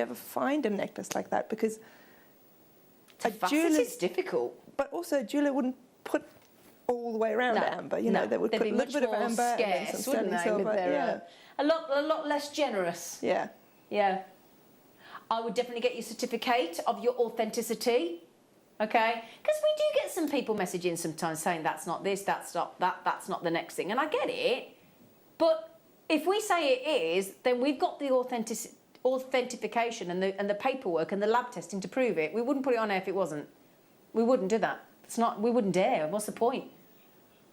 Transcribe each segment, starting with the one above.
you ever find a necklace like that? Because To fasten it's difficult. But also a jeweler wouldn't put all the way around amber. You know, they would They'd put be a little bit of much more amber and then scarce, some wouldn't sterling they, silver. with their, a lot less generous. Yeah. Yeah. I would definitely get your certificate of your authenticity. Okay? Because we do get some people messaging sometimes saying that's not this, that's not that, that's not the next thing. And I get it. But if we say it is, then we've got the authentication and the paperwork and the lab testing to prove it. We wouldn't put it on air if it wasn't. We wouldn't do that. It's not. We wouldn't dare. What's the point?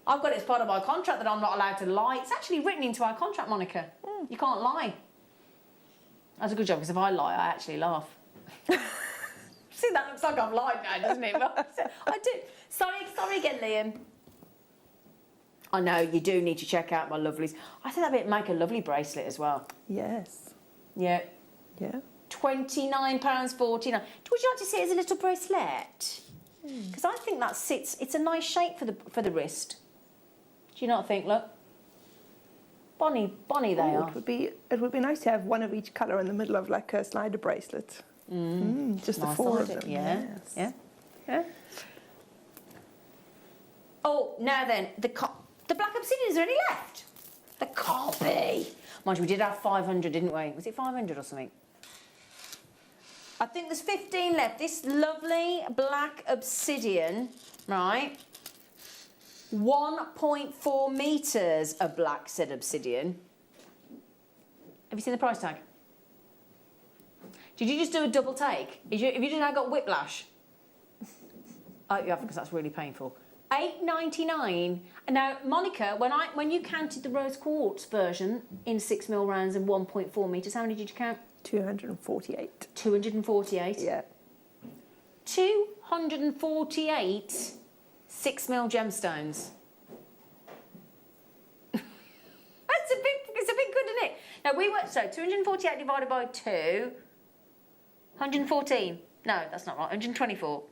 I've got it as part of my contract that I'm not allowed to lie. It's actually written into our contract, Monica. You can't lie. That's a good job, because if I lie, I actually laugh. See, that looks like I've lied now, doesn't it? I do. Sorry again, Liam. I know, you do need to check out my lovelies. I think that'd make a lovely bracelet as well. Yes. Yeah. Yeah. £29.49. Would you like to see it as a little bracelet? Because I think that sits. It's a nice shape for the wrist. Do you not think? Look, Bonnie, they are. It would be nice to have one of each colour in the middle of like a slider bracelet. Just nice, the four of them. Yeah. Yes. Yeah. Oh, now then, the black obsidian, is there any left? There can't be. Mind you, we did have 500, didn't we? Was it 500 or something? I think there's 15 left. This lovely black obsidian, right? 1.4 metres of black said obsidian. Have you seen the price tag? Did you just do a double take? Have you just now got whiplash? Oh, you have, because that's really painful. $8.99. And now, Monica, when you counted the rose quartz version in 6mm rounds and 1.4 metres, how many did you count? 248. 248? Yeah. 248 6mm gemstones. It's a bit good, isn't it? Now we were, so 248 divided by 2, 114. No, that's not right, 124.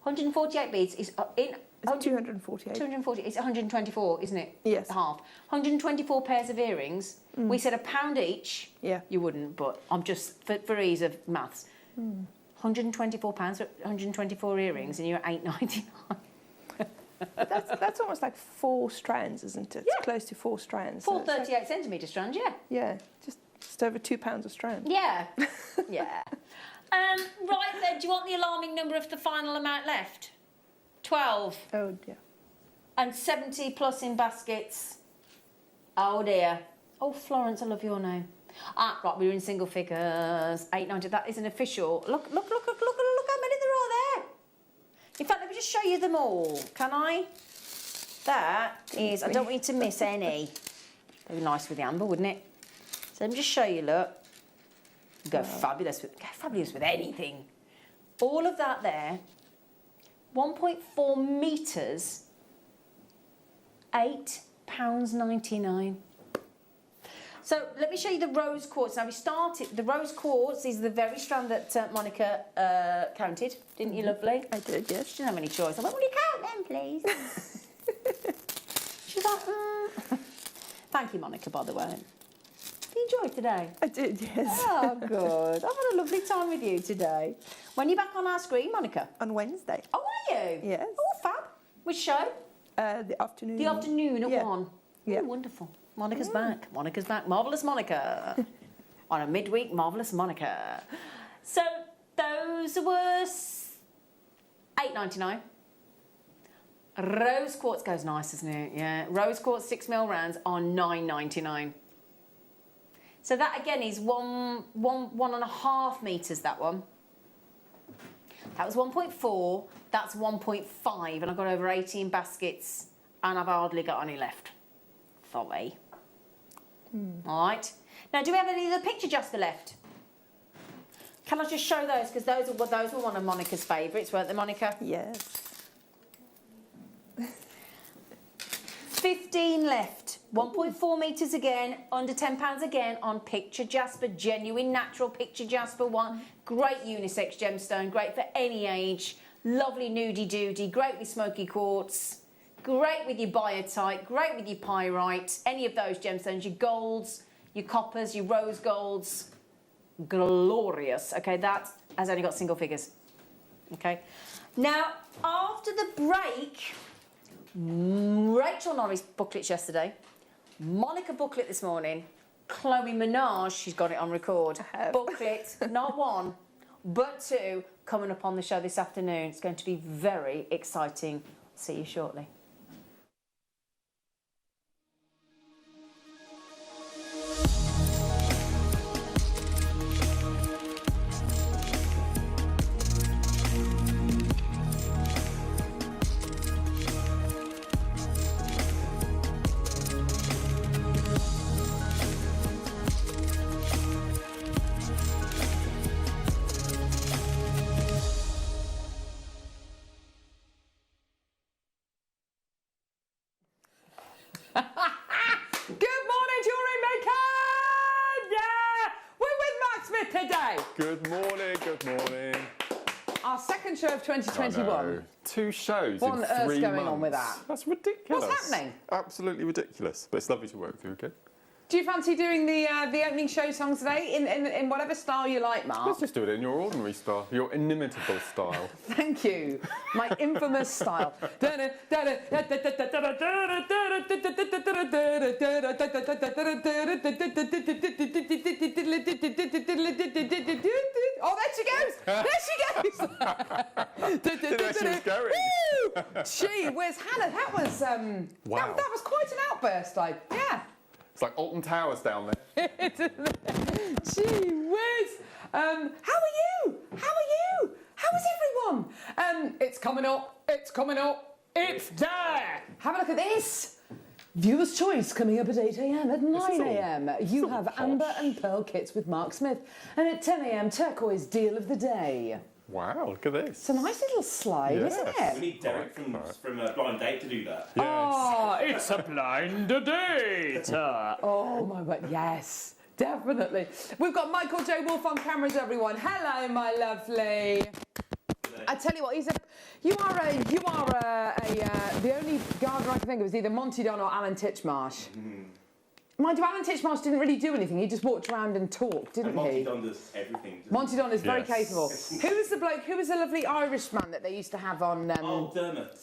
148 beads is in... It's 248. 240, it's 124, isn't it? Yes. Half. 124 pairs of earrings. We said £1 each. Yeah. You wouldn't, but I'm just, for ease of maths. £124 for 124 earrings, and you're $8.99. That's almost like 4 strands, isn't it? Yeah. It's close to 4 strands. 4 38cm strands, yeah. Yeah, just over 2 pounds a strand. Yeah. Yeah. Right then, do you want the alarming number of the final amount left? 12. Oh dear. And 70 plus in baskets. Oh dear. Oh, Florence, I love your name. Ah, right, we're in single figures. 890. That isn't official. Look how many there are there. In fact, let me just show you them all. Can I? That is, I don't want you to miss any. That'd be nice with the amber, wouldn't it? So let me just show you, look. Go fabulous with anything. All of that there. 1.4 metres, £8.99. So let me show you the rose quartz. Now we started, the rose quartz is the very strand that Monica counted, didn't you, lovely? I did, yes. She didn't have any choice. I went, will you count them, please? She's like, Thank you, Monica, by the way. Did you enjoy today? I did, yes. Oh, good. I've had a lovely time with you today. When are you back on our screen, Monica? On Wednesday. Oh, are you? Yes. Oh, fab. Which show? The afternoon. The afternoon at 1. Yeah. Oh, wonderful. Monica's back. Monica's back. Marvellous Monica. On a midweek, Marvellous Monica. So, those were $8.99. Rose quartz goes nice, doesn't it? Yeah. Rose quartz 6mm rounds are $9.99. So that again is 1.5 metres, that one. That was 1.4, that's 1.5, and I've got over 18 baskets, and I've hardly got any left. Sorry. All right. Now, do we have any of the picture Jasper left? Can I just show those? Because those were one of Monica's favourites, weren't they, Monica? Yes. 15 left. 1.4 metres again, under £10 again on Picture Jasper, genuine natural Picture Jasper one. Great unisex gemstone, great for any age. Lovely nudie doodie, great with smoky quartz, great with your biotite, great with your pyrite. Any of those gemstones, your golds, your coppers, your rose golds, glorious. Okay, that has only got single figures. Okay. Now, after the break, Rachel Norris booklets yesterday, Monica booklet this morning, Chloe Minaj, she's got it on record, booklet, not one, but two, coming up on the show this afternoon. It's going to be very exciting. See you shortly. Today. Good morning, good morning. Our second show of 2021. 2 shows what in 3 on earth's going months. on with that? That's ridiculous. What's happening? Absolutely ridiculous. But it's lovely to work through, okay? Do you fancy doing the opening show songs today in whatever style you like, Mark? Let's just do it in your ordinary style, your inimitable style. Thank you. My infamous style. Oh, there she goes! There she goes! Didn't know she was going. Gee whiz, Hannah, that was Wow. that was quite an outburst. Yeah. It's like Alton Towers down there. Gee whiz! How are you? How are you? How is everyone? It's coming up. It's coming up. It's there. Have a look at this. Viewer's Choice coming up at 8 a.m. At 9 a.m. You have Amber and Pearl kits with Mark Smith, and at 10 a.m. Turquoise Deal of the Day. Wow, look at this. It's a nice little slide, isn't it? We need Derek from Blind Date to do that. Yes. Oh, it's a blind date. Oh my word, yes, definitely. We've got Michael J. Wolf on cameras, everyone. Hello, my lovely. I tell you what, the only gardener I can think of is either Monty Don or Alan Titchmarsh. Mind you, Alan Titchmarsh didn't really do anything. He just walked around and talked, didn't he? Monty Don does everything. Monty Don is very Yes. capable. Who was the bloke? Who was the lovely Irishman that they used to have on? Dermot.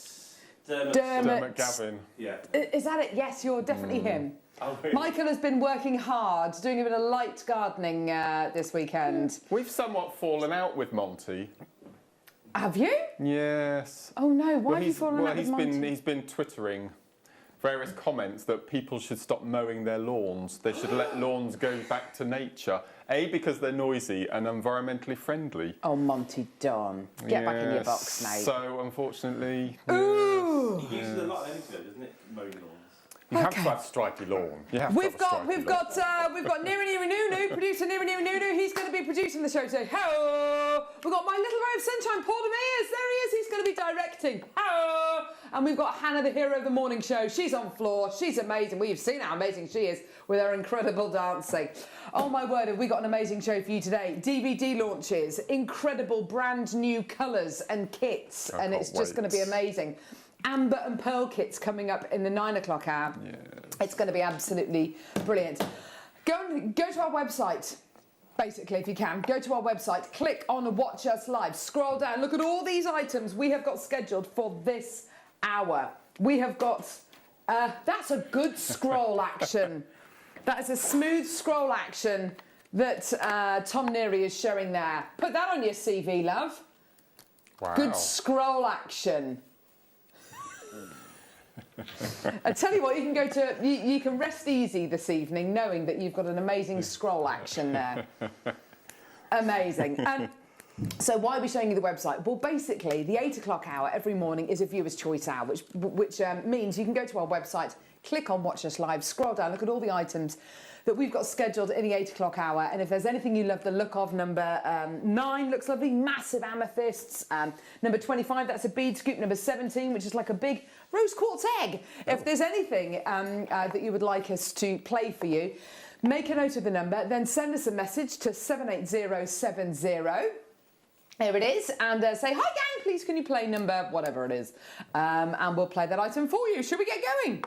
Dermot Gavin. Yeah. Is that it? Yes, you're definitely him. Oh, really? Michael has been working hard, doing a bit of light gardening this weekend. We've somewhat fallen out with Monty. Have you? Yes. Oh no, why have you fallen out with he's Monty? been twittering various comments that people should stop mowing their lawns. They should let lawns go back to nature. A, because they're noisy and environmentally friendly. Oh, Monty Don. Get back in your Yes. box, mate. So, unfortunately... Ooh! He uses a lot of energy, though, doesn't it? Mowing lawns. You have to have a stripy lawn. You have to We've have a got stripy lawn. Nunu, producer Nunu. He's going to be producing the show today. Hello. We've got my little ray of sunshine, Paul DeMears. There he is. He's going to be directing. Hello. And we've got Hannah, the hero of the morning show. She's on floor. She's amazing. We've seen how amazing she is with her incredible dancing. Oh my word, have we got an amazing show for you today? DVD launches, incredible brand new colours and kits, and it's just going to be amazing. Amber and Pearl kits coming up in the 9 o'clock hour. Yes. It's going to be absolutely brilliant. Go to our website, basically, if you can. Go to our website, click on Watch Us Live, scroll down, look at all these items we have got scheduled for this hour. We have got, that's a good scroll action. That is a smooth scroll action that Tom Neary is showing there. Put that on your CV, love. Wow. Good scroll action. I tell you what, you can go to, you can rest easy this evening knowing that you've got an amazing scroll action there. Amazing. So why are we showing you the website? Well, basically, the 8 o'clock hour every morning is a viewer's choice hour, which means you can go to our website, click on Watch Us Live, scroll down, look at all the items that we've got scheduled in the 8 o'clock hour. And if there's anything you love the look of, number 9 looks lovely, massive amethysts. Number 25, that's a bead scoop. Number 17, which is like a big rose quartz egg. If there's anything that you would like us to play for you, make a note of the number, then send us a message to 78070. Here it is, and say, hi gang, please can you play number whatever it is, and we'll play that item for you. Should we get going?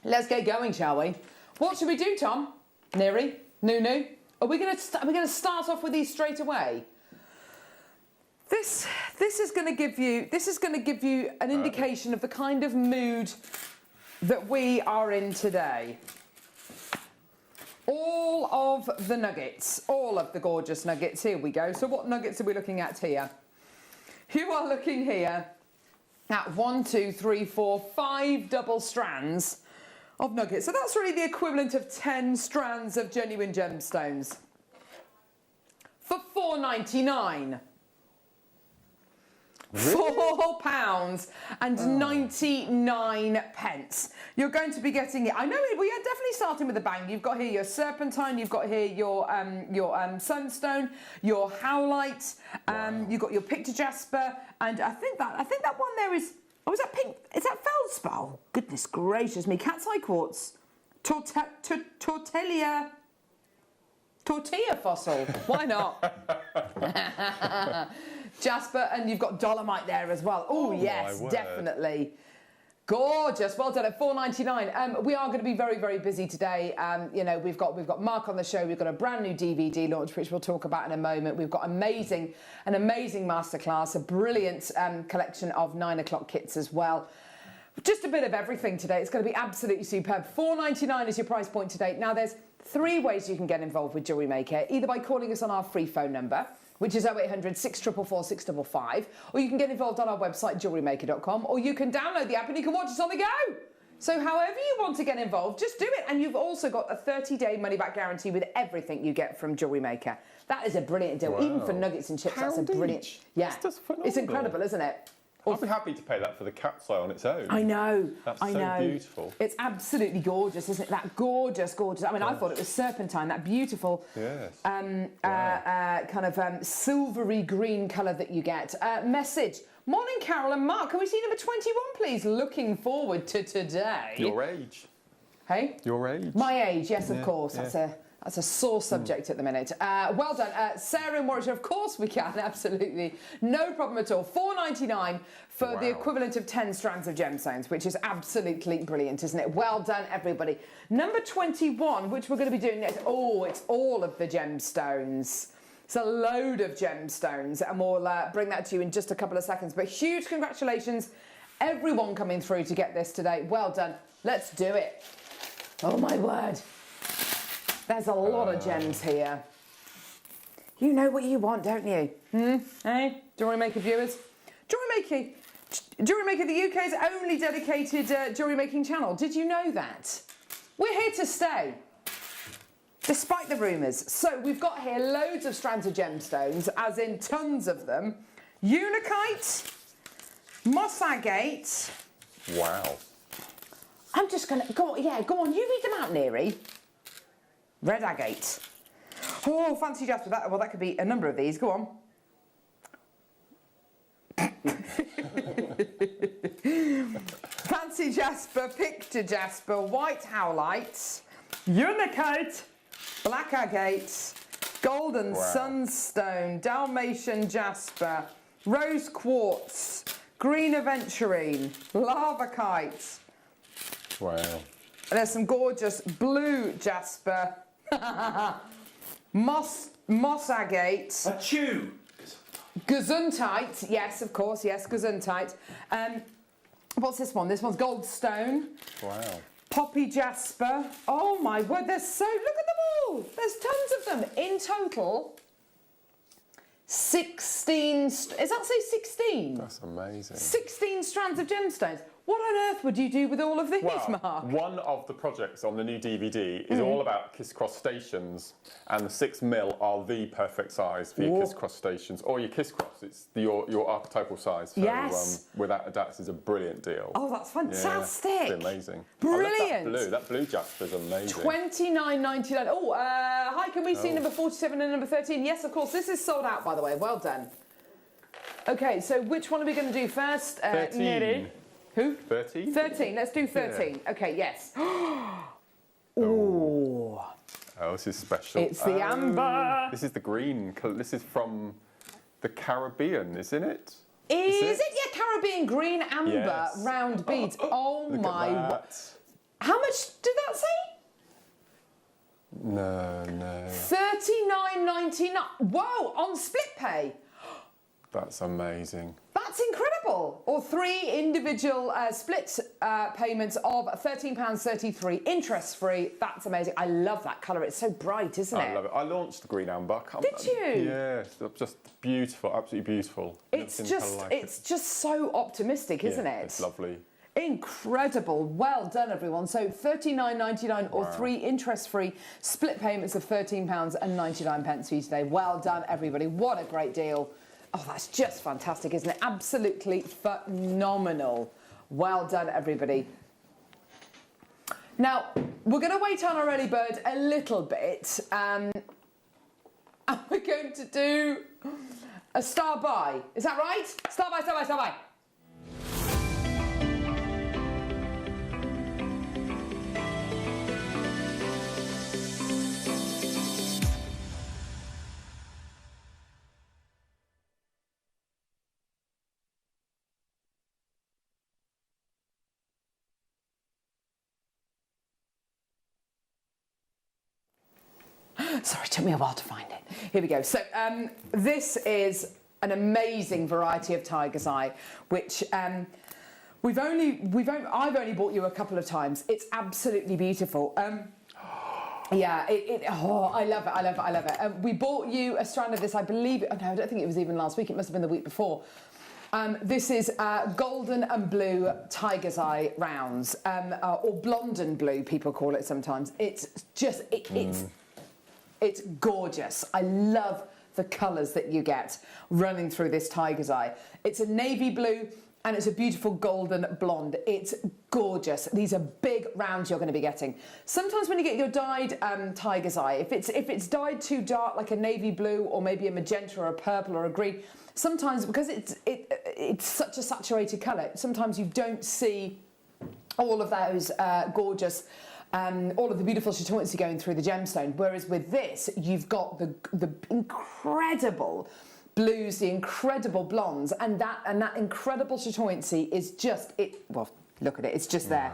Let's get going, shall we? What should we do, Tom? Neary? Nunu? Are we going to start off with these straight away? This is going to give you an indication of the kind of mood that we are in today. All of the nuggets, all of the gorgeous nuggets. Here we go. So what nuggets are we looking at here? You are looking here at 1, 2, 3, 4, 5 double strands of nuggets. So that's really the equivalent of 10 strands of genuine gemstones for £4.99. Really? £4.99. You're going to be getting it. I know we are definitely starting with a bang. You've got here your serpentine, you've got here your sunstone, your howlite, you've got your picture jasper, and I think that one there is. Oh, is that pink? Is that feldspar? Goodness gracious me! Cat's eye quartz, tortilla fossil. Why not? Jasper, and you've got dolomite there as well. Oh yes, definitely. Gorgeous. Well done at £4.99. We are going to be very, very busy today. You know, we've got Mark on the show. We've got a brand new DVD launch, which we'll talk about in a moment. We've got an amazing masterclass, a brilliant collection of 9 o'clock kits as well. Just a bit of everything today. It's going to be absolutely superb. £4.99 is your price point today. Now, there's 3 ways you can get involved with Jewellery Maker, either by calling us on our free phone number, which is 0800 644 655, or you can get involved on our website, JewelleryMaker.com, or you can download the app and you can watch us on the go. So however you want to get involved, just do it. And you've also got a 30-day money-back guarantee with everything you get from Jewellery Maker. That is a brilliant deal. Wow. Even for nuggets and chips, that's a brilliant... each? Yeah, That's phenomenal. it's incredible, isn't it? I'd be happy to pay that for the cat's eye on its own. I know. That's I so know. beautiful. It's absolutely gorgeous, isn't it? That gorgeous. I mean, I thought it was serpentine, that beautiful Yes. kind of silvery green colour that you get. Message. Morning, Carol and Mark. Can we see number 21, please? Looking forward to today. Your age. Hey? Your age. My age, yes, of Yeah, course. yeah. That's a sore subject at the minute. Well done. Sarah in Warwickshire, of course we can, absolutely. No problem at all. £4.99 for the equivalent of 10 strands of gemstones, which is absolutely brilliant, isn't it? Well done, everybody. Number 21, which we're going to be doing next. Oh, it's all of the gemstones. It's a load of gemstones, and we'll bring that to you in just a couple of seconds. But huge congratulations, everyone coming through to get this today. Well done. Let's do it. Oh, my word. There's a lot of gems here. You know what you want, don't you? Hey, Jewellery Maker viewers? Jewellery Maker, the UK's only dedicated jewellery making channel. Did you know that? We're here to stay, despite the rumours. So we've got here loads of strands of gemstones, as in tons of them. Unakite, moss agate. Wow. I'm just going to... Go on, you read them out, Neary. Red agate. Oh, fancy jasper. That could be a number of these. Go on. Fancy jasper, picture jasper, white howlite, unakite, black agate, golden sunstone, Dalmatian jasper, rose quartz, green aventurine, lavakite. Wow. There's some gorgeous blue jasper, moss agate. Achoo! Gesundheit, yes, of course, yes, Gesundheit. What's this one? This one's goldstone. Wow. Poppy jasper. Oh my word, look at them all. There's tons of them. In total, 16, does that say 16? That's amazing. 16 strands of gemstones. What on earth would you do with all of these, Well, Mark? one of the projects on the new DVD is all about kiss-cross stations, and the 6mm are the perfect size for your kiss-cross stations, or your kiss-cross. It's your archetypal size. So, Yes. without a doubt, it's a brilliant deal. Oh, that's fantastic. It's amazing. Brilliant. I love that blue jasper's amazing. $29.99. Oh, hi, can we see number 47 and number 13? Yes, of course. This is sold out, by the way. Well done. Okay, so which one are we going to do first? 13. Neri? Who? 13? 13. Let's do 13. Yeah. Okay, yes. Ooh. Oh, this is special. It's the amber. This is the green. This is from the Caribbean, isn't it? Is it? Yeah, Caribbean green amber Yes. round beads. Oh Look my. at that. How much did that say? No. $39.99. Whoa, on split pay. That's amazing. That's incredible. Or 3 individual split payments of £13.33, interest-free. That's amazing. I love that colour. It's so bright, isn't it? I love it. I launched the green amber. Did you? Yeah, it's just beautiful, absolutely beautiful. It's just so optimistic, isn't it? It's lovely. Incredible. Well done, everyone. So £39.99 or 3 interest-free split payments of £13.99 for you today. Well done, everybody. What a great deal. Oh, that's just fantastic, isn't it? Absolutely phenomenal. Well done, everybody. Now, we're going to wait on our early bird a little bit. And we're going to do a star buy. Is that right? Star buy, star buy, star buy. Sorry, it took me a while to find it. Here we go. So this is an amazing variety of tiger's eye, which I've only bought you a couple of times. It's absolutely beautiful. Yeah, I love it. I love it. I love it. We bought you a strand of this, I believe. Oh no, I don't think it was even last week. It must have been the week before. This is golden and blue tiger's eye rounds, or blonde and blue, people call it sometimes. It's just it's gorgeous. I love the colours that you get running through this tiger's eye. It's a navy blue and it's a beautiful golden blonde. It's gorgeous. These are big rounds you're going to be getting. Sometimes when you get your dyed tiger's eye, if it's dyed too dark, like a navy blue or maybe a magenta or a purple or a green, sometimes because it's such a saturated colour, sometimes you don't see all of those gorgeous. All of the beautiful chatoyancy going through the gemstone, whereas with this you've got the incredible blues, the incredible blondes, and that incredible chatoyancy is just it. Well, look at it; it's just there.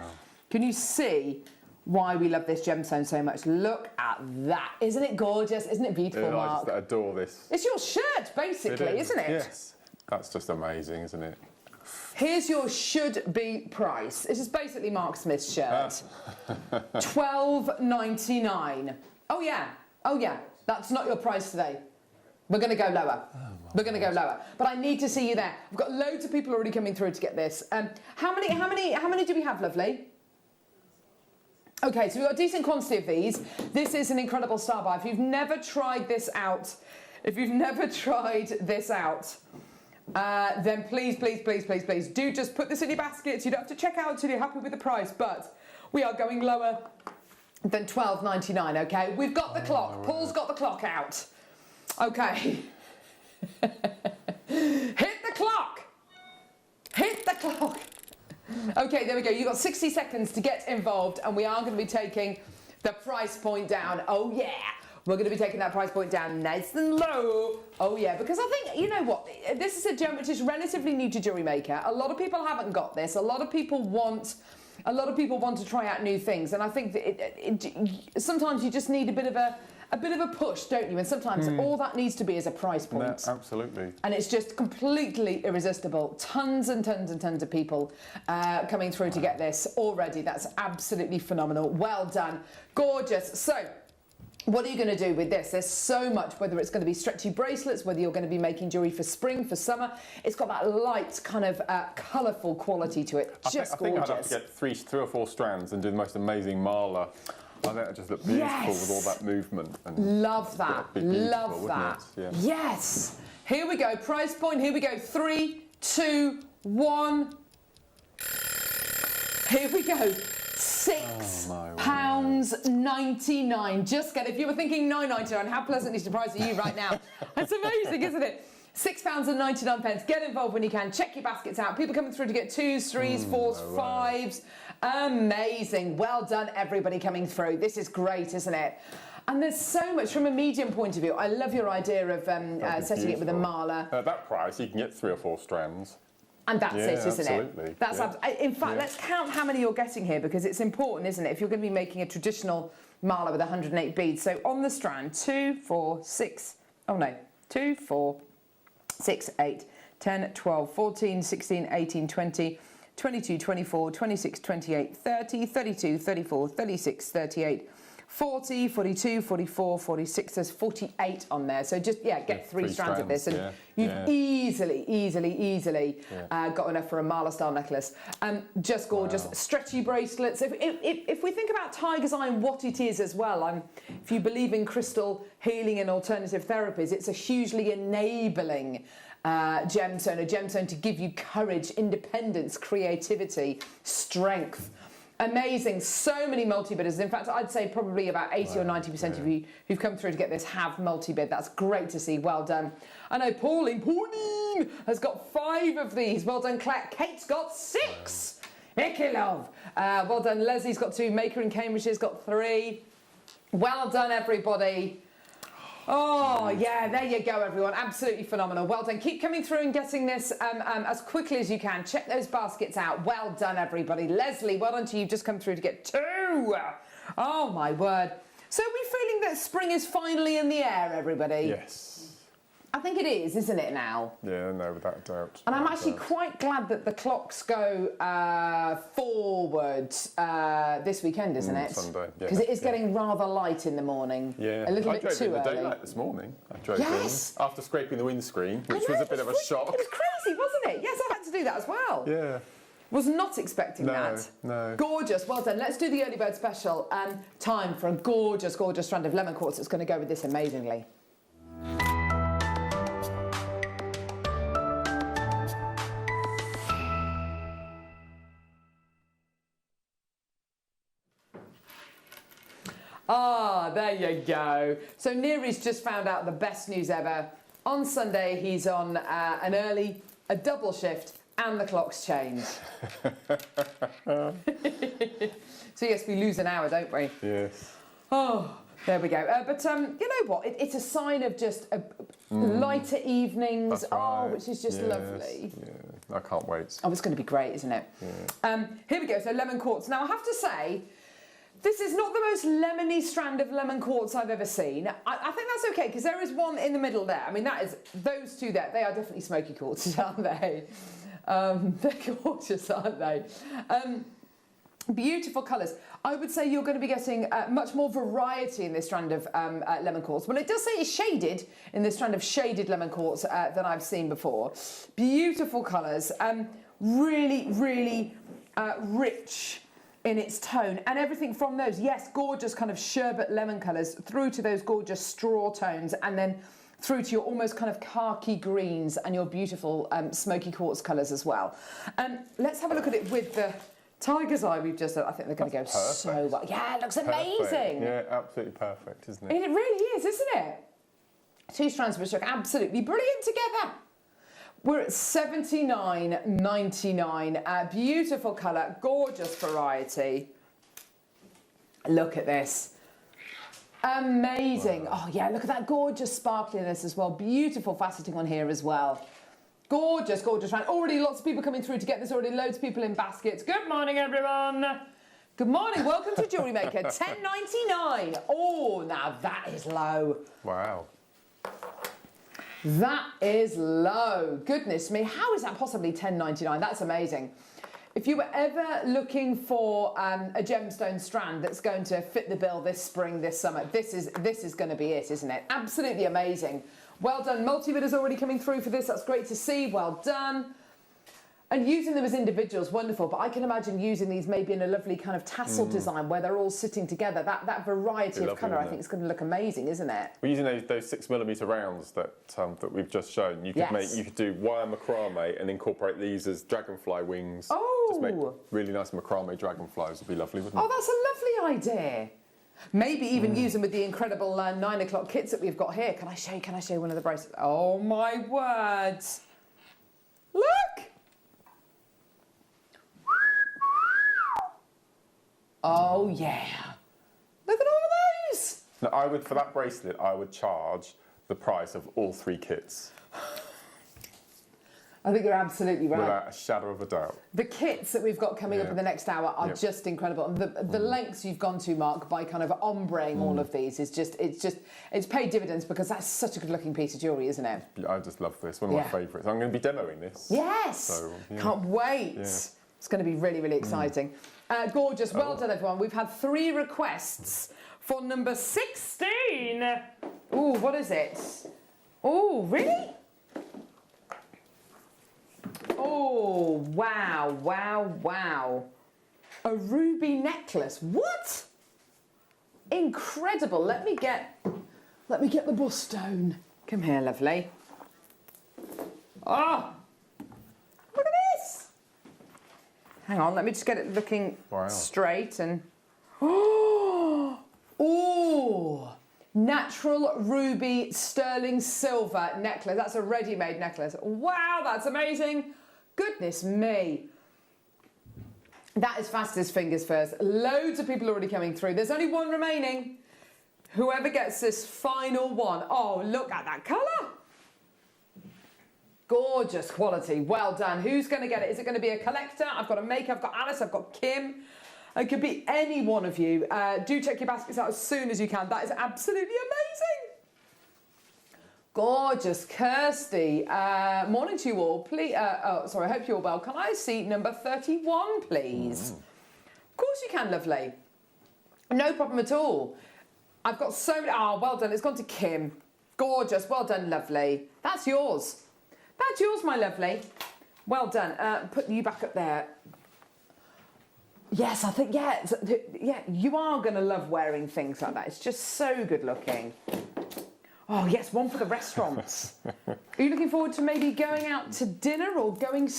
Can you see why we love this gemstone so much? Look at that! Isn't it gorgeous? Isn't it beautiful, Mark? I just adore this. It's your shirt, basically, isn't it? Yes, that's just amazing, isn't it? Here's your should-be price. This is basically Mark Smith's shirt. $12.99. Oh yeah, that's not your price today. We're going to go lower. We're going to go lower. But I need to see you there. We've got loads of people already coming through to get this. How many do we have, lovely? Okay, so we've got a decent quantity of these. This is an incredible star buy. If you've never tried this out, then please do just put this in your baskets. You don't have to check out until you're happy with the price, but we are going lower than $12.99, okay? We've got the clock. Paul's got the clock out. Okay. Hit the clock. Hit the clock. Okay, there we go. You've got 60 seconds to get involved, and we are going to be taking the price point down. Oh, yeah. We're going to be taking that price point down nice and low. Oh, yeah, because I think, you know what, this is a gem which is relatively new to Jewellery Maker. A lot of people haven't got this. A lot of people want to try out new things. And I think that sometimes you just need a bit of a push, don't you? And sometimes all that needs to be is a price point. No, absolutely. And it's just completely irresistible. Tons and tons and tons of people coming through to get this already. That's absolutely phenomenal. Well done. Gorgeous. So, what are you going to do with this? There's so much, whether it's going to be stretchy bracelets, whether you're going to be making jewellery for spring, for summer. It's got that light, kind of colourful quality to it. Just gorgeous. I think I'd have to get three or four strands and do the most amazing mala. I think it just looked beautiful with all that movement. And love that. Love that. Yeah. Yes. Here we go. Price point. Here we go. 3, 2, 1. Here we go. £6.99. Just get it. If you were thinking £9.99, how pleasantly surprised are you right now? That's amazing, isn't it? £6.99. Get involved when you can. Check your baskets out. People coming through to get 2s, 3s, 4s, 5s. Amazing. Well done, everybody coming through. This is great, isn't it? And there's so much from a medium point of view. I love your idea of setting it with a mala. At that price, you can get 3 or 4 strands. And that's it, isn't it? That's in fact, let's count how many you're getting here, because it's important, isn't it? If you're going to be making a traditional mala with 108 beads. So on the strand, 2, 4, 6, oh no, 2, 4, 6, 8, 10, 12, 14, 16, 18, 20, 22, 24, 26, 28, 30, 32, 34, 36, 38, 40, 42, 44, 46, there's 48 on there. So just, get three strands of this and you've easily got enough for a mala style necklace. Just gorgeous. Wow. Stretchy bracelets. If we think about tiger's eye and what it is as well, if you believe in crystal healing and alternative therapies, it's a hugely enabling gemstone, a gemstone to give you courage, independence, creativity, strength. Amazing. So many multi-bidders. In fact, I'd say probably about 80 or 90% of you who've come through to get this have multi-bid. That's great to see. Well done. I know Pauline has got 5 of these. Well done, Claire. Kate's got 6. Mickey love. Well done, Leslie's got 2. Maker in Cambridgeshire's got 3. Well done, everybody. Oh, yeah, there you go, everyone. Absolutely phenomenal. Well done. Keep coming through and getting this as quickly as you can. Check those baskets out. Well done, everybody. Leslie, well done to you. You've just come through to get 2. Oh, my word. So are we feeling that spring is finally in the air, everybody? Yes. I think it is, isn't it, now? Yeah, no, without a doubt. And I'm actually quite glad that the clocks go forward this weekend, isn't it? Sunday, yeah. Because it is getting rather light in the morning. Yeah. A little I bit drove too in the early. daylight this morning. I drove in after scraping the windscreen, which was a bit of a shock. It was crazy, wasn't it? Yes, I had to do that as well. Yeah. Was not expecting that. No. Gorgeous. Well done. Let's do the early bird special. Time for a gorgeous, gorgeous strand of lemon quartz that's going to go with this amazingly. Ah, there you go. So Neary's just found out the best news ever. On Sunday, he's on a double shift, and the clocks change. So yes, we lose an hour, don't we? Yes. Oh, there we go. But you know what? It's a sign of just lighter evenings. That's right. Oh, which is just lovely. Yeah, I can't wait. Oh, it's going to be great, isn't it? Yeah. Here we go. So lemon quartz. Now I have to say, this is not the most lemony strand of lemon quartz I've ever seen. I think that's okay, because there is one in the middle there. I mean, that is, those two there, they are definitely smoky quartzes, aren't they? They're gorgeous, aren't they? Beautiful colours. I would say you're going to be getting much more variety in this strand of lemon quartz. Well, it does say it's shaded in this strand of shaded lemon quartz than I've seen before. Beautiful colours. Really, really rich in its tone, and everything from those, yes, gorgeous kind of sherbet lemon colours through to those gorgeous straw tones, and then through to your almost kind of khaki greens and your beautiful smoky quartz colours as well. Let's have a look at it with the tiger's eye we've just done. I think they're going to go so well. Yeah, it looks amazing. Yeah, absolutely perfect, isn't it? It really is, isn't it? 2 strands which look absolutely brilliant together. We're at $79.99. Beautiful colour, gorgeous variety. Look at this. Amazing. Wow. Oh yeah, look at that gorgeous sparkliness as well. Beautiful faceting on here as well. Gorgeous, gorgeous round. Already lots of people coming through to get this. Already loads of people in baskets. Good morning, everyone. Good morning. welcome to Jewellery Maker. $10.99. Oh, now that is low. Wow. That is low. Goodness me, how is that possibly $10.99? That's amazing. If you were ever looking for a gemstone strand that's going to fit the bill this spring, this summer, this is going to be it, isn't it? Absolutely amazing. Well done. Multi-bidders already coming through for this. That's great to see. Well done. And using them as individuals, wonderful. But I can imagine using these maybe in a lovely kind of tassel design where they're all sitting together. That variety of colour, I think, is going to look amazing, isn't it? We're using those 6mm rounds that we've just shown. You could you could do wire macrame and incorporate these as dragonfly wings. Oh, just make really nice macrame dragonflies. Would be lovely, wouldn't it? Oh, that's a lovely idea. Maybe even use them with the incredible 9 o'clock kits that we've got here. Can I show you one of the bracelets? Oh my words! Look. Oh yeah! Look at all those! Now, for that bracelet, I would charge the price of all 3 kits. I think you're absolutely right. Without a shadow of a doubt. The kits that we've got coming up Yeah. in the next hour are Yep. just incredible. And the lengths you've gone to, Mark, by kind of ombreing all of these is it's paid dividends because that's such a good looking piece of jewellery, isn't it? I just love this. One of Yeah. my favourites. I'm going to be demoing this. Yes. So, yeah. Can't wait. Yeah. It's going to be really, really exciting. Gorgeous. Well done, everyone. We've had 3 requests for number 16. Ooh, what is it? Oh, really? Oh, wow, wow, wow. A ruby necklace. What? Incredible. Let me get the bust stone. Come here, lovely. Oh, look at this. Hang on, let me just get it looking Wow. straight and... Oh, natural ruby sterling silver necklace. That's a ready-made necklace. Wow, that's amazing. Goodness me. That is fast as fingers first. Loads of people already coming through. There's only one remaining. Whoever gets this final one. Oh, look at that colour. Gorgeous quality. Well done. Who's going to get it? Is it going to be a collector? I've got a maker. I've got Alice. I've got Kim. It could be any one of you. Do check your baskets out as soon as you can. That is absolutely amazing. Gorgeous. Kirsty. Morning to you all. Please. I hope you're well. Can I see number 31, please? Of course you can, lovely. No problem at all. I've got so many. Oh, well done. It's gone to Kim. Gorgeous. Well done, lovely. That's yours. That's yours, my lovely. Well done. Put you back up there. Yes, I think, yeah, you are going to love wearing things like that. It's just so good looking. Oh, yes, one for the restaurants. Are you looking forward to maybe going out to dinner or going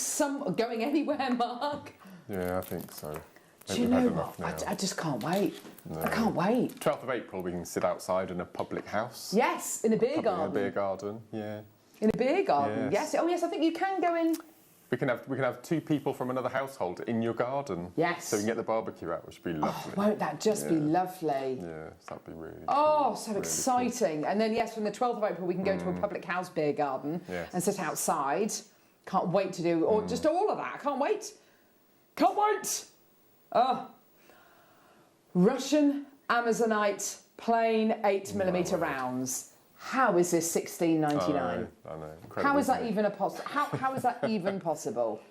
anywhere, Mark? Yeah, I think so. Do you know what? I just can't wait. No. I can't wait. 12th of April, we can sit outside in a public house. Yes, in a beer In a garden. beer garden, yeah. In a beer garden, Yes. yes. Oh, yes, I think you can go in. We can have 2 people from another household in your garden. Yes. So we can get the barbecue out, which would be lovely. Oh, won't that just be Yeah. lovely? Yeah, that'd be really Oh, cool. so Really exciting. And then, yes, from the 12th of April, we can go to a public house beer garden Yes. and sit outside. Can't wait to do, or just all of that. I can't wait. Can't wait. Oh. Russian Amazonite plain 8mm rounds. How is this $16.99? Cool. I know. Incredible, How is that isn't it? even how is that even possible?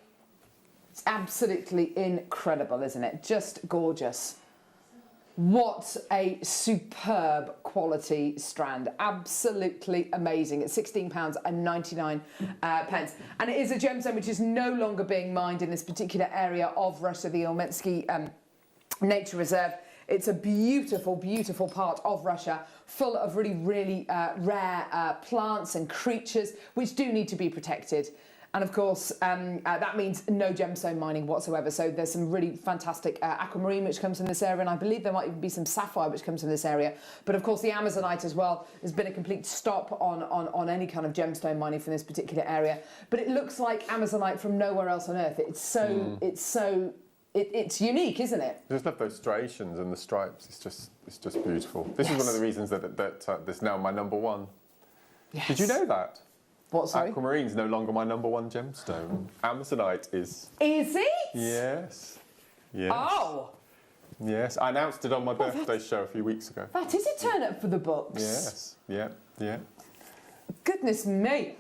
It's absolutely incredible, isn't it? Just gorgeous. What a superb quality strand. Absolutely amazing. It's £16.99. And it is a gemstone which is no longer being mined in this particular area of Russia, the Olmetsky Nature Reserve. It's a beautiful, beautiful part of Russia, full of really, really rare plants and creatures which do need to be protected. And of course, that means no gemstone mining whatsoever. So there's some really fantastic aquamarine which comes from this area, and I believe there might even be some sapphire which comes from this area. But of course, the Amazonite as well. There's been a complete stop on any kind of gemstone mining from this particular area. But it looks like Amazonite from nowhere else on Earth. It's unique, isn't it? I just love those striations and the stripes. It's just beautiful. This is one of the reasons that this is now my number 1. Yes. Did you know that? What, sorry? Aquamarine's no longer my number 1 gemstone. Amazonite is. Is it? Yes. Yes. Oh, Yes. I announced it on my birthday show a few weeks ago. that is a turn up for the books. Yes. Yeah. Yeah. Goodness me.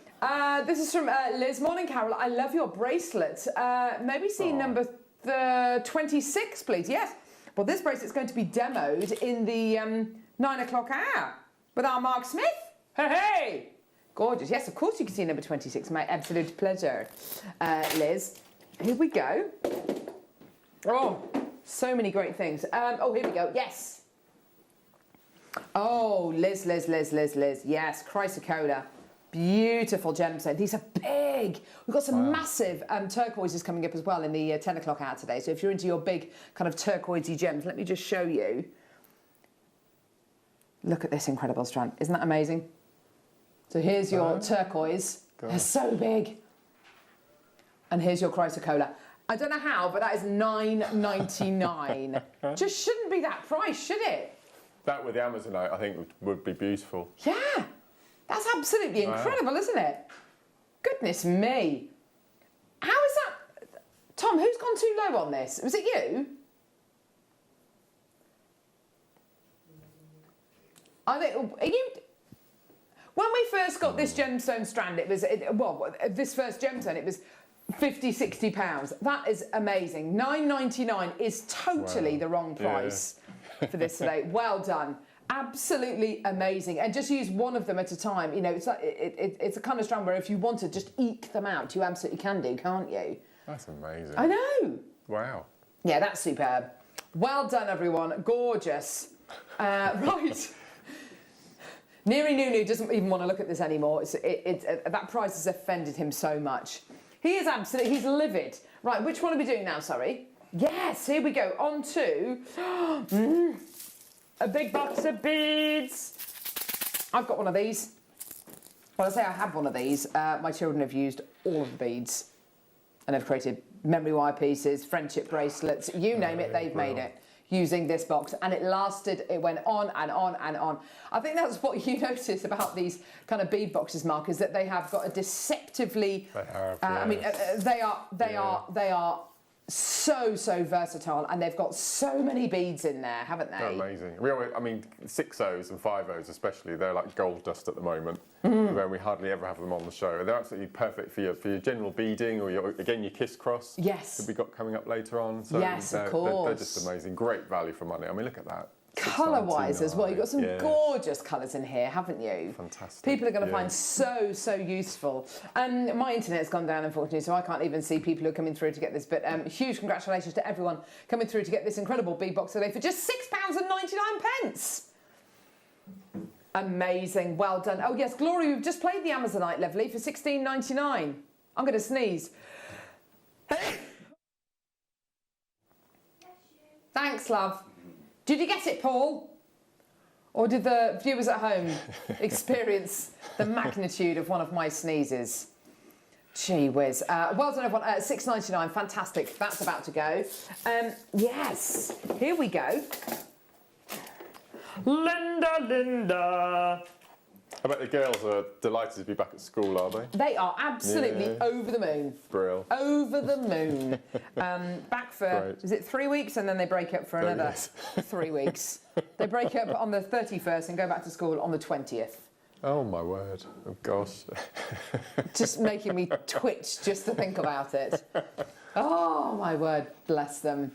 This is from Liz. Morning, Carol. I love your bracelet. Maybe see number 26, please. Yes. Well, this bracelet's going to be demoed in the 9 o'clock hour with our Mark Smith. Hey, hey. Gorgeous. Yes, of course you can see number 26. My absolute pleasure, Liz. Here we go. Oh, so many great things. Oh, here we go. Yes. Oh, Liz. Yes, chrysocolla. Beautiful gemstone. These are big. We've got some massive turquoises coming up as well in the 10 o'clock hour today. So if you're into your big kind of turquoisey gems, let me just show you. Look at this incredible strand. Isn't that amazing? So here's your turquoise. They're so big. And here's your chrysocolla. I don't know how, but that is $9.99. Just shouldn't be that price, should it? That with the Amazonite, I think would be beautiful. Yeah. That's absolutely incredible, isn't it? Goodness me. Tom, who's gone too low on this? Was it you? I think, are you... When we first got this gemstone strand, this first gemstone, it was 50, 60 pounds. That is amazing. £9.99 is totally the wrong price for this today. Well done. Absolutely amazing. And just use one of them at a time. You know, it's like, it's a kind of strand where if you want to just eke them out, you absolutely can do, can't you? That's amazing. I know. Wow. Yeah, that's superb. Well done, everyone. Gorgeous. Right. Neri Nunu doesn't even want to look at this anymore. That price has offended him so much. He is absolutely, he's livid. Right, which one are we doing now, sorry? Yes, here we go. On to a big box of beads. I've got one of these. Well, I say I have one of these. My children have used all of the beads and have created memory wire pieces, friendship bracelets, you name it, they've made it using this box, and it lasted, it went on and on and on. I think that's what you notice about these kind of bead boxes, Mark, is that they have got a deceptively, They have, I mean, they are so versatile, and they've got so many beads in there, haven't they? They're amazing. I mean, 6Os and 5Os especially, they're like gold dust at the moment. Where we hardly ever have them on the show. They're absolutely perfect for your general beading or your kiss cross. Yes. That we got coming up later on. So yes, of course. They're just amazing. Great value for money. I mean, look at that. Colour-wise as well, you've got some gorgeous colours in here, haven't you? Fantastic. People are going to find so useful. And my internet's gone down, unfortunately, so I can't even see people who are coming through to get this. But huge congratulations to everyone coming through to get this incredible bead box today for just £6.99. Amazing, well done. Oh yes, Glory, we've just played the Amazonite, lovely, for £16.99. I'm going to sneeze. Thanks, love. Did you get it, Paul? Or did the viewers at home experience the magnitude of one of my sneezes? Gee whiz. Well done, everyone. £6.99, fantastic. That's about to go. Yes, here we go. Linda. I bet the girls are delighted to be back at school, are they? They are absolutely over the moon. Brill. Over the moon. Back for, Great. is it 3 weeks, and then they break up for another 3 weeks. They break up on the 31st and go back to school on the 20th. Oh my word. Oh gosh. Just making me twitch just to think about it. Oh my word, bless them.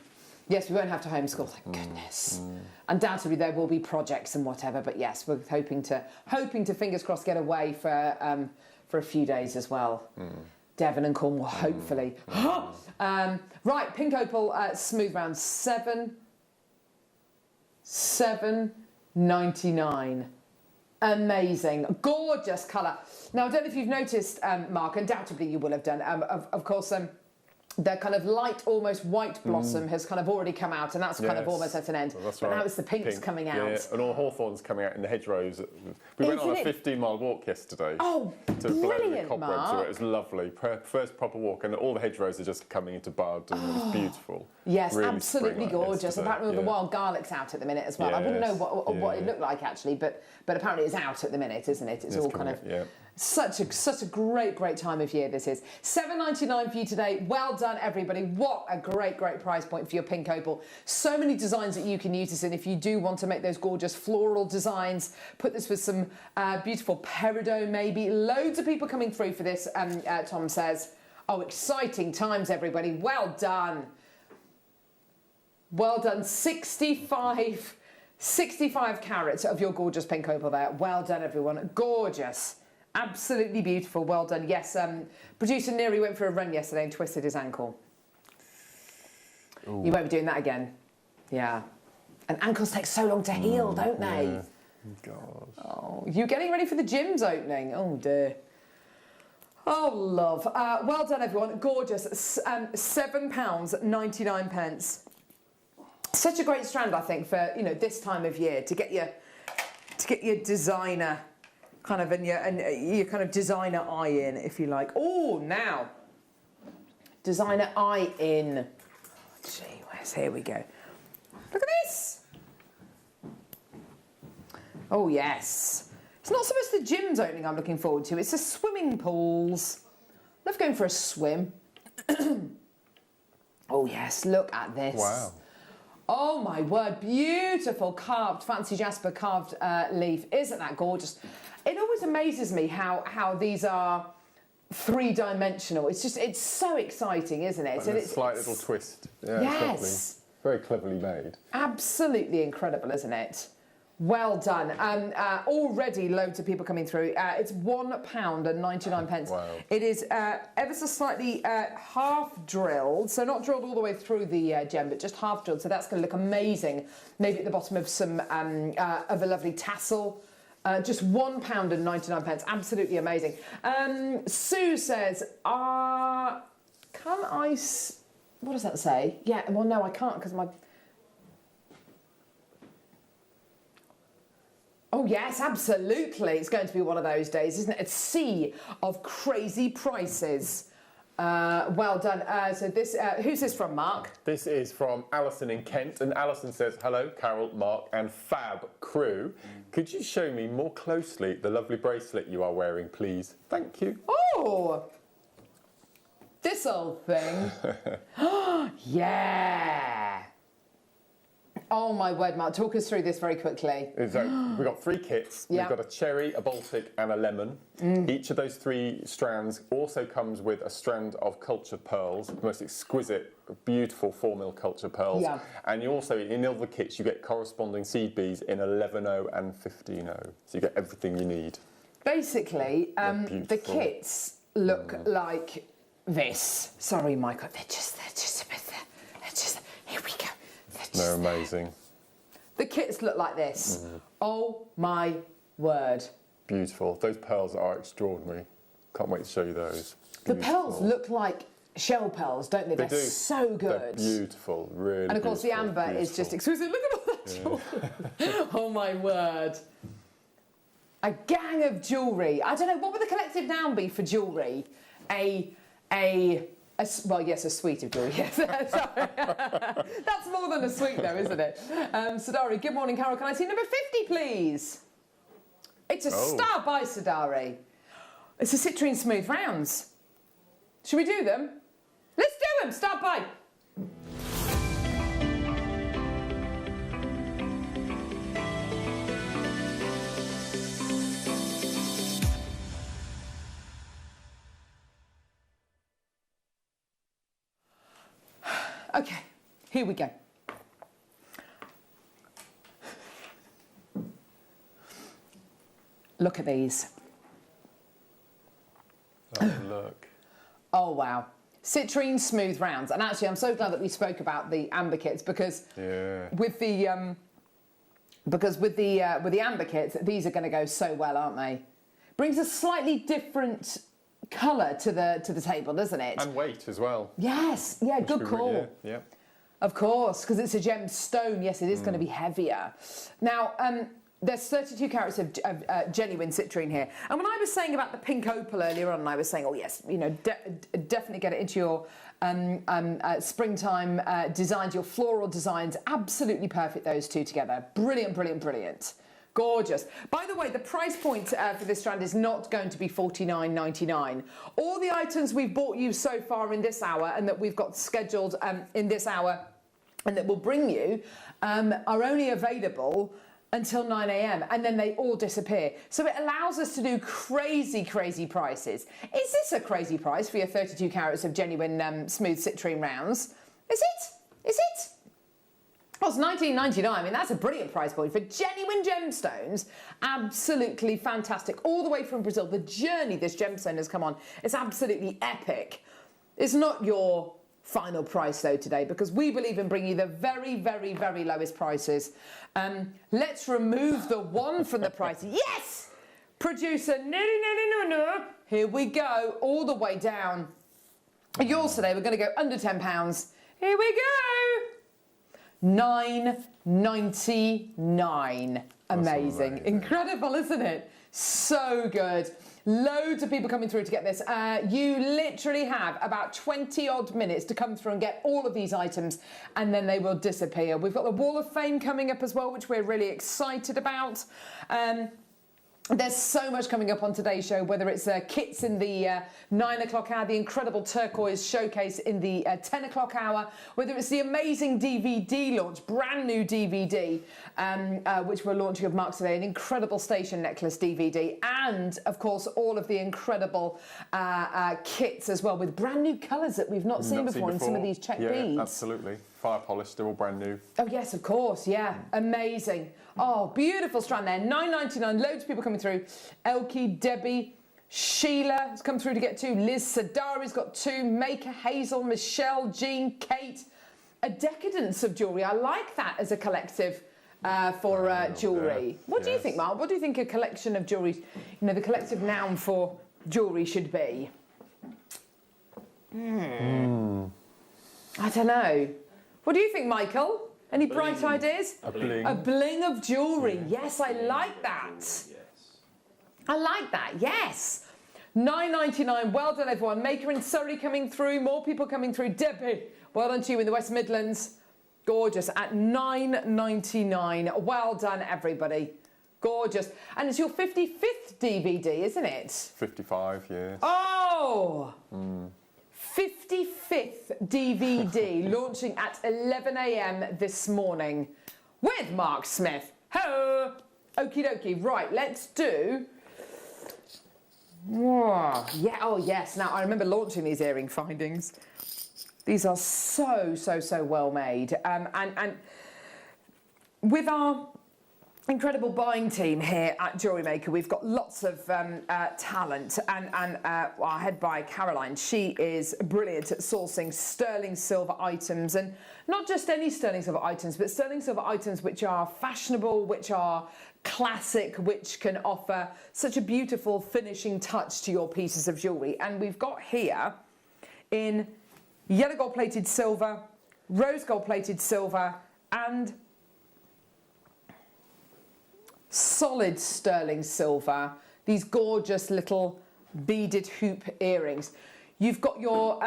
Yes, we won't have to homeschool, thank goodness. Undoubtedly there will be projects and whatever, but yes, we're hoping to fingers crossed get away for a few days as well. Devon and Cornwall, hopefully. Right, pink opal smooth round, £7.99. Amazing, gorgeous colour. Now I don't know if you've noticed, Mark, undoubtedly you will have done. Of course. The kind of light, almost white blossom has kind of already come out, and that's kind of almost at an end. Well, that's but right. now it's the pinks coming out. Yeah, and all hawthorns coming out in the hedgerows. We went on a 15-mile walk yesterday. Oh, to blow the brilliant, cobwebs Mark. away. It was lovely. First proper walk, and all the hedgerows are just coming into bud, and it was beautiful. Yes, really absolutely spring-like gorgeous. yesterday. Apparently the wild garlic's out at the minute as well. I wouldn't know what it Yeah. looked like actually, but apparently it's out at the minute, isn't it? It's all kind of such a great time of year this is. £7.99 for you today. Well done, everybody. What a great price point for your pink opal. So many designs that you can use this in if you do want to make those gorgeous floral designs. Put this with some beautiful peridot maybe. Loads of people coming through for this, Tom says. Oh, exciting times, everybody. Well done. Well done. 65 carats of your gorgeous pink opal there. Well done, everyone. Gorgeous. Absolutely beautiful. Well done. Yes, producer Neri went for a run yesterday and twisted his ankle. Ooh. You won't be doing that again. Yeah. And ankles take so long to heal, don't they? Yeah. Gosh. Oh, you getting ready for the gym's opening? Oh, dear. Oh, love. Well done, everyone. Gorgeous. £7.99. Such a great strand, I think, for this time of year to get your designer kind of and your kind of designer eye in, if you like. Oh, now designer eye in. Gee whiz, here we go. Look at this. Oh yes. It's not so much the gym's opening I'm looking forward to. It's the swimming pools. Love going for a swim. Oh yes, look at this. Wow. Oh my word, beautiful carved, fancy jasper carved leaf. Isn't that gorgeous? It always amazes me how these are three-dimensional. It's so exciting, isn't it? And a slight little twist. Yeah, yes. it's lovely. Very cleverly made. Absolutely incredible, isn't it? Well done. Already loads of people coming through. It's £1.99. Wow. It is ever so slightly half drilled, so not drilled all the way through the gem, but just half drilled. So that's going to look amazing. Maybe at the bottom of some of a lovely tassel. Just £1.99. Absolutely amazing. Sue says, can I? What does that say? Yeah. Well, no, I can't because my. Oh yes, absolutely. It's going to be one of those days, isn't it? A sea of crazy prices. Well done. So this, who's this from, Mark? This is from Alison in Kent, and Alison says, hello, Carol, Mark and Fab crew. Could you show me more closely the lovely bracelet you are wearing, please? Thank you. Oh, this old thing. Yeah. Oh my word, Mark, talk us through this very quickly. So we've got 3 kits. Yeah. We've got a cherry, a Baltic and a lemon. Each of those 3 strands also comes with a strand of cultured pearls, the most exquisite, beautiful 4mm cultured pearls. Yeah. And you also, in all the kits, you get corresponding seed beads in 11.0 and 15.0. So you get everything you need. Basically, the beautiful. kits look like this. Sorry, Michael, they're just, here we go. They're amazing. The kits look like this. Oh my word. Beautiful. Those pearls are extraordinary. Can't wait to show you those. The pearls look like shell pearls, don't they? They They're do. so good. They're beautiful, really. And of course, the beautiful, amber is just exquisite. Look at all that jewellery. Oh my word. A gang of jewellery. I don't know, what would the collective noun be for jewellery? Well, yes, a suite of jewellery, yes. Sorry. That's more than a suite, though, isn't it? Sadari, good morning, Carol. Can I see number 50, please? It's a star by Sadari. It's a citrine smooth rounds. Should we do them? Let's do them. Start by. Okay, here we go. Look at these. Oh, look. Oh, wow. Citrine smooth rounds. And actually, I'm so glad that we spoke about the amber kits because with the amber kits, these are going to go so well, aren't they? Brings a slightly different colour to the table, doesn't it? And weight as well. Yes, yeah, good call. Yeah. Of course, because it's a gemstone. Yes, it is going to be heavier. Now, there's 32 carats of genuine citrine here. And when I was saying about the pink opal earlier on, I was saying, oh yes, you know, definitely get it into your springtime designs, your floral designs. Absolutely perfect, those two together. Brilliant, brilliant, brilliant. Gorgeous. By the way, the price point for this strand is not going to be $49.99. All the items we've bought you so far in this hour and that we've got scheduled in this hour and that we'll bring you are only available until 9 a.m. and then they all disappear. So it allows us to do crazy, crazy prices. Is this a crazy price for your 32 carats of genuine smooth citrine rounds? Is it? Is it? Well, it's $19.99. I mean, that's a brilliant price point for genuine gemstones. Absolutely fantastic. All the way from Brazil. The journey this gemstone has come on, it's absolutely epic. It's not your final price, though, today, because we believe in bringing you the very, very, very lowest prices. Let's remove the one from the price. Yes! Producer, no. Here we go, all the way down. Yours today, we're going to go under £10. Here we go. $9.99. Amazing. Incredible, isn't it? So good. Loads of people coming through to get this. You literally have about 20 odd minutes to come through and get all of these items and then they will disappear. We've got the Wall of Fame coming up as well, which we're really excited about. There's so much coming up on today's show, whether it's kits in the 9 o'clock hour, the incredible turquoise showcase in the 10 o'clock hour, whether it's the amazing DVD launch, brand new DVD, which we're launching of Marks today, an incredible station necklace DVD, and of course all of the incredible kits as well, with brand new colours that we've not seen before in some of these check beads. Yeah, absolutely. Fire polished, they're all brand new. Oh yes, of course, yeah, amazing. Oh, beautiful strand there, $9.99, loads of people coming through. Elkie, Debbie, Sheila has come through to get 2, Liz Sadari's got 2, Maker, Hazel, Michelle, Jean, Kate. A decadence of jewellery, I like that as a collective for jewellery. What do you think, Mark? What do you think a collection of jewellery, you know, the collective noun for jewellery should be? I don't know. What do you think, Michael? Any bright ideas? A bling. A bling of jewellery. Yes, I like that. Yes. I like that, yes. $9.99, well done everyone. Maker in Surrey coming through, more people coming through. Debbie, well done to you in the West Midlands. Gorgeous, at $9.99. Well done everybody. Gorgeous. And it's your 55th DVD, isn't it? 55, yes. Oh! 55th DVD launching at 11 a.m. this morning with Mark Smith. Ho! Okie dokie. Right, let's do... Whoa. Yeah, oh yes. Now, I remember launching these earring findings. These are so well made. And with our incredible buying team here at Jewellery Maker, we've got lots of talent, and our head buyer Caroline, she is brilliant at sourcing sterling silver items, and not just any sterling silver items, but sterling silver items which are fashionable, which are classic, which can offer such a beautiful finishing touch to your pieces of jewellery. And we've got here in yellow gold plated silver, rose gold plated silver, and solid sterling silver, these gorgeous little beaded hoop earrings. You've got your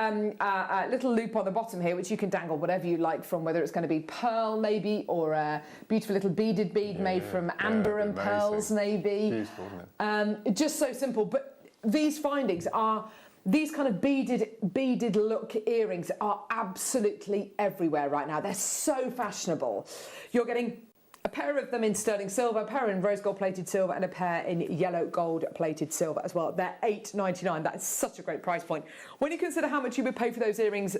little loop on the bottom here, which you can dangle whatever you like from, whether it's going to be pearl maybe, or a beautiful little beaded bead made from amber and amazing. pearls maybe. Beautiful, isn't it? Just so simple. But these findings are, these kind of beaded look earrings are absolutely everywhere right now. They're so fashionable. You're getting a pair of them in sterling silver, a pair in rose gold plated silver, and a pair in yellow gold plated silver as well. They're $8.99. That is such a great price point. When you consider how much you would pay for those earrings,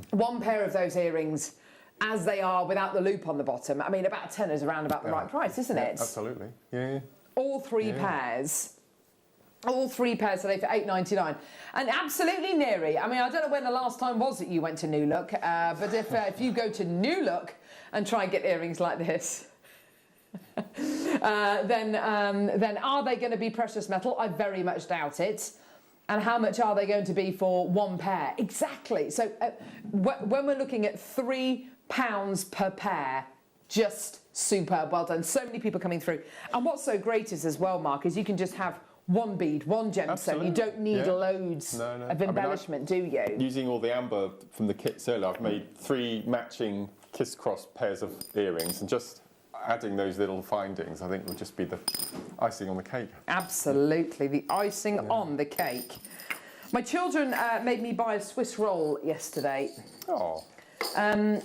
one pair of those earrings, as they are without the loop on the bottom, I mean, about 10 is around about the right price, isn't it? Absolutely. Yeah. All three pairs. All 3 pairs today for $8.99. And absolutely Neri. I mean, I don't know when the last time was that you went to New Look, but if you go to New Look and try and get earrings like this, then are they going to be precious metal? I very much doubt it. And how much are they going to be for one pair? Exactly. So when we're looking at £3 per pair, just superb. Well done. So many people coming through. And what's so great is as well, Mark, is you can just have one bead, one gemstone. You don't need loads of embellishment, do you? Using all the amber from the kits earlier, I've made 3 matching kiss-cross pairs of earrings, and just adding those little findings, I think, will just be the icing on the cake. Absolutely, the icing on the cake. My children made me buy a Swiss roll yesterday. Oh. They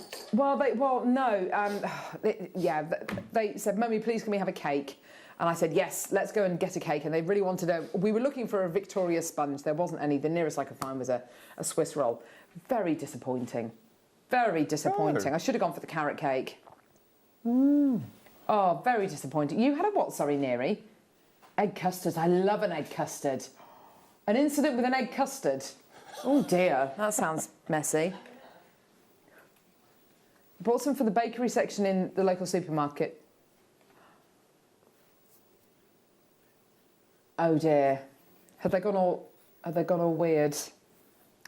said, "Mummy, please can we have a cake?" And I said, yes, let's go and get a cake. And they really wanted we were looking for a Victoria sponge. There wasn't any. The nearest I could find was a Swiss roll. Very disappointing. Very disappointing. Oh. I should have gone for the carrot cake. Oh, very disappointing. You had a what, sorry, Neri? Egg custard. I love an egg custard. An incident with an egg custard. Oh dear, that sounds messy. Bought some for the bakery section in the local supermarket. Oh dear, have they gone all weird?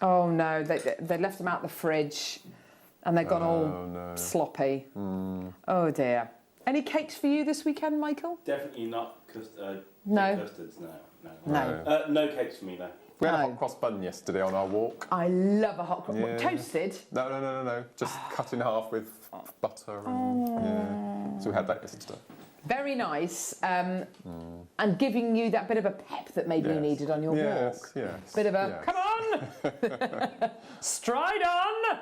Oh no, they left them out the fridge, and they've gone all sloppy. Oh dear. Any cakes for you this weekend, Michael? Definitely not custards. No. No cakes for me, no. We had a hot cross bun yesterday on our walk. I love a hot cross. Yeah. Toasted? No. Just cut in half with butter. And, So we had that yesterday. Very nice, and giving you that bit of a pep that maybe you needed on your walk. Yes. Bit of a come on, stride on.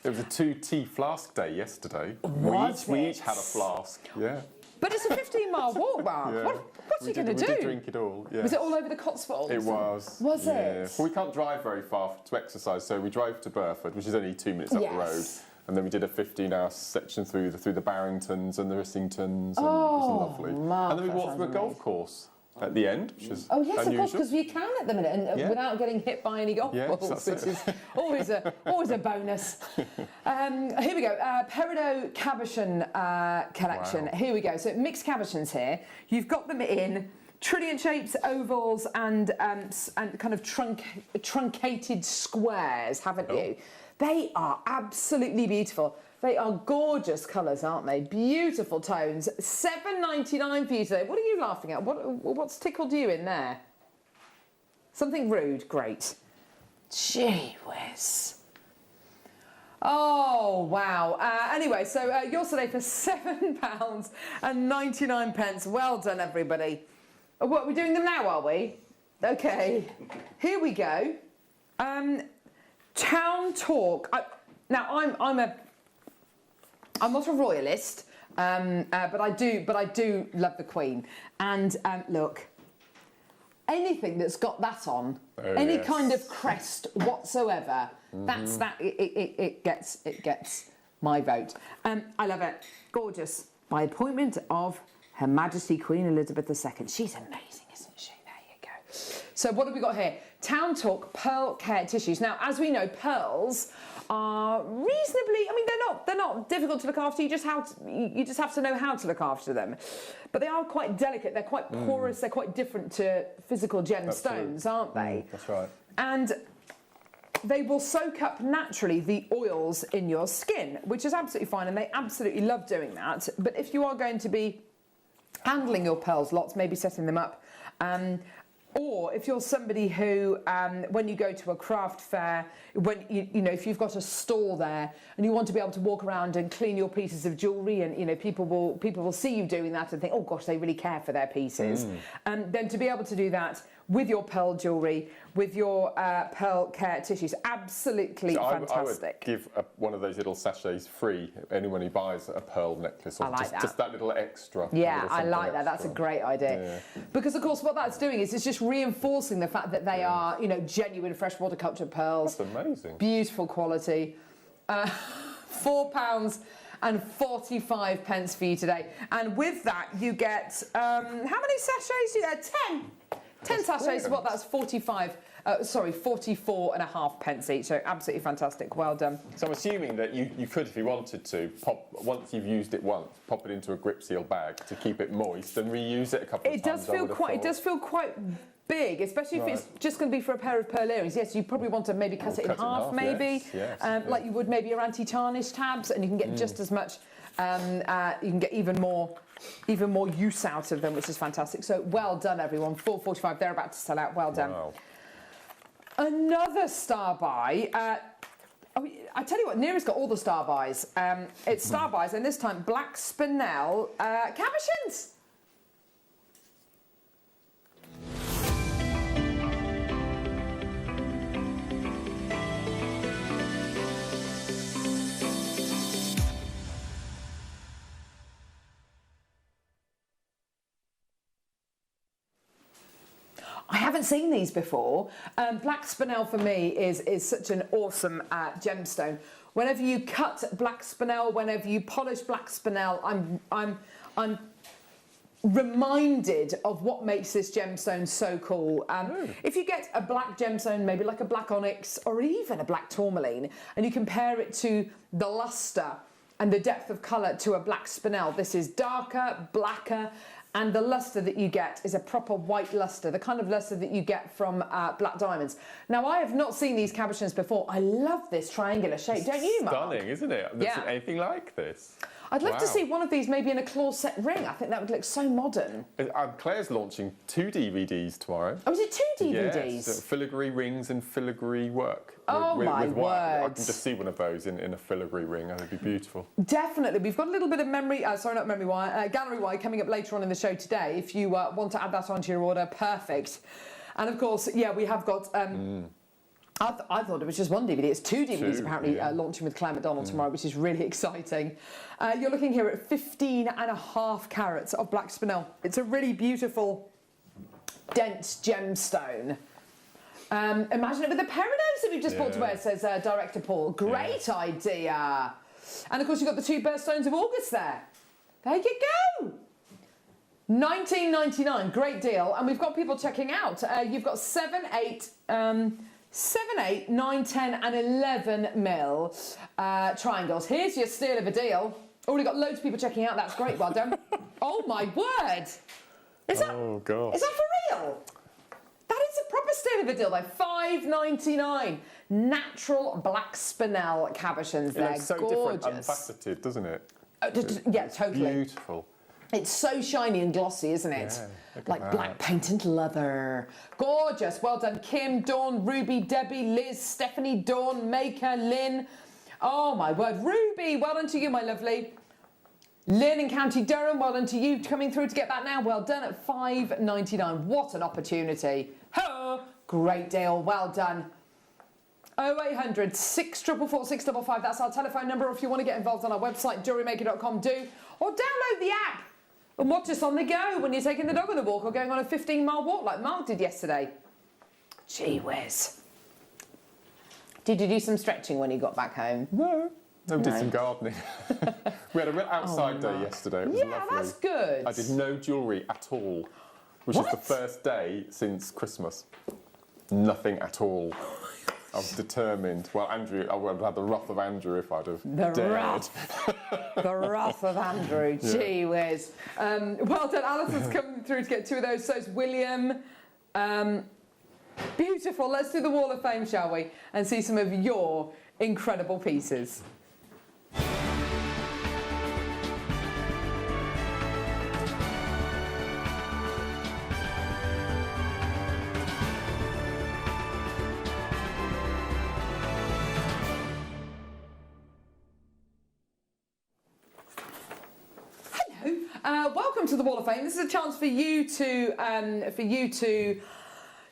It was a 2 flask day yesterday. Was we it? each had a flask. Yeah. But it's a 15-mile walk, Mark. Yeah. What's he going to do? We did drink it all. Yeah. Was it all over the Cotswolds? It was. Was yeah. it? Well, we can't drive very far to exercise, so we drove to Burford, which is only 2 minutes up the road, and then we did a 15-hour section through the Barringtons and the Rissingtons, and it was lovely. Mark, and then we walked through a golf course at the end, which was yes, unusual. of course, because you can at the minute, and without getting hit by any golf balls, which is always a bonus. Here we go, Peridot Cabochon collection. Wow. Here we go. So mixed cabochons here. You've got them in trillion shapes, ovals, and kind of truncated squares, haven't you? They are absolutely beautiful. They are gorgeous colours, aren't they? Beautiful tones. $7.99 for you today. What are you laughing at? What's tickled you in there? Something rude. Great. Gee whiz. Oh, wow. Anyway, so yours today for £7.99. Well done, everybody. What, we're doing them now, are we? Okay. Here we go. Town Talk. Now, I'm not a royalist, but I do love the Queen. And look, anything that's got that on, any kind of crest whatsoever, that's that. It gets my vote. I love it. Gorgeous. By appointment of Her Majesty Queen Elizabeth II. She's amazing, isn't she? There you go. So what have we got here? Town Talk Pearl Care Tissues. Now, as we know, pearls are reasonably, I mean, they're not difficult to look after. You just have to know how to look after them. But they are quite delicate. They're quite porous. They're quite different to physical gemstones, aren't they? That's right. And they will soak up naturally the oils in your skin, which is absolutely fine, and they absolutely love doing that. But if you are going to be handling your pearls lots, maybe setting them up, or if you're somebody who, when you go to a craft fair, when you know, if you've got a stall there and you want to be able to walk around and clean your pieces of jewellery, and you know, people will see you doing that and think, oh gosh, they really care for their pieces. Then to be able to do that with your pearl jewellery, with your pearl care tissues, absolutely fantastic. I would give one of those little sachets free anyone who buys a pearl necklace, or just that little extra. Yeah, I like that. That's a great idea. Yeah. Because of course what that's doing is it's just reinforcing the fact that they are, you know, genuine freshwater cultured pearls. That's amazing. Beautiful quality. £4.45 for you today. And with that you get, how many sachets do you get? 10 sachets, what, that's 44.5 each, so absolutely fantastic, well done. So I'm assuming that you could, if you wanted to, once you've used it once, pop it into a grip seal bag to keep it moist and reuse it a couple of times. It does feel quite big, especially if it's just going to be for a pair of pearl earrings. Yes, you probably want to maybe cut it in half, maybe, like you would maybe your anti-tarnish tabs, and you can get just as much, you can get even more use out of them, which is fantastic. So well done, everyone. 4.45, they're about to sell out. Well done. Wow. Another star buy. I tell you what, Neera's got all the star buys. It's star buys, and this time black spinel cabochons. I haven't seen these before. Black spinel for me is such an awesome gemstone. Whenever you cut black spinel, whenever you polish black spinel, I'm reminded of what makes this gemstone so cool. If you get a black gemstone, maybe like a black onyx or even a black tourmaline, and you compare it to the luster and the depth of colour to a black spinel, this is darker, blacker, and the luster that you get is a proper white luster, the kind of luster that you get from black diamonds. Now, I have not seen these cabochons before. I love this triangular shape, don't you, Mark? Stunning, isn't it? I've never seen anything like this. I'd love to Wow. see one of these maybe in a claw set ring. I think that would look so modern. Claire's launching 2 DVDs tomorrow. Oh, is it 2 DVDs? Yes, filigree rings and filigree work. Oh, my wire. I can words. just see one of those in a filigree ring. That'd be beautiful. Definitely. We've got a little bit of gallery wire coming up later on in the show today. If you want to add that onto your order, perfect. And of course, yeah, we have got. I thought it was just 1 DVD. It's 2 DVDs apparently launching with Claire McDonald tomorrow, which is really exciting. You're looking here at 15.5 carats of black spinel. It's a really beautiful, dense gemstone. Imagine it with the peridots that we've just brought to wear, says Director Paul. Great idea. And of course, you've got the 2 birthstones of August there. There you go. $19.99, great deal. And we've got people checking out. You've got 7, 8, 9, 10 and 11 mil triangles. Here's your steal of a deal. Already got loads of people checking out. That's great. Well done. Oh my word. Is that for real? That is a proper steal of a deal though. $5.99. Natural black spinel cabochons there. It looks so gorgeous. different, unfaceted, doesn't it? Yeah, totally. Beautiful. It's so shiny and glossy, isn't it? Yeah, like black paint and leather. Gorgeous. Well done, Kim, Dawn, Ruby, Debbie, Liz, Stephanie, Dawn, Maker, Lynn. Oh my word, Ruby, well done to you, my lovely. Lynn in County Durham, well done to you coming through to get that now. Well done at $5.99. What an opportunity. Oh, great deal. Well done. 0800 644 655. That's our telephone number. If you want to get involved on our website, JewelleryMaker.com, do. Or download the app and watch us on the go when you're taking the dog on a walk or going on a 15-mile walk like Mark did yesterday. Gee whiz. Did you do some stretching when you got back home? No, we did some gardening. We had a real outside day yesterday. It was lovely. That's good. I did no jewellery at all, which is the first day since Christmas. Nothing at all. I was determined. Well, Andrew, I would have had the wrath of Andrew if I'd have dared. The wrath of Andrew. Gee whiz. Well done. Alison's come through to get 2 of those. So's William. Beautiful. Let's do the Wall of Fame, shall we? And see some of your incredible pieces. Welcome to the Wall of Fame. This is a chance for you to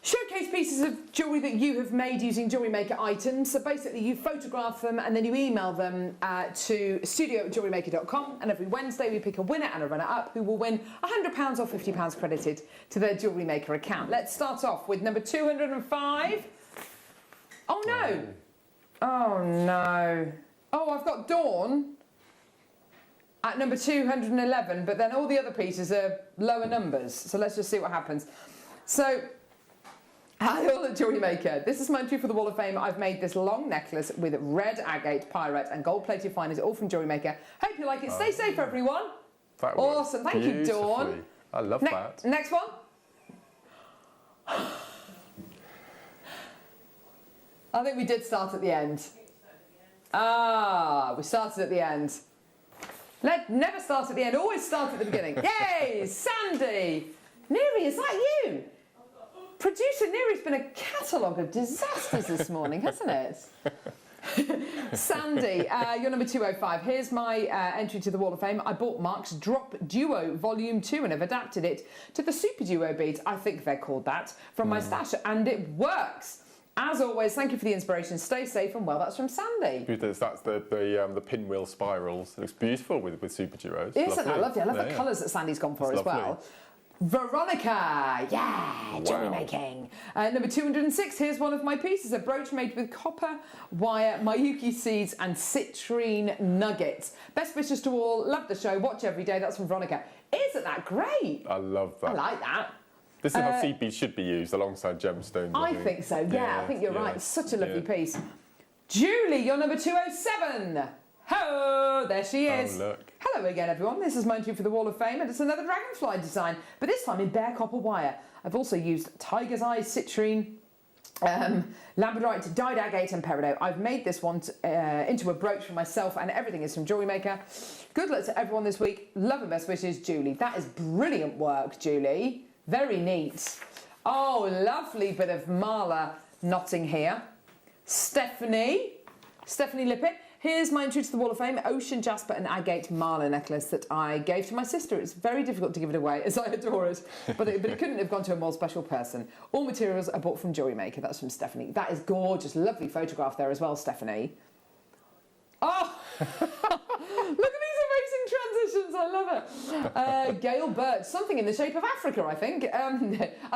showcase pieces of jewellery that you have made using Jewellery Maker items. So basically, you photograph them and then you email them to studio@jewellerymaker.com. And every Wednesday, we pick a winner and a runner-up who will win £100 or £50 credited to their Jewellery Maker account. Let's start off with number 205. Oh no! Oh no! Oh, I've got Dawn at number 211, but then all the other pieces are lower numbers. So let's just see what happens. So, hi all at Jewellery Maker. This is my entry for the Wall of Fame. I've made this long necklace with red agate, pyrite and gold-plated fines, all from Jewellery Maker. Hope you like it. Stay safe, everyone. That Awesome. Thank you, Dawn. I love that. Next one. I think we did start at the end. We started at the end. Never start at the end, always start at the beginning. Yay, Sandy! Neri, is that you? Producer Neri's been a catalogue of disasters this morning, hasn't it? Sandy, you're number 205. Here's my entry to the Wall of Fame. I bought Mark's Drop Duo Volume 2 and have adapted it to the Super Duo beads, I think they're called that, from my stash, and it works. As always, thank you for the inspiration. Stay safe and well. That's from Sandy. That's the pinwheel spirals. It looks beautiful with Super Duos. Isn't that lovely? I love the Yeah. colours that Sandy's gone for It's as well. Veronica, jewellery making. Number 206, here's one of my pieces, a brooch made with copper wire, Mayuki seeds and citrine nuggets. Best wishes to all, love the show, watch every day. That's from Veronica. Isn't that great? I love that. I like that. This is how seed beads should be used alongside gemstones. I think so, yeah, I think you're right. It's such a lovely piece. Julie, you're number 207. Ho, there she is. Oh, look. Hello again, everyone. This is my entry for the Wall of Fame, and it's another dragonfly design, but this time in bare copper wire. I've also used tiger's eye citrine Labradorite, dyed agate and peridot. I've made this one into a brooch for myself, and everything is from Jewellery Maker. Good luck to everyone this week. Love and best wishes, Julie. That is brilliant work, Julie. Very neat. Oh, lovely bit of mala knotting here. Stephanie Lippett. Here's my entry to the Wall of Fame, Ocean Jasper and Agate Mala necklace that I gave to my sister. It's very difficult to give it away, as I adore it, but it couldn't have gone to a more special person. All materials are bought from Jewellery Maker. That's from Stephanie. That is gorgeous. Lovely photograph there as well, Stephanie. Oh! Look at these amazing transitions. I love it. Gail Birch, something in the shape of Africa, I think. I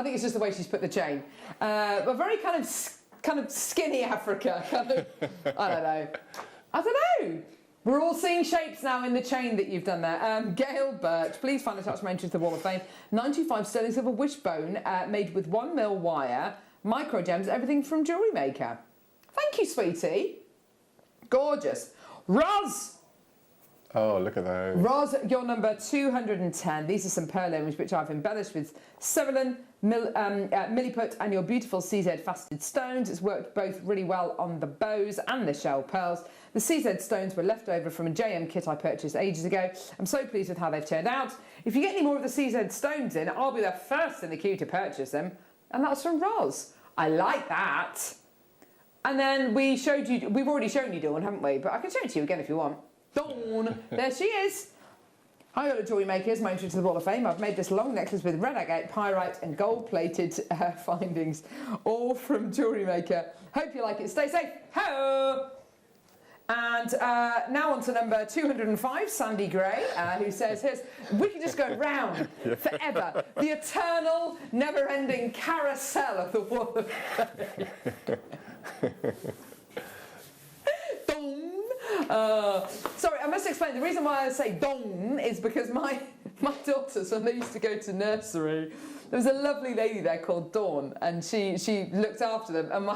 think it's just the way she's put the chain. A very kind of skinny Africa. I don't know. We're all seeing shapes now in the chain that you've done there. Gail Birch, please find attached my entry to the Wall of Fame. 925 sterling silver wishbone made with 1mm wire, micro gems, everything from Jewellery Maker. Thank you, sweetie. Gorgeous. Roz! Oh, look at those. Roz, your number 210. These are some purlins which I've embellished with Severlin, milliput and your beautiful CZ faceted stones. It's worked both really well on the bows and the shell pearls. The CZ stones were left over from a JM kit I purchased ages ago. I'm so pleased with how they've turned out. If you get any more of the CZ stones in, I'll be the first in the queue to purchase them. And that's from Roz. I like that. And then we've already shown you Dawn, haven't we? But I can show it to you again if you want. Dawn, there she is. Hi, all the Jewellery Makers, my entry to the Wall of Fame. I've made this long necklace with red agate, pyrite and gold-plated findings, all from Jewellery Maker. Hope you like it. Stay safe. Ho! And now on to number 205, Sandy Gray, who says, we can just go round forever. The eternal, never-ending carousel of the Wall of Fame. Sorry, I must explain. The reason why I say dong is because my daughters, when they used to go to nursery, there was a lovely lady there called Dawn, and she looked after them. And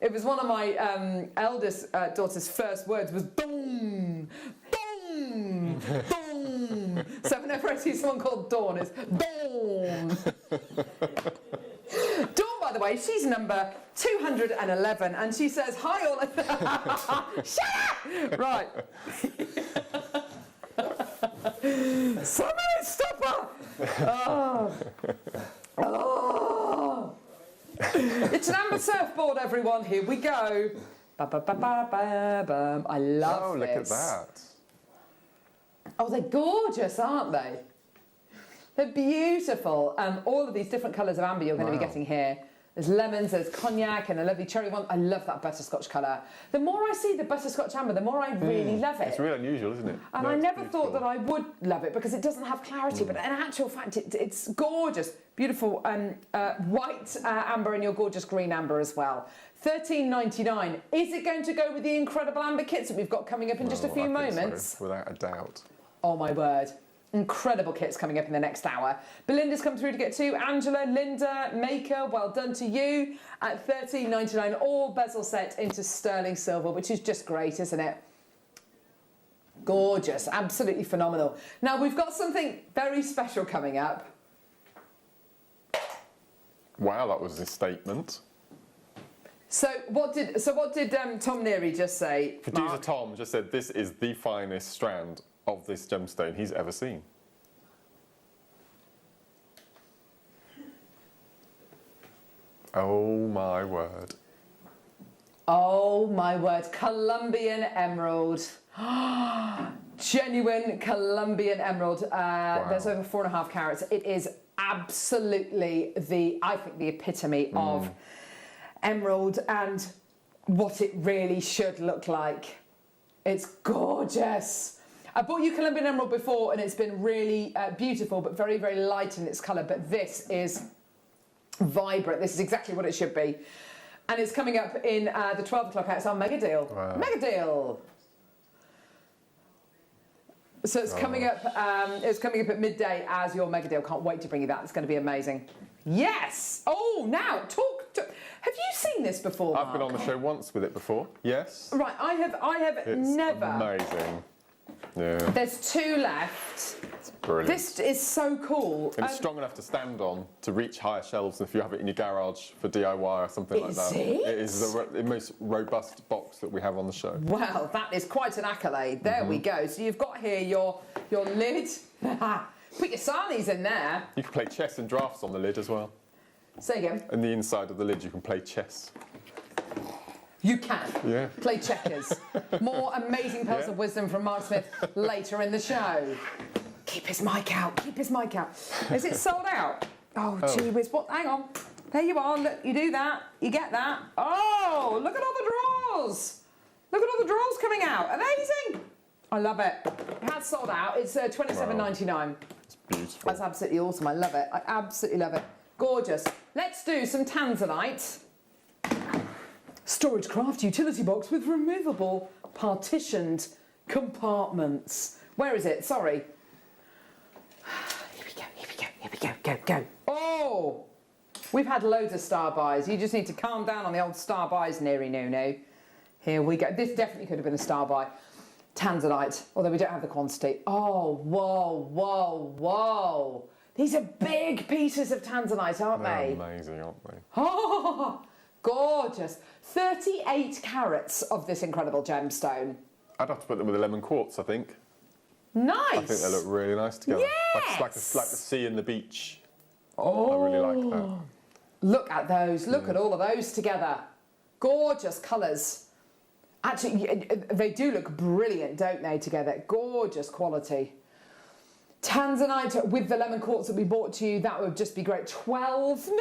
it was one of my eldest daughter's first words was dong, dong, dong. So whenever I see someone called Dawn, it's Dawn. Dawn, by the way, she's number 211, and she says, hi all. Shut up! Right. Somebody stop her! Oh. It's an amber surfboard, everyone. Here we go. Ba-ba-ba-ba-ba-bum. I love this. Oh, look at that. Oh, they're gorgeous, aren't they? They're beautiful. All of these different colours of amber you're going to be getting here. There's lemons, there's cognac, and a lovely cherry one. I love that butterscotch colour. The more I see the butterscotch amber, the more I really love it. It's really unusual, isn't it? And I never thought that I would love it because it doesn't have clarity, but in actual fact, it's gorgeous. Beautiful white amber and your gorgeous green amber as well. $13.99. Is it going to go with the incredible amber kits that we've got coming up in just a few moments? So, without a doubt. Oh my word. Incredible kits coming up in the next hour. Belinda's come through to get two. Angela, Linda, Maker, well done to you. At $13.99, all bezel set into sterling silver, which is just great, isn't it? Gorgeous, absolutely phenomenal. Now we've got something very special coming up. Wow, that was a statement. So what did Tom Neary just say? Producer Mark? Tom just said this is the finest strand of this gemstone he's ever seen. Oh my word. Oh my word. Colombian emerald. Genuine Colombian emerald. Wow. There's over 4.5 carats. It is absolutely I think the epitome of emerald and what it really should look like. It's gorgeous. I bought you Colombian emerald before and it's been really beautiful but very, very light in its colour, but this is vibrant. This is exactly what it should be. And it's coming up in the 12 o'clock hour. It's our mega deal. Wow. Mega deal. So it's coming up. It's coming up at midday as your mega deal. Can't wait to bring you that. It's going to be amazing. Yes. Oh, now talk. Have you seen this before, Mark? I've been on the show once with it before. Yes. Right. I have It's never. amazing. Yeah. There's two left. Brilliant. This is so cool. And it's strong enough to stand on to reach higher shelves than if you have it in your garage for DIY or something like that. It is the most robust box that we have on the show. Well, that is quite an accolade. There we go. So you've got here your lid. Put your sarnies in there. You can play chess and drafts on the lid as well. Say again. And the inside of the lid you can play chess. You can. Yeah. Play checkers. More amazing pearls of wisdom from Mark Smith later in the show. Keep his mic out. Keep his mic out. Is it sold out? Oh, gee whiz. What? Hang on. There you are. Look, you do that. You get that. Oh, look at all the drawers. Look at all the drawers coming out. Amazing. I love it. It has sold out. It's $27.99. It's beautiful. That's absolutely awesome. I love it. I absolutely love it. Gorgeous. Let's do some tanzanite. Storage craft utility box with removable partitioned compartments. Where is it? Sorry. Here we go, here we go, here we go, go, go. Oh! We've had loads of star buys. You just need to calm down on the old star buys, Neri Nunu. Here we go. This definitely could have been a star buy. Tanzanite, although we don't have the quantity. Oh, whoa, whoa, whoa. These are big pieces of tanzanite, aren't they? They're amazing, aren't they? Oh, gorgeous. 38 carats of this incredible gemstone. I'd have to put them with a lemon quartz, I think. Nice. I think they look really nice together. Yes. Like the sea and the beach. Oh. I really like that. Look at those. Look at all of those together. Gorgeous colours. Actually, they do look brilliant, don't they, together? Gorgeous quality. Tanzanite with the lemon quartz that we bought to you, that would just be great. $12.99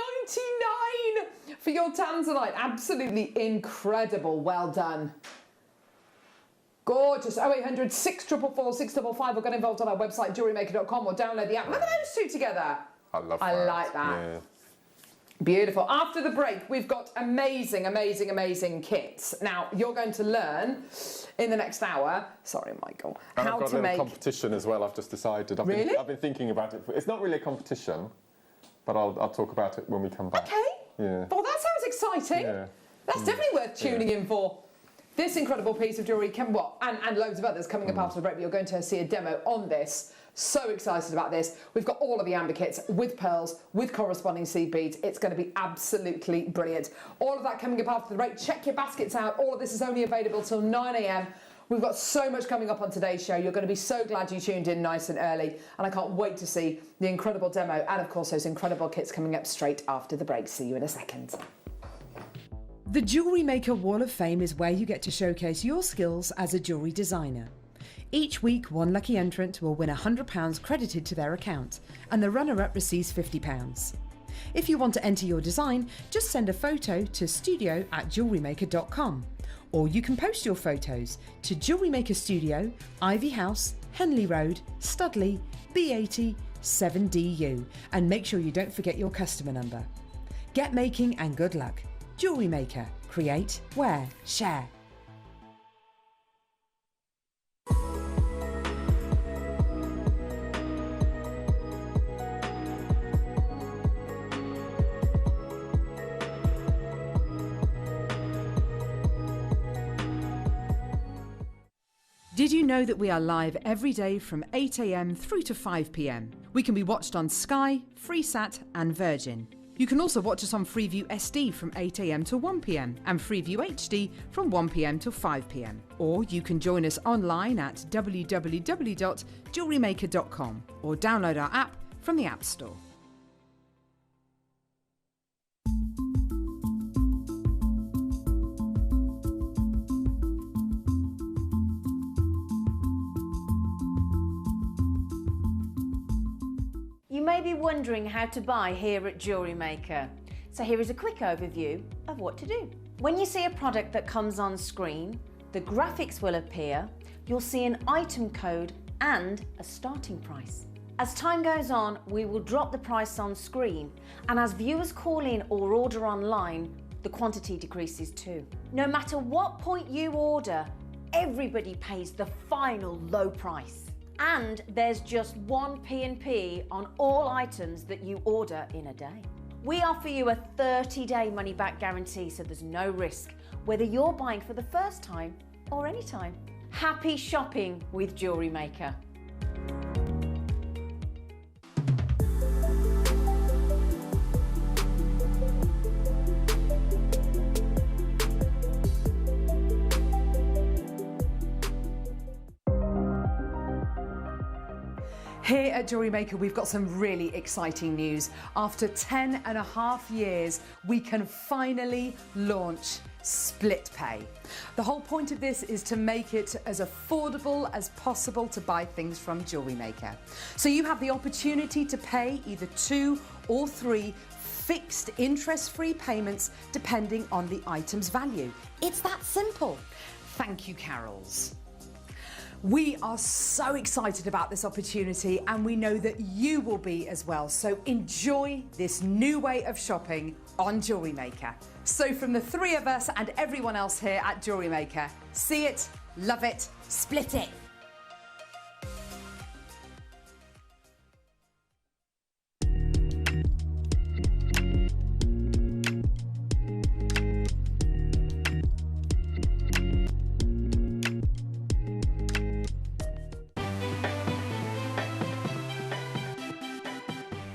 for your tanzanite. Absolutely incredible. Well done. Gorgeous. 0800 644 655 or get involved on our website, JewelleryMaker.com, or download the app. Look at those two together. I love that. I like that. Yeah. Beautiful. After the break, we've got amazing, amazing, amazing kits. Now, you're going to learn in the next hour, sorry, Michael, And how I've got to a make... competition as well, I've just decided. I've been thinking about it. It's not really a competition, but I'll talk about it when we come back. Okay. Yeah. Well, that sounds exciting. Yeah. That's definitely worth tuning in for. This incredible piece of jewellery, and loads of others coming up after the break, but you're going to see a demo on this. So excited about this. We've got all of the amber kits with pearls, with corresponding seed beads. It's going to be absolutely brilliant. All of that coming up after the break. Check your baskets out. All of this is only available till 9 a.m. We've got so much coming up on today's show. You're going to be so glad you tuned in nice and early. And I can't wait to see the incredible demo and, of course, those incredible kits coming up straight after the break. See you in a second. The Jewellery Maker Wall of Fame is where you get to showcase your skills as a jewellery designer. Each week, one lucky entrant will win £100 credited to their account, and the runner-up receives £50. If you want to enter your design, just send a photo to studio@jewellerymaker.com, or you can post your photos to Jewellery Maker Studio, Ivy House, Henley Road, Studley, B80 7DU, and make sure you don't forget your customer number. Get making and good luck. Jewellery Maker. Create, wear, share. Did you know that we are live every day from 8 a.m. through to 5 p.m? We can be watched on Sky, Freesat and Virgin. You can also watch us on Freeview SD from 8 a.m. to 1 p.m. and Freeview HD from 1 p.m. to 5 p.m. Or you can join us online at www.jewellerymaker.com or download our app from the App Store. You may be wondering how to buy here at Jewellery Maker. So here is a quick overview of what to do. When you see a product that comes on screen, the graphics will appear, you'll see an item code and a starting price. As time goes on, we will drop the price on screen, and as viewers call in or order online, the quantity decreases too. No matter what point you order, everybody pays the final low price. And there's just one P&P on all items that you order in a day. We offer you a 30-day money-back guarantee, so there's no risk, whether you're buying for the first time or any time. Happy shopping with Jewellery Maker. Here at Jewellery Maker, we've got some really exciting news. After 10.5 years, we can finally launch split pay. The whole point of this is to make it as affordable as possible to buy things from Jewellery Maker. So you have the opportunity to pay either 2 or 3 fixed interest-free payments depending on the item's value. It's that simple. Thank you, Carols. We are so excited about this opportunity and we know that you will be as well. So enjoy this new way of shopping on Jewellery Maker. So from the 3 of us and everyone else here at Jewellery Maker, see it, love it, split it.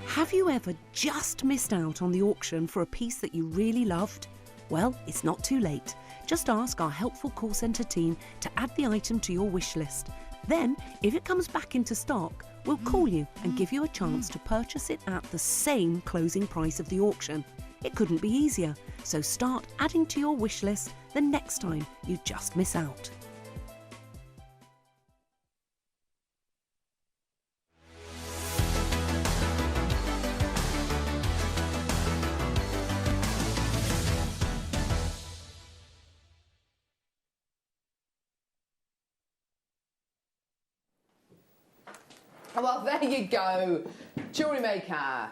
Have you ever just missed out on the auction for a piece that you really loved? Well, it's not too late. Just ask our helpful call centre team to add the item to your wish list. Then, if it comes back into stock, we'll call you and give you a chance to purchase it at the same closing price of the auction. It couldn't be easier, so start adding to your wish list the next time you just miss out. Well, there you go. Jewellery Maker.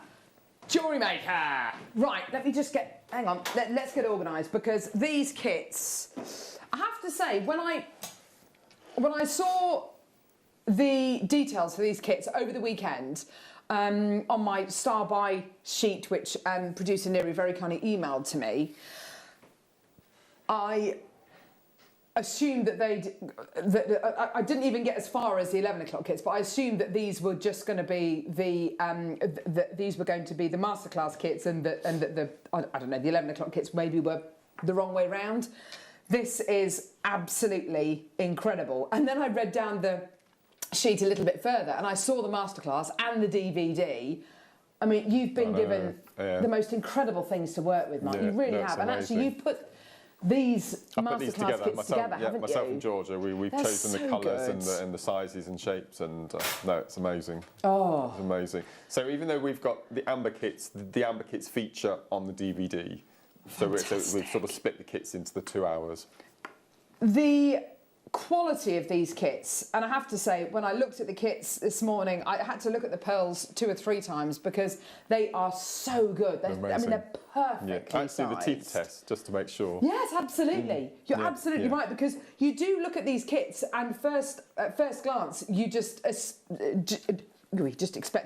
Jewellery Maker. Right, let me just get, hang on, let's get organised because these kits, I have to say, when I saw the details for these kits over the weekend on my star buy sheet, which producer Neri very kindly emailed to me, I assumed that I didn't even get as far as the 11 o'clock kits, but I assumed that these were just going to be these were going to be the masterclass kits, and that I don't know, the 11 o'clock kits maybe were the wrong way round. This is absolutely incredible. And then I read down the sheet a little bit further, and I saw the masterclass and the DVD. I mean, you've been given the most incredible things to work with, Mark. Yeah, you really no, have, and amazing. actually you've put these masterclass kits together, haven't you? Myself and Georgia, we've They're chosen the so colours good. and the sizes and shapes, and no, it's amazing. Oh, It's amazing. So even though we've got the amber kits feature on the DVD. So we've sort of split the kits into the 2 hours. the quality of these kits, and I have to say, when I looked at the kits this morning, I had to look at the pearls 2 or 3 times because they are so good. I mean, they're perfectly Actually, sized. the teeth test, just to make sure. Yes, absolutely. You're Yeah, absolutely yeah. right, because you do look at these kits and at first glance, you just expect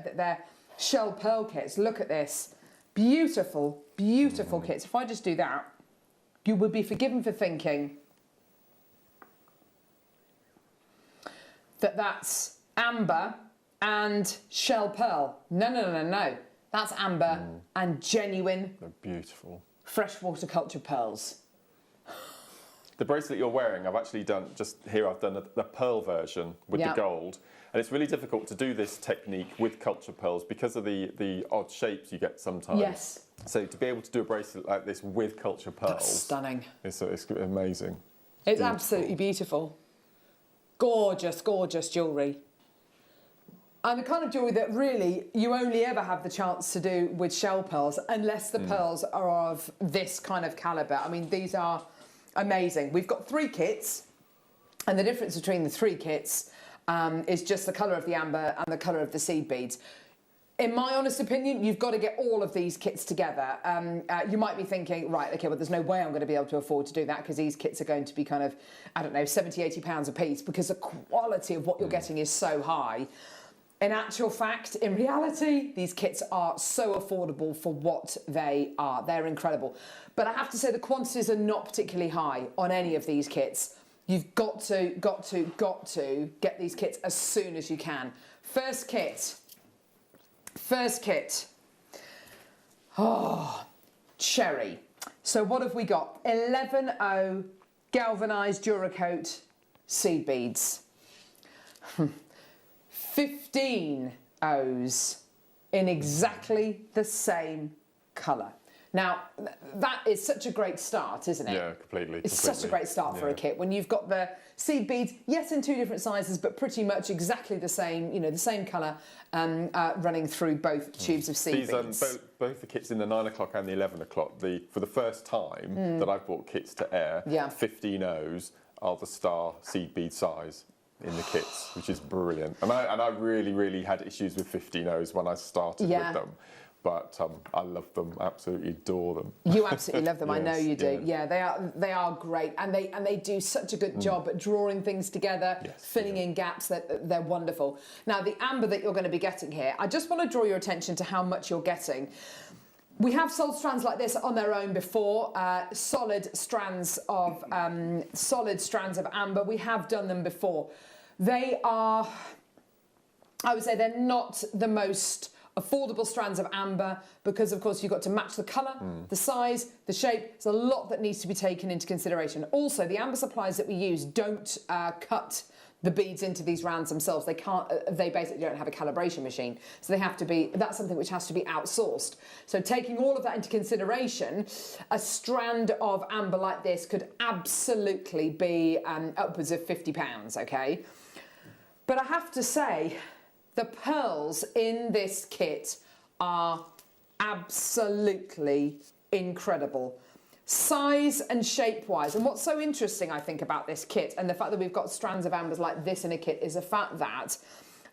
that they're shell pearl kits. Look at this. Beautiful, beautiful kits. If I just do that, you would be forgiven for thinking that that's amber and shell pearl. No. That's amber and genuine They're beautiful. freshwater culture pearls. The bracelet you're wearing, I've actually done, I've done the pearl version with Yeah. the gold. And it's really difficult to do this technique with culture pearls because of the odd shapes you get sometimes. Yes. So to be able to do a bracelet like this with culture pearls, That's stunning. it's amazing. It's absolutely beautiful. Gorgeous, gorgeous jewellery. And the kind of jewellery that really you only ever have the chance to do with shell pearls unless the pearls are of this kind of calibre. I mean, these are amazing. We've got 3 kits, and the difference between the 3 kits is just the colour of the amber and the colour of the seed beads. In my honest opinion, you've got to get all of these kits together. You might be thinking, right, okay, well, there's no way I'm going to be able to afford to do that because these kits are going to be kind of, I don't know, 70, 80 pounds a piece because the quality of what you're getting is so high. In actual fact, in reality, these kits are so affordable for what they are. They're incredible. But I have to say the quantities are not particularly high on any of these kits. You've got to get these kits as soon as you can. First kit. Oh, cherry. So what have we got? 11O galvanised Duracoat seed beads. 15 O's in exactly the same colour. Now, that is such a great start, isn't it? Yeah, completely. It's such a great start for a kit when you've got the seed beads, yes, in 2 different sizes, but pretty much exactly the same, you know, the same colour running through both tubes of seed beads. Both the kits in the 9 o'clock and the 11 o'clock, for the first time that I've bought kits to air, 15 O's are the star seed bead size in the kits, which is brilliant. And I really, really had issues with 15 O's when I started with them. But I love them, absolutely adore them. You absolutely love them. Yes, I know you do. yeah. Yeah, they are great, and they do such a good job at drawing things together, filling in gaps. They're wonderful. Now, the amber that you're going to be getting here, I just want to draw your attention to how much you're getting. We have sold strands like this on their own before, solid strands of amber. We have done them before. They are, I would say, they're not the most affordable strands of amber because, of course, you've got to match the colour, the size, the shape. There's a lot that needs to be taken into consideration. Also, the amber supplies that we use don't cut the beads into these rounds themselves. They can't. They basically don't have a calibration machine, so they have to be. That's something which has to be outsourced. So, taking all of that into consideration, a strand of amber like this could absolutely be upwards of £50. Okay, but I have to say, the pearls in this kit are absolutely incredible, size and shape-wise. And what's so interesting, I think, about this kit and the fact that we've got strands of ambers like this in a kit is the fact that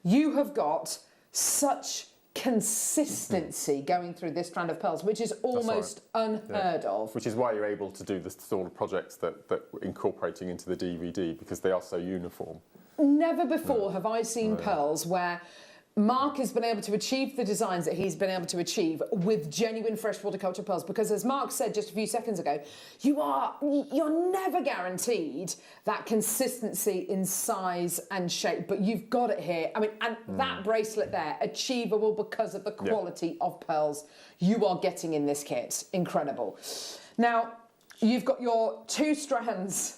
you have got such consistency going through this strand of pearls, which is almost unheard of. Which is why you're able to do the sort of projects that we're incorporating into the DVD, because they are so uniform. Never before have I seen pearls where Mark has been able to achieve the designs that he's been able to achieve with genuine freshwater culture pearls, because as Mark said just a few seconds ago, you're never guaranteed that consistency in size and shape, but you've got it here. I mean, and that bracelet there, achievable because of the quality of pearls you are getting in this kit. Incredible. Now, you've got your 2 strands.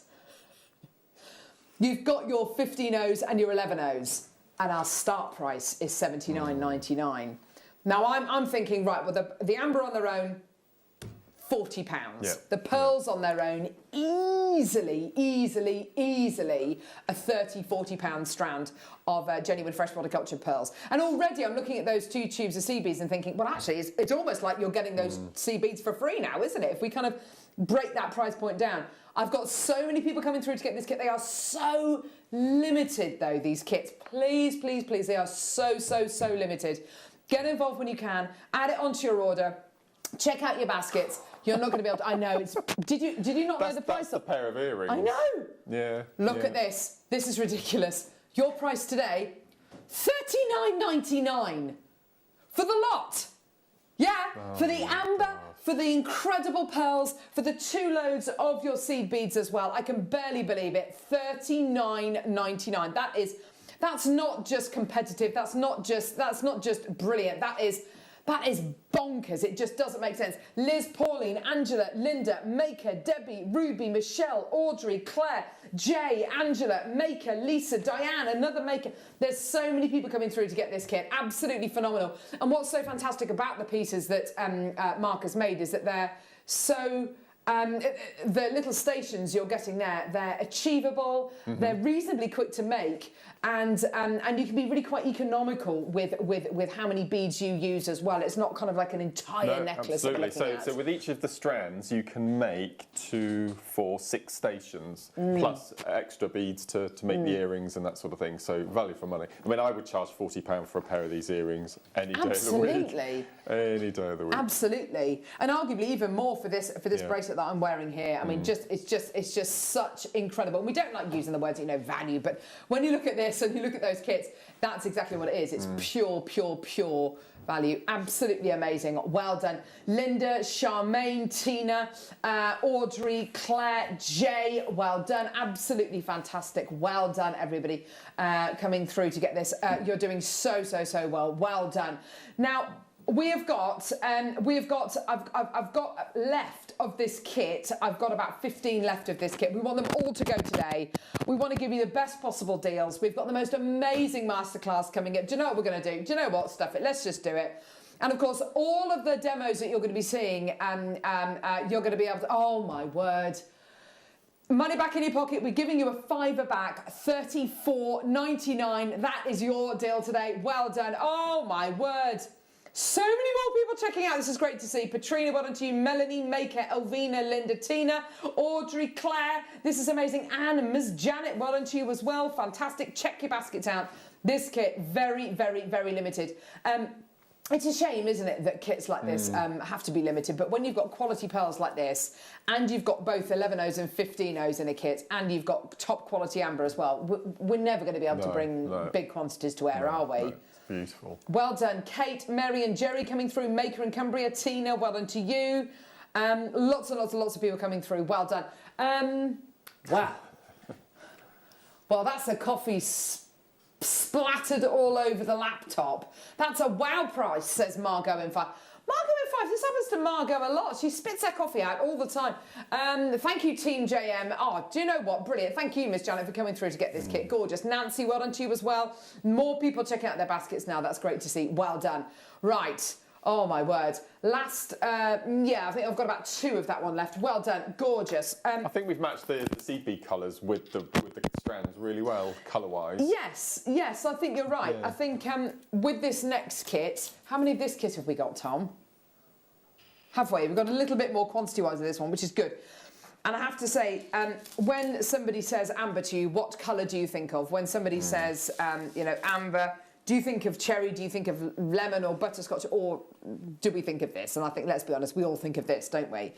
You've got your 15 O's and your 11 O's, and our start price is $79.99. Now I'm thinking, right, well, the amber on their own, £40. Yeah. The pearls on their own, easily a £30-40 strand of genuine freshwater cultured pearls. And already I'm looking at those 2 tubes of sea beads and thinking, well, actually, it's almost like you're getting those sea beads for free now, isn't it? If we kind of break that price point down. I've got so many people coming through to get this kit. They are so limited, though, these kits. Please, please, please, they are so limited. Get involved when you can. Add it onto your order. Check out your baskets. You're not going to be able to... I know, it's... Did you not know the price? That's a pair of earrings. I know. Yeah. Look at this. This is ridiculous. Your price today, $39.99 for the lot. Yeah, for the amber, for the incredible pearls, for the 2 loads of your seed beads as well. I can barely believe it. $39.99. That's not just competitive. That's not just brilliant. That is bonkers. It just doesn't make sense. Liz, Pauline, Angela, Linda, Maker, Debbie, Ruby, Michelle, Audrey, Claire, Jay, Angela, Maker, Lisa, Diane, another Maker. There's so many people coming through to get this kit. Absolutely phenomenal. And what's so fantastic about the pieces that Mark has made is that they're so... the little stations you're getting there, they're achievable, they're reasonably quick to make, and you can be really quite economical with how many beads you use as well. It's not kind of like an entire necklace. Absolutely. So with each of the strands, you can make 2, 4, 6 stations plus extra beads to make the earrings and that sort of thing. So value for money. I mean, I would charge £40 for a pair of these earrings any day of the week. Absolutely. Any day of the week. Absolutely, and arguably even more for this bracelet that I'm wearing here. I mean, it's just such incredible. And we don't like using the words, value, but when you look at this and you look at those kits, that's exactly what it is. It's pure value. Absolutely amazing. Well done, Linda, Charmaine, Tina, Audrey, Claire, Jay. Well done. Absolutely fantastic. Well done, everybody coming through to get this. You're doing so well. Well done. Now, I've got left of this kit. I've got about 15 left of this kit. We want them all to go today. We want to give you the best possible deals. We've got the most amazing masterclass coming up. Do you know what we're going to do? Do you know what? Stuff it. Let's just do it. And of course, all of the demos that you're going to be seeing, you're going to be able to. Oh my word! Money back in your pocket. We're giving you a £5 back, $34.99. That is your deal today. Well done. Oh my word! So many more people checking out. This is great to see. Patrina, well done to you. Melanie, Maker, Elvina, Linda, Tina, Audrey, Claire. This is amazing. Anne, Ms. Janet, well done to you as well. Fantastic. Check your baskets out. This kit, very, very, very limited. It's a shame, isn't it, that kits like this have to be limited. But when you've got quality pearls like this, and you've got both 11Os and 15Os in a kit, and you've got top quality amber as well, we're never going to be able to bring big quantities to air, are we? No. Beautiful. Well done, Kate, Mary and Jerry coming through, Maker and Cumbria, Tina, well done to you. Lots and lots and lots of people coming through, well done. Wow. Well, that's a coffee splattered all over the laptop. That's a wow price, says Margot in 5. Margot in 5, this happens to Margot a lot. She spits her coffee out all the time. Thank you, Team JM. Oh, do you know what? Brilliant. Thank you, Miss Janet, for coming through to get this kit. Gorgeous. Nancy, well done to you as well. More people checking out their baskets now. That's great to see. Well done. Right. Oh, my word. Last, yeah, I think I've got about 2 of that one left. Well done. Gorgeous. I think we've matched the seed bead colours with the strands really well, colour-wise. Yes, I think you're right. Yeah. I think with this next kit, how many of this kit have we got, Tom? Have we? We've got a little bit more quantity-wise of this one, which is good. And I have to say, when somebody says amber to you, what colour do you think of? When somebody says, you know, amber, do you think of cherry? Do you think of lemon or butterscotch? Or do we think of this? And I think, let's be honest, we all think of this, don't we?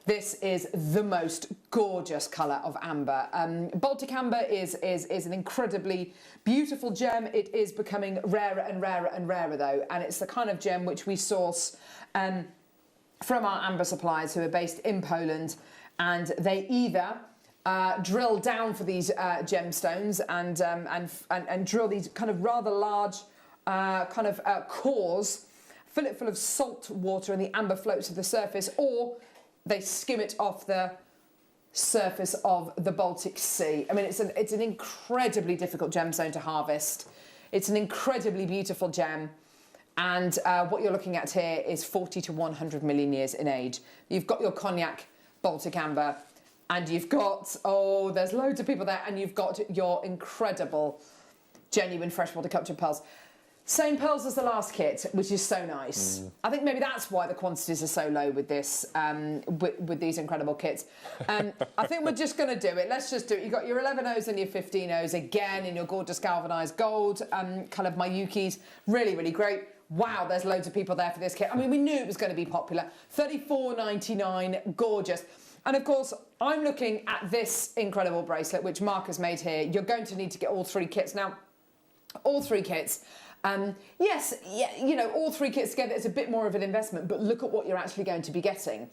This is the most gorgeous colour of amber. Baltic amber is an incredibly beautiful gem. It is becoming rarer and rarer and rarer, though. And it's the kind of gem which we source from our amber suppliers who are based in Poland. And they either drill down for these gemstones and drill these kind of rather large cores, fill it full of salt water, and the amber floats to the surface, or they skim it off the surface of the Baltic Sea. I mean, it's an incredibly difficult gemstone to harvest. It's an incredibly beautiful gem. And what you're looking at here is 40 to 100 million years in age. You've got your cognac Baltic amber, and you've got, oh, there's loads of people there, and you've got your incredible, genuine freshwater captured pearls. Same pearls as the last kit, which is so nice. I think maybe that's why the quantities are so low with this, with these incredible kits. I think we're just going to do it. Let's just do it. You've got your 11Os and your 15Os again in your gorgeous galvanised gold, coloured Mayukis. Really, really great. Wow, there's loads of people there for this kit. I mean, we knew it was going to be popular. $34.99, gorgeous. And of course, I'm looking at this incredible bracelet, which Mark has made here. You're going to need to get all 3 kits. Now, all 3 kits, yes, yeah, you know, all 3 kits together is a bit more of an investment, but look at what you're actually going to be getting.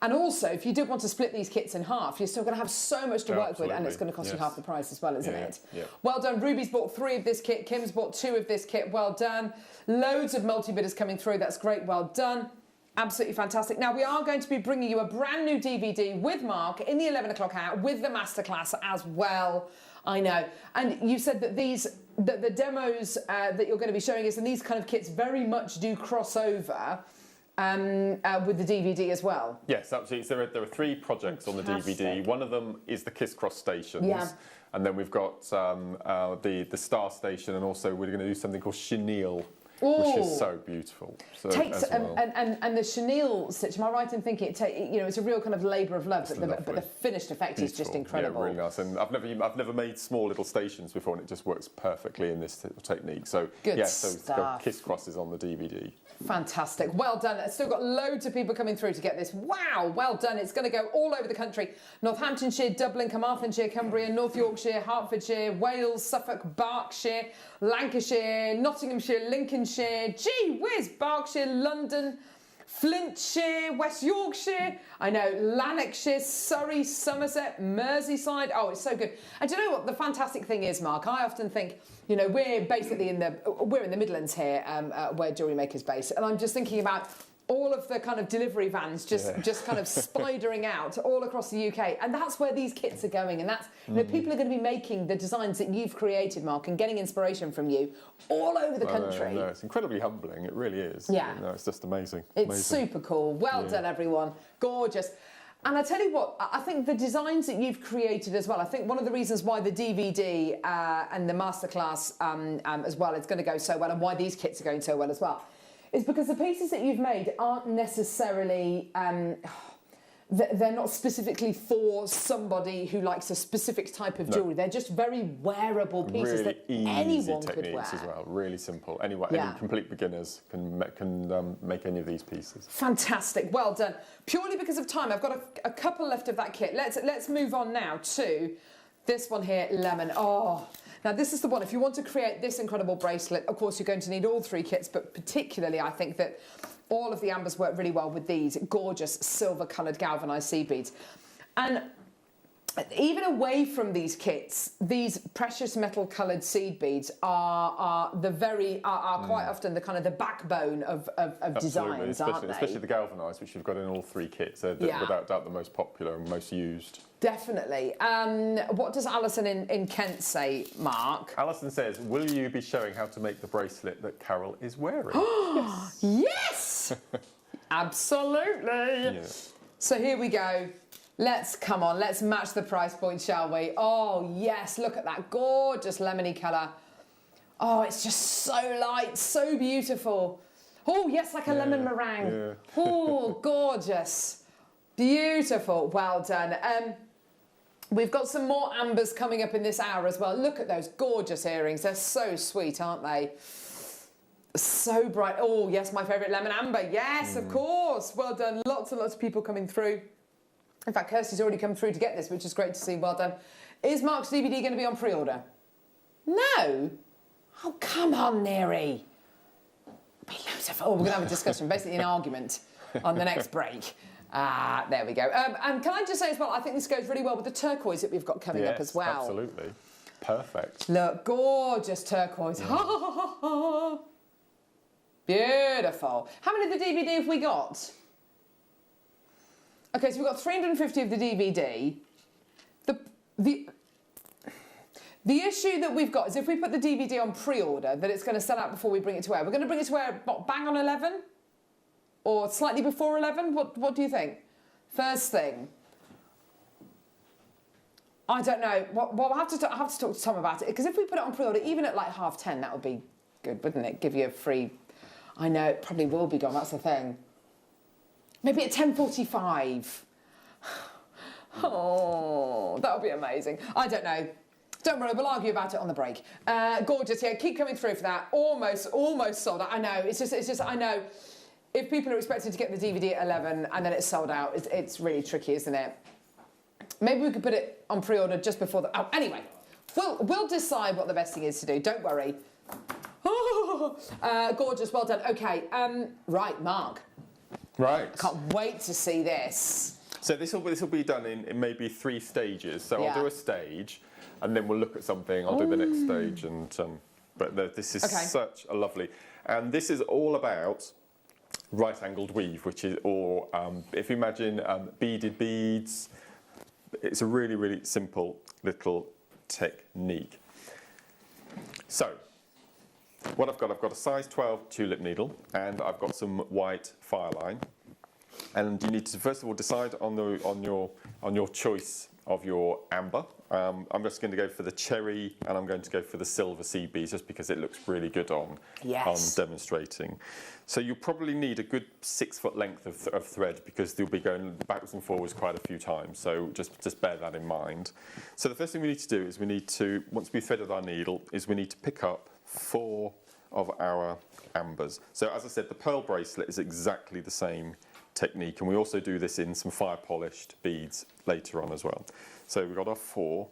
And also, if you did want to split these kits in half, you're still going to have so much to work with, and it's going to cost you half the price as well, isn't it? Yeah. Well done. Ruby's bought 3 of this kit. Kim's bought 2 of this kit. Well done. Loads of multi-bidders coming through. That's great. Well done. Absolutely fantastic. Now, we are going to be bringing you a brand new DVD with Mark in the 11 o'clock hour with the masterclass as well. I know. And you said that the demos that you're going to be showing us and these kind of kits very much do cross over with the DVD as well. Yes, absolutely. So there are 3 projects on the DVD. One of them is the Kiss Cross stations. Yeah. And then we've got the Star Station, and also we're going to do something called Chenille, which is so beautiful. So, and the chenille stitch, am I right in thinking it's a real kind of labour of love, but the finished effect is just incredible. Yeah, really nice. And I've never made small little stations before, and it just works perfectly in this technique. So so it's got Kiss Crosses on the DVD. Fantastic. Well done. I've still got loads of people coming through to get this. Wow, well done. It's going to go all over the country. Northamptonshire, Dublin, Carmarthenshire, Cumbria, North Yorkshire, Hertfordshire, Wales, Suffolk, Berkshire, Lancashire, Nottinghamshire, Lincolnshire, gee whiz, Berkshire, London, Flintshire, West Yorkshire, I know, Lanarkshire, Surrey, Somerset, Merseyside. Oh, it's so good. And do you know what the fantastic thing is, Mark? I often think, you know, we're basically in the Midlands here, where Jewellery Maker's based, and I'm just thinking about all of the kind of delivery vans just kind of spidering out all across the UK, and that's where these kits are going, and that's, you know, people are going to be making the designs that you've created, Mark, and getting inspiration from you all over the country. No, it's incredibly humbling, it really is. Yeah. No, it's just amazing. It's super cool. Well done, everyone. Gorgeous. And I tell you what, I think the designs that you've created as well, I think one of the reasons why the DVD and the masterclass as well is going to go so well, and why these kits are going so well as well, is because the pieces that you've made aren't necessarily, they're not specifically for somebody who likes a specific type of jewellery. They're just very wearable pieces really that easy anyone could techniques wear. as well, really simple. Anyway, Yeah. any complete beginners can make any of these pieces. Fantastic, well done. Purely because of time, I've got a couple left of that kit. Let's move on now to this one here, Lemon. Oh, now this is the one, if you want to create this incredible bracelet, of course you're going to need all three kits, but particularly I think that all of the ambers work really well with these gorgeous silver coloured galvanised seed beads. And even away from these kits, these precious metal coloured seed beads are quite often the kind of the backbone of designs, aren't they? Especially the galvanised, which you've got in all three kits. They're without doubt the most popular and most used. Definitely. What does Alison in Kent say, Mark? Alison says, will you be showing how to make the bracelet that Carol is wearing? Yes! Absolutely. Yeah. So here we go. Let's match the price point, shall we? Oh, yes, look at that gorgeous lemony colour. Oh, it's just so light, so beautiful. Oh, yes, like a lemon meringue. Yeah. Oh, gorgeous. Beautiful, well done. We've got some more ambers coming up in this hour as well. Look at those gorgeous earrings. They're so sweet, aren't they? So bright. Oh, yes, my favourite lemon amber. Yes, of course. Well done. Lots and lots of people coming through. In fact, Kirsty's already come through to get this, which is great to see. Well done. Is Mark's DVD going to be on pre-order? No. Oh, come on, Neri. We're going to have a discussion, basically an argument on the next break. There we go. And can I just say as well, I think this goes really well with the turquoise that we've got coming up as well. Absolutely. Perfect. Look, gorgeous turquoise. Beautiful. How many of the DVD have we got? Okay, so we've got 350 of the DVD. The issue that we've got is if we put the DVD on pre-order, that it's going to sell out before we bring it to air. We're going to bring it to air, what, bang on 11? Or slightly before 11? What do you think? First thing. I don't know. Well, I'll have to talk to Tom about it, because if we put it on pre-order, even at like 10:30, that would be good, wouldn't it? Give you a free... I know, it probably will be gone, that's the thing. Maybe at 10:45. Oh, that would be amazing. I don't know. Don't worry, we'll argue about it on the break. Gorgeous, yeah, keep coming through for that. Almost sold out. I know, it's just, I know. If people are expected to get the DVD at 11 and then it's sold out, it's really tricky, isn't it? Maybe we could put it on pre-order just before the... Oh, anyway, we'll decide what the best thing is to do, don't worry. Gorgeous, well done. Okay, right, Mark. Right. I can't wait to see this. So this will be done in maybe 3 stages. So I'll do a stage, and then we'll look at something. I'll do the next stage, and but this is such a lovely... And this is all about right-angled weave, which is, or if you imagine beaded beads, it's a really, really simple little technique. So, what I've got a size 12 tulip needle, and I've got some white fireline. And you need to first of all decide on your choice of your amber. I'm just going to go for the cherry, and I'm going to go for the silver seed beads, just because it looks really good on demonstrating. So you'll probably need a good 6 foot length of thread, because you'll be going backwards and forwards quite a few times. So just bear that in mind. So the first thing we need to do is we need to, once we've threaded our needle, is we need to pick up 4 of our ambers. So as I said, the pearl bracelet is exactly the same technique, and we also do this in some fire polished beads later on as well. So we've got our 4.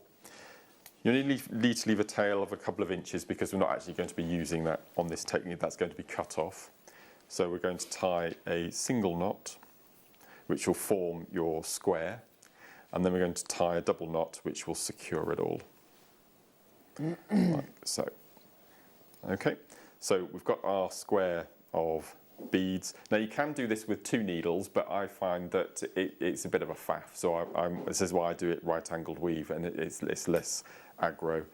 You need to leave a tail of a couple of inches, because we're not actually going to be using that on this technique. That's going to be cut off. So we're going to tie a single knot, which will form your square, and then we're going to tie a double knot, which will secure it all. Like so. Okay, so we've got our square of beads. Now you can do this with 2 needles, but I find that it's a bit of a faff. So this is why I do it right-angled weave, and it's less aggro.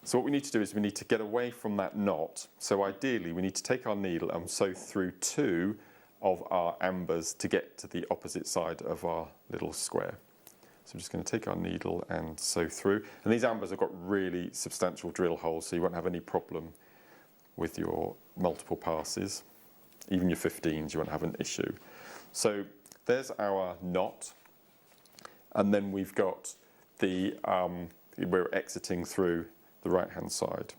So what we need to do is we need to get away from that knot. So ideally we need to take our needle and sew through 2 of our ambers to get to the opposite side of our little square. So I'm just going to take our needle and sew through. And these ambers have got really substantial drill holes, so you won't have any problem with your multiple passes. Even your 15s, you won't have an issue. So there's our knot. And then we've got we're exiting through the right-hand side.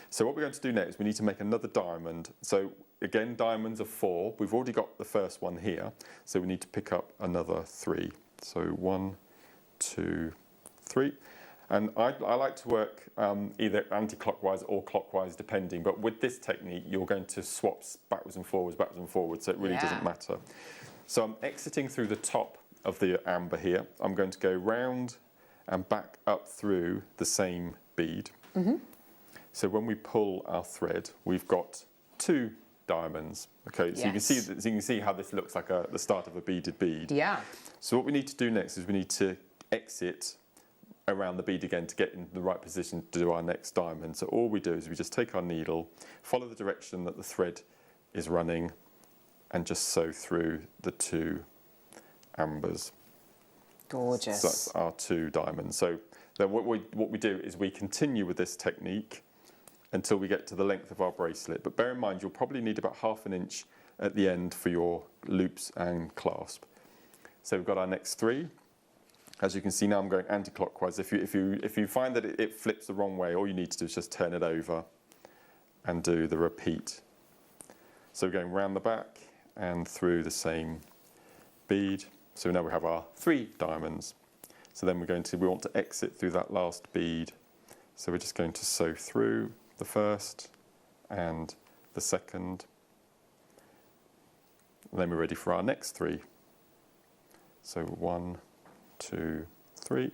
So what we're going to do next, we need to make another diamond. So again, diamonds are 4. We've already got the first one here, so we need to pick up another 3. So 1, 2, 3. And I like to work either anti-clockwise or clockwise, depending. But with this technique, you're going to swap backwards and forwards, so it really doesn't matter. So I'm exiting through the top of the amber here. I'm going to go round and back up through the same bead. So when we pull our thread, we've got 2 diamonds. Okay, so you can see how this looks like the start of a beaded bead. Yeah. So what we need to do next is we need to exit around the bead again to get in the right position to do our next diamond. So all we do is we just take our needle, follow the direction that the thread is running, and just sew through the 2 ambers. Gorgeous. So that's our 2 diamonds. So then what we do is we continue with this technique until we get to the length of our bracelet. But bear in mind, you'll probably need about ½ an inch at the end for your loops and clasp. So we've got our next 3. As you can see now, I'm going anti-clockwise. If you find that it flips the wrong way, all you need to do is just turn it over and do the repeat. So we're going round the back and through the same bead. So now we have our 3 diamonds. So then we want to exit through that last bead. So we're just going to sew through the first and the second. And then we're ready for our next 3. So 1, 2, 3.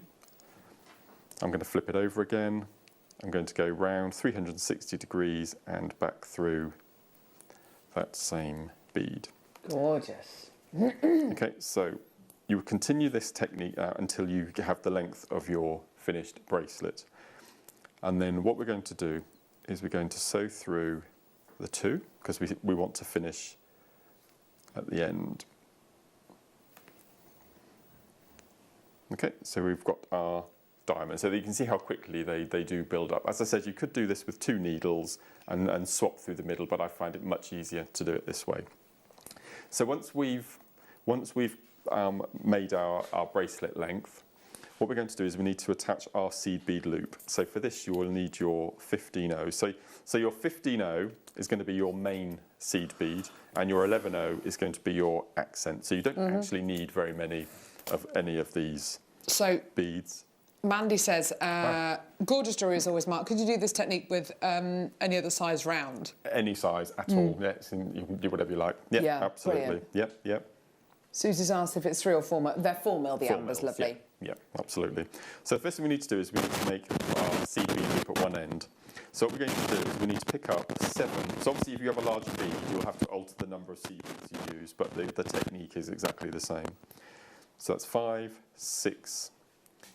I'm going to flip it over again. I'm going to go round 360 degrees and back through that same bead. Gorgeous. Okay, so you continue this technique out until you have the length of your finished bracelet. And then what we're going to do is we're going to sew through the 2 because we want to finish at the end. Okay, so we've got our diamond. So you can see how quickly they do build up. As I said, you could do this with 2 needles and swap through the middle, but I find it much easier to do it this way. So once we've made our bracelet length, what we're going to do is we need to attach our seed bead loop. So for this, you will need your 15-0. So your 15-0 is going to be your main seed bead, and your 11-0 is going to be your accent. So you don't actually need very many of any of these beads. Mandy says, gorgeous jewellery is always marked. Could you do this technique with any other size round? Any size at all, yes. You can do whatever you like. Yeah, absolutely. Brilliant. Yep. Susie's asked if it's 3 or 4 mil. They're 4 mil, the 4 ambers, mils, lovely. Yeah, absolutely. So the first thing we need to do is we need to make our seed bead loop at one end. So what we're going to do is we need to pick up 7. So obviously if you have a larger bead, you'll have to alter the number of seed beads you use, but the technique is exactly the same. So that's 5, 6,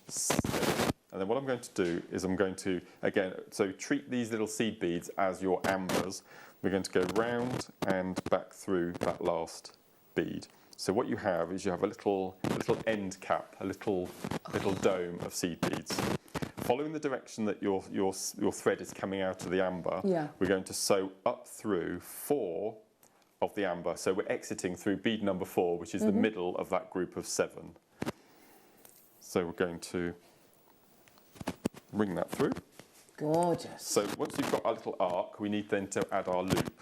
7. And then what I'm going to do is I'm going to, again, so treat these little seed beads as your ambers. We're going to go round and back through that last bead. So what you have is you have a little end cap, a little dome of seed beads. Following the direction that your thread is coming out of the amber, we're going to sew up through 4 of the amber. So we're exiting through bead number 4, which is the middle of that group of 7. So we're going to ring that through. Gorgeous. So once we've got our little arc, we need then to add our loop.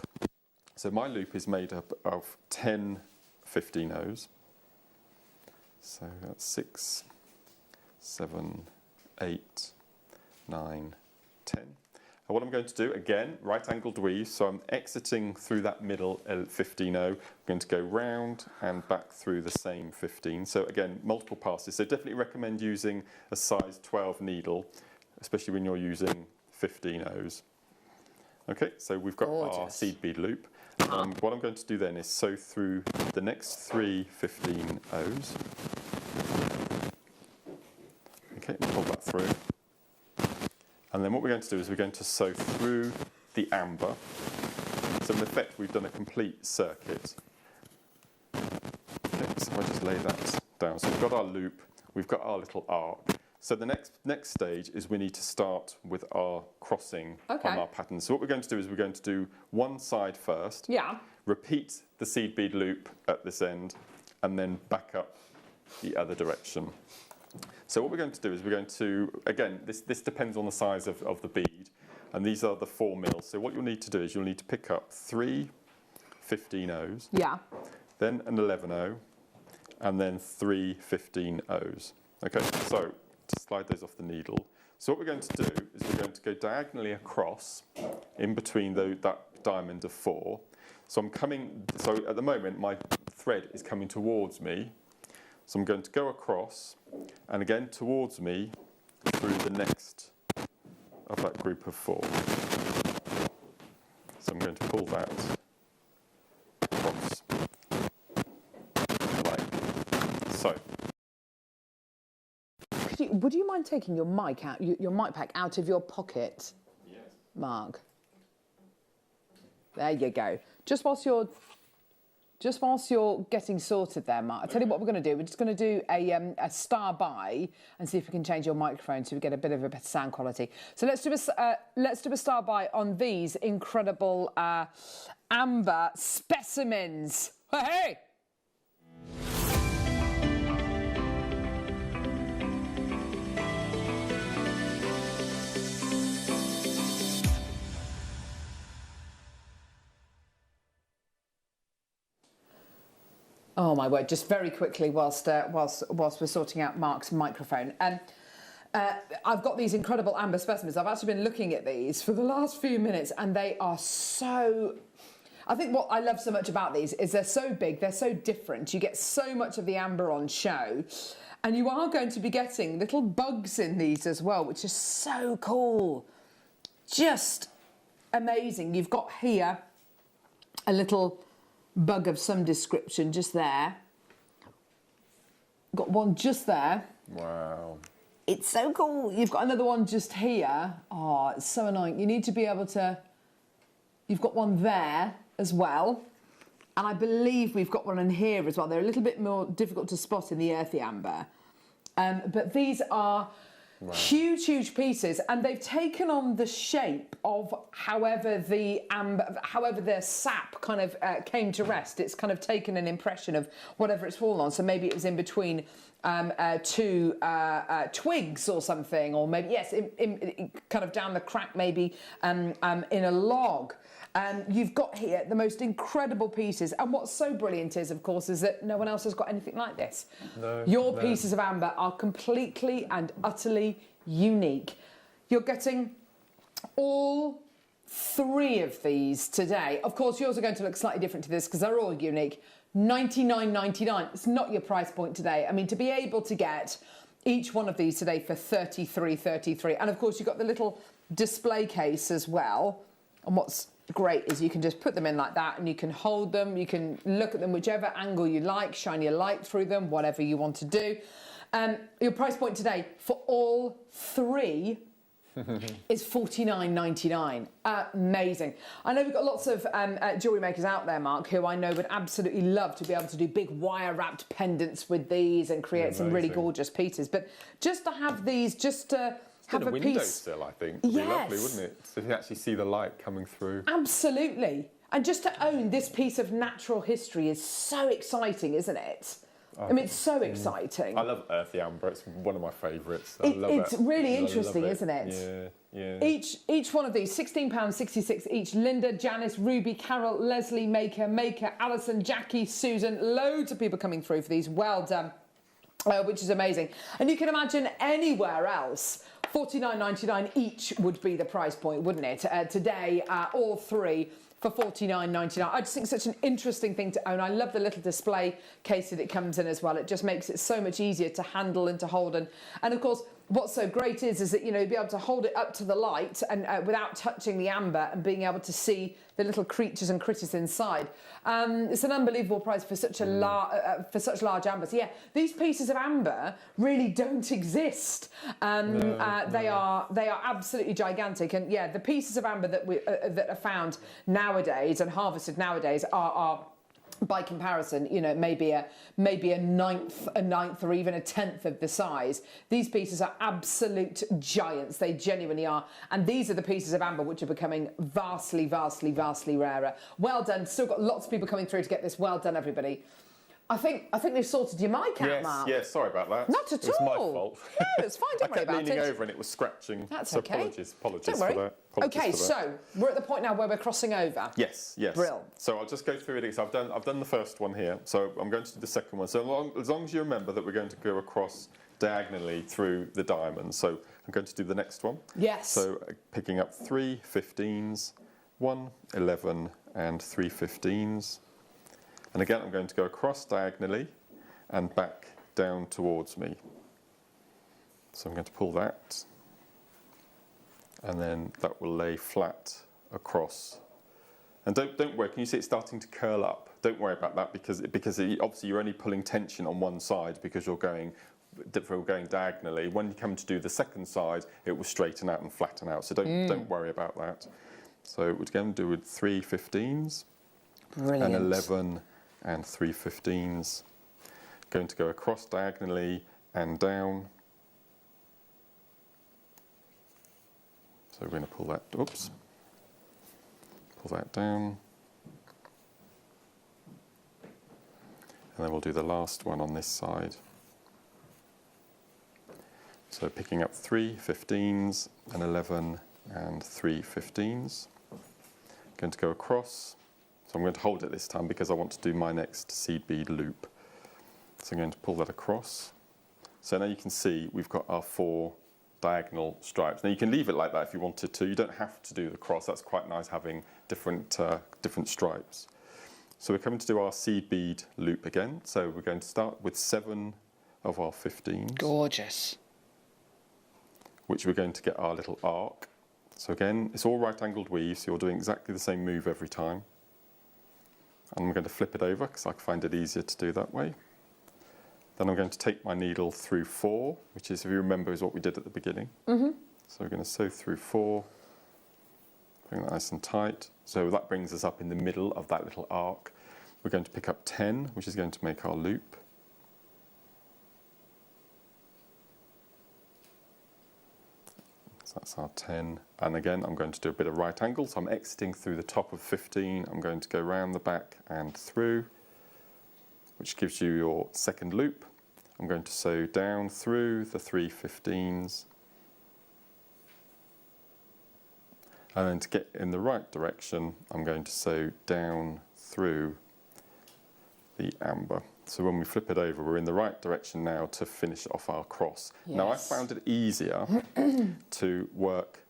So my loop is made up of 10 15-0s. So that's 6, 7, 8, 9, 10. And what I'm going to do, again, right-angled weave, so I'm exiting through that middle 15-0. I'm going to go round and back through the same 15. So again, multiple passes. So definitely recommend using a size 12 needle, especially when you're using 15-0s. Okay, so we've got our seed bead loop. What I'm going to do then is sew through the next 3 15-0s. Okay, pull that through. And then what we're going to do is we're going to sew through the amber. So in effect, we've done a complete circuit. Okay, so I just lay that down. So we've got our loop, we've got our little arc. So the next stage is we need to start with our crossing on our pattern. So what we're going to do is we're going to do one side first. Yeah. Repeat the seed bead loop at this end, and then back up the other direction. So what we're going to do is we're going to, again, this depends on the size of the bead, and these are the 4 mils. So what you'll need to do is you'll need to pick up 3 15-0s, then an 11-0, and then 3 15-0s. Okay, so to slide those off the needle. So what we're going to do is we're going to go diagonally across in between that diamond of 4. So so at the moment my thread is coming towards me. So I'm going to go across and again towards me through the next of that group of 4. So I'm going to pull that across like so. Would you mind taking your mic out, your mic pack out of your pocket? Yes. Mark. There you go. Just whilst you're getting sorted there, Mark, I'll tell you what we're going to do. We're just going to do a star by and see if we can change your microphone so we get a bit of a better sound quality. So let's do a star by on these incredible amber specimens. Hey! Oh my word! Just very quickly, whilst we're sorting out Mark's microphone, I've got these incredible amber specimens. I've actually been looking at these for the last few minutes, and they are so. I think what I love so much about these is they're so big, they're so different. You get so much of the amber on show, and you are going to be getting little bugs in these as well, which is so cool. Just amazing. You've got here a little bug of some description just there. Got one just there. Wow. It's so cool. You've got another one just here. Oh, it's so annoying. You need to be able to... You've got one there as well. And I believe we've got one in here as well. They're a little bit more difficult to spot in the earthy amber. But these are huge, huge pieces. And they've taken on the shape of however the sap kind of came to rest. It's kind of taken an impression of whatever it's fallen on. So maybe it was in between two twigs or something, or maybe, yes, in kind of down the crack, maybe in a log. You've got here the most incredible pieces, and what's so brilliant is, of course, is that no one else has got anything like this. No, Your pieces of amber are completely and utterly unique. You're getting all 3 of these today. Of course, yours are going to look slightly different to this because they're all unique. $99.99. It's not your price point today. I mean, to be able to get each one of these today for $33.33, and of course, you've got the little display case as well. And what's great is you can just put them in like that, and you can hold them, you can look at them whichever angle you like, shine your light through them, whatever you want to do. Your price point today for all 3 is $49.99. Amazing. I know we've got lots of jewellery makers out there, Mark, who I know would absolutely love to be able to do big wire-wrapped pendants with these and create some really gorgeous pieces. But just to have these, just to have a window piece... sill, I think, would be lovely, wouldn't it? So you actually see the light coming through. Absolutely. And just to own this piece of natural history is so exciting, isn't it? I mean, it's so exciting. I love earthy amber. It's one of my favourites. It's really interesting, isn't it? Yeah. Each one of these, £16.66 each. Linda, Janice, Ruby, Carol, Leslie, Maker, Alison, Jackie, Susan. Loads of people coming through for these. Well done. Which is amazing. And you can imagine anywhere else $49.99 each would be the price point, wouldn't it? Today, all three for $49.99. I just think it's such an interesting thing to own. I love the little display case that it comes in as well. It just makes it so much easier to handle and to hold. And of course, what's so great is that, you know, you'll be able to hold it up to the light and without touching the amber and being able to see the little creatures and critters inside. It's an unbelievable price for such a for such large ambers. Yeah, these pieces of amber really don't exist. They are absolutely gigantic. And yeah, the pieces of amber that are found nowadays and harvested nowadays are by comparison, you know, maybe a ninth or even a tenth of the size. These pieces are absolute giants. They genuinely are. And these are the pieces of amber which are becoming vastly, vastly, vastly rarer. Well done. Still got lots of people coming through to get this. Well done, everybody. I think they've sorted your mic out, Mark. Yes, sorry about that. Not at all. It's my fault. No, it's fine. Don't worry about it. I kept leaning over and it was scratching. That's so okay. Apologies Don't for worry. that. Apologies Okay, for that. so we're at the point now where we're crossing over. Yes. Brill. So I'll just go through it. So I've done the first one here. So I'm going to do the second one. So as long as you remember that we're going to go across diagonally through the diamond. So I'm going to do the next one. Yes. So picking up 3 15s, 1 11 and 3 15s. And again, I'm going to go across diagonally and back down towards me. So I'm going to pull that, and then that will lay flat across. And don't worry, can you see it's starting to curl up? Don't worry about that because obviously you're only pulling tension on one side because you're going diagonally. When you come to do the second side, it will straighten out and flatten out. So don't worry about that. So we're going to do with 3 15s, Brilliant. and 11 and 3 15s. Going to go across diagonally and down. So we're going to pull that down. And then we'll do the last one on this side. So picking up 3 15s, and 11 and 3 15s. Going to go across. So I'm going to hold it this time because I want to do my next seed bead loop. So I'm going to pull that across. So now you can see we've got our 4 diagonal stripes. Now you can leave it like that if you wanted to. You don't have to do the cross. That's quite nice having different stripes. So we're coming to do our seed bead loop again. So we're going to start with 7 of our 15s. Gorgeous. Which we're going to get our little arc. So again, it's all right angled weave, so you're doing exactly the same move every time. And I'm going to flip it over because I find it easier to do that way. Then I'm going to take my needle through 4, which is, if you remember, is what we did at the beginning. So we're going to sew through 4, bring that nice and tight. So that brings us up in the middle of that little arc. We're going to pick up 10, which is going to make our loop. So that's our 10. And again, I'm going to do a bit of right angle. So I'm exiting through the top of 15. I'm going to go round the back and through, which gives you your second loop. I'm going to sew down through the 3 15s. And then to get in the right direction, I'm going to sew down through the amber. So when we flip it over, we're in the right direction now to finish off our cross. Yes. Now I found it easier to work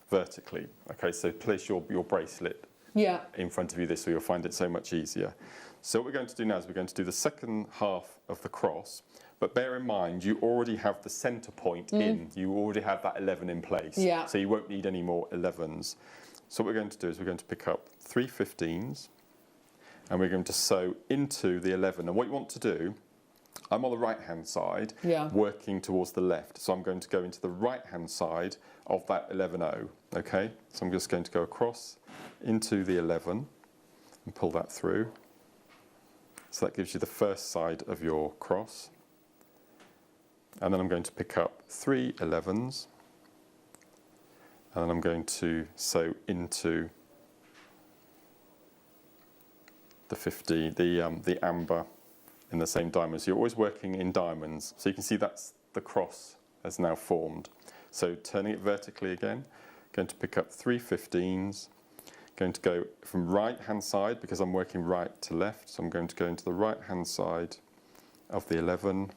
vertically. Okay, so place your bracelet in front of you this way, you'll find it so much easier. So what we're going to do now is we're going to do the second half of the cross, but bear in mind you already have the centre point in, you already have that 11 in place, so you won't need any more 11s. So what we're going to do is we're going to pick up 3 15s, and we're going to sew into the 11. And what you want to do, I'm on the right hand side, working towards the left, so I'm going to go into the right hand side of that 11-0, okay? So I'm just going to go across into the 11 and pull that through. So that gives you the first side of your cross. And then I'm going to pick up 3 11s, and then I'm going to sew into the amber in the same diamond. So you're always working in diamonds. So you can see that's the cross has now formed. So turning it vertically again, going to pick up 3 15s, going to go from right hand side because I'm working right to left. So I'm going to go into the right hand side of the 11.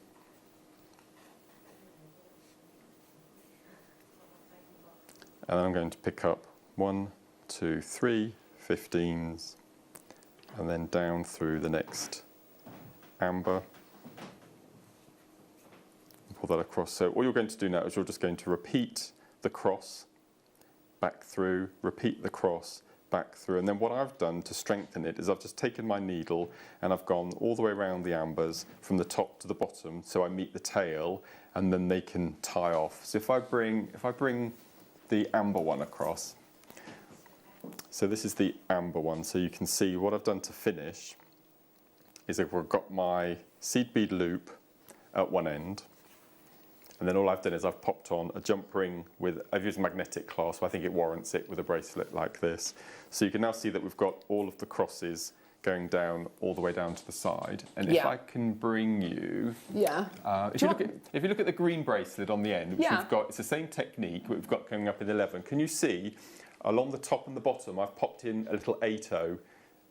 And then I'm going to pick up 1, 2, 3 15s, and then down through the next amber. Pull that across. So all you're going to do now is you're just going to repeat the cross back through, repeat the cross back through, and then what I've done to strengthen it is I've just taken my needle and I've gone all the way around the ambers from the top to the bottom, so I meet the tail, and then they can tie off. So if I bring the amber one across, so this is the amber one, so you can see what I've done to finish is I've got my seed bead loop at one end, and then all I've done is I've popped on a jump ring with, I've used magnetic clasp, I think it warrants it with a bracelet like this. So you can now see that we've got all of the crosses going down all the way down to the side. And if I can bring you, if you look at the green bracelet on the end, which we've got, it's the same technique we've got coming up in 11. Can you see along the top and the bottom, I've popped in a little 8-0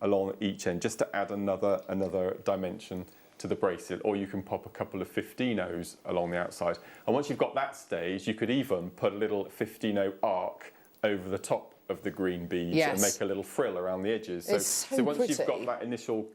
along each end just to add another dimension to the bracelet, or you can pop a couple of 15-0s along the outside. And once you've got that stage, you could even put a little 15-0 arc over the top of the green beads and make a little frill around the edges. So once you've got that initial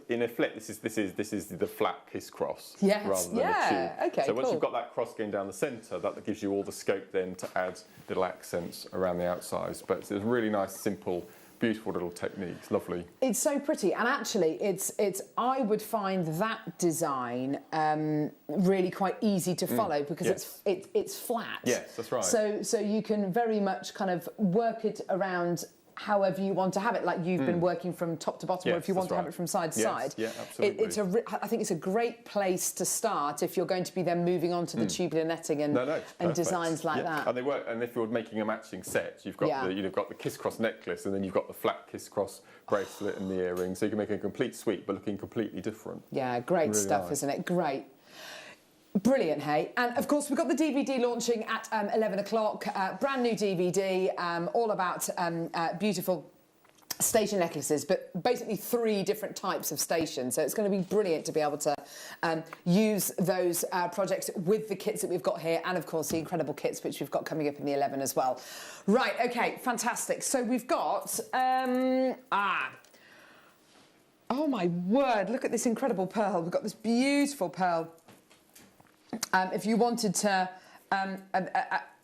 inner flip, this is the flat kiss cross rather than a tube. Okay, so once you've got that cross going down the centre, that gives you all the scope then to add little accents around the outsides. But it's a really nice, simple, beautiful little technique. It's lovely. It's so pretty, and actually, it's. I would find that design really quite easy to follow because it's flat. Yes, that's right. So you can very much kind of work it around however you want to have it, like you've been working from top to bottom, or if you want to have it from side to side. Yeah, absolutely. I think it's a great place to start if you're going to be then moving on to the tubular netting and designs like that. And they work. And if you're making a matching set, you've got you've got the kiss cross necklace, and then you've got the flat kiss cross bracelet and the earring, so you can make a complete suite, but looking completely different. Yeah, great really stuff, isn't it? Great. Brilliant, hey. And of course, we've got the DVD launching at 11 o'clock. Brand new DVD, all about beautiful station necklaces, but basically 3 different types of stations. So it's going to be brilliant to be able to use those projects with the kits that we've got here, and of course the incredible kits which we've got coming up in the 11 as well. Right, okay, fantastic. So we've got, oh my word, look at this incredible pearl. We've got this beautiful pearl. If you wanted to,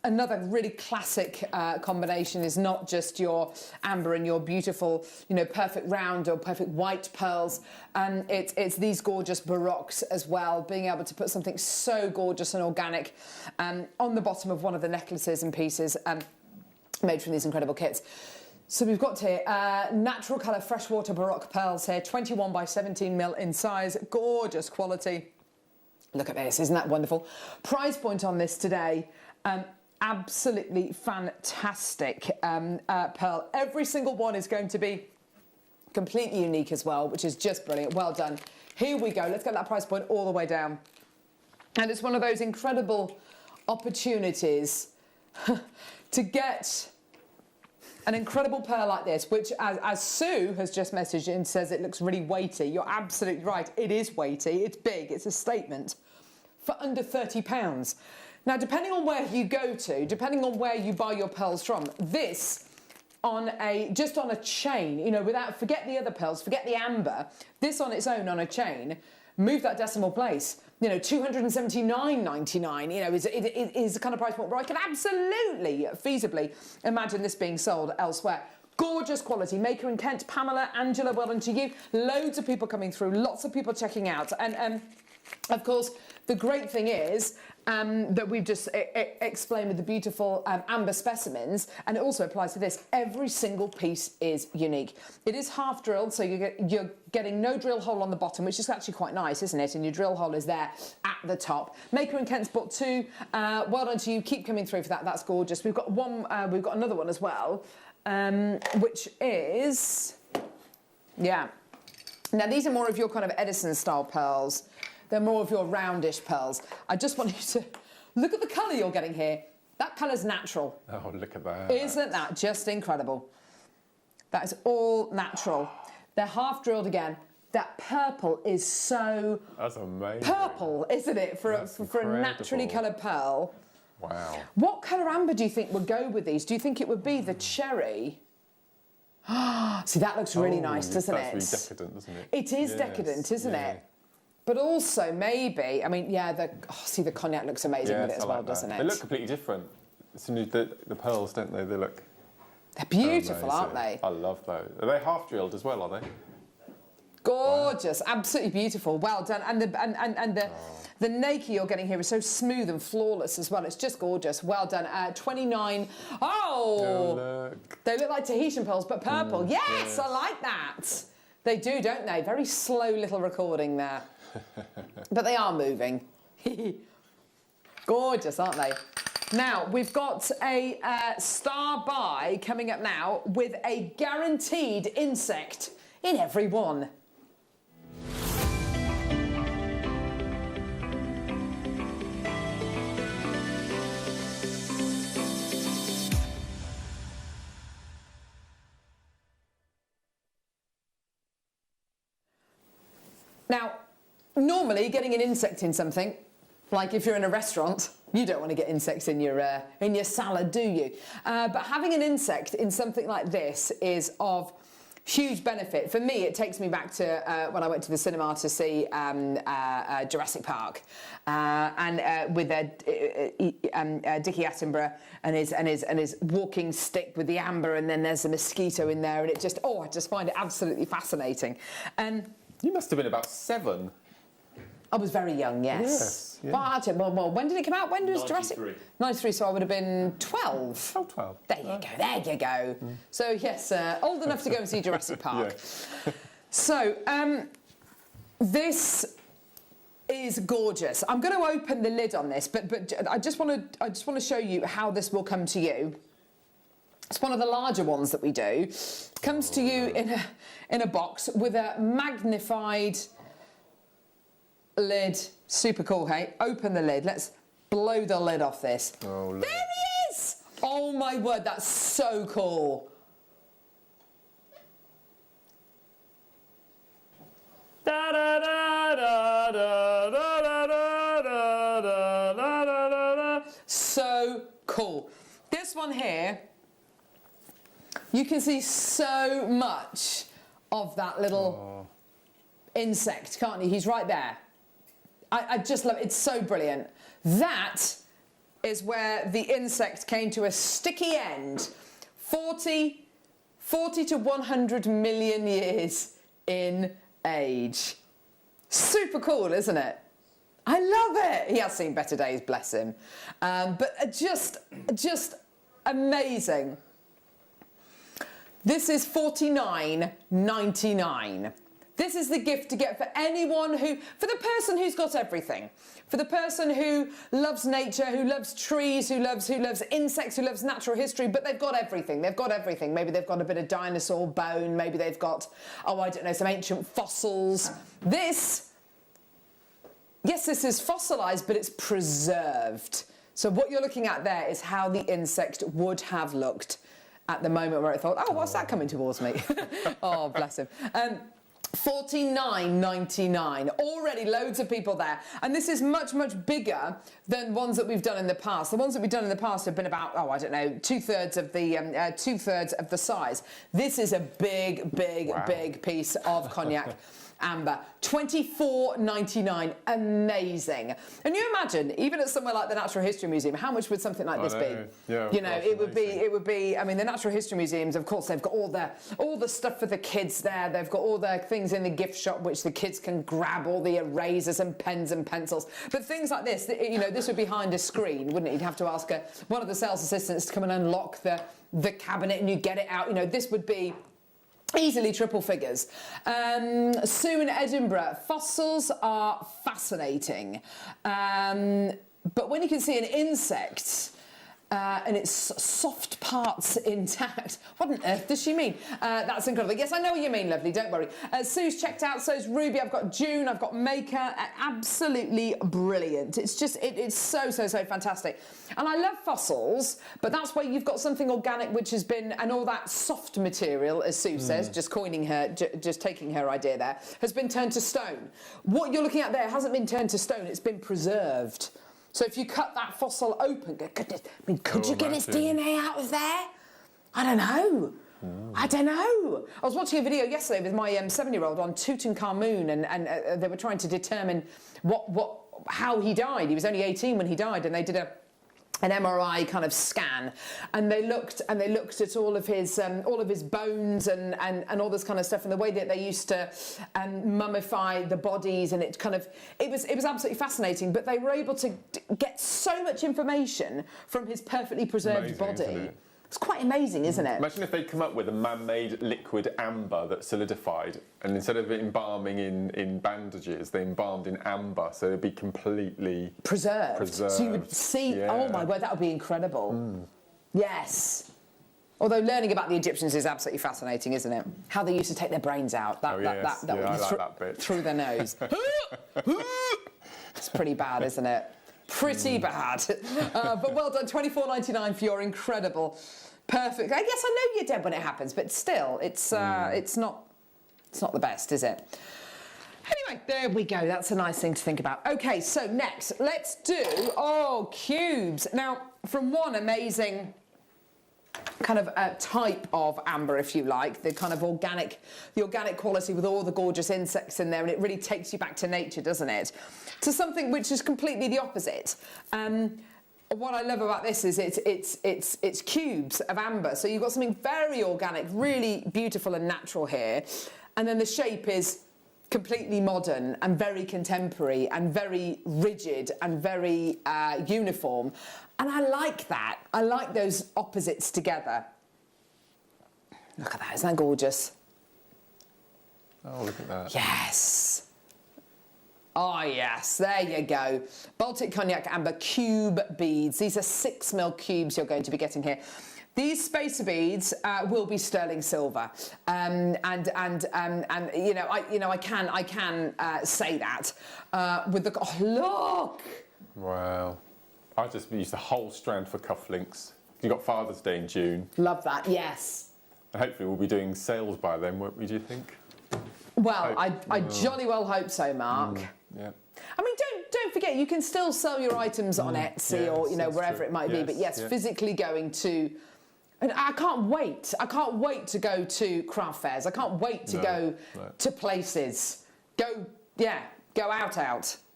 another really classic combination is not just your amber and your beautiful, perfect round or perfect white pearls. It's these gorgeous baroques as well, being able to put something so gorgeous and organic on the bottom of one of the necklaces and pieces made from these incredible kits. So we've got here natural colour freshwater baroque pearls here, 21 by 17 mil in size, gorgeous quality. Look at this, isn't that wonderful? Price point on this today, absolutely fantastic pearl. Every single one is going to be completely unique as well, which is just brilliant. Well done. Here we go. Let's get that price point all the way down. And it's one of those incredible opportunities to get an incredible pearl like this, which, as Sue has just messaged in, says it looks really weighty. You're absolutely right. It is weighty. It's big. It's a statement. For under £30. Now, depending on where you go to, depending on where you buy your pearls from, this just on a chain, forget the other pearls, forget the amber, this on its own on a chain, move that decimal place. £279.99, is the kind of price point where I can absolutely, feasibly imagine this being sold elsewhere. Gorgeous quality. Maker in Kent, Pamela, Angela, well done to you. Loads of people coming through, lots of people checking out. And of course, the great thing is that we've just explained with the beautiful amber specimens, and it also applies to this. Every single piece is unique. It is half drilled, so you're getting no drill hole on the bottom, which is actually quite nice, isn't it? And your drill hole is there at the top. Maker in Kent's bought 2. Well done to you. Keep coming through for that. That's gorgeous. We've got one. We've got another one as well, which is Now these are more of your kind of Edison style pearls. They're more of your roundish pearls. I just want you to look at the colour you're getting here. That colour's natural. Oh, look at that. Isn't that just incredible? That is all natural. They're half drilled again. That purple is so... That's amazing. Purple, isn't it? For a naturally coloured pearl. Wow. What colour amber do you think would go with these? Do you think it would be the cherry? See, that looks really nice, doesn't it? That's really decadent, doesn't it? It is decadent, isn't it? But also, maybe, I mean, yeah, see, the cognac looks amazing with it as well, doesn't it? They look completely different. The pearls, don't they? They look... They're beautiful, aren't they? I love those. Are they half drilled as well, are they? Gorgeous, absolutely beautiful. Well done. And the nacre you're getting here is so smooth and flawless as well. It's just gorgeous. Well done. 29. Oh, look. They look like Tahitian pearls, but purple. Yes, I like that. They do, don't they? Very slow little recording there. But they are moving. Gorgeous, aren't they? Now, we've got a star buy coming up now with a guaranteed insect in every one. Now, normally getting an insect in something, like if you're in a restaurant, you don't want to get insects in your salad, do you? But having an insect in something like this is of huge benefit. For me, it takes me back to when I went to the cinema to see Jurassic Park, and with Dickie Attenborough and his walking stick with the amber, and then there's a mosquito in there, and it just I just find it absolutely fascinating. You must have been about 7. I was very young, yes. Yeah. Well, actually, well, when did it come out? When was Jurassic? 93, so I would have been 12. Oh, 12. There you go. So, yes, old enough to go and see Jurassic Park. So, this is gorgeous. I'm going to open the lid on this, but I just want to show you how this will come to you. It's one of the larger ones that we do. Comes to you in a box with a magnified lid. Super cool, hey? Open the lid. Let's blow the lid off this. Oh, there he is! Oh my word, that's so cool. Da da da da da da da da da da. So cool. This one here, you can see so much of that little insect, can't you? He's right there. I just love it. It's so brilliant. That is where the insect came to a sticky end. 40 to 100 million years in age. Super cool, isn't it? I love it. He has seen better days, bless him. But just amazing. This is $49.99. This is the gift to get for anyone for the person who's got everything. For the person who loves nature, who loves trees, who loves insects, who loves natural history, but they've got everything. They've got everything. Maybe they've got a bit of dinosaur bone. Maybe they've got, I don't know, some ancient fossils. This is fossilised, but it's preserved. So what you're looking at there is how the insect would have looked at the moment where it thought, oh, what's that coming towards me? Oh, bless him. $49.99. Already loads of people there. And this is much, much bigger than ones that we've done in the past. The ones that we've done in the past have been about, I don't know, two-thirds of the size. This is a big piece of cognac amber. $24.99. Amazing. And you imagine, even at somewhere like the Natural History Museum, how much would something like this be? Yeah, you know, it would be. I mean, the Natural History Museums, of course, they've got all the stuff for the kids there. They've got all the things in the gift shop which the kids can grab, all the erasers and pens and pencils. But things like this, you know, this would be behind a screen, wouldn't it? You'd have to ask one of the sales assistants to come and unlock the cabinet, and you get it out. You know, this would be easily triple figures. Sue in Edinburgh, fossils are fascinating. But when you can see an insect and its soft parts intact, what on earth does she mean? That's incredible. Yes, I know what you mean, lovely, don't worry. Sue's checked out, so's Ruby, I've got June, I've got Maker. Absolutely brilliant. It's just, it's so fantastic. And I love fossils, but that's where you've got something organic which has been, and all that soft material, as Sue says, just coining her, just taking her idea there, has been turned to stone. What you're looking at there hasn't been turned to stone, it's been preserved. So if you cut that fossil open, goodness, I mean, could you get its DNA out of there? I don't know. I don't know. I was watching a video yesterday with my 7-year-old on Tutankhamun, and they were trying to determine how he died. He was only 18 when he died, and they did an MRI kind of scan, and they looked at all of his bones and all this kind of stuff, and the way that they used to mummify the bodies, and it was absolutely fascinating. But they were able to get so much information from his perfectly preserved body. It's quite amazing, isn't it? Imagine if they'd come up with a man-made liquid amber that solidified, and instead of embalming in bandages, they embalmed in amber, so it'd be completely preserved. So you would see, oh my word, that would be incredible. Yes. Although learning about the Egyptians is absolutely fascinating, isn't it? How they used to take their brains out. I like that bit. Through their nose. It's pretty bad, isn't it? Pretty bad. But well done, $24.99 for your incredible, perfect. I guess I know you're dead when it happens, but still, it's not the best, is it? Anyway, there we go. That's a nice thing to think about. Okay, so next, let's do cubes. Now, from one amazing kind of type of amber, if you like, the kind of organic quality with all the gorgeous insects in there, and it really takes you back to nature, doesn't it? To something which is completely the opposite. What I love about this is it's cubes of amber, so you've got something very organic, really beautiful and natural here, and then the shape is completely modern and very contemporary and very rigid and very uniform. And I like that. I like those opposites together. Look at that, isn't that gorgeous? Oh, look at that. Yes. Oh, yes, there you go. Baltic Cognac Amber Cube Beads. These are 6mm cubes you're going to be getting here. These spacer beads will be sterling silver, and I can say that with the look. Wow, I just used the whole strand for cufflinks. You've got Father's Day in June. Love that. Yes. And hopefully we'll be doing sales by then, won't we? Do you think? Well, I jolly well hope so, Mark. Yeah. I mean, don't forget, you can still sell your items on Etsy or wherever it might be. But yes, physically going to. And I can't wait. I can't wait to go to craft fairs. I can't wait to go to places. Go out.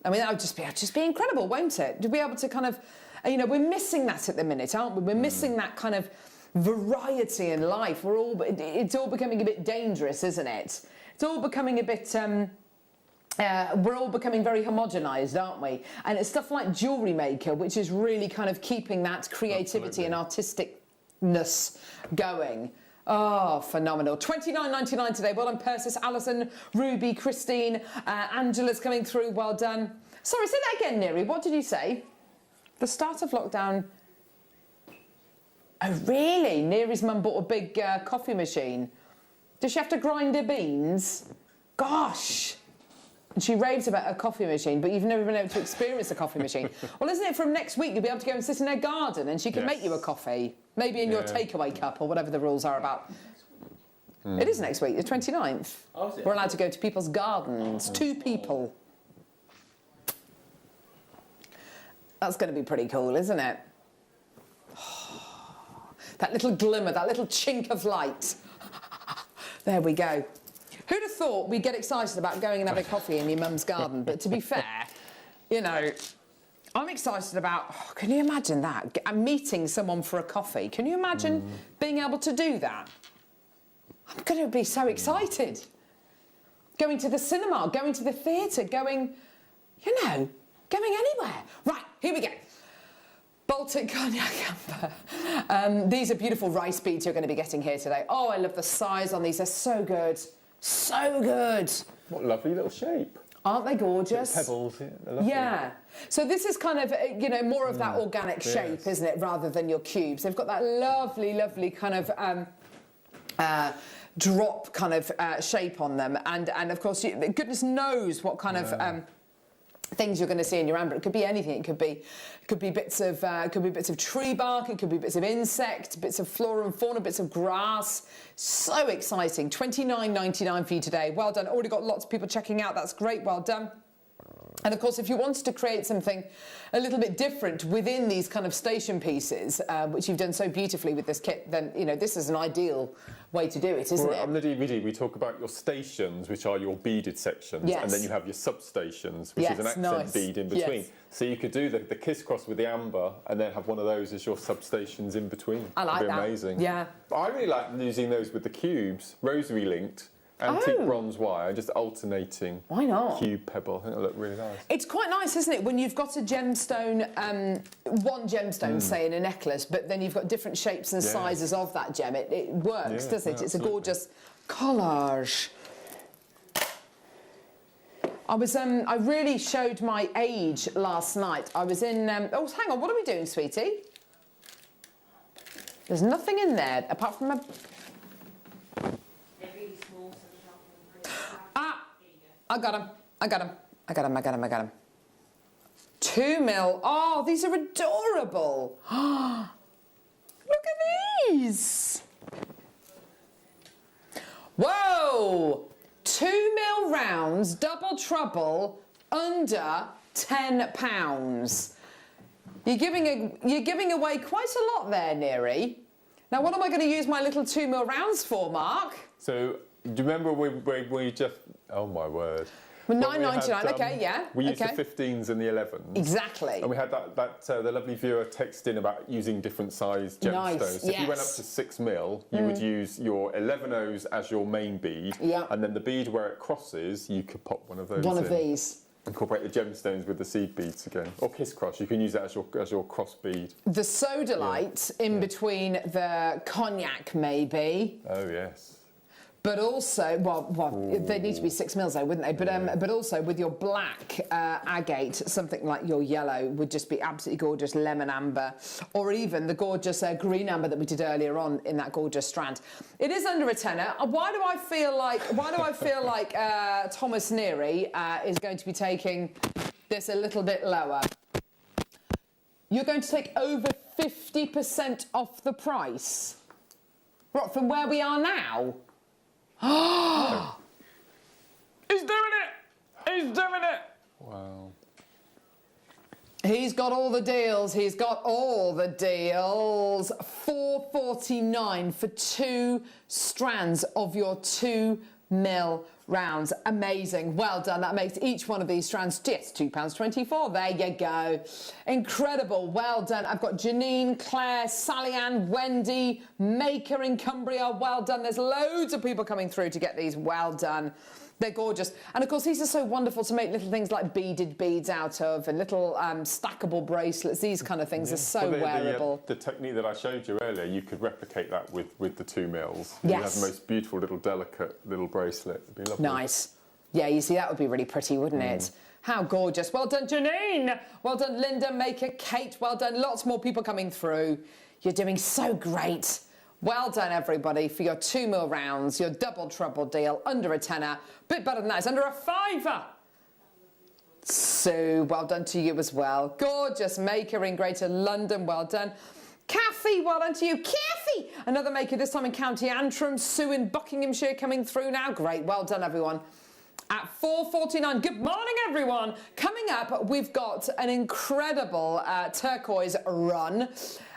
I mean, that would just be incredible, won't it? To be able to kind of, we're missing that at the minute, aren't we? We're missing that kind of variety in life. It's all becoming a bit dangerous, isn't it? It's all becoming a bit. We're all becoming very homogenised, aren't we? And it's stuff like Jewellery Maker, which is really kind of keeping that creativity and artistic going. Oh, phenomenal. $29.99 today. Well done, Persis, Alison, Ruby, Christine, Angela's coming through. Well done. Sorry, say that again, Neri. What did you say? The start of lockdown. Oh, really? Neri's mum bought a big coffee machine. Does she have to grind her beans? Gosh. And she raves about a coffee machine, but you've never been able to experience a coffee machine. Well, isn't it from next week you'll be able to go and sit in her garden and she can make you a coffee? Maybe in your takeaway cup or whatever the rules are about. It is next week, the 29th. Oh, is it? We're allowed to go to people's gardens. 2 people. That's going to be pretty cool, isn't it? That little glimmer, that little chink of light. There we go. Who'd have thought we'd get excited about going and having coffee in your mum's garden? But to be fair, I'm excited about, can you imagine that? I'm meeting someone for a coffee. Can you imagine being able to do that? I'm going to be so excited. Going to the cinema, going to the theatre, going anywhere. Right, here we go. Baltic Cognac Amber. These are beautiful rice beads you're going to be getting here today. Oh, I love the size on these. They're so good. So good. What a lovely little shape. Aren't they gorgeous? Pebbles. Yeah. So this is kind of, more of that organic shape, isn't it, rather than your cubes. They've got that lovely, lovely kind of drop kind of shape on them. And of course, goodness knows what kind of things you're going to see in your amber. It could be anything. It could be bits of tree bark. It could be bits of insect, bits of flora and fauna, bits of grass. So exciting. $29.99 for you today. Well done. Already got lots of people checking out. That's great. Well done. And of course, if you wanted to create something a little bit different within these kind of station pieces, which you've done so beautifully with this kit, then, you know, this is an ideal way to do it, isn't it? On the DVD, we talk about your stations, which are your beaded sections, Yes. and then you have your substations, which is an Yes, accent nice. bead in between. Yes. So you could do the kiss cross with the amber, and then have one of those as your substations in between. I like It'd be that. amazing. Yeah. I really like using those with the cubes, rosary linked, antique Oh. bronze wire, just alternating. Why not? Cube pebble. I think it'll look really nice. It's quite nice, isn't it, when you've got a gemstone, one gemstone, say, in a necklace, but then you've got different shapes and Yeah. sizes of that gem. It works, Yeah, does it? yeah, It's a absolutely. gorgeous collage. I really showed my age last night. I was in, oh, hang on, what are we doing, sweetie? There's nothing in there apart from a... Ah, I got him. 2 mil. Oh, these are adorable. Look at these. Whoa. 2 mil rounds, double trouble, under £10. You're giving away quite a lot there, Neri. Now, what am I going to use my little 2 mil rounds for, Mark? So, do you remember we just... Oh, my word. Well, When we £9.99, had, okay, yeah. We used okay. the 15s and the 11s. Exactly. And we had the lovely viewer text in about using different size gemstones. Nice, So if you went up yes. to 6 mil, you would use your 11 O's as your main bead. Yeah. And then the bead where it crosses, you could pop one of those One in. of these. Incorporate the gemstones with the seed beads again. Or kiss cross, you can use that as your cross bead. The sodalite in between the cognac, maybe. Oh, yes. But also, well, they need to be 6 mils though, wouldn't they? But also with your black agate, something like your yellow would just be absolutely gorgeous, lemon amber, or even the gorgeous green amber that we did earlier on in that gorgeous strand. It is under a tenner. Why do I feel like Thomas Neri is going to be taking this a little bit lower? You're going to take over 50% off the price. What, from where we are now? He's doing it! He's doing it! Wow. He's got all the deals. He's got all the deals. $4.49 for 2 strands of your 2 mil rounds. Amazing. Well done. That makes each one of these strands just £2.24. There you go. Incredible. Well done. I've got Janine, Claire, Sally Ann, Wendy, Maker in Cumbria. Well done. There's loads of people coming through to get these. Well done. They're gorgeous. And of course, these are so wonderful to make little things like beaded beads out of and little stackable bracelets. These kind of things are so wearable. The technique that I showed you earlier, you could replicate that with the 2 mils. Yes. You have the most beautiful little delicate little bracelet. It'd be lovely. Nice. Yeah, you see, that would be really pretty, wouldn't it? How gorgeous. Well done, Janine. Well done, Linda, Maker, Kate. Well done. Lots more people coming through. You're doing so great. Well done, everybody, for your 2 mil rounds, your double trouble deal, under a tenner. Bit better than that, it's under a £5. So, well done to you as well. Gorgeous Maker in Greater London, well done. Kathy, well done to you. Kathy! Another Maker, this time in County Antrim. Sue in Buckinghamshire coming through now. Great, well done, everyone. At $4.49. Good morning, everyone. Coming up, we've got an incredible turquoise run.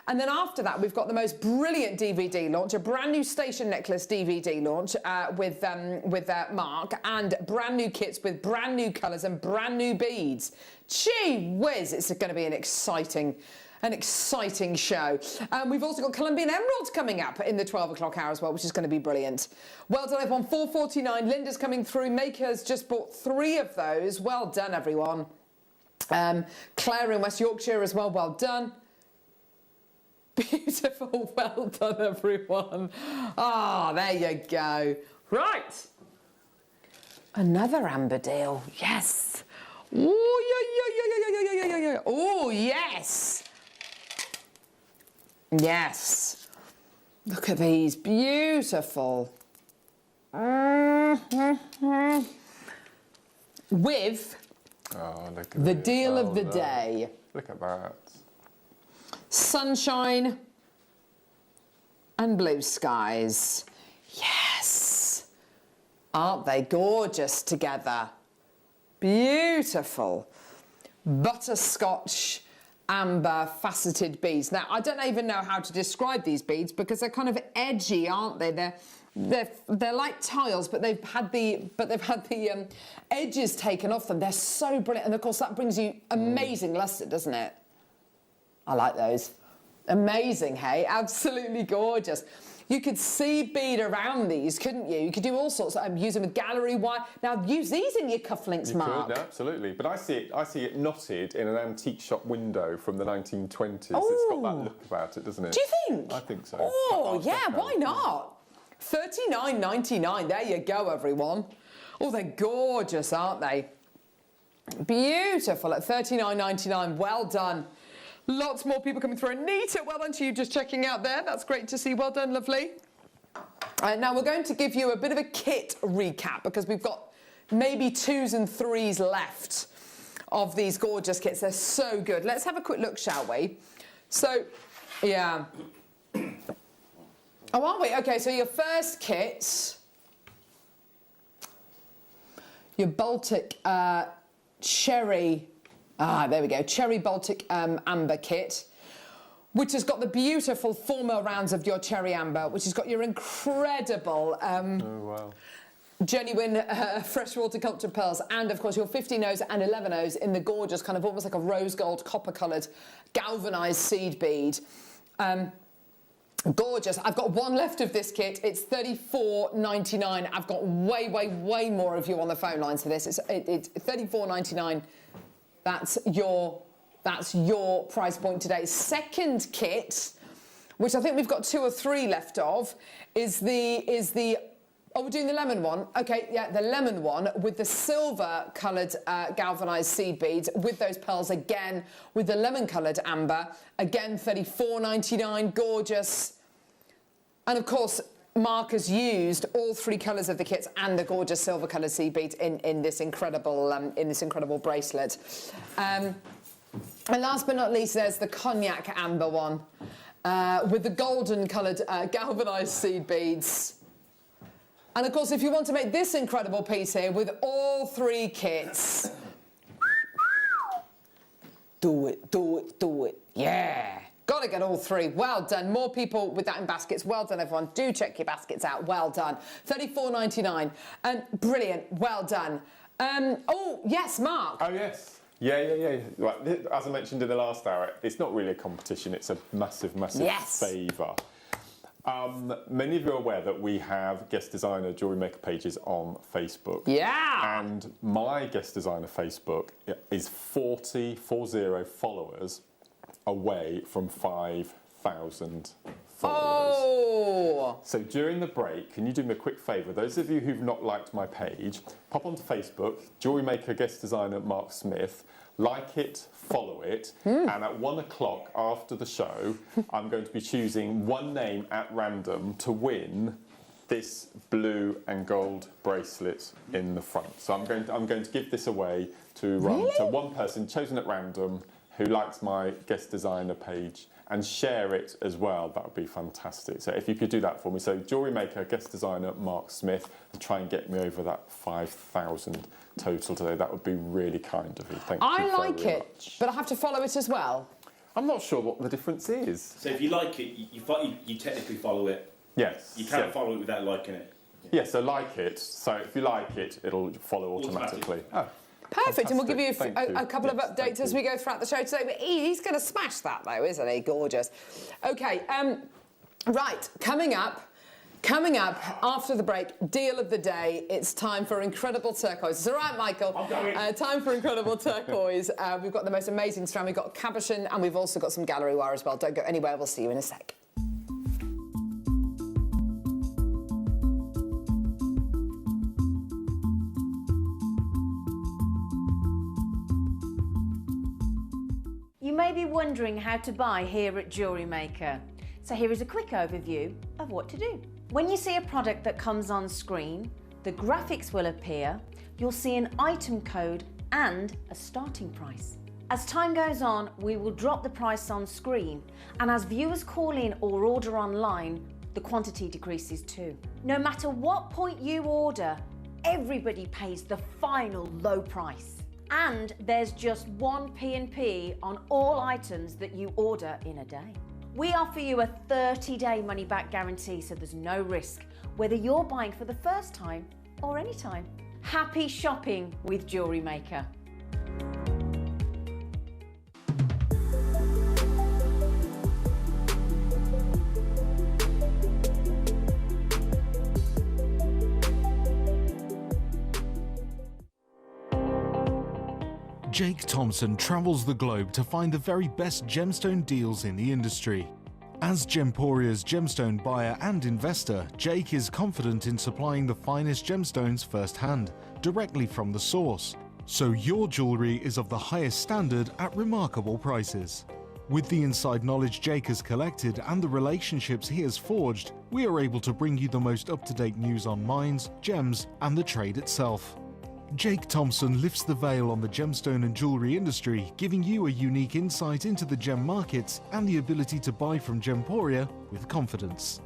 And then after that, we've got the most brilliant DVD launch, a brand new station necklace DVD launch with Mark, and brand new kits with brand new colours and brand new beads. Gee whiz, it's going to be an exciting show. We've also got Colombian Emeralds coming up in the 12 o'clock hour as well, which is going to be brilliant. Well done, everyone. $4.49. Linda's coming through. Maker's just bought 3 of those. Well done, everyone. Claire in West Yorkshire as well. Well done. Beautiful. Well done, everyone. Ah, there you go. Right. Another amber deal. Yes. Oh, yeah. Oh, yes. Yes. Look at these. Beautiful. With Look at the this. deal of the no. day. Look at that. Sunshine and blue skies. Yes. Aren't they gorgeous together? beautiful butterscotch amber faceted beads. Now, I don't even know how to describe these beads because they're kind of edgy, aren't they? They're like tiles, but they've had the edges taken off them. They're so brilliant, and of course that brings you amazing lustre, doesn't it? I like those. Amazing, hey? Absolutely gorgeous. You could see bead around these, couldn't you? You could do all sorts of, use them with gallery wire. Now, use these in your cufflinks, Mark. You could, absolutely. But I see it knotted in an antique shop window from the 1920s. Oh. It's got that look about it, doesn't it? Do you think? I think so. Oh, yeah, why not? $39.99, there you go, everyone. Oh, they're gorgeous, aren't they? Beautiful at $39.99, well done. Lots more people coming through. Anita, well done to you just checking out there. That's great to see. Well done, lovely. Now we're going to give you a bit of a kit recap because we've got maybe 2s and 3s left of these gorgeous kits. They're so good. Let's have a quick look, shall we? So, yeah. Oh, are we? Okay, so your first kit, your Baltic cherry... there we go. Cherry Baltic Amber Kit, which has got the beautiful 4 mil rounds of your cherry amber, which has got your incredible genuine freshwater culture pearls, and of course your 15 O's and 11 O's in the gorgeous kind of almost like a rose gold copper coloured galvanised seed bead. Gorgeous. I've got one left of this kit. It's $34.99. I've got way more of you on the phone lines for this. It's $34.99. That's your price point today. Second kit, which I think we've got 2 or 3 left of, is the oh, we're doing the lemon one. Okay, yeah, the lemon one with the silver coloured galvanised seed beads with those pearls again with the lemon coloured amber. Again, $34.99, gorgeous. And of course, Mark has used all 3 colours of the kits and the gorgeous silver coloured seed beads in this incredible bracelet. And last but not least, there's the cognac amber one with the golden coloured galvanised seed beads. And of course, if you want to make this incredible piece here with all 3 kits, do it, yeah. Got to get all 3. Well done. More people with that in baskets. Well done, everyone. Do check your baskets out. Well done. $34.99. Brilliant. Well done. Oh, yes, Mark. Oh, yes. Yeah. Right. As I mentioned in the last hour, it's not really a competition. It's a massive favour. Many of you are aware that we have guest designer Jewellery Maker pages on Facebook. Yeah. And my guest designer Facebook is 40 followers away from 5,000 followers. Oh! So during the break, can you do me a quick favour? Those of you who've not liked my page, pop onto Facebook, Jewellery Maker guest designer Mark Smith, like it, follow it, and at 1 o'clock after the show, I'm going to be choosing one name at random to win this blue and gold bracelet in the front. So I'm going to give this away to one person chosen at random who likes my guest designer page and share it as well. That would be fantastic. So if you could do that for me. So Jewellery Maker guest designer Mark Smith, to try and get me over that 5,000 total today. That would be really kind of you. Thank you very much. But I have to follow it as well. I'm not sure what the difference is. So if you like it, you technically follow it. Yes. You can't follow it without liking it. Yeah, so like it. So if you like it, it'll follow automatically. Oh. Perfect, and we'll give you Fantastic. a couple of updates as we go throughout the show today. But he's going to smash that, though, isn't he? Gorgeous. Okay, right, coming up after the break, deal of the day. It's time for incredible turquoise. It's all right, Michael. I'm going. Time for incredible turquoise. We've got the most amazing strand. We've got cabochon, and we've also got some gallery wire as well. Don't go anywhere. We'll see you in a sec. You may be wondering how to buy here at Jewellery Maker. So here is a quick overview of what to do. When you see a product that comes on screen, the graphics will appear, you'll see an item code and a starting price. As time goes on, we will drop the price on screen, and as viewers call in or order online, the quantity decreases too. No matter what point you order, everybody pays the final low price. And there's just one P&P on all items that you order in a day. We offer you a 30-day money-back guarantee, so there's no risk, whether you're buying for the first time or any time. Happy shopping with Jewellery Maker. Jake Thompson travels the globe to find the very best gemstone deals in the industry. As Gemporia's gemstone buyer and investor, Jake is confident in supplying the finest gemstones firsthand, directly from the source, so your jewellery is of the highest standard at remarkable prices. With the inside knowledge Jake has collected and the relationships he has forged, we are able to bring you the most up-to-date news on mines, gems, and the trade itself. Jake Thompson lifts the veil on the gemstone and jewellery industry, giving you a unique insight into the gem markets and the ability to buy from Gemporia with confidence.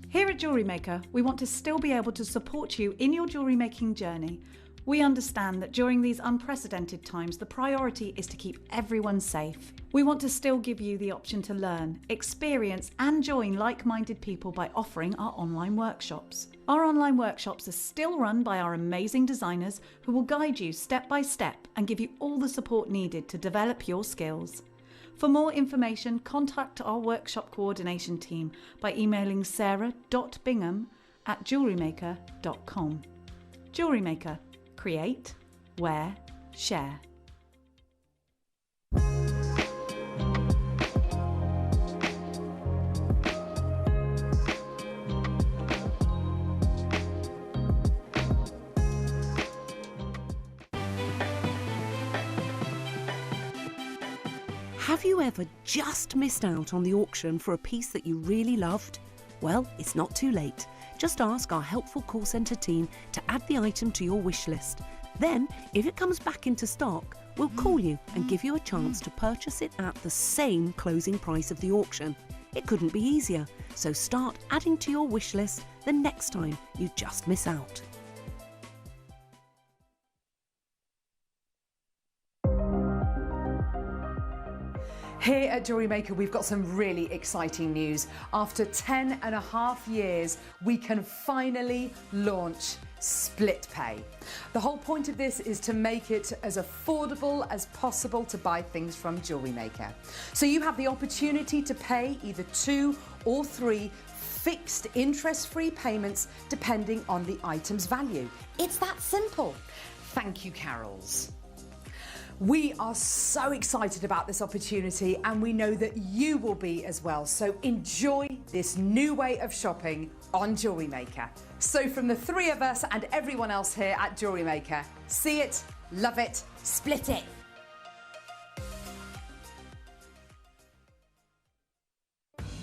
Here at Jewellery Maker, we want to still be able to support you in your jewellery making journey. We understand that during these unprecedented times, the priority is to keep everyone safe. We want to still give you the option to learn, experience, and join like-minded people by offering our online workshops. Our online workshops are still run by our amazing designers who will guide you step by step and give you all the support needed to develop your skills. For more information, contact our workshop coordination team by emailing sarah.bingham@jewellerymaker.com. Jewellery Maker. Create, wear, share. Have you ever just missed out on the auction for a piece that you really loved? Well, it's not too late. Just ask our helpful call centre team to add the item to your wish list. Then, if it comes back into stock, we'll call you and give you a chance to purchase it at the same closing price of the auction. It couldn't be easier, so start adding to your wish list the next time you just miss out. Here at Jewellery Maker, we've got some really exciting news. After 10.5 years, we can finally launch split pay. The whole point of this is to make it as affordable as possible to buy things from Jewellery Maker. So you have the opportunity to pay either 2 or 3 fixed interest-free payments depending on the item's value. It's that simple. Thank you, Carols. We are so excited about this opportunity and we know that you will be as well. So enjoy this new way of shopping on Jewellery Maker. So from the 3 of us and everyone else here at Jewellery Maker, see it, love it, split it.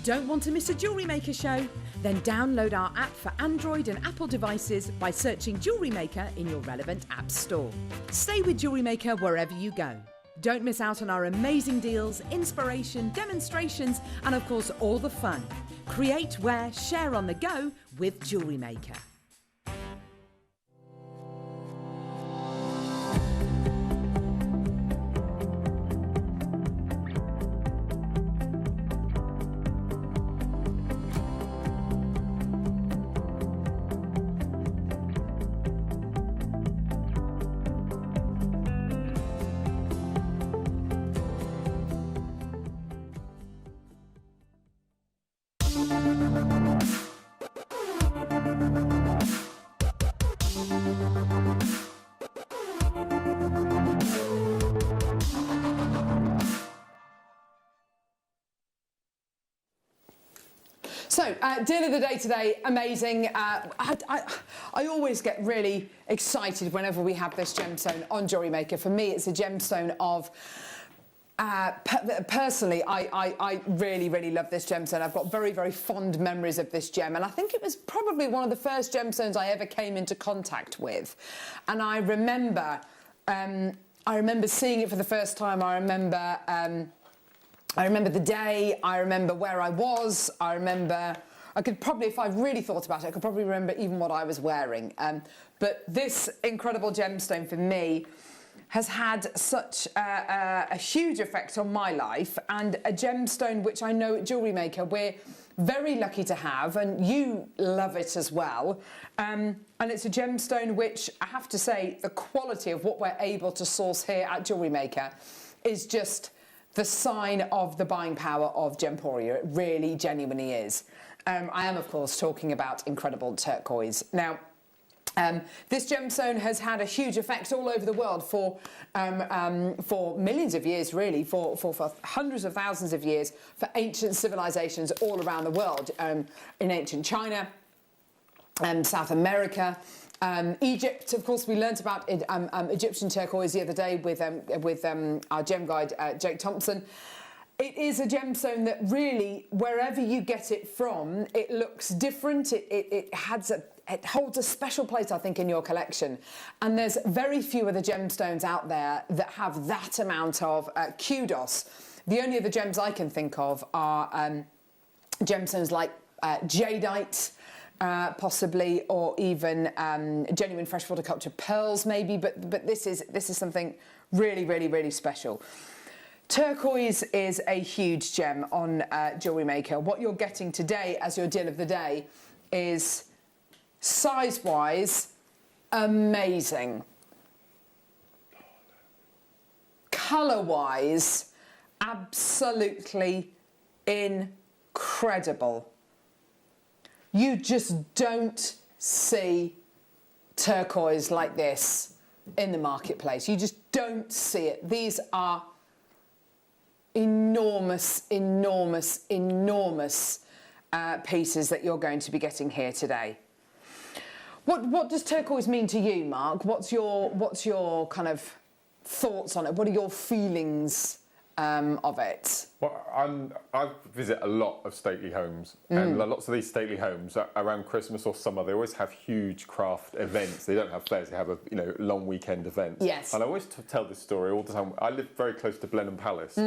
Don't want to miss a Jewellery Maker show? Then download our app for Android and Apple devices by searching Jewellery Maker in your relevant app store. Stay with Jewellery Maker wherever you go. Don't miss out on our amazing deals, inspiration, demonstrations, and of course all the fun. Create, wear, share on the go with Jewellery Maker. So, deal of the day today, amazing. I always get really excited whenever we have this gemstone on Jewellery Maker. For me, it's a gemstone of Personally, I really, really love this gemstone. I've got very, very fond memories of this gem, and I think it was probably one of the first gemstones I ever came into contact with. And I remember seeing it for the first time. I remember the day. I remember where I was. I could probably, if I really thought about it, I could probably remember even what I was wearing. But this incredible gemstone for me has had such a huge effect on my life, and a gemstone which I know at Jewellery Maker we're very lucky to have, and you love it as well. And it's a gemstone which, I have to say, the quality of what we're able to source here at Jewellery Maker is just the sign of the buying power of Gemporia. It really genuinely is. I am, of course, talking about incredible turquoise. Now, this gemstone has had a huge effect all over the world for millions of years, really, for hundreds of thousands of years, for ancient civilizations all around the world, in ancient China, South America, Egypt. Of course, we learnt about Egyptian turquoise the other day with our gem guide, Jake Thompson. It is a gemstone that really, wherever you get it from, it looks different. It holds a special place, I think, in your collection. And there's very few other gemstones out there that have that amount of kudos. The only other gems I can think of are gemstones like jadeite, possibly, or even genuine freshwater culture pearls, maybe. But this is something really, really, really special. Turquoise is a huge gem on Jewellery Maker. What you're getting today as your deal of the day is, size-wise, amazing. Colour-wise, absolutely incredible. You just don't see turquoise like this in the marketplace. You just don't see it. These are enormous, enormous, enormous pieces that you're going to be getting here today. What does turquoise mean to you, Mark? What's your kind of thoughts on it? What are your feelings of it? Well, I visit a lot of stately homes, and lots of these stately homes around Christmas or summer, they always have huge craft events. They don't have fairs; they have long weekend events. Yes. And I always tell this story all the time. I live very close to Blenheim Palace.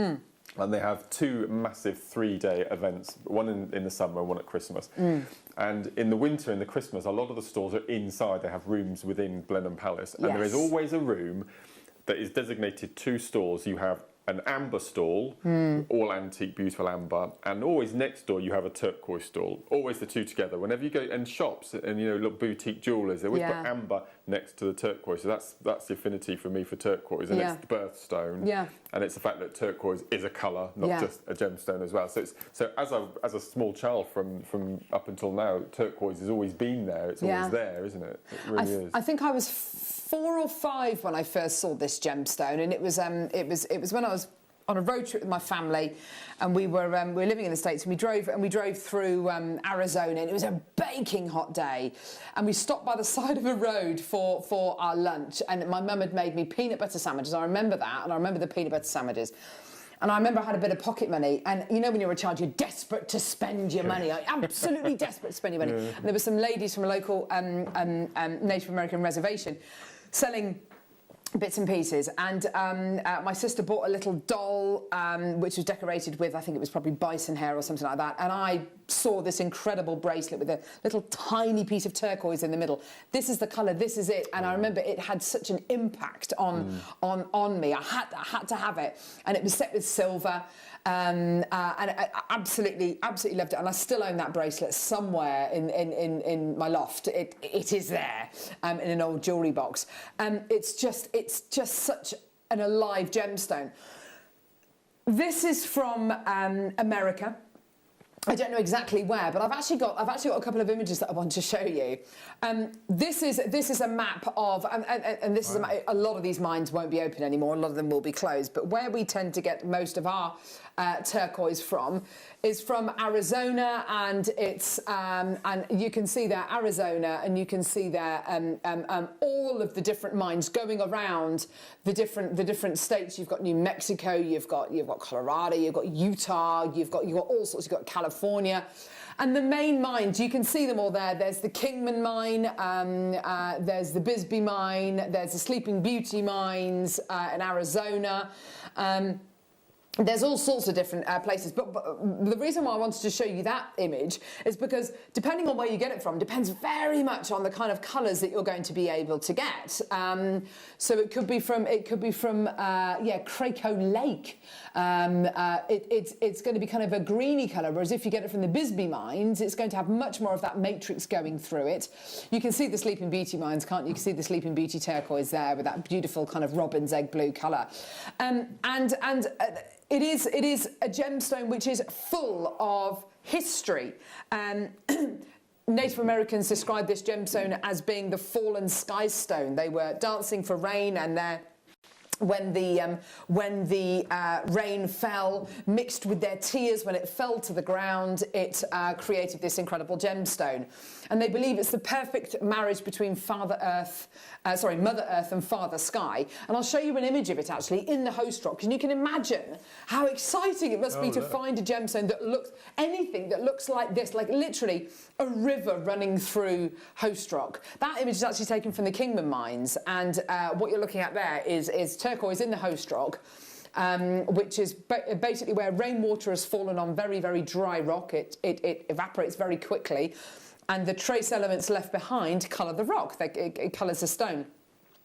And they have two massive 3-day events, one in the summer and one at Christmas. And in the winter and the Christmas, a lot of the stores are inside. They have rooms within Blenheim Palace. And there is always a room that is designated to stores. You have an amber stall, all antique, beautiful amber, and always next door you have a turquoise stall. Always the two together. Whenever you go in shops and look, boutique jewellers, they always put amber next to the turquoise. So that's the affinity for me from turquoise, and it's the birthstone. Yeah. And it's the fact that turquoise is a colour, not just a gemstone as well. So as a small child from up until now, turquoise has always been there. It's always there, isn't it? It really is. I think I was 4 or 5 when I first saw this gemstone, and it was when I was on a road trip with my family, and we were living in the States, and we drove through Arizona, and it was a baking hot day, and we stopped by the side of a road for our lunch, and my mum had made me peanut butter sandwiches. I remember that, and I remember the peanut butter sandwiches. And I remember I had a bit of pocket money, and when you're a child, you're desperate to spend your money. Absolutely desperate to spend your money. And there were some ladies from a local Native American reservation selling bits and pieces, and my sister bought a little doll which was decorated with, I think it was probably bison hair or something like that, and I saw this incredial bracelet with a little tiny piece of turquoise in the middle. This is the colour, this is it, and I remember it had such an impact on me. I had to have it, and it was set with silver, and I absolutely loved it, and I still own that bracelet somewhere in my loft. It is there in an old jewellery box. It's just such an alive gemstone. This is from America. I don't know exactly where, but I've actually got a couple of images that I want to show you. This is a map of, and this is a lot of these mines won't be open anymore. A lot of them will be closed. But where we tend to get most of our turquoise from is from Arizona, and it's and you can see there Arizona, and you can see there all of the different mines going around the different states. You've got New Mexico, you've got Colorado, you've got Utah, you've got all sorts. You've got California. And the main mines, you can see them all there. There's the Kingman mine, there's the Bisbee mine, there's the Sleeping Beauty mines in Arizona. There's all sorts of different places, but the reason why I wanted to show you that image is because depending on where you get it from depends very much on the kind of colours that you're going to be able to get. So it could be from Craco Lake. It's going to be kind of a greeny colour, whereas if you get it from the Bisbee mines, it's going to have much more of that matrix going through it. You can see the Sleeping Beauty mines, can't you? You can see the Sleeping Beauty turquoise there with that beautiful kind of robin's egg blue colour, It is a gemstone which is full of history. Native Americans described this gemstone as being the fallen sky stone. They were dancing for rain, and when the rain fell, mixed with their tears, when it fell to the ground, it created this incredible gemstone. And they believe it's the perfect marriage between Mother Earth and Father Sky. And I'll show you an image of it actually in the host rock, and you can imagine how exciting it must be to find a gemstone that looks anything that looks like this, like literally a river running through host rock. That image is actually taken from the Kingman mines, and what you're looking at there is turquoise in the host rock. Which is basically where rainwater has fallen on very, very dry rock. It evaporates very quickly, and the trace elements left behind colour the rock. It colours the stone.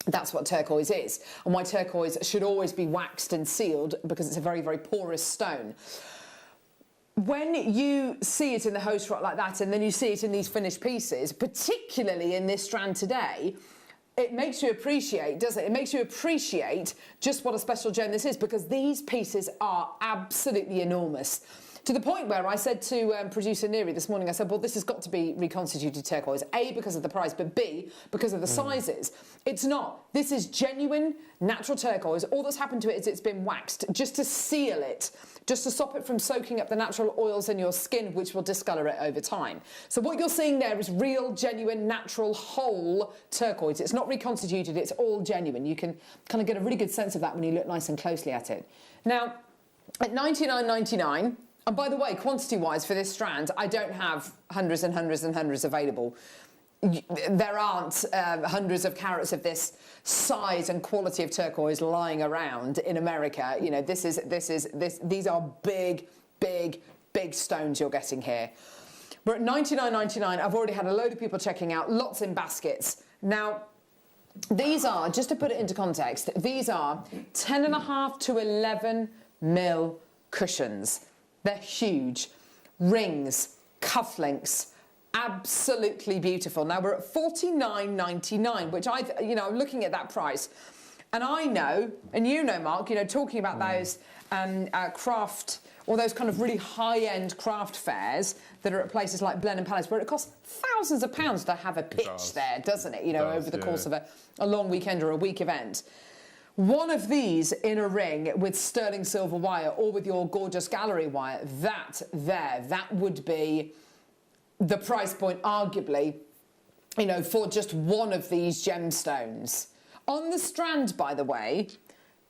That's what turquoise is, and why turquoise should always be waxed and sealed, because it's a very, very porous stone. When you see it in the host rock like that, and then you see it in these finished pieces, particularly in this strand today, it makes you appreciate, doesn't it? It makes you appreciate just what a special gem this is, because these pieces are absolutely enormous. To the point where I said to producer Neri this morning, I said, well, this has got to be reconstituted turquoise. A, because of the price, but B, because of the sizes. It's not. This is genuine, natural turquoise. All that's happened to it is it's been waxed just to seal it, just to stop it from soaking up the natural oils in your skin, which will discolour it over time. So what you're seeing there is real, genuine, natural, whole turquoise. It's not reconstituted, it's all genuine. You can kind of get a really good sense of that when you look nice and closely at it. Now, at $99.99, and by the way, quantity-wise for this strand, I don't have hundreds and hundreds and hundreds available. There aren't hundreds of carats of this size and quality of turquoise lying around in America. You know, these are big, big, big stones you're getting here. We're at $99.99. I've already had a load of people checking out, lots in baskets. Now, these are, just to put it into context, these are 10.5 to 11 mil cushions. They're huge. Rings, cufflinks, absolutely beautiful. Now we're at $49.99, which I'm looking at that price, and I know, and you know, Mark, talking about those craft, or those kind of really high-end craft fairs that are at places like Blenheim Palace, where it costs thousands of pounds to have a pitch there, doesn't it? Over the course of a long weekend or a week event. One of these in a ring with sterling silver wire, or with your gorgeous gallery wire, that would be the price point, arguably, for just one of these gemstones. On the strand, by the way,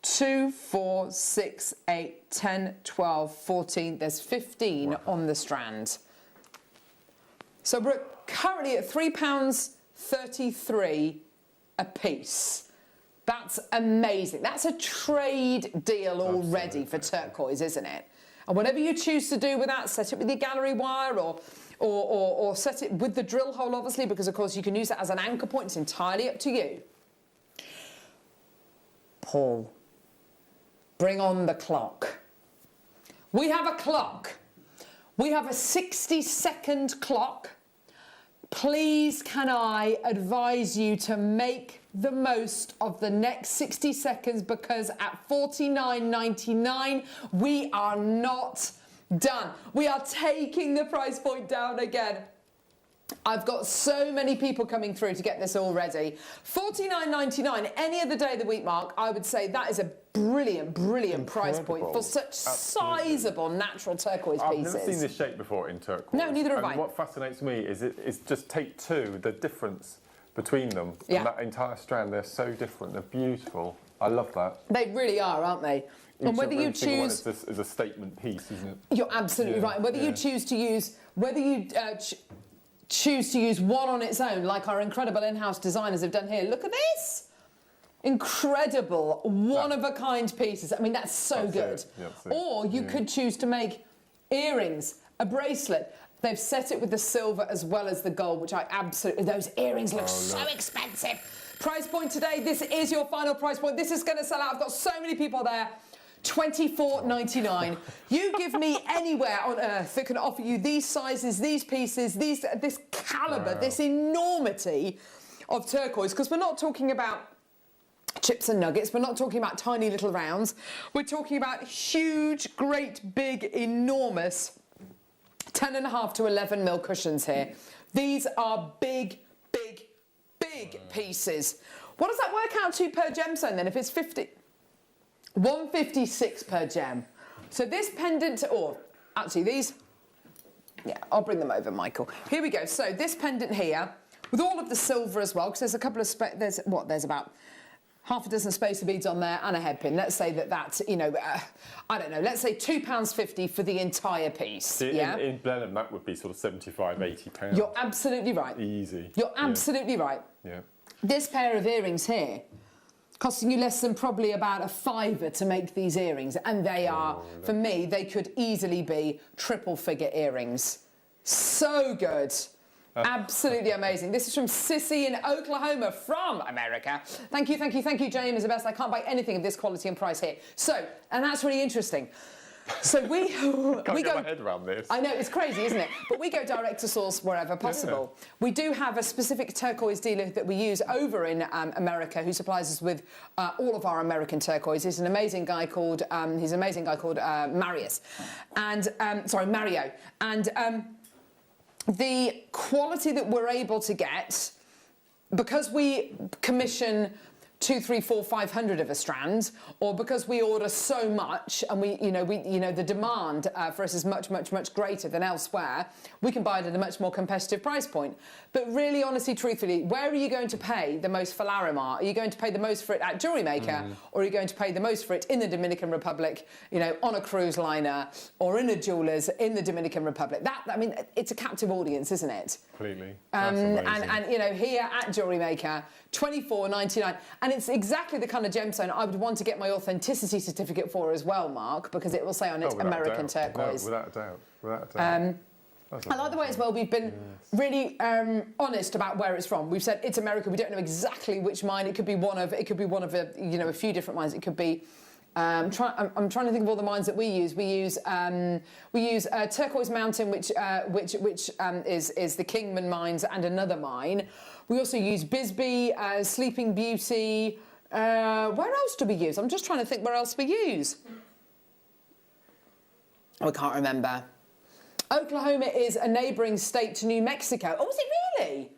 2, 4, 6, 8, 10, 12, 14, there's 15 on the strand. So we're currently at £3.33 a piece. That's amazing. That's a trade deal already for turquoise, isn't it? And whatever you choose to do with that, set it with your gallery wire, or set it with the drill hole, obviously, because of course you can use that as an anchor point. It's entirely up to you. Paul, bring on the clock. We have a clock. We have a 60-second clock. Please can I advise you to make the most of the next 60 seconds, because at $49.99 we are not Done. We are taking the price point down again. I've got so many people coming through to get this all ready. $49.99 any other day of the week, Mark. I would say that is a brilliant, brilliant price point for such sizable natural turquoise pieces. I've never seen this shape before in turquoise. No, neither have I. What fascinates me is just take two, the difference between them. Yeah. And that entire strand, they're so different. They're beautiful. I love that. They really are, aren't they? And whether you choose, is a statement piece, isn't it? You're absolutely right. Whether you choose to use, choose to use one on its own, like our incredible in-house designers have done here. Look at this. Incredible, one-of-a-kind pieces. I mean, that's so good. Or you could choose to make earrings, a bracelet. They've set it with the silver as well as the gold, which I absolutely... Those earrings look so expensive. Price point today, this is your final price point. This is going to sell out. I've got so many people there. $24.99. You give me anywhere on earth that can offer you these sizes, these pieces, this calibre, this enormity of turquoise, because we're not talking about chips and nuggets, we're not talking about tiny little rounds, we're talking about huge, great, big, enormous 10.5 to 11 mil cushions here. These are big, big, big pieces. What does that work out to per gemstone then if it's 50? 156 per gem. So this pendant, or actually these, yeah, I'll bring them over, Michael. Here we go. So this pendant here, with all of the silver as well, because there's a couple of, there's about half a dozen spacer beads on there and a headpin. Let's say that's, you know, I don't know, let's say £2.50 for the entire piece. In Blenheim, that would be sort of 75, £80. You're absolutely right. Easy. You're absolutely right. Yeah. This pair of earrings here, costing you less than probably about £5 to make these earrings, and they are, for me, they could easily be triple-figure earrings. So good. Absolutely amazing. This is from Sissy in Oklahoma, from America. Thank you, thank you, thank you, JM is the best. I can't buy anything of this quality and price here. So, and that's really interesting. So we Can't go. get my head around this. I know, it's crazy, isn't it? But we go direct to source wherever possible. Yeah. We do have a specific turquoise dealer that we use over in America who supplies us with all of our American turquoise. He's an amazing guy called Marius, and Mario. And the quality that we're able to get, because we commission 200, 300, 400, 500 of a strand, or because we order so much and the demand for us is much, much, much greater than elsewhere, we can buy it at a much more competitive price point. But really, honestly, truthfully, where are you going to pay the most for Larimar? Are you going to pay the most for it at Jewellery Maker, or are you going to pay the most for it in the Dominican Republic, you know, on a cruise liner, or in a jeweller's in the Dominican Republic? I mean, it's a captive audience, isn't it? Completely. And you know, here at Jewellery Maker, $24.99, and it's exactly the kind of gemstone I would want to get my authenticity certificate for as well, Mark, because it will say on it American turquoise. No, without a doubt. Without a doubt. I like the way as well we've been really honest about where it's from. We've said it's America. We don't know exactly which mine. It could be one of a few different mines. It could be. I'm trying to think of all the mines that we use. We use Turquoise Mountain, which is the Kingman mines, and another mine. We also use Bisbee, Sleeping Beauty. Where else do we use? I'm just trying to think where else we use. I can't remember. Oklahoma is a neighbouring state to New Mexico. Oh, is it really?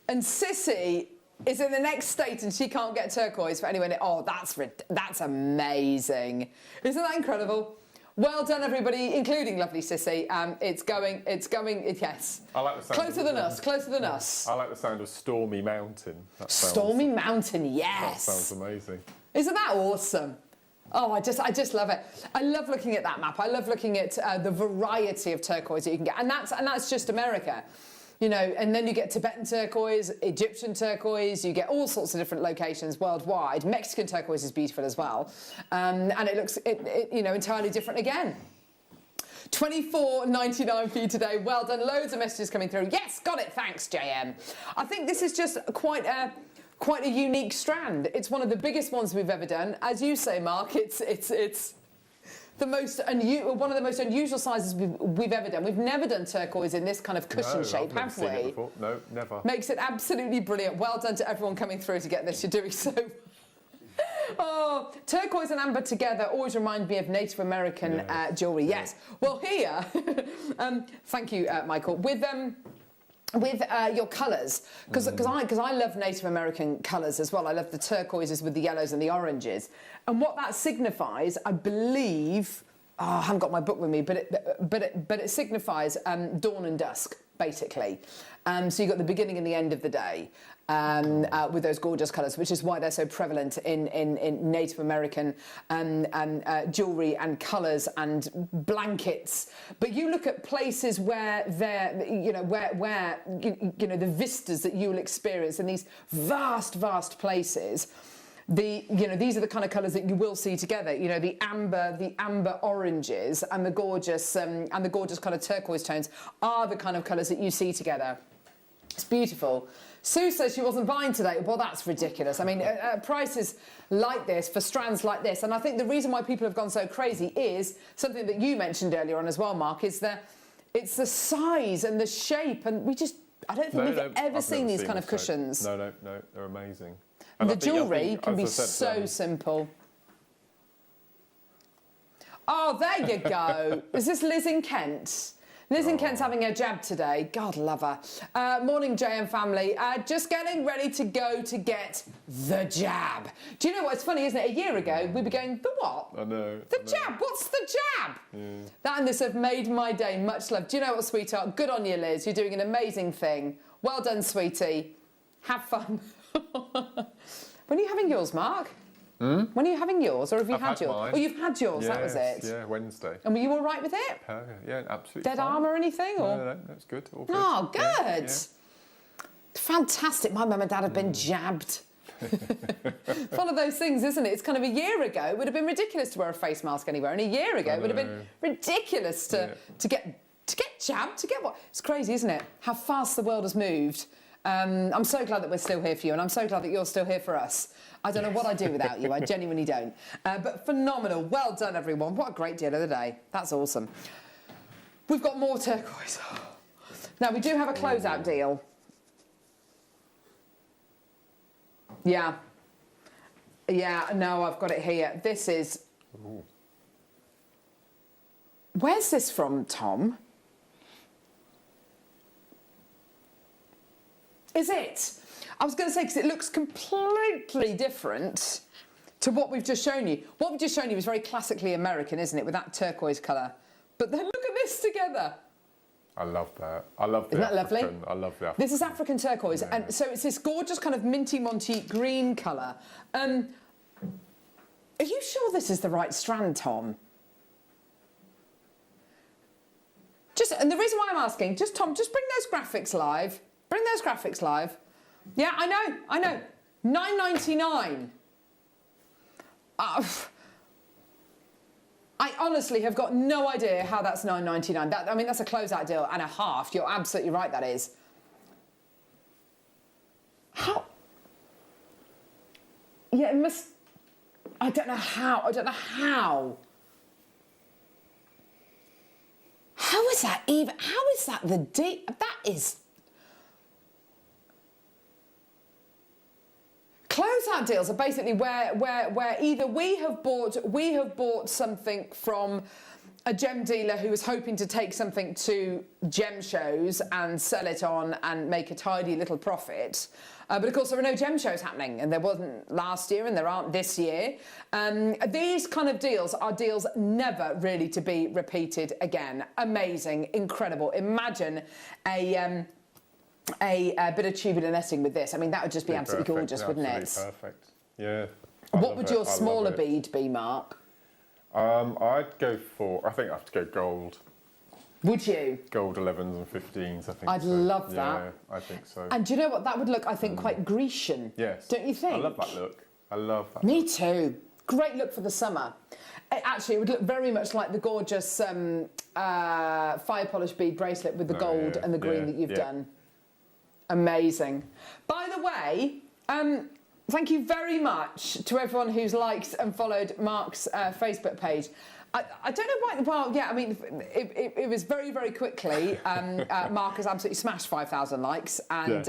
And Sissy is in the next state and she can't get turquoise for anyone. Oh, that's amazing. Isn't that incredible? Well done, everybody, including lovely Sissy. It's going, yes. I like the sound closer than us. I like the sound of Stormy Mountain. Stormy Mountain, yes. That sounds amazing. Isn't that awesome? Oh, I just love it. I love looking at that map. I love looking at the variety of turquoise that you can get. And that's just America. You know, and then you get Tibetan turquoise, Egyptian turquoise, you get all sorts of different locations worldwide. Mexican turquoise is beautiful as well. And it looks, entirely different again. $24.99 for you today. Well done. Loads of messages coming through. Yes, got it. Thanks, JM. I think this is just quite a unique strand. It's one of the biggest ones we've ever done. As you say, Mark, it's one of the most unusual sizes we've ever done. We've never done turquoise in this kind of cushion shape, have we? Seen it before. No, never. Makes it absolutely brilliant. Well done to everyone coming through to get this. You're doing so. Oh, turquoise and amber together always remind me of Native American jewellery. Yes. Well, here, thank you, Michael. With your colours, because I love Native American colours as well. I love the turquoises with the yellows and the oranges, and what that signifies, I believe. Oh, I haven't got my book with me, but it signifies dawn and dusk, basically. So you've got the beginning and the end of the day with those gorgeous colours, which is why they're so prevalent in Native American jewellery and colours and blankets. But you look at places where they're, where the vistas that you'll experience in these vast places. These are the kind of colours that you will see together. You know, the amber oranges and the gorgeous kind of turquoise tones are the kind of colours that you see together. It's beautiful. Sue says she wasn't buying today. Well, that's ridiculous. I mean, prices like this for strands like this, and I think the reason why people have gone so crazy is something that you mentioned earlier on as well, Mark. It's the size and the shape, and I don't think we've ever seen these kind of cushions. No, they're amazing. And the jewellery can be so simple. Oh, there you go. Is this Liz in Kent? Liz in Kent's having her jab today. God love her. Morning, JM family. Just getting ready to go to get the jab. Do you know what? It's funny, isn't it? A year ago, we'd be going, the what? I know. Jab. What's the jab? Yeah. That and this have made my day. Much love. Do you know what, sweetheart? Good on you, Liz. You're doing an amazing thing. Well done, sweetie. Have fun. When are you having yours, Mark? When are you having yours, or have you had yours? Mine. Oh, you've had yours. Yes, that was it. Yeah, Wednesday. And were you all right with it? Yeah, absolutely. Dead fine. arm or anything? Or? No, that's good. All good. Oh, good. Yeah. Fantastic. My mum and dad have been jabbed. It's one of those things, isn't it? It's kind of a year ago, it would have been ridiculous to wear a face mask anywhere, and a year ago it would have been ridiculous to get jabbed. To get what? It's crazy, isn't it? How fast the world has moved. I'm so glad that we're still here for you, and I'm so glad that you're still here for us. I don't know what I'd do without you. I genuinely don't. But phenomenal. Well done, everyone. What a great deal of the day. That's awesome. We've got more turquoise. Now, we do have a closeout deal. Yeah. Yeah, no, I've got it here. This is... Ooh. Where's this from, Tom? Is it? I was going to say, because it looks completely different to what we've just shown you. What we've just shown you is very classically American, isn't it, with that turquoise colour? But then look at this together. I love that. I love the Isn't that African. lovely? I love the African. This is African turquoise, and so it's this gorgeous kind of minty Monty green colour. Are you sure this is the right strand, Tom? And the reason why I'm asking, Tom, just bring those graphics live. Bring those graphics live. Yeah, I know. $9.99. I honestly have got no idea how that's $9.99. That's a closeout deal and a half. You're absolutely right, that is. How? Yeah, it must... I don't know how. How is that even... How is that the deal? That is... Closeout deals are basically where either we have bought something from a gem dealer who was hoping to take something to gem shows and sell it on and make a tidy little profit. But of course there are no gem shows happening, and there wasn't last year and there aren't this year. These kind of deals are deals never really to be repeated again. Amazing, incredible. Imagine a bit of tubular netting with this. That would just be absolutely perfect, gorgeous, wouldn't it? Perfect. Yeah. What would your smaller bead be, Mark? I'd go for... I think I have to go gold. Would you? Gold 11s and 15s, I think. I'd love that. Yeah, I think so. And do you know what? That would look, I think, quite Grecian. Yes. Don't you think? I love that look. I love that. Me too. Great look for the summer. Actually, it would look very much like the gorgeous fire polish bead bracelet with the gold and the green that you've done. Amazing. By the way, thank you very much to everyone who's liked and followed Mark's Facebook page. I don't know why. Well, yeah, it was very, very quickly. Mark has absolutely smashed 5,000 likes, and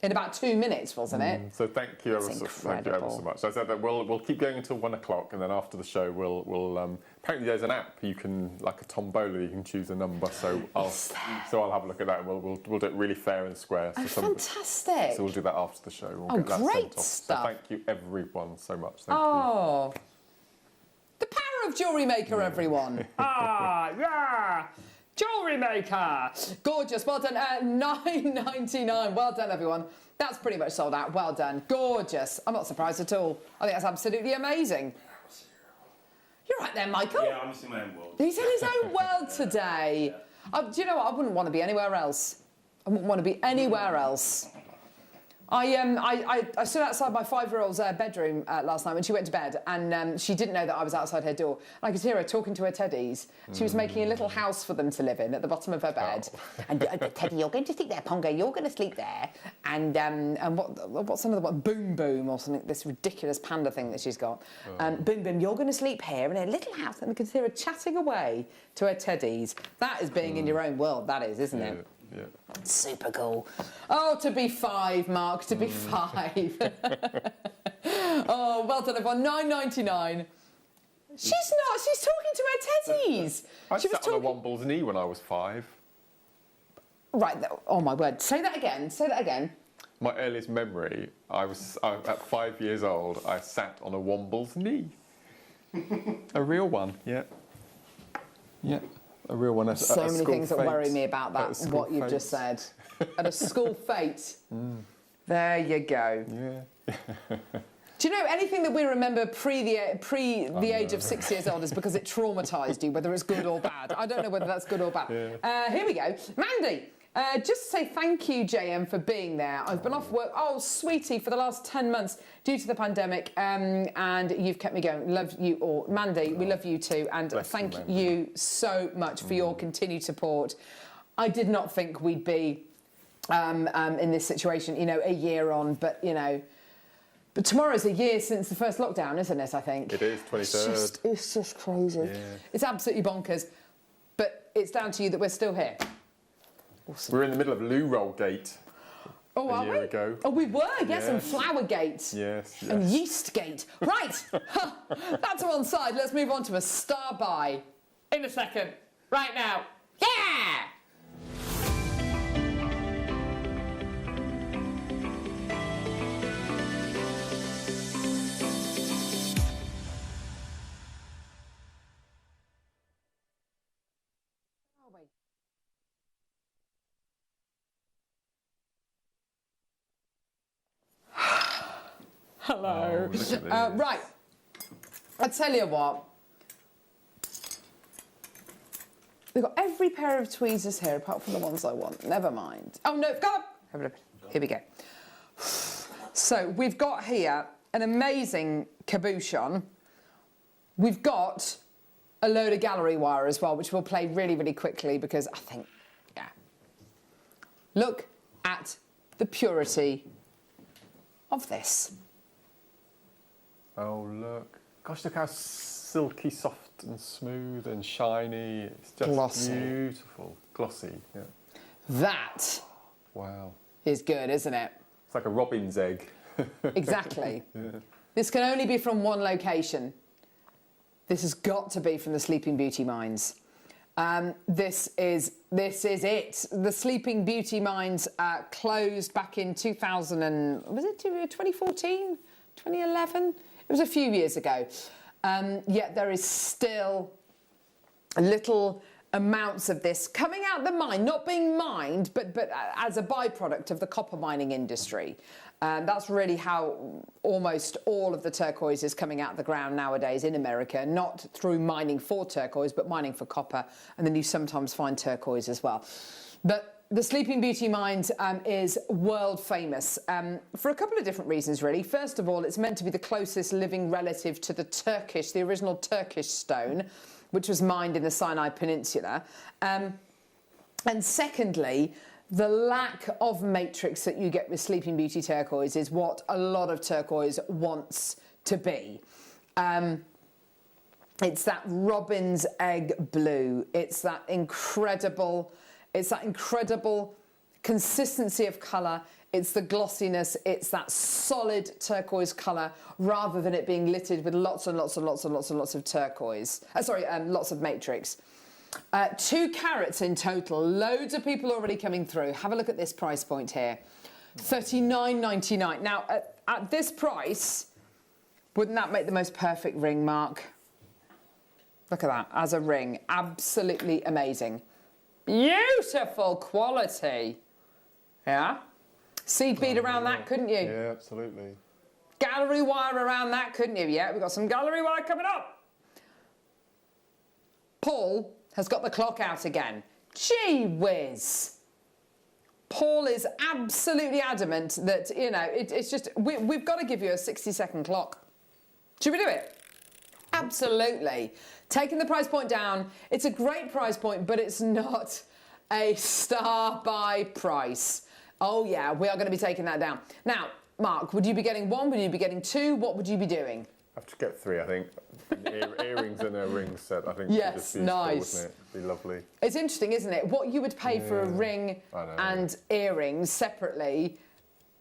in about 2 minutes, wasn't it? So thank you ever so much. So I said that we'll keep going until 1 o'clock, and then after the show we'll apparently there's an app you can, like a tombola, you can choose a number. So I'll have a look at that, and we'll do it really fair and square. So Fantastic. So we'll do that after the show. We'll get that great sent off. stuff. So thank you everyone so much. Thank you. The power of Jewellery Maker, everyone. Yeah. Jewellery Maker. Gorgeous. Well done. $9.99. Well done, everyone. That's pretty much sold out. Well done. Gorgeous. I'm not surprised at all. I think that's absolutely amazing. You're right there, Michael. Yeah, I'm just in my own world. He's in his own world today. Do you know what? I wouldn't want to be anywhere else. I wouldn't want to be anywhere else. I stood outside my 5-year-old's bedroom last night when she went to bed, and she didn't know that I was outside her door. And I could hear her talking to her teddies. She was making a little house for them to live in at the bottom of her bed. And Teddy, you're going to sleep there. Pongo, you're going to sleep there. And what's another one? Boom Boom or something. This ridiculous panda thing that she's got. Boom Boom, you're going to sleep here in a little house. And I could hear her chatting away to her teddies. That is being in your own world. That is, isn't it? Yeah. Super cool. Oh, to be 5, Mark, to be 5. Oh, well done, everyone. $9.99. She's not. She's talking to her teddies. I She was sat on a talking. womble's knee when I was 5. Right. Oh my word. Say that again. Say that again. My earliest memory, at 5 years old, I sat on a womble's knee. A real one, yeah. Yeah. A real one. So many things that worry me about that. What you've just said. At a school fete. There you go. Yeah. Do you know anything that we remember pre the age of 6 years old is because it traumatised you, whether it's good or bad? I don't know whether that's good or bad. Yeah. Here we go. Mandy, just to say thank you, JM, for being there. I've been off work, oh, sweetie, for the last 10 months due to the pandemic, and you've kept me going. Love you all. Mandy, we love you too, and thank you so much for your continued support. I did not think we'd be in this situation, you know, a year on, but, you know, but tomorrow's a year since the first lockdown, isn't it, I think? It is, 23rd. It's just crazy. Yeah. It's absolutely bonkers. But it's down to you that we're still here. Awesome. We're in the middle of Loo Roll Gate. Oh, a year ago. Oh, we were, yes, and Yes. Flower Gate. Yes, yes. And Yeast Gate. Right, that's to one side. Let's move on to a star buy in a second. Right now. Yeah! Hello. Oh, look at this. Right. I tell you what. We've got every pair of tweezers here, apart from the ones I want. Never mind. Oh, no, go on. Here we go. So we've got here an amazing cabochon. We've got a load of gallery wire as well, which we'll play really, really quickly because I think, yeah. Look at the purity of this. Oh, look. Gosh, look how silky, soft and smooth and shiny. It's just Glossy. beautiful. Glossy, yeah. That Wow. is good, isn't it? It's like a robin's egg. Exactly. Yeah. This can only be from one location. This has got to be from the Sleeping Beauty Mines. This is it. The Sleeping Beauty Mines closed back in 2014, 2011? It was a few years ago. Yet there is still little amounts of this coming out the mine, not being mined, but as a byproduct of the copper mining industry. That's really how almost all of the turquoise is coming out of the ground nowadays in America, not through mining for turquoise, but mining for copper. And then you sometimes find turquoise as well. But the Sleeping Beauty Mines is world famous for a couple of different reasons, really. First of all, it's meant to be the closest living relative to the original Turkish stone, which was mined in the Sinai Peninsula. And secondly, the lack of matrix that you get with Sleeping Beauty turquoise is what a lot of turquoise wants to be. It's that robin's egg blue. It's that incredible consistency of colour. It's the glossiness, it's that solid turquoise colour rather than it being littered with lots and lots and lots and lots and lots of turquoise. Lots of matrix. 2 carats in total. Loads of people already coming through. Have a look at this price point here. $39.99. Now, at this price, wouldn't that make the most perfect ring, Mark? Look at that, as a ring. Absolutely amazing. Beautiful quality. Yeah? Seed bead around that, couldn't you? Yeah, absolutely. Gallery wire around that, couldn't you? Yeah, we've got some gallery wire coming up. Paul has got the clock out again. Gee whiz. Paul is absolutely adamant that, you know, it's just, we've got to give you a 60-second clock. Should we do it? Absolutely. Taking the price point down, it's a great price point, but it's not a star buy price. Oh yeah, we are going to be taking that down. Now, Mark, would you be getting 1? Would you be getting 2? What would you be doing? I have to get 3, I think. Earrings and a ring set, I think. Yes, nice. Wouldn't it? It'd be lovely. It's interesting, isn't it? What you would pay for a ring and earrings separately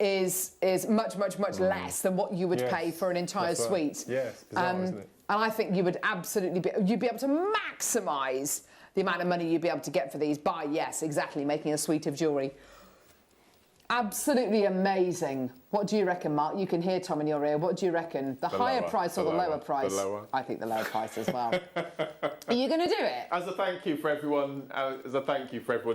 is much less than what you would pay for an entire suite. Yeah, it's bizarre, isn't it? And I think you would absolutely you'd be able to maximise the amount of money you'd be able to get for these by, yes, exactly, making a suite of jewellery. Absolutely amazing. What do you reckon, Mark? You can hear Tom in your ear. What do you reckon? The higher price or the lower price? The lower. I think the lower price as well. Are you going to do it? As a thank you for everyone,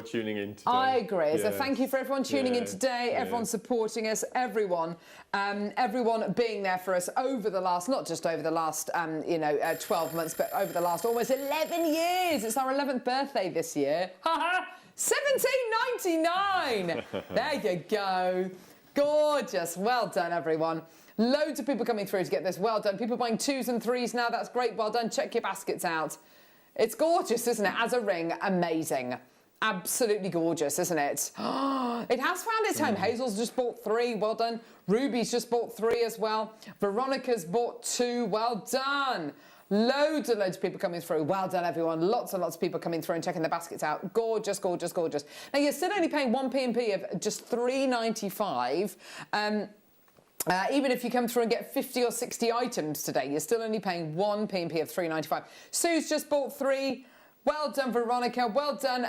tuning in today. I agree. As a thank you for everyone tuning in today, everyone supporting us, everyone being there for us over the last, not just over the last, 12 months, but over the last almost 11 years. It's our 11th birthday this year. Ha $17.99. There you go. Gorgeous. Well done, everyone. Loads of people coming through to get this. Well done. People buying 2s and 3s now. That's great. Well done. Check your baskets out. It's gorgeous, isn't it? As a ring, amazing. Absolutely gorgeous, isn't it? It has found its home. Hazel's just bought 3. Well done. Ruby's just bought 3 as well. Veronica's bought 2. Well done. Loads and loads of people coming through. Well done, everyone. Lots and lots of people coming through and checking their baskets out. Gorgeous, gorgeous, gorgeous. Now, you're still only paying 1 P&P of just $3.95. Even if you come through and get 50 or 60 items today, you're still only paying 1 P&P of $3.95. Sue's just bought 3. Well done, Veronica. Well done.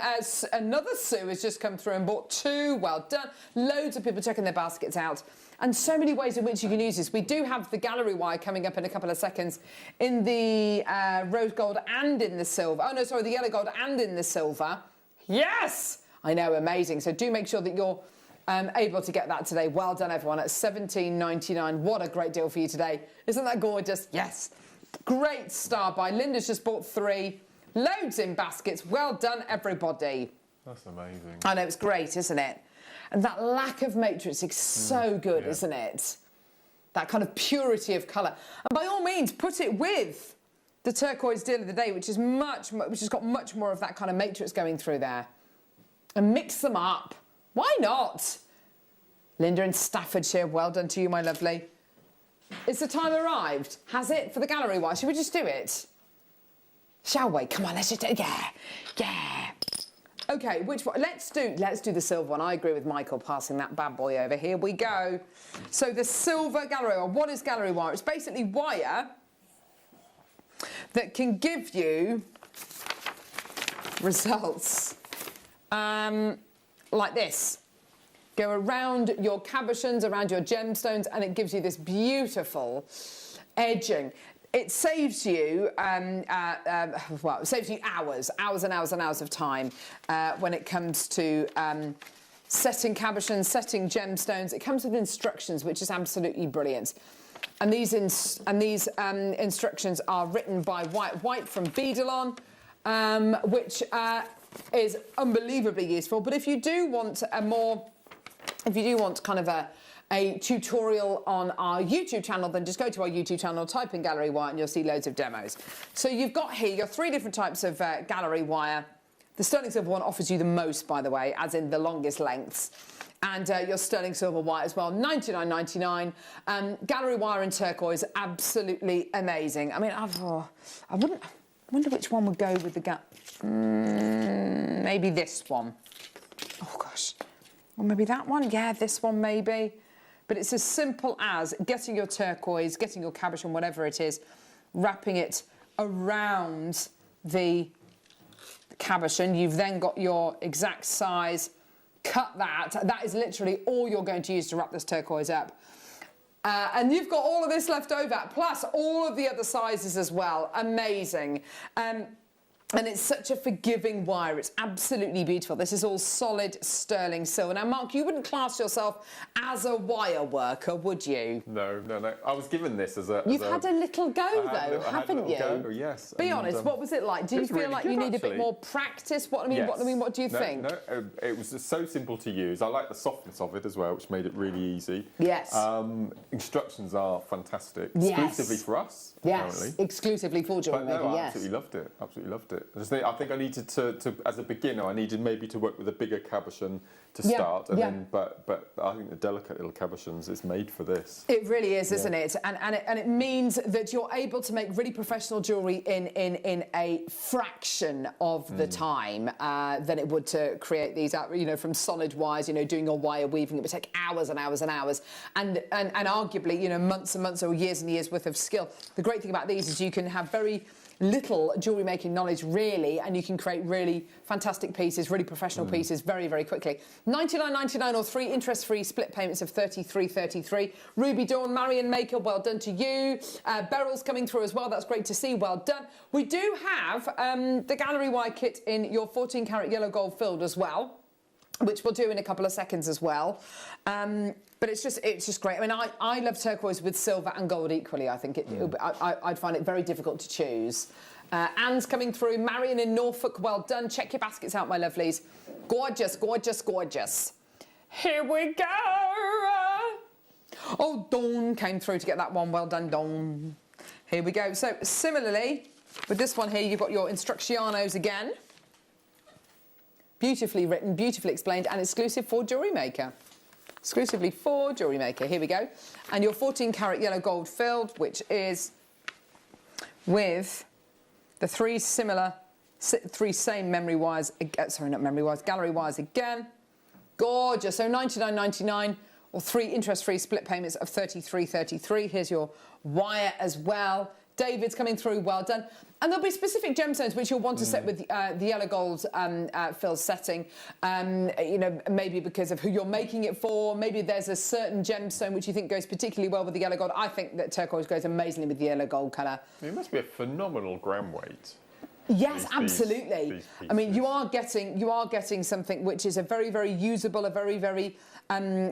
Another Sue has just come through and bought 2. Well done. Loads of people checking their baskets out. And so many ways in which you can use this. We do have the gallery wire coming up in a couple of seconds in the rose gold and in the silver. Oh, no, sorry, the yellow gold and in the silver. Yes! I know, amazing. So do make sure that you're able to get that today. Well done, everyone, at $17.99. What a great deal for you today. Isn't that gorgeous? Yes. Great star buy. Linda's just bought 3. Loads in baskets. Well done, everybody. That's amazing. I know, it's great, isn't it? And that lack of matrix is so good, isn't it? That kind of purity of colour. And by all means, put it with the turquoise deal of the day, which has got much more of that kind of matrix going through there. And mix them up. Why not? Linda in Staffordshire, well done to you, my lovely. Is the time arrived? Has it for the gallery wire? Should we just do it? Shall we? Come on, let's just do it. Yeah. Okay, which one? Let's do the silver one. I agree with Michael passing that bad boy over. Here we go. So the silver gallery wire. What is gallery wire? It's basically wire that can give you results like this. Go around your cabochons, around your gemstones, and it gives you this beautiful edging. It saves you, it saves you hours and hours of time when it comes to setting cabochons, setting gemstones. It comes with instructions, which is absolutely brilliant. And these instructions are written by White from Beadalon, which is unbelievably useful. But if you do want kind of a tutorial on our YouTube channel, then just go to our YouTube channel, type in gallery wire, and you'll see loads of demos. So you've got here your 3 different types of gallery wire. The sterling silver one offers you the most, by the way, as in the longest lengths. And your sterling silver wire as well, $99.99. Gallery wire in turquoise, absolutely amazing. I mean, I wonder which one would go with the maybe this one. Oh, gosh. Or maybe that one? Yeah, this one maybe. But it's as simple as getting your turquoise, getting your cabochon, whatever it is, wrapping it around the cabochon. You've then got your exact size. Cut that. That is literally all you're going to use to wrap this turquoise up. And you've got all of this left over, plus all of the other sizes as well. Amazing. And it's such a forgiving wire. It's absolutely beautiful. This is all solid sterling silver. Now, Mark, you wouldn't class yourself as a wire worker, would you? No. I was given this as a... You've had a little go, though, haven't you? Go, yes. Be honest, what was it like? Do you feel really like good, you need actually. a bit more practice? What do you think? No, it was just so simple to use. I like the softness of it as well, which made it really easy. Yes. Instructions are fantastic. Yes. Exclusively for us, apparently. Exclusively for Jewellery Maker, I yes. absolutely loved it. Absolutely loved it. I think I needed to, as a beginner, I needed maybe to work with a bigger cabochon to start, and then, but I think the delicate little cabochons is made for this. It really is, isn't it? And it means that you're able to make really professional jewellery in a fraction of the time than it would to create these, from solid wires. Doing your wire weaving, it would take hours and hours and hours, and arguably, months and months or years and years worth of skill. The great thing about these is you can have very little jewellery making knowledge really, and you can create really fantastic pieces, really professional pieces very, very quickly. $99.99 or 3 interest-free split payments of $33.33. Ruby Dawn, Marion Maker, well done to you. Beryl's coming through as well. That's great to see. Well done. We do have the gallery wire kit in your 14 karat yellow gold filled as well, which we'll do in a couple of seconds as well. But it's just great. I mean, I love turquoise with silver and gold equally. I think I'd find it very difficult to choose. Anne's coming through. Marion in Norfolk, well done. Check your baskets out, my lovelies. Gorgeous, gorgeous, gorgeous. Here we go. Oh, Dawn came through to get that one. Well done, Dawn. Here we go. So similarly, with this one here, you've got your instruccionos again. Beautifully written, beautifully explained, and exclusive for Jewellery Maker. Exclusively for Jewellery Maker. Here we go. And your 14 karat yellow gold filled, which is with the three same memory wires, sorry, not memory wires, gallery wires again. Gorgeous. So $99.99 or 3 interest-free split payments of $33.33. Here's your wire as well. David's coming through, well done. And there'll be specific gemstones which you'll want to set with the yellow gold fill setting, maybe because of who you're making it for. Maybe there's a certain gemstone which you think goes particularly well with the yellow gold. I think that turquoise goes amazingly with the yellow gold colour. It must be a phenomenal gram weight. Yes, absolutely. I mean, you are getting something which is a very, very usable, a very, very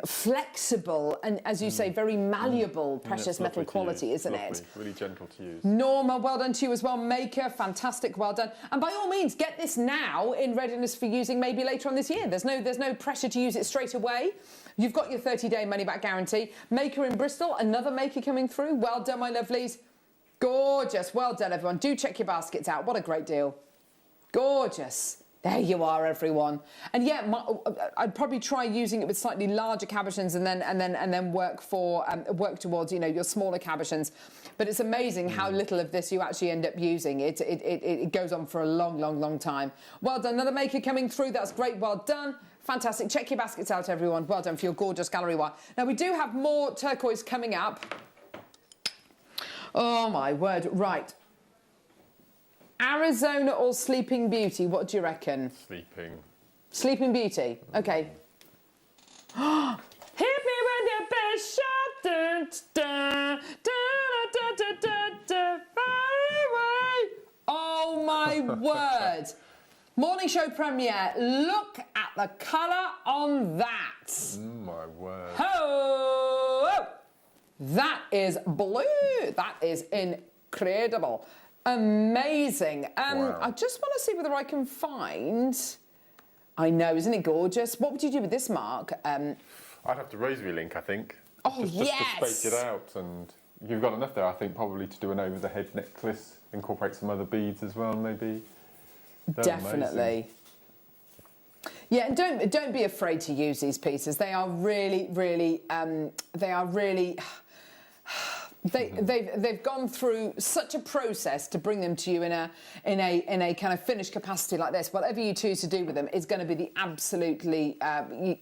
flexible, and as you say, very malleable precious metal quality, isn't it? Really gentle to use. Norma, well done to you as well. Maker, fantastic, well done. And by all means, get this now in readiness for using maybe later on this year. There's no pressure to use it straight away. You've got your 30-day money-back guarantee. Maker in Bristol, another maker coming through. Well done, my lovelies. Gorgeous. Well done, everyone. Do check your baskets out. What a great deal. Gorgeous. There you are, everyone. And yeah, I'd probably try using it with slightly larger cabochons and then work towards your smaller cabochons. But it's amazing how little of this you actually end up using. It goes on for a long, long, long time. Well done. Another maker coming through. That's great. Well done. Fantastic. Check your baskets out, everyone. Well done for your gorgeous gallery wire. Now we do have more turquoise coming up. Oh, my word. Right. Arizona or Sleeping Beauty? What do you reckon? Sleeping. Sleeping Beauty. OK. Hit me with your best shot. Da, da, da, da, da, da, da, oh, my word. Morning show premiere. Look at the colour on that. My word. Oh! That is blue. That is incredible. Amazing. Wow. I just want to see whether I can find... I know, isn't it gorgeous? What would you do with this, Mark? I'd have to rosary link, I think. Oh, just to space it out. And you've got enough there, I think, probably to do an over-the-head necklace, incorporate some other beads as well, maybe. Definitely. Amazing. Yeah, and don't be afraid to use these pieces. They are really, really, They've gone through such a process to bring them to you in a kind of finished capacity like this. Whatever you choose to do with them is going to be the absolutely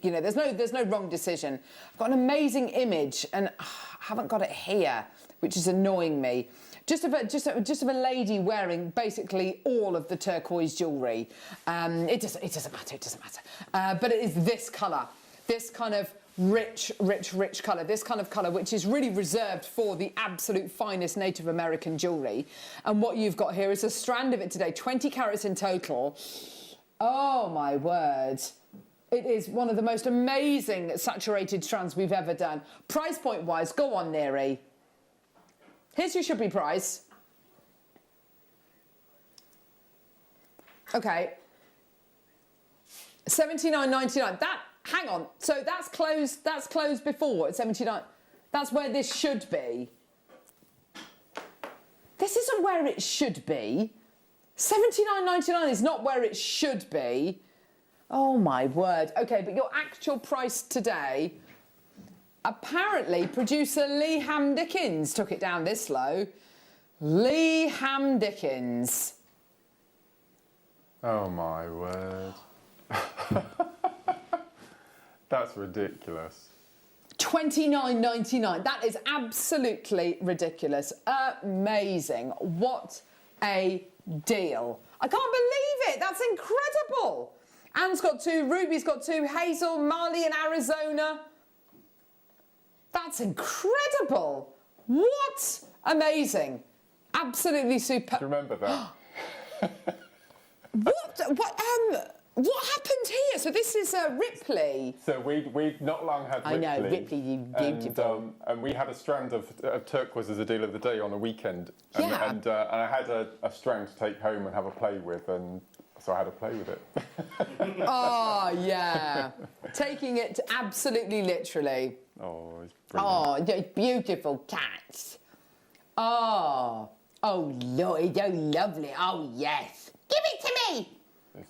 you know, there's no wrong decision. I've got an amazing image and I haven't got it here, which is annoying me. Just of a lady wearing basically all of the turquoise jewellery. It doesn't matter. But it is this colour, this kind of rich colour, this kind of colour which is really reserved for the absolute finest Native American jewellery. And what you've got here is a strand of it today, 20 carats in total. Oh my word. It is one of the most amazing saturated strands we've ever done. Price point wise, go on, Neri. Here's your should be price. Okay. $79.99. That, hang on. So that's closed before at 79. That's where this should be. This isn't where it should be. $79.99 is not where it should be. Oh my word. Okay, but your actual price today, apparently producer Lee Ham Dickens took it down this low. Lee Ham Dickens. Oh my word. That's ridiculous. $29.99. That is absolutely ridiculous. Amazing. What a deal. I can't believe it. That's incredible. Anne's got two, Ruby's got two, Hazel, Marley in Arizona. That's incredible. What? Amazing. Absolutely superb. Do you remember that? What happened here? So this is Ripley. So we'd not long had Ripley. I know, Ripley, you beautiful. And we had a strand of turquoise as a deal of the day on a weekend. And, Yeah. and I had a strand to take home and have a play with, and so I had a play with it. Oh, yeah. Taking it absolutely literally. Oh, it's brilliant. Oh, those beautiful cats. Oh, Lord, oh, lovely. Oh, yes. Give it to me.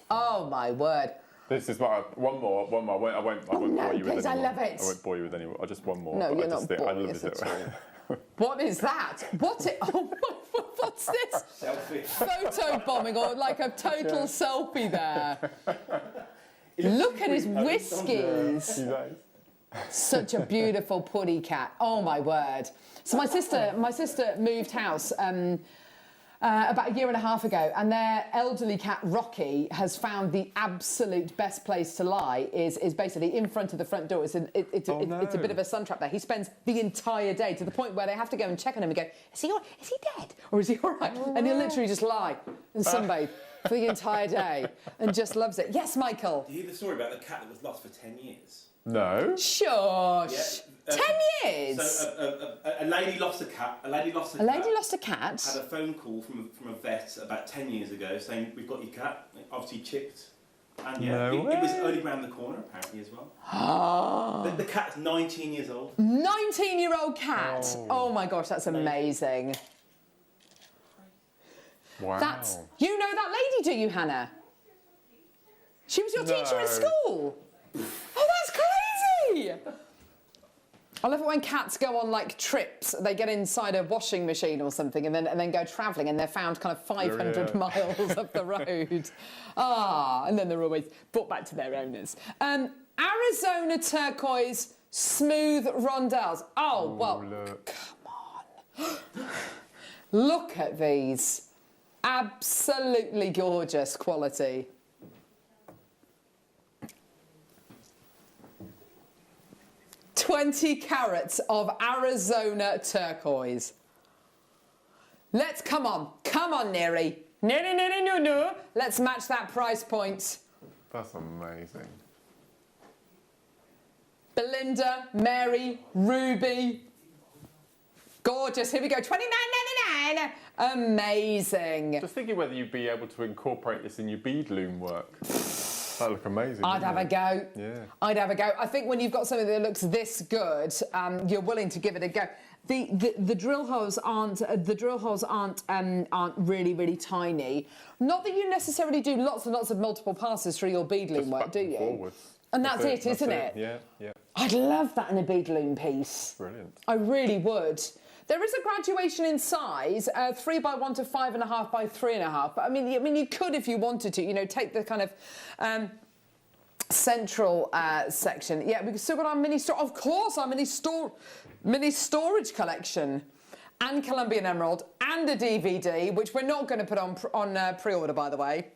Oh, my word. This is one more. I won't bore you with please, any I more. love it. I won't bore you with any more. Just one more. No, but you're I not just think I boring love us it. at all. What is that? What's this? Selfie. Photo bombing or like a total selfie there. Look at his whiskies. Such a beautiful puddy cat. Oh my word. So my sister moved house about a year and a half ago, and their elderly cat Rocky has found the absolute best place to lie is basically in front of the front door. It's a bit of a sun trap there. He spends the entire day to the point where they have to go and check on him and go, is he dead or is he all right? And he'll literally just lie and sunbathe for the entire day and just loves it. Yes, Michael. Do you hear the story about the cat that was lost for 10 years? No. Shush. Yeah. 10 years. So a lady lost a cat. A lady lost a cat. Had a phone call from a vet about 10 years ago saying, we've got your cat. It obviously chipped. And yeah, it was only round the corner apparently as well. The cat's 19 years old. 19-year-old cat. Oh my gosh, that's amazing. Wow. You know that lady, do you, Hannah? She was your teacher at school. Oh, that's crazy! I love it when cats go on like trips. They get inside a washing machine or something and then go travelling and they're found kind of 500 miles up the road. And then they're always brought back to their owners. Arizona turquoise smooth rondelles. Oh, well, look. come on. Look at these. Absolutely gorgeous quality. $20 carats of Arizona turquoise. Come on, Neri. No. Let's match that price point. That's amazing. Belinda, Mary, Ruby. Gorgeous. Here we go. $29.99. Amazing. Just thinking whether you'd be able to incorporate this in your bead loom work. That'd look amazing. I'd have a go. Yeah. I'd have a go. I think when you've got something that looks this good, you're willing to give it a go. The drill holes aren't really, really tiny. Not that you necessarily do lots and lots of multiple passes through your bead loom work, do you? Forwards. And that's it, isn't it? Yeah. I'd love that in a bead loom piece. Brilliant. I really would. There is a graduation in size, 3 by 1 to 5.5 by 3.5. But I mean, you could, if you wanted to, you know, take the kind of central section. Yeah, we've still got our mini store. Of course, our mini storage collection, and Colombian Emerald, and a DVD, which we're not going to put on pre-order, by the way.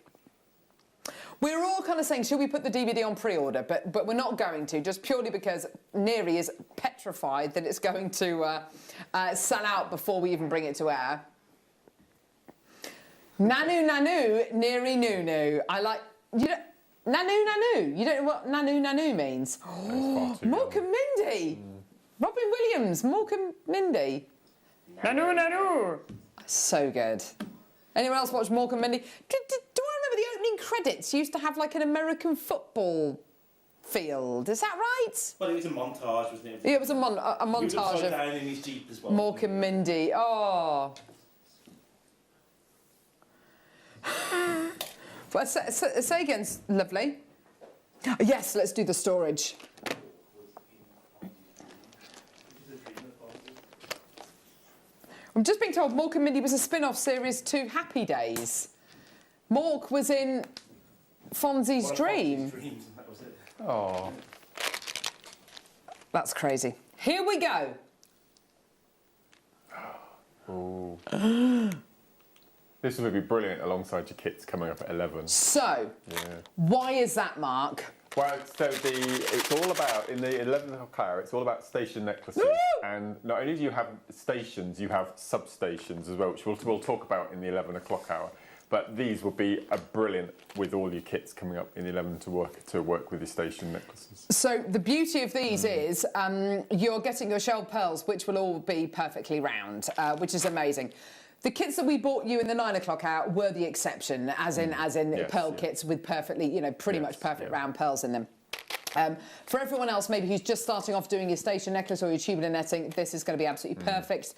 We're all kind of saying, should we put the DVD on pre-order? But we're not going to, just purely because Neri is petrified that it's going to sell out before we even bring it to air. Nanu Nanu, Neri Nunu. I like, you know, Nanu Nanu. You don't know what Nanu Nanu means? Oh, Mork and Mindy. Robin Williams, Mork and Mindy. Nanu Nanu. So good. Anyone else watch Mork and Mindy? Do I remember the opening credits used to have like an American football field? Is that right? Well, it was a montage, wasn't it? Yeah, it was a montage He was of down in his Jeep as well. Mork and Mindy. Oh. Well, say again, lovely. Yes, let's do the storage. I'm just being told Mork and Mindy was a spin-off series to Happy Days. Mork was in Fonzie's Dream. That was it. Oh. That's crazy. Here we go. Ooh. This will be brilliant alongside your kits coming up at 11. So, why is that, Mark? Well, so it's all about, in the 11 o'clock hour, it's all about station necklaces. Woo! And not only do you have stations, you have substations as well, which we'll talk about in the 11 o'clock hour. But these will be brilliant with all your kits coming up in the 11 to work with your station necklaces. So the beauty of these is you're getting your shell pearls, which will all be perfectly round, which is amazing. The kits that we bought you in the 9 o'clock hour were the exception, as in pearl kits with perfectly, you know, pretty much perfect round pearls in them. For everyone else, maybe who's just starting off doing your station necklace or your tubular netting, this is going to be absolutely perfect.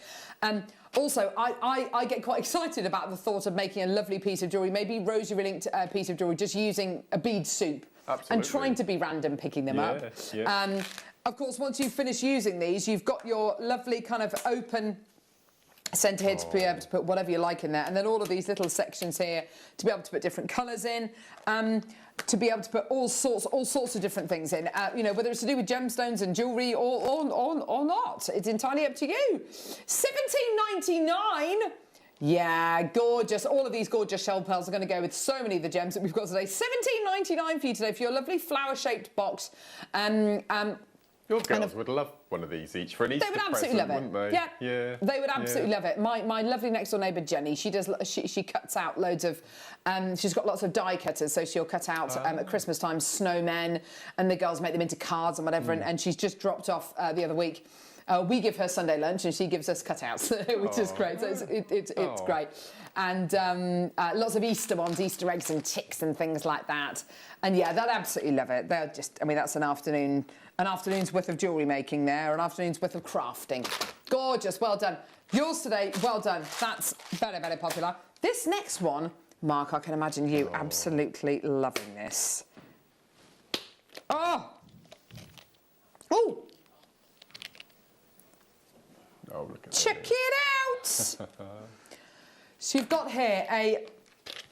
Also, I get quite excited about the thought of making a lovely piece of jewellery, maybe rosary linked piece of jewellery, just using a bead soup and trying to be random picking them up. Of course, once you finish using these, you've got your lovely kind of open centre here to be able to put whatever you like in there, and then all of these little sections here to be able to put different colours in, to be able to put all sorts of different things in. You know, whether it's to do with gemstones and jewellery or not, it's entirely up to you. $17.99. Yeah, gorgeous. All of these gorgeous shell pearls are going to go with so many of the gems that we've got today. $17.99 for you today for your lovely flower-shaped box. Your girls would love one of these each for an Easter present, absolutely love it. wouldn't they? Yeah, they would absolutely love it. My lovely next door neighbour Jenny, she cuts out loads of, she's got lots of die cutters, so she'll cut out at Christmas time snowmen, and the girls make them into cards and whatever. And she's just dropped off the other week. We give her Sunday lunch, and she gives us cutouts, which is great. So it's great. And lots of Easter ones, Easter eggs and chicks and things like that. And yeah, they'll absolutely love it. They'll just, I mean, that's an afternoon's worth of jewellery making there, an afternoon's worth of crafting. Gorgeous, well done. Yours today, well done. That's very, very popular. This next one, Mark, I can imagine you absolutely loving this. Oh! Look at Check it out! So you've got here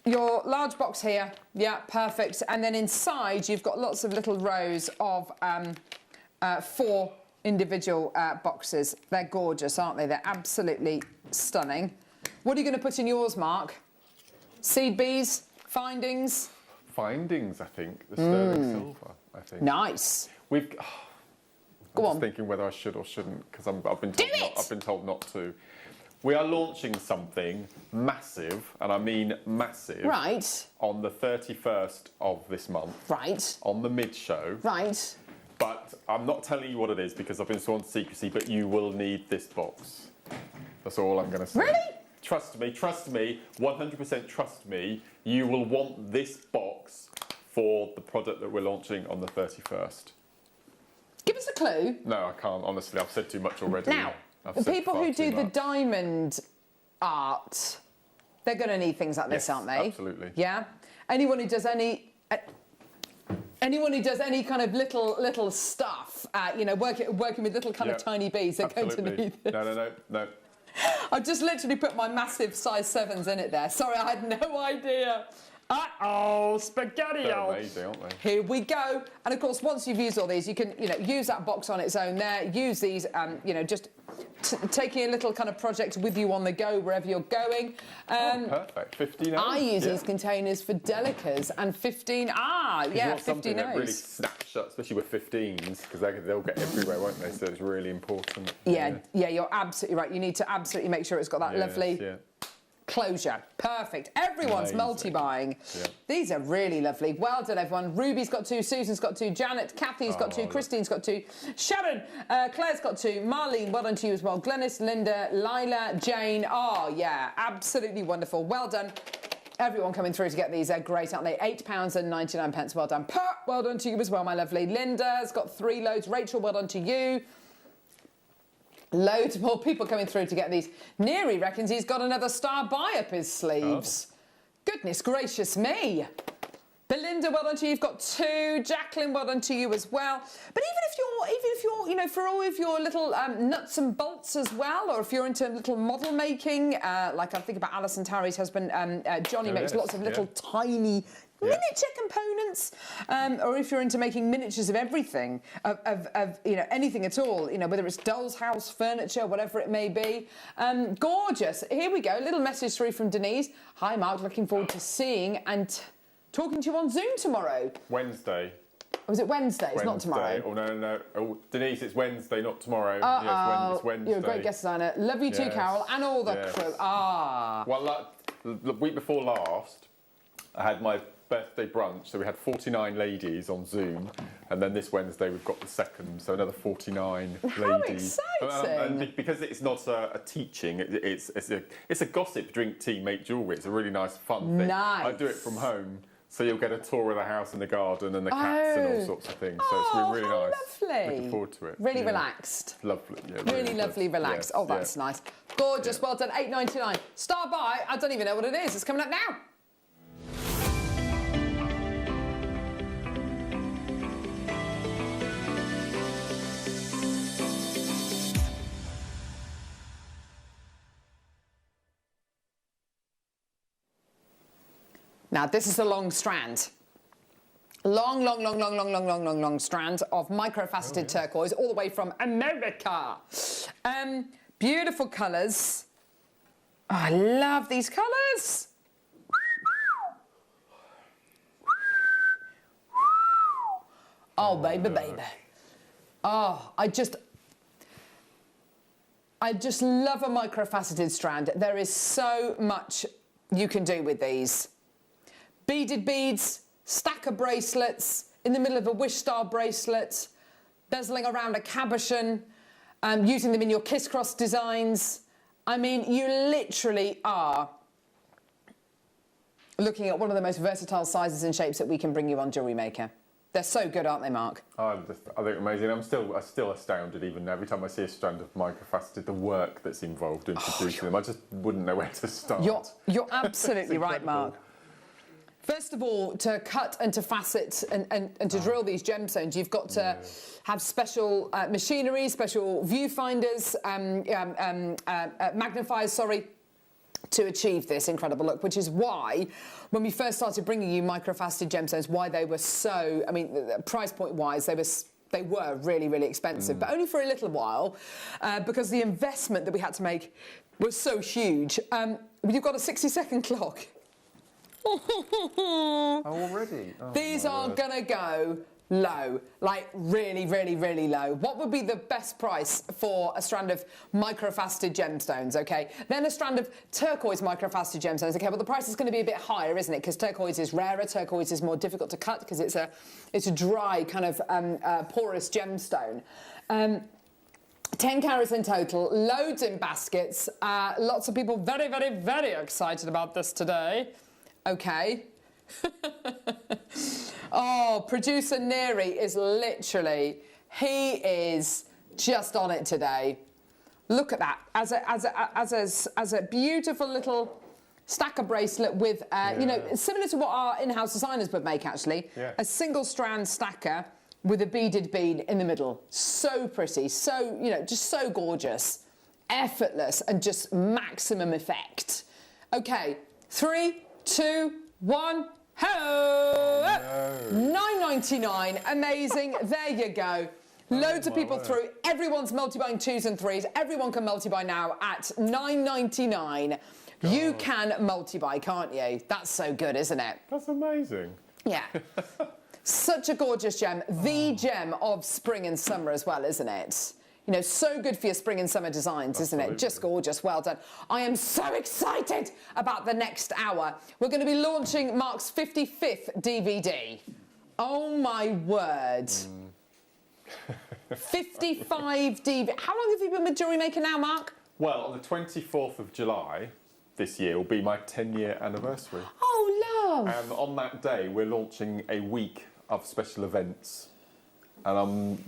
your large box here, yeah, perfect. And then inside you've got lots of little rows of 4 individual boxes. They're gorgeous, aren't they? They're absolutely stunning. What are you going to put in yours, Mark? Seed bees, findings? Findings, I think. The sterling silver, I think. Nice. I'm just thinking whether I should or shouldn't, because I've been told not to. We are launching something massive, and I mean massive. Right. On the 31st of this month. Right. On the mid-show. Right. But I'm not telling you what it is because I've been sworn to secrecy, but you will need this box. That's all I'm going to say. Really? Trust me, 100% trust me, you will want this box for the product that we're launching on the 31st. Give us a clue. No, I can't, honestly. I've said too much already. Now, the people who do the diamond art, they're going to need things like this, aren't they? Absolutely. Yeah? Anyone who does any kind of little stuff, you know, working with little kind of tiny beads, they're going to need this. No. I've just literally put my massive size 7s in it there. Sorry, I had no idea. Uh-oh, spaghetti. They're amazing, aren't they? Here we go. And of course, once you've used all these, you can, use that box on its own there. Use these, just taking a little kind of project with you on the go wherever you're going. Perfect. 15 I use these containers for delicas and 15. Yeah, 15 that really snaps shut, especially with 15s, because they'll get everywhere, won't they? So it's really important. Yeah, you're absolutely right. You need to absolutely make sure it's got that lovely closure. Perfect. Everyone's multi-buying. Yeah. These are really lovely. Well done, everyone. Ruby's got 2, Susan's got 2, Janet, Kathy's got 2, Christine's got 2, Sharon, Claire's got 2, Marlene, well done to you as well, Glenys, Linda, Lila, Jane. Oh, yeah, absolutely wonderful. Well done. Everyone coming through to get these. They're great, aren't they? £8.99. Well done. Well done to you as well, my lovely. Linda's got 3 loads. Rachel, well done to you. Loads more people coming through to get these. Neary reckons he's got another star buy up his sleeves. Oh. Goodness gracious me. Belinda, well done to you. You've got 2. Jacqueline, well done to you as well. But even if you're, for all of your little nuts and bolts as well, or if you're into little model making, like I think about Alison Tarry's husband, Johnny makes lots of little tiny miniature components, or if you're into making miniatures of everything, of anything at all, whether it's doll's house, furniture, whatever it may be. Gorgeous. Here we go. A little message through from Denise. Hi, Mark. Looking forward to seeing and talking to you on Zoom tomorrow. Wednesday. Was it Wednesday? It's not tomorrow. Oh, no. Oh, Denise, it's Wednesday, not tomorrow. It's Wednesday. You're a great guest designer. Love you too, Carol, and all the crew. Well, the week before last, I had my birthday brunch, so we had 49 ladies on Zoom, and then this Wednesday we've got the second, so another 49 ladies. How exciting! And because it's not a teaching, it's a gossip, drink tea, make jewellery. It's a really nice, fun thing. Nice. I do it from home, so you'll get a tour of the house and the garden and the cats and all sorts of things. So it's really nice. Lovely. Looking forward to it. Really relaxed. Lovely. Yeah, really lovely, relaxed. Yes, that's nice. Gorgeous. Well done. £8.99. Star buy. I don't even know what it is. It's coming up now. Now, this is a long strand. Long strand of microfaceted turquoise all the way from America. Beautiful colours. Oh, I love these colours. Oh, baby. Oh, I just love a microfaceted strand. There is so much you can do with these. Beaded beads, stack of bracelets, in the middle of a wish star bracelet, bezeling around a cabochon, using them in your kiss-cross designs. I mean, you literally are looking at one of the most versatile sizes and shapes that we can bring you on Jewellery Maker. They're so good, aren't they, Mark? I think amazing. I'm still astounded even every time I see a strand of microfaceted, the work that's involved in producing them. I just wouldn't know where to start. You're absolutely right, Mark. First of all, to cut and to facet and to drill these gemstones, you've got to have special machinery, special viewfinders, magnifiers, to achieve this incredible look, which is why, when we first started bringing you microfaceted gemstones, why they were so, I mean, price point-wise, they were really, really expensive, but only for a little while, because the investment that we had to make was so huge. You've got a 60-second clock. Already? Oh, these are going to go low, like really, really, really low. What would be the best price for a strand of microfaceted gemstones, okay? Then a strand of turquoise microfaceted gemstones, okay? Well, the price is going to be a bit higher, isn't it? Because turquoise is rarer, turquoise is more difficult to cut because it's a dry kind of porous gemstone. 10 carats in total, loads in baskets. Lots of people very, very, very excited about this today. Okay. Oh, producer Neary is literally, he is just on it today. Look at that, as a beautiful little stack of bracelet with, you know, similar to what our in-house designers would make actually, a single strand stacker with a beaded bead in the middle. So pretty, so, you know, just so gorgeous. effortless and just maximum effect. Okay, 3, 2, 1, ho! $9.99, amazing, there you go. Loads of people through, everyone's multi-buying 2s and 3s, everyone can multi-buy now at $9.99. You can multi-buy, can't you? That's so good, isn't it? That's amazing. Yeah. Such a gorgeous gem, the gem of spring and summer as well, isn't it? You know, so good for your spring and summer designs, isn't it? Just gorgeous, well done. I am so excited about the next hour. We're going to be launching Mark's 55th DVD. Oh my word. 55 DVD. How long have you been with Jewellery Maker now, Mark? Well, on the 24th of July this year will be my 10-year anniversary. Oh, love. And on that day, we're launching a week of special events. And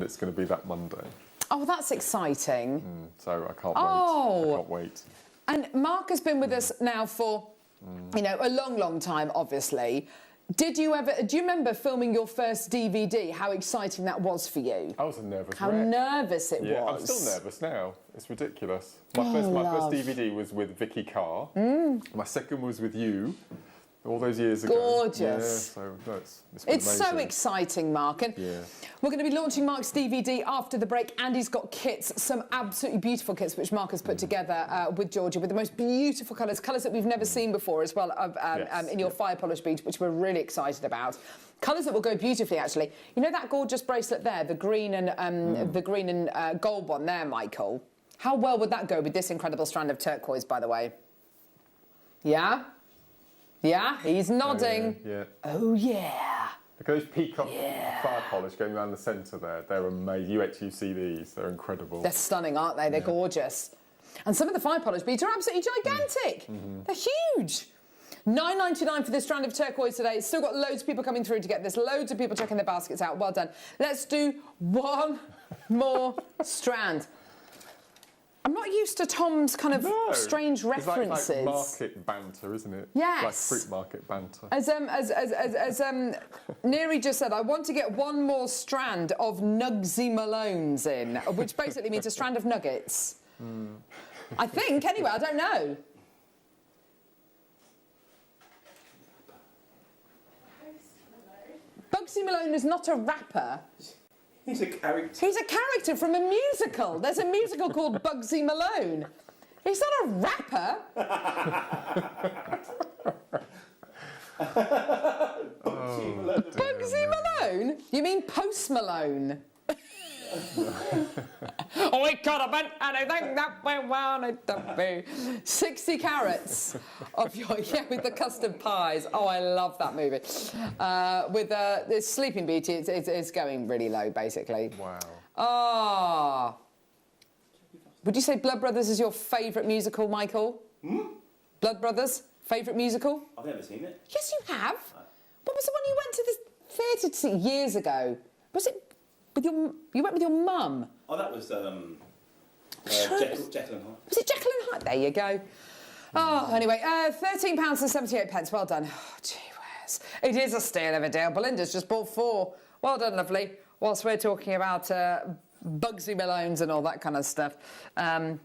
it's going to be that Monday. Oh, that's exciting. So I can't wait. I can't wait. And Mark has been with us now for, you know, a long, long time, obviously. Do you remember filming your first DVD? How exciting that was for you? I was a nervous How wreck. nervous it Yeah, was. I'm still nervous now. It's ridiculous. My first DVD was with Vicky Carr. My second was with you. All those years ago. Gorgeous. Yeah, so no, it's It's so amazing. exciting, Mark. And we're going to be launching Mark's DVD after the break, and he's got kits, some absolutely beautiful kits which Mark has put together with Georgia, with the most beautiful colours that we've never seen before as well, in your fire polish bead, which we're really excited about. Colours that will go beautifully, actually. You know that gorgeous bracelet there, the green and gold one there, Michael? How well would that go with this incredible strand of turquoise, by the way? Yeah? Yeah, he's nodding. Yeah. Oh, yeah. Look at those peacock fire polish going around the centre there. They're amazing. You actually see these. They're incredible. They're stunning, aren't they? They're gorgeous. And some of the fire polish beads are absolutely gigantic. They're huge. $9.99 for this strand of turquoise today. It's still got loads of people coming through to get this. Loads of people checking their baskets out. Well done. Let's do one more strand. I'm not used to Tom's kind of strange references. It's like market banter, isn't it? Yes. Like fruit market banter. As Neri just said, I want to get one more strand of Nugsy Malones in, which basically means a strand of nuggets. I think, anyway, I don't know. Bugsy Malone is not a rapper. He's a character. He's a character from a musical. There's a musical called Bugsy Malone. He's not a rapper. Bugsy Malone? You mean Post Malone? We could have been anything that we wanted to be. 60 carats of your, with the custard pies. Oh, I love that movie. With the Sleeping Beauty, it's going really low, basically. Wow. Oh. Would you say Blood Brothers is your favourite musical, Michael? Blood Brothers, favourite musical? I've never seen it. Yes, you have. What was the one you went to the theatre to see years ago? Was it with your? You went with your mum. Oh, that was Jekyll and Hyde. Was it Jekyll and Hyde? There you go. Oh, anyway, £13.78. Well done. Oh, gee whiz. It is a steal of a deal. Belinda's just bought 4. Well done, lovely. Whilst we're talking about Bugsy Malones and all that kind of stuff,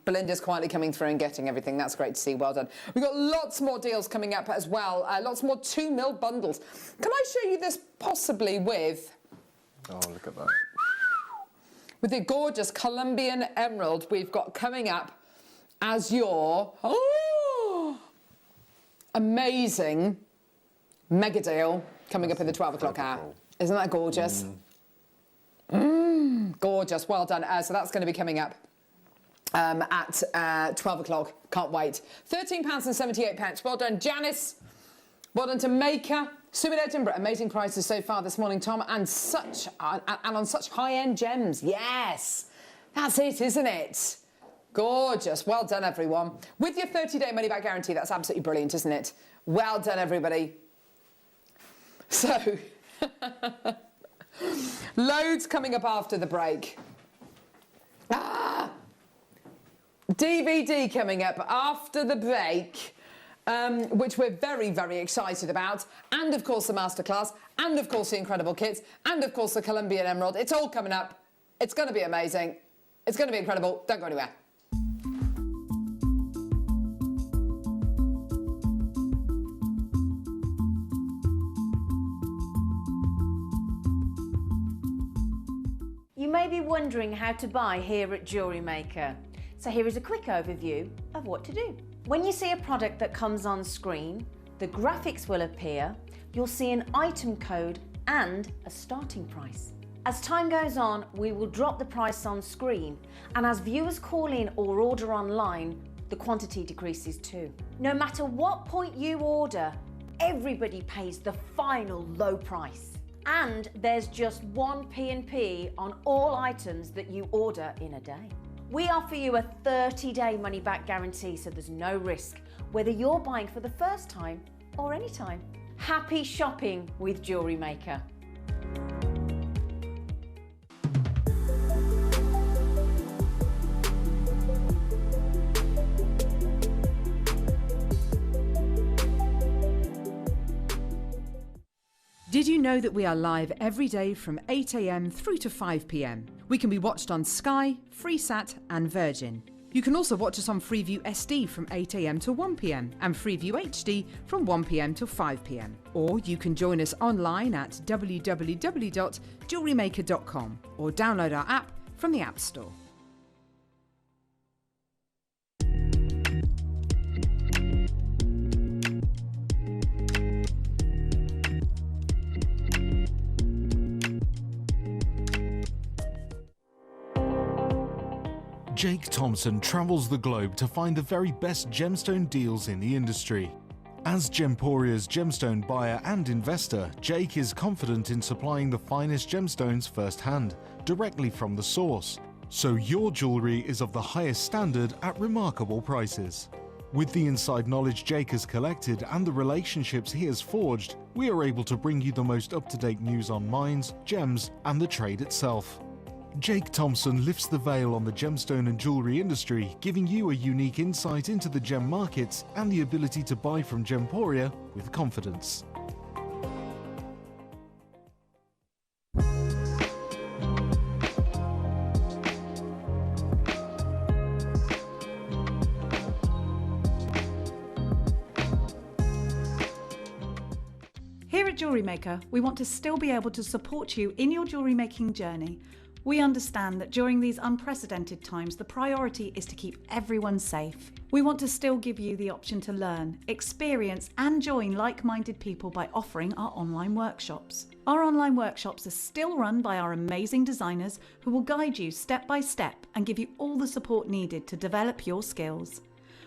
Belinda's quietly coming through and getting everything. That's great to see. Well done. We've got lots more deals coming up as well. Lots more 2 mil bundles. Can I show you this possibly with... Oh, look at that. With the gorgeous Colombian emerald we've got coming up as your amazing mega deal coming up in the 12 o'clock hour. Isn't that gorgeous? Gorgeous. Well done. So that's going to be coming up at 12 o'clock. Can't wait. £13.78. Well done, Janice. Well done to Maker. Sue in Edinburgh. Amazing prices so far this morning, Tom, and on such high-end gems. Yes, that's it, isn't it? Gorgeous. Well done, everyone. With your 30-day money-back guarantee, that's absolutely brilliant, isn't it? Well done, everybody. So, loads coming up after the break. DVD coming up after the break. Which we're very, very excited about. And, of course, the masterclass. And, of course, the incredible kits. And, of course, the Colombian Emerald. It's all coming up. It's going to be amazing. It's going to be incredible. Don't go anywhere. may be wondering how to buy here at Jewellery Maker. So here is a quick overview of what to do. When you see a product that comes on screen, the graphics will appear, you'll see an item code and a starting price. As time goes on, we will drop the price on screen, and as viewers call in or order online, the quantity decreases too. No matter what point you order, everybody pays the final low price. And there's just one P&P on all items that you order in a day. We offer you a 30-day money-back guarantee, so there's no risk, whether you're buying for the first time or any time. Happy shopping with Jewellery Maker. Did you know that we are live every day from 8 a.m. through to 5 p.m? We can be watched on Sky, Freesat and Virgin. You can also watch us on Freeview SD from 8 a.m. to 1 p.m. and Freeview HD from 1 p.m. to 5 p.m. Or you can join us online at www.jewellerymaker.com or download our app from the App Store. Jake Thompson travels the globe to find the very best gemstone deals in the industry. As Gemporia's gemstone buyer and investor, Jake is confident in supplying the finest gemstones firsthand, directly from the source. So your jewellery is of the highest standard at remarkable prices. With the inside knowledge Jake has collected and the relationships he has forged, we are able to bring you the most up-to-date news on mines, gems and the trade itself. Jake Thompson lifts the veil on the gemstone and jewellery industry, giving you a unique insight into the gem markets and the ability to buy from Gemporia with confidence. Here at Jewellery Maker, we want to still be able to support you in your jewellery making journey. We understand that during these unprecedented times, the priority is to keep everyone safe. We want to still give you the option to learn, experience and join like-minded people by offering our online workshops. Our online workshops are still run by our amazing designers who will guide you step by step and give you all the support needed to develop your skills.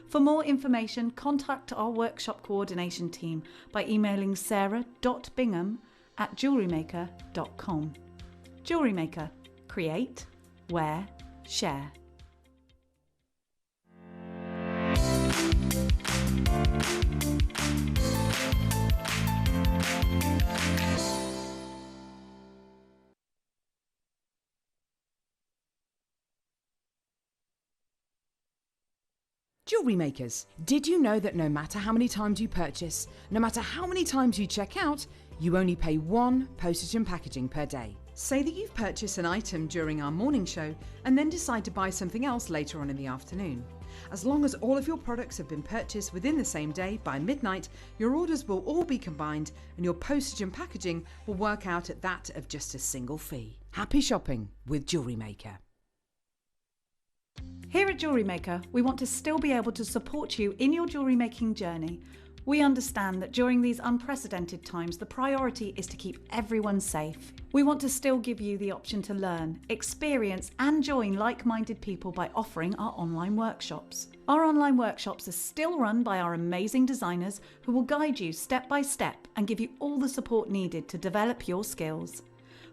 For more information, contact our workshop coordination team by emailing sarah.bingham@jewellerymaker.com. Jewellery Maker. Create, wear, share. Jewellery makers, did you know that no matter how many times you purchase, no matter how many times you check out, you only pay one postage and packaging per day? Say that you've purchased an item during our morning show and then decide to buy something else later on in the afternoon. As long as all of your products have been purchased within the same day by midnight, your orders will all be combined and your postage and packaging will work out at that of just a single fee. Happy shopping with Jewellery Maker. Here at Jewellery Maker, we want to still be able to support you in your jewellery making journey. We understand that during these unprecedented times, the priority is to keep everyone safe. We want to still give you the option to learn, experience and join like-minded people by offering our online workshops. Our online workshops are still run by our amazing designers who will guide you step by step and give you all the support needed to develop your skills.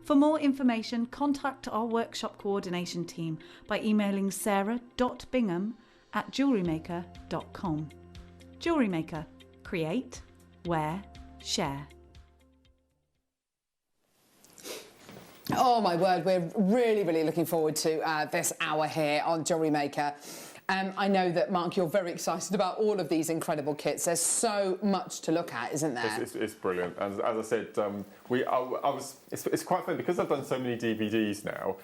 For more information, contact our workshop coordination team by emailing sarah.bingham@jewellerymaker.com. Jewellery Maker. Create, wear, share. Oh my word, we're really looking forward to this hour here on Jewellery Maker. I know that, Mark, you're very excited about all of these incredible kits. There's so much to look at, isn't there? It's brilliant. As I said, it's quite funny because I've done so many DVDs now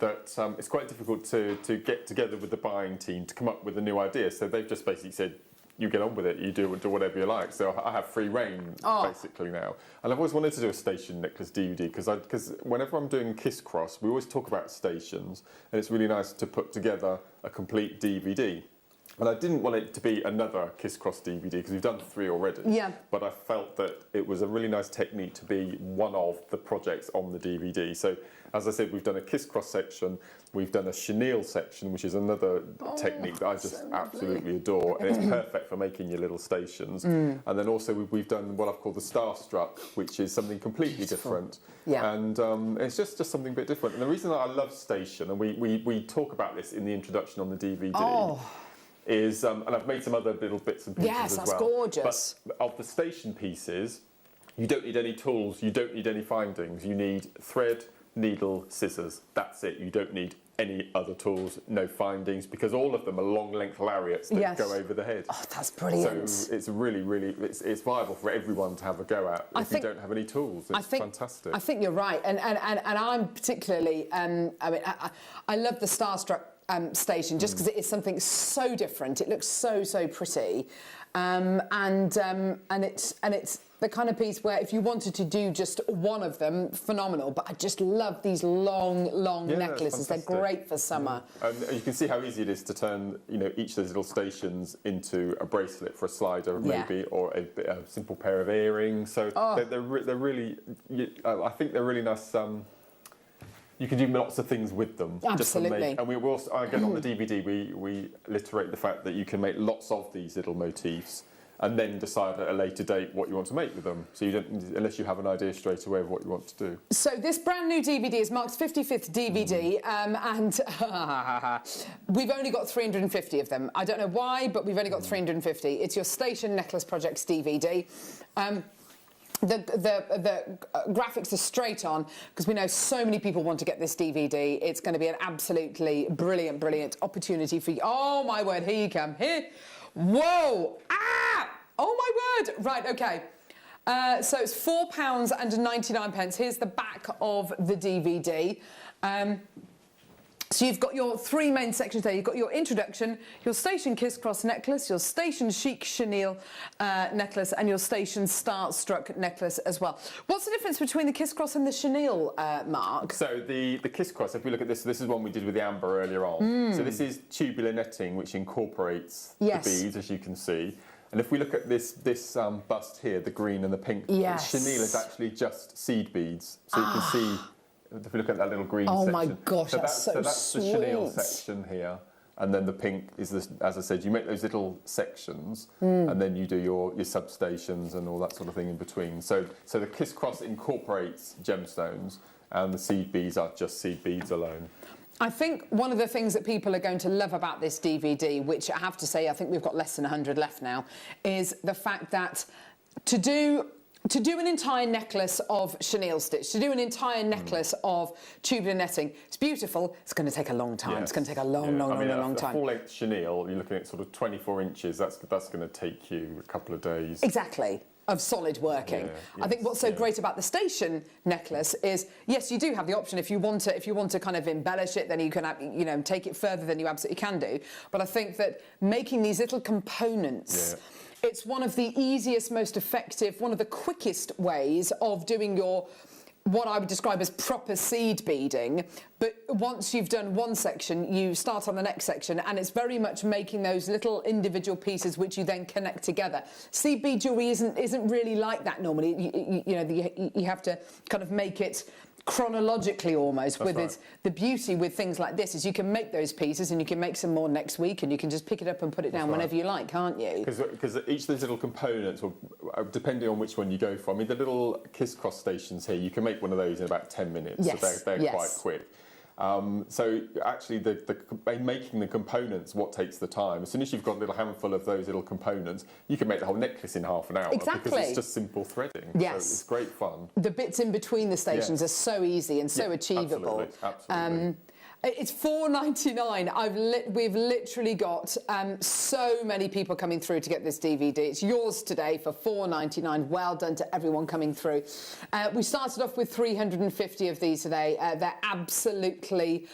that it's quite difficult to get together with the buying team to come up with a new idea. So they've just basically said, you get on with it. You do whatever you like. So I have free reign basically now. And I've always wanted to do a station necklace DVD because whenever I'm doing Kiss Cross, we always talk about stations, and it's really nice to put together a complete DVD. And I didn't want it to be another Kiss Cross DVD because we've done 3 already. Yeah. But I felt that it was a really nice technique to be one of the projects on the DVD. So, as I said, we've done a Kiss Cross section, we've done a chenille section, which is another technique that I just absolutely adore, and it's perfect for making your little stations. And then also we've done what I've called the Starstruck, which is something completely different. Yeah. And it's just something a bit different. And the reason that I love station, and we talk about this in the introduction on the DVD, is, and I've made some other little bits and pieces as well. Yes, that's gorgeous. But of the station pieces, you don't need any tools, you don't need any findings. You need thread, needle, scissors. That's it. You don't need any other tools, no findings, because all of them are long length lariats that go over the head. Oh, that's brilliant. So it's really, really, it's viable for everyone to have a go at if you don't have any tools. It's fantastic. I think you're right. And I'm particularly, I mean, I love the Starstruck station just because it is something so different. It looks so pretty, and it's the kind of piece where if you wanted to do just one of them, phenomenal. But I just love these long necklaces. They're great for summer. And you can see how easy it is to turn, each of those little stations into a bracelet for a slider, maybe, or a simple pair of earrings. So they're really, I think they're really nice. You can do lots of things with them. Absolutely. And we also, again, on the DVD, we iterate the fact that you can make lots of these little motifs and then decide at a later date what you want to make with them. So you don't, unless you have an idea straight away of what you want to do. So this brand new DVD is Mark's 55th DVD, and we've only got 350 of them. I don't know why, but we've only got 350. It's your Station Necklace Projects DVD. The graphics are straight on because we know so many people want to get this DVD. It's going to be an absolutely brilliant opportunity for you. Oh my word, here you come. Here. Whoa! Ah! Oh my word! Right, okay. So it's £4.99. Here's the back of the DVD. So you've got your 3 main sections there. You've got your introduction, your Station Kiss Cross necklace, your Station Chic Chenille necklace, and your Station Starstruck necklace as well. What's the difference between the Kiss Cross and the chenille, Mark? So the Kiss Cross, if we look at this is one we did with the amber earlier on. So this is tubular netting, which incorporates the beads, as you can see. And if we look at this bust here, the green and the pink, chenille is actually just seed beads. So you can see. If we look at that little green section. Oh my gosh, that's so that's sweet. the chenille section here. And then the pink is, as I said, you make those little sections and then you do your substations and all that sort of thing in between. So the Kiss Cross incorporates gemstones and the seed beads are just seed beads alone. I think one of the things that people are going to love about this DVD, which I have to say, I think we've got less than 100 left now, is the fact that to do an entire necklace of chenille stitch, to do an entire necklace of tubular netting, it's beautiful. It's going to take a long time. Yes. It's going to take a long time. A full-length chenille, you're looking at sort of 24 inches. That's going to take you a couple of days. Exactly. Of solid working. I think what's so great about the Station necklace is, yes, you do have the option if you want to kind of embellish it, then you can take it further than you absolutely can do. But I think that making these little components. It's one of the easiest, most effective, one of the quickest ways of doing what I would describe as proper seed beading. But once you've done one section, you start on the next section, and it's very much making those little individual pieces which you then connect together. Seed bead jewellery isn't really like that normally. You have to kind of make it chronologically almost. The beauty with things like this is you can make those pieces and you can make some more next week and you can just pick it up and put it down whenever you like, can't you? Because each of those little components, depending on which one you go for, I mean, the little Kiss Cross stations here, you can make one of those in about 10 minutes. Yes. So they're quite quick. So actually, making the components what takes the time. As soon as you've got a little handful of those little components, you can make the whole necklace in half an hour. Exactly. Because it's just simple threading. Yes. So it's great fun. The bits in between the stations are so easy and so achievable. Absolutely. It's $4.99. We've literally got so many people coming through to get this DVD. It's yours today for $4.99. Well done to everyone coming through. We started off with 350 of these today. They're absolutely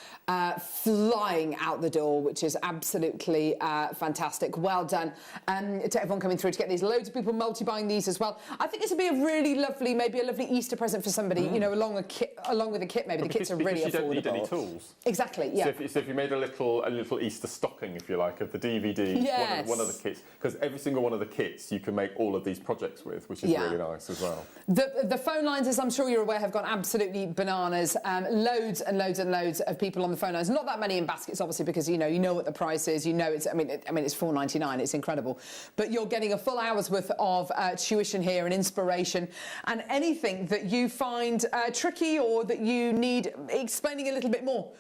flying out the door, which is absolutely fantastic. Well done to everyone coming through to get these. Loads of people multi-buying these as well. I think this would be a really lovely, maybe a lovely Easter present for somebody, you know, along with a kit. Maybe the kits are really affordable. You don't need any tools. Exactly, yeah. So if you made a little Easter stocking, if you like, of the DVD, yes. one of the kits, because every single one of the kits you can make all of these projects with, which is really nice as well. The phone lines, as I'm sure you're aware, have gone absolutely bananas. Loads and loads and loads of people on the phone lines. Not that many in baskets, obviously, because you know what the price is. You know it's. I mean, it's $4.99. It's incredible, but you're getting a full hour's worth of tuition here and inspiration, and anything that you find tricky or that you need explaining a little bit more.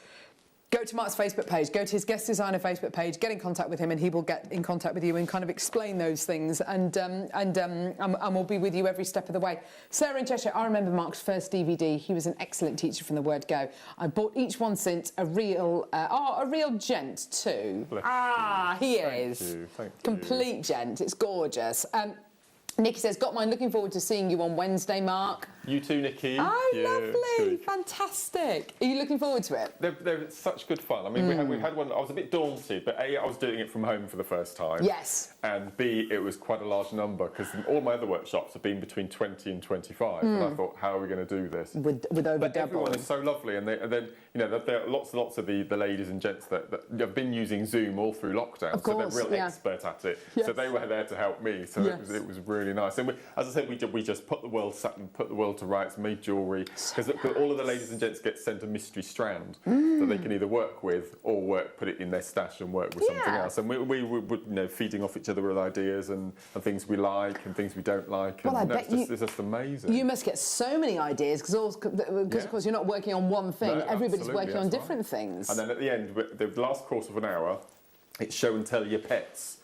Go to Mark's Facebook page, go to his guest designer Facebook page, get in contact with him, and he will get in contact with you and kind of explain those things, and we'll be with you every step of the way. Sarah in Cheshire, I remember Mark's first DVD. He was an excellent teacher from the word go. I bought each one since. A real gent too. He is. Thank you. Complete gent. It's gorgeous. Nikki says, got mine. Looking forward to seeing you on Wednesday, Mark. You too, Nikki. Oh, yeah, lovely. Fantastic. Are you looking forward to it? They're such good fun. I mean, we had one, I was a bit daunted, but A, I was doing it from home for the first time. Yes. And B, it was quite a large number, because all my other workshops have been between 20 and 25. And I thought, how are we going to do this? With over But double. everyone is so lovely. And then, you know, there are lots and lots of the ladies and gents that have been using Zoom all through lockdown. Of course, so they're real expert at it. Yes. So they were there to help me. So it was really nice. And as I said, we just put the world to rights, made jewellery, because all of the ladies and gents get sent a mystery strand that they can either work with or put it in their stash and work with something else. And we were feeding off each other with ideas and things we like and things we don't like. Well, and I bet it's just amazing. You must get so many ideas because of course you're not working on one thing. No, everybody's working on different things. And then at the end, the last quarter of an hour, it's show and tell your pets.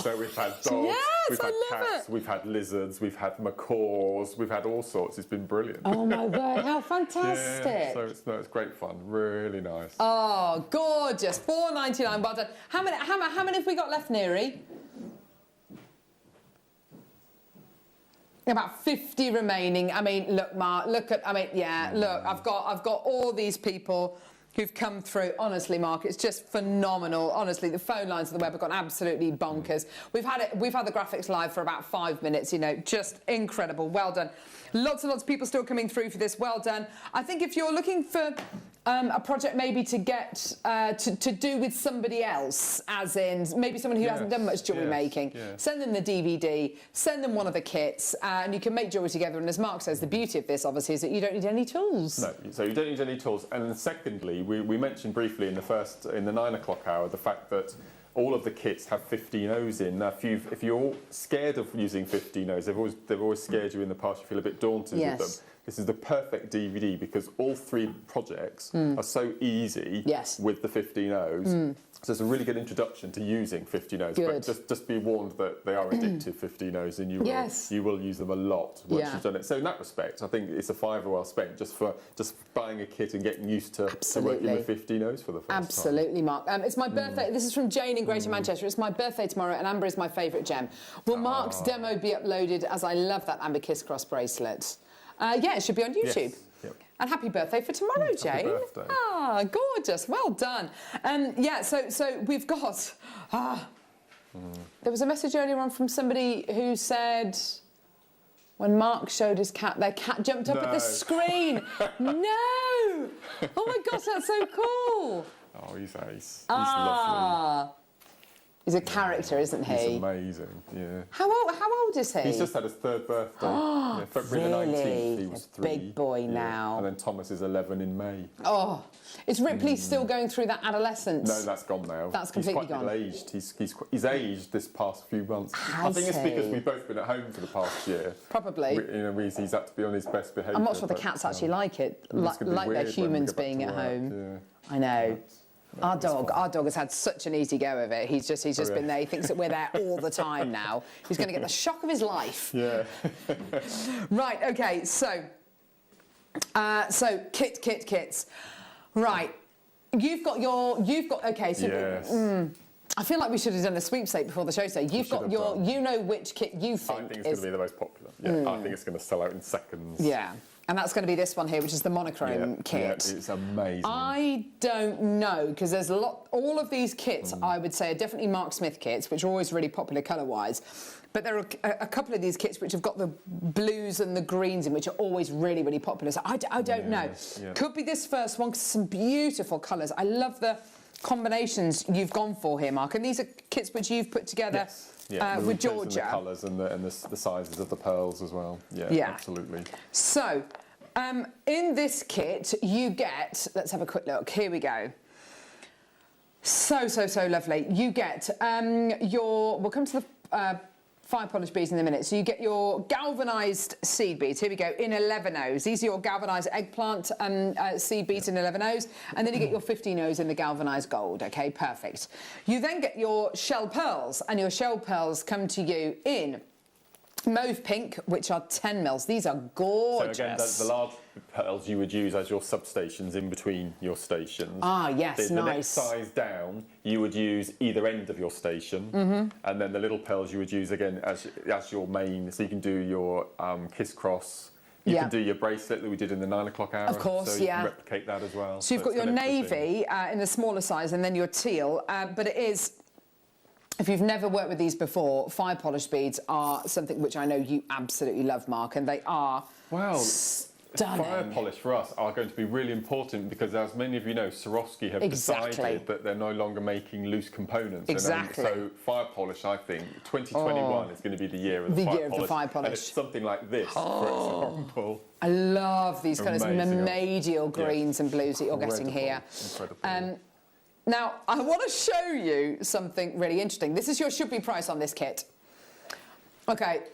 So we've had dogs, we've had cats, we've had lizards, we've had macaws, we've had all sorts. It's been brilliant. Oh my word, how fantastic! So it's great fun, really nice. Oh, gorgeous! $4.99. Well done. How many have we got left, Neri? About 50 remaining. I mean, look, Mark. Look, I've got all these people who've come through. Honestly, Mark, it's just phenomenal. Honestly, the phone lines of the web have gone absolutely bonkers. We've had the graphics live for about 5 minutes. You know, just incredible. Well done. Lots and lots of people still coming through for this. Well done. I think if you're looking for a project maybe to get to do with somebody else, as in maybe someone who hasn't done much jewellery making, send them the DVD, send them one of the kits, and you can make jewellery together. And as Mark says, the beauty of this obviously is that you don't need any tools. No, so you don't need any tools. And secondly, we mentioned briefly in the 9 o'clock hour the fact that all of the kits have 15 O's in. Now, if you're scared of using 15 O's, they've always scared you in the past. You feel a bit daunted with them. This is the perfect DVD because all 3 projects are so easy with the 15 O's. So it's a really good introduction to using 15 O's. Good. But just be warned that they are addictive 15 O's, and you will use them a lot once you've done it. So in that respect, I think it's a £5 well spent just buying a kit and getting used to working with 15 O's for the first time. Absolutely, Mark. It's my birthday. This is from Jane in Greater Manchester. It's my birthday tomorrow, and amber is my favourite gem. Will Mark's demo be uploaded, as I love that amber kiss cross bracelet? It should be on YouTube. Yes. Yep. And happy birthday for tomorrow, Jane. Happy birthday. Ah, gorgeous. Well done. So we've got... There was a message earlier on from somebody who said... When Mark showed his cat, their cat jumped up at the screen. No! Oh my gosh, that's so cool. Oh, he's ace. He's lovely. He's a character, isn't he? He's amazing, yeah. How old is he? He's just had his 3rd birthday. February the 19th, he was 3. Big boy now. And then Thomas is 11 in May. Oh, is Ripley still going through that adolescence? No, that's gone now. That's completely gone. He's quite middle-aged. He's aged this past few months. I think it's because we've both been at home for the past year. Probably. He's had to be on his best behaviour. I'm not sure the cats actually like it, like they're humans being at home. Yeah. I know. Our dog has had such an easy go of it. He's just been there. He thinks that we're there all the time now. He's going to get the shock of his life. Yeah. Right. Okay. So kits. Right. Okay, so yes. I feel like we should have done a sweepstake before the show today. You've got your, you know which kit you think I think it's going to be the most popular. Yeah, I think it's going to sell out in seconds. Yeah, and that's going to be this one here, which is the monochrome kit. Yeah, it's amazing. I don't know, because there's a lot, all of these kits I would say are definitely Mark Smith kits, which are always really popular colour-wise. But there are a couple of these kits which have got the blues and the greens in, which are always really, really popular. So I don't know. Yeah. Could be this first one, because some beautiful colours. I love the combinations you've gone for here, Mark. And these are kits which you've put together with Georgia. The colours and the sizes of the pearls as well. Yeah, absolutely. So, in this kit, you get, let's have a quick look. Here we go. So lovely. You get we'll come to the fire polish beads in a minute. So you get your galvanised seed beads. Here we go, in 11Os. These are your galvanised eggplant seed beads in 11Os. And then you get your 15Os in the galvanised gold. OK, perfect. You then get your shell pearls. And your shell pearls come to you in mauve pink, which are 10 mils. These are gorgeous. So again, the large pearls you would use as your substations in between your stations. Ah, yes, the nice. next size down, you would use either end of your station, and then the little pearls you would use again as your main. So you can do your kiss cross. You can do your bracelet that we did in the 9 o'clock hour. Of course, so you can replicate that as well. So you've got your navy in the smaller size, and then your teal. But it is, if you've never worked with these before, fire polish beads are something which I know you absolutely love, Mark, and they are stunning. Fire polish for us are going to be really important because, as many of you know, Swarovski have decided that they're no longer making loose components. Exactly. So fire polish, I think, 2021 is going to be the year of the fire polish. And it's something like this, for example. I love these colours, remedial greens and blues that you're getting here. Incredible. Now, I want to show you something really interesting. This is your should-be price on this kit. OK,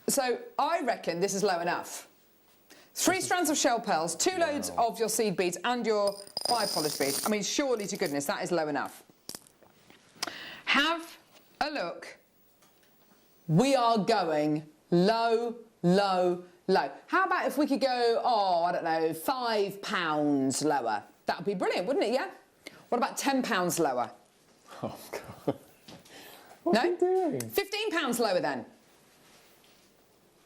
so I reckon this is low enough. 3 strands of shell pearls, 2 loads of your seed beads and your fire polish beads. I mean, surely to goodness, that is low enough. Have a look. We are going low, low, low. How about if we could go, I don't know, £5 lower? That would be brilliant, wouldn't it, yeah? What about £10 lower? Oh, God. What's he doing? £15 lower then.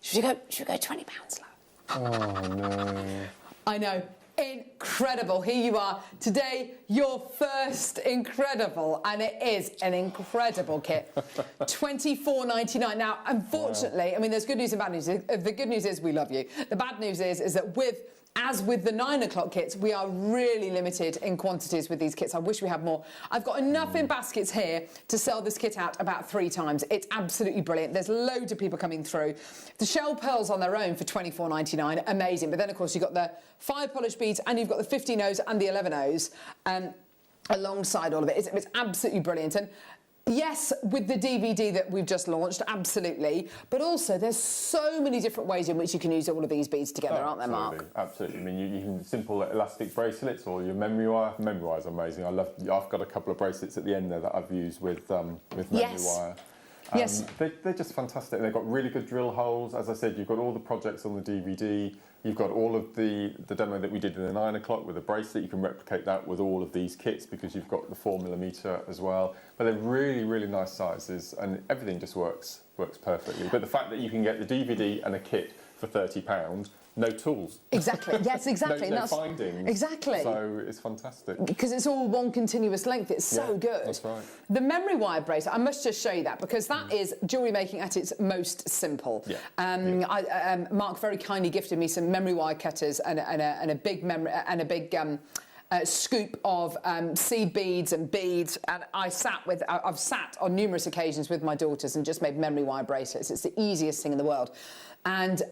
Should we go £20 lower? Oh, no. I know. Incredible. Here you are. Today, your first incredible, and it is an incredible kit. $24.99. Now, unfortunately, I mean, there's good news and bad news. The good news is we love you. The bad news is that as with the 9 o'clock kits, we are really limited in quantities with these kits. I wish we had more. I've got enough in baskets here to sell this kit out about 3 times. It's absolutely brilliant. There's loads of people coming through. The shell pearls on their own for $24.99, amazing. But then, of course, you've got the fire polish beads and you've got the 15Os and the 11Os alongside all of it. It's absolutely brilliant. And yes, with the DVD that we've just launched, absolutely. But also, there's so many different ways in which you can use all of these beads together, aren't there, Mark? Absolutely. I mean, you can simple elastic bracelets or your memory wire. Memory wire is amazing. I've got a couple of bracelets at the end there that I've used with memory wire. Yes. They're just fantastic. They've got really good drill holes. As I said, you've got all the projects on the DVD. You've got all of the demo that we did in the 9 o'clock with the bracelet. You can replicate that with all of these kits because you've got the 4mm as well. But they're really, really nice sizes and everything just works perfectly. But the fact that you can get the DVD and a kit for £30, no tools. Exactly. Yes, exactly. no findings. Exactly. So it's fantastic. Because it's all one continuous length. It's so good. That's right. The memory wire bracelet, I must just show you that because that is jewellery making at its most simple. Yeah. Mark very kindly gifted me some memory wire cutters and a big scoop of seed beads and beads, and I've sat on numerous occasions with my daughters and just made memory wire bracelets. It's the easiest thing in the world. And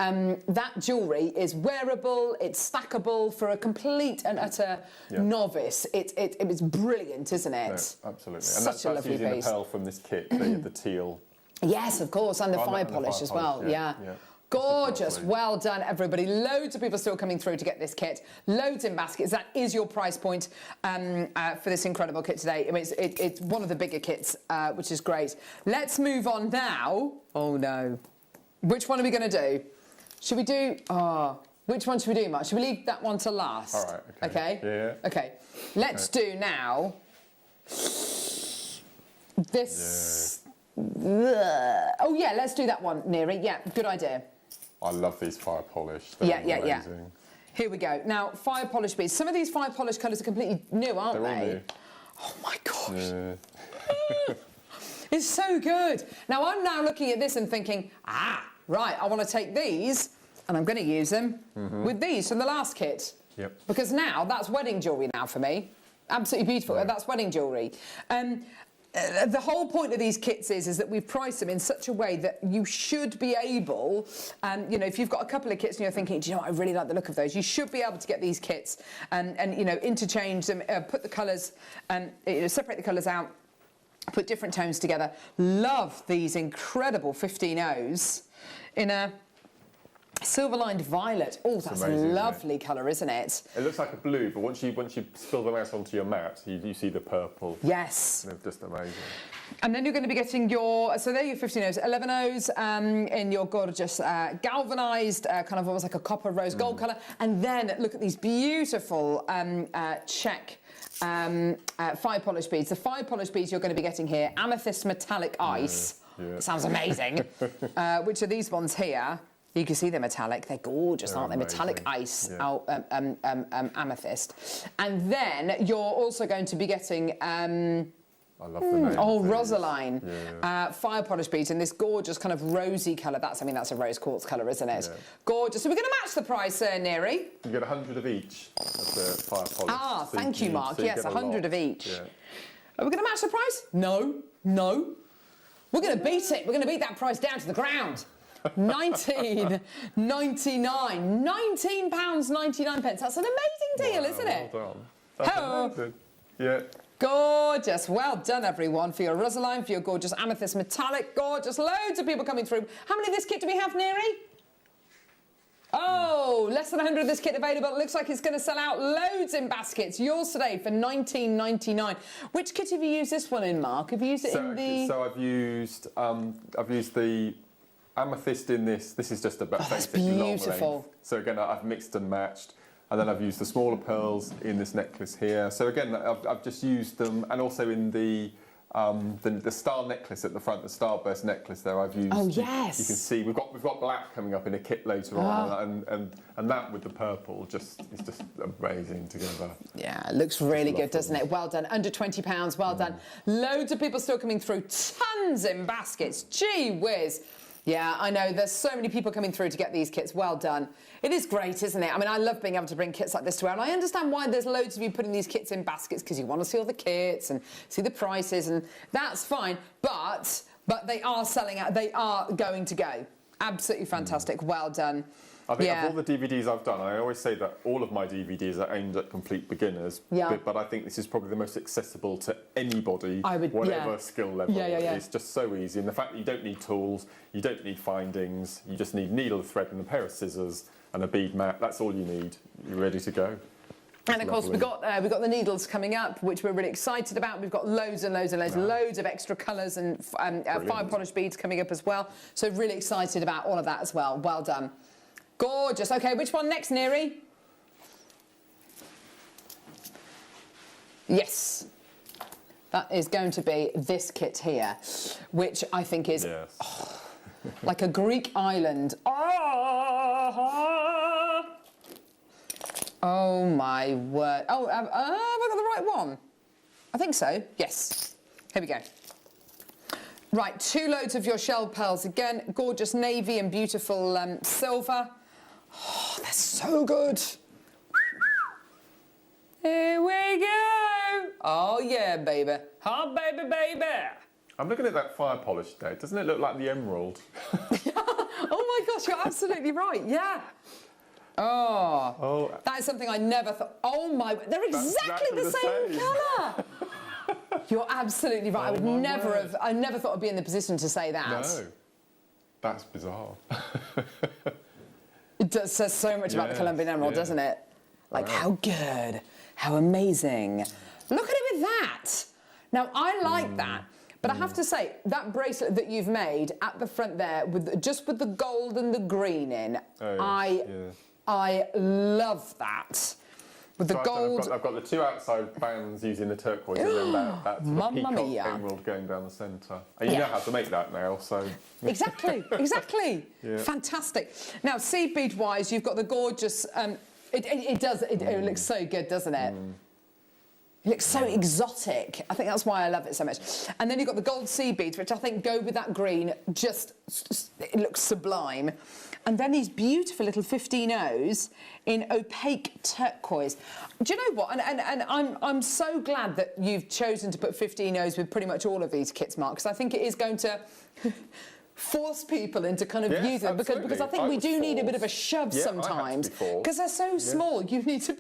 that jewellery is wearable, it's stackable for a complete and utter novice. It's brilliant, isn't it? No, absolutely. Such a lovely using piece. the pearl from this kit, the teal. Yes, of course, and the fire polish as well. Yeah. Gorgeous. Well done, everybody. Loads of people still coming through to get this kit. Loads in baskets. That is your price point for this incredible kit today. I mean, it's one of the bigger kits, which is great. Let's move on now. Oh, no. Which one are we going to do? Should we do... Which one should we do, Mark? Should we leave that one to last? All right, okay. Yeah. Okay. Let's do now this. Yeah. Oh, yeah, let's do that one, Neri. Yeah, good idea. I love these fire polish. Yeah. Here we go. Now, fire polish beads. Some of these fire polish colours are completely new, aren't They're they? all new. Oh, my gosh. Yeah. It's so good. Now, I'm now looking at this and thinking, right, I want to take these and I'm going to use them with these from the last kit. Yep. Because now that's wedding jewellery now for me. Absolutely beautiful. Yeah. That's wedding jewellery. The whole point of these kits is that we've priced them in such a way that you should be able, you know, if you've got a couple of kits and you're thinking, do you know what, I really like the look of those, you should be able to get these kits and you know, interchange them, put the colours, separate the colours out, put different tones together. Love these incredible 15-0s in a silver-lined violet. Oh, that's amazing, a lovely colour, isn't it? It looks like a blue, but once you spill them out onto your mat, you see the purple. Yes. They're just amazing. And then you're going to be getting your, so they're your 15-0s, 11-0s in your gorgeous galvanised, kind of almost like a copper rose gold colour. And then look at these beautiful check fire polish beads. The fire polish beads you're going to be getting here, amethyst metallic ice. Yeah. Sounds amazing. Which are these ones here. You can see they're metallic. They're gorgeous, aren't they? Amazing. Metallic ice, Yeah. amethyst. And then you're also going to be getting... I love the name. Oh, of these. Rosaline. Yeah. Fire polish beads in this gorgeous kind of rosy colour. That's a rose quartz colour, isn't it? Yeah. Gorgeous. So we're going to match the price, Neri. You get 100 of each of the fire polish. Ah, So thank you, Mark. so you Yes, get a 100 lot. of each. Yeah. Are we going to match the price? No. We're going to beat it. We're going to beat that price down to the ground. £19.99. £19.99. That's an amazing deal, isn't it? Well done. That's Hello. amazing. Yeah. Gorgeous. Well done, everyone, for your Rosaline, for your gorgeous amethyst metallic. Gorgeous. Loads of people coming through. How many of this kit do we have, Neri? Oh, less than 100 of this kit available. It looks like it's going to sell out loads in baskets. Yours today for £19.99. Which kit have you used this one in, Mark? Have you used it in the... So I've used the amethyst in this. This is just a that's basic long beautiful. length. So again, I've mixed and matched. And then I've used the smaller pearls in this necklace here. So again, I've just used them, and also in the star necklace at the front, the starburst necklace there, I've used. Oh yes. You can see we've got black coming up in a kit later on, and that with the purple is just amazing together. Yeah, it looks really good, doesn't it? Well done. Under £20. Well done. Loads of people still coming through. Tons in baskets. Gee whiz. Yeah, I know. There's so many people coming through to get these kits. Well done. It is great, isn't it? I mean, I love being able to bring kits like this to wear, and I understand why there's loads of you putting these kits in baskets, because you want to see all the kits and see the prices, and that's fine. But they are selling out. They are going to go. Absolutely fantastic. Well done. I think of all the DVDs I've done, I always say that all of my DVDs are aimed at complete beginners. Yeah. But I think this is probably the most accessible to anybody, whatever whatever skill level. Yeah. It's just so easy. And the fact that you don't need tools, you don't need findings, you just need needle, thread and a pair of scissors and a bead mat. That's all you need. You're ready to go. And of course, we've got the needles coming up, which we're really excited about. We've got loads and loads of extra colours and fire polish beads coming up as well. So really excited about all of that as well. Well done. Gorgeous. OK, which one next, Neri? Yes. That is going to be this kit here, which I think is like a Greek island. Oh, my word. Oh, have I got the right one? I think so. Yes. Here we go. Right, 2 loads of your shell pearls again. Gorgeous navy and beautiful silver. Oh, they're so good. Here we go. Oh, yeah, baby. Oh, baby, baby. I'm looking at that fire polish there. Doesn't it look like the emerald? Oh, my gosh, you're absolutely right. Yeah. Oh, that is something I never thought. Oh, my... They're exactly the same colour. You're absolutely right. I never thought I'd be in the position to say that. No. That's bizarre. It says so much about the Colombian emerald, doesn't it? Like, how good, how amazing. Look at it with that. Now, I like that, but I have to say, that bracelet that you've made at the front there, just with the gold and the green in, I love that. With the gold. I've got the two outside bands using the turquoise, and then that sort of peacock mia. emerald going down the centre. And you know how to make that now, so. Exactly. Yeah. Fantastic. Now, seed bead wise, you've got the gorgeous. It looks so good, doesn't it? It looks so exotic. I think that's why I love it so much. And then you've got the gold seed beads, which I think go with that green. It looks sublime. And then these beautiful little 15-0s in opaque turquoise. Do you know what? And I'm so glad that you've chosen to put 15-0s with pretty much all of these kits, Mark, because I think it is going to force people into kind of using them, because I think we do need a bit of a shove sometimes, because they're so small. You need to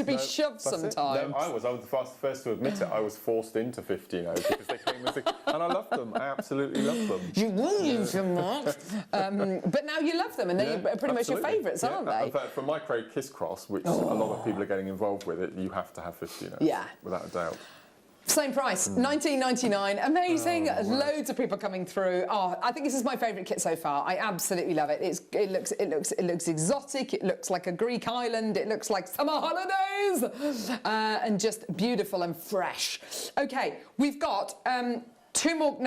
be shoved sometimes. No, I was the first to admit it. I was forced into 15-0s because they came as and I love them. I absolutely love them. You will use them, Mark. But now you love them, and they're pretty much your favourites, aren't they? For Micro Kiss Cross, which a lot of people are getting involved with, you have to have 15-0s. Yeah, without a doubt. Same price, $19.99. Amazing. Loads of people coming through. Oh, I think this is my favourite kit so far. I absolutely love it. It looks exotic. It looks like a Greek island. It looks like summer holidays, and just beautiful and fresh. Okay, we've got two more.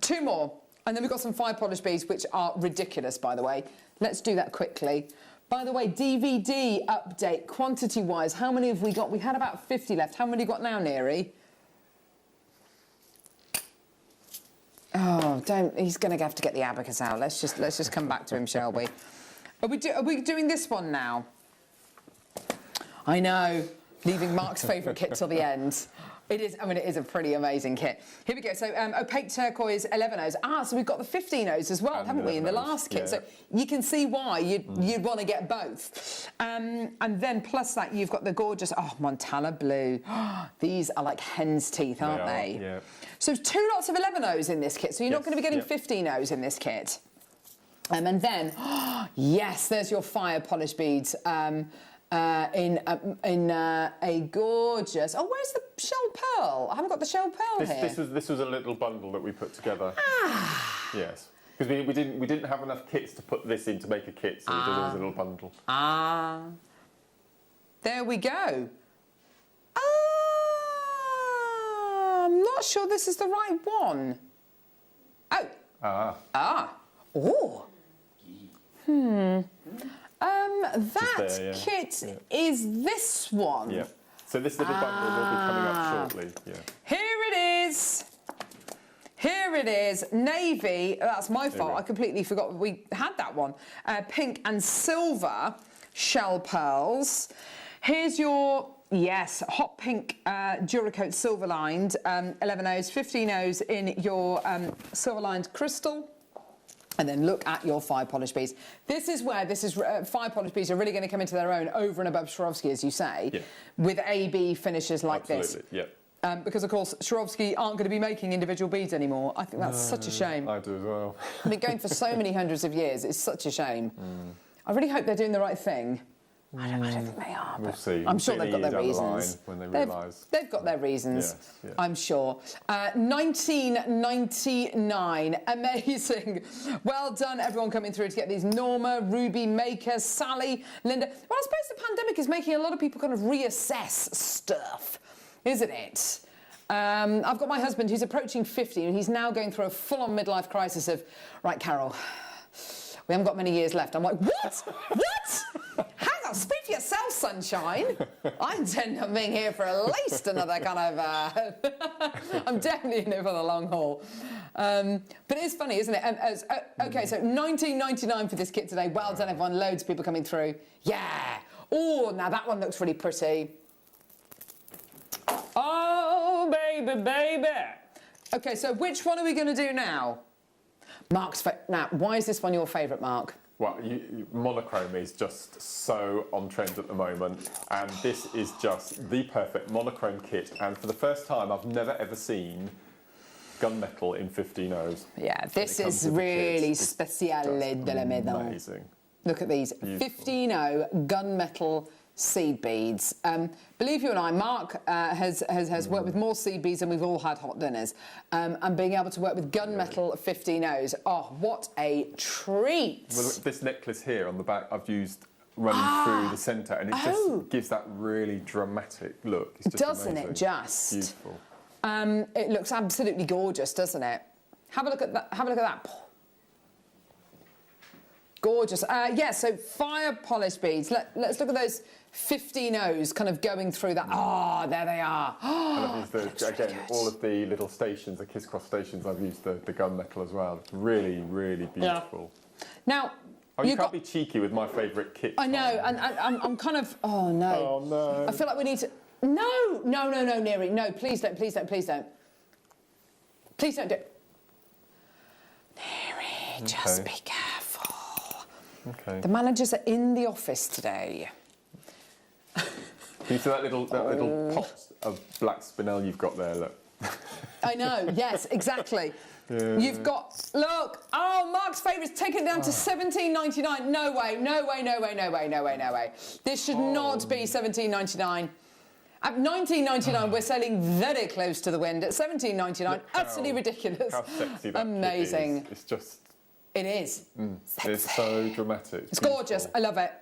Two more, and then we've got some fire polish beads, which are ridiculous, by the way. Let's do that quickly. By the way, DVD update, quantity-wise, how many have we got? We had about 50 left. How many have we got now, Neary? Oh, don't. He's going to have to get the abacus out. Let's just come back to him, shall we? Are we doing this one now? I know, leaving Mark's favourite kit till the end. It is. I mean, it is a pretty amazing kit. Here we go. So opaque turquoise 11-0s. So we've got the 15-0s as well, haven't we, in the last kit? Yeah. So you can see why you'd want to get both. And then plus that, you've got the gorgeous Montana blue. These are like hen's teeth, aren't they? Yeah. So 2 lots of 11-0s in this kit. So you're not going to be getting 15-0s in this kit. And then yes, there's your fire polish beads. In a gorgeous. Oh, where's the shell pearl? I haven't got the shell pearl here. This was a little bundle that we put together. Yes, because we didn't have enough kits to put this in to make a kit, so we did it as a little bundle. There we go. I'm not sure this is the right one. That kit is this one. Yeah. So this little bundle will be coming up shortly. Yeah. Here it is. Here it is. Navy. That's my fault. I completely forgot we had that one. Pink and silver shell pearls. Here's your hot pink Duracoat silver lined 11-0s, 15-0s in your silver lined crystal. And then look at your fire polish beads. This is where fire polish beads are really going to come into their own over and above Swarovski, as you say, with AB finishes like this. Yeah. Because, of course, Swarovski aren't going to be making individual beads anymore. I think that's such a shame. I do as well. I've been going for so many hundreds of years. It's such a shame. I really hope they're doing the right thing. I don't think they are. We'll see. I'm sure they've got their reasons. When they realise. They've got their reasons, I'm sure. 1999. Amazing. Well done, everyone coming through to get these. Norma, Ruby, Maker, Sally, Linda. Well, I suppose the pandemic is making a lot of people kind of reassess stuff, isn't it? I've got my husband who's approaching 50 and he's now going through a full-on midlife crisis of, right, Carol, we haven't got many years left. I'm like, what? What? Hang on, speak for yourself, sunshine. I intend on being here for at least another kind of... I'm definitely in it for the long haul. But it's funny, isn't it? Okay, so $19.99 for this kit today. Well done, everyone. Loads of people coming through. Yeah. Oh, now that one looks really pretty. Oh, baby, baby. Okay, so which one are we going to do now? Now, why is this one your favourite, Mark? Well, monochrome is just so on trend at the moment, and this is just the perfect monochrome kit. And for the first time, I've never ever seen gunmetal in 15-0s. Yeah, this is really spécial de la maison. Amazing. Look at these, 15-0 gunmetal seed beads. Believe you and I, Mark has worked with more seed beads than we've all had hot dinners. And being able to work with gunmetal 15Os, oh, what a treat. Well, this necklace here on the back, I've used running through the centre, and it just gives that really dramatic look. It's just doesn't amazing. it just? Beautiful. It looks absolutely gorgeous, doesn't it? Have a look at that. Have a look at that. Gorgeous. Yeah, so fire polished beads. Let's look at those 15Os kind of going through that. Oh, there they are. And I've used, again, all of the little stations, the kiss cross stations, I've used the gunmetal as well. It's really, really beautiful. Yeah. Now, oh, you can't be cheeky with my favourite kit. I know, and I'm kind of, oh no. Oh no. I feel like we need to, no, Neri, no, please don't. Please don't do it. Neri, just be careful. Okay. The managers are in the office today. Can you see that little pot of black spinel you've got there, look? I know, yes, exactly. Yeah. You've got, look, oh, Mark's favourites, taken it down to $17.99. No way. This should not be $17.99. At $19.99, we're selling very close to the wind. At $17.99, utterly ridiculous. How sexy that amazing. Kit is. It's just... It is. It's so dramatic. It's gorgeous. I love it.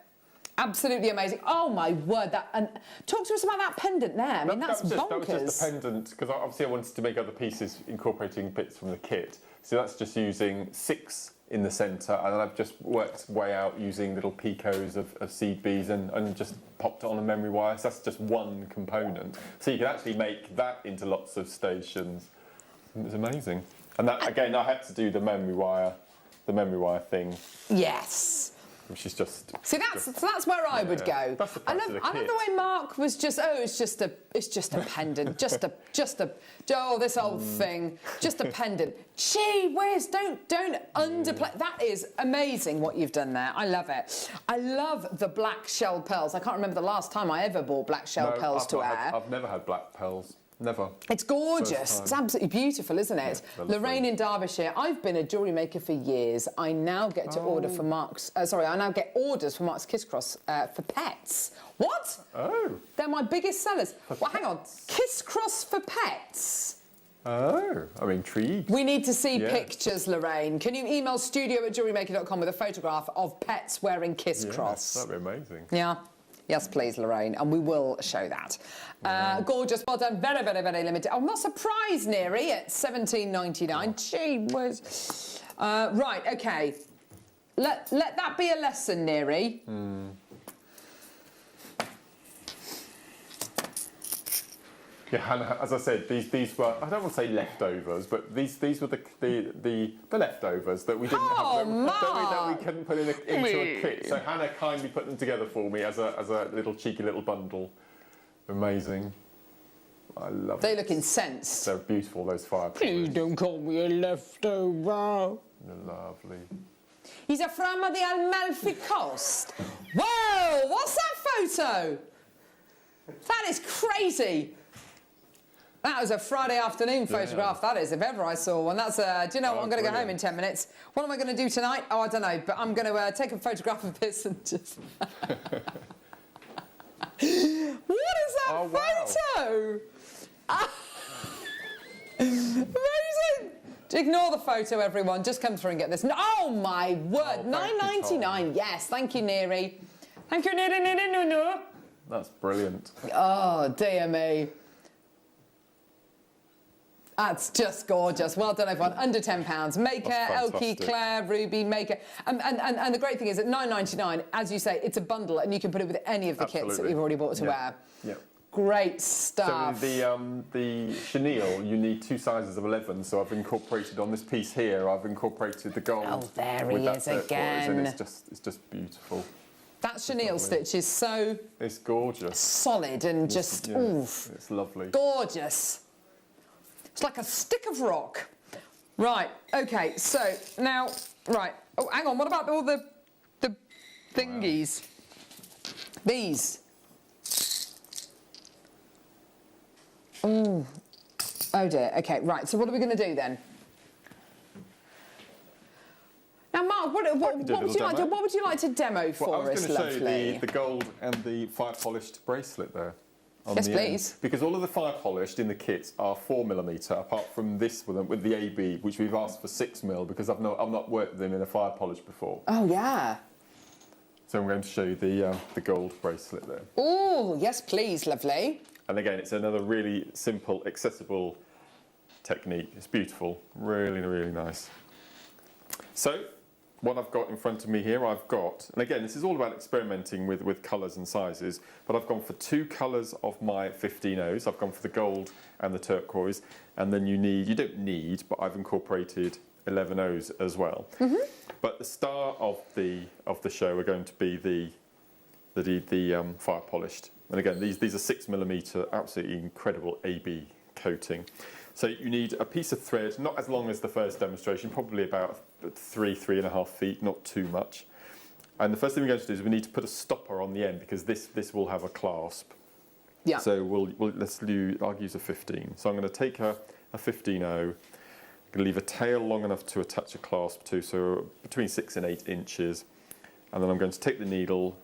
Absolutely amazing. Oh my word! And talk to us about that pendant there. I mean, that's bonkers. That was just a pendant, because obviously I wanted to make other pieces incorporating bits from the kit. So that's just using 6 in the centre, and then I've just worked way out using little picos of seed beads and just popped it on a memory wire. So that's just one component. So you can actually make that into lots of stations. It's amazing. And that, again, I had to do the memory wire thing. Yes. Which is just... See, that's where I would go. That's the I love the way Mark was just, it's just a pendant, this old thing, just a pendant. Gee whiz, don't underplay. That is amazing what you've done there. I love it. I love the black shell pearls. I can't remember the last time I ever bought black shell pearls to wear. I've never had black pearls. Never. It's gorgeous. It's absolutely beautiful, isn't it? Yeah, Lorraine in Derbyshire. I've been a jewellery maker for years. I now get to order for Mark's... I now get orders for Mark's Kiss Cross for pets. What? Oh. They're my biggest sellers. Well, hang on. Kiss Cross for pets? Oh, I'm intrigued. We need to see pictures, Lorraine. Can you email studio@jewellerymaker.com with a photograph of pets wearing Kiss Cross? That'd be amazing. Yeah. Yes, please, Lorraine, and we will show that. Gorgeous, well done, very, very, very limited. I'm not surprised, Neri, at $17.99. Gee whiz. Right, OK. Let that be a lesson, Neri. Yeah, Hannah, as I said, these were, I don't want to say leftovers, but these were the leftovers that we didn't have, that we couldn't put into a kit. So Hannah kindly put them together for me as a little cheeky little bundle. Amazing. I love it. They look incensed. They're beautiful, those fire pillars. Please don't call me a leftover. They're lovely. He's from the Amalfi Coast. Whoa, what's that photo? That is crazy. That was a Friday afternoon photograph, that is, if ever I saw one. That's, do you know what, I'm going to go home in 10 minutes. What am I going to do tonight? Oh, I don't know, but I'm going to take a photograph of this and just... What is that photo? Wow. Amazing. Ignore the photo, everyone. Just come through and get this. Oh, my word. $9.99. Yes, thank you, Neri. Thank you, Neri. That's brilliant. Oh, dear me. That's just gorgeous. Well done, everyone. Under £10. Maker, Elkie, Claire, Ruby, Maker. And the great thing is at $9.99, as you say, it's a bundle and you can put it with any of the kits that you've already bought to wear. Yeah. Great stuff. So the chenille, you need 2 sizes of 11. So I've incorporated on this piece here, I've incorporated the gold. Oh, there he is again. And it's just beautiful. That chenille stitch is so... It's gorgeous. Solid and just... oof. It's lovely. Gorgeous. It's like a stick of rock. Right, OK, so now... Right, oh, hang on, what about all the thingies? Wow. These. Ooh. Oh dear, OK, right, so what are we going to do then? Now, Mark, what would you like to demo for us? I was going to show you lovely? the gold and the fire polished bracelet there. Yes, please. Because all of the fire polished in the kits are 4mm, apart from this one with the AB, which we've asked for 6mm because I've not worked with them in a fire polish before. Oh yeah. So I'm going to show you the gold bracelet there. Oh yes, please, lovely. And again, it's another really simple, accessible technique. It's beautiful, really, really nice. So, what I've got in front of me here, and again, this is all about experimenting with colours and sizes, but I've gone for 2 colours of my 15Os. I've gone for the gold and the turquoise, and then you don't need, but I've incorporated 11Os as well. Mm-hmm. But the star of the show are going to be the fire polished. And again, these are 6mm, absolutely incredible AB coating. So you need a piece of thread, not as long as the first demonstration, probably about 3.5 feet, not too much. And the first thing we're going to do is we need to put a stopper on the end because this will have a clasp. Yeah. So I'll use a 15. So I'm going to take a 15O, I'm going to leave a tail long enough to attach a clasp to, so between 6 and 8 inches. And then I'm going to take the needle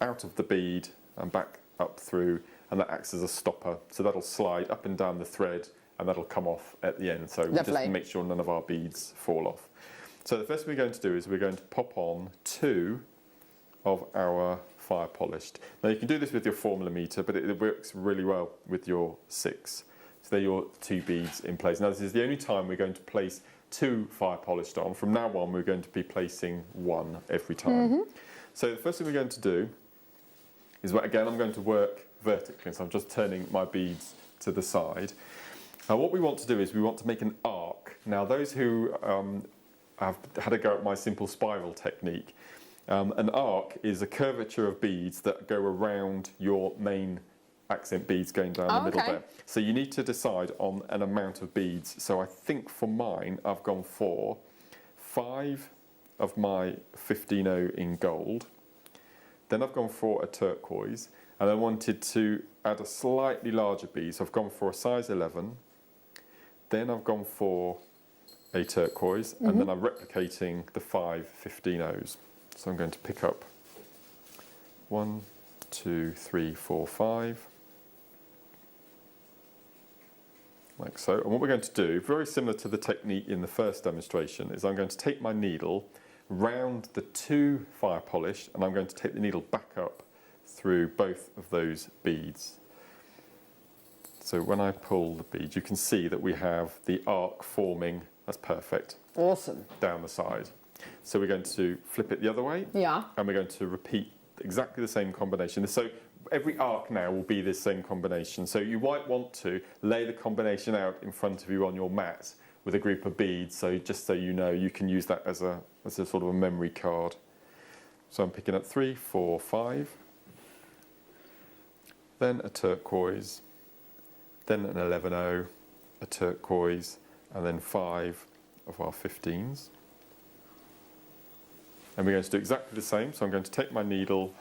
out of the bead and back up through, and that acts as a stopper. So that'll slide up and down the thread, and that'll come off at the end. So just make sure none of our beads fall off. So the first thing we're going to do is we're going to pop on 2 of our fire polished. Now you can do this with your 4mm, but it works really well with your 6. So they're your 2 beads in place. Now this is the only time we're going to place 2 fire polished on. From now on we're going to be placing 1 every time. Mm-hmm. So the first thing we're going to do is, again, I'm going to work vertically, so I'm just turning my beads to the side. Now what we want to do is we want to make an arc. Now those who have had a go at my simple spiral technique, an arc is a curvature of beads that go around your main accent beads going down the middle there. So you need to decide on an amount of beads. So I think for mine I've gone for 5 of my 15O in gold. Then I've gone for a turquoise, and I wanted to add a slightly larger bead, so I've gone for a size 11. Then I've gone for a turquoise, and then I'm replicating the 5 15Os. So I'm going to pick up 1, 2, 3, 4, 5, like so. And what we're going to do, very similar to the technique in the first demonstration, is I'm going to take my needle round the 2 fire polished, and I'm going to take the needle back up through both of those beads. So when I pull the bead, you can see that we have the arc forming. That's perfect. Awesome. Down the side. So we're going to flip it the other way. Yeah. And we're going to repeat exactly the same combination. So every arc now will be this same combination. So you might want to lay the combination out in front of you on your mat with a group of beads. So just so you know, you can use that as a sort of a memory card. So I'm picking up 3, 4, 5. Then a turquoise. Then an 11O, a turquoise, and then 5 of our 15s. And we're going to do exactly the same. So I'm going to take my needle,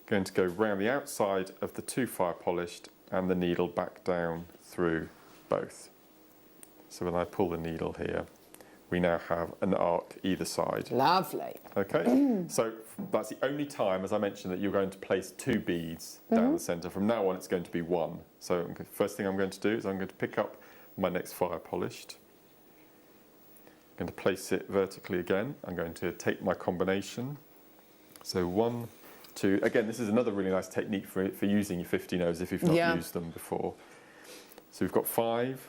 going to go round the outside of the 2 fire polished, and the needle back down through both. So when I pull the needle here, we now have an arc either side. Lovely. Okay, so that's the only time, as I mentioned, that you're going to place 2 beads down the centre. From now on, it's going to be 1. So first thing I'm going to do is I'm going to pick up my next fire polished. I'm going to place it vertically again. I'm going to take my combination. So 1, 2. Again, this is another really nice technique for using your 15Os if you've not used them before. So we've got 5,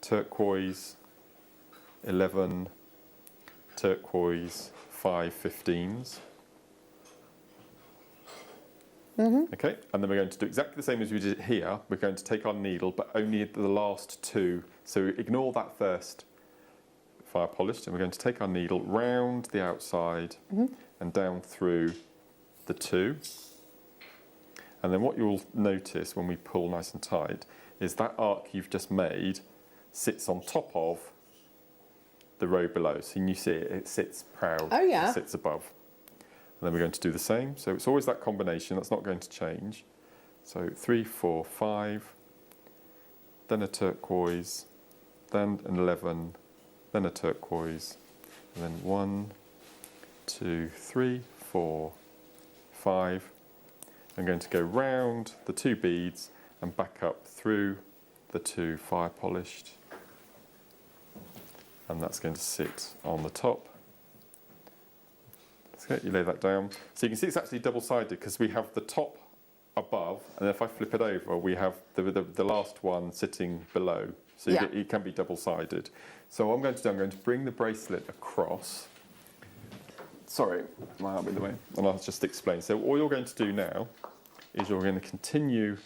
turquoise, 11, turquoise, 5 15s. Okay, and then we're going to do exactly the same as we did here. We're going to take our needle, but only the last 2. So ignore that first fire polished, and we're going to take our needle round the outside and down through the 2. And then what you'll notice when we pull nice and tight is that arc you've just made sits on top of the row below. So you see it sits proud. Oh yeah. It sits above. And then we're going to do the same. So it's always that combination. That's not going to change. So 3, 4, 5, then a turquoise, then an 11, then a turquoise, and then 1, 2, 3, 4, 5. I'm going to go round the 2 beads and back up through the 2 fire polished, and that's going to sit on the top. So you lay that down. So you can see it's actually double-sided because we have the top above, and then if I flip it over, we have the last one sitting below. So it can be double-sided. So what I'm going to do, I'm going to bring the bracelet across. Sorry, my arm in the way, and I'll just explain. So all you're going to do now is you're going to continue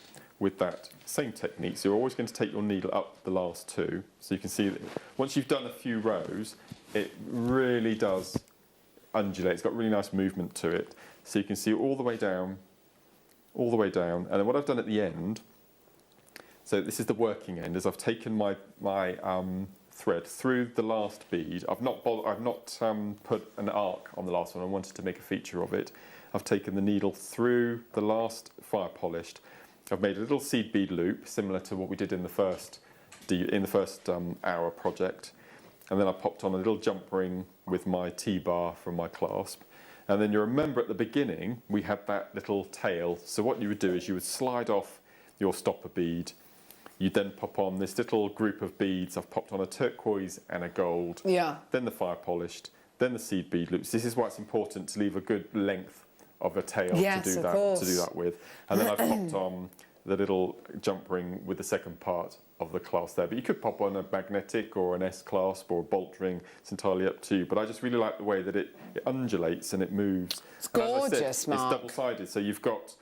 with that same technique. So you're always going to take your needle up the last 2. So you can see that once you've done a few rows, it really does undulate. It's got really nice movement to it. So you can see all the way down, and then what I've done at the end, so this is the working end, is I've taken my thread through the last bead. I've not put an arc on the last one. I wanted to make a feature of it. I've taken the needle through the last fire polished. I've made a little seed bead loop similar to what we did in the first hour project, and then I popped on a little jump ring with my T-bar from my clasp. And then you remember at the beginning we had that little tail. So what you would do is you would slide off your stopper bead. You'd then pop on this little group of beads. I've popped on a turquoise and a gold. Yeah. Then the fire polished. Then the seed bead loops. This is why it's important to leave a good length of a tail to do that with. And then I've popped on the little jump ring with the second part of the clasp there. But you could pop on a magnetic or an S clasp or a bolt ring. It's entirely up to you. But I just really like the way that it undulates and it moves. It's gorgeous, Mark. It's double-sided, so you've got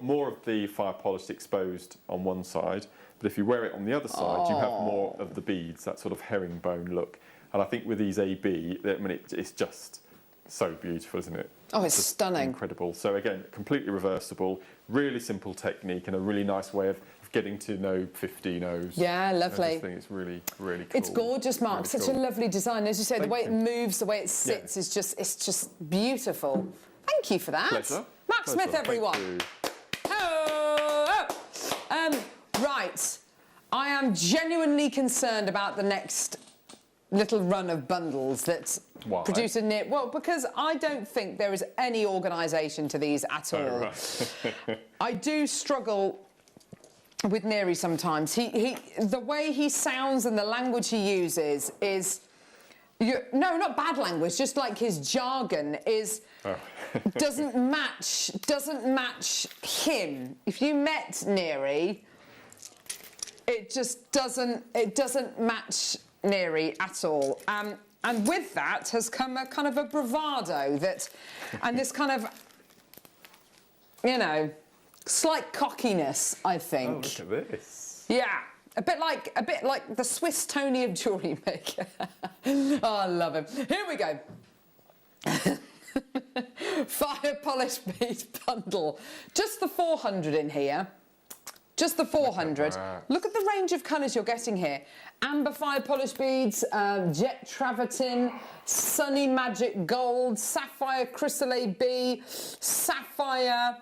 more of the fire polished exposed on one side, but if you wear it on the other side, you have more of the beads, that sort of herringbone look. And I think with these AB, I mean, it's just so beautiful, isn't it? Oh, it's stunning. Incredible. So again, completely reversible, really simple technique, and a really nice way of getting to know 15 O's. Yeah, lovely. I just think it's really, really cool. It's gorgeous, Mark. Really Such cool. a lovely design. As you say, the way Thank it you. moves, the way it sits is just beautiful. Thank you for that. Pleasure. Mark Pleasure. Smith, everyone. Thank you. Right. I am genuinely concerned about the next little run of bundles that producer Nick. Well, because I don't think there is any organisation to these at all. Oh, right. I do struggle with Neri sometimes. He the way he sounds and the language he uses is no, not bad language, just like his jargon is doesn't match him. If you met Neri, it just doesn't match Neri at all. And with that has come a kind of a bravado and this kind of, slight cockiness, I think. Oh, look at this. Yeah, a bit like the Swiss Tony of Jewellery Maker. Oh, I love him. Here we go. Fire polished bead bundle. Just the 400 in here. Just the 400. Look at the range of colours you're getting here. Amber fire polished beads, jet travertine, sunny magic gold, sapphire chrysolite B, sapphire,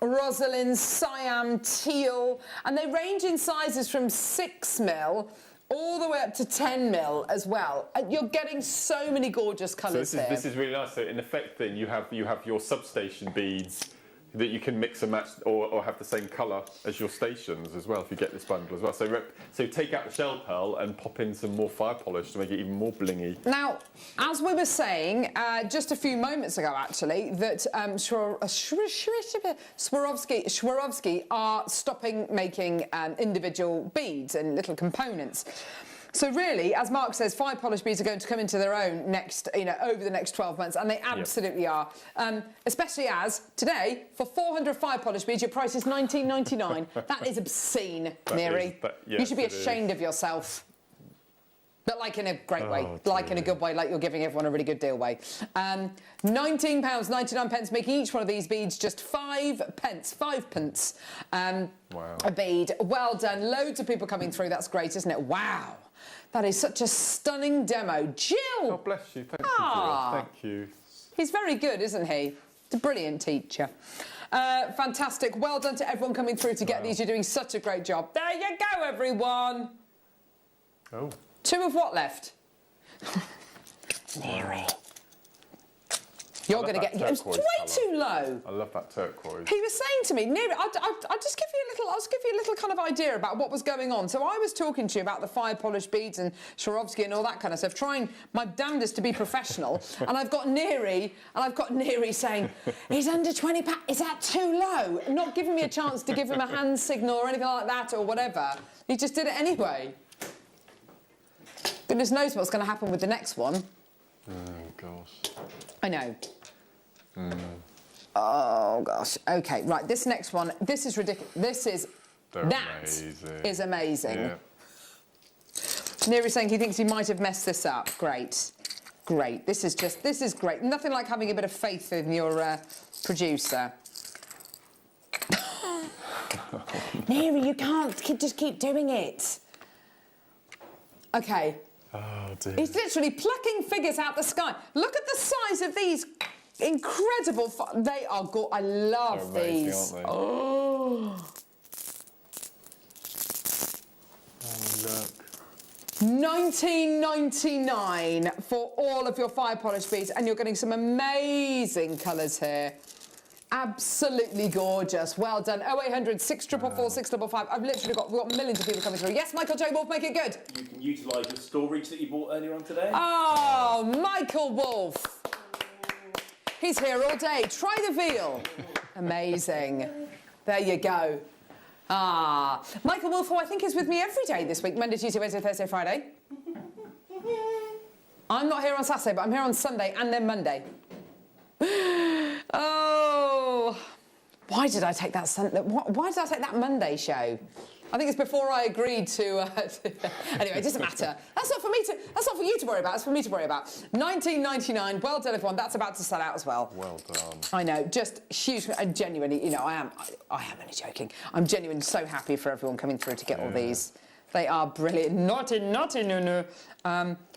rosaline, cyan, teal, and they range in sizes from 6mm all the way up to 10mm as well. And you're getting so many gorgeous colours here. This is really nice. So in effect, then you have your substation beads that you can mix and match or have the same colour as your stations as well if you get this bundle as well. So take out the shell pearl and pop in some more fire polish to make it even more blingy. Now, as we were saying just a few moments ago, actually, that Swarovski are stopping making individual beads and little components. So really, as Mark says, fire polished beads are going to come into their own over the next 12 months, and they absolutely are. Especially as today, for 400 fire polished beads, your price is $19.99. That is obscene, Neri. You should be ashamed of yourself. But like in a great way, like in a good way, like you're giving everyone a really good deal way. £19.99, making each one of these beads just 5 pence a bead. Well done. Loads of people coming through. That's great, isn't it? Wow. That is such a stunning demo. Jill! Oh, bless you. Thank you, Jill. Thank you. He's very good, isn't he? He's a brilliant teacher. Fantastic. Well done to everyone coming through to get these. You're doing such a great job. There you go, everyone. Oh. 2 of what left? Neri. You're going to get... It's way too low. I love that turquoise. He was saying to me, Neil, I'll just give you a little kind of idea about what was going on. So I was talking to you about the fire polish beads and Swarovski and all that kind of stuff, trying my damnedest to be professional. And I've got Neri saying, he's under 20 pounds. Is that too low? Not giving me a chance to give him a hand signal or anything like that or whatever. He just did it anyway. Goodness knows what's going to happen with the next one. Oh, gosh. I know. Oh, gosh. OK, right, this next one, this is ridiculous. That is amazing. Yeah. Neri's saying he thinks he might have messed this up. Great. Great. This is great. Nothing like having a bit of faith in your producer. Neri, you can't just keep doing it. OK. Oh, dear. He's literally plucking figures out the sky. Look at the size of these incredible... They are good. I love amazing, these. Aren't they? Oh. Oh, look. $19.99 for all of your fire polish beads, and you're getting some amazing colours here. Absolutely gorgeous. Well done. 0800 644 655. We've got millions of people coming through. Yes, Michael J. Wolf, make it good. You can utilise your storage that you bought earlier on today. Oh, Michael Wolf. He's here all day. Try the veal. Amazing. There you go. Ah, Michael Wolf, who I think is with me every day this week, Monday, Tuesday, Wednesday, Thursday, Friday. I'm not here on Saturday, but I'm here on Sunday and then Monday. Oh, why did I take that why did I take that Monday show? I think it's before I agreed to anyway, it doesn't matter. That's not for you to worry about. It's for me to worry about. $19.99. Well done, everyone. That's about to sell out as well. Well done. I know, just huge. And genuinely, you know, I am only joking. I'm genuinely so happy for everyone coming through to get all these. They are brilliant. Naughty, no.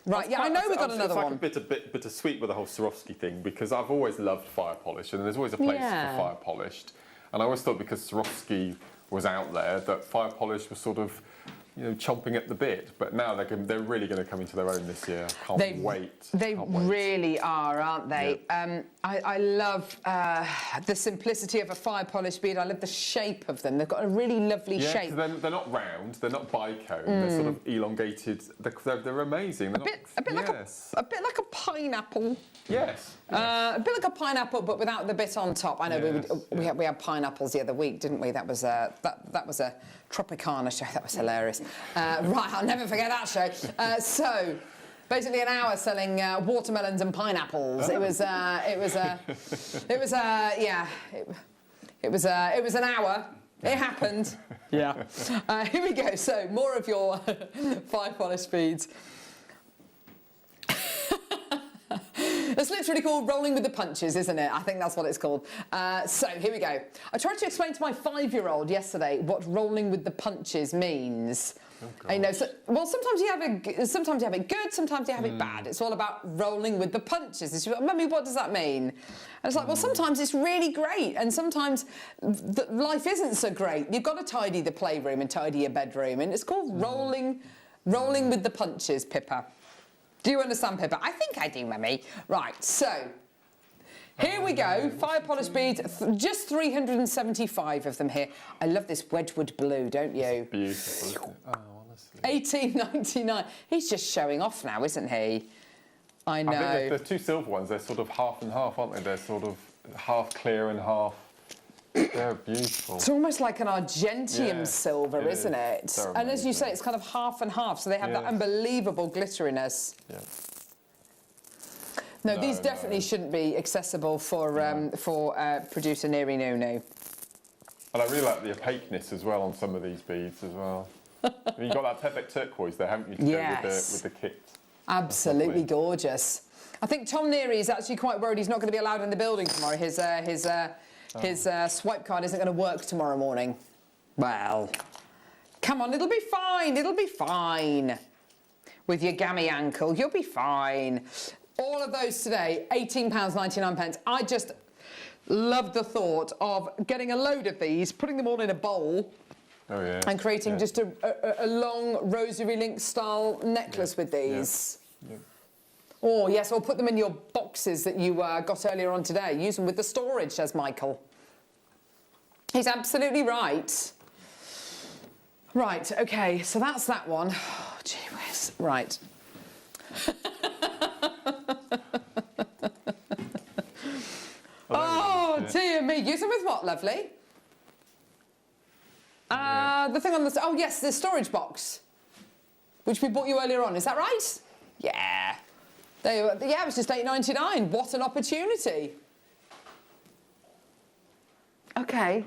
Right, yeah, I know we've got another one. It's like a bit of sweet with the whole Swarovski thing, because I've always loved fire polish, and there's always a place for fire polished. And I always thought because Swarovski was out there that fire polish was sort of, you know, chomping at the bit. But now they're really going to come into their own this year. Can't wait. They really are, aren't they? Yeah. I love the simplicity of a fire polish bead. I love the shape of them. They've got a really lovely shape. They're not round. They're not bicone. They're sort of elongated. They're amazing. A bit like a pineapple. Yes. A bit like a pineapple, but without the bit on top. I know we had pineapples the other week, didn't we? That was a Tropicana show. That was hilarious. Right, I'll never forget that show. So, basically, an hour selling watermelons and pineapples. It was an hour. It happened. Yeah. Here we go. So, more of your fire polish beads. It's literally called rolling with the punches, isn't it? I think that's what it's called. So here we go. I tried to explain to my 5-year-old yesterday what rolling with the punches means. Oh, you know, sometimes you have it good, sometimes you have it bad. It's all about rolling with the punches. It's, Mummy, what does that mean? And it's like, well, sometimes it's really great, and sometimes life isn't so great. You've got to tidy the playroom and tidy your bedroom, and it's called rolling with the punches, Pippa. Do you understand, Pippa? I think I do, Mummy. Right, so here we go. Fire polish beads, just 375 of them here. I love this Wedgwood blue, don't you? It's beautiful. Oh, honestly. $18.99. He's just showing off now, isn't he? I know. I think the two silver ones, they're sort of half and half, aren't they? They're sort of half clear and half... They're beautiful. It's almost like an Argentium silver, isn't it? And as you say, it's kind of half and half, so they have that unbelievable glitteriness. Yeah. No, these definitely shouldn't be accessible for producer Neri Nunu. And I really like the opaqueness as well on some of these beads as well. You've got that perfect turquoise there, haven't you, to go with the kit. Absolutely gorgeous. I think Tom Neri is actually quite worried he's not going to be allowed in the building tomorrow. His swipe card isn't going to work tomorrow morning. Well, come on, it'll be fine. It'll be fine. With your gammy ankle, you'll be fine. All of those today, £18.99. I just love the thought of getting a load of these, putting them all in a bowl, and creating just a long rosary link style necklace with these. Yeah. Oh, yes, or put them in your boxes that you got earlier on today. Use them with the storage, says Michael. He's absolutely right. Right, OK, so that's that one. Oh, gee whiz. Right. Oh, dear me. Use them with what, lovely? The thing on the... Oh, yes, the storage box, which we bought you earlier on. Is that right? Yeah. Yeah, it was just £8.99. What an opportunity. OK.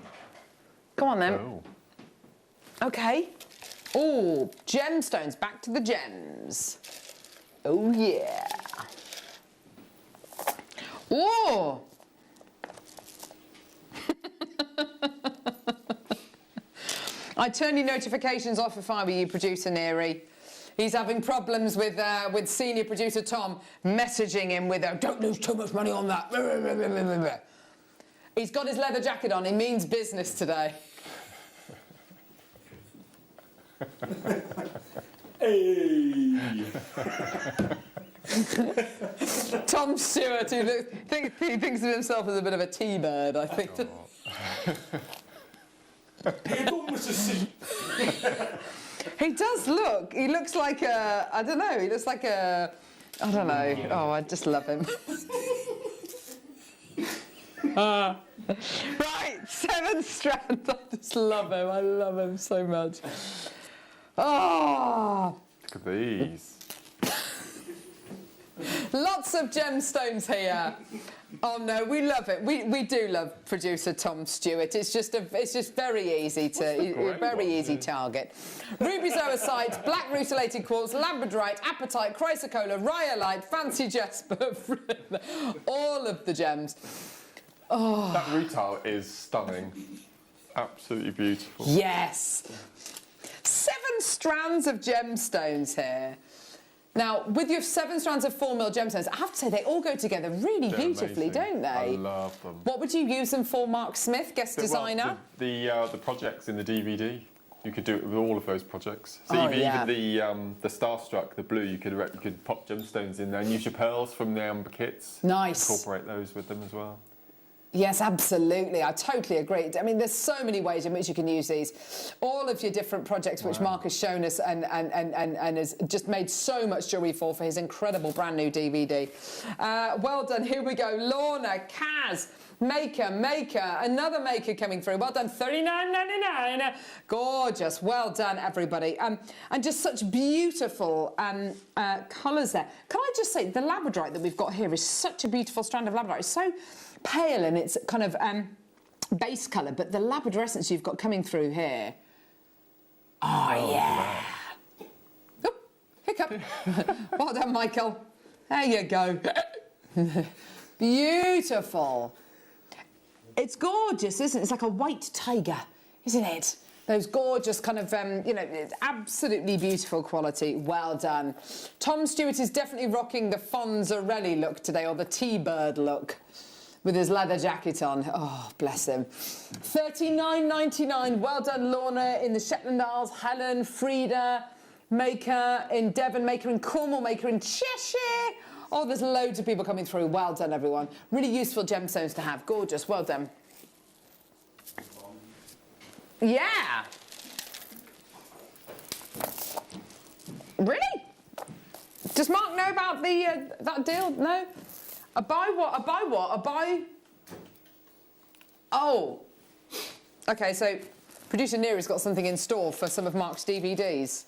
Go on, then. Oh. OK. Oh, gemstones. Back to the gems. Oh, yeah. Oh! I'd turn your notifications off if I were you, producer Neary. He's having problems with senior producer Tom messaging him with, don't lose too much money on that. He's got his leather jacket on. He means business today. Hey! Tom Stewart, he thinks of himself as a bit of a T-bird, I think. He does look. He looks like a... I don't know. He looks like a... I don't know. Oh, I just love him. Right, 7 strands. I just love him. I love him so much. Oh! Look at these. Lots of gemstones here. Oh no, we love it. We do love producer Tom Stewart. It's just very easy easy target. Ruby zoisite, black rutilated quartz, labradorite, apatite, chrysocolla, rhyolite, fancy jasper, all of the gems. Oh. That rutile is stunning. Absolutely beautiful. Yes. 7 strands of gemstones here. Now, with your 7 strands of 4mm gemstones, I have to say they all go together really beautifully, amazing. Don't they? I love them. What would you use them for, Mark Smith, guest designer? Well, the projects in the DVD. You could do it with all of those projects. So even the Starstruck, the blue, you could pop gemstones in there and use your pearls from the amber kits. Nice. Incorporate those with them as well. Yes, absolutely. I totally agree. I mean, there's so many ways in which you can use these. All of your different projects, which Mark has shown us and has just made so much jewellery for his incredible brand new DVD. Well done. Here we go. Lorna, Kaz, Maker, another Maker coming through. Well done. $39.99. Gorgeous. Well done, everybody. And just such beautiful colours there. Can I just say, the labradorite that we've got here is such a beautiful strand of labradorite. It's so pale in its kind of base colour, but the labradorescence you've got coming through here. Oh, yeah. Oh, hiccup. Well done, Michael. There you go. Beautiful. It's gorgeous, isn't it? It's like a white tiger, isn't it? Those gorgeous kind of, it's absolutely beautiful quality. Well done. Tom Stewart is definitely rocking the Fonzarelli look today, or the T-bird look, with his leather jacket on. Oh, bless him. $39.99. Well done, Lorna in the Shetland Isles. Helen, Frida, Maker in Devon, Maker in Cornwall, Maker in Cheshire. Oh, there's loads of people coming through. Well done, everyone. Really useful gemstones to have. Gorgeous. Well done. Yeah. Really? Does Mark know about the that deal? No? A buy what? A buy what? A buy... Oh. OK, so producer Neary's got something in store for some of Mark's DVDs.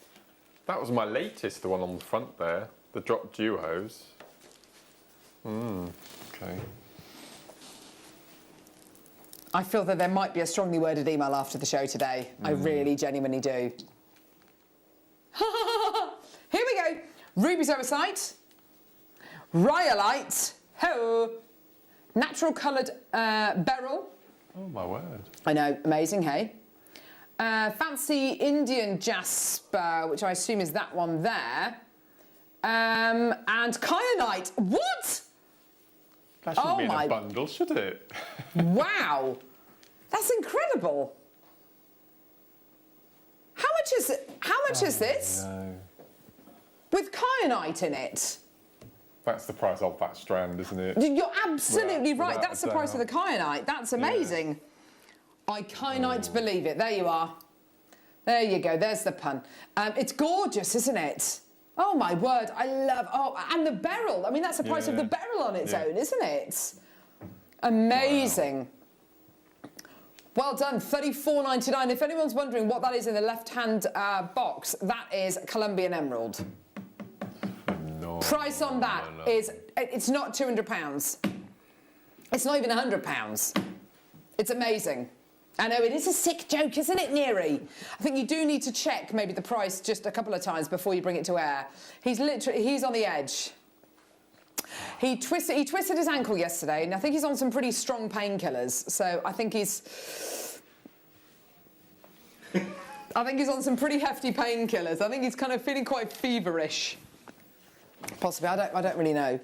That was my latest, the one on the front there, the drop duos. OK. I feel that there might be a strongly worded email after the show today. I really genuinely do. Here we go. Ruby zoisite, rhyolite, natural coloured beryl. Oh, my word. I know, amazing, hey? Fancy Indian jasper, which I assume is that one there. And kyanite. What? That shouldn't be in a bundle, should it? Wow. That's incredible. How much is it? How much is this? No. With kyanite in it? That's the price of that strand, isn't it? You're absolutely right. without That's a the price of the doubt. kyanite. That's amazing. I kyanite believe it. There you are. There you go. There's the pun. It's gorgeous, isn't it? Oh my word! I love. Oh, and the beryl. I mean, that's the price of the beryl on its own, isn't it? Amazing. Well done. $34.99. If anyone's wondering what that is in the left-hand box, that is Colombian emerald. Price on that is, it's not £200. It's not even £100. It's amazing. I know, it is a sick joke, isn't it, Neary? I think you do need to check maybe the price just a couple of times before you bring it to air. He's on the edge. He twisted his ankle yesterday, and I think he's on some pretty strong painkillers. So I think he's on some pretty hefty painkillers. I think he's kind of feeling quite feverish. Possibly, I don't really know.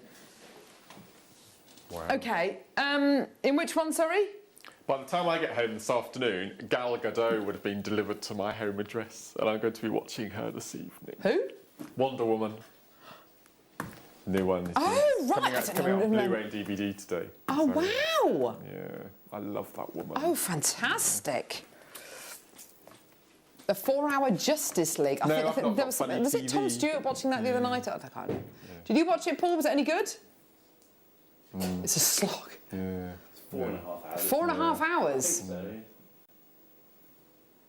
Wow. Okay, in which one, sorry? By the time I get home this afternoon, Gal Gadot would have been delivered to my home address, and I'm going to be watching her this evening. Who? Wonder Woman. New one. Oh, right. It's coming out on Blu-ray and DVD today. Oh, so, wow. Yeah, I love that woman. Oh, fantastic. The 4-hour Justice League. I think there was it Tom Stewart watching that the other night? I can't know. Yeah. Did you watch it, Paul? Was it any good? It's a slog. Yeah. 4.5 hours. 4.5 hours? I think so.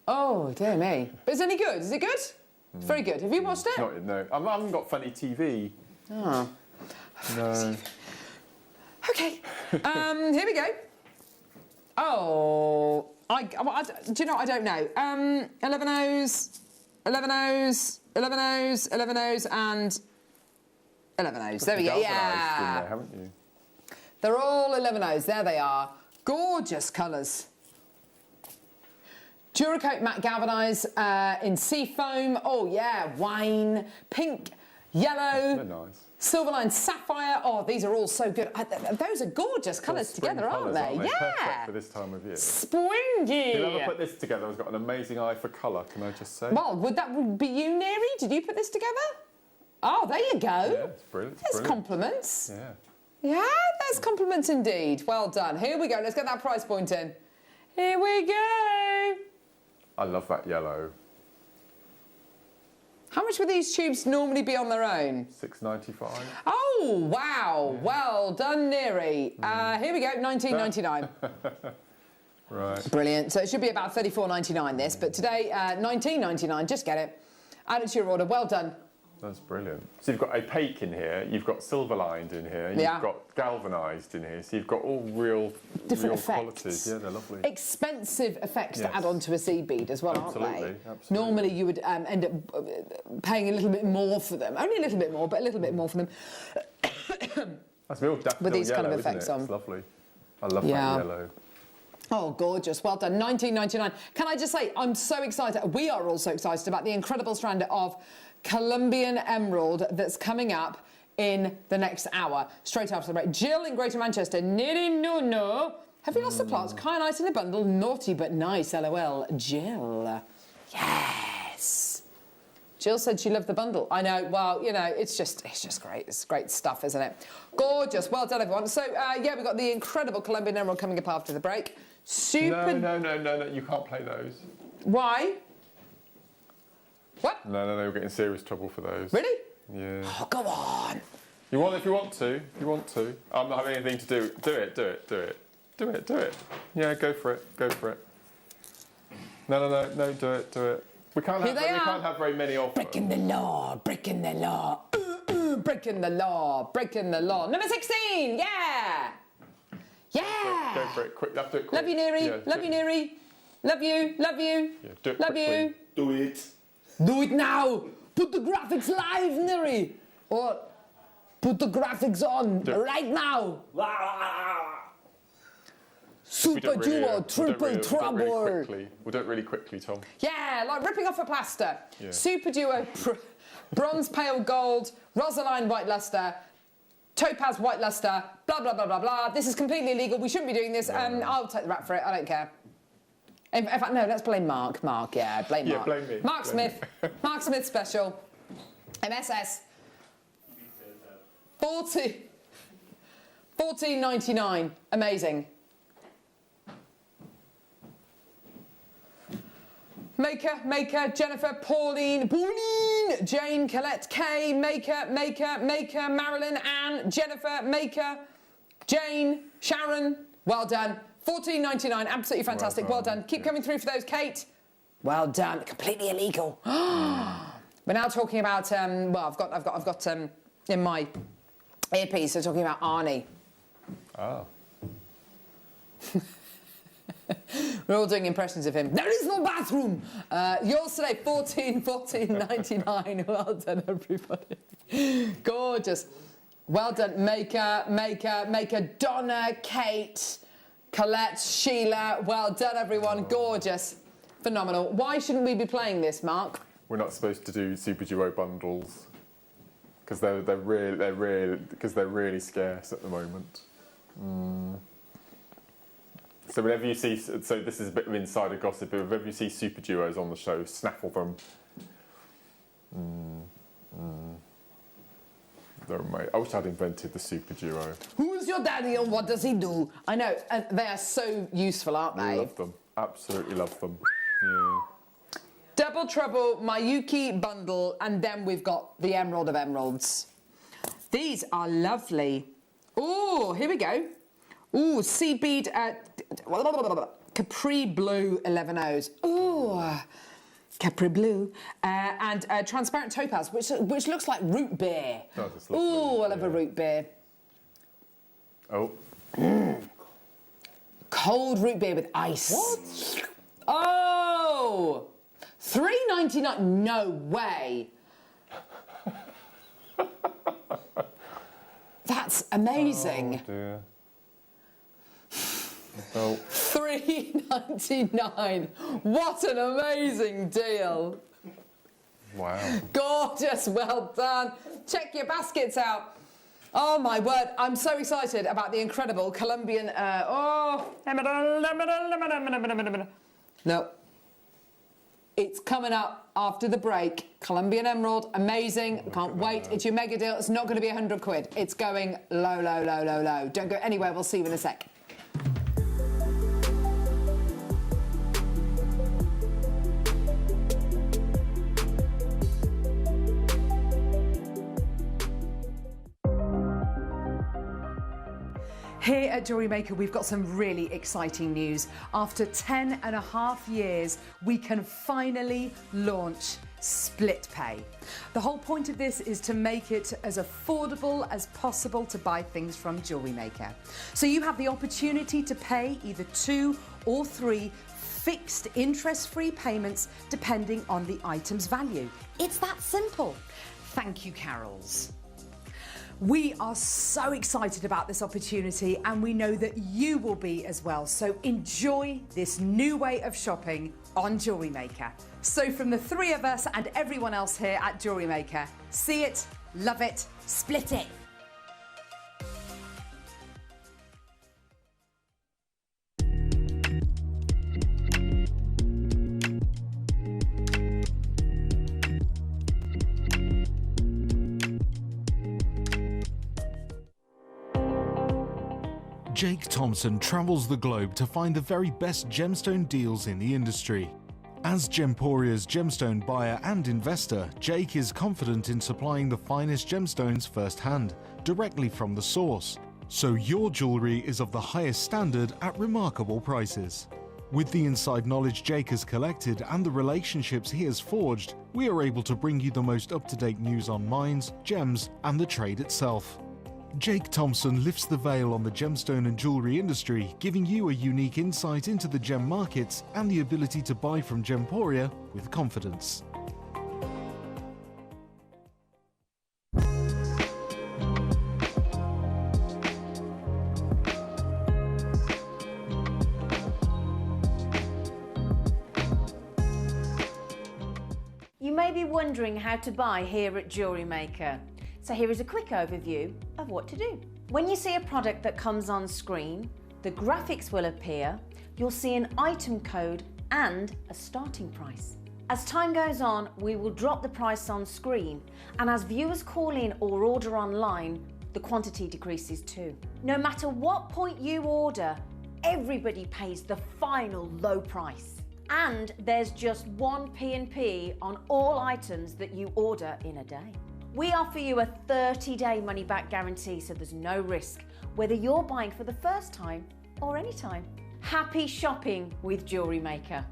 Oh, dear me. But is it any good? Is it good? It's very good. Have you watched it? No, I haven't got funny TV. Oh. No. Okay. Here we go. Oh, do you know? I don't know. 11 O's, 11 O's, 11 O's, 11 O's, and 11 O's. There we go. Yeah. There, haven't you? They're all 11 O's. There they are. Gorgeous colours. Duracoat matte galvanised in seafoam. Oh yeah, wine, pink, yellow. They're nice. Silverline sapphire. Oh, these are all so good. Those are gorgeous colours together, aren't they? Yeah. Yeah. For this time of year. Springy. Whoever put this together has got an amazing eye for colour, can I just say? Well, would that be you, Neary? Did you put this together? Oh, there you go. Yeah, it's brilliant. There's compliments. Yeah. Yeah, there's compliments indeed. Well done. Here we go. Let's get that price point in. Here we go. I love that yellow. How much would these tubes normally be on their own? $6.95. Oh, wow. Yeah. Well done, Neary. Here we go, $19.99. Right. Brilliant. So it should be about $34.99 this, but today, $19.99. Just get it. Add it to your order. Well done. That's brilliant. So you've got opaque in here, you've got silver lined in here, you've got galvanised in here, so you've got all real different qualities. Yeah, they're lovely. Expensive effects to add onto a sea bead as well, aren't they? Absolutely. Normally you would end up paying a little bit more for them. Only a little bit more, but a little bit more for them. That's real daffodil with these yellow, kind of effects isn't it? on. It's lovely. I love that yellow. Oh, gorgeous. Well done. $19.99. Can I just say, I'm so excited. We are also excited about the incredible strand of Colombian emerald that's coming up in the next hour, straight after the break. Jill in Greater Manchester. No. Have you lost the plots? Kyanite in a bundle. Naughty but nice. LOL. Jill. Yes. Jill said she loved the bundle. I know. Well, you know, it's just great. It's great stuff, isn't it? Gorgeous. Well done, everyone. So, yeah, we've got the incredible Colombian emerald coming up after the break. Super. No. You can't play those. Why? What? No, we're getting serious trouble for those. Really? Yeah. Oh, go on. If you want to. I'm not having anything to do. Do it. Yeah, go for it. No, do it. We can't have very many of them. Breaking the law. Breaking the law. Number 16. Yeah. Go for it. Quick. Have to do it quick. Love you, Neary. Yeah, Love you, Neary. Love you. Yeah, do it Love quickly. you. Do it. Do it now. Put the graphics live, Neary. Or put the graphics on right now. Super duo, triple trouble. We'll do it really quickly, Tom. Yeah, like ripping off a plaster. Yeah. Super duo, bronze pale gold, rosaline white luster, topaz white luster, blah, blah, blah, blah, blah. This is completely illegal. We shouldn't be doing this. I'll take the rap for it. I don't care. In fact, no, let's blame Mark. Mark, yeah, blame Mark. Yeah, blame me. Mark Smith. Mark Smith special. MSS. 14.99. Amazing. Maker, Jennifer, Pauline, Jane, Colette, Kay, Maker, Marilyn, Anne, Jennifer, Maker, Jane, Sharon. Well done. 14.99. Absolutely fantastic. Well done. Keep coming through for those, Kate. Well done. Completely illegal. We're now talking about well, I've got in my earpiece. We're talking about Arnie. Oh. We're all doing impressions of him. There is no bathroom. Yours today, 14.99. Well done, everybody. Gorgeous. Well done, Maker, Donna, Kate, Colette, Sheila. Well done, everyone. Gorgeous. Phenomenal. Why shouldn't we be playing this, Mark? We're not supposed to do Super Duo bundles because they're really scarce at the moment. So whenever you see, so this is a bit of insider gossip, but whenever you see Super Duos on the show, snaffle them. They're amazing. I wish I'd invented the Super Duo. Who's your daddy and what does he do? I know, they are so useful, aren't they? I love them. Absolutely love them. Yeah. Double Trouble, Mayuki bundle, and then we've got the Emerald of Emeralds. These are lovely. Oh, here we go. Ooh, Seed Bead, Capri Blue 11 O's. Ooh, Capri Blue. And Transparent Topaz, which looks like root beer. Oh, that's lovely. Ooh, I love a root beer. Oh. Cold root beer with ice. What? Oh! $3.99. No way. That's amazing. Oh dear. Oh. $3.99. What an amazing deal. Wow. Gorgeous. Well done. Check your baskets out. Oh my word. I'm so excited about the incredible Colombian. No. It's coming up after the break. Colombian Emerald, amazing. Can't wait. It's your mega deal. It's not going to be 100 quid. It's going low, low, low, low, low. Don't go anywhere. We'll see you in a sec. Here at Jewellery Maker, we've got some really exciting news. After 10.5 years, we can finally launch split pay. The whole point of this is to make it as affordable as possible to buy things from Jewellery Maker. So you have the opportunity to pay either 2 or 3 fixed interest-free payments depending on the item's value. It's that simple. Thank you, Carols. We are so excited about this opportunity and we know that you will be as well. So enjoy this new way of shopping on Jewellery Maker. So from the 3 of us and everyone else here at Jewellery Maker, see it, love it, split it. Jake Thompson travels the globe to find the very best gemstone deals in the industry. As Gemporia's gemstone buyer and investor, Jake is confident in supplying the finest gemstones firsthand, directly from the source. So your jewellery is of the highest standard at remarkable prices. With the inside knowledge Jake has collected and the relationships he has forged, we are able to bring you the most up-to-date news on mines, gems, and the trade itself. Jake Thompson lifts the veil on the gemstone and jewellery industry, giving you a unique insight into the gem markets and the ability to buy from Gemporia with confidence. You may be wondering how to buy here at Jewellery Maker. So here is a quick overview of what to do. When you see a product that comes on screen, the graphics will appear, you'll see an item code and a starting price. As time goes on, we will drop the price on screen, and as viewers call in or order online, the quantity decreases too. No matter what point you order, everybody pays the final low price. And there's just one P&P on all items that you order in a day. We offer you a 30-day money-back guarantee, so there's no risk, whether you're buying for the first time or any time. Happy shopping with Jewellery Maker.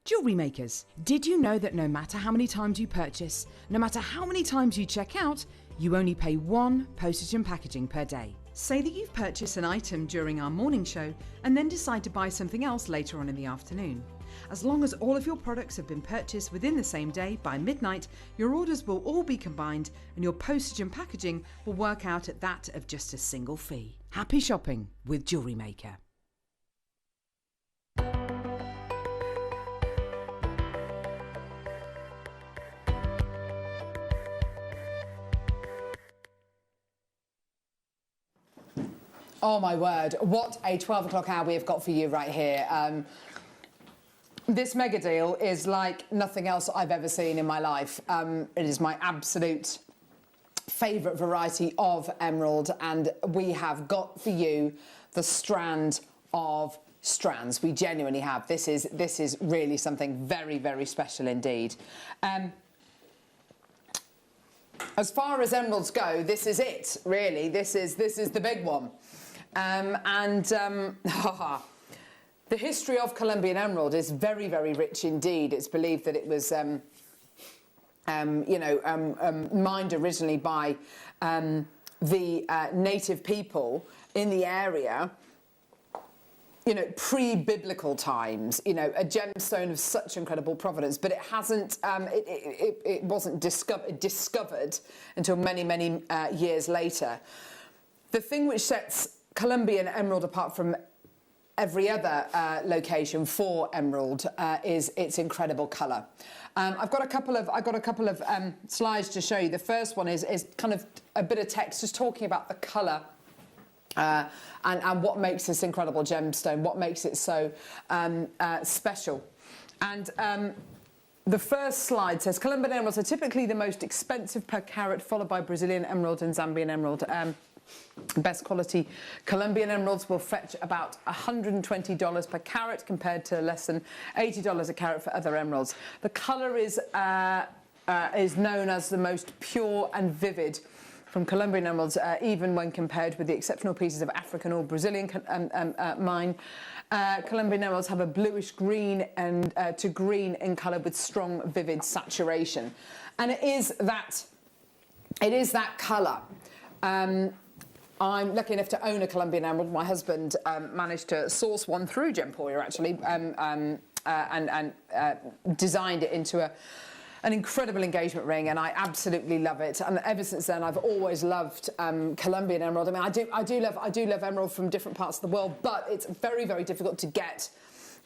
Jewellery makers, did you know that no matter how many times you purchase, no matter how many times you check out, you only pay one postage and packaging per day? Say that you've purchased an item during our morning show and then decide to buy something else later on in the afternoon. As long as all of your products have been purchased within the same day by midnight, your orders will all be combined and your postage and packaging will work out at that of just a single fee. Happy shopping with Jewellery Maker. Oh my word, what a 12 o'clock hour we have got for you right here. This mega deal is like nothing else I've ever seen in my life. It is my absolute favourite variety of emerald, and we have got for you the strand of strands. We genuinely have. This is really something very, very special indeed. As far as emeralds go, this is it, really. This is the big one. The history of Colombian emerald is very, very rich indeed. It's believed that it was, mined originally by the native people in the area, pre-biblical times, a gemstone of such incredible provenance, but it hasn't, it wasn't discovered until many, many years later. The thing which sets Colombian emerald apart from every other location for emerald is its incredible colour. I've got a couple of slides to show you. The first one is kind of a bit of text just talking about the colour and what makes this incredible gemstone, what makes it so special. And the first slide says Colombian emeralds are typically the most expensive per carat, followed by Brazilian emerald and Zambian emerald. Best quality Colombian emeralds will fetch about $120 per carat compared to less than $80 a carat for other emeralds. The colour is known as the most pure and vivid from Colombian emeralds, even when compared with the exceptional pieces of African or Brazilian mine. Colombian emeralds have a bluish green and to green in colour with strong, vivid saturation, and it is that colour. I'm lucky enough to own a Colombian emerald. My husband managed to source one through Gemporia, actually, and designed it into an incredible engagement ring, and I absolutely love it. And ever since then, I've always loved Colombian emerald. I mean, I do love emerald from different parts of the world, but it's very, very difficult to get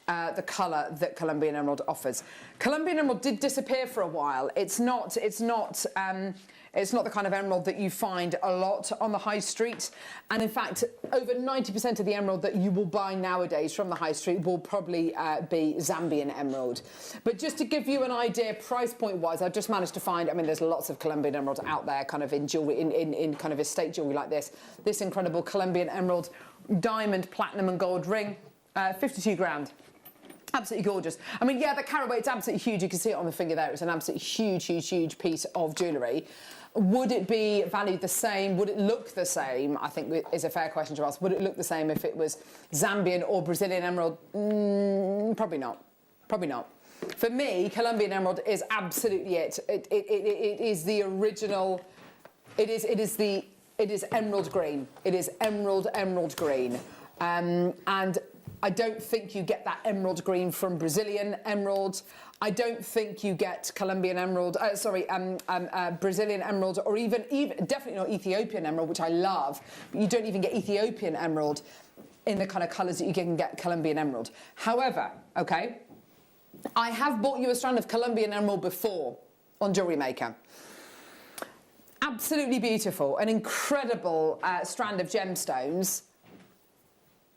the colour that Colombian emerald offers. Colombian emerald did disappear for a while. It's not the kind of emerald that you find a lot on the high street. And in fact, over 90% of the emerald that you will buy nowadays from the high street will probably be Zambian emerald. But just to give you an idea, price point wise, I've just managed to find, I mean, there's lots of Colombian emerald out there, kind of in jewelry, in kind of estate jewelry like this. This incredible Colombian emerald diamond, platinum and gold ring, 52 grand. Absolutely gorgeous. I mean, yeah, the carat weight's absolutely huge. You can see it on the finger there. It's an absolutely huge, huge, huge piece of jewellery. Would it be valued the same? Would it look the same? I think is a fair question to ask. Would it look the same if it was Zambian or Brazilian emerald? Probably not. Probably not. For me, Colombian emerald is absolutely it. It is the original. It is emerald green. It is emerald green. And I don't think you get that emerald green from Brazilian emerald. I don't think you get Colombian emerald, Brazilian emerald, or even definitely not Ethiopian emerald, which I love. But you don't even get Ethiopian emerald in the kind of colours that you can get Colombian emerald. However, okay, I have bought you a strand of Colombian emerald before on Jewellery Maker. Absolutely beautiful, an incredible strand of gemstones.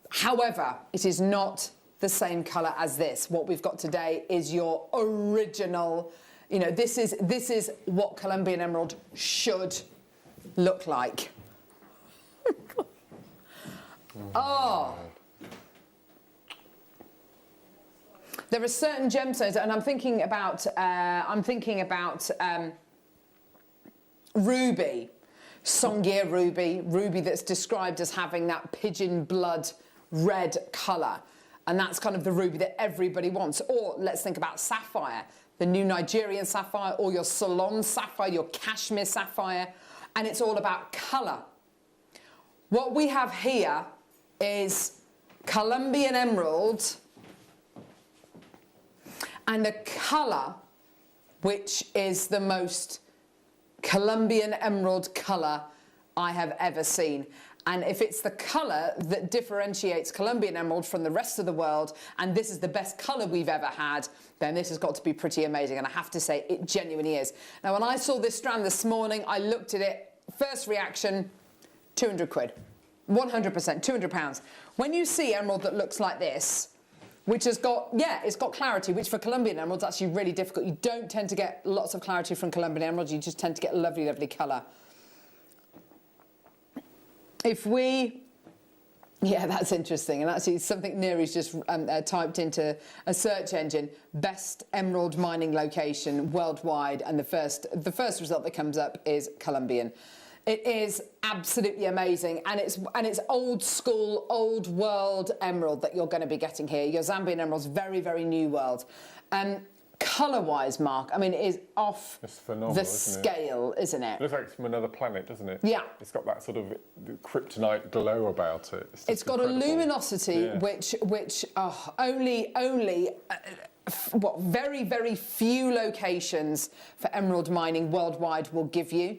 However, it is not the same colour as this. What we've got today is your original, you know, this is what Colombian emerald should look like. Oh. There are certain gemstones, and I'm thinking about ruby, Songye ruby that's described as having that pigeon blood red colour, and that's kind of the ruby that everybody wants. Or let's think about sapphire, the new Nigerian sapphire, or your Ceylon sapphire, your Kashmir sapphire, and it's all about colour. What we have here is Colombian emerald, and a colour which is the most Colombian emerald colour I have ever seen. And if it's the colour that differentiates Colombian emerald from the rest of the world, and this is the best colour we've ever had, then this has got to be pretty amazing. And I have to say, it genuinely is. Now, when I saw this strand this morning, I looked at it, first reaction, 200 quid. 100%, £200. When you see emerald that looks like this, which has got, yeah, it's got clarity, which for Colombian emeralds is actually really difficult. You don't tend to get lots of clarity from Colombian emeralds, you just tend to get lovely, lovely colour. If we, yeah, that's interesting, and actually something Neri's just typed into a search engine, best emerald mining location worldwide, and the first result that comes up is Colombian. It is absolutely amazing, and it's old school, old world emerald that you're going to be getting here. Your Zambian emerald's very, very new world. Colour-wise, Mark, I mean, it is off the scale, isn't it? It looks like it's from another planet, doesn't it? Yeah. It's got that sort of kryptonite glow about it. It's got incredible. A luminosity, yeah. which only what very, very few locations for emerald mining worldwide will give you.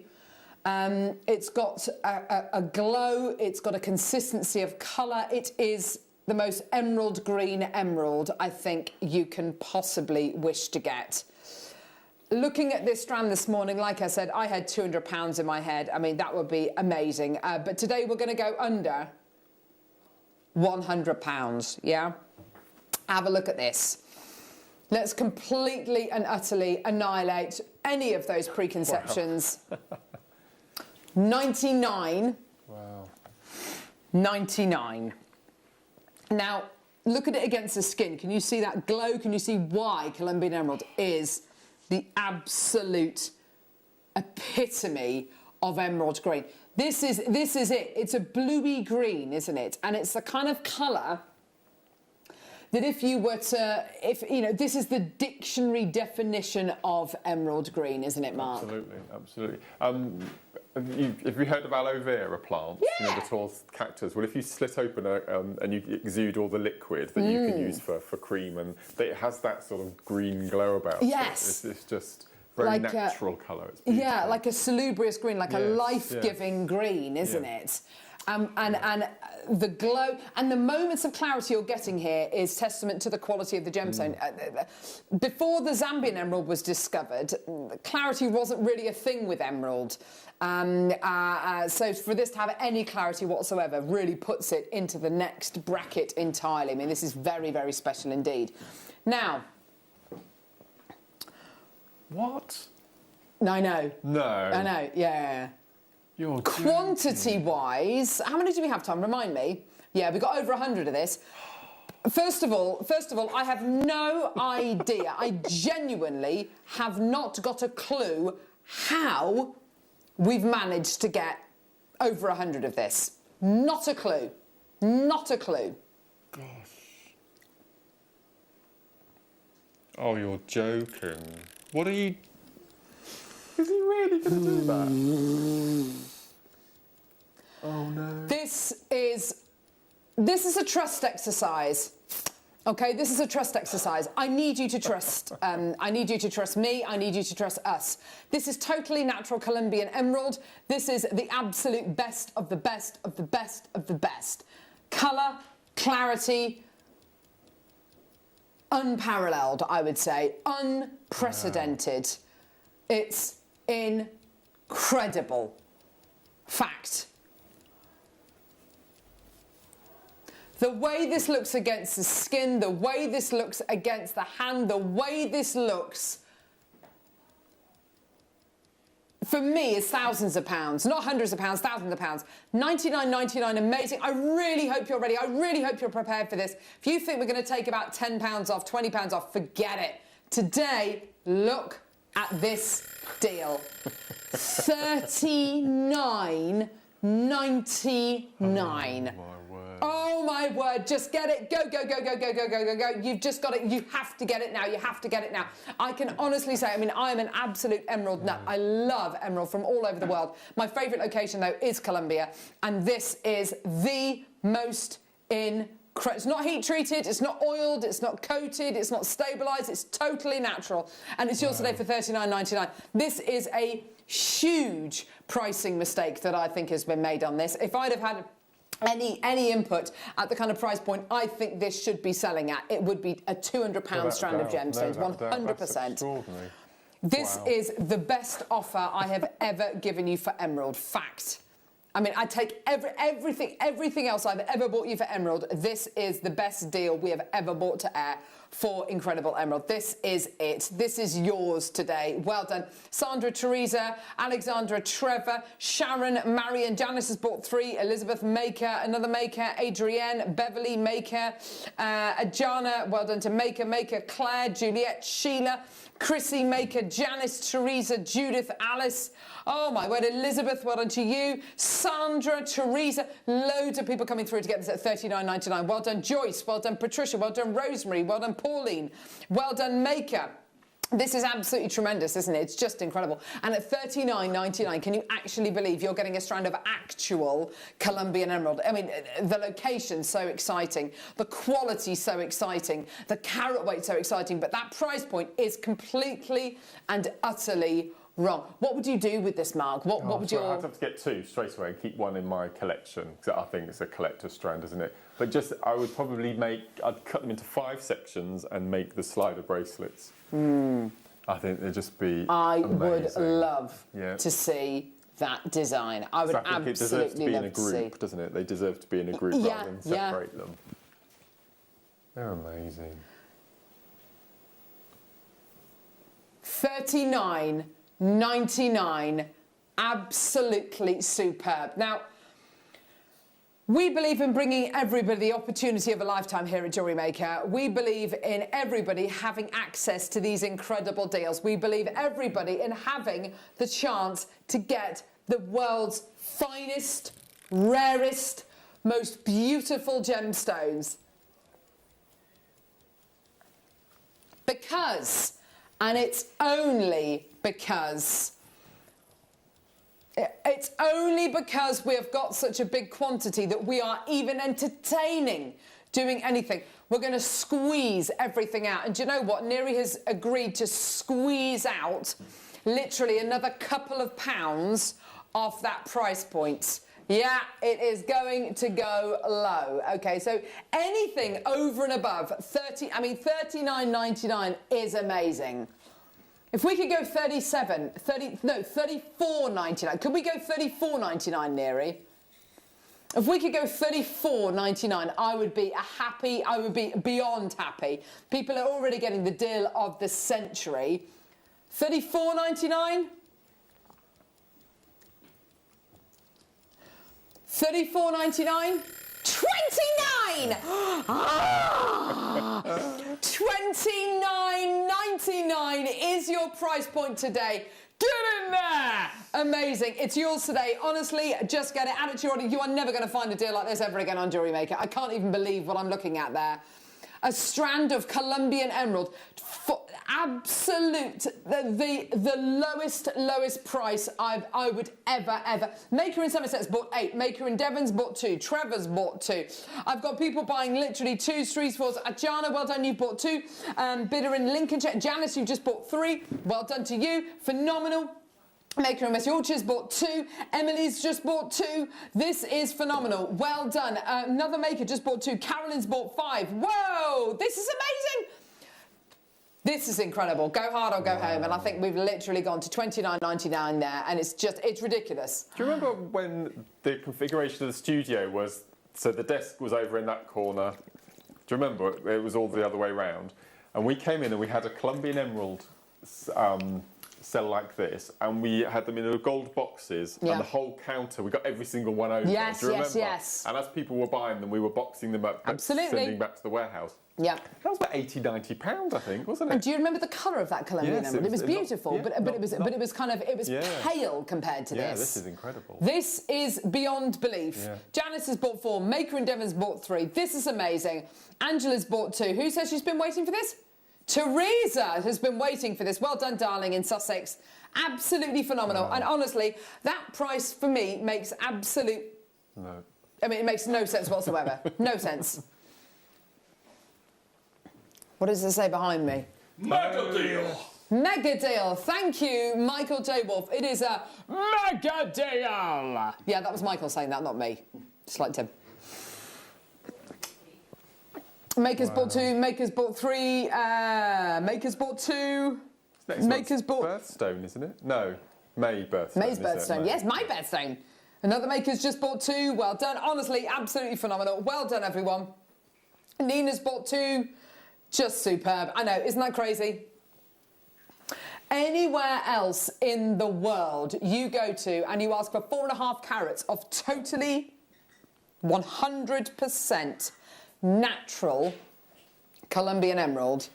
It's got a glow, it's got a consistency of colour. It is the most emerald green emerald I think you can possibly wish to get. Looking at this strand this morning, like I said, I had £200 in my head. I mean, that would be amazing. But today we're going to go under £100, yeah? Have a look at this. Let's completely and utterly annihilate any of those preconceptions. Wow. 99. Wow. 99. Now, look at it against the skin. Can you see that glow? Can you see why Colombian emerald is the absolute epitome of emerald green? This is it. It's a bluey green, isn't it? And it's the kind of colour that if you were to, this is the dictionary definition of emerald green, isn't it, Mark? Absolutely, absolutely. Have you heard of aloe vera plants? Yeah. You know, the tall cactus. Well, if you slit open and you exude all the liquid that you can use for cream, and it has that sort of green glow about yes. it. It's just very like natural colour. Yeah, like a salubrious green, like a life-giving green, isn't it? And the glow and the moments of clarity you're getting here is testament to the quality of the gemstone. Before the Zambian emerald was discovered, clarity wasn't really a thing with emerald. So for this to have any clarity whatsoever really puts it into the next bracket entirely. I mean, this is very, very special indeed. Now... What? No, I know. No. I know, yeah. Quantity-wise, how many do we have, Tom? Remind me. Yeah, we've got over 100 of this. First of all, I have no idea. I genuinely have not got a clue how we've managed to get over 100 of this. Not a clue. Not a clue. Gosh. Oh, you're joking. What are you... Is he really going to do that? Oh no. This is a trust exercise. Okay, this is a trust exercise. I need you to trust. I need you to trust me. I need you to trust us. This is totally natural Colombian emerald. This is the absolute best of the best of the best of the best. Colour, clarity, unparalleled, I would say, unprecedented. It's incredible. incredible. Fact. The way this looks against the skin, the way this looks against the hand, the way this looks, for me, is thousands of pounds, not hundreds of pounds, thousands of pounds. £99.99, amazing. I really hope you're ready. I really hope you're prepared for this. If you think we're going to take about £10 off, £20 off, forget it. Today, look at this deal. £39.99. Oh my word, just get it. Go, go, go, go, go, go, go, go, go. You've just got it. You have to get it now. You have to get it now. I can honestly say, I mean, I am an absolute emerald nut. I love emerald from all over the world. My favourite location, though, is Colombia. And this is the most incredible. It's not heat treated, it's not oiled, it's not coated, it's not stabilised. It's totally natural. And it's yours today for £39.99. This is a huge pricing mistake that I think has been made on this. If I'd have had any input at the kind of price point I think this should be selling at, it would be a £200 strand of gemstones, 100%. This is the best offer I have ever given you for emerald. Fact. I mean, I take everything else I've ever bought you for emerald. This is the best deal we have ever bought to air for incredible emerald. This is it. This is yours today. Well done. Sandra, Teresa, Alexandra, Trevor, Sharon, Marion, Janice has bought 3, Elizabeth Maker, another Maker, Adrienne, Beverly Maker, Ajana, well done to Maker, Claire, Juliet, Sheila, Chrissy Maker, Janice, Teresa, Judith, Alice, oh my word, Elizabeth, well done to you, Sandra, Teresa, loads of people coming through to get this at £39.99. Well done, Joyce, well done, Patricia, well done, Rosemary, well done, Pauline, well done, Maker. This is absolutely tremendous, isn't it? It's just incredible. And at £39.99, can you actually believe you're getting a strand of actual Colombian emerald? I mean, the location's so exciting, the quality so exciting, the carat weight so exciting, but that price point is completely and utterly wrong. What would you do with this, Mark? What would you? I'd have to get 2 straight away and keep one in my collection, because I think it's a collector's strand, isn't it? But just, I would probably I'd cut them into 5 sections and make the slider bracelets. I think they'd just be amazing. Would love to see that design. I would absolutely love to see. It deserves to be in a group, doesn't it? They deserve to be in a group rather than separate them. They're amazing. £39.99, absolutely superb. Now, we believe in bringing everybody the opportunity of a lifetime here at Jewellery Maker. We believe in everybody having access to these incredible deals. We believe everybody in having the chance to get the world's finest, rarest, most beautiful gemstones. Because, and it's only because we have got such a big quantity that we are even entertaining doing anything. We're going to squeeze everything out. And do you know what? Neri has agreed to squeeze out literally another couple of pounds off that price point. Yeah, it is going to go low. Okay, so anything over and above £39.99 is amazing. If we could go £34.99. Could we go £34.99, Neri? If we could go £34.99, I would be beyond happy. People are already getting the deal of the century. £34.99? £34.99? £29! £29.99 is your price point today. Get in there! Amazing. It's yours today. Honestly, just get it. Add it to your order. You are never going to find a deal like this ever again on Jewellery Maker. I can't even believe what I'm looking at there. A strand of Colombian emerald for absolute, the lowest price I would ever. Maker in Somerset's bought 8. Maker in Devon's bought 2. Trevor's bought 2. I've got people buying literally 2, 3, 4. Ajana, well done, you've bought 2. Bidder in Lincolnshire. Janice, you've just bought 3. Well done to you. Phenomenal. Maker in West Yorkshire's bought 2. Emily's just bought 2. This is phenomenal. Well done. Another Maker just bought 2. Carolyn's bought 5. Whoa! This is amazing. This is incredible. Go hard or go home. And I think we've literally gone to $29.99 there, and it's ridiculous. Do you remember when the configuration of the studio was, so the desk was over in that corner? Do you remember? It was all the other way round. And we came in and we had a Colombian emerald cell like this, and we had them in gold boxes, and the whole counter, we got every single one over. Yes, do you remember? yes. And as people were buying them, we were boxing them up, sending back to the warehouse. Yeah. That was about £80–90, I think, wasn't it? And do you remember the colour of that Colombian emerald? It was beautiful, yeah, but it was pale compared to this. Yeah, this is incredible. This is beyond belief. Yeah. Janice has bought 4, Maker and Devon's bought 3. This is amazing. Angela's bought 2. Who says she's been waiting for this? Teresa has been waiting for this. Well done, darling, in Sussex. Absolutely phenomenal. Wow. And honestly, that price for me makes it makes no sense whatsoever. No sense. What does it say behind me? Mega deal! Mega deal. Thank you, Michael J. Wolf. It is a mega deal. Yeah, that was Michael saying that, not me. Just like Tim. Maker's bought 2, Maker's bought 3, Maker's bought 2, Maker's bought... Birthstone, isn't it? No, May birthstone. May's birthstone, yes, my birthstone. Another Maker's just bought 2, well done. Honestly, absolutely phenomenal. Well done, everyone. Nina's bought 2, just superb. I know, isn't that crazy? Anywhere else in the world you go to and you ask for 4.5 carats of totally 100% natural Colombian emerald,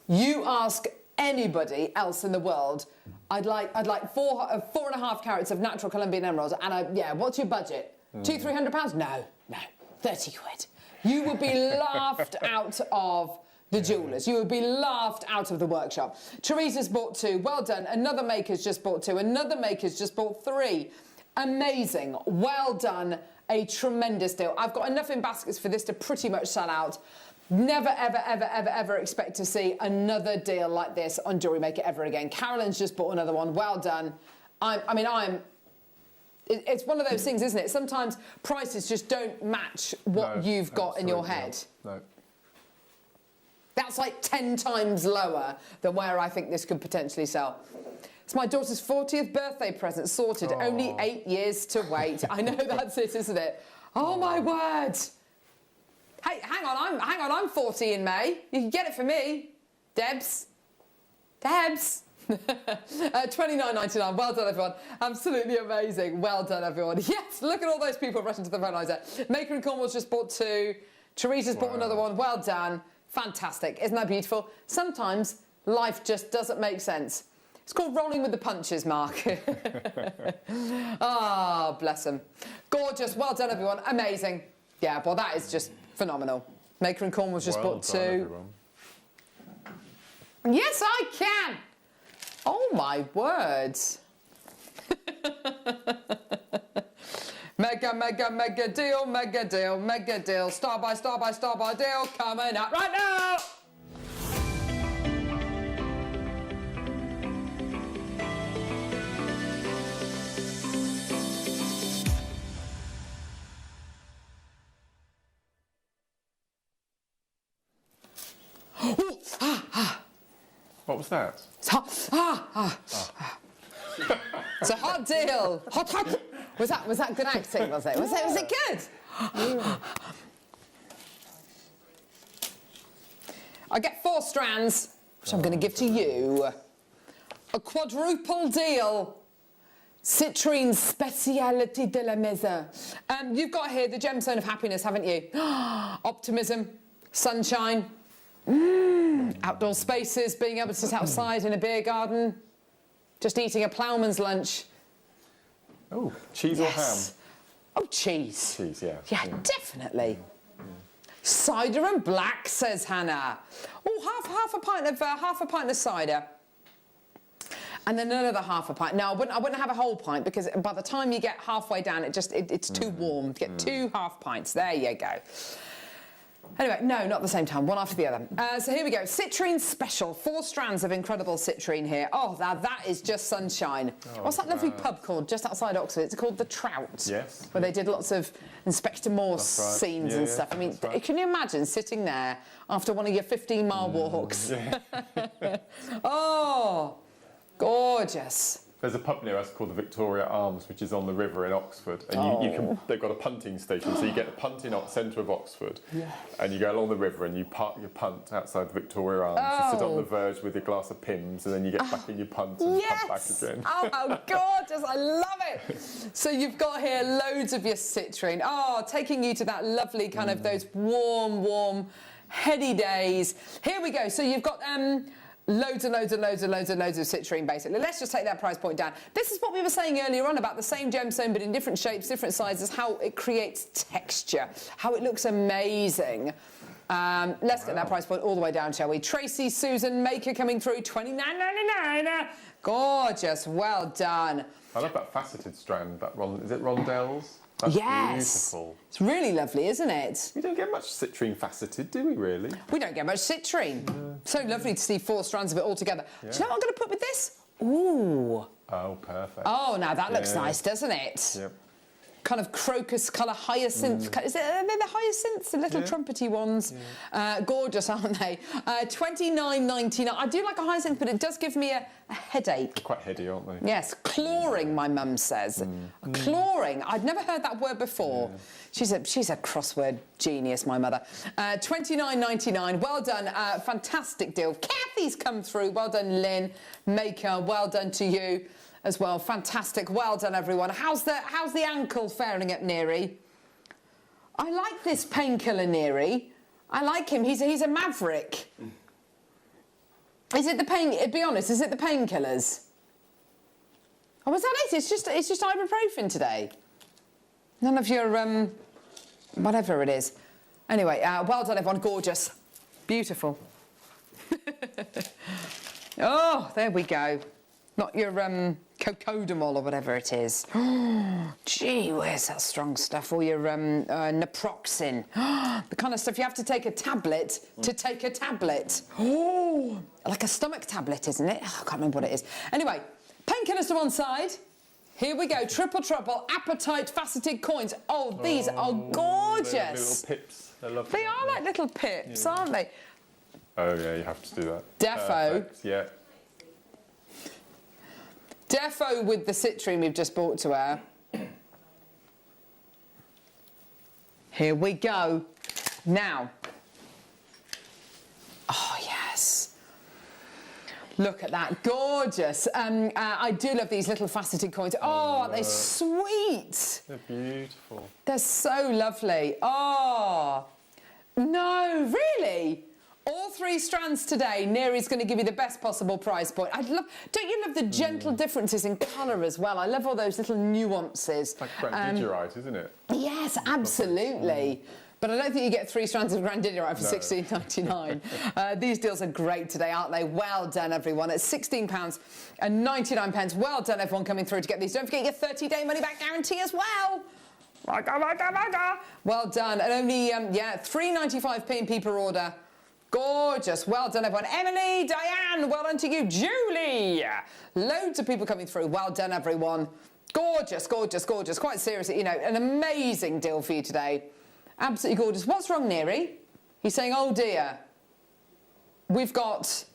you ask anybody else in the world, I'd like 4.5 carats of natural Colombian emerald, and what's your budget? £200–300? No, 30 quid. You would be laughed out of the jewellers. You would be laughed out of the workshop. Teresa's bought 2. Well done. Another Maker's just bought 2. Another Maker's just bought 3. Amazing. Well done. A tremendous deal. I've got enough in baskets for this to pretty much sell out. Never, ever, ever, ever, ever expect to see another deal like this on Jewellery Maker ever again. Carolyn's just bought another one. Well done. It's one of those things, isn't it? Sometimes prices just don't match what you've got in your head. No. That's like 10 times lower than where I think this could potentially sell. It's my daughter's 40th birthday present sorted. Aww. Only 8 years to wait. I know that's it, isn't it? Oh my word! Hey, hang on, I'm 40 in May. You can get it for me, Debs. $29.99. Well done, everyone. Absolutely amazing. Well done, everyone. Yes, look at all those people rushing to the phone lines there. Maker and Cornwall's just bought 2. Teresa's bought another one. Well done. Fantastic. Isn't that beautiful? Sometimes life just doesn't make sense. It's called rolling with the punches, Mark. Ah, bless them. Gorgeous. Well done, everyone. Amazing. Yeah, well, that is just phenomenal. Maker and Cornwall's just bought 2. Everyone. Yes, I can. Oh, my words. Mega, mega, mega deal, mega deal, mega deal. Star by star by star by deal coming up right now. What was that? It's hot. It's a hot deal. Hot. Was that good acting? Was it? Was it good? I get 4 strands, which I'm going to give to you. A quadruple deal. Citrine Speciality de la Maison. You've got here the gemstone of happiness, haven't you? Optimism, sunshine, outdoor spaces, being able to sit outside in a beer garden, just eating a ploughman's lunch. Oh, cheese or ham? Oh, cheese. Cheese, yeah. Yeah, definitely. Cider and black, says Hannah. Oh, half a pint of cider. And then another half a pint. No, I wouldn't have a whole pint, because by the time you get halfway down, it's too warm. Get 2 half pints. There you go. Anyway, no, not at the same time, one after the other. So here we go, citrine special, 4 strands of incredible citrine here. Oh, now that is just sunshine. What's that lovely pub called just outside Oxford? It's called The Trout. Yes. Where they did lots of Inspector Morse scenes and stuff. I mean, can you imagine sitting there after one of your 15-mile walks? Yeah. Oh, gorgeous. There's a pub near us called the Victoria Arms, which is on the river in Oxford, and you can, they've got a punting station, so you get the punt in the centre of Oxford, and you go along the river and you park your punt outside the Victoria Arms. You sit on the verge with a glass of Pimm's, and then you get back in your punt and come back again. Oh, how gorgeous! I love it. So you've got here loads of your citrine. Oh, taking you to that lovely kind of those warm, heady days. Here we go. So you've got loads of citrine, basically. Let's just take that price point down. This is what we were saying earlier on about the same gemstone, but in different shapes, different sizes, how it creates texture, how it looks amazing. Let's get that price point all the way down, shall we? Tracy Susan Maker coming through, $29.99. Gorgeous, well done. I love that faceted strand. Is it rondelles? That's beautiful. It's really lovely, isn't it? We don't get much citrine faceted, do we, really? We don't get much citrine. So lovely to see 4 strands of it all together. Do you know what I'm going to put with this? Ooh. Oh, perfect. Oh, now that looks nice, doesn't it? Yep. Kind of crocus colour hyacinth. Are they the hyacinths, the little trumpety ones? Gorgeous, aren't they? $29.99. I do like a hyacinth, but it does give me a headache. They're quite heady, aren't they? Yes, clawing, my mum says. Clawing. I'd never heard that word before. She's a crossword genius, my mother. $29.99. Well done. Fantastic deal. Kathy's come through. Well done, Lynn Maker. Well done to you as well. Fantastic. Well done, everyone. How's the ankle faring up, Neary? I like this painkiller, Neary. I like him. He's a maverick. Is it the pain? Be honest. Is it the painkillers? Oh, was that it? It's just ibuprofen today. None of your whatever it is. Anyway, well done, everyone. Gorgeous, beautiful. Oh, there we go. Not your cocodamol or whatever it is. Oh, gee whiz, that's strong stuff. Or your naproxen. The kind of stuff you have to take a tablet to take a tablet. Oh, like a stomach tablet, isn't it? Oh, I can't remember what it is. Anyway, painkillers to one side. Here we go, triple trouble, appetite faceted coins. Oh, these are gorgeous. They're little pips. They're lovely. They are like little pips, aren't they? Oh, yeah, you have to do that. Defo. Perfect. Yeah. Defo with the citrine we've just brought to her. Here we go. Now. Oh, yes. Look at that, gorgeous. I do love these little faceted coins. Oh, aren't they sweet? They're beautiful. They're so lovely. Oh, no, really? All 3 strands today. Neary's going to give you the best possible price point. Don't you love the gentle differences in colour as well? I love all those little nuances. It's like grandidiorite, isn't it? Yes, absolutely. But I don't think you get 3 strands of grandidiorite for $16.99. These deals are great today, aren't they? Well done, everyone. It's £16.99. Well done, everyone coming through to get these. Don't forget your 30-day money-back guarantee as well. Well done. And only, £3.95p per order. Gorgeous. Well done, everyone. Emily, Diane, well done to you. Julie. Loads of people coming through. Well done, everyone. Gorgeous, gorgeous, gorgeous. Quite seriously, you know, an amazing deal for you today. Absolutely gorgeous. What's wrong, Neary? He's saying, oh dear, we've got...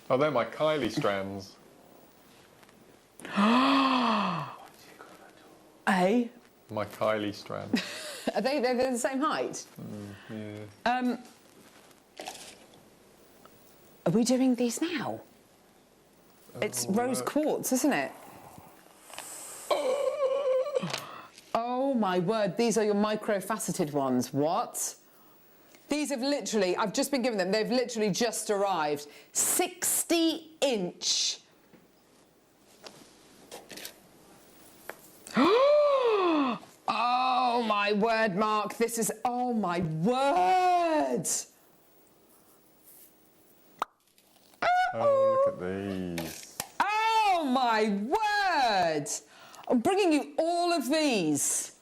Oh, they're my Kylie strands. Eh? My Kylie strands. Are they're the same height? Yeah. Are we doing these now? It's rose quartz, isn't it? Oh my word, these are your micro-faceted ones. What? These have literally, I've just been given them, they've literally just arrived. 60-inch. Oh my word, Mark, this is, oh my word. Oh, look at these. Oh my word! I'm bringing you all of these.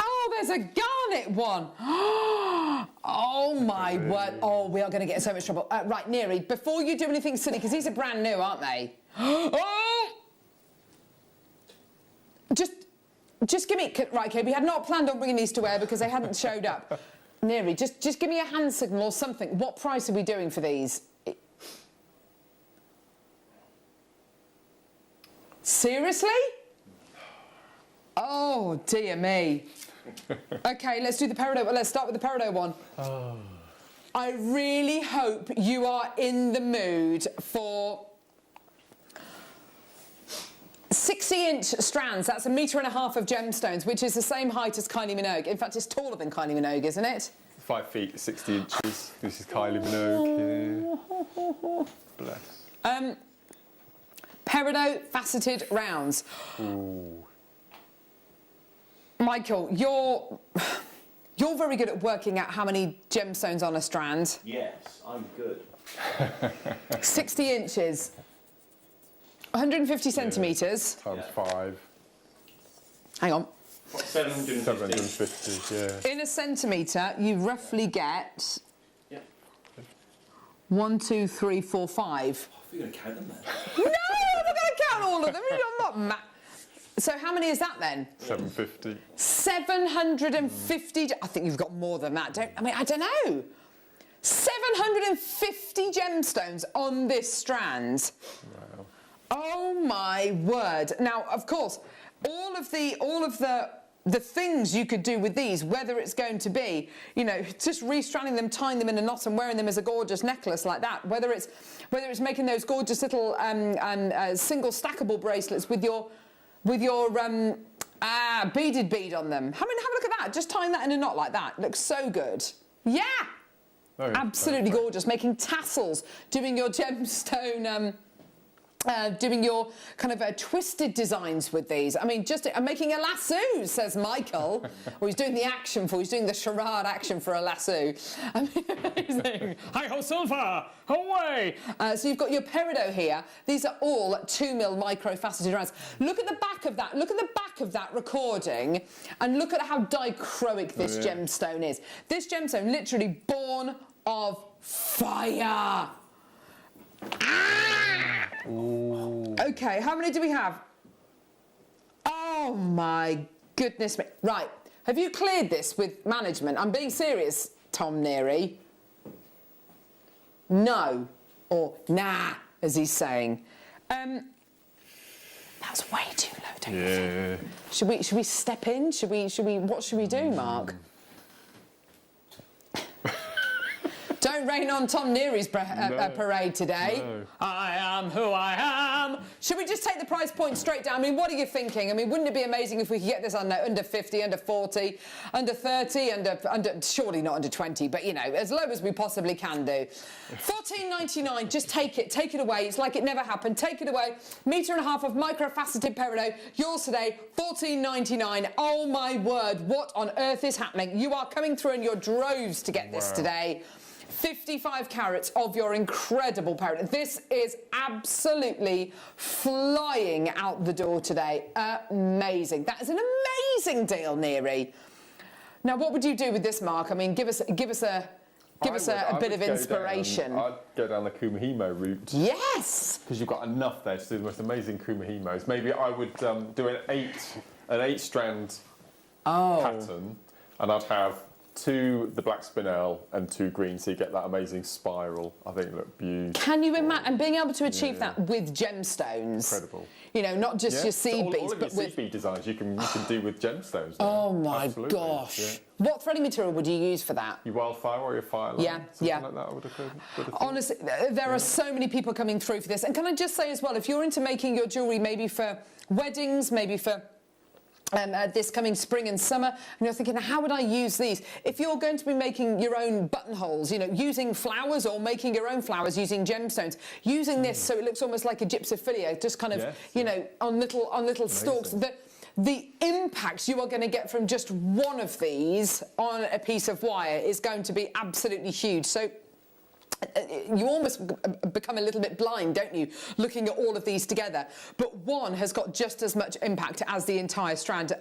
Oh, there's a garnet one. Oh my word. Oh, we are going to get in so much trouble. Right, Neri, before you do anything silly, because these are brand new, aren't they? Oh! Just give me... Right, okay, we had not planned on bringing these to air because they hadn't showed up. Neri, just give me a hand signal or something. What price are we doing for these? Seriously? Oh, dear me. Okay, let's do the peridot. Well, let's start with the peridot one. Oh. I really hope you are in the mood for 60-inch strands. That's 1.5 meters of gemstones, which is the same height as Kylie Minogue. In fact, it's taller than Kylie Minogue, isn't it? 5 feet, 60 inches. This is Kylie Minogue. Yeah. Bless. Peridot faceted rounds. Ooh. Michael, you're very good at working out how many gemstones on a strand. Yes, I'm good. 60 inches. 150 centimetres. Times 5. Hang on. What, 750? 750, yeah. In a centimetre, you roughly get... Yep. 1, 2, 3, 4, 5. Oh, you're going to count them then? No, I'm not going to count all of them. I'm not So how many is that then? 750. 750. I think you've got more than that. I don't know. 750 gemstones on this strand. Wow. Oh my word! Now, of course, all of the things you could do with these, whether it's going to be, you know, just restranding them, tying them in a knot, and wearing them as a gorgeous necklace like that, whether it's making those gorgeous little single stackable bracelets with your beaded bead on them. I mean, have a look at that. Just tying that in a knot like that looks so good. Yeah, Oh, absolutely gorgeous. Making tassels, doing your gemstone. Doing your kind of twisted designs with these. I mean, I'm making a lasso, says Michael. Or he's doing the action he's doing the charade action for a lasso. I mean, amazing. Hi-ho, silver, away! So you've got your peridot here. These are all 2mm micro-faceted rounds. Look at the back of that. Look at the back of that recording and look at how dichroic this gemstone is. This gemstone literally born of fire. Ooh. Okay, how many do we have? Oh my goodness me. Right, have you cleared this with management? I'm being serious, Tom Neri. No, or nah, as he's saying. That's way too low, don't you think? Should we step in? What should we do, Mark? Don't rain on Tom Neri's parade today. No. I am who I am. Should we just take the price point straight down? I mean, what are you thinking? I mean, wouldn't it be amazing if we could get this under 50, under 40, under 30, under surely not under 20, but you know, as low as we possibly can do. $14.99. Just take it away. It's like it never happened. Take it away. 1.5 meters of micro-faceted peridot. Yours today, $14.99. Oh my word! What on earth is happening? You are coming through in your droves to get this today. 55 carats of your incredible peridot. This is absolutely flying out the door today. Amazing. That is an amazing deal, Neri. Now, what would you do with this, Mark? I mean, give us a bit of inspiration. I'd go down the kumihimo route. Yes. Because you've got enough there to do the most amazing kumihimos. Maybe I would do an 8-strand pattern, and I'd have 2 the black spinel and 2 green, so you get that amazing spiral. I think it looked beautiful. Can you imagine? And being able to achieve that with gemstones. Incredible. You know, not just your seed all beads, of but your with seed bead designs you can do with gemstones now. Oh my Absolutely. gosh! Yeah. What threading material would you use for that? Your wildfire or your fireline? Something like that, I would have thought. Honestly, there are so many people coming through for this. And can I just say as well, if you're into making your jewellery, maybe for weddings, maybe for this coming spring and summer, and you're thinking, how would I use these? If you're going to be making your own buttonholes, you know, using flowers or making your own flowers using gemstones, using this so it looks almost like a gypsophilia, just kind of, you know, on little stalks. The impact you are going to get from just one of these on a piece of wire is going to be absolutely huge. So you almost become a little bit blind, don't you, looking at all of these together. But one has got just as much impact as the entire strand.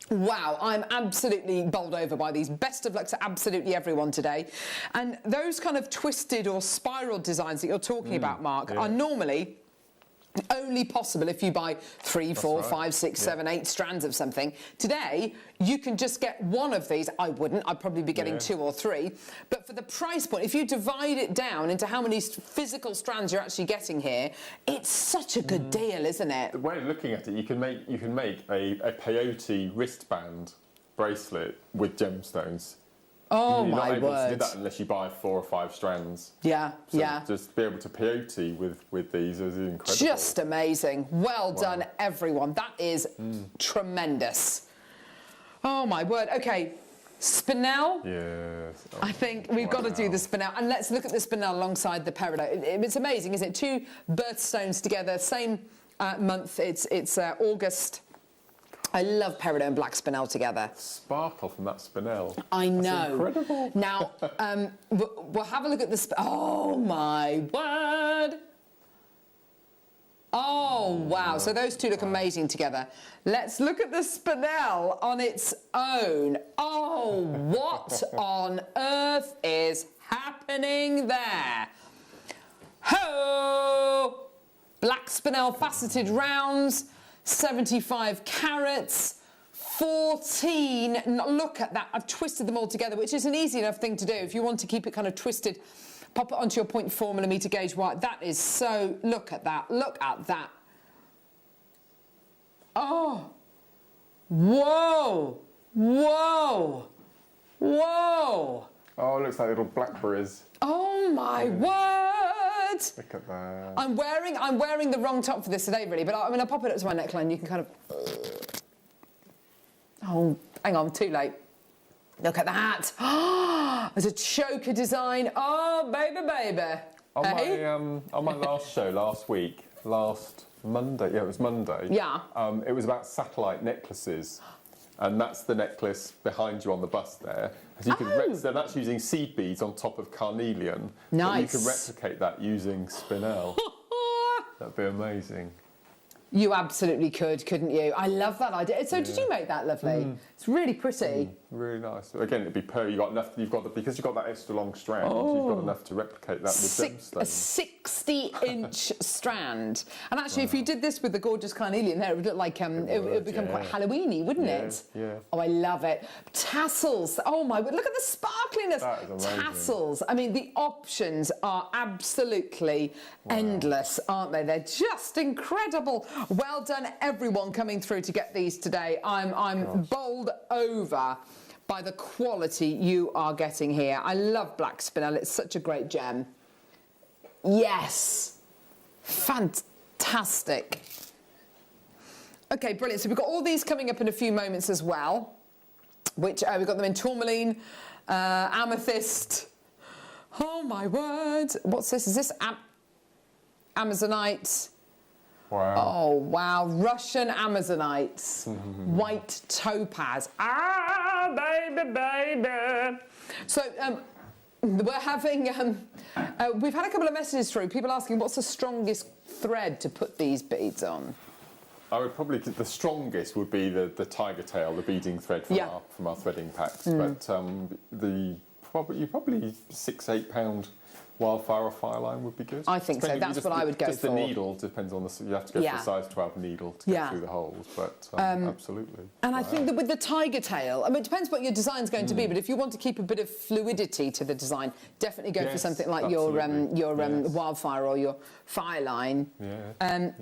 Wow, I'm absolutely bowled over by these. Best of luck to absolutely everyone today. And those kind of twisted or spiral designs that you're talking about, Mark, are normally only possible if you buy 3, 4, 5, 6, 7, 8 strands of something. Today, you can just get one of these. I wouldn't. I'd probably be getting 2 or 3. But for the price point, if you divide it down into how many physical strands you're actually getting here, it's such a good deal, isn't it? The way of looking at it, you can make a peyote wristband bracelet with gemstones. Oh, You're my not able word. to do that unless you buy 4 or 5 strands. Yeah, So yeah. just be able to peyote with these is incredible. Just amazing. Well done, everyone. That is tremendous. Oh, my word. OK, spinel. Yes. Oh, I think we've got to do the spinel. And let's look at the spinel alongside the peridot. It's amazing, isn't it? 2 birthstones together, same month. It's August. I love peridot and black spinel together. Sparkle from that spinel. I know. That's incredible. Now, we'll have a look at the... Oh, my word. Oh, wow. So those 2 look amazing together. Let's look at the spinel on its own. Oh, what on earth is happening there? Ho! Black spinel faceted rounds, 75 carats, 14. Look at that. I've twisted them all together, which is an easy enough thing to do. If you want to keep it kind of twisted, pop it onto your 0.4mm gauge wire. That is so... Look at that. Look at that. Oh. Whoa. Whoa. Whoa. Oh, it looks like little blackberries. Oh, my word. Look at that. I'm wearing the wrong top for this today, really, but I'll pop it up to my neckline. You can kind of... Oh, hang on, too late. Look at that. There's a choker design. Oh, baby, baby. On my last show last Monday, it was Monday. Yeah. It was about satellite necklaces. And that's the necklace behind you on the bust there. As you can so that's using seed beads on top of carnelian. Nice. But you can replicate that using spinel. That'd be amazing. You absolutely could, couldn't you? I love that idea. So did you make that lovely? It's really pretty. Really nice. Again, it'd be because you've got that extra long strand, you've got enough to replicate that with gemstones. A 60-inch strand. And actually, if you did this with the gorgeous carnelian there, it would look like it would become quite Halloween-y, wouldn't it? Yeah. Oh, I love it. Tassels. Oh my! Look at the sparkliness. That is amazing. Tassels. I mean, the options are absolutely endless, aren't they? They're just incredible. Well done, everyone coming through to get these today. I'm bowled over by the quality you are getting here. I love black spinel. It's such a great gem. Yes. Fantastic. OK, brilliant. So we've got all these coming up in a few moments as well, which we've got them in tourmaline, amethyst. Oh, my word. What's this? Is this Amazonite? Wow. Oh, wow. Russian Amazonites. White topaz. Ah, baby, baby. So, we're having... we've had a couple of messages through, people asking what's the strongest thread to put these beads on? I would probably... The strongest would be the tiger tail, the beading thread from our threading packs. But probably £6-8 wildfire or fire line would be good. I think so. That's what I would go for. Just the needle depends on you have to go for a size 12 needle to get through the holes, but absolutely. And I think that with the tiger tail, I mean, it depends what your design's going to be, but if you want to keep a bit of fluidity to the design, definitely go for something like your wildfire or your fire line. And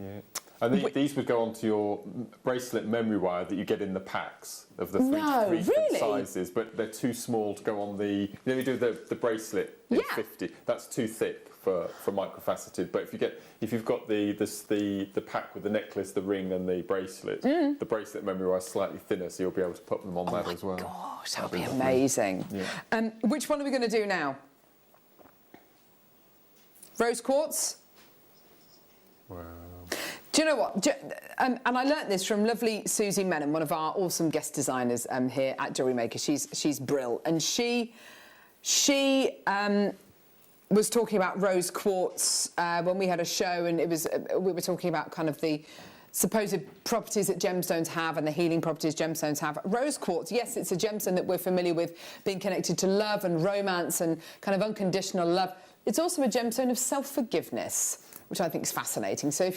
these would go onto your bracelet memory wire that you get in the packs of the three different sizes, but they're too small to go on the... You know, you do the bracelet in 50. That's too thick for microfaceted. But if you've got the pack with the necklace, the ring, and the bracelet, the bracelet memory wire is slightly thinner, so you'll be able to put them on that as well. Oh gosh, that'll be amazing. Yeah. Which one are we going to do now? Rose quartz. Wow. Do you know what? And I learnt this from lovely Susie Menon, one of our awesome guest designers here at Jewellery Maker. She's brill, and she was talking about rose quartz when we had a show, and we were talking about kind of the supposed properties that gemstones have and the healing properties gemstones have. Rose quartz, yes, it's a gemstone that we're familiar with being connected to love and romance and kind of unconditional love. It's also a gemstone of self-forgiveness, which I think is fascinating. So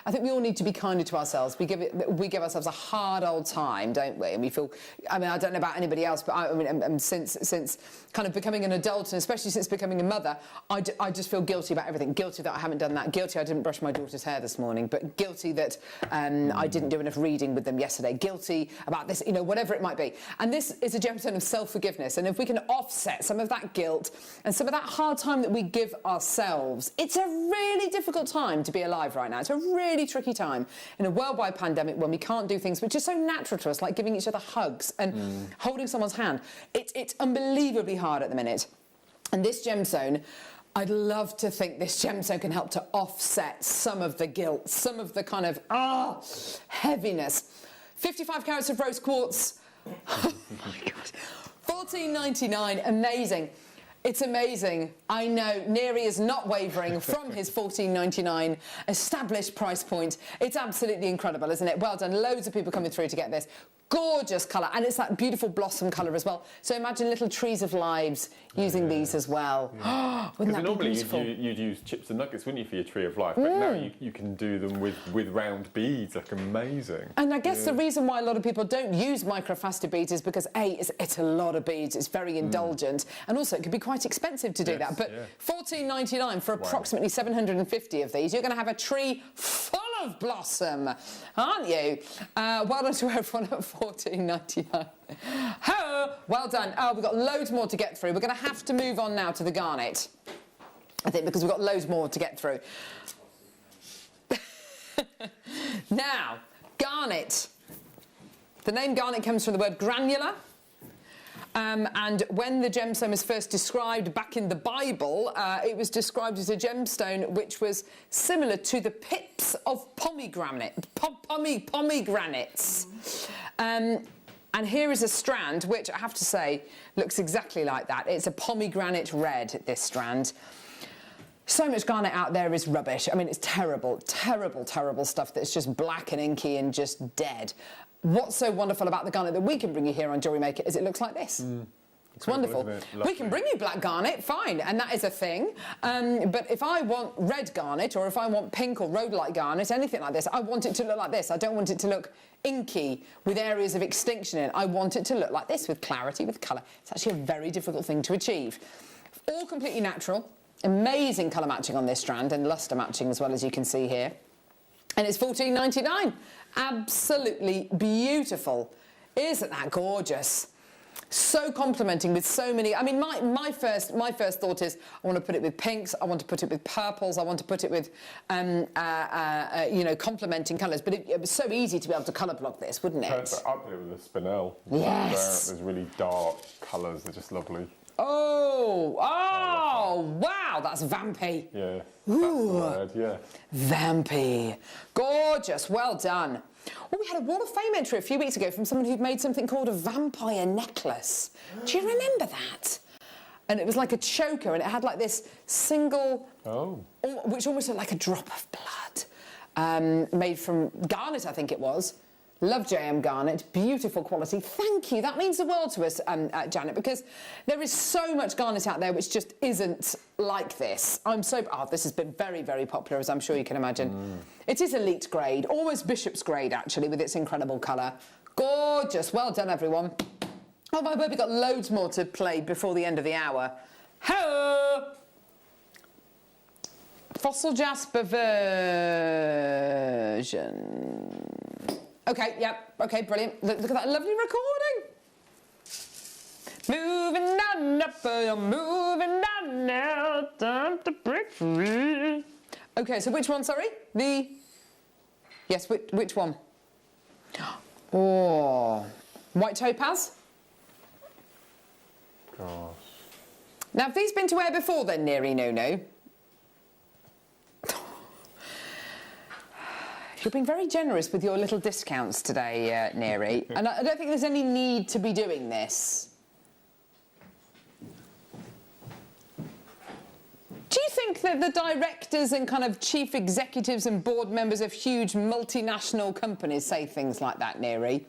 I think we all need to be kinder to ourselves. We give ourselves a hard old time, don't we? And we feel, I mean, I don't know about anybody else, but since kind of becoming an adult, and especially since becoming a mother, I just feel guilty about everything. Guilty that I haven't done that. Guilty I didn't brush my daughter's hair this morning. But guilty that I didn't do enough reading with them yesterday. Guilty about this, whatever it might be. And this is a gemstone of self-forgiveness. And if we can offset some of that guilt and some of that hard time that we give ourselves, it's a really difficult time to be alive right now. It's a really tricky time in a worldwide pandemic when we can't do things which are so natural to us, like giving each other hugs and holding someone's hand. It's unbelievably hard at the minute. And this gemstone, I'd love to think this gemstone can help to offset some of the guilt, some of the kind of heaviness. 55 carats of rose quartz. Oh my God. $14.99, amazing. It's amazing. I know Neri is not wavering from his $14.99 established price point. It's absolutely incredible, isn't it? Well done. Loads of people coming through to get this. Gorgeous colour, and it's that beautiful blossom colour as well. So imagine little trees of lives using these as well. Yeah. Wouldn't that be beautiful? Normally you'd use chips and nuggets, wouldn't you, for your tree of life? But now you can do them with round beads. Like, amazing. And I guess the reason why a lot of people don't use microfaceted beads is because it's a lot of beads. It's very indulgent, and also it could be quite expensive to do that. But $14.99 for approximately 750 of these, you're going to have a tree full of blossom, aren't you? Well done to everyone at $14.99. Oh, well done. Oh, we've got loads more to get through. We're going to have to move on now to the garnet, I think, because we've got loads more to get through. Now, garnet. The name garnet comes from the word granular. And when the gemstone was first described back in the Bible, it was described as a gemstone which was similar to the pips of pomegranates. And here is a strand which, I have to say, looks exactly like that. It's a pomegranate red, this strand. So much garnet out there is rubbish. I mean, it's terrible, terrible, terrible stuff that's just black and inky and just dead. What's so wonderful about the garnet that we can bring you here on Jewellery Maker is it looks like this. It's wonderful. We can bring you black garnet, fine, and that is a thing. But if I want red garnet, or if I want pink or rhodolite garnet, anything like this, I want it to look like this. I don't want it to look inky with areas of extinction in it. I want it to look like this, with clarity, with colour. It's actually a very difficult thing to achieve. All completely natural. Amazing colour matching on this strand, and lustre matching as well, as you can see here. And it's $14.99. Absolutely beautiful. Isn't that gorgeous? So complementing with so many. I mean, my first thought is I want to put it with pinks. I want to put it with purples. I want to put it with complementing colours. But it was so easy to be able to colour block this, wouldn't it? Perfect. I'd put it with a spinel. Yes. There's really dark colours. They're just lovely. Oh, wow, that's vampy. Yeah, that's the word, yeah. Vampy. Gorgeous, well done. Well, we had a Wall of Fame entry a few weeks ago from someone who'd made something called a vampire necklace. Do you remember that? And it was like a choker, and it had like this single, which almost looked like a drop of blood, made from garnet, I think it was. Love JM Garnet, beautiful quality. Thank you. That means the world to us, Janet, because there is so much garnet out there which just isn't like this. This has been very, very popular, as I'm sure you can imagine. It is elite grade, almost bishop's grade, actually, with its incredible colour. Gorgeous. Well done, everyone. Oh, my word, we've got loads more to play before the end of the hour. Hello! Fossil Jasper version. OK, yep, OK, brilliant. Look at that lovely recording. Moving on up, moving on now, time to break free. OK, so which one, sorry? Yes, which one? Oh, white topaz? Gosh. Now, have these been to air before then, Neri No? You're being very generous with your little discounts today, Neri, and I don't think there's any need to be doing this. that the directors and kind of chief executives and board members of huge multinational companies say things like that, Neri?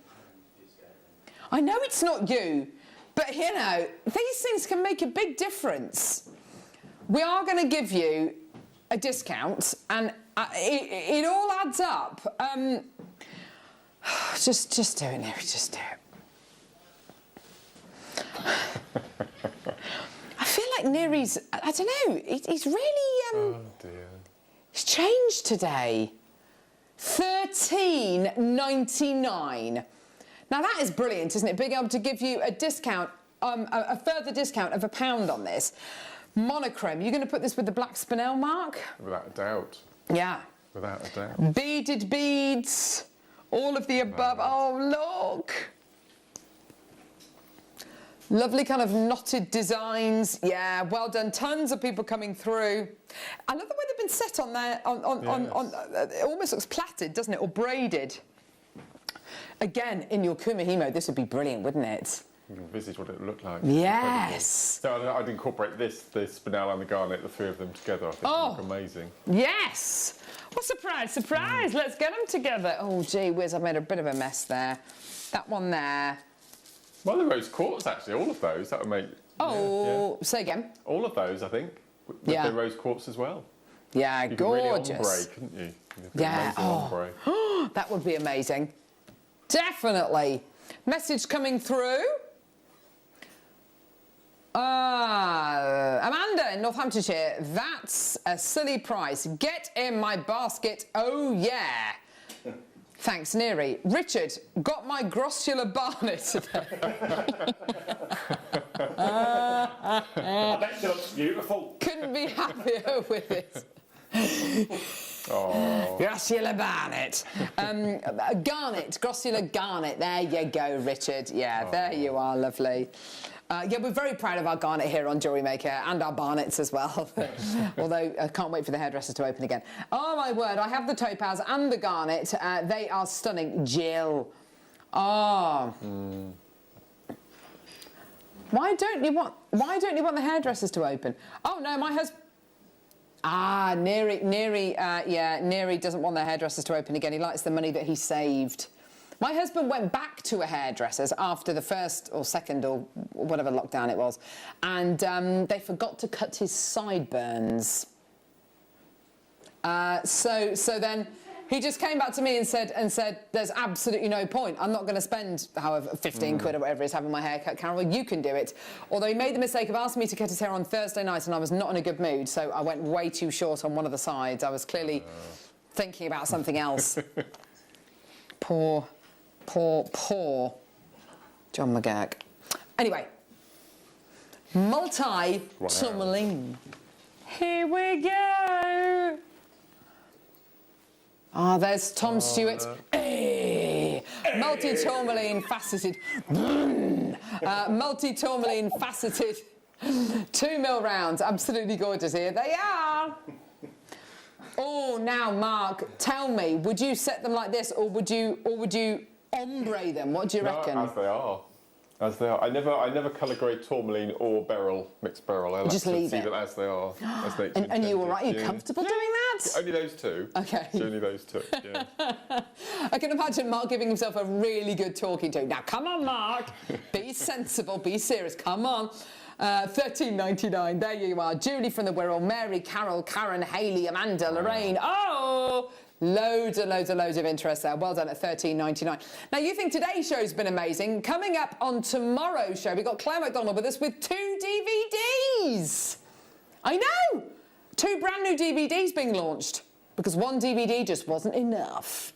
I know it's not you, but you know, these things can make a big difference. We are going to give you a discount, and it all adds up. Just do it, Neri, just do it. I feel like Neri's, I don't know, he's really, oh dear. He's changed today. $13.99. Now that is brilliant, isn't it? Being able to give you a discount, a further discount of £1 on this. Monochrome, you're going to put this with the black spinel mark? Without a doubt. Yeah. Without a doubt. Beaded beads, all of the above. Oh, look. Lovely kind of knotted designs. Yeah, well done. Tons of people coming through. I love the way they've been set on there. It almost looks plaited, doesn't it? Or braided. Again, in your kumihimo, this would be brilliant, wouldn't it? You can envisage what it would look like. Yes. So I'd incorporate the spinel and the garnet, the three of them together. I think it would look amazing. Yes. Well, surprise, surprise. Let's get them together. Oh, gee whiz, I've made a bit of a mess there. That one there. Well, the rose quartz, actually, all of those, that would make... Oh, say again. All of those, I think, with the rose quartz as well. Yeah, you gorgeous. You could really ombre, couldn't you? Yeah, ombre. That would be amazing. Definitely. Message coming through. Amanda in Northamptonshire, that's a silly price. Get in my basket, oh yeah. Thanks, Neri. Richard, got my grossular barnet today. I bet it looks beautiful. Couldn't be happier with it. Oh. Grossular barnet. Garnet, grossular garnet. There you go, Richard. Yeah, there you are, lovely. Yeah, we're very proud of our garnet here on Jewellery Maker and our barnets as well. Although I can't wait for the hairdressers to open again. Oh my word, I have the topaz and the garnet. They are stunning. Jill. Oh. Why don't you want the hairdressers to open? Oh no, my husband. Ah, Neri doesn't want the hairdressers to open again. He likes the money that he saved. My husband went back to a hairdresser's after the first or second or whatever lockdown it was, and they forgot to cut his sideburns. So then he just came back to me and said, there's absolutely no point. I'm not going to spend, however, 15 quid or whatever it is having my hair cut. Carol, you can do it. Although he made the mistake of asking me to cut his hair on Thursday night, and I was not in a good mood, so I went way too short on one of the sides. I was clearly thinking about something else. Poor John McGurk. Anyway, multi-tourmaline. Here we go. Ah, there's Tom Stewart. Hey. Multi-tourmaline faceted. Multi-tourmaline faceted 2mm rounds. Absolutely gorgeous. Here they are. Oh, now, Mark, tell me, would you set them like this, or would you ombre them? What do you reckon? As they are. As they are. I never colour grade tourmaline or beryl, mixed beryl. I like just to leave see it. them as they are. As they and you all right? Are you comfortable doing that? Only those two. Okay. It's only those two, yeah. I can imagine Mark giving himself a really good talking to. Now, come on, Mark. Be sensible, be serious. Come on. $13.99. There you are. Julie from the Wirral, Mary, Carol, Karen, Hayley, Amanda, Lorraine. Oh! Loads and loads of interest there. Well done at $13.99. Now, you think today's show's been amazing. Coming up on tomorrow's show, we've got Claire McDonald with us with 2 DVDs. I know! 2 brand new DVDs being launched because 1 DVD just wasn't enough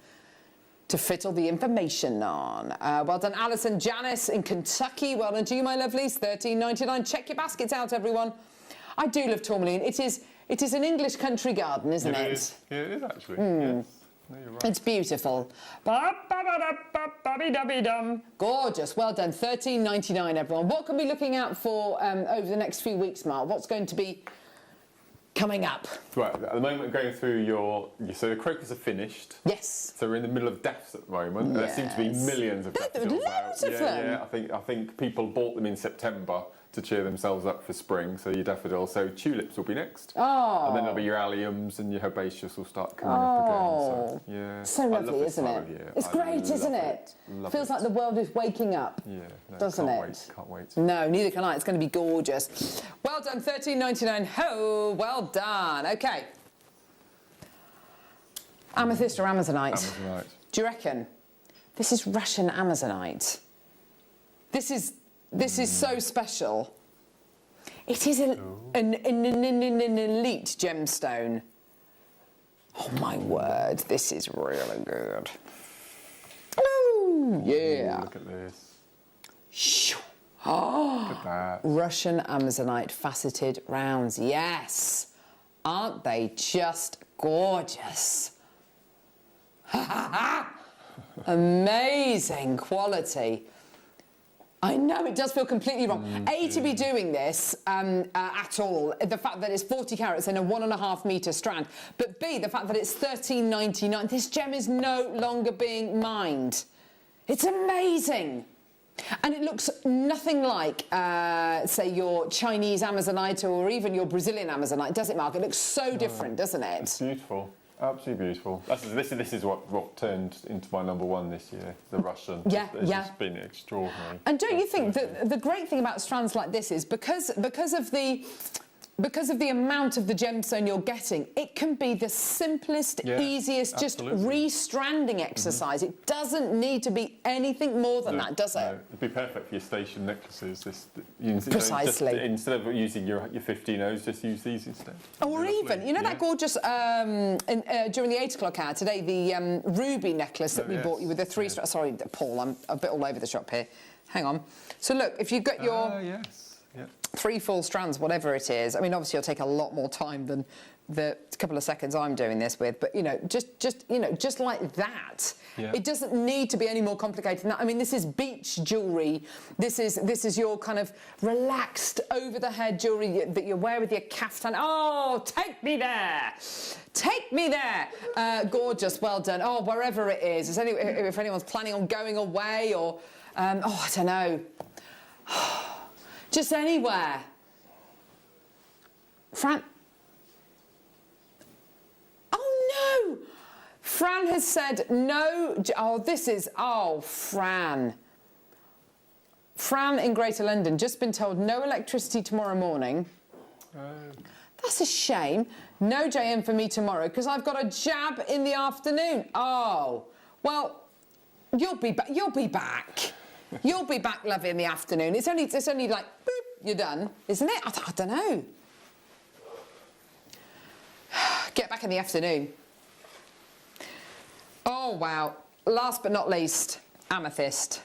to fit all the information on. Well done, Alison Janice in Kentucky. Well done to you, my lovelies. $13.99. Check your baskets out, everyone. I do love tourmaline. It is an English country garden, isn't it? It is. Yeah, it is actually. Yes. No, you're right. It's beautiful. Gorgeous. Well done. $13.99, everyone. What can we be looking out for over the next few weeks, Mark? What's going to be coming up? Right, at the moment, going through so the crocus are finished. Yes. So we're in the middle of deaths at the moment. Yes. There seem to be millions of daffodils out. Loads of them. Yeah. I think people bought them in September, to cheer themselves up for spring. So your daffodils. So tulips will be next. Oh. And then there'll be your alliums and your herbaceous will start coming up again. So, yeah. So lovely, isn't it? It's great, isn't it? Feels like the world is waking up. Yeah. No, doesn't can't it? Wait, can't wait. No, neither can I. It's going to be gorgeous. Well done, £13.99. Ho, well done. Okay. Amethyst or Amazonite? Amazonite. Do you reckon? This is Russian Amazonite. This is so special. It is an elite gemstone. Oh my word, this is really good. Oh yeah. Look at this. Oh, Look at that. Russian Amazonite faceted rounds. Yes. Aren't they just gorgeous? Amazing quality. I know it does feel completely wrong. A, to be doing this at all, the fact that it's 40 carats in a 1.5 metre strand, but B, the fact that it's £13.99. This gem is no longer being mined. It's amazing. And it looks nothing like, say, your Chinese Amazonite or even your Brazilian Amazonite, does it, Mark? It looks so different, doesn't it? It's beautiful. Absolutely beautiful. This is what turned into my #1 this year, the Russian. It's just been extraordinary. And don't you think that the great thing about strands like this is because of the amount of the gemstone you're getting, it can be the simplest, easiest, absolutely. just re-stranding exercise. It doesn't need to be anything more than that, does it? No. It'd be perfect for your station necklaces. Precisely. Instead of using your 15 O's, just use these instead. Or even, you know that gorgeous, during the 8 o'clock hour today, the ruby necklace that we bought you with the 3 strands. Sorry, Paul, I'm a bit all over the shop here. Hang on. So look, if you've got your... Yes. Yep. 3 full strands, whatever it is. I mean, obviously, it'll take a lot more time than the couple of seconds I'm doing this with. But just like that, it doesn't need to be any more complicated than that. I mean, this is beach jewellery. This is your kind of relaxed, over-the-head jewellery that you wear with your kaftan. Oh, take me there, take me there. Gorgeous, well done. Oh, wherever it is. If anyone's planning on going away or, I don't know. Just anywhere. Fran. Oh no! Fran has said no. Oh, this is. Oh, Fran. Fran in Greater London, just been told no electricity tomorrow morning. That's a shame. No JM for me tomorrow because I've got a jab in the afternoon. Oh, well, you'll be back. You'll be back. You'll be back, love, in the afternoon. It's only like, boop, you're done, isn't it? I don't know. Get back in the afternoon. Oh, wow. Last but not least, amethyst.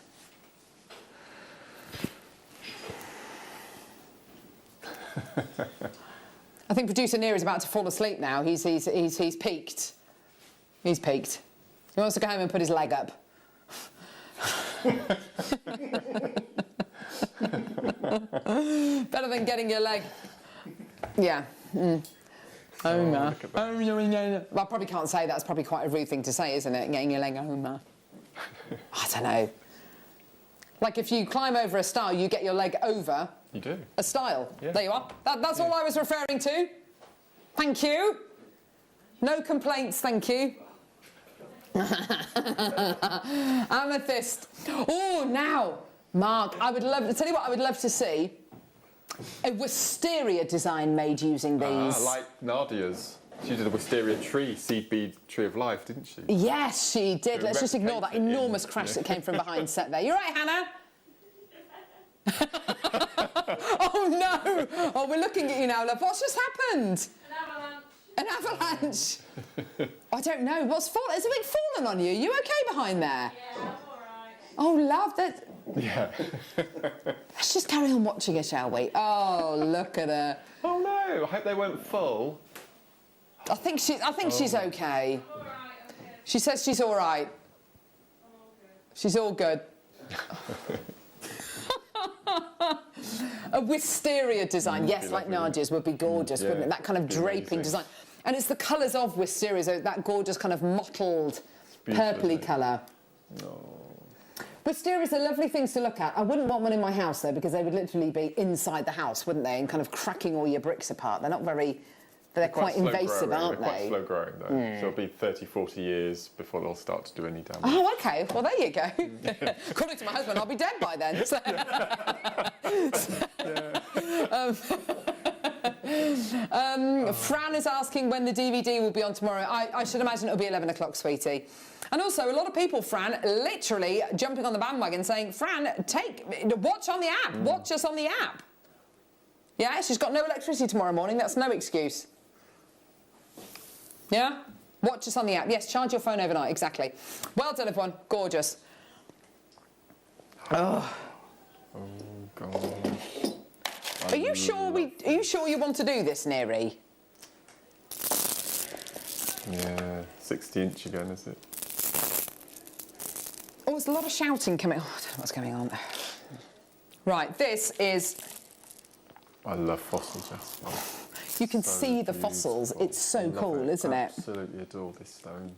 I think producer Near is about to fall asleep now. He's peaked. He's peaked. He wants to go home and put his leg up. Better than getting your leg. Yeah. Oma. Well, I probably can't say that. It's probably quite a rude thing to say, isn't it? Getting your leg Oma. I don't know. Like if you climb over a stile, you get your leg over. You do. A stile. Yeah. There you are. That's all I was referring to. Thank you. No complaints, thank you. Amethyst. Oh, now, Mark, I would love to tell you what I would love to see. A wisteria design made using these. Like Nadia's. She did a wisteria tree, seed bead tree of life, didn't she? Yes, she did. Let's just ignore that enormous crash that came from behind set there. You're right, Hannah. Oh no! Oh, we're looking at you now, love. What's just happened? An avalanche. I don't know. What's fallen? Has something fallen on you? You okay behind there? Yeah, I'm all right. Oh, love that. Yeah. Let's just carry on watching her, shall we? Oh, look at her. Oh no! I hope they weren't full. I think she's okay. All right, okay. She says she's all right. All good. She's all good. A wisteria design, yes, like Nadia's would be gorgeous, wouldn't it? That kind of draping design. And it's the colours of wisteria, so that gorgeous kind of mottled, purpley colour. Oh. Wisterias are lovely things to look at. I wouldn't want one in my house, though, because they would literally be inside the house, wouldn't they, and kind of cracking all your bricks apart. They're not very... They're quite invasive, aren't they? They're quite slow growing, though. So it'll be 30, 40 years before they'll start to do any damage. Oh, OK. Well, there you go. According to my husband, I'll be dead by then. So. Fran is asking when the DVD will be on tomorrow. I should imagine it'll be 11 o'clock, sweetie. And also, a lot of people, Fran, literally jumping on the bandwagon saying, Fran, watch on the app. Watch us on the app. Yeah, she's got no electricity tomorrow morning. That's no excuse. Yeah? Watch us on the app. Yes, charge your phone overnight. Exactly. Well done, everyone. Gorgeous. Oh. Oh, God. Are you sure you want to do this, Neri? Yeah, 60-inch again, is it? Oh, there's a lot of shouting coming. Oh, I don't know what's going on. Right, this is... I love fossil jasper. You can see the fossils. It's so cool, isn't it? Absolutely adore this stone.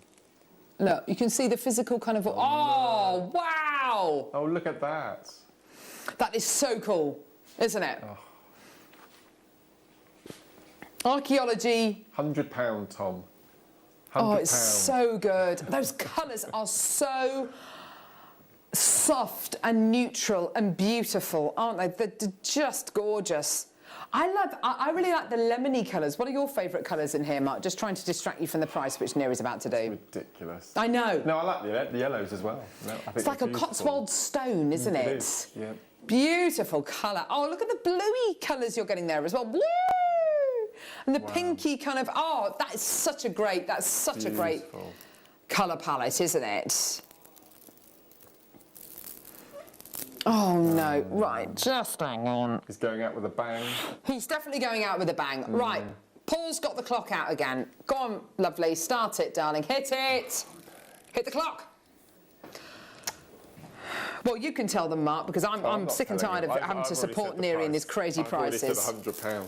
Look, you can see the physical kind of... Oh, wow! Oh, look at that. That is so cool, isn't it? Oh. Archaeology. £100, Tom. Oh, it's so good. Those colours are so soft and neutral and beautiful, aren't they? They're just gorgeous. I really like the lemony colours. What are your favourite colours in here, Mark? Just trying to distract you from the price, which Neri's about to do. It's ridiculous. I know. No, I like the yellows as well. No, I think it's like a Cotswold stone, isn't it? It is, yeah. Beautiful colour. Oh, look at the bluey colours you're getting there as well. Blue! And the pinky kind of... Oh, that's such a great colour palette, isn't it? Oh, no. Right, just hang on. He's going out with a bang. He's definitely going out with a bang. Right, Paul's got the clock out again. Go on, lovely. Start it, darling. Hit it. Hit the clock. Well, you can tell them, Mark, because I'm sick and tired of having to support Neri and his crazy prices. I've already said £100.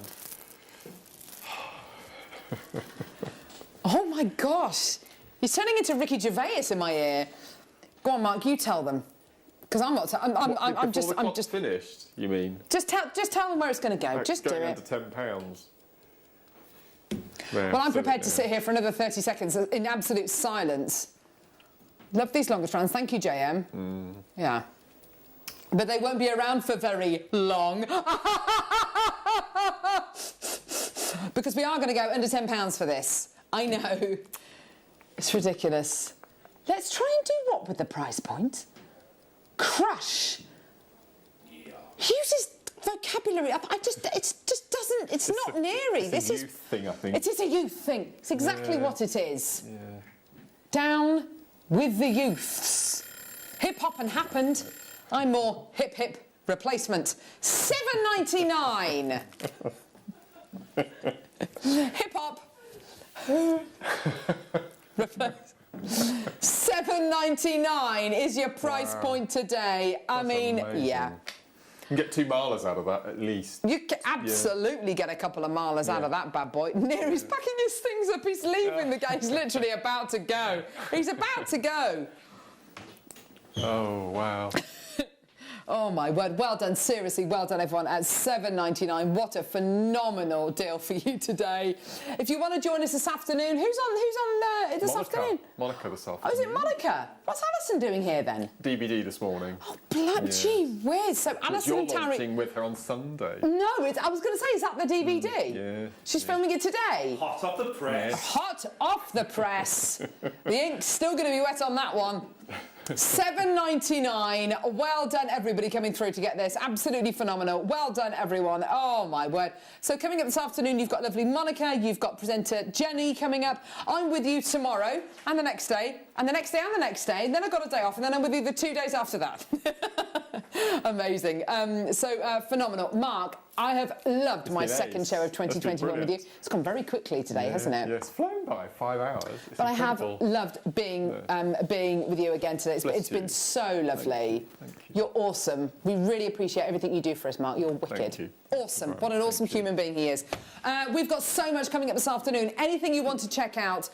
Oh, my gosh. He's turning into Ricky Gervais in my ear. Go on, Mark, you tell them. Because I'm not... I'm just finished, you mean? Just tell them where it's going to go. Just do it. Under £10. Well, I'm prepared to sit here for another 30 seconds in absolute silence. Love these longer strands. Thank you, JM. Yeah. But they won't be around for very long. Because we are going to go under £10 for this. I know. It's ridiculous. Let's try and do what with the price point? Crush. Yeah. Uses vocabulary. It just doesn't. It's not Neri. It's a youth thing, I think. It is a youth thing. It's exactly what it is. Yeah. Down with the youths. Hip hop and happened. I'm more hip hip replacement. $7.99. Hip hop. $7.99 is your price point today. I mean, amazing. yeah. You can get 2 milers out of that at least. You can absolutely get a couple of milers out of that bad boy. Neri's packing his things up. He's leaving the game. He's literally about to go. He's about to go. Oh, wow. Oh, my word. Well done. Seriously, well done, everyone, at $7.99. What a phenomenal deal for you today. If you want to join us this afternoon, who's on this afternoon? Monica this afternoon. Oh, is it Monica? What's Alison doing here, then? DVD this morning. Oh, bloody gee whiz. So Alison and You're Tarek... launching with her on Sunday. No, I was going to say, is that the DVD? Yeah. She's filming it today? Hot off the press. Hot off the press. The ink's still going to be wet on that one. $7.99. Well done, everybody coming through to get this. Absolutely phenomenal. Well done, everyone. Oh, my word. So coming up this afternoon, you've got lovely Monica, you've got presenter Jenny coming up. I'm with you tomorrow and the next day and the next day and the next day. And then I've got a day off and then I'm with you the 2 days after that. Amazing. Phenomenal. Mark, I have loved my second show of 2021 with you. It's gone very quickly today, hasn't it? Yeah, it's flown by 5 hours. But I have loved being with you again today. It's been so lovely. You're awesome. We really appreciate everything you do for us, Mark. You're wicked. Thank you. Awesome. What an awesome human being he is. We've got so much coming up this afternoon. Anything you want to check out,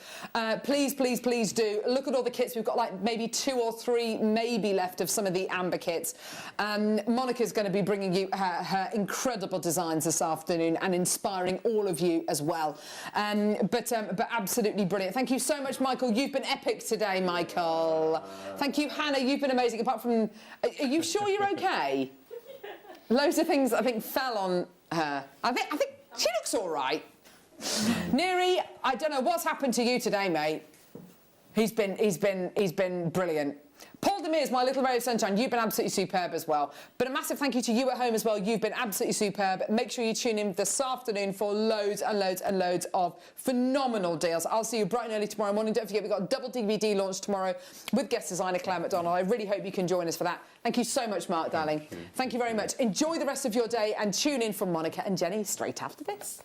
please, please, please do. Look at all the kits. We've got like maybe 2 or 3 maybe left of some of the amber kits. Monica's going to be bringing you her incredible designs this afternoon and inspiring all of you as well. But absolutely brilliant. Thank you so much, Michael. You've been epic today, Michael. Thank you, Hannah. You've been amazing. Apart from, are you sure you're okay? Loads of things I think fell on her. I think she looks all right. Neri, I don't know what's happened to you today, mate. He's been brilliant. Paul Demir's my little ray of sunshine. You've been absolutely superb as well. But a massive thank you to you at home as well. You've been absolutely superb. Make sure you tune in this afternoon for loads and loads and loads of phenomenal deals. I'll see you bright and early tomorrow morning. Don't forget, we've got a double DVD launch tomorrow with guest designer Claire McDonald. I really hope you can join us for that. Thank you so much, Mark, darling. Thank you very much. Enjoy the rest of your day and tune in for Monica and Jenny straight after this.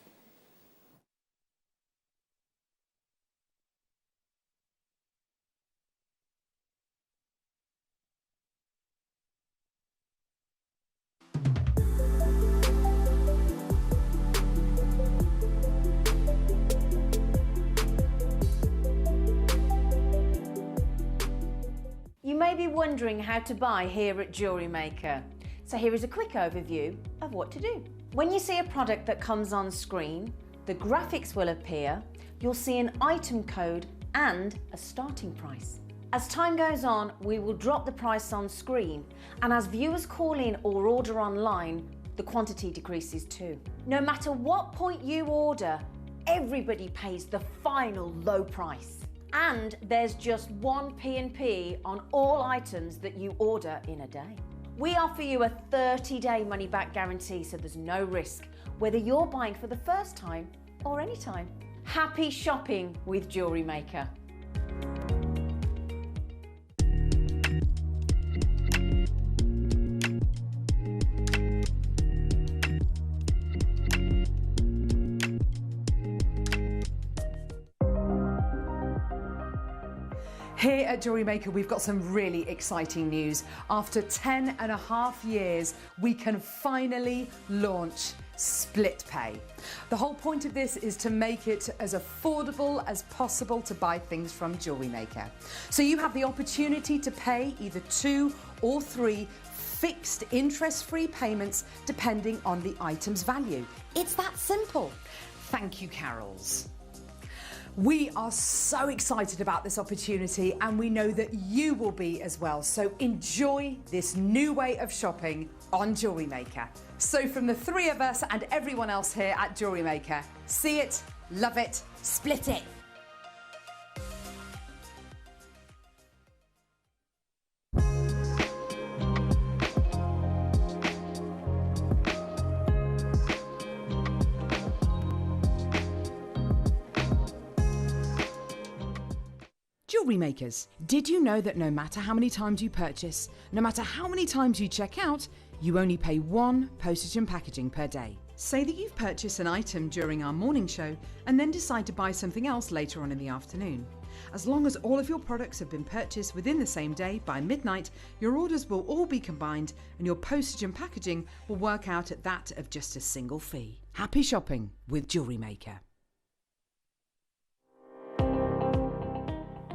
You may be wondering how to buy here at Jewellery Maker. So here is a quick overview of what to do. When you see a product that comes on screen, the graphics will appear, you'll see an item code and a starting price. As time goes on, we will drop the price on screen, and as viewers call in or order online, the quantity decreases too. No matter what point you order, everybody pays the final low price. And there's just one P&P on all items that you order in a day. We offer you a 30-day money-back guarantee, so there's no risk, whether you're buying for the first time or any time. Happy shopping with Jewellery Maker. Here at Jewellery Maker, we've got some really exciting news. After 10.5 years, we can finally launch split pay. The whole point of this is to make it as affordable as possible to buy things from Jewellery Maker. So you have the opportunity to pay either 2 or 3 fixed interest-free payments depending on the item's value. It's that simple. Thank you, Carols. We are so excited about this opportunity, and we know that you will be as well. So enjoy this new way of shopping on Jewellery Maker. So from the 3 of us and everyone else here at Jewellery Maker, see it, love it, split it. Jewellery Makers, did you know that no matter how many times you purchase, no matter how many times you check out, you only pay 1 postage and packaging per day? Say that you've purchased an item during our morning show and then decide to buy something else later on in the afternoon. As long as all of your products have been purchased within the same day by midnight, your orders will all be combined and your postage and packaging will work out at that of just a single fee. Happy shopping with Jewellery Maker.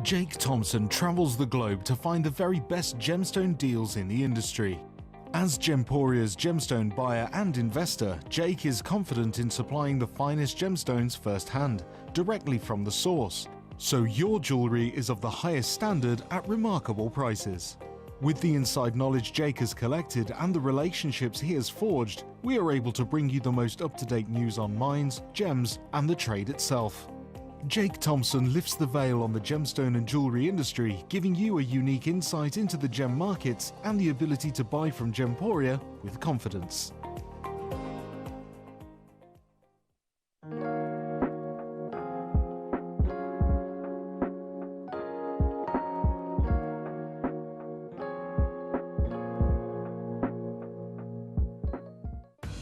Jake Thompson travels the globe to find the very best gemstone deals in the industry. As Gemporia's gemstone buyer and investor, Jake is confident in supplying the finest gemstones firsthand, directly from the source. So your jewellery is of the highest standard at remarkable prices. With the inside knowledge Jake has collected and the relationships he has forged, we are able to bring you the most up-to-date news on mines, gems, and the trade itself. Jake Thompson lifts the veil on the gemstone and jewellery industry, giving you a unique insight into the gem markets and the ability to buy from Gemporia with confidence.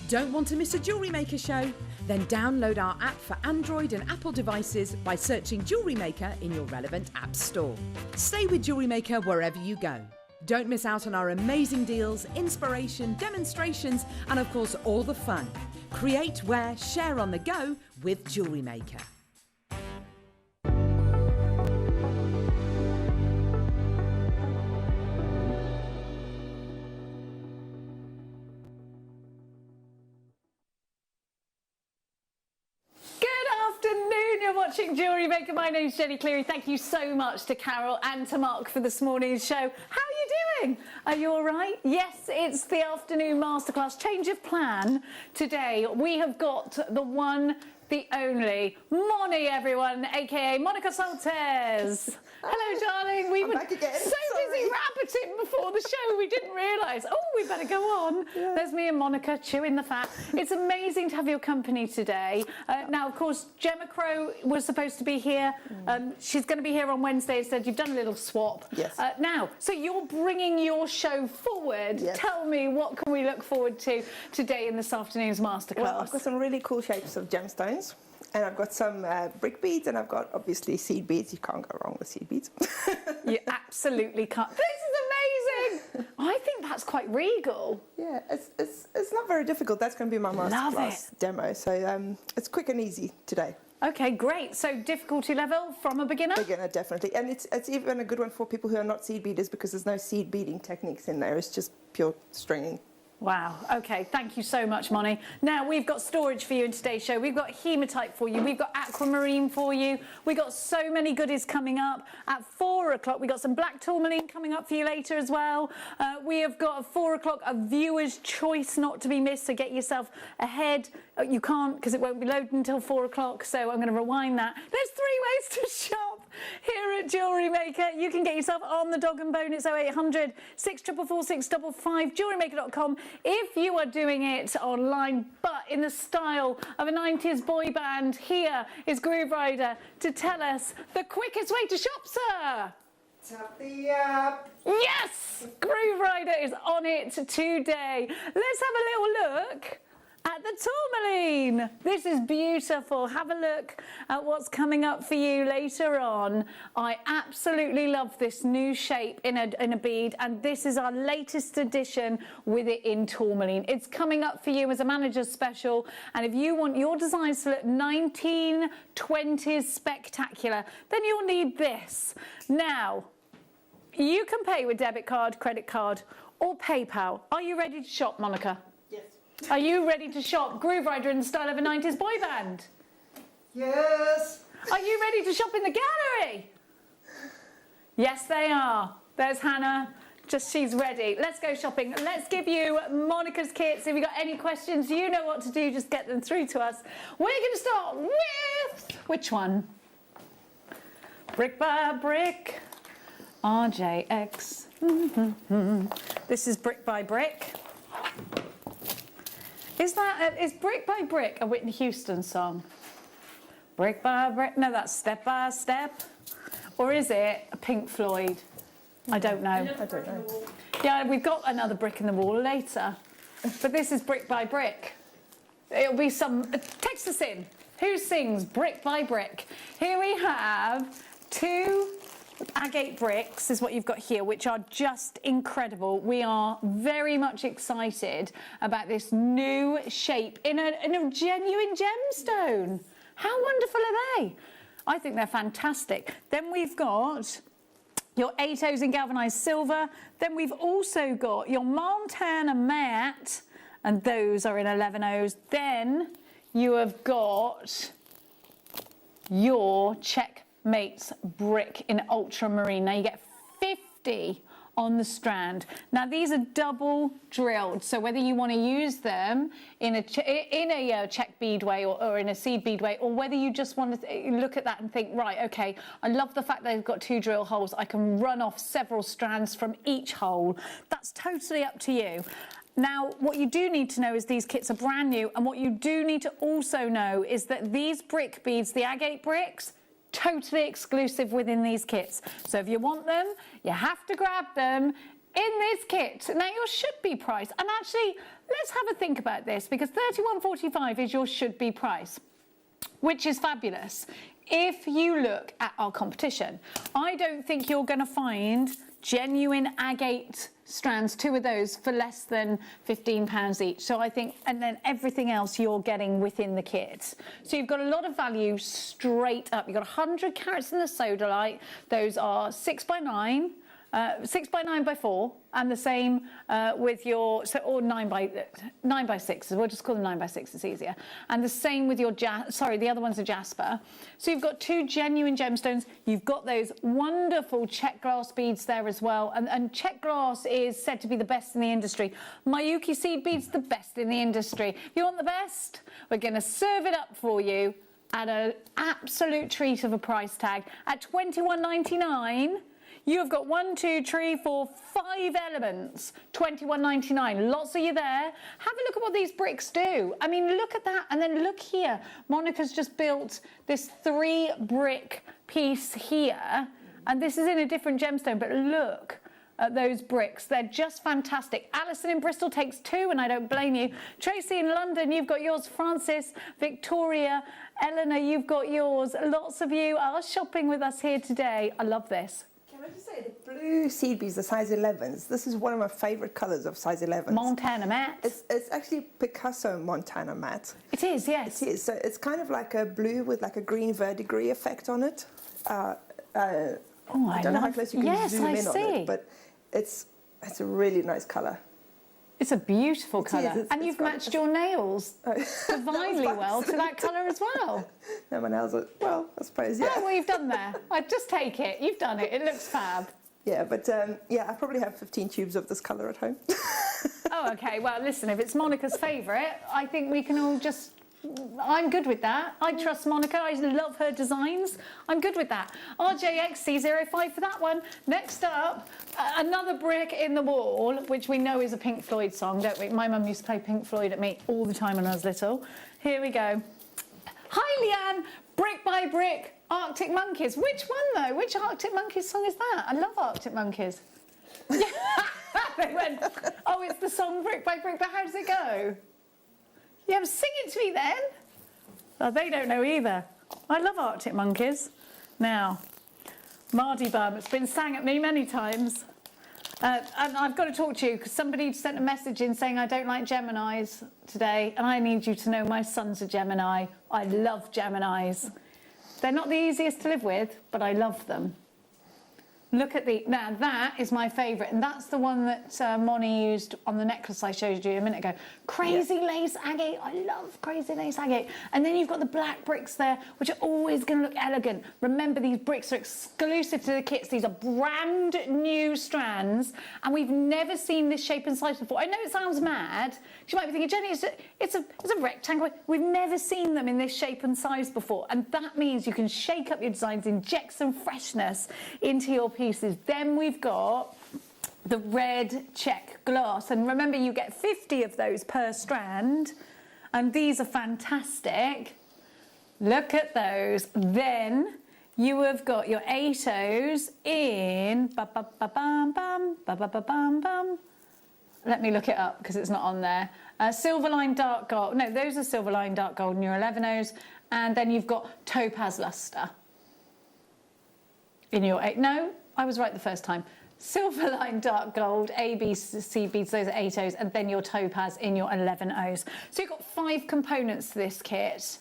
Don't want to miss a Jewellery Maker show? Then download our app for Android and Apple devices by searching Jewellery Maker in your relevant app store. Stay with Jewellery Maker wherever you go. Don't miss out on our amazing deals, inspiration, demonstrations, and of course all the fun. Create, wear, share on the go with Jewellery Maker. You're watching Jewellery Maker. My name's Jenny Cleary. Thank you so much to Carol and to Mark for this morning's show. How are you doing? Are you all right? Yes, it's the afternoon masterclass. Change of plan today. We have got the one, the only, Moni, everyone, aka Monica Soltes. Hello, darling. We were so busy rabbiting before the show, we didn't realise. Oh, we better go on. Yeah. There's me and Monica chewing the fat. It's amazing to have your company today. Now, of course, Gemma Crow was supposed to be here. She's going to be here on Wednesday instead. You've done a little swap. Yes. Now, so you're bringing your show forward. Yes. Tell me, what can we look forward to today in this afternoon's masterclass? Well, I've got some really cool shapes of gemstones. And I've got some brick beads, and I've got, obviously, seed beads. You can't go wrong with seed beads. You absolutely can't. This is amazing! I think that's quite regal. Yeah, it's not very difficult. That's going to be my masterclass demo. So it's quick and easy today. Okay, great. So difficulty level from a beginner? Beginner, definitely. And it's even a good one for people who are not seed beaders, because there's no seed beading techniques in there. It's just pure stringing. Wow. Okay. Thank you so much, Moni. Now, we've got storage for you in today's show. We've got hematite for you. We've got aquamarine for you. We've got so many goodies coming up. At 4 o'clock, we've got some black tourmaline coming up for you later as well. We have got at 4 o'clock a viewer's choice not to be missed, so get yourself ahead. You can't, because it won't be loaded until 4 o'clock, so I'm going to rewind that. There's 3 ways to shop here at Jewellery Maker. You can get yourself on the dog and bone. It's 0800 644 655, jewellerymaker.com. If you are doing it online, but in the style of a 90s boy band, here is Groove Rider to tell us the quickest way to shop, sir. Tap the app. Yes! Groove Rider is on it today. Let's have a little look at the tourmaline. This is beautiful. Have a look at what's coming up for you later on. I absolutely love this new shape in a bead, and this is our latest edition with it in tourmaline. It's coming up for you as a manager's special, and if you want your designs to look 1920s spectacular, then you'll need this. Now, you can pay with debit card, credit card, or PayPal. Are you ready to shop, Monica? Yes. Are you ready to shop Groove Rider in the style of a 90s boy band? Yes. Are you ready to shop in the gallery? Yes, they are. There's Hannah. She's ready. Let's go shopping. Let's give you Monica's kits. If you've got any questions, you know what to do. Just get them through to us. We're going to start with... which one? Brick by Brick. RJX. This is Brick by Brick. Is Brick by Brick a Whitney Houston song? Brick by Brick? No, that's Step by Step. Or is it a Pink Floyd? I don't know. I don't know. Yeah, we've got another brick in the wall later. But this is Brick by Brick. It'll be some... text us in. Who sings Brick by Brick? Here we have 2... agate bricks is what you've got here, which are just incredible. We are very much excited about this new shape in a genuine gemstone. How wonderful are they? I think they're fantastic. Then we've got your 8 O's in galvanised silver. Then we've also got your Montana matte, and those are in 11 O's. Then you have got your Checkmate's brick in ultramarine. Now you get 50 on the strand. Now these are double drilled, so whether you want to use them in a check bead way or in a seed bead way, or whether you just want to look at that and think, right, okay, I love the fact that they've got 2 drill holes. I can run off several strands from each hole. That's totally up to you. Now, what you do need to know is these kits are brand new, and what you do need to also know is that these brick beads, the agate bricks, totally exclusive within these kits. So if you want them, you have to grab them in this kit. Now your should be price, and actually let's have a think about this, because £31.45 is your should be price, which is fabulous. If you look at our competition, I don't think you're going to find genuine agate strands, 2 of those for less than £15 each. So I think, and then everything else you're getting within the kit. So you've got a lot of value straight up. You've got 100 carats in the sodalite. Those are 6x9. 6x9 by 4, and the same with your, or 9 by 6. We'll just call them 9 by 6. It's easier. And the same with your the other one's a jasper. So you've got 2 genuine gemstones. You've got those wonderful check glass beads there as well. And check glass is said to be the best in the industry. Miyuki seed beads, the best in the industry. If you want the best, we're going to serve it up for you at an absolute treat of a price tag at £21.99. You've got 1, 2, 3, 4, 5 elements, £21.99. Lots of you there. Have a look at what these bricks do. I mean, look at that. And then look here. Monica's just built this 3 brick piece here. And this is in a different gemstone, but look at those bricks. They're just fantastic. Alison in Bristol takes 2, and I don't blame you. Tracy in London, you've got yours. Francis, Victoria, Eleanor, you've got yours. Lots of you are shopping with us here today. I love this. Can I just say, the blue seed beads, the size 11s, this is one of my favourite colours of size 11s. Montana matte. It's actually Picasso Montana matte. It is, yes. It is. So it's kind of like a blue with like a green verdigris effect on it. I don't know how close you can zoom in on it, but it's a really nice colour. It's a beautiful colour. And you've matched your nails divinely well to that colour as well. No, my nails are, well, I suppose, yeah. Oh, well, you've done there. I just take it. You've done it. It looks fab. Yeah, but yeah, I probably have 15 tubes of this colour at home. Oh, okay. Well, listen, if it's Monica's favourite, I think we can all just... I'm good with that. I trust Monica. I love her designs. I'm good with that. RJXC05 for that one. Next up, another brick in the wall, which we know is a Pink Floyd song, don't we? My mum used to play Pink Floyd at me all the time when I was little. Here we go. Hi, Leanne. Brick by brick, Arctic Monkeys. Which one, though? Which Arctic Monkeys song is that? I love Arctic Monkeys. They went, oh, it's the song Brick by Brick, but how does it go? Yeah, sing it to me then. Oh, they don't know either. I love Arctic Monkeys. Now, Mardi Bum, it's been sang at me many times. And I've got to talk to you because somebody sent a message in saying I don't like Geminis today, and I need you to know my son's a Gemini. I love Geminis. They're not the easiest to live with, but I love them. Look at the... Now, that is my favourite, and that's the one that Moni used on the necklace I showed you a minute ago. Crazy lace agate. I love crazy lace agate. And then you've got the black bricks there, which are always going to look elegant. Remember, these bricks are exclusive to the kits. These are brand new strands, and we've never seen this shape and size before. I know it sounds mad. You might be thinking, Jenny, it's a rectangle. We've never seen them in this shape and size before, and that means you can shake up your designs, inject some freshness into your pieces. Then we've got the red check glass, and remember, you get 50 of those per strand, and these are fantastic. Look at those. Then you have got your 8Os in let me look it up because it's not on there. Silver line dark gold. No, those are silver line dark gold in your 11Os, and then you've got topaz luster in your 8. No, I was right the first time. Silver line dark gold, ABC beads, those are 8Os, and then your topaz in your 11Os. So you've got 5 components to this kit.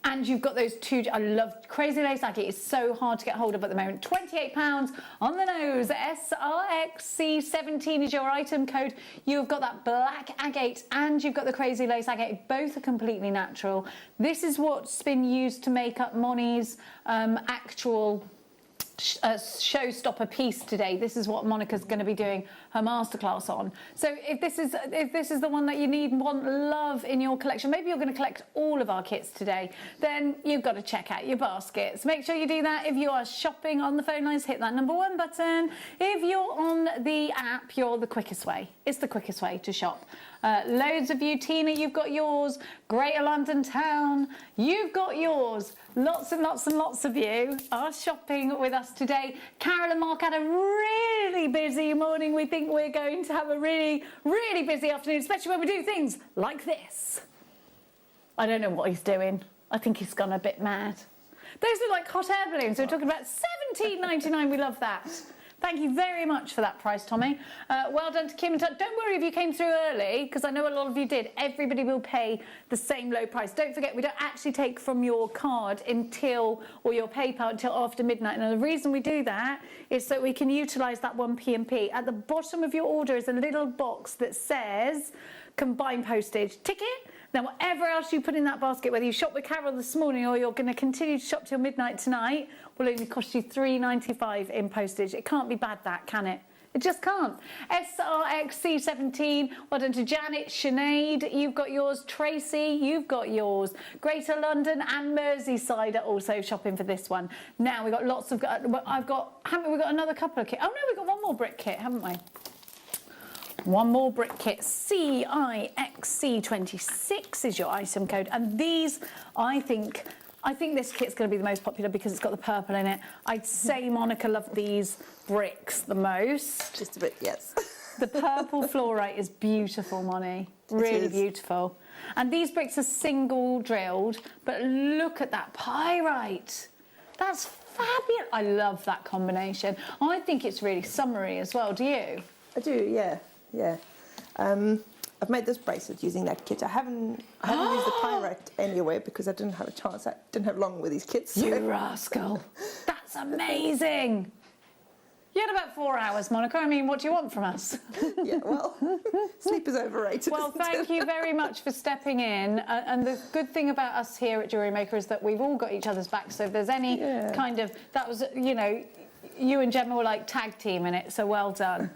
And you've got those 2, I love crazy lace agate. It's so hard to get hold of at the moment. £28 on the nose. SRXC17 is your item code. You've got that black agate and you've got the crazy lace agate. Both are completely natural. This is what's been used to make up Moni's actual showstopper piece today. This is what Monica's going to be doing her masterclass on. So if this is the one that you need and want, love in your collection, maybe you're going to collect all of our kits today, then you've got to check out your baskets. Make sure you do that. If you are shopping on the phone lines, hit that number 1 button. If you're on the app, you're the quickest way. It's the quickest way to shop. Loads of you. Tina, you've got yours. Greater London Town, you've got yours. Lots and lots and lots of you are shopping with us today. Carol and Mark had a really busy morning. We think we're going to have a really, really busy afternoon, especially when we do things like this. I don't know what he's doing. I think he's gone a bit mad. Those look like hot air balloons. We're talking about £17.99. We love that. Thank you very much for that price, Tommy. Well done to Kim and Tuck. Don't worry if you came through early, because I know a lot of you did. Everybody will pay the same low price. Don't forget, we don't actually take from your card or your PayPal until after midnight. And the reason we do that is so we can utilise that 1p&p. At the bottom of your order is a little box that says combined postage. Tick it. Now, whatever else you put in that basket, whether you shop with Carol this morning or you're going to continue to shop till midnight tonight, will only cost you $3.95 in postage. It can't be bad, that, can it? It just can't. SRXC17, well done to Janet, Sinead, you've got yours. Tracy, you've got yours. Greater London and Merseyside are also shopping for this one. Now, we've got lots of, haven't we got another couple of kits? Oh no, we've got one more brick kit, haven't we? One more brick kit, CIXC26 is your item code, and these, I think this kit's going to be the most popular because it's got the purple in it. I'd say Monica loved these bricks the most. Just a bit, yes. The purple fluorite is beautiful, Moni. Really beautiful. And these bricks are single drilled, but look at that pyrite. That's fabulous. I love that combination. I think it's really summery as well. Do you? I do, yeah. Yeah, I've made this bracelet using that kit. I haven't used the pyrite anywhere because I didn't have a chance. I didn't have long with these kits. So. You rascal! That's amazing. You had about 4 hours, Monica. I mean, what do you want from us? Yeah, well, sleep is overrated. Well, thank you very much for stepping in. And the good thing about us here at Jewellery Maker is that we've all got each other's back. So if there's any kind of, that was, you know, you and Gemma were like tag team in it. So well done.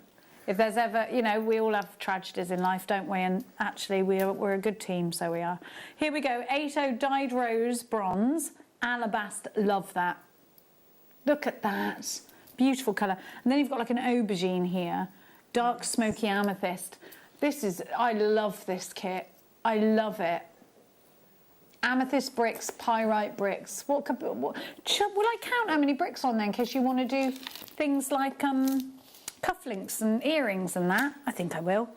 If there's ever, you know, we all have tragedies in life, don't we? And actually, we're a good team, so we are. Here we go. 8.0 dyed rose bronze, alabaster. Love that. Look at that. Beautiful colour. And then you've got like an aubergine here. Dark smoky amethyst. This is, I love this kit. I love it. Amethyst bricks, pyrite bricks. Will I count how many bricks on there in case you want to do things like cufflinks and earrings and that? I think I will.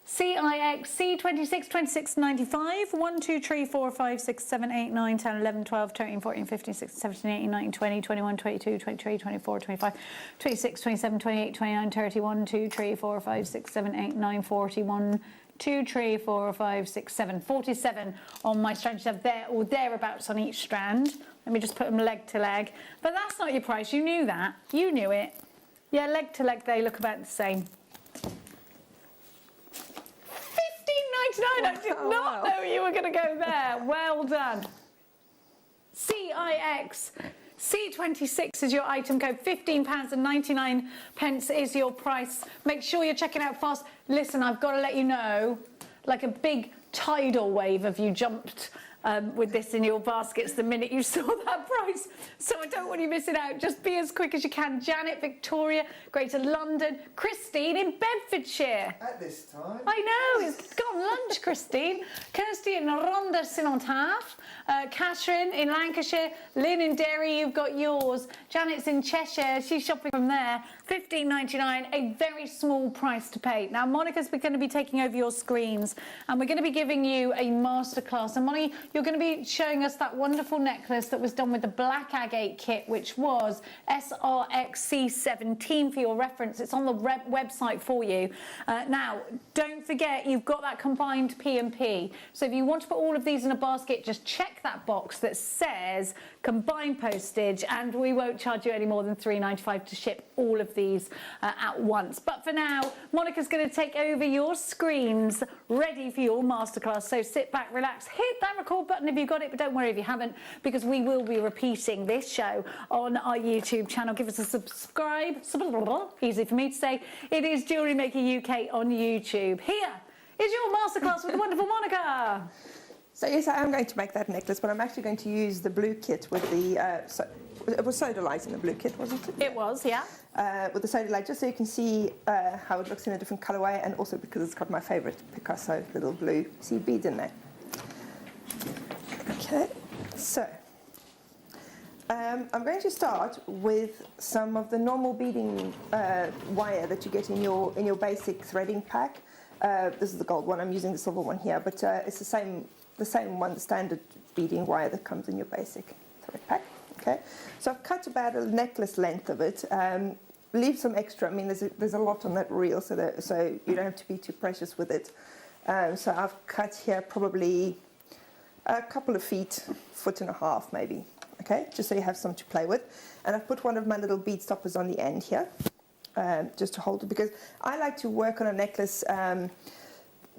CIXC26, 26.95, 1, 2, 3, 4, 5, 6, 7, 8, 9, 10, 11, 12, 13, 14, 15, 16, 17, 18, 19, 20, 21, 22, 23, 24, 25, 26, 27, 28, 29, 30, 1, 2, 3, 4, 5, 6, 7, 8, 9, 40, 1, 2, 3, 4, 5, 6, 7, 47 on my strand. You have there or thereabouts on each strand. Let me just put them leg to leg. But that's not your price. You knew that. You knew it. Yeah, leg to leg, they look about the same. $15.99. I did not know you were going to go there. Well done. CIX C26 is your item code. £15.99 is your price. Make sure you're checking out fast. Listen, I've got to let you know, like a big tidal wave of you jumped with this in your baskets the minute you saw that price. So I don't want you missing out. Just be as quick as you can. Janet, Victoria, Greater London, Christine in Bedfordshire. At this time. I know, it's got lunch, Christine. Kirsty in Ronda Sinontaff, Catherine in Lancashire, Lynn in Derry, you've got yours. Janet's in Cheshire, she's shopping from there. £15.99, a very small price to pay. Now, Monica's going to be taking over your screens and we're going to be giving you a masterclass. And Monica, you're going to be showing us that wonderful necklace that was done with the black agate kit, which was SRXC17 for your reference. It's on the website for you. Now, don't forget, you've got that combined P&P. So if you want to put all of these in a basket, just check that box that says combined postage, and we won't charge you any more than £3.95 to ship all of these at once. But for now, Monica's going to take over your screens, ready for your masterclass. So sit back, relax, hit that record button if you got it, but don't worry if you haven't, because we will be repeating this show on our YouTube channel. Give us a subscribe. Easy for me to say. It is Jewellery Maker UK on YouTube. Here is your masterclass with the wonderful Monica. So yes, I am going to make that necklace, but I'm actually going to use the blue kit with the, it was soda light in the blue kit, wasn't it? It was, yeah. With the soda light, just so you can see how it looks in a different colourway, and also because it's got my favourite Picasso little blue seed beads in there. Okay, so I'm going to start with some of the normal beading wire that you get in your basic threading pack. This is the gold one. I'm using the silver one here, but it's the same one, the standard beading wire that comes in your basic thread pack. Okay, so I've cut about a necklace length of it. leave some extra. I mean, there's a lot on that reel, so you don't have to be too precious with it. So I've cut here probably a couple of feet, 1.5 foot maybe, okay, just so you have some to play with. And I've put one of my little bead stoppers on the end here, just to hold it, because I like to work on a necklace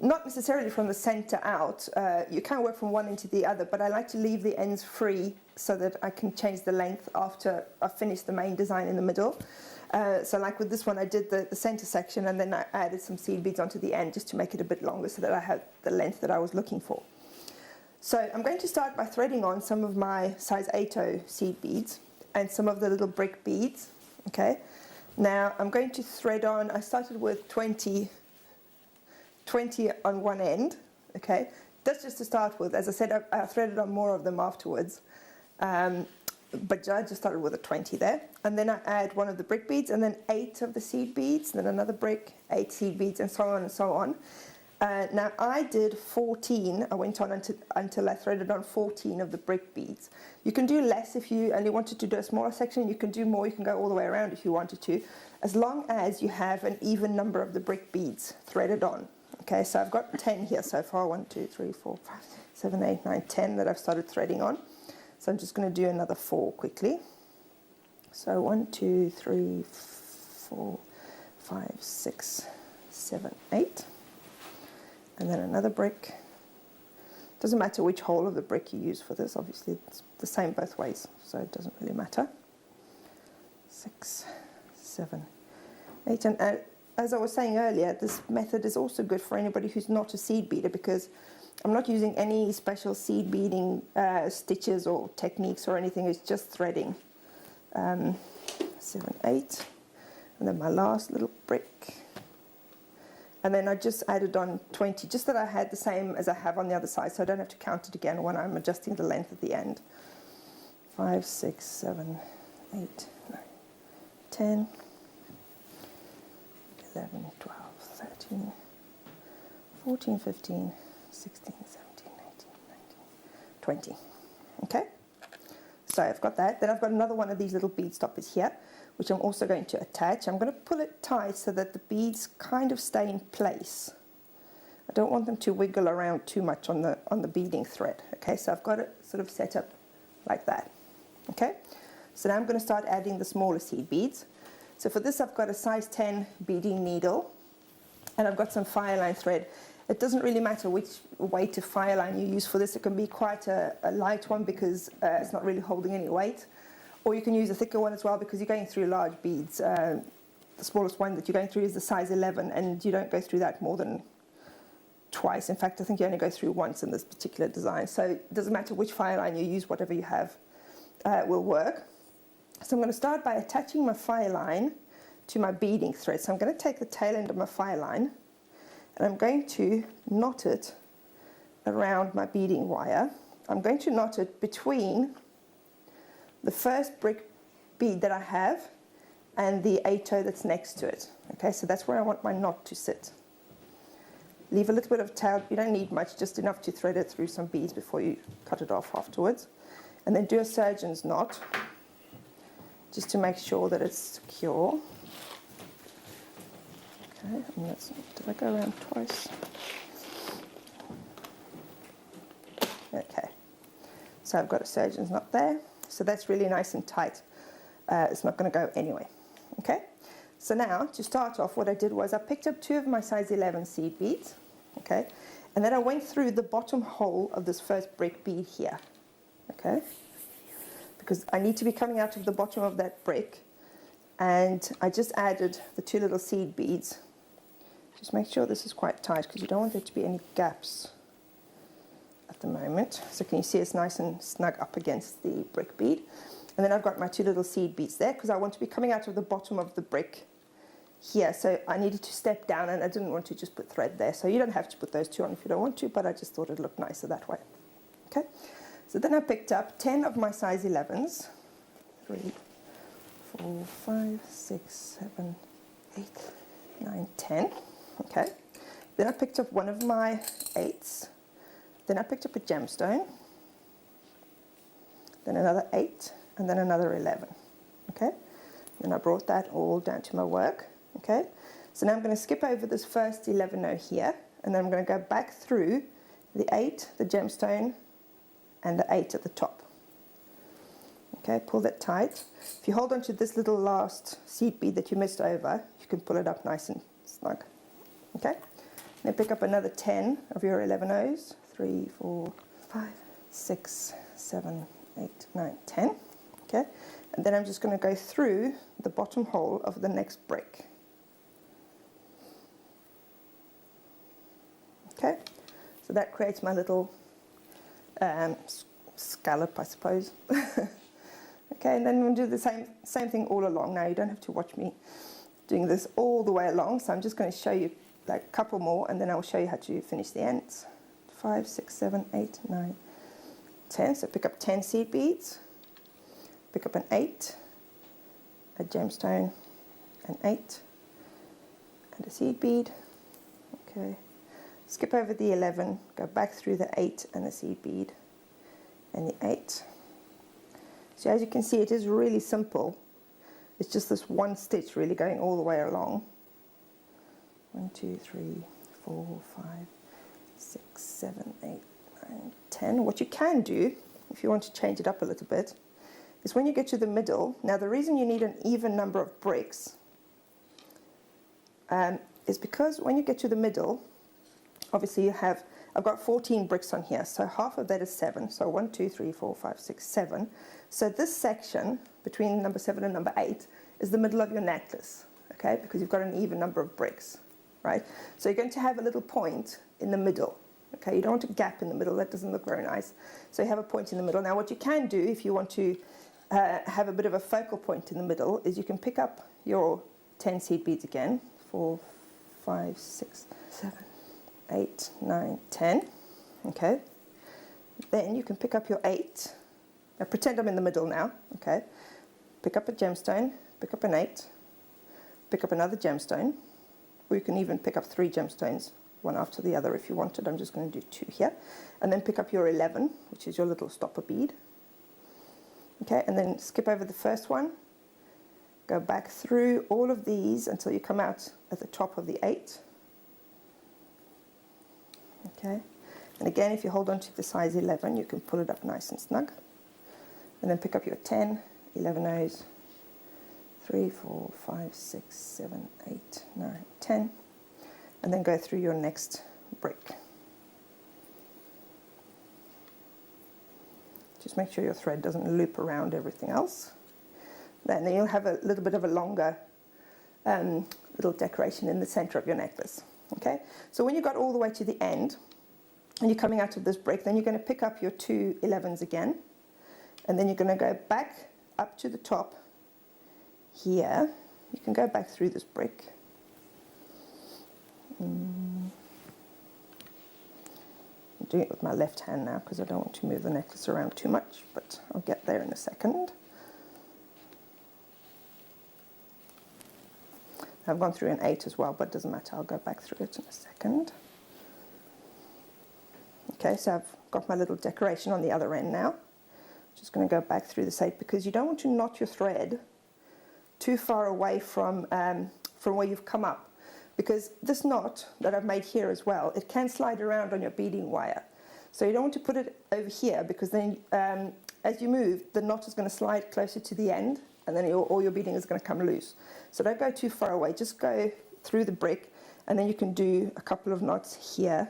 not necessarily from the center out. You can work from one end to the other, but I like to leave the ends free so that I can change the length after I've finished the main design in the middle. So like with this one, I did the center section, and then I added some seed beads onto the end just to make it a bit longer so that I had the length that I was looking for. So I'm going to start by threading on some of my size 8 seed beads and some of the little brick beads, okay? Now I'm going to thread on, I started with 20 on one end, okay? That's just to start with. As I said, I threaded on more of them afterwards. But I just started with a 20 there. And then I add one of the brick beads, and then 8 of the seed beads, then another brick, 8 seed beads, and so on and so on. Now I did 14. I went on until I threaded on 14 of the brick beads. You can do less if you only wanted to do a smaller section. You can do more. You can go all the way around if you wanted to, as long as you have an even number of the brick beads threaded on. Okay, so I've got 10 here so far. 1, 2, 3, 4, 5, 7, 8, 9, 10 that I've started threading on. So I'm just going to do another 4 quickly. So 1, 2, 3, 4, 5, 6, 7, 8. And then another brick. Doesn't matter which hole of the brick you use for this. Obviously, it's the same both ways, so it doesn't really matter. 6, 7, 8. And as I was saying earlier, this method is also good for anybody who's not a seed beader, because I'm not using any special seed beading stitches or techniques or anything. It's just threading. 7, 8, and then my last little brick. And then I just added on 20, just that I had the same as I have on the other side, so I don't have to count it again when I'm adjusting the length at the end. 5, 6, 7, 8, 9, 10, 11, 12, 13, 14, 15, 16, 17, 18, 19, 20. Okay? So I've got that. Then I've got another one of these little bead stoppers here, which I'm also going to attach. I'm going to pull it tight so that the beads kind of stay in place. I don't want them to wiggle around too much on the beading thread. Okay, so I've got it sort of set up like that. Okay? So now I'm going to start adding the smaller seed beads. So for this I've got a size 10 beading needle, and I've got some fireline thread. It doesn't really matter which weight of fireline you use for this. It can be quite a light one because it's not really holding any weight. Or you can use a thicker one as well because you're going through large beads. The smallest one that you're going through is the size 11, and you don't go through that more than twice. In fact, I think you only go through once in this particular design. So it doesn't matter which fireline you use, whatever you have will work. So I'm going to start by attaching my fireline to my beading thread. So I'm going to take the tail end of my fireline, and I'm going to knot it around my beading wire. I'm going to knot it between the first brick bead that I have and the 8 that's next to it. Okay, so that's where I want my knot to sit. Leave a little bit of tail. You don't need much, just enough to thread it through some beads before you cut it off afterwards. And then do a surgeon's knot, just to make sure that it's secure. Okay, and did I go around twice? Okay, so I've got a surgeon's knot there. So that's really nice and tight. It's not going to go anyway. Okay, so now to start off, what I did was I picked up 2 of my size 11 seed beads, okay, and then I went through the bottom hole of this first brick bead here, okay, because I need to be coming out of the bottom of that brick, and I just added the 2 little seed beads. Just make sure this is quite tight because you don't want there to be any gaps at the moment. So can you see it's nice and snug up against the brick bead? And then I've got my 2 little seed beads there because I want to be coming out of the bottom of the brick here. So I needed to step down, and I didn't want to just put thread there. So you don't have to put those 2 on if you don't want to, but I just thought it looked nicer that way. Okay, so then I picked up 10 of my size 11s. 3, 4, 5, 6, 7, 8, 9, 10. Okay, then I picked up one of my 8s. Then I picked up a gemstone, then another 8, and then another 11. Okay, And I brought that all down to my work, okay? So now I'm going to skip over this first 11 row here, and then I'm going to go back through the 8, the gemstone, and the 8 at the top. Okay, pull that tight. If you hold on to this little last seed bead that you missed over, you can pull it up nice and snug. Okay, then pick up another 10 of your 11 O's. 3, 4, 5, 6, 7, 8, 9, 10. Okay, and then I'm just going to go through the bottom hole of the next brick. Okay, so that creates my little scallop, I suppose. Okay, and then we'll do the same thing all along. Now you don't have to watch me doing this all the way along, so I'm just going to show you like a couple more, and then I'll show you how to finish the ends. 5, 6, 7, 8, 9, 10. So pick up 10 seed beads, pick up an 8, a gemstone, an 8, and a seed bead. Okay, skip over the 11, go back through the 8 and the seed bead, and the 8. So as you can see, it is really simple. It's just this one stitch really going all the way along. 1, 2, 3, 4, 5, 6, 7, 8, 9, 10. What you can do, if you want to change it up a little bit, is when you get to the middle. Now the reason you need an even number of bricks is because when you get to the middle, obviously I've got 14 bricks on here, so half of that is 7. So 1, 2, 3, 4, 5, 6, 7. So this section between number 7 and number 8 is the middle of your necklace, okay? Because you've got an even number of bricks, right? So you're going to have a little point in the middle, okay? You don't want a gap in the middle, that doesn't look very nice. So you have a point in the middle. Now what you can do if you want to have a bit of a focal point in the middle is you can pick up your 10 seed beads again. 4, 5, 6, 7, 8, 9, 10, okay? Then you can pick up your 8. Now pretend I'm in the middle now, okay? Pick up a gemstone, pick up an 8, pick up another gemstone, or you can even pick up 3 gemstones, one after the other if you wanted. I'm just going to do 2 here. And then pick up your 11, which is your little stopper bead. Okay, and then skip over the first one, go back through all of these until you come out at the top of the 8. Okay, and again, if you hold on to the size 11, you can pull it up nice and snug. And then pick up your 10, 11 O's, 3, 4, 5, 6, 7, 8, 9, 10, and then go through your next brick. Just make sure your thread doesn't loop around everything else. Then you'll have a little bit of a longer little decoration in the center of your necklace. Okay, so when you got all the way to the end and you're coming out of this brick, then you're going to pick up your 2 11s again, and then you're going to go back up to the top here. You can go back through this brick. I'm doing it with my left hand now because I don't want to move the necklace around too much, but I'll get there in a second. I've gone through an 8 as well, but it doesn't matter. I'll go back through it in a second. Okay, so I've got my little decoration on the other end now. Just going to go back through this 8 because you don't want to knot your thread too far away from where you've come up, because this knot that I've made here as well, it can slide around on your beading wire. So you don't want to put it over here because then as you move, the knot is going to slide closer to the end, and then all your beading is going to come loose. So don't go too far away, just go through the brick, and then you can do a couple of knots here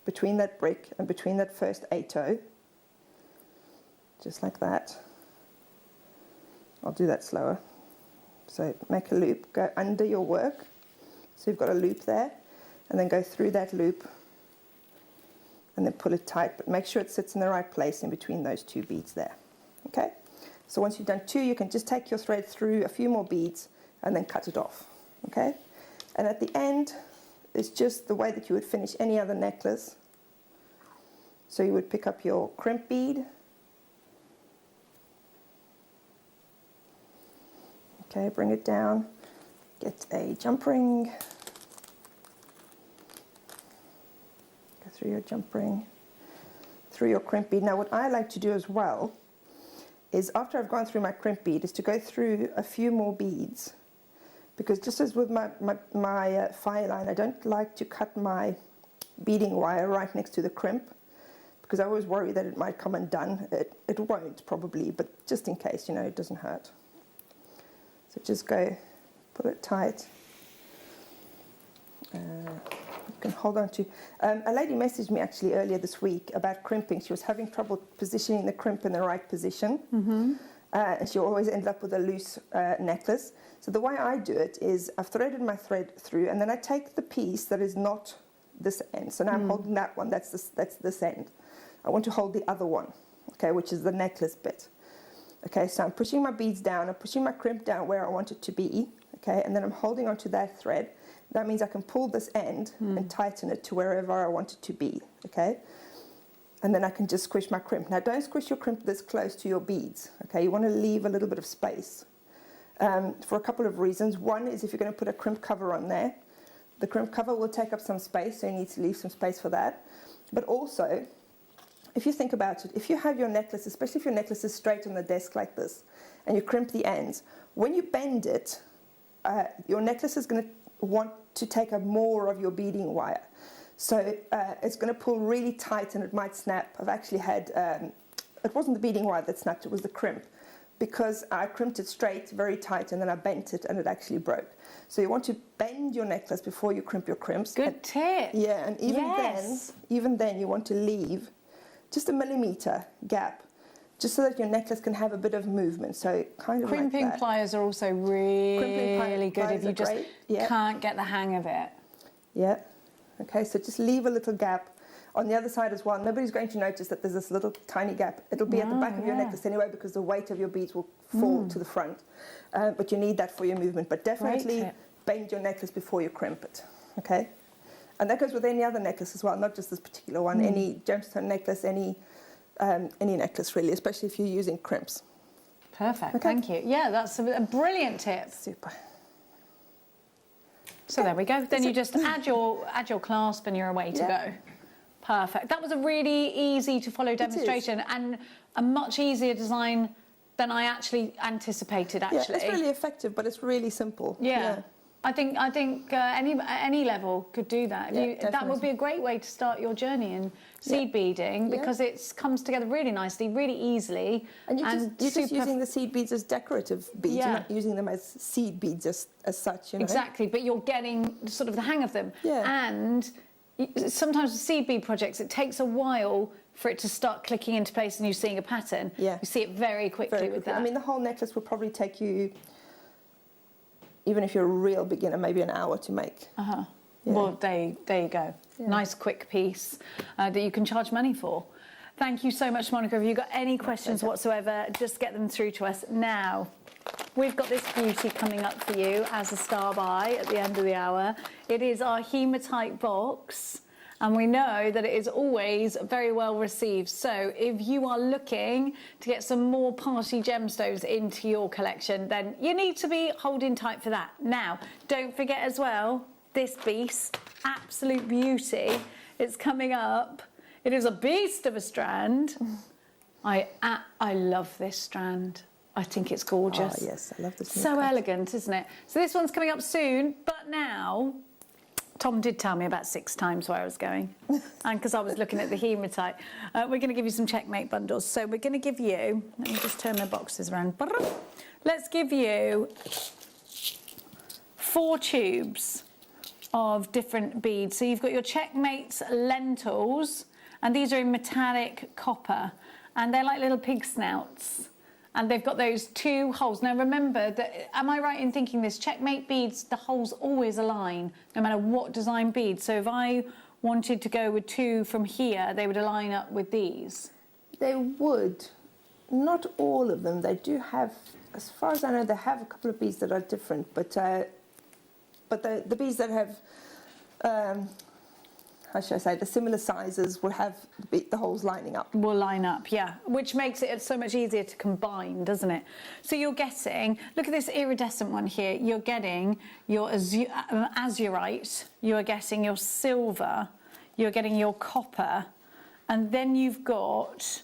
between that brick and between that first 8-0, just like that. I'll do that slower. So make a loop, go under your work, so you've got a loop there, and then go through that loop and then pull it tight, but make sure it sits in the right place in between those 2 beads there. Okay, so once you've done 2, you can just take your thread through a few more beads and then cut it off. Okay, and at the end it's just the way that you would finish any other necklace. So you would pick up your crimp bead, okay, bring it down, get a jump ring, through your jump ring, through your crimp bead. Now what I like to do as well is after I've gone through my crimp bead is to go through a few more beads, because just as with my fire line, I don't like to cut my beading wire right next to the crimp, because I always worry that it might come undone. It won't probably, but just in case, you know, it doesn't hurt. So just go, pull it tight. You can hold on to. A lady messaged me actually earlier this week about crimping. She was having trouble positioning the crimp in the right position, and she always ended up with a loose necklace. So the way I do it is I've threaded my thread through, and then I take the piece that is not this end. So now I'm holding that one. That's this end. I want to hold the other one, okay, which is the necklace bit. Okay, so I'm pushing my beads down. I'm pushing my crimp down where I want it to be. Okay, and then I'm holding onto that thread. That means I can pull this end and tighten it to wherever I want it to be, okay? And then I can just squish my crimp. Now, don't squish your crimp this close to your beads, okay? You want to leave a little bit of space for a couple of reasons. One is if you're going to put a crimp cover on there, the crimp cover will take up some space, so you need to leave some space for that. But also, if you think about it, if you have your necklace, especially if your necklace is straight on the desk like this, and you crimp the ends, when you bend it, your necklace is going to want to take up more of your beading wire. So it's going to pull really tight and it might snap. I've actually had, it wasn't the beading wire that snapped, it was the crimp, because I crimped it straight, very tight, and then I bent it and it actually broke. So you want to bend your necklace before you crimp your crimps. Good tip. Yeah, and even then you want to leave just a millimetre gap, just so that your necklace can have a bit of movement. So kind of crimping like that. pliers are also really good if you just can't get the hang of it. Yeah. Okay, so just leave a little gap on the other side as well. Nobody's going to notice that there's this little tiny gap. It'll be at the back of your necklace anyway, because the weight of your beads will fall to the front. But you need that for your movement. But definitely bend your necklace before you crimp it. Okay? And that goes with any other necklace as well, not just this particular one. Any gemstone necklace, any necklace really, especially if you're using crimps. Perfect, thank you. Yeah, that's a brilliant tip. Super. So there we go. Then you just add your clasp and you're away to go. Perfect. That was a really easy to follow demonstration and a much easier design than I actually anticipated. Actually, it's really effective, but it's really simple. Yeah. I think any level could do that. That would be a great way to start your journey in seed beading, because it comes together really nicely, really easily. And you're just using the seed beads as decorative beads. You're not using them as seed beads as such. You know? Exactly, but you're getting sort of the hang of them. Yeah. And sometimes with seed bead projects, it takes a while for it to start clicking into place and you're seeing a pattern. Yeah. You see it very quickly with that. I mean, the whole necklace will probably take you, even if you're a real beginner, maybe an hour to make. Yeah. Well, there you go. Yeah. Nice quick piece that you can charge money for. Thank you so much, Monica. If you've got any questions whatsoever, just get them through to us now. We've got this beauty coming up for you as a star buy at the end of the hour. It is our hematite box, and we know that it is always very well received. So if you are looking to get some more party gemstones into your collection, then you need to be holding tight for that. Now, don't forget as well, this beast, absolute beauty, it's coming up. It is a beast of a strand. I love this strand. I think it's gorgeous. Oh, yes, I love this. So elegant, isn't it? So this one's coming up soon, but now, Tom did tell me about 6 times where I was going, and because I was looking at the hematite. We're going to give you some checkmate bundles. So we're going to give you, let me just turn my boxes around. Let's give you 4 tubes of different beads. So you've got your checkmates lentils, and these are in metallic copper, and they're like little pig snouts. And they've got those 2 holes. Now remember, that, am I right in thinking this? Checkmate beads, the holes always align, no matter what design bead. So if I wanted to go with 2 from here, they would align up with these? They would. Not all of them. They do have, as far as I know, they have a couple of beads that are different. But the beads that have, how should I say, the similar sizes will have the holes lining up. Will line up, yeah, which makes it so much easier to combine, doesn't it? So you're getting, look at this iridescent one here, you're getting your azurite, you're getting your silver, you're getting your copper, and then you've got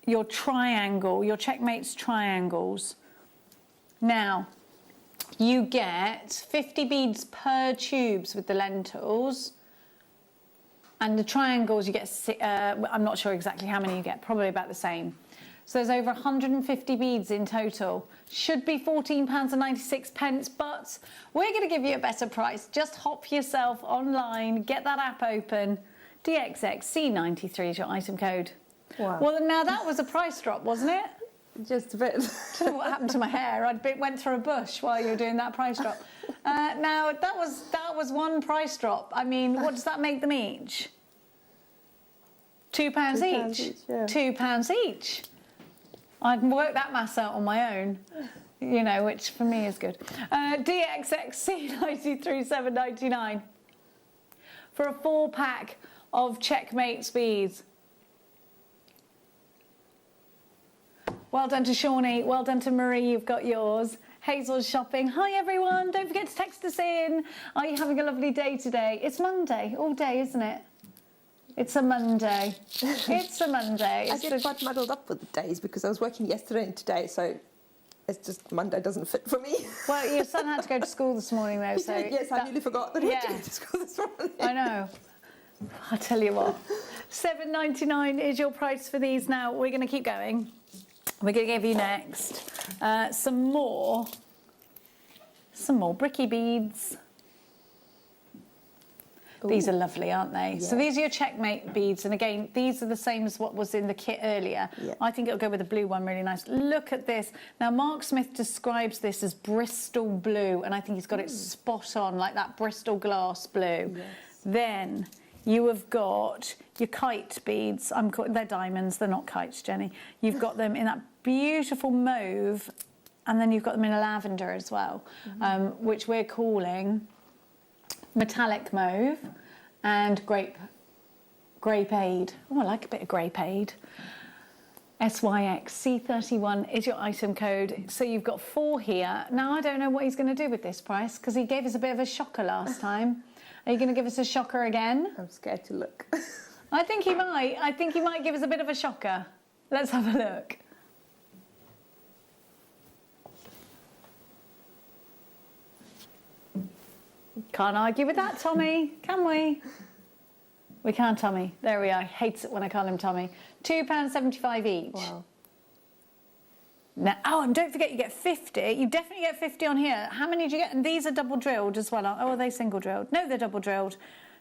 your triangle, your Checkmates triangles. Now, you get 50 beads per tubes with the lentils. And the triangles, you get, I'm not sure exactly how many you get, probably about the same. So there's over 150 beads in total. Should be £14.96, but we're going to give you a better price. Just hop yourself online, get that app open. DXXC93 is your item code. Wow. Well, now that was a price drop, wasn't it? Just a bit. I don't know what happened to my hair. Went through a bush while you were doing that price drop. Now, that was one price drop. I mean, what does that make them each? £2 each. Yeah. £2 each. I'd work that maths out on my own, you know, which for me is good. DXXC93 7.99 for a 4-pack of Checkmates beads. Well done to Shawnee, well done to Marie, you've got yours. Hazel's shopping. Hi everyone, don't forget to text us in. Are you having a lovely day today? It's Monday, all day, isn't it? It's a Monday. It's a Monday. I get quite muddled up with the days because I was working yesterday and today, so it's just Monday doesn't fit for me. Well, your son had to go to school this morning though, so... Yes, I nearly forgot that he had to go to school this morning. I know. I'll tell you what. £7.99 is your price for these. Now, we're going to keep going. We're going to give you next some more bricky beads. Ooh. These are lovely, aren't they? Yeah. So these are your Checkmate beads, and again, these are the same as what was in the kit earlier. Yeah. I think it'll go with the blue one really nice. Look at this. Now, Mark Smith describes this as Bristol blue, and I think he's got it spot on, like that Bristol glass blue. Yes. Then you have got your kite beads. They're diamonds, they're not kites, Jenny. You've got them in that beautiful mauve, and then you've got them in a lavender as well, which we're calling metallic mauve and grapeade. Oh, I like a bit of grapeade. SYXC31 is your item code. So you've got 4 here. Now, I don't know what he's going to do with this price because he gave us a bit of a shocker last time. Are you going to give us a shocker again? I'm scared to look. I think he might. I think he might give us a bit of a shocker. Let's have a look. Can't argue with that, Tommy, can we? We can't, Tommy. There we are. He hates it when I call him Tommy. £2.75 each. Wow. Now, and don't forget you get 50. You definitely get 50 on here. How many do you get? And these are double drilled as well. Oh, are they single drilled? No, they're double drilled.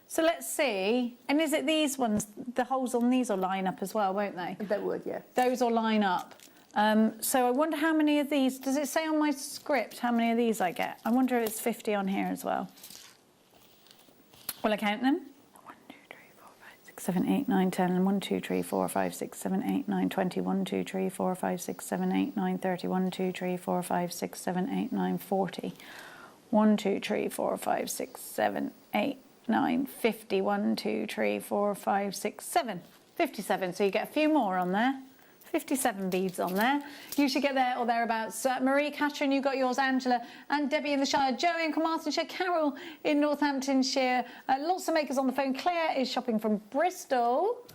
So let's see. And is it these ones? The holes on these will line up as well, won't they? They would, yeah. Those will line up. So I wonder how many of these, does it say on my script how many of these I get? I wonder if it's 50 on here as well. Will I count them? 1, 2, 3, 4, 5, 6, 7, 8, 9, 10, 1, 2, 3, 4, 5, 6, 7, 8, 9, 20, 1, 2, 3, 4, 5, 6, 7, 8, 9, 30, 1, 2, 3, 4, 5, 6, 7, 8, 9, 40. 1, 2, 3, 4, 5, 6, 7, 8, 9, 50. 1, 2, 3, 4, 5, 6, 7. 57, so you get a few more on there. 57 beads on there. You should get there or thereabouts. Marie, Catherine, you got yours. Angela and Debbie in the Shire. Joey in Carmarthenshire. Carol in Northamptonshire. Lots of makers on the phone. Claire is shopping from Bristol.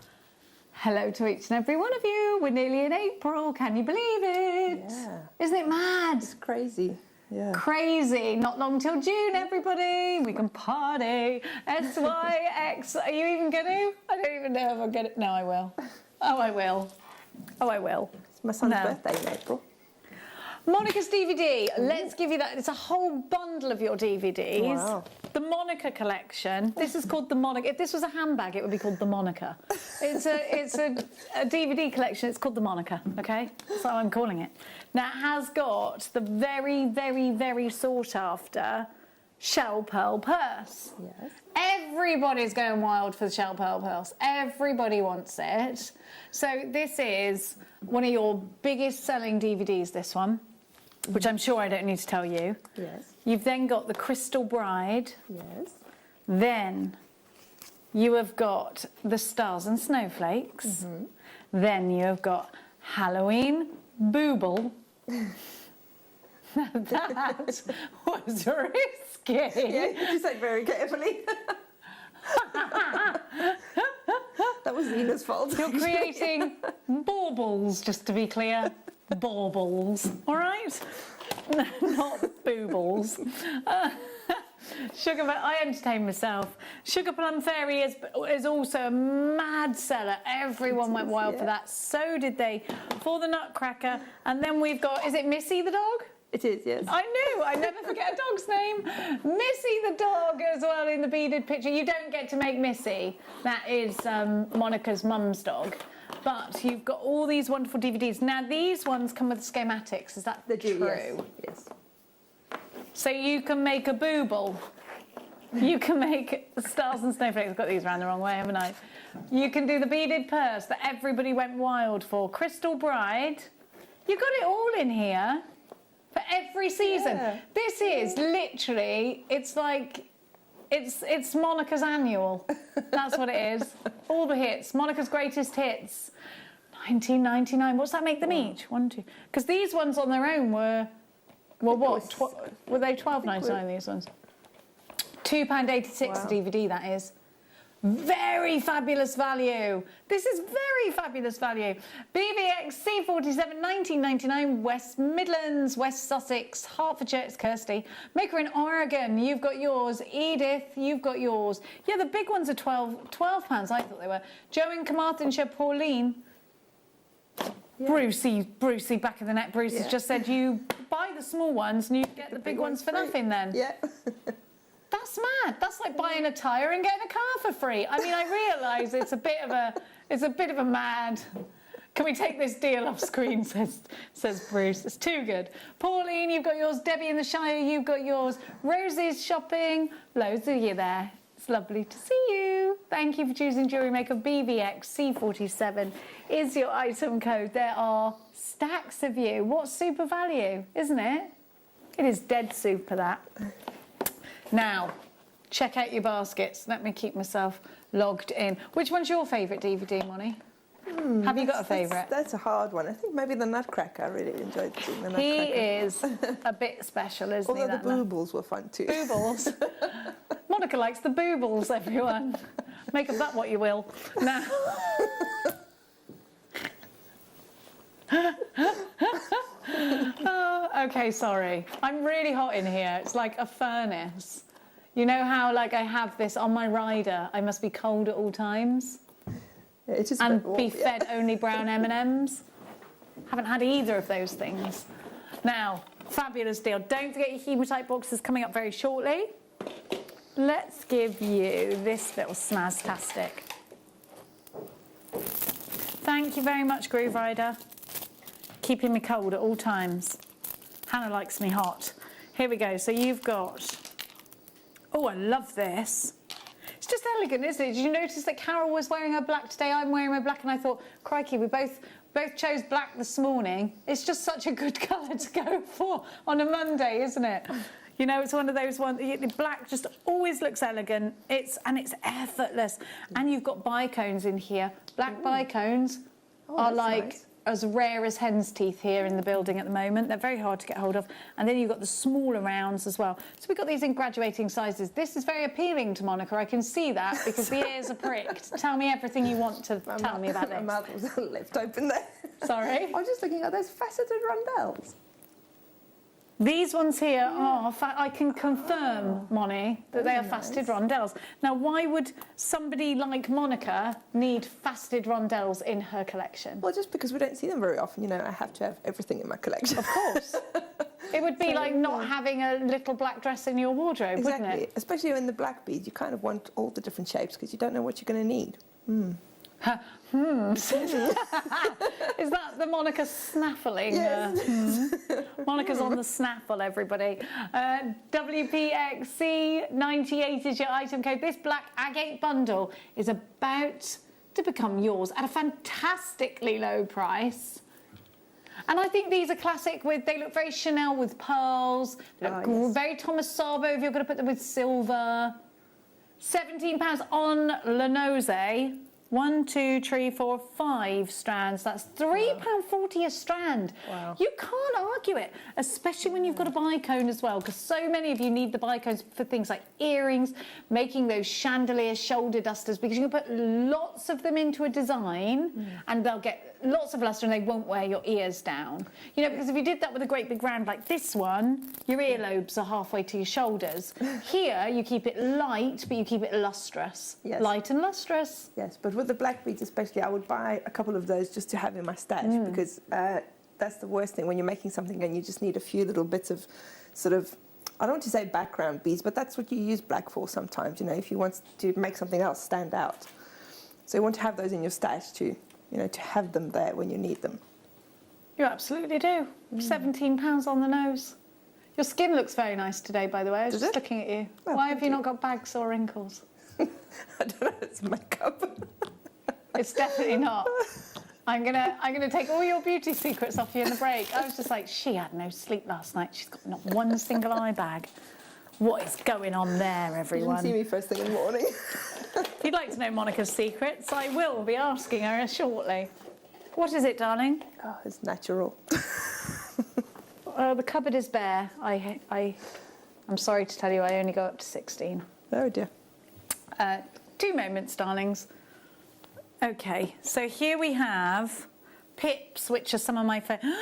Hello to each and every one of you. We're nearly in April. Can you believe it? Yeah. Isn't it mad? It's crazy. Yeah. Crazy. Not long till June, everybody. We can party. SYX. Are you even going to? I don't even know if I'll get it. No, I will. Oh, I will. Oh, I will. It's my son's birthday in April. Monica's DVD. Let's give you that. It's a whole bundle of your DVDs. Wow. The Monica collection. This is called the Monica. If this was a handbag, it would be called the Monica. It's a DVD collection. It's called the Monica, okay? That's how I'm calling it. Now, it has got the very, very, very sought-after shell pearl purse. Yes. Everybody's going wild for the shell pearl purse. Everybody wants it. So this is one of your biggest selling DVDs, this one, which I'm sure I don't need to tell you. Yes. You've then got the Crystal Bride. Yes. Then you have got the Stars and Snowflakes. Mm-hmm. Then you have got Halloween Booble. That was risky. Yeah, you say very carefully. That was Nina's fault. You're creating baubles, just to be clear. Baubles, all right? Not boobles. Sugar, I entertain myself. Sugar Plum Fairy is also a mad seller. Everyone went wild for that. So did they for the Nutcracker. And then we've got, is it Missy the dog? It is, yes. I knew. I never forget a dog's name. Missy the dog as well in the beaded picture. You don't get to make Missy. That is Monica's mum's dog. But you've got all these wonderful DVDs. Now, these ones come with schematics. Is that true? Yes. So you can make a booble. You can make stars and snowflakes. I've got these around the wrong way, haven't I? You can do the beaded purse that everybody went wild for. Crystal Bride. You've got it all in here for every season. Yeah. This is literally, it's like, it's Monica's annual. That's what it is. All the hits. Monica's greatest hits. 19.99. What's that make them each? 1, 2. Because these ones on their own were, well, what? Were they £12.99, these ones? £2.86 a DVD, that is. Very fabulous value. This is very fabulous value. BVX C47, 19.99, West Midlands, West Sussex, Hertfordshire, it's Kirsty. Maker in Oregon, you've got yours. Edith, you've got yours. Yeah, the big ones are £12, I thought they were. Joe in Carmarthenshire, Pauline. Yeah. Brucey, back of the neck. Bruce has just said you buy the small ones and you get the big ones for nothing then. Yeah. That's mad. That's like buying a tyre and getting a car for free. I mean, I realise it's a bit of a mad. Can we take this deal off screen? Says Bruce. It's too good. Pauline, you've got yours. Debbie in the Shire, you've got yours. Rosie's shopping. Loads of you there. It's lovely to see you. Thank you for choosing Jewellery Maker. BVX C47 is your item code. There are stacks of you. What super value, isn't it? It is dead super, that. Now, check out your baskets. Let me keep myself logged in. Which one's your favourite DVD, Moni? Have you got a favourite? That's a hard one. I think maybe the Nutcracker. I really enjoyed seeing the Nutcracker. He is a bit special, isn't he? Although the boobles were fun too. Boobles. Monica likes the boobles, everyone. Make of that what you will. Now. Oh, okay, sorry. I'm really hot in here. It's like a furnace. You know how, like, I have this on my rider. I must be cold at all times. Yeah, it is and be fed only brown M&Ms. Haven't had either of those things. Now, fabulous deal. Don't forget your hematite boxes coming up very shortly. Let's give you this little snaztastic. Thank you very much, Groove Rider. Keeping me cold at all times. Hannah likes me hot. Here we go. So you've got... Oh, I love this. It's just elegant, isn't it? Did you notice that Carol was wearing her black today? I'm wearing my black, and I thought, crikey, we both chose black this morning. It's just such a good colour to go for on a Monday, isn't it? You know, it's one of those ones. Black just always looks elegant. It's effortless. And you've got bicones in here. Black bicones are like... Nice. As rare as hen's teeth here in the building at the moment. They're very hard to get hold of. And then you've got the smaller rounds as well. So we've got these in graduating sizes. This is very appealing to Monica. I can see that because the ears are pricked. Tell me everything you want to tell me about this. My mouth was left open there. Sorry? I was just looking at those faceted rondelles. These ones here are, I can confirm, Moni, that they are faceted rondelles. Now, why would somebody like Monica need faceted rondelles in her collection? Well, just because we don't see them very often, you know, I have to have everything in my collection. Of course. It would be like not having a little black dress in your wardrobe, wouldn't it? Especially in the black beads, you kind of want all the different shapes because you don't know what you're going to need. Is that the Monica snaffling? Yes. Monica's on the snaffle, everybody. WPXC98 is your item code. This black agate bundle is about to become yours at a fantastically low price. And I think these are classic they look very Chanel with pearls. They look very Thomas Sabo if you're going to put them with silver. £17 on Lanose. 1, 2, 3, 4, 5 strands. That's £3.40 a strand. Wow. You can't argue it, especially when you've got a bicone as well, because so many of you need the bicones for things like earrings, making those chandelier shoulder dusters, because you can put lots of them into a design and they'll get lots of luster and they won't wear your ears down. You know, because if you did that with a great big round like this one, your earlobes are halfway to your shoulders. Here, you keep it light, but you keep it lustrous. Yes. Light and lustrous. Yes, but with the black beads especially, I would buy a couple of those just to have in my stash because that's the worst thing when you're making something and you just need a few little bits of sort of, I don't want to say background beads, but that's what you use black for sometimes, you know, if you want to make something else stand out. So you want to have those in your stash too, you know, to have them there when you need them. You absolutely do. £17 on the nose. Your skin looks very nice today, by the way. I was just looking at you. Oh, why have you not got bags or wrinkles? I don't know, it's makeup. It's definitely not. I'm gonna take all your beauty secrets off you in the break. I was just like, she had no sleep last night. She's got not one single eye bag. What is going on there, everyone? You didn't see me first thing in the morning. If you'd like to know Monica's secrets, I will be asking her shortly. What is it, darling? Oh, it's natural. The cupboard is bare. I'm sorry to tell you, I only go up to 16. Oh dear. 2 moments, darlings. Okay, so here we have pips, which are some of my favourite.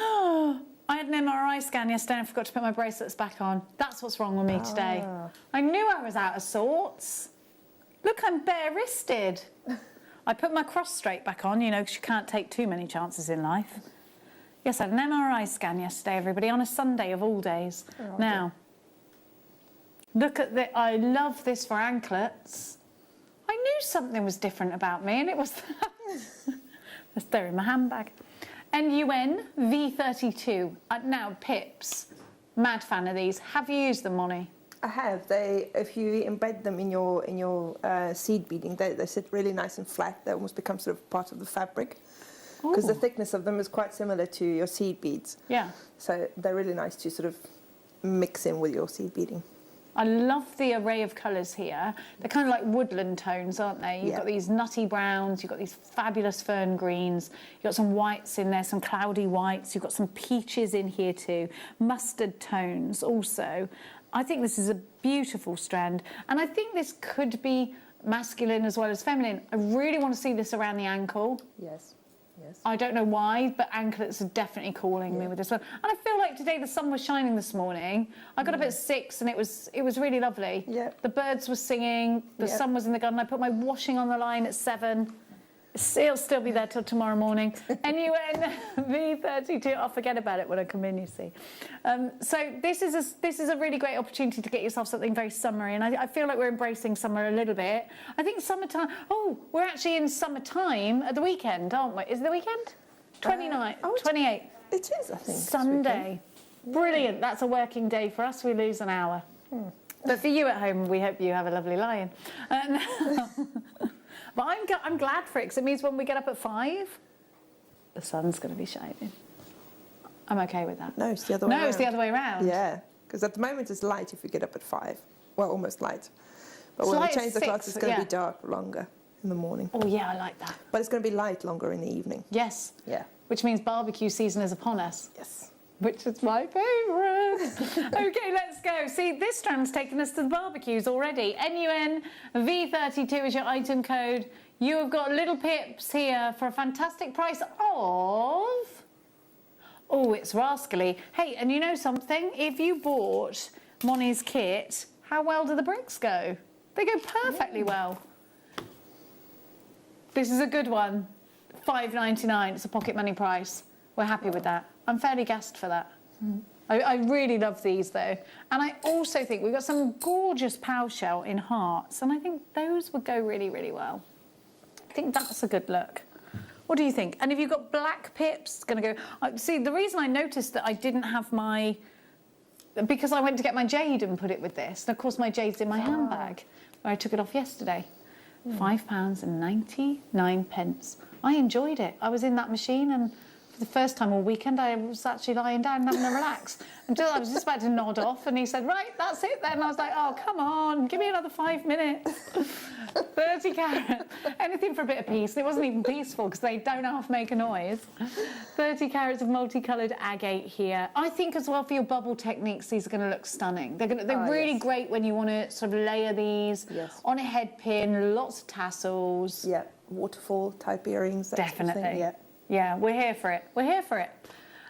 I had an MRI scan yesterday and I forgot to put my bracelets back on. That's what's wrong with me today. I knew I was out of sorts. Look, I'm bare-wristed. I put my cross straight back on, you know, because you can't take too many chances in life. Yes, I had an MRI scan yesterday, everybody, on a Sunday of all days. Now, look at the, I love this for anklets. I knew something was different about me, and it was that. They're in my handbag. NUN V32. Now, pips. Mad fan of these. Have you used them, Moni? I have. If you embed them in your seed beading, they sit really nice and flat. They almost become sort of part of the fabric. Because the thickness of them is quite similar to your seed beads. Yeah. So they're really nice to sort of mix in with your seed beading. I love the array of colours here. They're kind of like woodland tones, aren't they? You've got these nutty browns, you've got these fabulous fern greens, you've got some whites in there, some cloudy whites, you've got some peaches in here too, mustard tones also. I think this is a beautiful strand, and I think this could be masculine as well as feminine. I really want to see this around the ankle. Yes. Yes. I don't know why, but anklets are definitely calling me with this one. And I feel like today the sun was shining this morning. I got up at 6 and it was really lovely. Yeah. The birds were singing, the sun was in the garden. I put my washing on the line at 7. It'll still be there till tomorrow morning. NUN V32. I'll forget about it when I come in, you see. So this is a really great opportunity to get yourself something very summery, and I feel like we're embracing summer a little bit. I think summertime. Oh, we're actually in summertime at the weekend, aren't we? Is it the weekend? 29th, 28th. It is, I think. Sunday. Brilliant. That's a working day for us. We lose an hour. But for you at home, we hope you have a lovely lie-in. But I'm glad for it, because it means when we get up at 5, the sun's going to be shining. I'm okay with that. No, it's the other way around. No, it's the other way around. Yeah, because at the moment it's light if you get up at 5. Well, almost light. But It's when we light at change the clocks, 6, it's going to be dark longer in the morning. Oh, yeah, I like that. But it's going to be light longer in the evening. Yes. Yeah. Which means barbecue season is upon us. Yes. Which is my favourite. Okay, let's go. See, this strand's taken us to the barbecues already. NUN V32 is your item code. You have got little pips here for a fantastic price of... Oh, it's rascally. Hey, and you know something? If you bought Moni's kit, how well do the bricks go? They go perfectly well. This is a good one. $5.99. It's a pocket money price. We're happy with that. I'm fairly gassed for that. I really love these though. And I also think we've got some gorgeous POW shell in hearts, and I think those would go really, really well. I think that's a good look. What do you think? And if you've got black pips, it's going to go... see, the reason I noticed that I didn't have my... Because I went to get my jade and put it with this. And of course my jade's in my handbag, where I took it off yesterday. £5.99. I enjoyed it. I was in that machine and For the first time all weekend, I was actually lying down and having a relax. Until I was just about to nod off, and he said, right, that's it then. I was like, oh, come on, give me another 5 minutes. 30 carat, anything for a bit of peace. And it wasn't even peaceful because they don't half make a noise. 30 carats of multicoloured agate here. I think as well for your bubble techniques, these are going to look stunning. They're really great when you want to sort of layer these on a head pin, lots of tassels. Yeah, waterfall type earrings. Definitely. Yeah, we're here for it. We're here for it.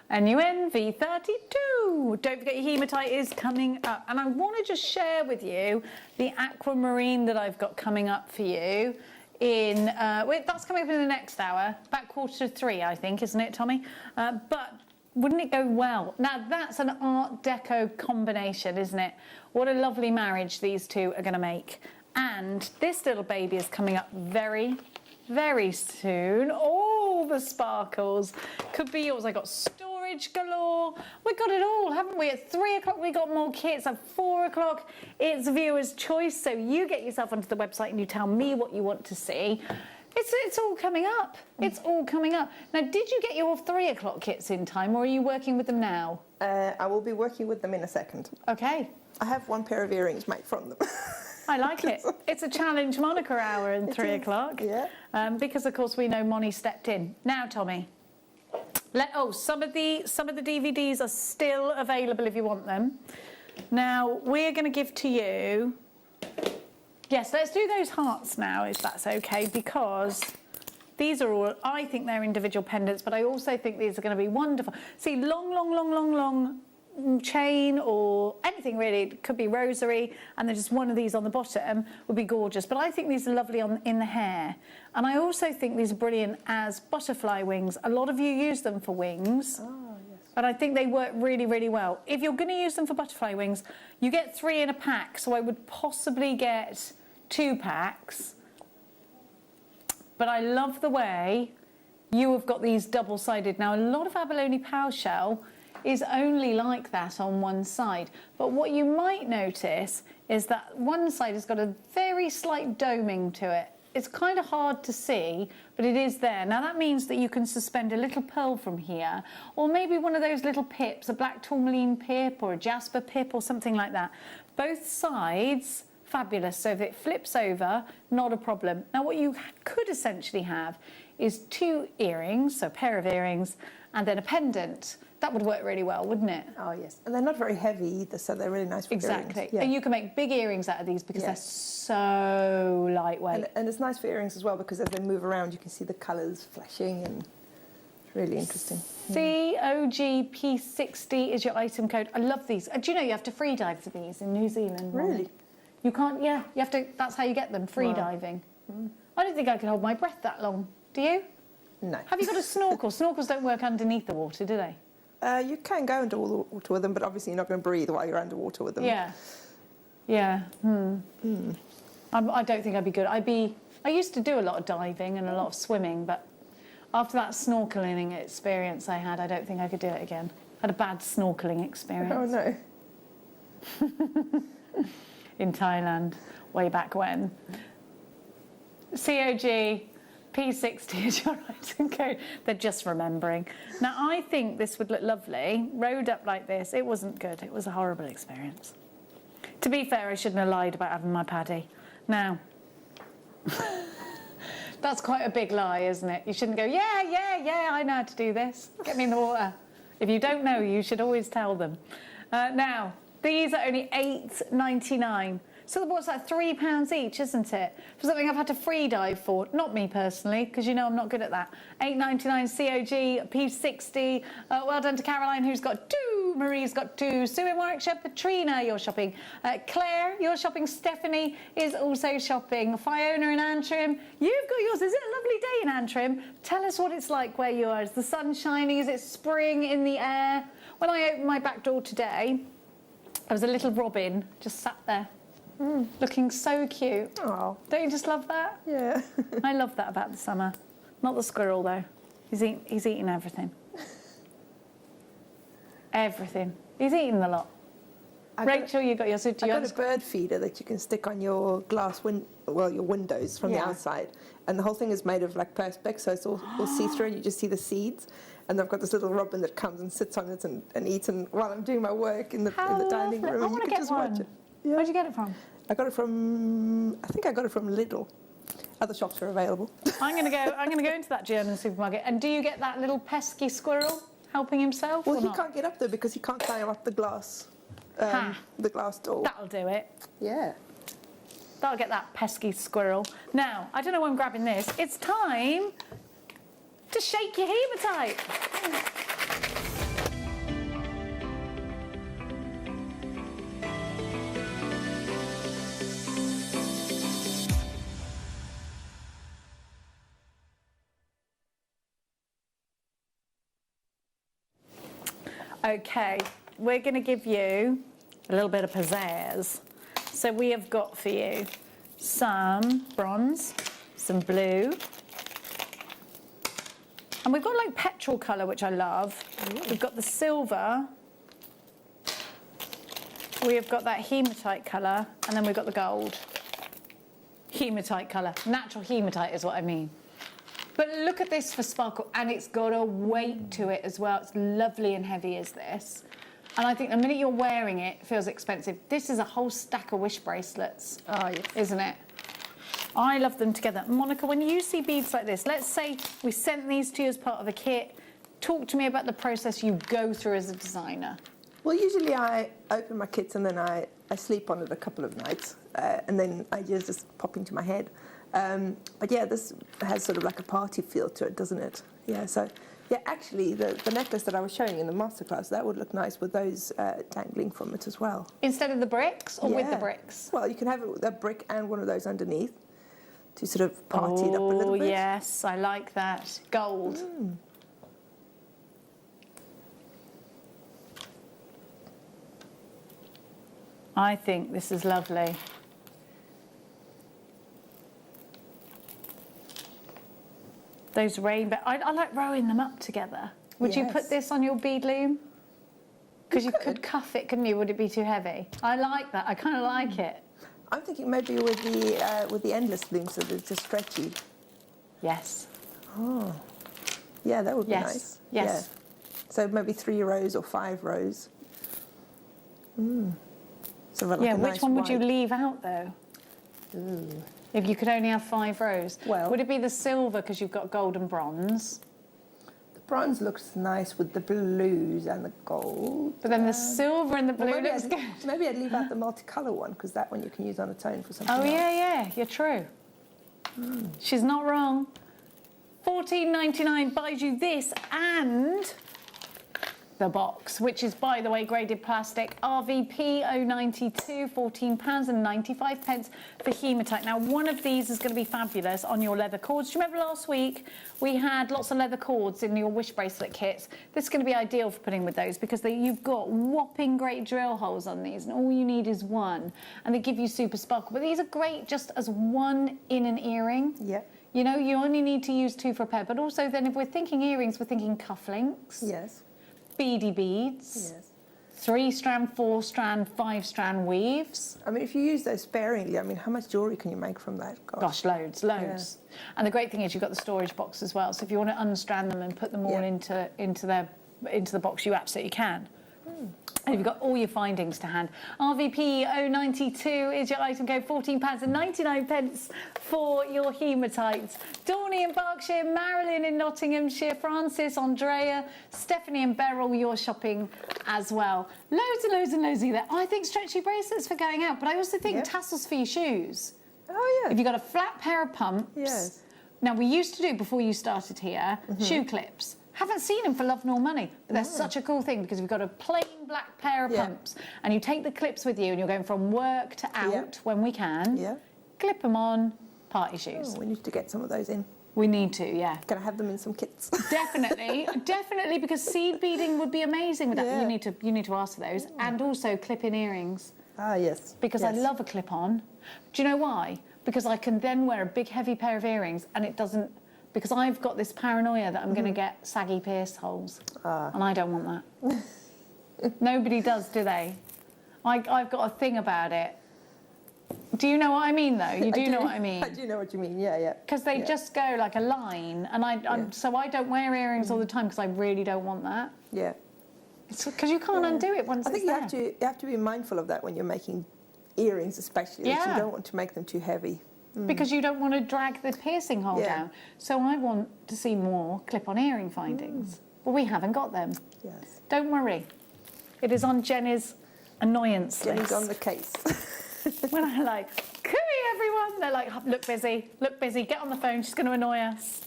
NUN V32. Don't forget your hematite is coming up. And I want to just share with you the aquamarine that I've got coming up for you in, that's coming up in the next hour, about 2:45, I think, isn't it, Tommy? But wouldn't it go well? Now, that's an Art Deco combination, isn't it? What a lovely marriage these two are going to make. And this little baby is coming up very, very soon. All the sparkles could be yours. I got storage galore. We got it all, haven't we? At 3 o'clock we got more kits. At 4 o'clock it's viewer's choice. So you get yourself onto the website and you tell me what you want to see. It's all coming up. It's all coming up. Now, did you get your 3 o'clock kits in time, or are you working with them now? I will be working with them in a second. Okay. I have one pair of earrings made from them. I like it. It's a challenge Monica hour in 3 o'clock. Yeah. Because of course we know Moni stepped in. Now, Tommy. Some of the DVDs are still available if you want them. Now we're going to give to you. Yes, let's do those hearts now, if that's okay, because these are all. I think they're individual pendants, but I also think these are going to be wonderful. See, long chain or anything really. It could be rosary, and then just one of these on the bottom would be gorgeous. But I think these are lovely in the hair, and I also think these are brilliant as butterfly wings. A lot of you use them for wings. But I think they work really, really well. If you're going to use them for butterfly wings, you get 3 in a pack, so I would possibly get 2 packs. But I love the way you have got these double-sided. Now, a lot of abalone power shell is only like that on one side. But what you might notice is that one side has got a very slight doming to it. It's kind of hard to see, but it is there. Now that means that you can suspend a little pearl from here, or maybe one of those little pips, a black tourmaline pip or a jasper pip or something like that. Both sides, fabulous. So if it flips over, not a problem. Now what you could essentially have is 2 earrings, so a pair of earrings, and then a pendant. That would work really well, wouldn't it? Oh, yes. And they're not very heavy either, so they're really nice for earrings. Exactly. Yeah. And you can make big earrings out of these because they're so lightweight. And it's nice for earrings as well because as they move around, you can see the colours flashing, and it's really interesting. COGP60 is your item code. I love these. Do you know you have to free dive for these in New Zealand? Really? You can't, you have to, that's how you get them, free diving. I don't think I could hold my breath that long. Do you? No. Have you got a snorkel? Snorkels don't work underneath the water, do they? You can go into all the water with them, but obviously you're not going to breathe while you're underwater with them. Yeah. I don't think I'd be good. I used to do a lot of diving and a lot of swimming, but after that snorkeling experience I had, I don't think I could do it again. I had a bad snorkeling experience. Oh, no. In Thailand, way back when. COG P60 is your item code. They're just remembering. Now, I think this would look lovely, rode up like this. It wasn't good. It was a horrible experience. To be fair, I shouldn't have lied about having my paddy. Now, that's quite a big lie, isn't it? You shouldn't go, yeah, I know how to do this. Get me in the water. If you don't know, you should always tell them. Now, these are only $8.99. So what's that, £3 each, isn't it? For something I've had to free dive for. Not me personally, because you know I'm not good at that. $8.99 COG, P60. Well done to Caroline, who's got 2. Marie's got 2. Sue in Warwickshire, Patrina, you're shopping. Claire, you're shopping. Stephanie is also shopping. Fiona in Antrim, you've got yours. Is it a lovely day in Antrim? Tell us what it's like where you are. Is the sun shining? Is it spring in the air? When I opened my back door today, there was a little robin just sat there. Looking so cute. Oh, don't you just love that? Yeah. I love that about the summer. Not the squirrel though. He's eating everything. Everything. He's eating the lot. Rachel, you got yours. I got a bird feeder that you can stick on your your windows from the outside, and the whole thing is made of like perspex, so it's all see through, and you just see the seeds. and I've got this little robin that comes and sits on it and eats while I'm doing my work in the dining room. I want to get one. Watch it. Yeah. Where'd you get it from? I got it from, I think I got it from Lidl. Other shops are available. I'm going to go into that German supermarket. And do you get that little pesky squirrel helping himself? Well, or he not? can't get up there because he can't climb up the glass door. That'll do it. Yeah. That'll get that pesky squirrel. Now, I don't know why I'm grabbing this. It's time to shake your hematite. Okay, we're going to give you a little bit of pizzazz. So we have got for you some bronze, some blue, and we've got like petrol colour, which I love. We've got the silver, we have got that hematite colour, and then we've got the gold. Hematite colour, natural hematite is what I mean. But look at this for sparkle, and it's got a weight to it as well. It's lovely and heavy as this. And I think the minute you're wearing it, it feels expensive. This is a whole stack of wish bracelets, isn't it? I love them together. Monica, when you see beads like this, let's say we sent these to you as part of a kit. Talk to me about the process you go through as a designer. Well, usually I open my kits and then I sleep on it a couple of nights, and then ideas just pop into my head. But yeah, this has sort of like a party feel to it, doesn't it? Yeah, so yeah, actually the necklace that I was showing in the masterclass, that would look nice with those dangling from it as well. Instead of the bricks or with the bricks? Well, you can have it with a brick and one of those underneath to sort of party it up a little bit. Oh, yes, I like that. Gold. I think this is lovely. Those rainbow, I like rowing them up together. Would you put this on your bead loom? Because you could cuff it, couldn't you? Would it be too heavy? I like that. I kind of like it. I'm thinking maybe with the endless loom, so that it's just stretchy. Yes. Oh, yeah, that would be nice. Yes. Yeah. So maybe 3 rows or 5 rows. So like a which nice one would you white. leave out though? Ooh. If you could only have 5 rows. Well, would it be the silver because you've got gold and bronze? The bronze looks nice with the blues and the gold. But then the silver and the blue looks good. Maybe I'd leave out the multicolour one because that one you can use on its own for something else. Yeah, you're true. She's not wrong. $14.99 buys you this and the box, which is, by the way, graded plastic, RVP 092, £14.95 for hematite. Now, one of these is going to be fabulous on your leather cords. Do you remember last week we had lots of leather cords in your wish bracelet kits? This is going to be ideal for putting with those because you've got whopping great drill holes on these, and all you need is one, and they give you super sparkle. But these are great just as one in an earring. Yeah. You know, you only need to use 2 for a pair, but also then if we're thinking earrings, we're thinking cufflinks. Yes. Beady beads, Yes. 3-strand, 4-strand, 5-strand weaves. I mean, if you use those sparingly, I mean, how much jewellery can you make from that? Gosh, loads. Yeah. And the great thing is you've got the storage box as well. So if you want to unstrand them and put them all into the box, you absolutely can. And you've got all your findings to hand. RVP 092 is your item code, £14.99 for your hematite. Dawny in Berkshire, Marilyn in Nottinghamshire, Francis, Andrea, Stephanie and Beryl, you're shopping as well. Loads and loads and loads of that. I think stretchy bracelets for going out, but I also think tassels for your shoes. Oh, yeah. If you've got a flat pair of pumps. Yes. Now, we used to do, before you started here, shoe clips. Haven't seen them for love nor money, but they're such a cool thing because you've got a plain black pair of pumps and you take the clips with you and you're going from work to out when we can. Yeah. Clip them on, party shoes. Oh, we need to get some of those in. We need to, yeah. Can I have them in some kits? Definitely, definitely, because seed beading would be amazing with that. Yeah. You need to ask for those, and also clip-in earrings. Ah, yes. Because I love a clip-on. Do you know why? Because I can then wear a big heavy pair of earrings and it doesn't. Because I've got this paranoia that I'm going to get saggy pierced holes, and I don't want that. Nobody does, do they? I've got a thing about it. Do you know what I mean, though? You do know what I mean? I do know what you mean, yeah. Because they just go like a line, and so I don't wear earrings all the time because I really don't want that. Yeah. Because you can't undo it once I think it's you have to be mindful of that when you're making earrings, especially. That you don't want to make them too heavy. Because you don't want to drag the piercing hole down. So I want to see more clip-on earring findings. But we haven't got them. Yes. Don't worry. It is on Jenny's annoyance list. Jenny's on the case. When I'm like, cooey everyone, they're like, look busy, get on the phone, she's going to annoy us.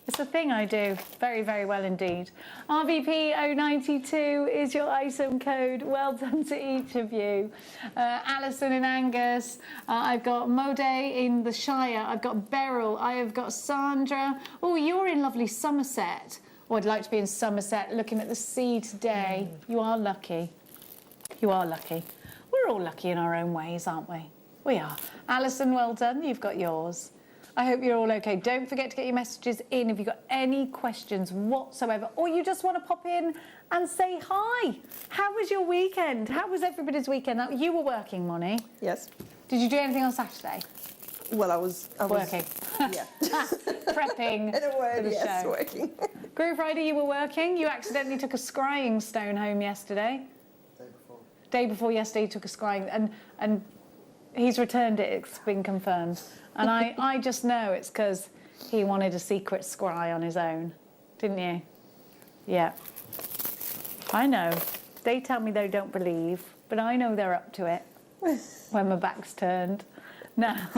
It's a thing I do very, very well indeed. RVP092 is your item code. Well done to each of you. Alison in Angus. I've got Mode in the Shire. I've got Beryl. I have got Sandra. Oh, you're in lovely Somerset. Oh, I'd like to be in Somerset looking at the sea today. You are lucky. You are lucky. We're all lucky in our own ways, aren't we? We are. Alison, well done. You've got yours. I hope you're all okay. Don't forget to get your messages in if you've got any questions whatsoever, or you just want to pop in and say hi. How was your weekend? How was everybody's weekend? Now, you were working, Moni. Yes. Did you do anything on Saturday? Well, I was working. Yeah. Prepping In a word, for the yes, show. working. Groove Rider, you were working. You accidentally took a scrying stone home yesterday. Day before yesterday, you took a scrying, and he's returned it. It's been confirmed. And I just know it's because he wanted a secret scry on his own. Didn't you? Yeah. I know. They tell me they don't believe, but I know they're up to it when my back's turned. Now,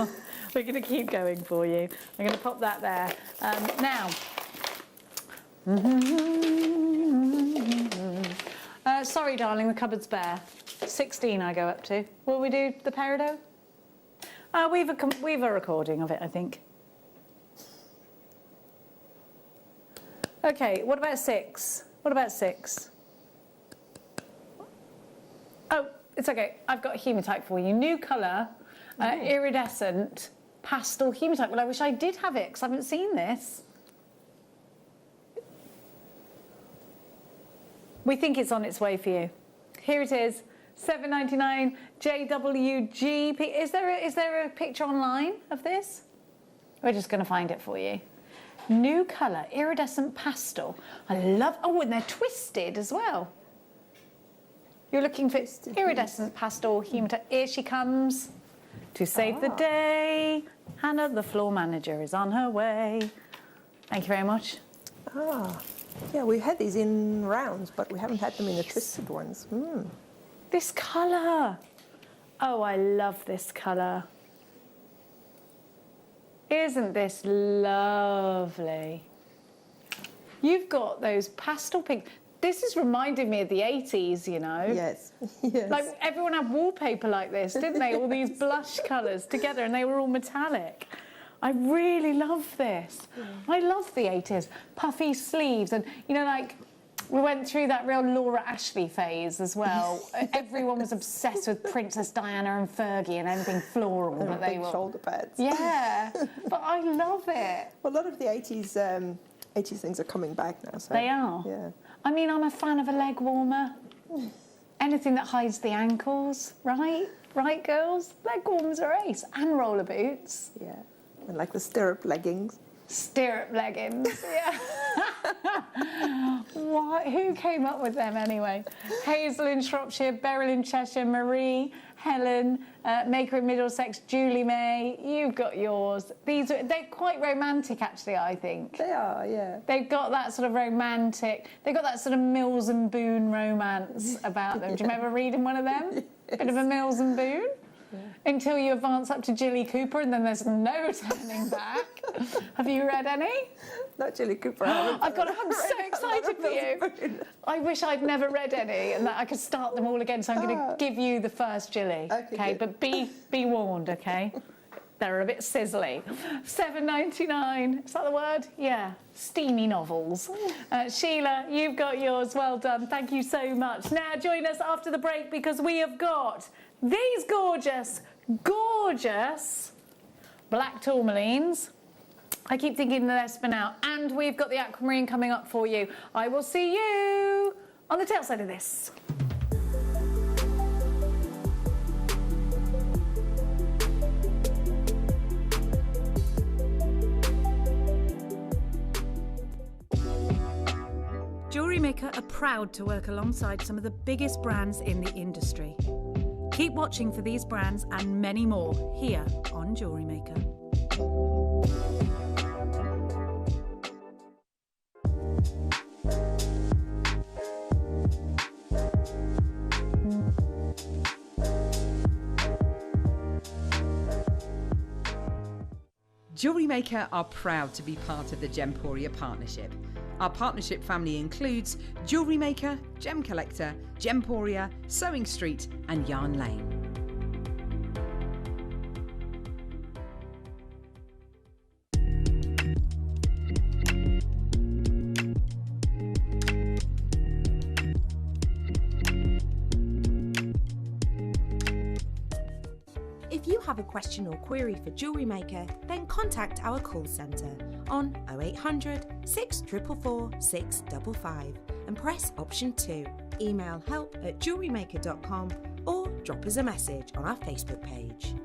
we're going to keep going for you. I'm going to pop that there. Now. Sorry, darling, the cupboard's bare. 16 I go up to. Will we do the peridot? We've a recording of it, I think. Okay, what about 6? What about 6? Oh, it's okay. I've got a hematite for you. New colour, iridescent, pastel hematite. Well, I wish I did have it because I haven't seen this. We think it's on its way for you. Here it is. $7.99 JWGP. Is there a picture online of this? We're just going to find it for you. New colour, iridescent pastel. I love. Oh, and they're twisted as well. You're looking for iridescent pastel hematite. Here she comes to save the day. Hannah, the floor manager, is on her way. Thank you very much. Yeah, we had these in rounds, but we haven't had them in the twisted ones. This colour. Oh, I love this colour. Isn't this lovely? You've got those pastel pink. This is reminding me of the 80s, you know. Yes. Yes. Like everyone had wallpaper like this, didn't they? All these blush colours together, and they were all metallic. I really love this. I love the 80s. Puffy sleeves, and you know, like we went through that real Laura Ashley phase as well. Everyone was obsessed with Princess Diana and Fergie and anything floral that they big were. shoulder pads. Yeah, but I love it. Well, a lot of the 80s things are coming back now. So, They are. Yeah. I mean, I'm a fan of a leg warmer. Anything that hides the ankles, right? Right, girls? Leg warmers are ace. And roller boots. Yeah. And like the stirrup leggings. Stirrup leggings, yeah. What? Who came up with them anyway? Hazel in Shropshire, Beryl in Cheshire, Marie, Helen, Maker in Middlesex, Julie May. You've got yours. They're quite romantic, actually, I think. They are, yeah. They've got that sort of romantic. They've got that sort of Mills and Boon romance about them. Do you remember reading one of them? Yes. Bit of a Mills and Boon. Yeah. Until you advance up to Jilly Cooper, and then there's no turning back. Have you read any? Not Jilly Cooper. I'm so excited for you. I wish I'd never read any, and that I could start them all again. So I'm going to give you the first Jilly. Okay, but be warned, okay? They're a bit sizzly. $7.99. Is that the word? Yeah. Steamy novels. Sheila, you've got yours. Well done. Thank you so much. Now join us after the break because we have got these gorgeous, gorgeous black tourmalines. I keep thinking they're spin out. And we've got the aquamarine coming up for you. I will see you on the tail side of this. Jewellery Maker are proud to work alongside some of the biggest brands in the industry. Keep watching for these brands and many more here on Jewellery Maker. Jewellery Maker are proud to be part of the Gemporia partnership. Our partnership family includes Jewellery Maker, Gem Collector, Gemporia, Sewing Street and Yarn Lane. If you have a question or query for Jewellery Maker, then contact our call centre on 0800 644 655 and press option 2. Email help@jewellerymaker.com or drop us a message on our Facebook page.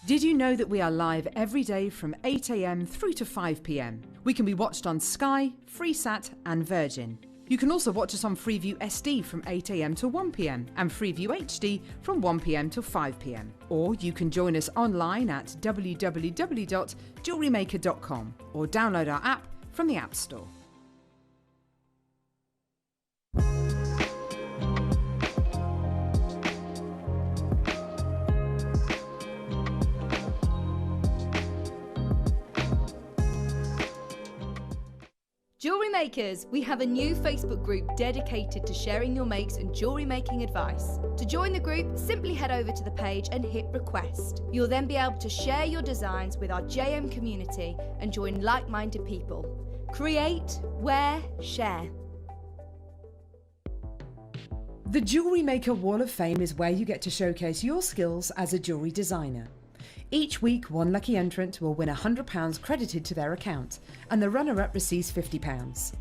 Did you know that we are live every day from 8 a.m. through to 5 p.m? We can be watched on Sky, Freesat and Virgin. You can also watch us on Freeview SD from 8 a.m. to 1 p.m. and Freeview HD from 1 p.m. till 5 p.m. Or you can join us online at www.jewellerymaker.com or download our app from the App Store. Jewellery Makers, we have a new Facebook group dedicated to sharing your makes and jewellery making advice. To join the group, simply head over to the page and hit request. You'll then be able to share your designs with our JM community and join like-minded people. Create, wear, share. The Jewellery Maker Wall of Fame is where you get to showcase your skills as a jewellery designer. Each week, one lucky entrant will win £100 credited to their account, and the runner-up receives £50.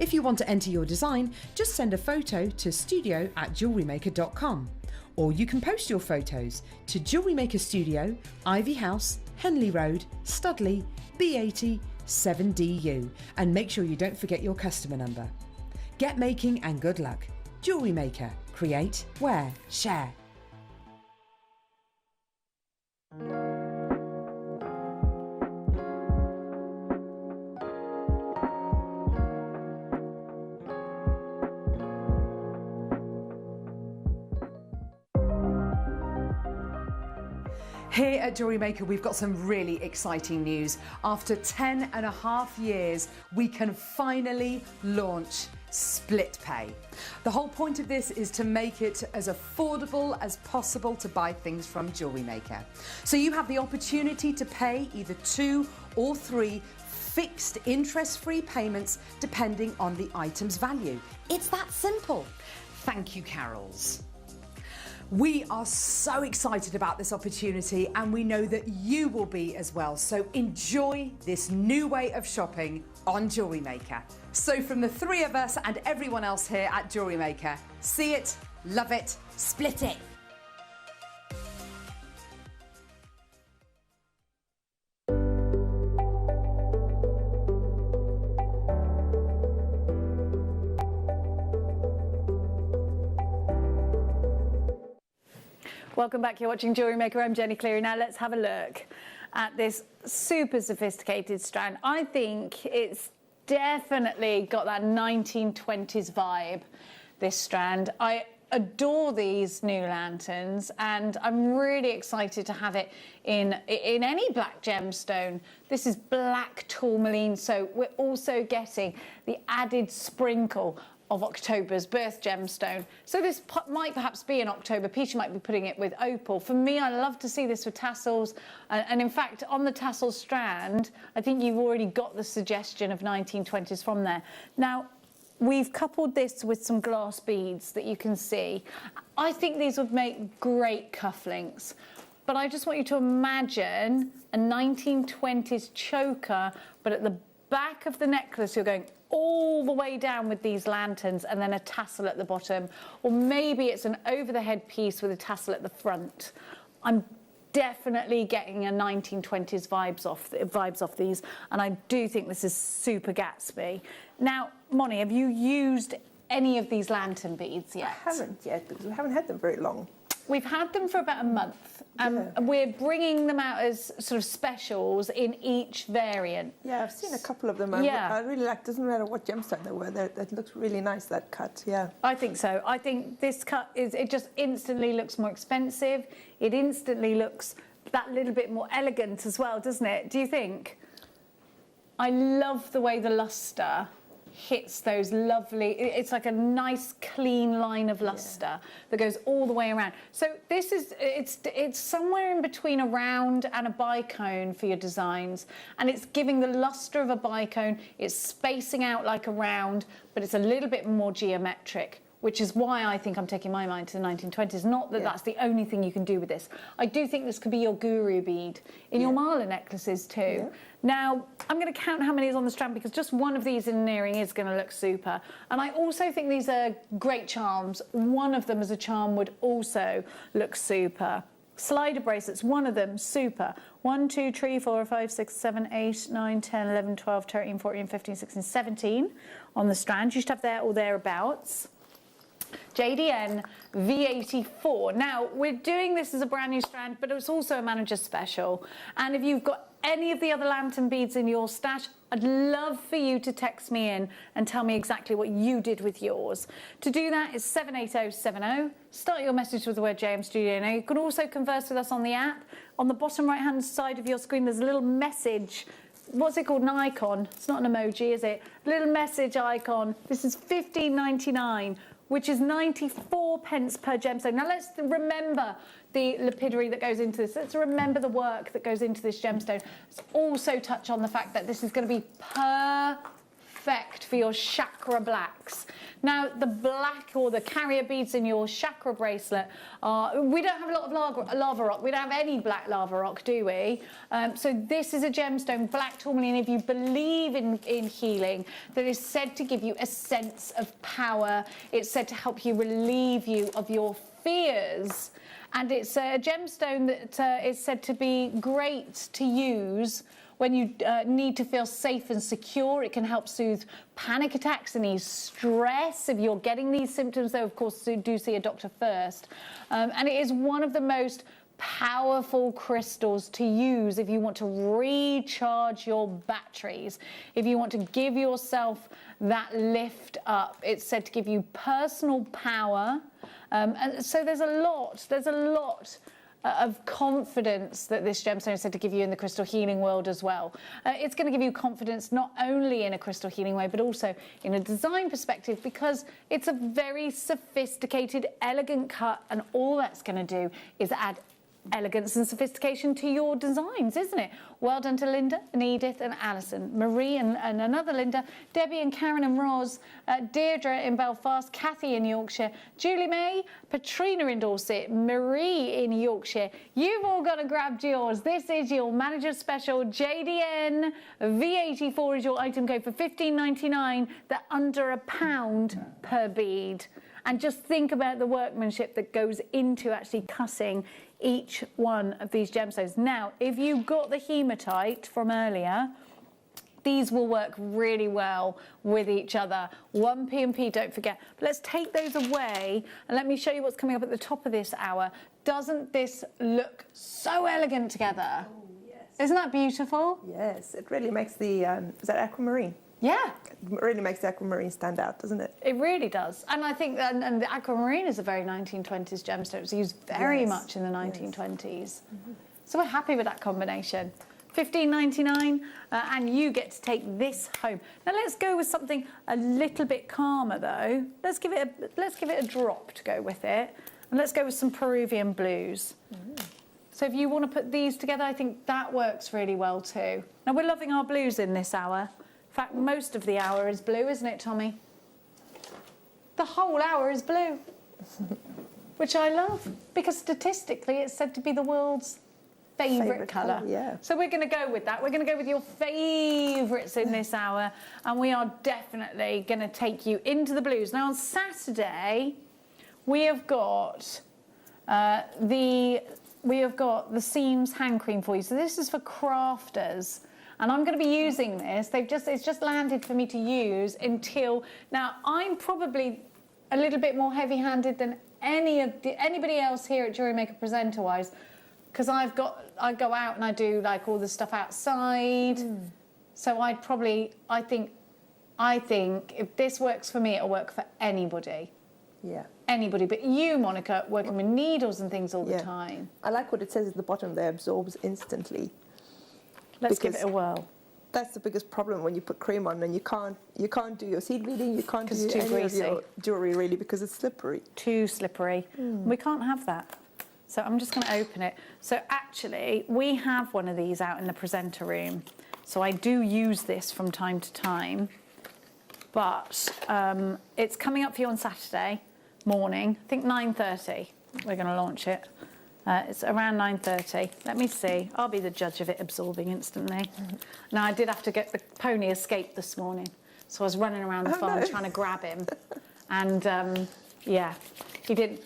If you want to enter your design, just send a photo to studio@jewellerymaker.com, or you can post your photos to Jewellery Maker Studio, Ivy House, Henley Road, Studley, B80 7DU, and make sure you don't forget your customer number. Get making and good luck. Jewellery Maker. Create, wear, share. Here at Jewellery Maker, we've got some really exciting news. After 10.5 years, we can finally launch split pay. The whole point of this is to make it as affordable as possible to buy things from Jewellery Maker. So you have the opportunity to pay either 2 or 3 fixed interest-free payments depending on the item's value. It's that simple. Thank you, Carols. We are so excited about this opportunity and we know that you will be as well. So enjoy this new way of shopping on Jewellery Maker. So from the 3 of us and everyone else here at Jewellery Maker, see it, love it, split it. Welcome back, you're watching Jewellery Maker. I'm Jenny Cleary. Now let's have a look at this super sophisticated strand. I think it's definitely got that 1920s vibe, this strand. I adore these new lanterns and I'm really excited to have it in any black gemstone. This is black tourmaline, so we're also getting the added sprinkle of October's birth gemstone. So this might perhaps be an October piece. You might be putting it with opal. For me, I love to see this with tassels. And in fact, on the tassel strand, I think you've already got the suggestion of 1920s from there. Now, we've coupled this with some glass beads that you can see. I think these would make great cufflinks. but I just want you to imagine a 1920s choker, but at the back of the necklace you're going all the way down with these lanterns and then a tassel at the bottom, or maybe it's an over-the-head piece with a tassel at the front. I'm definitely getting a 1920s vibes off these, and I do think this is super Gatsby. Now, Moni, have you used any of these lantern beads yet? I haven't yet, because we haven't had them very long. We've had them for about a month. We're bringing them out as sort of specials in each variant. Yeah, I've seen a couple of them. Yeah. I really like, doesn't matter what gemstone they were, that looks really nice, that cut, yeah. I think so. I think this cut it just instantly looks more expensive. It instantly looks that little bit more elegant as well, doesn't it? Do you think? I love the way the luster hits those lovely, it's like a nice clean line of luster that goes all the way around. So this is, it's somewhere in between a round and a bicone for your designs, and it's giving the luster of a bicone, it's spacing out like a round, but it's a little bit more geometric, which is why I think I'm taking my mind to the 1920s. Not that that's the only thing you can do with this. I do think this could be your guru bead in your mala necklaces too. Yeah. Now, I'm going to count how many is on the strand, because just one of these in an earring is going to look super. And I also think these are great charms. One of them as a charm would also look super. Slider bracelets, one of them, super. 1, 2, 3, 4, 5, 6, 7, 8, 9, 10, 11, 12, 13, 14, 15, 16, 17 on the strand. You should have there or thereabouts. JDN V84. Now, we're doing this as a brand new strand, but it's also a manager special. And if you've got any of the other lantern beads in your stash, I'd love for you to text me in and tell me exactly what you did with yours. To do that is 78070. Start your message with the word JM Studio. Now, you can also converse with us on the app. On the bottom right-hand side of your screen, there's a little message. What's it called? An icon. It's not an emoji, is it? Little message icon. This is $15.99. Which is 94 pence per gemstone. Now let's remember the lapidary that goes into this. Let's remember the work that goes into this gemstone. Let's also touch on the fact that this is going to be perfect for your chakra blacks. Now, the black or the carrier beads in your chakra bracelet are, we don't have a lot of lava rock. We don't have any black lava rock, do we? So this is a gemstone, black tourmaline, if you believe in healing, that is said to give you a sense of power. It's said to help you relieve you of your fears. And it's a gemstone that is said to be great to use when you need to feel safe and secure. It can help soothe panic attacks and ease stress. If you're getting these symptoms, though, of course, do see a doctor first. And it is one of the most powerful crystals to use if you want to recharge your batteries, if you want to give yourself that lift up. It's said to give you personal power. And so there's a lot of confidence that this gemstone is said to give you in the crystal healing world as well. It's going to give you confidence not only in a crystal healing way, but also in a design perspective, because it's a very sophisticated, elegant cut, and all that's going to do is add elegance and sophistication to your designs, isn't it? Well done to Linda and Edith and Alison, Marie and another Linda, Debbie and Karen and Roz, Deirdre in Belfast, Kathy in Yorkshire, Julie May, Patrina in Dorset, Marie in Yorkshire. You've all got to grab yours. This is your manager special. JDN V84 is your item code for $15.99. They're under £1 per bead. And just think about the workmanship that goes into actually cutting each one of these gemstones. Now, if you got the hematite from earlier, these will work really well with each other. 1p&p, don't forget. But let's take those away and let me show you what's coming up at the top of this hour. Doesn't this look so elegant together? Oh, yes. Isn't that beautiful? Yes, it really makes the, is that aquamarine? Yeah. It really makes the aquamarine stand out, doesn't it? It really does. And I think that, and the aquamarine is a very 1920s gemstone. It's used very much in the 1920s. Yes. So we're happy with that combination. $15.99, and you get to take this home. Now let's go with something a little bit calmer though. Let's give it a drop to go with it, and let's go with some Peruvian blues. So if you want to put these together, I think that works really well too. Now we're loving our blues in this hour. In fact, most of the hour is blue, isn't it, Tommy? The whole hour is blue. which I love because statistically it's said to be the world's favourite colour. Yeah. So we're going to go with that. We're going to go with your favourites in this hour, and we are definitely going to take you into the blues. Now on Saturday, we have got the seams hand cream for you. So this is for crafters. And I'm going to be using this. It's just landed for me to use until now. I'm probably a little bit more heavy-handed than anybody else here at Jewellery Maker presenter-wise, because I go out and I do like all the stuff outside. So I think if this works for me, it'll work for anybody. Yeah. Anybody, but you, Monica, working with needles and things all the time. I like what it says at the bottom there, absorbs instantly. Let's give it a whirl. That's the biggest problem when you put cream on and you can't do your seed beading, you can't do too any greasy. of your jewellery really because it's slippery. Too slippery. We can't have that. So I'm just going to open it. So actually, we have one of these out in the presenter room. So I do use this from time to time. But it's coming up for you on Saturday morning. I think 9:30 we're going to launch it. It's around 9:30. Let me see. I'll be the judge of it absorbing instantly. Now, I did have to get the pony escaped this morning. So I was running around the farm trying to grab him. And, yeah, he didn't.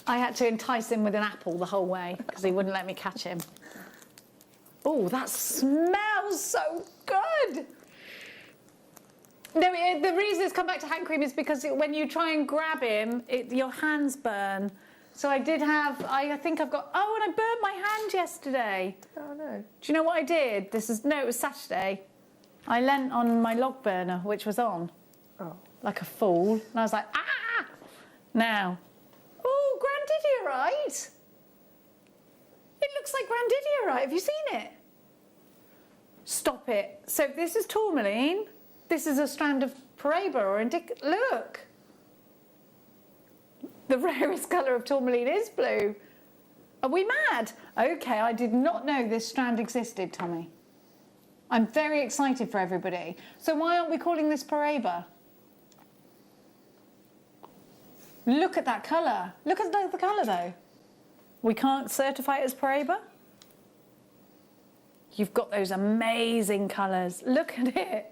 I had to entice him with an apple the whole way because he wouldn't let me catch him. Oh, that smells so good. No, the reason it's come back to hand cream is because when you try and grab him, your hands burn. So I think I've got, and I burned my hand yesterday. Oh, no. Do you know what I did? It was Saturday. I leant on my log burner, which was on. Oh. Like a fool. And I was like, ah! Now. Oh, Grandidierite. It looks like Grandidierite. Have you seen it? Stop it. So this is tourmaline. This is a strand of Paraiba or look. The rarest colour of tourmaline is blue. Are we mad? Okay, I did not know this strand existed, Tommy. I'm very excited for everybody. So why aren't we calling this Paraiba? Look at that colour. Look at the colour, though. We can't certify it as Paraiba? You've got those amazing colours. Look at it.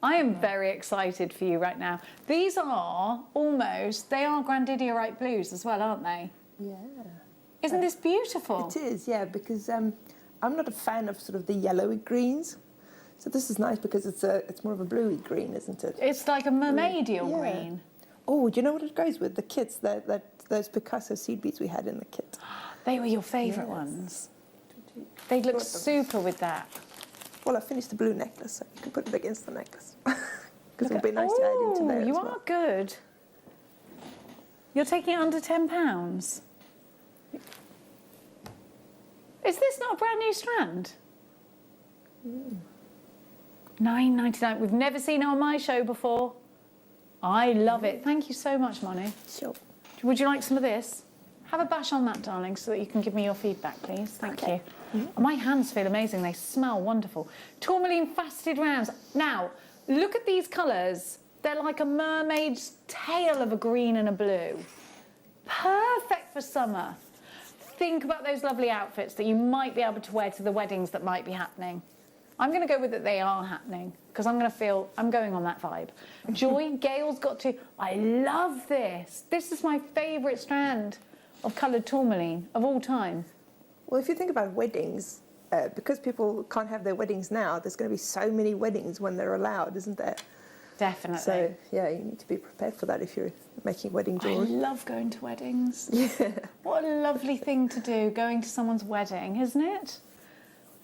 I am very excited for you right now. These are they are Grandidierite blues as well, aren't they? Yeah. Isn't this beautiful? It is, yeah, because I'm not a fan of sort of the yellowy greens. So this is nice because it's more of a bluey green, isn't it? It's like a mermaidial green. Oh, do you know what it goes with? The kits, those Picasso seed beads we had in the kit. They were your favourite ones. They look super with that. Well, I finished the blue necklace, so you can put it against the necklace. Because it would be nice to add into there you as well. are good. You're taking it under £10. Is this not a brand new strand? $9.99. We've never seen it on my show before. I love it. Thank you so much, Moni. Sure. Would you like some of this? Have a bash on that, darling, so that you can give me your feedback, please. Thank you. My hands feel amazing. They smell wonderful. Tourmaline faceted rounds. Now, look at these colours. They're like a mermaid's tail of a green and a blue. Perfect for summer. Think about those lovely outfits that you might be able to wear to the weddings that might be happening. I'm going to go with that they are happening because I'm going on that vibe. Joy, Gail's got to. I love this. This is my favourite strand of coloured tourmaline of all time. Well, if you think about weddings, because people can't have their weddings now, there's going to be so many weddings when they're allowed, isn't there? Definitely. So, yeah, you need to be prepared for that if you're making wedding jewellery. I love going to weddings. Yeah. What a lovely thing to do, going to someone's wedding, isn't it?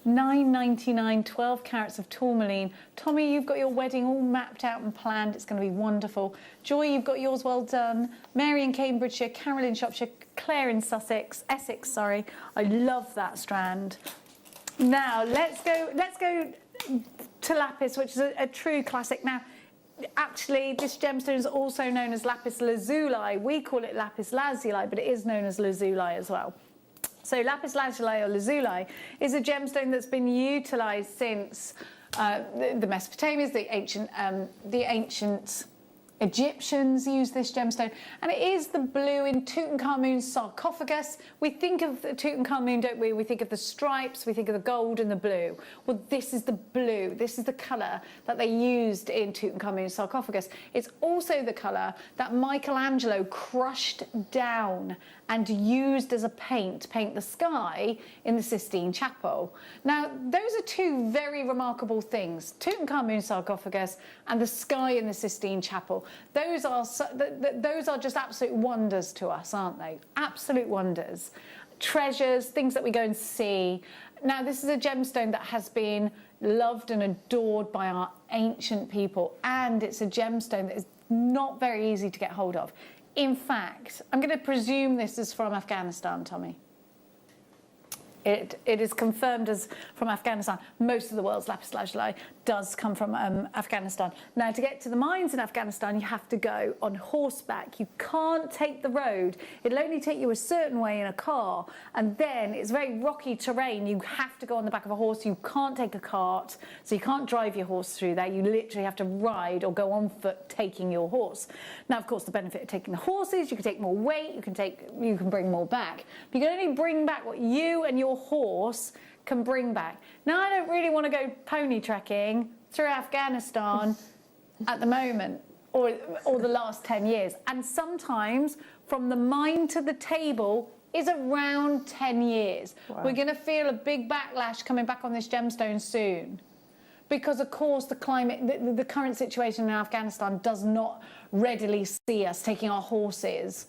$9.99, 12 carats of tourmaline. Tommy, you've got your wedding all mapped out and planned. It's going to be wonderful. Joy, you've got yours well done. Mary in Cambridgeshire, Carol in Shropshire, Claire in Essex. I love that strand. Now let's go to lapis, which is a true classic. Now, actually, this gemstone is also known as lapis lazuli. We call it lapis lazuli, but it is known as lazuli as well. So lapis lazuli or lazuli is a gemstone that's been utilised since the Mesopotamians, the ancient Egyptians use this gemstone, and it is the blue in Tutankhamun's sarcophagus. We think of Tutankhamun, don't we? We think of the stripes, we think of the gold and the blue. Well, this is the blue. This is the colour that they used in Tutankhamun's sarcophagus. It's also the colour that Michelangelo crushed down and used as a paint to paint the sky in the Sistine Chapel. Now, those are two very remarkable things, Tutankhamun's sarcophagus and the sky in the Sistine Chapel. Those are just absolute wonders to us, aren't they? Absolute wonders. Treasures, things that we go and see. Now, this is a gemstone that has been loved and adored by our ancient people, and it's a gemstone that is not very easy to get hold of. In fact, I'm going to presume this is from Afghanistan, Tommy. It is confirmed as from Afghanistan. Most of the world's lapis lazuli does come from Afghanistan. Now, to get to the mines in Afghanistan, you have to go on horseback. You can't take the road. It'll only take you a certain way in a car, and then it's very rocky terrain. You have to go on the back of a horse. You can't take a cart, so you can't drive your horse through there. You literally have to ride or go on foot taking your horse. Now, of course, the benefit of taking the horse is you can take more weight, you can bring more back. But you can only bring back what you and your horse can bring back. Now, I don't really want to go pony trekking through Afghanistan at the moment or the last 10 years. And sometimes from the mine to the table is around 10 years. Wow. We're going to feel a big backlash coming back on this gemstone soon. Because, of course, the climate, the current situation in Afghanistan does not readily see us taking our horses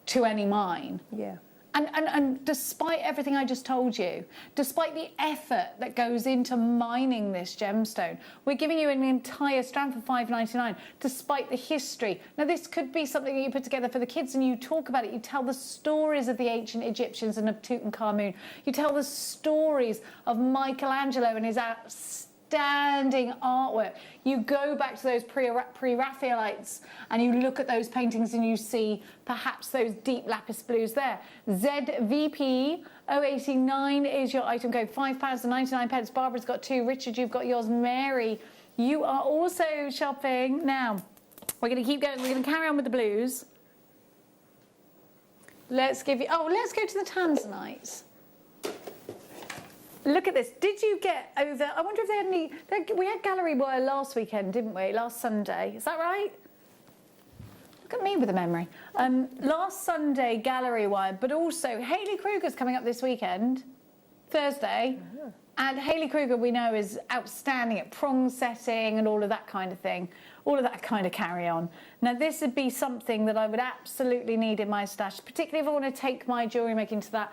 to any mine. Yeah. And despite everything I just told you, despite the effort that goes into mining this gemstone, we're giving you an entire strand for $5.99, despite the history. Now, this could be something that you put together for the kids and you talk about it. You tell the stories of the ancient Egyptians and of Tutankhamun. You tell the stories of Michelangelo and his outstanding artwork. You go back to those pre-Raphaelites and you look at those paintings and you see perhaps those deep lapis blues there. ZVP 089 is your item code, £5.99. Barbara's got 2. Richard, you've got yours. Mary, you are also shopping. Now, we're going to keep going. We're going to carry on with the blues. Let's go to the tanzanites. Look at this. Did you get over... I wonder if they had any... We had Gallery Wire last weekend, didn't we? Last Sunday. Is that right? Look at me with a memory. Last Sunday, Gallery Wire, but also Hayley Kruger's coming up this weekend, Thursday. Mm-hmm. And Hayley Kruger, we know, is outstanding at prong setting and all of that kind of thing. All of that kind of carry on. Now, this would be something that I would absolutely need in my stash, particularly if I want to take my jewellery making to that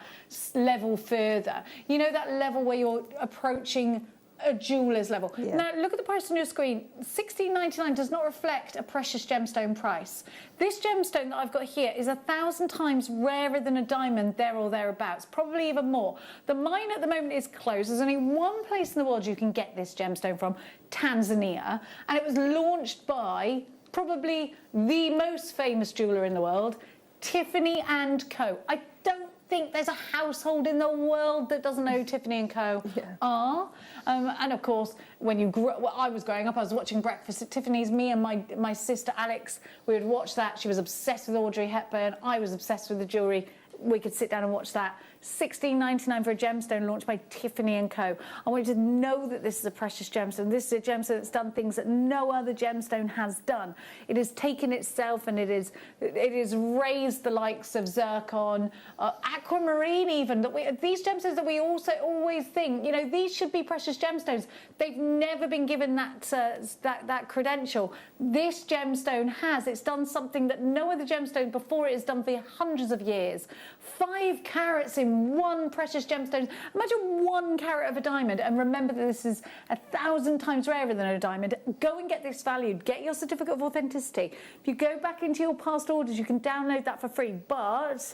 level further. You know, that level where you're approaching a jeweller's level. Yeah. Now, look at the price on your screen. $16.99 does not reflect a precious gemstone price. This gemstone that I've got here is 1,000 times rarer than a diamond there or thereabouts, probably even more. The mine at the moment is closed. There's only one place in the world you can get this gemstone from, Tanzania, and it was launched by probably the most famous jeweller in the world, Tiffany & Co. I don't think there's a household in the world that doesn't know Tiffany & Co. are. And of course, when I was growing up, I was watching Breakfast at Tiffany's. Me and my sister Alex, we would watch that. She was obsessed with Audrey Hepburn. I was obsessed with the jewellery. We could sit down and watch that. $16.99 for a gemstone launched by Tiffany & Co. I want you to know that this is a precious gemstone. This is a gemstone that's done things that no other gemstone has done. It has taken itself and it has raised the likes of zircon, aquamarine even. These gemstones that we also always think, you know, these should be precious gemstones. They've never been given that credential. This gemstone has. It's done something that no other gemstone before it has done for hundreds of years. 5 carats in one precious gemstone. Imagine 1 carat of a diamond, and remember that this is 1,000 times rarer than a diamond. Go and get this valued. Get your certificate of authenticity. If you go back into your past orders, you can download that for free. But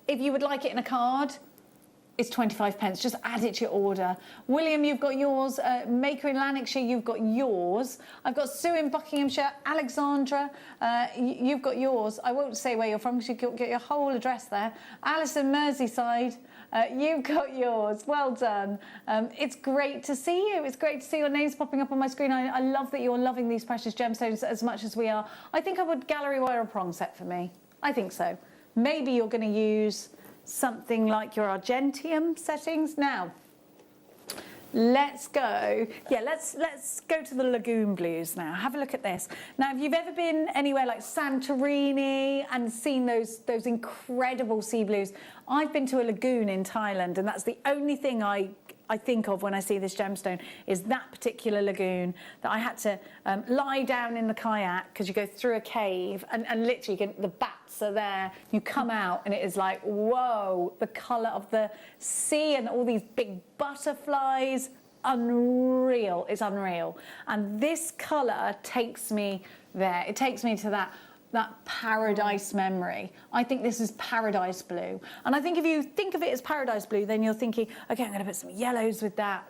if you would like it in a card, it's 25p. Just add it to your order. William, you've got yours. Maker in Lanarkshire, you've got yours. I've got Sue in Buckinghamshire. Alexandra, you've got yours. I won't say where you're from because you get your whole address there. Alice in Merseyside. You've got yours. Well done. It's great to see you. It's great to see your names popping up on my screen. I love that you're loving these precious gemstones as much as we are. I think I would gallery wire a prong set for me. I think so. Maybe you're going to use something like your Argentium settings. Now, let's go. Yeah, let's go to the lagoon blues now. Have a look at this. Now, if you've ever been anywhere like Santorini and seen those incredible sea blues, I've been to a lagoon in Thailand, and that's the only thing I think of when I see this gemstone is that particular lagoon that I had to lie down in the kayak because you go through a cave and literally the bats are there. You come out and it is like, whoa, the colour of the sea and all these big butterflies. Unreal. It's unreal. And this colour takes me there. It takes me to that paradise memory. I think this is paradise blue. And I think if you think of it as paradise blue, then you're thinking, okay, I'm going to put some yellows with that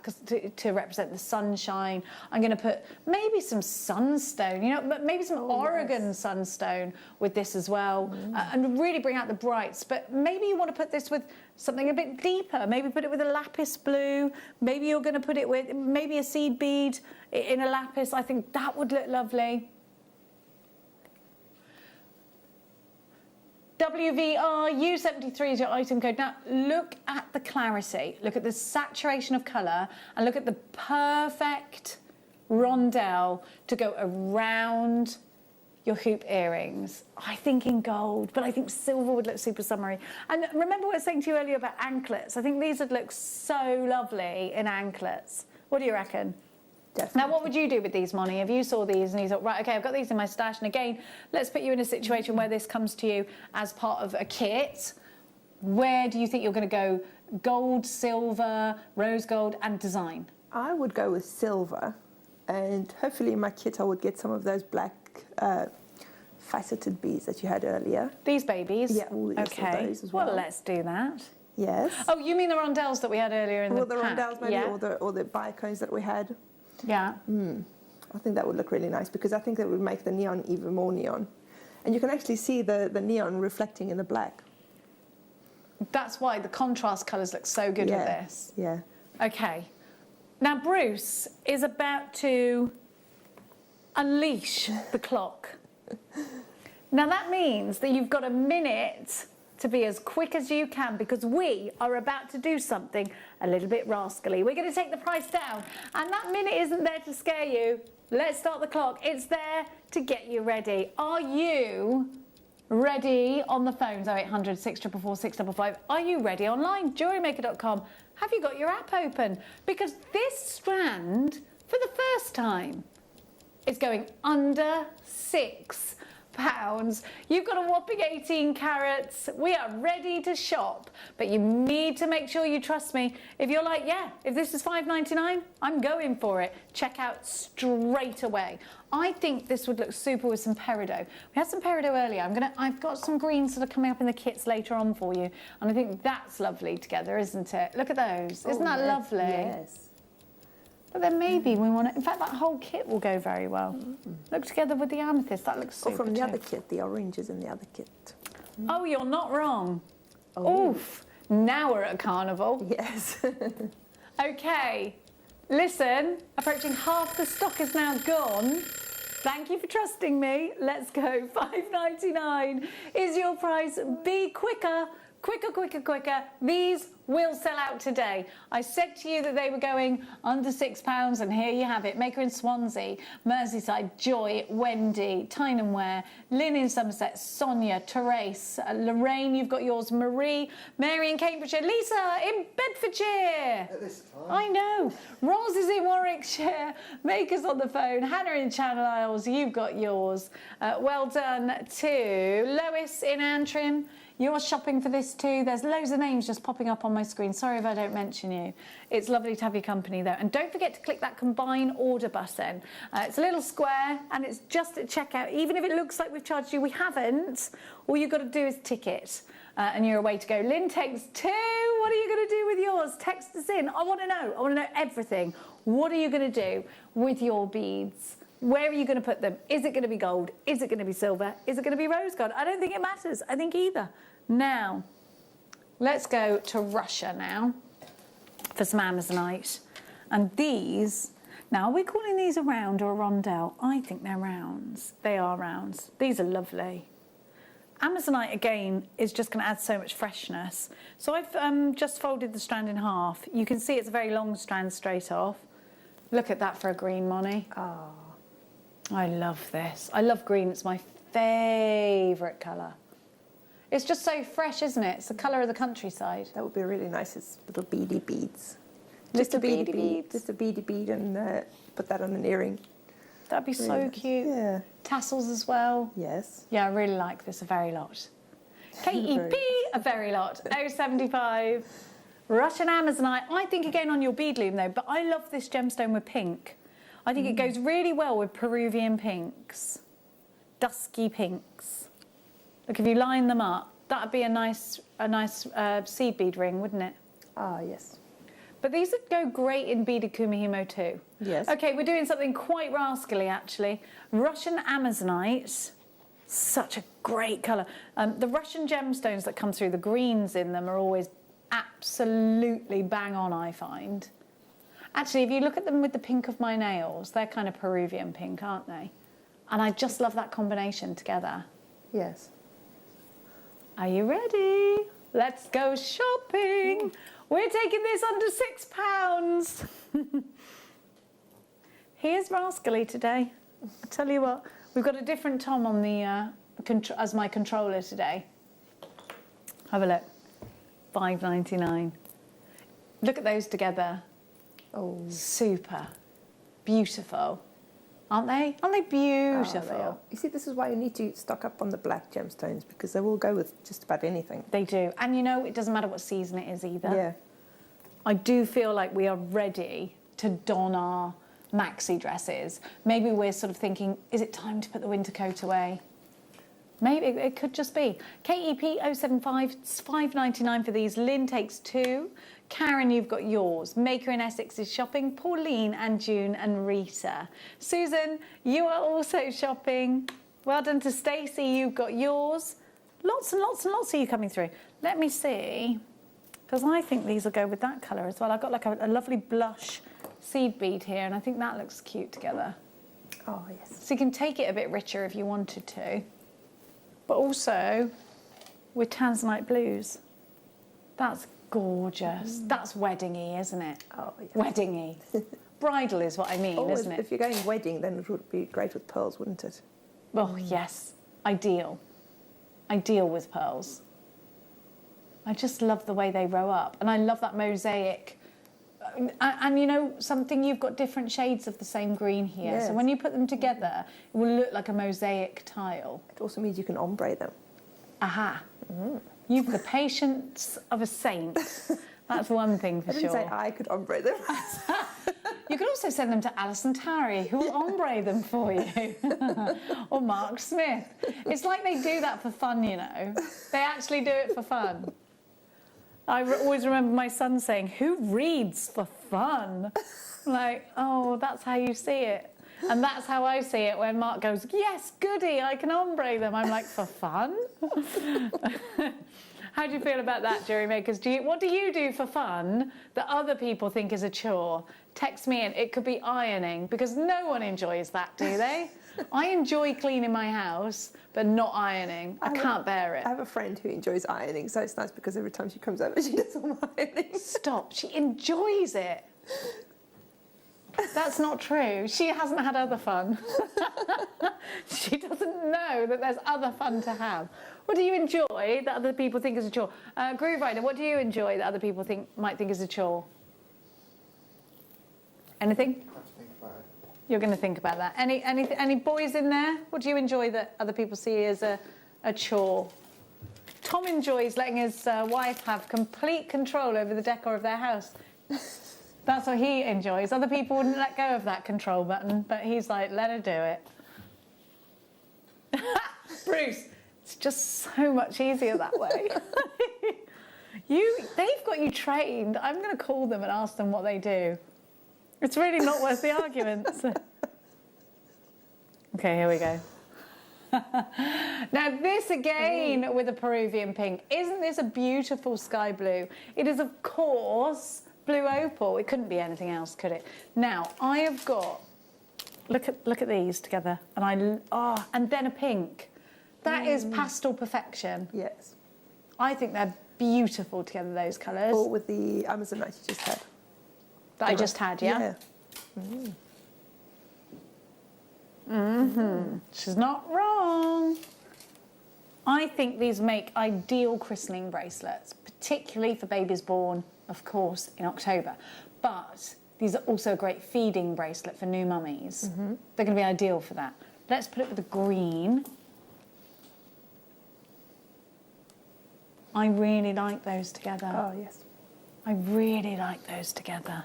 to represent the sunshine. I'm going to put maybe some sunstone, but maybe some Oregon sunstone with this as well, and really bring out the brights. But maybe you want to put this with something a bit deeper. Maybe put it with a lapis blue. Maybe you're going to put it with maybe a seed bead in a lapis. I think that would look lovely. WVRU73 is your item code. Now, look at the clarity, look at the saturation of colour, and look at the perfect rondelle to go around your hoop earrings. I think in gold, but I think silver would look super summery. And remember what I was saying to you earlier about anklets? I think these would look so lovely in anklets. What do you reckon? Definitely. Now, what would you do with these, Moni, if you saw these and you thought, right, okay, I've got these in my stash, and again, let's put you in a situation where this comes to you as part of a kit. Where do you think you're going to go? Gold, silver, rose gold, and design? I would go with silver, and hopefully in my kit I would get some of those black faceted beads that you had earlier. These babies? Yeah, yes, okay. those as well. Well, let's do that. Yes. Oh, you mean the rondelles that we had earlier in the pack? Rondelles maybe, yeah. or the biocones that we had. Yeah. I think that would look really nice because I think that would make the neon even more neon. And you can actually see the neon reflecting in the black. That's why the contrast colours look so good with this. Yeah. Okay. Now, Bruce is about to unleash the clock. Now, that means that you've got a minute to be as quick as you can because we are about to do something a little bit rascally. We're going to take the price down, and that minute isn't there to scare you. Let's start the clock. It's there to get you ready. Are you ready on the phones? 0800 644 655. Are you ready online? JewelleryMaker.com. Have you got your app open? Because this strand, for the first time, is going under £6. You've got a whopping 18 carats. We are ready to shop, but you need to make sure you trust me. If you're like, yeah, if this is $5.99, I'm going for it. Check out straight away. I think this would look super with some peridot. We had some peridot earlier. I've got some greens that are coming up in the kits later on for you, and I think that's lovely together, isn't it? Look at those. Isn't that lovely? Yes. But then maybe we want to... In fact, that whole kit will go very well. Look together with the amethyst. That looks super Or from the too. other kit, the orange is in the other kit. Oh, you're not wrong. Oh. Oof. Now we're at a carnival. Yes. Okay. Listen, approaching half the stock is now gone. Thank you for trusting me. Let's go. $5.99 is your price. Be quicker. Quicker, quicker, quicker. These will sell out today. I said to you that they were going under £6, and here you have it. Maker in Swansea, Merseyside, Joy, Wendy, Tyne & Wear, Lynn in Somerset, Sonia, Therese, Lorraine, you've got yours, Marie, Mary in Cambridgeshire, Lisa in Bedfordshire. At this time. I know. Roz is in Warwickshire. Maker's on the phone. Hannah in Channel Isles, you've got yours. Well done to Lois in Antrim. You're shopping for this too. There's loads of names just popping up on my screen. Sorry if I don't mention you. It's lovely to have your company though. And don't forget to click that combine order button. It's a little square and it's just at checkout. Even if it looks like we've charged you, we haven't. All you've got to do is tick it and you're away to go. Lynn takes 2. What are you going to do with yours? Text us in. I want to know. I want to know everything. What are you going to do with your beads? Where are you going to put them? Is it going to be gold? Is it going to be silver? Is it going to be rose gold? I don't think it matters. I think either. Now, Let's go to Russia now for some Amazonite. And these, now are we calling these a round or a rondelle? I think they're rounds. They are rounds. These are lovely. Amazonite, again, is just going to add so much freshness. So I've just folded the strand in half. You can see it's a very long strand straight off. Look at that for a green, Moni. Oh. I love this. I love green. It's my favourite colour. It's just so fresh, isn't it? It's the colour of the countryside. That would be really nice as little beady beads. Just a beady bead. Just a beady bead and put that on an earring. That'd be so cute. Yeah. Tassels as well. Yes. Yeah, I really like this a very lot. KEP, a very lot. 075. Russian Amazonite. I think again on your bead loom though, but I love this gemstone with pink. I think it goes really well with Peruvian pinks. Dusky pinks. Look, if you line them up, that'd be a nice seed bead ring, wouldn't it? Ah, yes. But these would go great in beaded kumihimo too. Yes. Okay, we're doing something quite rascally actually. Russian Amazonite, such a great colour. The Russian gemstones that come through, the greens in them are always absolutely bang on, I find. Actually, if you look at them with the pink of my nails, they're kind of Peruvian pink, aren't they? And I just love that combination together. Yes. Are you ready? Let's go shopping. We're taking this under £6. Here's rascally today. I tell you what, we've got a different Tom on the as my controller today. Have a look. £5.99. Look at those together. Oh, super beautiful, aren't they? Aren't they beautiful? Oh, they are. You see, this is why you need to stock up on the black gemstones because they will go with just about anything. They do, and you know, it doesn't matter what season it is either. Yeah. I do feel like we are ready to don our maxi dresses. Maybe we're sort of thinking, is it time to put the winter coat away? Maybe it could just be. KEP 075, it's £5.99 for these. Lynn takes 2. Karen, you've got yours. Maker in Essex is shopping. Pauline and June and Rita. Susan, you are also shopping. Well done to Stacey, you've got yours. Lots and lots and lots of you coming through. Let me see, because I think these will go with that colour as well. I've got like a lovely blush seed bead here, and I think that looks cute together. Oh, yes. So you can take it a bit richer if you wanted to, but also with tanzanite blues. That's gorgeous. That's wedding-y, isn't it? Oh, yes. Wedding-y. Bridal is what I mean, isn't it? If you're going wedding, then it would be great with pearls, wouldn't it? Oh, yes. Ideal. Ideal with pearls. I just love the way they row up. And I love that mosaic. And you know something, you've got different shades of the same green here. Yes. So when you put them together, it will look like a mosaic tile. It also means you can ombre them. Aha. You've the patience of a saint. That's one thing for I didn't sure. say I could ombre them. You could also send them to Alison Tarry, who will ombre them for you. Or Mark Smith. It's like they do that for fun, you know. They actually do it for fun. I always remember my son saying, who reads for fun? Like, oh, that's how you see it. And that's how I see it when Mark goes, yes, goody, I can ombre them. I'm like, for fun? How do you feel about that, Jewellery Makers? What do you do for fun that other people think is a chore? Text me in. It could be ironing, because no one enjoys that, do they? I enjoy cleaning my house, but not ironing. I can't bear it. I have a friend who enjoys ironing, so it's nice because every time she comes over, she does all my ironing. Stop. She enjoys it. That's not true. She hasn't had other fun. She doesn't know that there's other fun to have. What do you enjoy that other people think is a chore? Groove Rider, what do you enjoy that other people might think is a chore? Anything? You're going to think about that. Any boys in there? What do you enjoy that other people see as a chore? Tom enjoys letting his wife have complete control over the decor of their house. That's what he enjoys. Other people wouldn't let go of that control button, but he's like, let her do it. Bruce, it's just so much easier that way. They've got you trained. I'm going to call them and ask them what they do. It's really not worth the arguments. Okay, here we go. Now this again with a Peruvian pink. Isn't this a beautiful sky blue? It is, of course, blue opal. It couldn't be anything else, could it? Now I have got, look at these together, and and then a pink. That is pastel perfection. Yes. I think they're beautiful together, those colours. Or with the Amazonite you just had. That I just had, yeah? She's not wrong. I think these make ideal christening bracelets, particularly for babies born, of course, in October. But these are also a great feeding bracelet for new mummies. They're going to be ideal for that. Let's put it with the green. I really like those together. Oh, yes. I really like those together.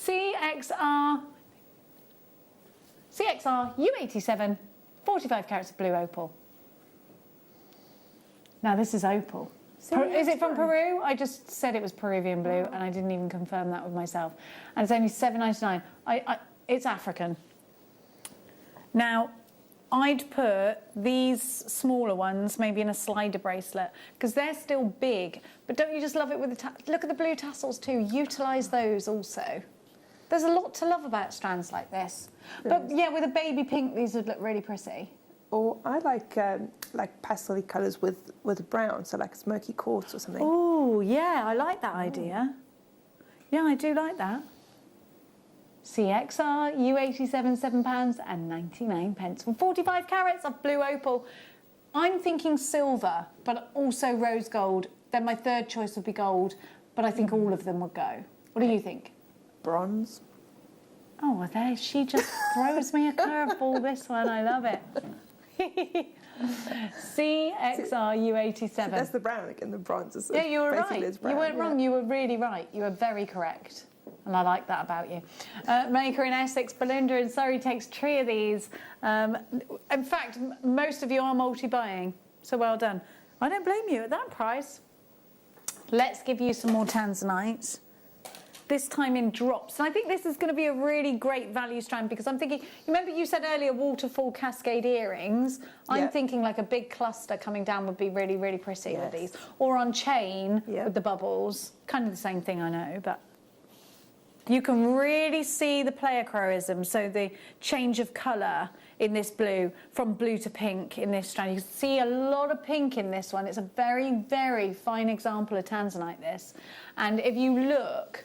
CXR U87, 45 carats of blue opal. Now this is opal. Is it from Peru? I just said it was Peruvian blue and I didn't even confirm that with myself. And it's only $7.99. It's African. Now, I'd put these smaller ones maybe in a slider bracelet because they're still big. But don't you just love it with the look at the blue tassels too. Utilise those also. There's a lot to love about strands like this. But yeah, with a baby pink, these would look really pretty. Or I like pastel colours with brown, so like smoky quartz or something. Oh, yeah, I like that idea. Yeah, I do like that. CXR U87, £7.99 for 45 carats of blue opal. I'm thinking silver, but also rose gold. Then my third choice would be gold, but I think all of them would go. What do you think? Bronze. Oh, well, there she just throws me a curveball, this one. I love it. CXR U87. So that's the brown again, the bronze. Is yeah, you were right. Brown, you weren't wrong. You were really right. You were very correct. And I like that about you. Maker in Essex, Belinda in Surrey takes 3 of these. In fact, most of you are multi-buying, so well done. I don't blame you at that price. Let's give you some more tanzanite. This time in drops. And I think this is going to be a really great value strand because I'm thinking, remember you said earlier waterfall cascade earrings? I'm thinking like a big cluster coming down would be really, really pretty with these. Or on chain with the bubbles. Kind of the same thing, I know, but you can really see the pleochroism, so the change of colour in this blue, from blue to pink in this strand. You can see a lot of pink in this one. It's a very, very fine example of tanzanite, this. And if you look,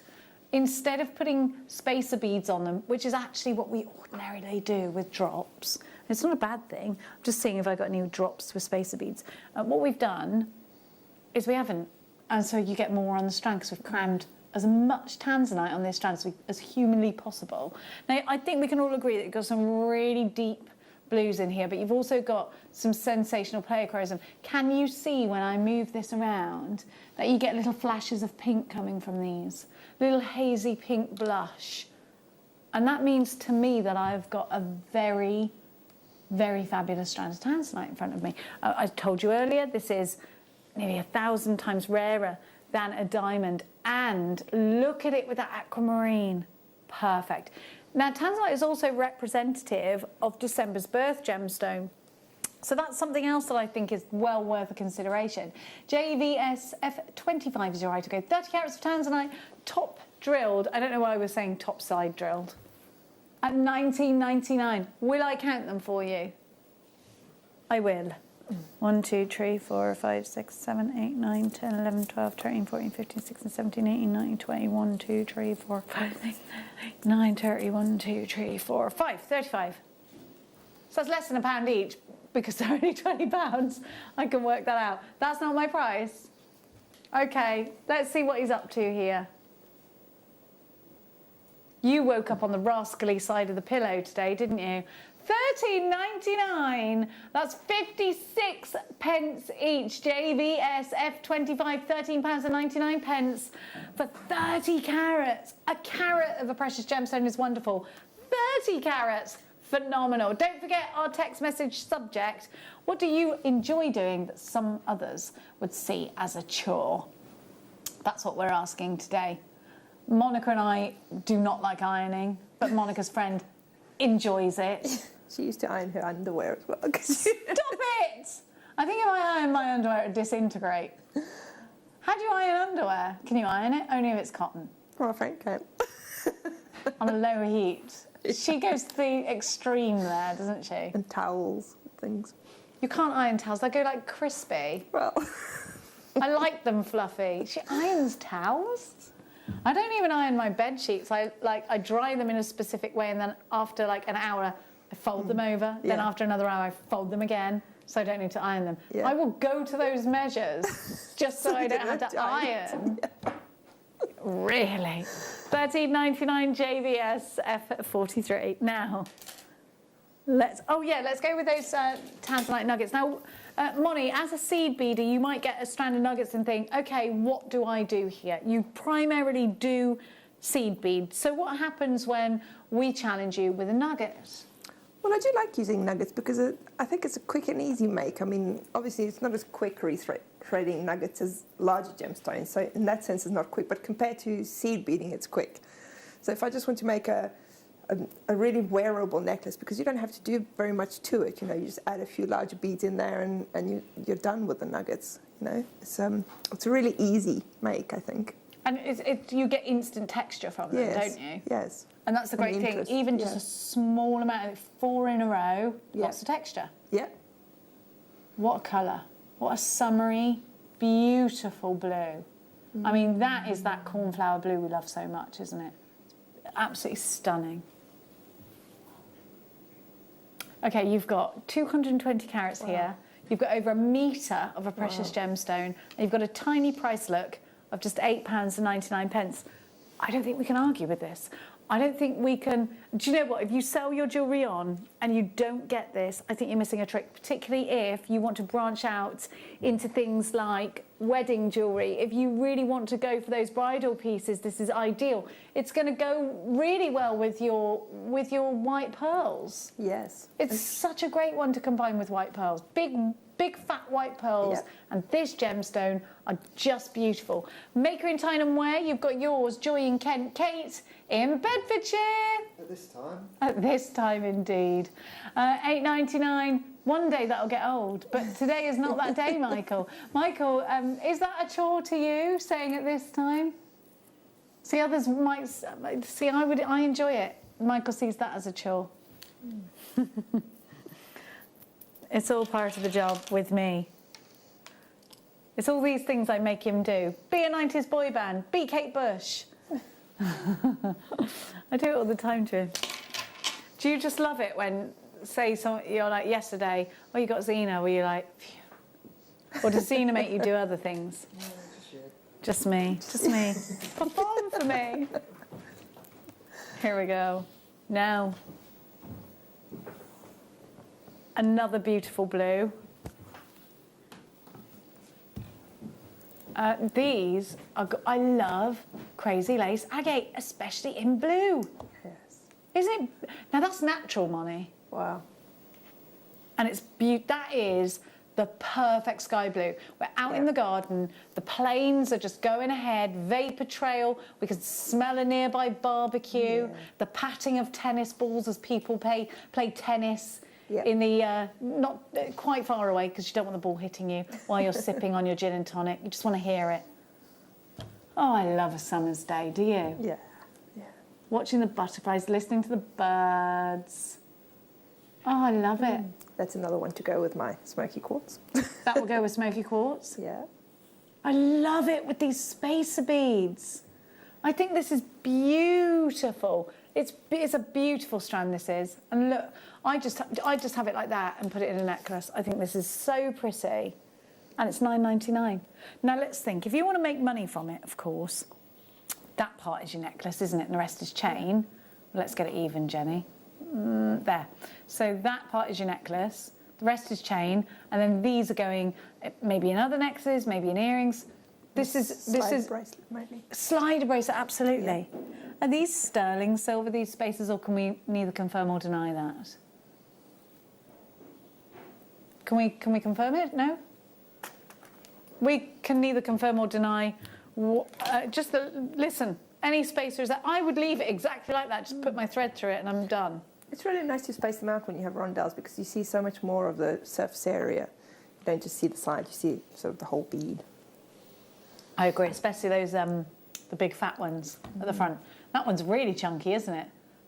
instead of putting spacer beads on them, which is actually what we ordinarily do with drops, it's not a bad thing. I'm just seeing if I got any drops with spacer beads. What we've done is we haven't, and so you get more on the strand because we've crammed as much tanzanite on this strand as humanly possible. Now, I think we can all agree that you've got some really deep blues in here, but you've also got some sensational pleochroism. Can you see when I move this around that you get little flashes of pink coming from these? Little hazy pink blush. And that means to me that I've got a very, very fabulous strand of tanzanite in front of me. I told you earlier, this is nearly 1,000 times rarer than a diamond. And look at it with that aquamarine. Perfect. Now, tanzanite is also representative of December's birth gemstone. So that's something else that I think is well worth a consideration. JVSF25 is your right to go. 30 carats of tanzanite, top drilled. I don't know why I was saying top side drilled. At $19.99. Will I count them for you? I will. 1, 2, 3, 4, 5, 6, 7, 8, 9, 10, 11, 12, 13, 14, 15, 16, 17, 18, 19, 20, 1, 2, 3, 4, 5, 6, 8, 9, 30, 1, 2, 3, 4, 5, 35. So that's less than £1 each because they're only £20. I can work that out. That's not my price. Okay, let's see what he's up to here. You woke up on the rascally side of the pillow today, didn't you? $13.99. That's 56 pence each. JVS F25, £13.99 for 30 carats. A carat of a precious gemstone is wonderful. 30 carats, phenomenal. Don't forget our text message subject. What do you enjoy doing that some others would see as a chore? That's what we're asking today. Monica and I do not like ironing. but Monica's friend enjoys it. She used to iron her underwear as well. Stop it! I think if I iron my underwear, it would disintegrate. How do you iron underwear? Can you iron it? Only if it's cotton. Well, Frank can. On a low heat. She goes to the extreme there, doesn't she? And towels, things. You can't iron towels. They go like crispy. Well, I like them fluffy. She irons towels? I don't even iron my bed sheets. I dry them in a specific way, and then after like an hour, I fold them over. Then after another hour, I fold them again, so I don't need to iron them. Yeah. I will go to those measures just so I don't have to iron. Really? $13.99 JVS F43. Now, let's go with those tanzanite nuggets. Now, Moni, as a seed beader, you might get a strand of nuggets and think, okay, what do I do here? You primarily do seed bead. So what happens when we challenge you with a nugget? well, I do like using nuggets because I think it's a quick and easy make. I mean, obviously, it's not as quick threading nuggets as larger gemstones, so in that sense, it's not quick. But compared to seed beading, it's quick. So if I just want to make a really wearable necklace, because you don't have to do very much to it, you know, you just add a few larger beads in there and you're done with the nuggets, you know. It's a really easy make, I think. And you get instant texture from them, Yes. don't you? Yes. And that's the great thing. interest, Even just a small amount, 4 in a row, lots of texture. Yeah. What a colour. What a summery, beautiful blue. I mean, that is that cornflower blue we love so much, isn't it? Absolutely stunning. Okay, you've got 220 carats here. You've got over 1 metre of a precious gemstone. And you've got a tiny price look of just £8.99. I don't think we can argue with this. I don't think we can... Do you know what? If you sell your jewellery on and you don't get this, I think you're missing a trick, particularly if you want to branch out into things like wedding jewellery. If you really want to go for those bridal pieces, this is ideal. It's going to go really well with your white pearls. Yes. It's such a great one to combine with white pearls. Big fat white pearls and this gemstone are just beautiful. Maker in Tyne Wear, you've got yours, Joy in Kent, Kate in Bedfordshire. At this time? At this time, indeed. $8.99. One day that'll get old, but today is not that day, Michael. Michael, is that a chore to you, saying at this time? See, others might... See, I enjoy it. Michael sees that as a chore. It's all part of the job with me. It's all these things I make him do. Be a 90s boy band. Be Kate Bush. I do it all the time to him. Do you just love it when, say, you're like yesterday, oh, you got Zena, where you're like, phew. Or does Zena make you do other things? No, just you. Just me. Just me. Perform for me. Here we go. Now. Another beautiful blue. These are... I love crazy lace agate, especially in blue. Yes. Isn't it? Now that's natural, Moni. Wow. And it's that is the perfect sky blue. We're out in the garden, the planes are just going ahead, vapour trail, we can smell a nearby barbecue, the patting of tennis balls as people play tennis. In the, not quite far away, because you don't want the ball hitting you while you're sipping on your gin and tonic. You just want to hear it. Oh, I love a summer's day, do you? Yeah, yeah. Watching the butterflies, listening to the birds. Oh, I love it. That's another one to go with my smoky quartz. That will go with smoky quartz? Yeah. I love it with these spacer beads. I think this is beautiful. It's a beautiful strand, this is. And look, I just have it like that and put it in a necklace. I think this is so pretty. And it's $9.99. Now let's think, if you want to make money from it, of course, that part is your necklace, isn't it? And the rest is chain. Let's get it even, Jenny. There. So that part is your necklace. The rest is chain. And then these are going maybe in other necklaces, maybe in earrings. This is bracelet, maybe. Slider bracelet, absolutely. Yeah. Are these sterling silver, these spacers, or can we neither confirm or deny that? Can we confirm it? No? We can neither confirm or deny. Listen, any space, or is that I would leave it exactly like that, just put my thread through it and I'm done. It's really nice to space them out when you have rondelles because you see so much more of the surface area. You don't just see the side, you see sort of the whole bead. I agree, especially those the big fat ones at the front. That one's really chunky, isn't it?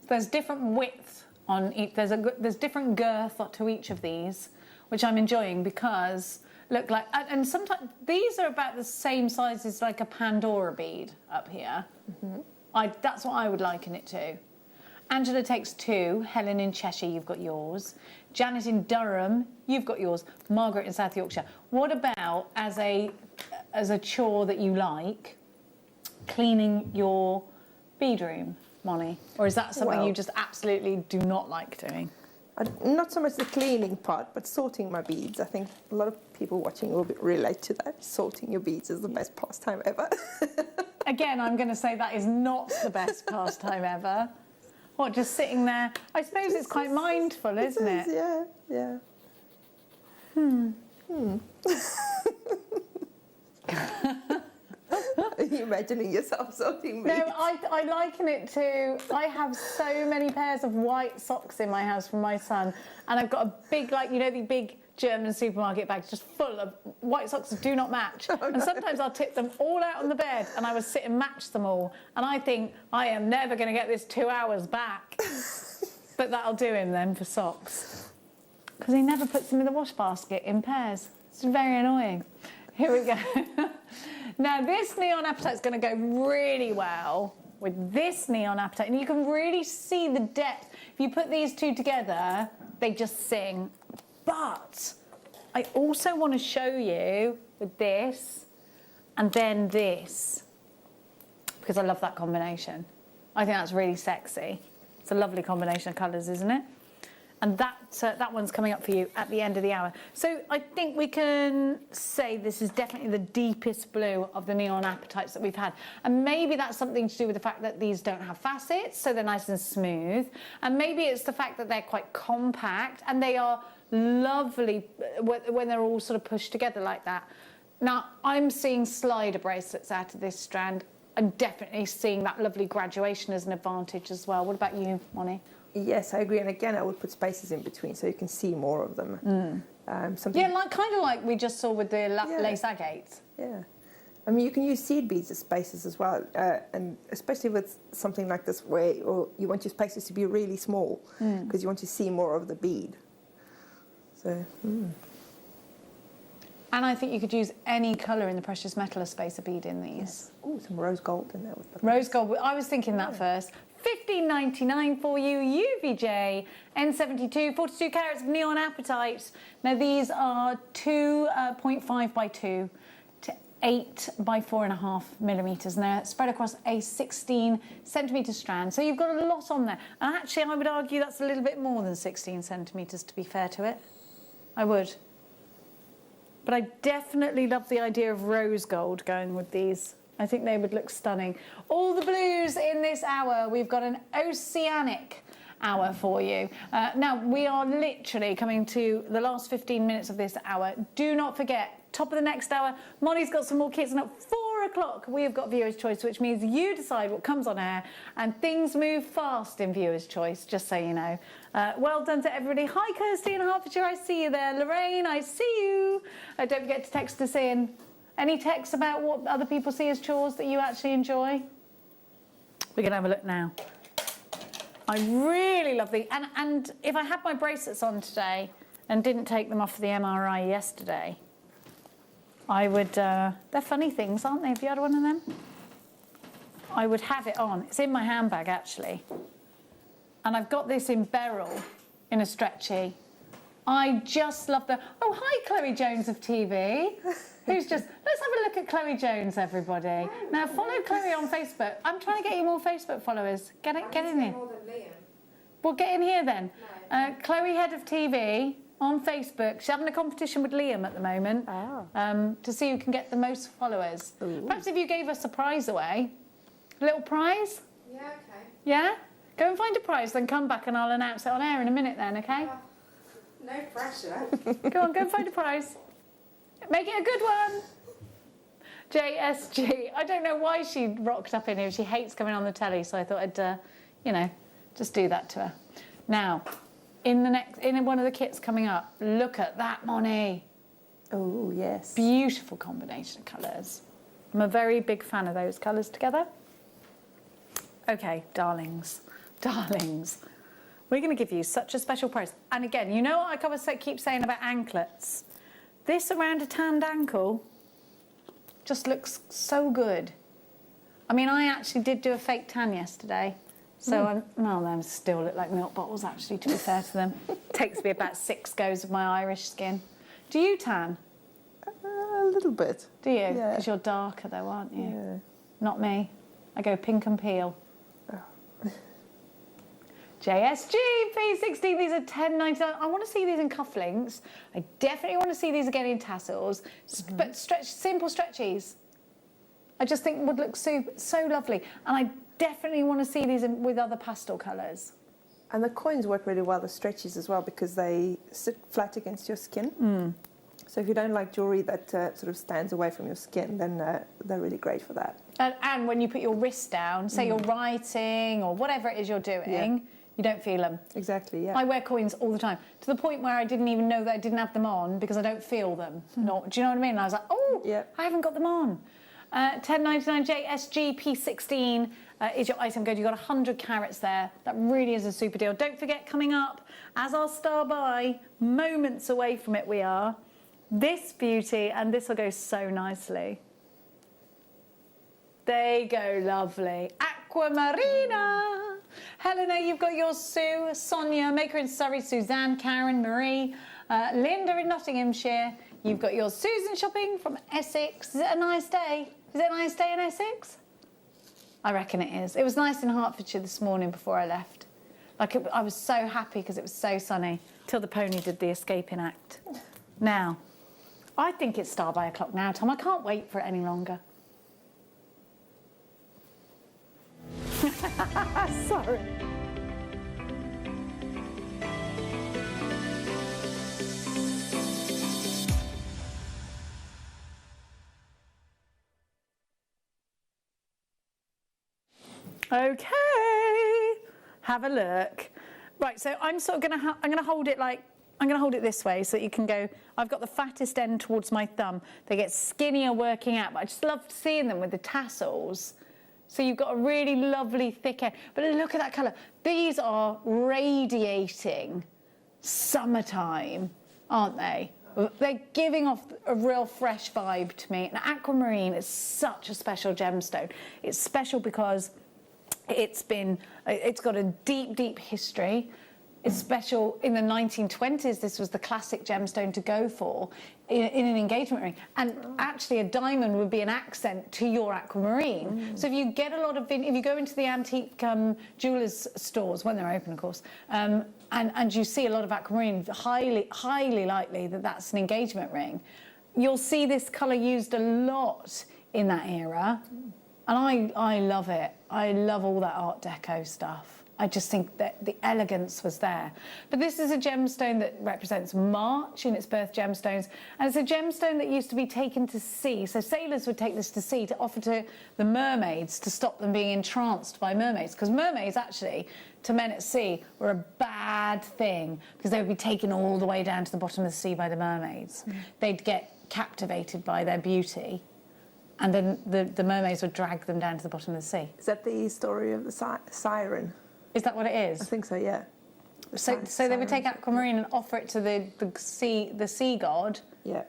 There's different width on each. There's different girth to each of these, which I'm enjoying because look like, and sometimes these are about the same size as like a Pandora bead up here. That's what I would liken it to. Angela takes 2. Helen in Cheshire, you've got yours. Janet in Durham, you've got yours. Margaret in South Yorkshire. What about as a chore that you like, cleaning your bead room, Molly? Or is that something you just absolutely do not like doing? Not so much the cleaning part, but sorting my beads. I think a lot of people watching will relate to that. Sorting your beads is the best pastime ever. Again, I'm going to say that is not the best pastime ever. What, just sitting there? I suppose it's quite mindful, isn't it? Yeah, yeah. Are you imagining yourself sorting beads? No, I liken it to, I have so many pairs of white socks in my house from my son, and I've got a big, like, you know, the big German supermarket bags just full of white socks that do not match. And sometimes I'll tip them all out on the bed and I will sit and match them all. And I think, I am never going to get this 2 hours back. But that'll do him then for socks. Because he never puts them in the wash basket in pairs. It's very annoying. Here we go. Now this neon apatite is going to go really well with this neon apatite. And you can really see the depth. If you put these two together, they just sing. But I also want to show you with this and then this, because I love that combination. I think that's really sexy. It's a lovely combination of colours, isn't it? And that one's coming up for you at the end of the hour. So I think we can say this is definitely the deepest blue of the neon apatites that we've had. And maybe that's something to do with the fact that these don't have facets, so they're nice and smooth. And maybe it's the fact that they're quite compact and they are lovely when they're all sort of pushed together like that. Now, I'm seeing slider bracelets out of this strand. I'm definitely seeing that lovely graduation as an advantage as well. What about you, Moni? Yes, I agree. And again, I would put spaces in between so you can see more of them. Yeah, like kind of like we just saw with the lace agates. Yeah. I mean, you can use seed beads as spaces as well, and especially with something like this where you want your spaces to be really small because you want to see more of the bead. So, And I think you could use any colour in the precious metal as spacer bead in these. Yes. Oh, some rose gold in there. Rose gold. I was thinking that first. $15.99 for you, UVJ, N72, 42 carats of neon apatite. Now these are 2.5 by 2 to 8 by 4.5 millimetres, and they're spread across a 16 centimetre strand. So you've got a lot on there. And actually, I would argue that's a little bit more than 16 centimetres, to be fair to it. I would. But I definitely love the idea of rose gold going with these. I think they would look stunning. All the blues in this hour. We've got an oceanic hour for you. Now, we are literally coming to the last 15 minutes of this hour. Do not forget, top of the next hour, Molly's got some more kits, and at 4 o'clock, we have got Viewer's Choice, which means you decide what comes on air, and things move fast in Viewer's Choice, just so you know. Well done to everybody. Hi, Kirsty in Hertfordshire, I see you there. Lorraine, I see you. Don't forget to text us in. Any texts about what other people see as chores that you actually enjoy? We're going to have a look now. I really love the... And if I had my bracelets on today and didn't take them off for the MRI yesterday, I would... they're funny things, aren't they? Have you had one of them? I would have it on. It's in my handbag, actually. And I've got this in beryl in a stretchy. I just love the... Oh, hi, Chloe Jones of TV. Who's just... Let's have a look at Chloe Jones, everybody. Now, follow Chloe on Facebook. I'm trying to get you more Facebook followers. Get in here. More than Liam. Well, get in here then. No. Chloe, head of TV, on Facebook. She's having a competition with Liam at the moment to see who can get the most followers. Ooh. Perhaps if you gave us a prize away. A little prize? Yeah, okay. Yeah? Go and find a prize, then come back and I'll announce it on air in a minute then, okay? No pressure. Go on, go and find a prize. Make it a good one. JSG. I don't know why she rocked up in here. She hates coming on the telly, so I thought I'd, you know, just do that to her. Now, in one of the kits coming up, look at that, Moni. Oh, yes. Beautiful combination of colours. I'm a very big fan of those colours together. Okay, darlings, darlings. We're going to give you such a special price. And again, you know what I keep saying about anklets? This around a tanned ankle just looks so good. I mean, I actually did do a fake tan yesterday. So, they still look like milk bottles, actually, to be fair to them. Takes me about 6 goes of my Irish skin. Do you tan? A little bit. Do you? Yeah. Because you're darker, though, aren't you? Yeah. Not me. I go pink and peel. JSG P16, these are $10.99. I want to see these in cufflinks. I definitely want to see these again in tassels. But simple stretchies. I just think would look so lovely. And I definitely want to see these with other pastel colours. And the coins work really well, the stretchies as well, because they sit flat against your skin. So if you don't like jewellery that sort of stands away from your skin, then they're really great for that. And when you put your wrist down, say you're writing or whatever it is you're doing, you don't feel them. Exactly, yeah. I wear coins all the time, to the point where I didn't even know that I didn't have them on because I don't feel them. Do you know what I mean? And I was like, I haven't got them on. $10.99 JSG P16 is your item code. You've got 100 carats there. That really is a super deal. Don't forget, coming up, as our star by, moments away from it we are, this beauty, and this will go so nicely. There you go, lovely. Aquamarina. Helena, you've got your Sue, Sonia, Maker in Surrey, Suzanne, Karen, Marie, Linda in Nottinghamshire. You've got your Susan shopping from Essex. Is it a nice day? Is it a nice day in Essex? I reckon it is. It was nice in Hertfordshire this morning before I left. I was so happy because it was so sunny till the pony did the escaping act. Now, I think it's star by o'clock now, Tom. I can't wait for it any longer. Sorry. Okay, have a look. Right, so I'm sort of I'm going to hold it this way so that you can go. I've got the fattest end towards my thumb. They get skinnier working out, but I just love seeing them with the tassels. So you've got a really lovely thick end. But look at that colour. These are radiating summertime, aren't they? They're giving off a real fresh vibe to me. And aquamarine is such a special gemstone. It's special because it's got a deep, deep history. It's special. In the 1920s, this was the classic gemstone to go for in an engagement ring. And actually, a diamond would be an accent to your aquamarine. So if you get a lot of, if you go into the antique jewellers' stores, when they're open, of course, and you see a lot of aquamarine, highly likely that that's an engagement ring. You'll see this colour used a lot in that era. And I love it. I love all that Art Deco stuff. I just think that the elegance was there. But this is a gemstone that represents March in its birth gemstones. And it's a gemstone that used to be taken to sea. So sailors would take this to sea to offer to the mermaids to stop them being entranced by mermaids. Because mermaids, actually, to men at sea, were a bad thing because they would be taken all the way down to the bottom of the sea by the mermaids. They'd get captivated by their beauty. And then the mermaids would drag them down to the bottom of the sea. Is that the story of the siren? Is that what it is? I think so, yeah. So they would take aquamarine and offer it to the sea god. Yeah.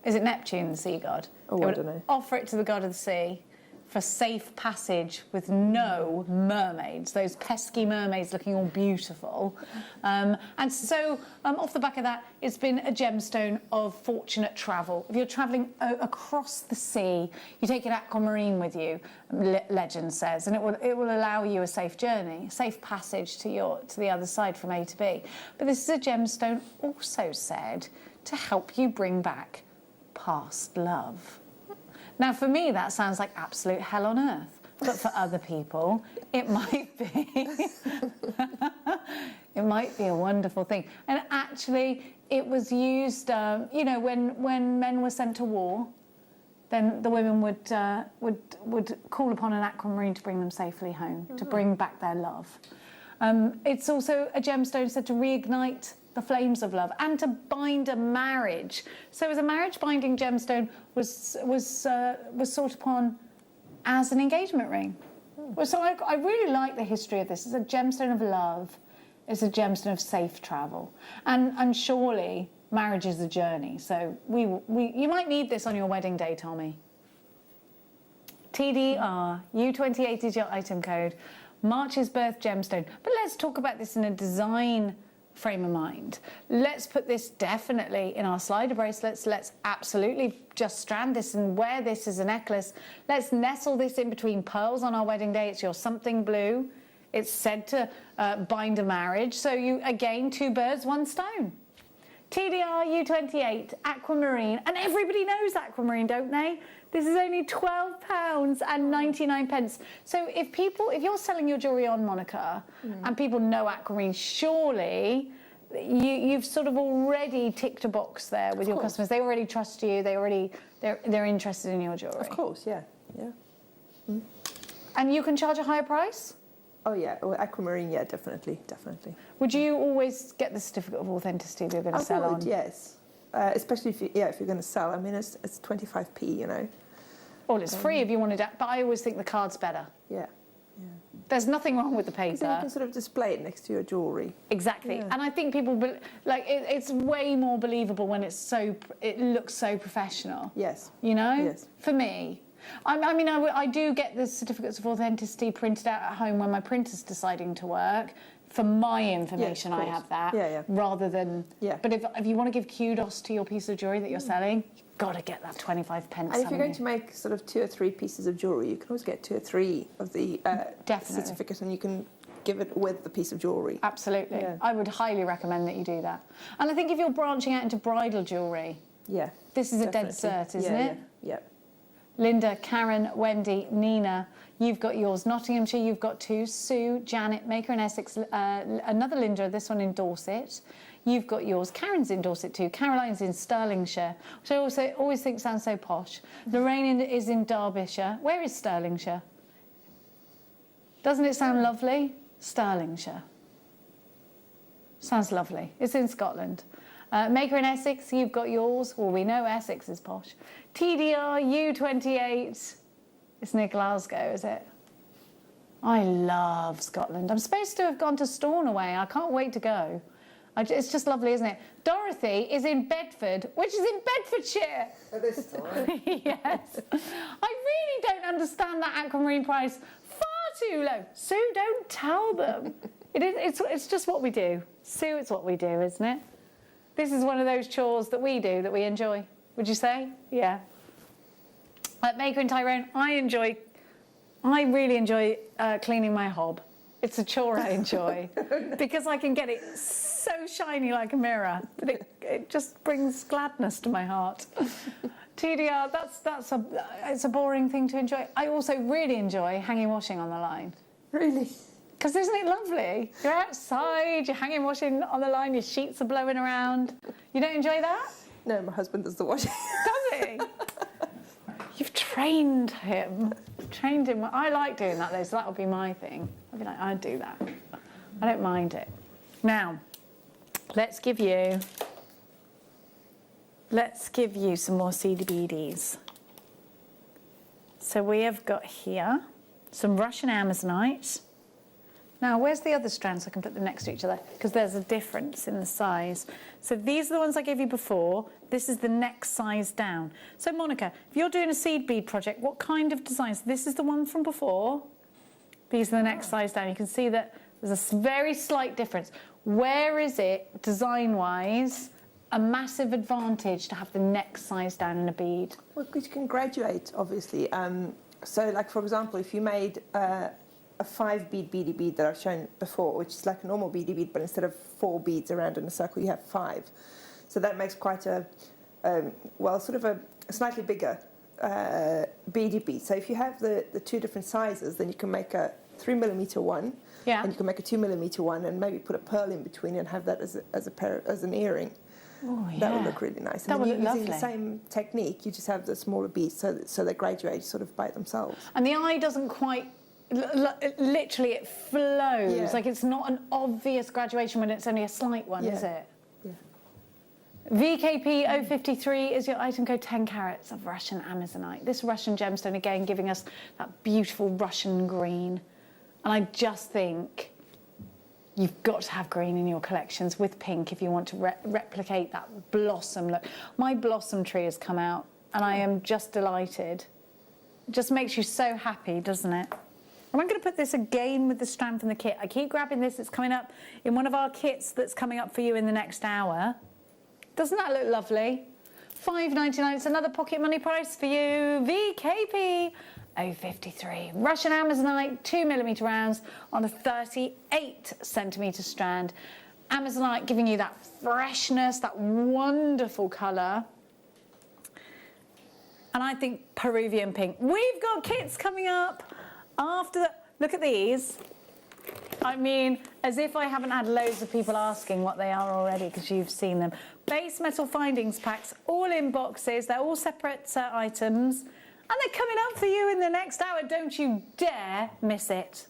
Is it Neptune, the sea god? Oh, I don't know. Offer it to the god of the sea for safe passage with no mermaids, those pesky mermaids looking all beautiful. And so off the back of that, it's been a gemstone of fortunate travel. If you're travelling across the sea, you take an aquamarine with you, legend says, and it will allow you a safe journey, safe passage to the other side from A to B. But this is a gemstone also said to help you bring back past love. Now, for me, that sounds like absolute hell on earth. But for other people, it might be. It might be a wonderful thing. And actually, it was used, when men were sent to war, then the women would call upon an aquamarine to bring them safely home, to bring back their love. It's also a gemstone said to reignite the flames of love and to bind a marriage. So as a marriage binding gemstone was sought upon as an engagement ring. So I really like the history of this. It's a gemstone of love. It's a gemstone of safe travel. And surely marriage is a journey. So you might need this on your wedding day, Tommy. TDR, U28 is your item code. March's birth gemstone. But let's talk about this in a design frame of mind. Let's put this definitely in our slider bracelets. Let's absolutely just strand this and wear this as a necklace. Let's nestle this in between pearls on our wedding day. It's your something blue. It's said to bind a marriage. So you, again, 2 birds, 1 stone. TDR U28, aquamarine. And everybody knows aquamarine, don't they? This is only £12.99. So if you're selling your jewellery on Monica and people know aquamarine, surely you've sort of already ticked a box there with your customers. They already trust you. They're interested in your jewellery. Of course, yeah. And you can charge a higher price? Oh yeah, well, aquamarine, yeah, definitely. Would you always get the certificate of authenticity if you're going to sell on? Yes. Especially if you're going to sell. I mean, it's 25p, you know. Well, it's free if you wanted to, but I always think the card's better. Yeah. There's nothing wrong with the paper. Then you can sort of display it next to your jewellery. Exactly. Yeah. And I think people, it's way more believable when it looks so professional. Yes. You know? Yes. For me. I do get the certificates of authenticity printed out at home when my printer's deciding to work. For my information, I have that. Rather than... Yeah. But if you want to give kudos to your piece of jewellery that you're selling, you've got to get that 25 pence. And if you're going to make sort of 2 or 3 pieces of jewellery, you can always get 2 or 3 of the certificate, and you can give it with the piece of jewellery. Absolutely. Yeah. I would highly recommend that you do that. And I think if you're branching out into bridal jewellery, this is a dead cert, isn't it? Yeah. Linda, Karen, Wendy, Nina, you've got yours. Nottinghamshire, you've got 2. Sue, Janet, Maker in Essex, another Linda, this one in Dorset. You've got yours. Karen's in Dorset too. Caroline's in Stirlingshire, which I also always think sounds so posh. Lorraine is in Derbyshire. Where is Stirlingshire? Doesn't it sound lovely? Stirlingshire. Sounds lovely. It's in Scotland. Maker in Essex, you've got yours. Well, we know Essex is posh. TDR U28. It's near Glasgow, is it? I love Scotland. I'm supposed to have gone to Stornoway. I can't wait to go. It's just lovely, isn't it? Dorothy is in Bedford, which is in Bedfordshire. At this time? Yes. I really don't understand that aquamarine price. Far too low. Sue, don't tell them. It's just what we do. Sue, it's what we do, isn't it? This is one of those chores that we do, that we enjoy. Would you say? Yeah. At Maker in Tyrone, I really enjoy cleaning my hob. It's a chore I enjoy because I can get it so shiny like a mirror that it just brings gladness to my heart. TDR, it's a boring thing to enjoy. I also really enjoy hanging washing on the line. Really? Because isn't it lovely? You're outside, you're hanging washing on the line, your sheets are blowing around. You don't enjoy that? No, my husband does the washing. Does he? You've trained him. I like doing that though, so that would be my thing. I'd be like, I'd do that. I don't mind it. Now, let's give you some more CDBDs. So we have got here some Russian Amazonite. Now, where's the other strands? I can put them next to each other because there's a difference in the size. So these are the ones I gave you before. This is the next size down. So Monica, if you're doing a seed bead project, what kind of designs? This is the one from before. These are the next size down. You can see that there's a very slight difference. Where is it, design-wise, a massive advantage to have the next size down in a bead? Well, because you can graduate, obviously. So, like, for example, if you made a 5-bead beady bead that I've shown before, which is like a normal beady bead, but instead of 4 beads around in a circle, you have 5. So that makes quite a slightly bigger beady bead. So if you have the 2 different sizes, then you can make a 3mm one, and you can make a 2mm one, and maybe put a pearl in between and have that as an earring. Oh, yeah. That would look really nice. That And would then look using the lovely. same technique, you just have the smaller beads so they graduate sort of by themselves. And the eye doesn't quite, literally it flows. Yeah. Like it's not an obvious graduation when it's only a slight one, is it? Yeah. VKP 053 is your item code, 10 carats of Russian Amazonite. This Russian gemstone, again, giving us that beautiful Russian green. And I just think you've got to have green in your collections with pink if you want to replicate that blossom look. My blossom tree has come out and I am just delighted. It just makes you so happy, doesn't it? And I'm going to put this again with the strand from the kit. I keep grabbing this. It's coming up in one of our kits that's coming up for you in the next hour. Doesn't that look lovely? $5.99. It's another pocket money price for you. VKP 053. Russian Amazonite 2mm rounds on a 38cm strand. Amazonite giving you that freshness, that wonderful colour. And I think Peruvian pink. We've got kits coming up after the... Look at these. I mean, as if I haven't had loads of people asking what they are already because you've seen them. Base metal findings packs, all in boxes. They're all separate items. And they're coming up for you in the next hour. Don't you dare miss it.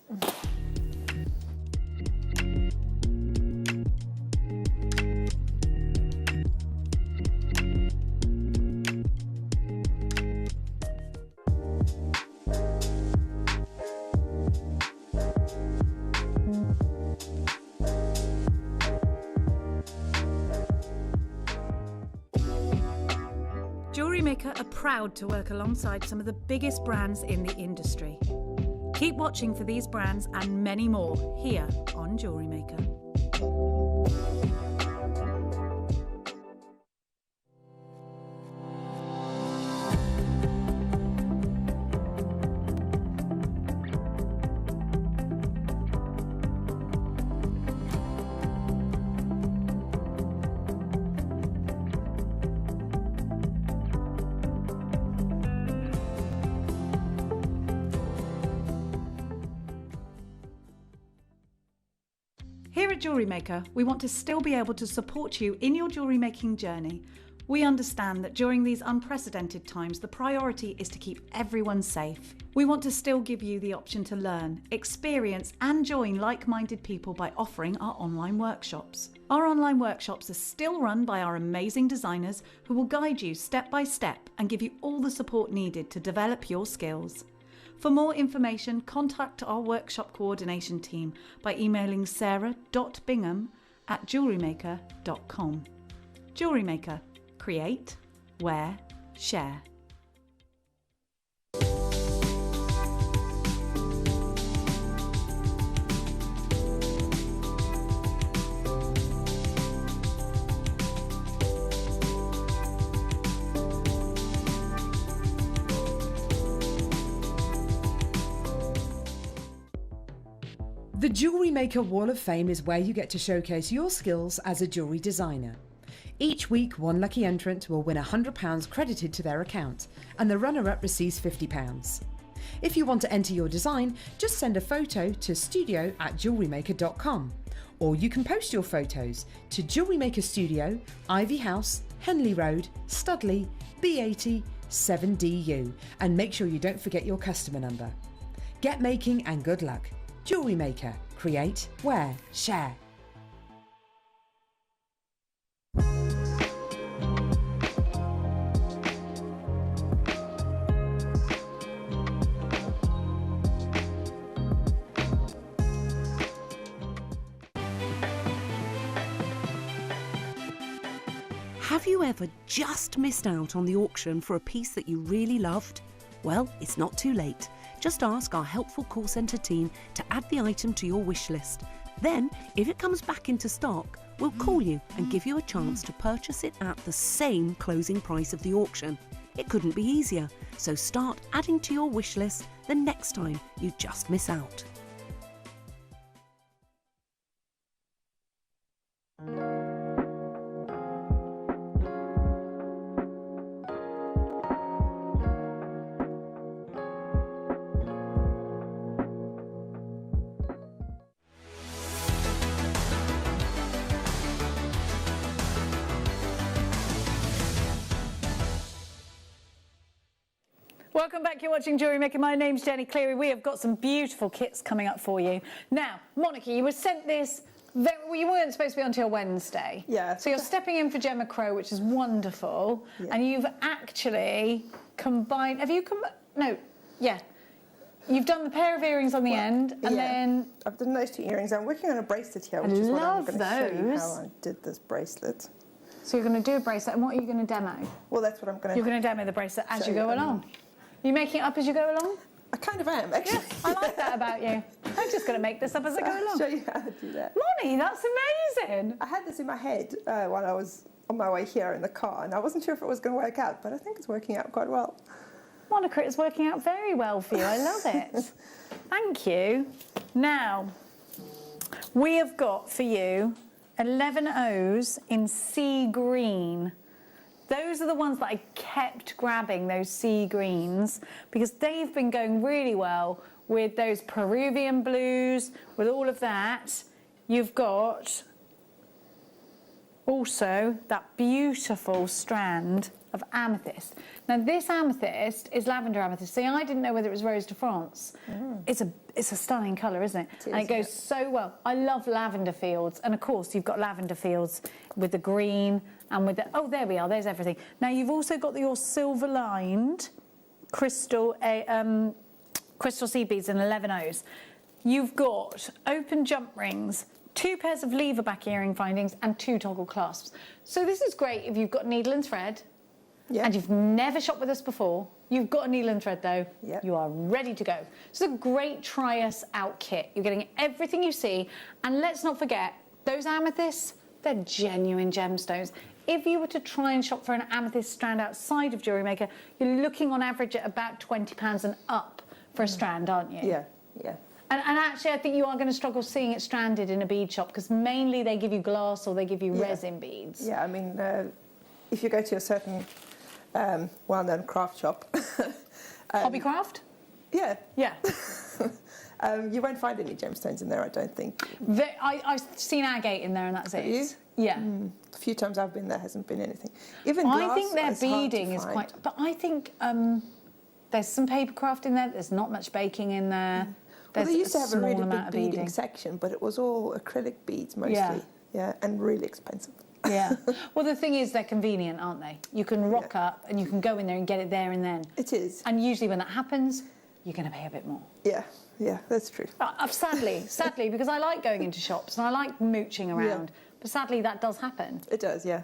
Jewellery Maker are proud to work alongside some of the biggest brands in the industry. Keep watching for these brands and many more here on Jewellery Maker. Here at Jewellery Maker, we want to still be able to support you in your jewellery making journey. We understand that during these unprecedented times, the priority is to keep everyone safe. We want to still give you the option to learn, experience and join like-minded people by offering our online workshops. Our online workshops are still run by our amazing designers who will guide you step by step and give you all the support needed to develop your skills. For more information, contact our workshop coordination team by emailing sarah.bingham@jewellerymaker.com. Jewellery Maker. Create, wear, share. The Jewellery Maker Wall of Fame is where you get to showcase your skills as a jewellery designer. Each week, one lucky entrant will win £100 credited to their account, and the runner-up receives £50. If you want to enter your design, just send a photo to studio@jewellerymaker.com, or you can post your photos to Jewellery Maker Studio, Ivy House, Henley Road, Studley, B80 7DU, and make sure you don't forget your customer number. Get making and good luck. Jewellery Maker. Create, wear, share. Have you ever just missed out on the auction for a piece that you really loved? Well, it's not too late. Just ask our helpful call centre team to add the item to your wish list. Then, if it comes back into stock, we'll call you and give you a chance to purchase it at the same closing price of the auction. It couldn't be easier, so start adding to your wish list the next time you just miss out. Welcome back, you're watching Jewellery Maker. My name's Jenny Cleary. We have got some beautiful kits coming up for you. Now, Monica, you were sent this, well, you weren't supposed to be on until Wednesday. Yeah. So you're stepping in for Gemma Crow, which is wonderful. Yeah. And you've actually combined, You've done the pair of earrings on the end, and then... I've done those 2 earrings. I'm working on a bracelet here, which is what I'm going to show you how I did this bracelet. So you're going to do a bracelet, and what are you going to demo? Well, that's what I'm going to... You're going to demo the bracelet as you go along. Are you making it up as you go along? I kind of am, actually. Yeah, I like that about you. I'm just going to make this up as I go along. I'll show you how to do that. Lonnie, that's amazing. I had this in my head while I was on my way here in the car, and I wasn't sure if it was going to work out, but I think it's working out quite well. Monica, it's working out very well for you. I love it. Thank you. Now, we have got for you 11 O's in sea green. Those are the ones that I kept grabbing, those sea greens, because they've been going really well with those Peruvian blues, with all of that. You've got also that beautiful strand of amethyst. Now this amethyst is lavender amethyst. See, I didn't know whether it was Rose de France. It's a stunning colour, isn't it? It is, and it goes so well. I love lavender fields, and of course you've got lavender fields with the green and with the, oh, there we are, there's everything. Now you've also got your silver lined crystal seed beads and 11 O's. You've got open jump rings, 2 pairs of lever back earring findings and 2 toggle clasps. So this is great if you've got needle and thread and you've never shopped with us before. You've got a needle and thread though, you are ready to go. It's a great try us out kit. You're getting everything you see, and let's not forget, those amethysts, they're genuine gemstones. If you were to try and shop for an amethyst strand outside of Jewellery Maker, you're looking on average at about £20 and up for a strand, aren't you? Yeah, yeah. And actually, I think you are going to struggle seeing it stranded in a bead shop, because mainly they give you glass or they give you resin beads. Yeah, I mean, if you go to a certain well-known craft shop... Hobbycraft? Yeah. Yeah. You won't find any gemstones in there, I don't think. I've seen agate in there and that's it. Have you? Yeah. A few times I've been there, hasn't been anything. Even glass, I think their is hard to beading is find. quite... But I think there's some papercraft in there, there's not much baking in there. Well, they used to have a really big beading beading section, but it was all acrylic beads mostly. Yeah, and really expensive. Yeah. Well, the thing is, they're convenient, aren't they? You can rock up and you can go in there and get it there and then. It is. And usually when that happens, you're going to pay a bit more. Yeah, yeah, that's true. Sadly, because I like going into shops and I like mooching around, but sadly that does happen. It does, yeah.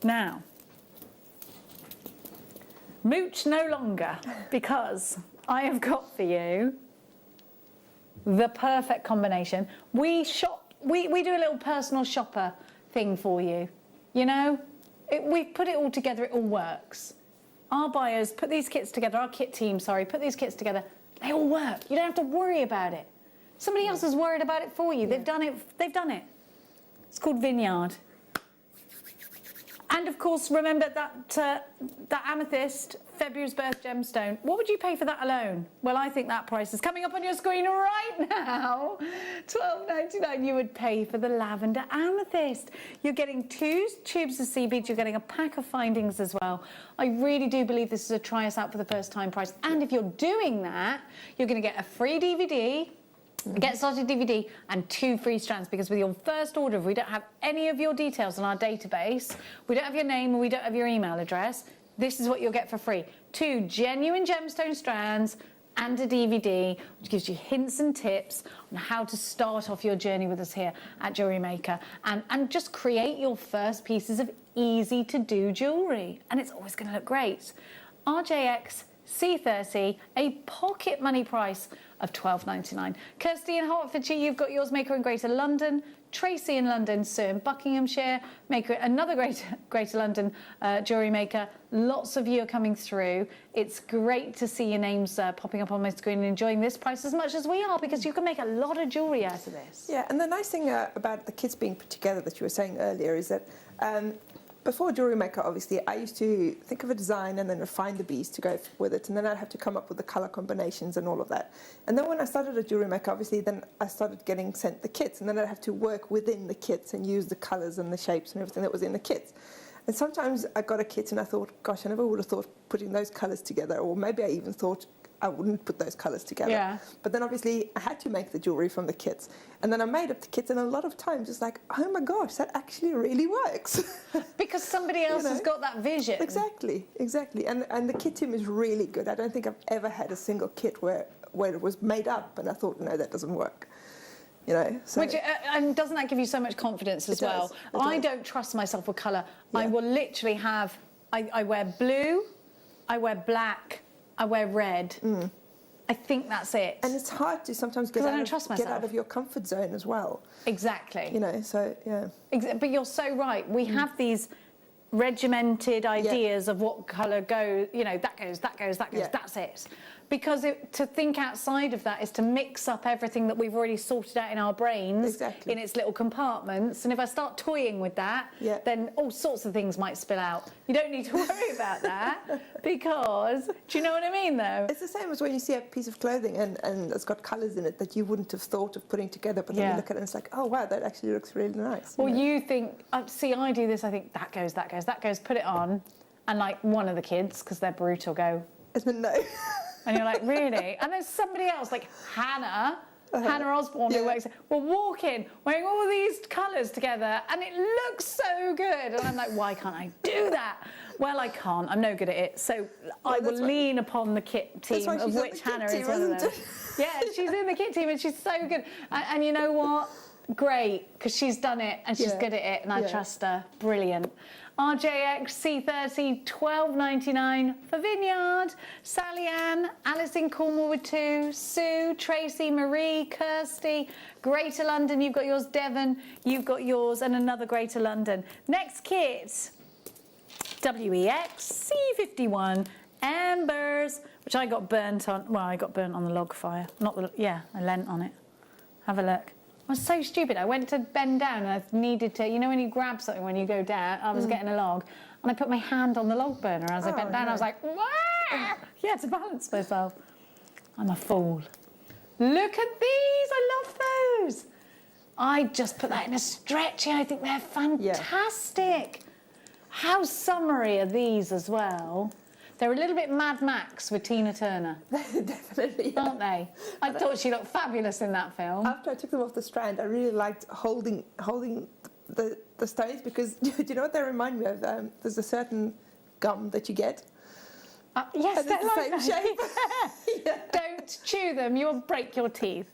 Now, mooch no longer, because I have got for you the perfect combination. We do a little personal shopper thing for you, you know? We put it all together, it all works. Our buyers put these kits together, our kit team, put these kits together, they all work. You don't have to worry about it. Somebody else has worried about it for you. They've done it. It's called Vineyard. And of course, remember that amethyst, February's birth gemstone. What would you pay for that alone? Well, I think that price is coming up on your screen right now. $12.99 you would pay for the lavender amethyst. You're getting 2 tubes of sea beads. You're getting a pack of findings as well. I really do believe this is a try us out for the first time price. And if you're doing that, you're going to get a free DVD, Get Started DVD, and 2 free strands, because with your first order, if we don't have any of your details on our database, we don't have your name and we don't have your email address, this is what you'll get for free. 2 genuine gemstone strands and a DVD, which gives you hints and tips on how to start off your journey with us here at Jewellery Maker, and just create your first pieces of easy to do jewellery. And it's always going to look great. RJX C30, a pocket money price of $12.99. Kirsty in Hertfordshire, you've got yours, Maker in Greater London. Tracy in London, Sue in Buckinghamshire, Maker, another Greater London Jewellery Maker. Lots of you are coming through. It's great to see your names popping up on my screen and enjoying this price as much as we are, because you can make a lot of jewellery out of this. Yeah, and the nice thing about the kits being put together that you were saying earlier is that before Jewellery Maker, obviously, I used to think of a design and then refine the beads to go with it, and then I'd have to come up with the colour combinations and all of that. And then when I started at Jewellery Maker, obviously, then I started getting sent the kits, and then I'd have to work within the kits and use the colours and the shapes and everything that was in the kits. And sometimes I got a kit and I thought, gosh, I never would have thought putting those colours together, or maybe I even thought I wouldn't put those colours together. Yeah. But then obviously I had to make the jewellery from the kits. And then I made up the kits, and a lot of times it's like, oh my gosh, that actually really works. Because somebody else has got that vision. Exactly. And the kit team is really good. I don't think I've ever had a single kit where it was made up and I thought, no, that doesn't work. You know, so Which, and doesn't that give you so much confidence as well? I don't trust myself with colour. I will literally have, I wear blue, I wear black, I wear red. I think that's it. And it's hard to sometimes get out of your comfort zone as well. Exactly. You know, so yeah. But you're so right. We have these regimented ideas of what colour goes, you know, that goes, that's it. Because to think outside of that is to mix up everything that we've already sorted out in our brains in its little compartments. And if I start toying with that, then all sorts of things might spill out. You don't need to worry about that because, do you know what I mean though? It's the same as when you see a piece of clothing and it's got colours in it that you wouldn't have thought of putting together, but then you look at it and it's like, oh wow, that actually looks really nice. Well, you think, see, I do this, I think that goes, put it on. And like one of the kids, because they're brutal, go, no. And you're like, really? And there's somebody else, like Hannah Osborne, who works, will walk in wearing all these colours together and it looks so good. And I'm like, why can't I do that? Well, I can't. I'm no good at it. So I will lean upon the kit team, of which Hannah is one of them. Yeah, she's in the kit team and she's so good. And you know what? Great, because she's done it and she's good at it and I trust her. Brilliant. RJX C30 $12.99 for Vineyard. Sally Ann, Alice in Cornwall with 2, Sue, Tracy, Marie, Kirsty, Greater London, you've got yours, Devon, you've got yours, and another Greater London. Next kit, WEX C51 Ambers, which I got burnt on, well, I got burnt on the log fire. I lent on it. Have a look. I was so stupid. I went to bend down and I needed to, you know when you grab something when you go down, I was getting a log, and I put my hand on the log burner as I bent down. No. I was like, wah! Yeah, to balance myself. I'm a fool. Look at these, I love those. I just put that in a stretchy. I think they're fantastic. How summery are these as well? They're a little bit Mad Max with Tina Turner. Definitely. Aren't they? I thought she looked fabulous in that film. After I took them off the strand, I really liked holding the stones because, do you know what they remind me of? There's a certain gum that you get. Yes, they're like the same shape. Don't chew them, you'll break your teeth.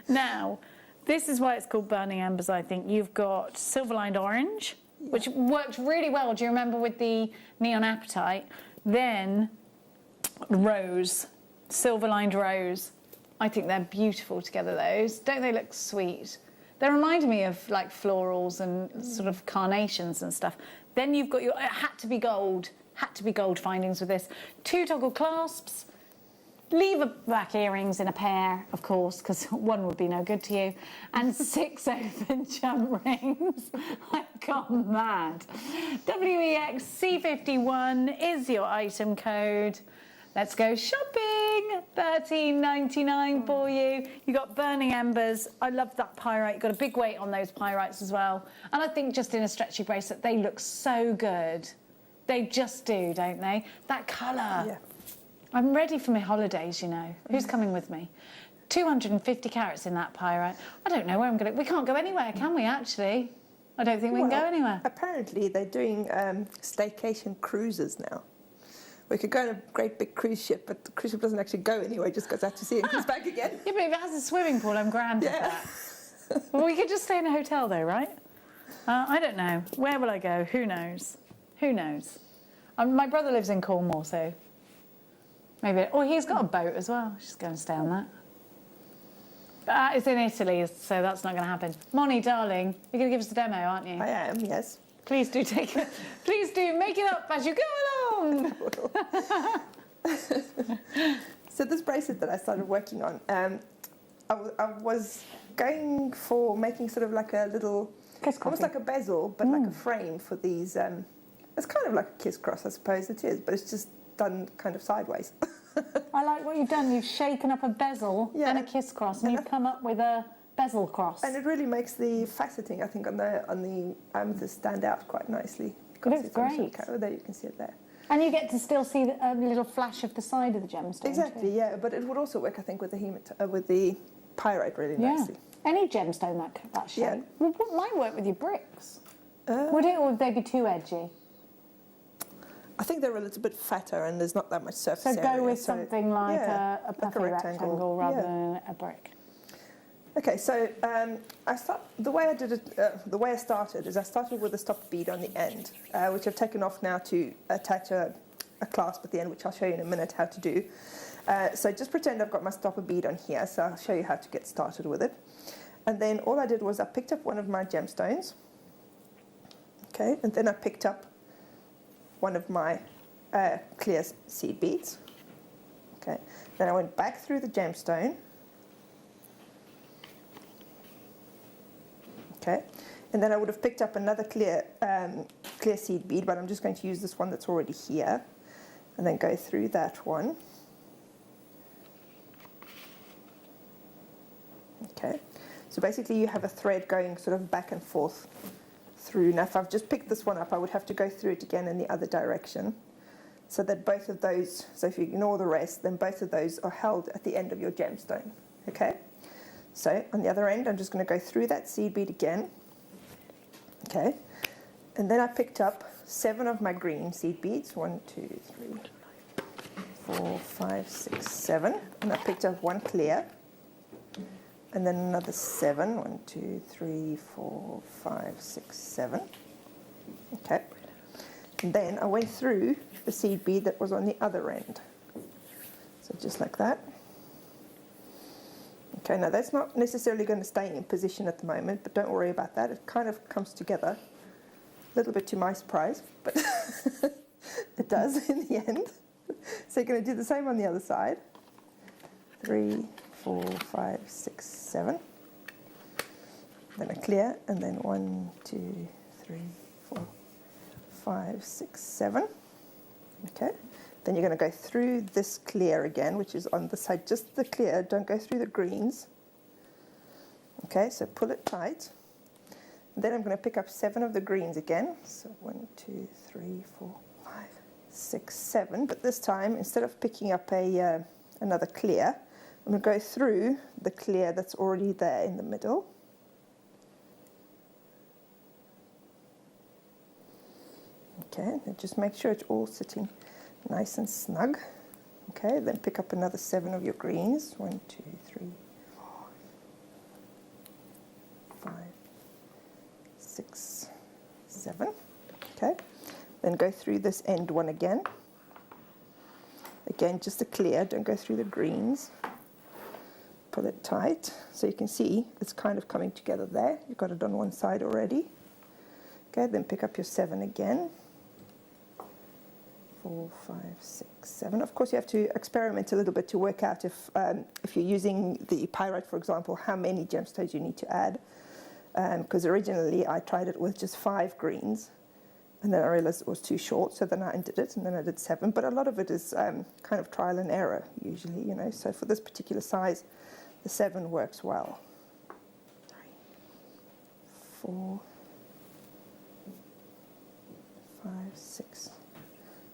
Now, this is why it's called Burning Embers, I think. You've got silver-lined orange, which worked really well, do you remember, with the Neon Apatite? Then rose, silver-lined rose. I think they're beautiful together, those. Don't they look sweet? They remind me of like florals and sort of carnations and stuff. Then you've got your, it had to be gold findings with this. 2 toggle clasps, lever back earrings in a pair, of course, because one would be no good to you, and 6 open jump rings. I've gone mad. WEX C51 is your item code. Let's go shopping. $13.99 for you. You got Burning Embers. I love that pyrite. You've got a big weight on those pyrites as well. And I think just in a stretchy bracelet, they look so good. They just do, don't they? That colour. Yeah. I'm ready for my holidays, you know. Who's coming with me? 250 carats in that pyrite. I don't know where I'm going to... We can't go anywhere, can we, actually? I don't think we can go anywhere. Apparently, they're doing staycation cruises now. We could go on a great big cruise ship, but the cruise ship doesn't actually go anywhere. It just goes out to sea and comes back again. Yeah, but if it has a swimming pool, I'm grand at that. Well, we could just stay in a hotel, though, right? I don't know. Where will I go? Who knows? Who knows? My brother lives in Cornwall, so... Maybe... Oh, he's got a boat as well. Just go and stay on that. It's in Italy, so that's not going to happen. Moni, darling, you're going to give us the demo, aren't you? I am, yes. Please do take it. Please do make it up as you go along. So this bracelet that I started working on, I was going for making sort of like a little, almost like a bezel, but like a frame for these. It's kind of like a kiss cross, I suppose it is, but it's just done kind of sideways. I like what you've done. You've shaken up a bezel and a kiss cross, and you've come up with a bezel cross. And it really makes the faceting, I think, on the amethyst stand out quite nicely. can't It see looks it on the great. camera. There, you can see it there. And you get to still see a little flash of the side of the gemstone. Exactly, too. yeah. But it would also work, I think, with the pyrite really nicely. Any gemstone that shape. Yeah. Well, what might work with your bricks? Would it, or would they be too edgy? I think they're a little bit fatter and there's not that much surface So area. go with something like yeah, a like puffy rectangle rather than a brick. Okay, so the way I did it, the way I started is I started with a stopper bead on the end, which I've taken off now to attach a clasp at the end, which I'll show you in a minute how to do. So just pretend I've got my stopper bead on here, so I'll show you how to get started with it. And then all I did was I picked up one of my gemstones, okay, and then I picked up one of my clear seed beads, okay. Then I went back through the gemstone, okay, and then I would have picked up another clear seed bead, but I'm just going to use this one that's already here, and then go through that one. Okay, so basically you have a thread going sort of back and forth through. Now if I've just picked this one up, I would have to go through it again in the other direction, so that both of those, so if you ignore the rest, then both of those are held at the end of your gemstone. Okay, so on the other end I'm just going to go through that seed bead again, okay, and then I picked up 7 of my green seed beads, 1, 2, 3, 4, 5, 6, 7, and I picked up 1 clear, and then another 7, 1, 2, 3, 4, 5, 6, 7, okay, and then I went through the seed bead that was on the other end, so just like that. Okay, now that's not necessarily going to stay in position at the moment, but don't worry about that. It kind of comes together, a little bit to my surprise, but it does in the end. So you're going to do the same on the other side. 3, 4, 5, 6, 7. Then a clear, and then 1, 2, 3, 4, 5, 6, 7. Okay. Then you're going to go through this clear again, which is on the side, just the clear, don't go through the greens. Okay, so pull it tight. And then I'm going to pick up 7 of the greens again. So 1, 2, 3, 4, 5, 6, 7. But this time, instead of picking up another clear, I'm going to go through the clear that's already there in the middle. Okay, and just make sure it's all sitting nice and snug. Okay, then pick up another 7 of your greens. 1, 2, 3, 4, 5, 6, 7. Okay, then go through this end one again. Again, just a clear, don't go through the greens. Pull it tight, so you can see it's kind of coming together there. You've got it on one side already. Okay, then pick up your 7 again. 4, 5, 6, 7. Of course, you have to experiment a little bit to work out if you're using the pyrite, for example, how many gemstones you need to add. Because originally I tried it with just 5 greens, and then I realized it was too short, so then I undid it, and then I did 7. But a lot of it is kind of trial and error, usually, you know. So for this particular size, the 7 works well. 3, 4, 5, 6,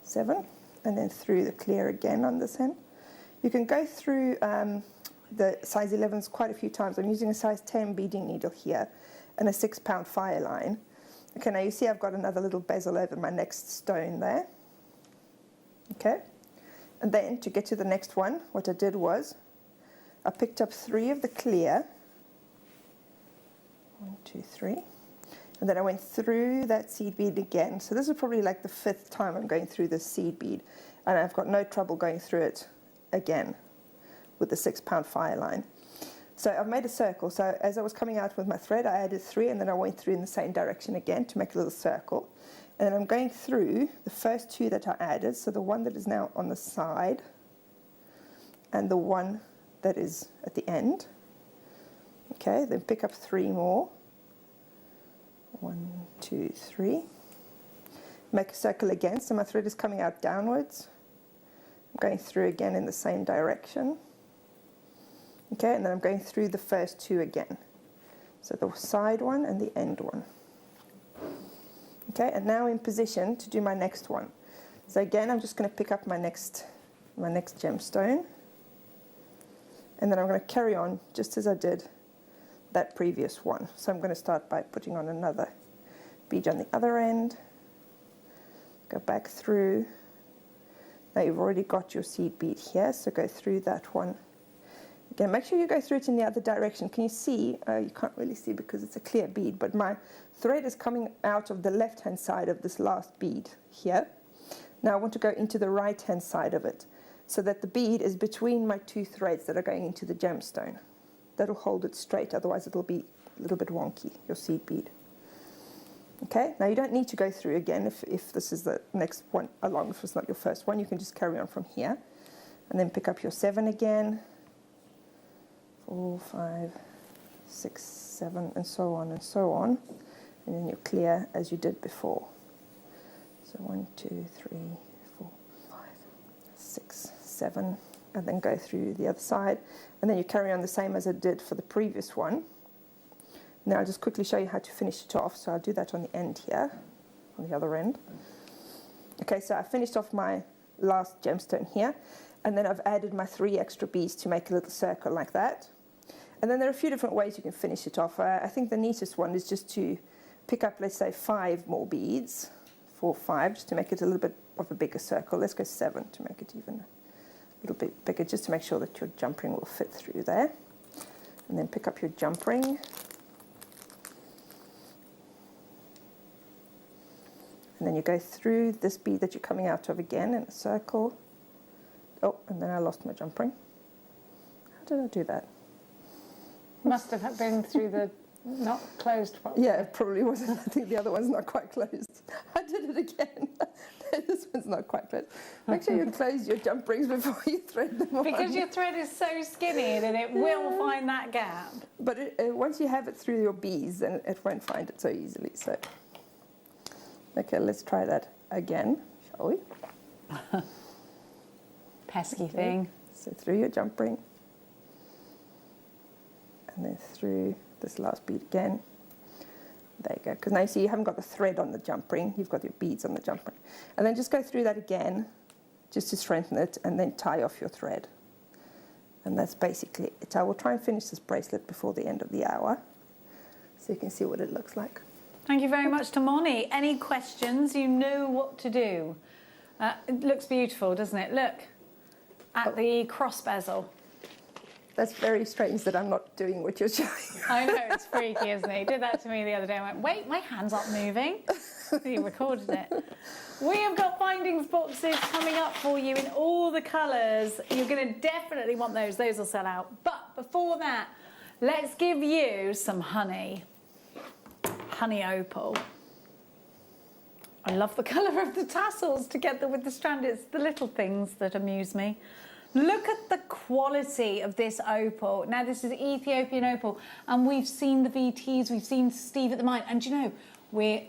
7, and then through the clear again on this end. You can go through the size 11s quite a few times. I'm using a size 10 beading needle here and a 6-pound fire line. Okay, now you see I've got another little bezel over my next stone there. Okay, and then to get to the next one, what I did was I picked up 3 of the clear. 1, 2, 3. And then I went through that seed bead again. So this is probably like the 5th time I'm going through this seed bead. And I've got no trouble going through it again with the 6-pound fire line. So I've made a circle. So as I was coming out with my thread, I added 3, and then I went through in the same direction again to make a little circle. And then I'm going through the first 2 that I added. So the one that is now on the side and the one that is at the end. Okay, then pick up 3 more. 1, 2, 3. Make a circle again, so my thread is coming out downwards. I'm going through again in the same direction. Okay, and then I'm going through the first 2 again. So the side one and the end one. Okay, and now in position to do my next one. So again, I'm just going to pick up my next gemstone, and then I'm going to carry on just as I did that previous one. So I'm going to start by putting on another bead on the other end, go back through. Now you've already got your seed bead here, so go through that one. Again, make sure you go through it in the other direction. Can you see? You can't really see because it's a clear bead, but my thread is coming out of the left-hand side of this last bead here. Now I want to go into the right-hand side of it so that the bead is between my two threads that are going into the gemstone. That'll hold it straight, otherwise it'll be a little bit wonky, your seed bead. Okay, now you don't need to go through again if this is the next one along, if it's not your first one, you can just carry on from here. And then pick up your 7 again, 4, 5, 6, 7, and so on and so on. And then you clear as you did before. So 1, 2, 3, 4, 5, 6, 7, and then go through the other side. And then you carry on the same as I did for the previous one. Now I'll just quickly show you how to finish it off. So I'll do that on the end here, on the other end. Okay, so I finished off my last gemstone here, and then I've added my 3 extra beads to make a little circle like that. And then there are a few different ways you can finish it off. I think the neatest one is just to pick up, let's say, 5 more beads, 4, 5, just to make it a little bit of a bigger circle. Let's go 7 to make it even a little bit bigger, just to make sure that your jump ring will fit through there. And then pick up your jump ring. And then you go through this bead that you're coming out of again in a circle. Oh, and then I lost my jump ring. How did I do that? Must have been through the not closed one. Yeah, it probably wasn't. I think the other one's not quite closed. I did it again. This one's not quite closed. Make sure you close your jump rings before you thread them on. Because your thread is so skinny that it will find that gap. But once you have it through your beads, then it won't find it so easily. So, okay, let's try that again, shall we? Pesky thing. So through your jump ring. And then through this last bead again. There you go. Because now you see you haven't got the thread on the jump ring, you've got your beads on the jump ring. And then just go through that again, just to strengthen it, and then tie off your thread. And that's basically it. I will try and finish this bracelet before the end of the hour, so you can see what it looks like. Thank you very much to Moni. Any questions? You know what to do. It looks beautiful, doesn't it? Look at the cross bezel. That's very strange that I'm not doing what you're showing. I know, it's freaky, isn't it? He did that to me the other day. I went, wait, my hands aren't moving. He recorded it. We have got findings boxes coming up for you in all the colours. You're going to definitely want those. Those will sell out. But before that, let's give you some honey. Honey opal. I love the colour of the tassels together with the strand. It's the little things that amuse me. Look at the quality of this opal. Now, this is Ethiopian opal, and we've seen the VTs, we've seen Steve at the mine, and you know,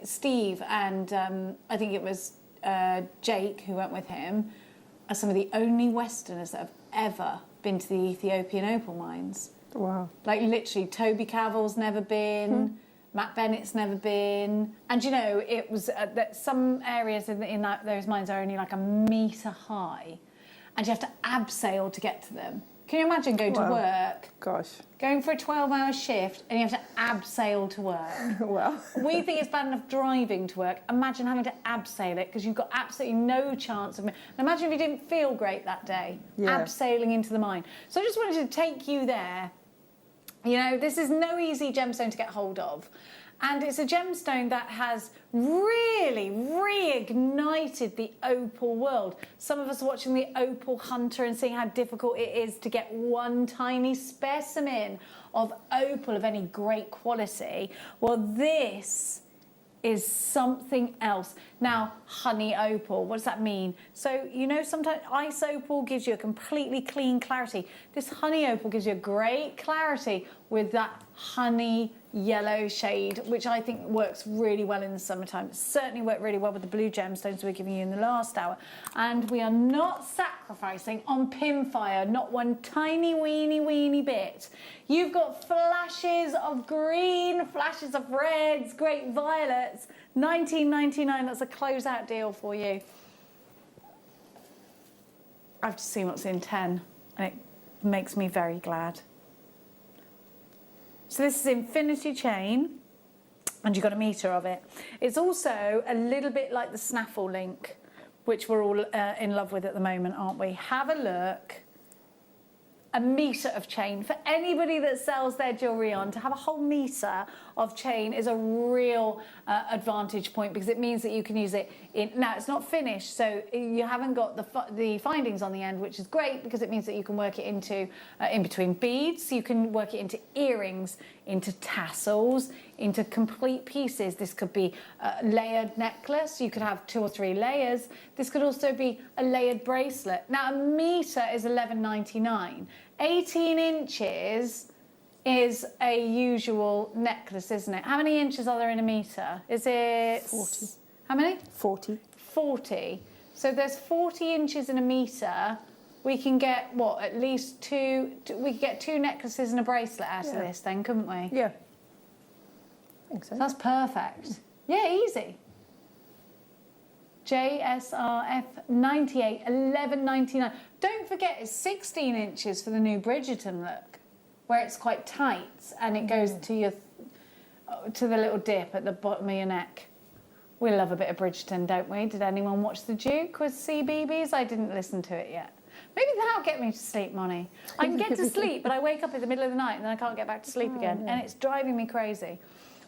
Steve and I think it was Jake who went with him, are some of the only Westerners that have ever been to the Ethiopian opal mines. Wow. Like literally, Toby Cavill's never been, Matt Bennett's never been, and you know, it was that some areas in those mines are only like a metre high. And you have to abseil to get to them. Can you imagine going to work? Gosh. Going for a 12-hour shift and you have to abseil to work. Well. We think it's bad enough driving to work. Imagine having to abseil it because you've got absolutely no chance of... Imagine if you didn't feel great that day, abseiling into the mine. So I just wanted to take you there. You know, this is no easy gemstone to get hold of. And it's a gemstone that has really reignited the opal world. Some of us are watching the Opal Hunter and seeing how difficult it is to get one tiny specimen of opal of any great quality. Well, this is something else. Now, honey opal, what does that mean? So, you know, sometimes ice opal gives you a completely clean clarity. This honey opal gives you a great clarity with that honey yellow shade, which I think works really well in the summertime. It certainly worked really well with the blue gemstones we're giving you in the last hour. And we are not sacrificing on pinfire, not one tiny weeny bit. You've got flashes of green, flashes of reds, great violets. $19.99, that's a closeout deal for you. I've just seen what's in 10 and it makes me very glad. So this is infinity chain, and you've got a metre of it. It's also a little bit like the snaffle link, which we're all in love with at the moment, aren't we? Have a look. A metre of chain. For anybody that sells their jewellery on, to have a whole metre of chain is a real advantage point, because it means that you can use it in... Now, it's not finished, so you haven't got the findings on the end, which is great, because it means that you can work it into in between beads, you can work it into earrings, into tassels, into complete pieces. This could be a layered necklace. You could have 2 or 3 layers. This could also be a layered bracelet. Now, a metre is $11.99. 18 inches is a usual necklace, isn't it? How many inches are there in a metre? Is it... 40. How many? 40. 40. So there's 40 inches in a metre. We can get, what, at least two... We could get 2 necklaces and a bracelet out of this then, couldn't we? Yeah. I think so. So that's perfect. Yeah, easy. JSRF 98, $11.99. Don't forget, it's 16 inches for the new Bridgerton look, where it's quite tight and it goes to your to the little dip at the bottom of your neck. We love a bit of Bridgerton, don't we? Did anyone watch The Duke with CBeebies? I didn't listen to it yet. Maybe that'll get me to sleep, Moni. I can get to sleep, but I wake up in the middle of the night and then I can't get back to sleep again, and it's driving me crazy.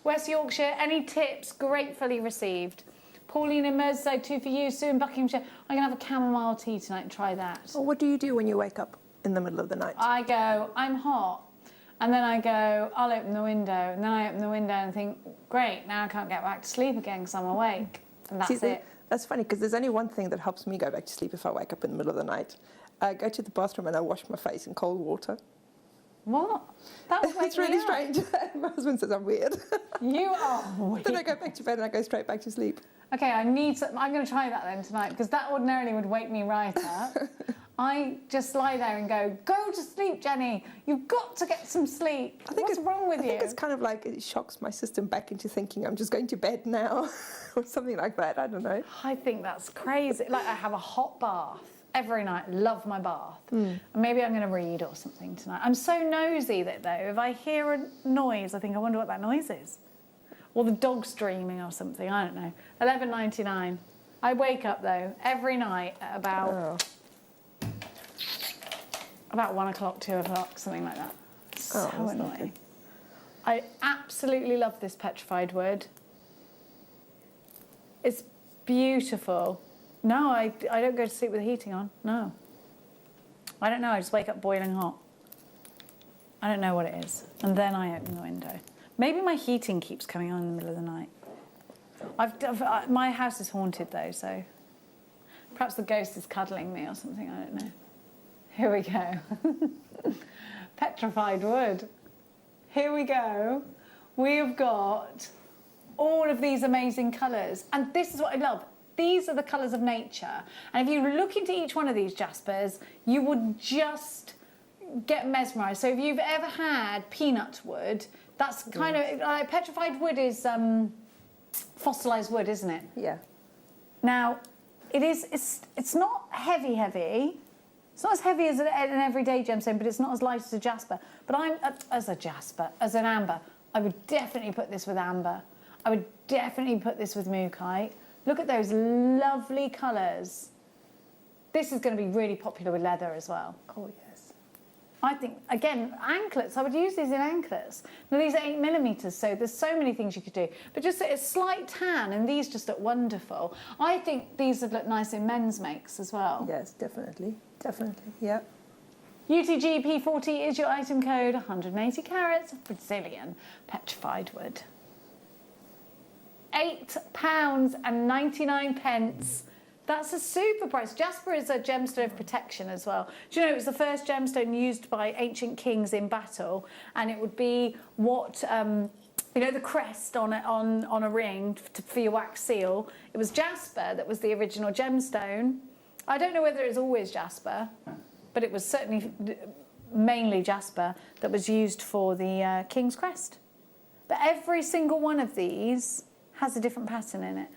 West Yorkshire, any tips? Gratefully received. Pauline in Merseyside, 2 for you. Sue in Buckinghamshire, I'm going to have a chamomile tea tonight and try that. Well, what do you do when you wake up in the middle of the night? I go, I'm hot. And then I go, I'll open the window. And then I open the window and think, great, now I can't get back to sleep again because I'm awake. And that's it. That's funny, because there's only one thing that helps me go back to sleep if I wake up in the middle of the night. I go to the bathroom and I wash my face in cold water. What? That would wake It's really me up. strange. My husband says I'm weird. You are weird. Then I go back to bed and I go straight back to sleep. Okay, I'm going to try that then tonight, because that ordinarily would wake me right up. I just lie there and go to sleep, Jenny. You've got to get some sleep. What's wrong with you? I think it's kind of like it shocks my system back into thinking I'm just going to bed now or something like that. I don't know. I think that's crazy. Like, I have a hot bath every night. Love my bath. And maybe I'm going to read or something tonight. I'm so nosy that, though, if I hear a noise, I think, I wonder what that noise is. Or the dog's dreaming or something. I don't know. $11.99. I wake up, though, every night at about 1 o'clock, 2 o'clock, something like that. So annoying. I absolutely love this petrified wood. It's beautiful. No, I don't go to sleep with the heating on. No. I don't know. I just wake up boiling hot. I don't know what it is. And then I open the window. Maybe my heating keeps coming on in the middle of the night. My house is haunted, though, so perhaps the ghost is cuddling me or something. I don't know. Here we go. Petrified wood. Here we go. We have got all of these amazing colours. And this is what I love. These are the colours of nature. And if you look into each one of these Jaspers, you would just get mesmerised. So if you've ever had peanut wood, that's kind of... petrified wood is fossilised wood, isn't it? Yeah. Now, it's not heavy. It's not as heavy as an everyday gemstone, but it's not as light as a jasper. But as an amber, I would definitely put this with amber. I would definitely put this with mookaite. Look at those lovely colours. This is going to be really popular with leather as well. Oh, yes. I think, again, anklets. I would use these in anklets. Now, these are 8mm, so there's so many things you could do. But just a slight tan, and these just look wonderful. I think these would look nice in men's makes as well. Yes, definitely. Definitely, yeah. UTG P40 is your item code, 180 carats of Brazilian petrified wood. £8.99. That's a super price. Jasper is a gemstone of protection as well. Do you know, it was the first gemstone used by ancient kings in battle, and it would be what You know, the crest on a ring for your wax seal, it was jasper that was the original gemstone. I don't know whether it was always jasper, but it was certainly mainly jasper that was used for the king's crest. But every single one of these has a different pattern in it.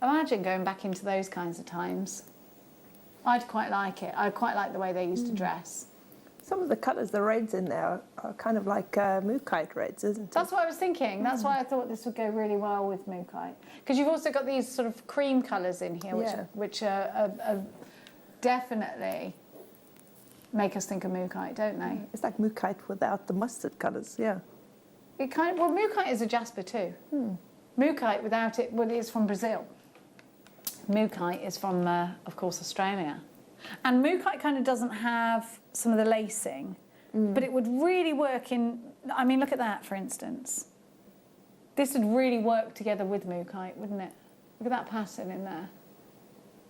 Imagine going back into those kinds of times. I'd quite like it. I quite like the way they used to dress. Some of the colours, the reds in there are kind of like mookaite reds, isn't it? That's what I was thinking. That's why I thought this would go really well with mookaite. Because you've also got these sort of cream colours in here, which are definitely make us think of mookaite, don't they? It's like mookaite without the mustard colours, yeah. It kind of, well, mookaite is a jasper too. Mookaite without it, well, it's from Brazil. Mookaite is from, of course, Australia. And mookaite kind of doesn't have some of the lacing, but it would really work in, I mean, look at that, for instance. This would really work together with mookaite, wouldn't it? Look at that pattern in there.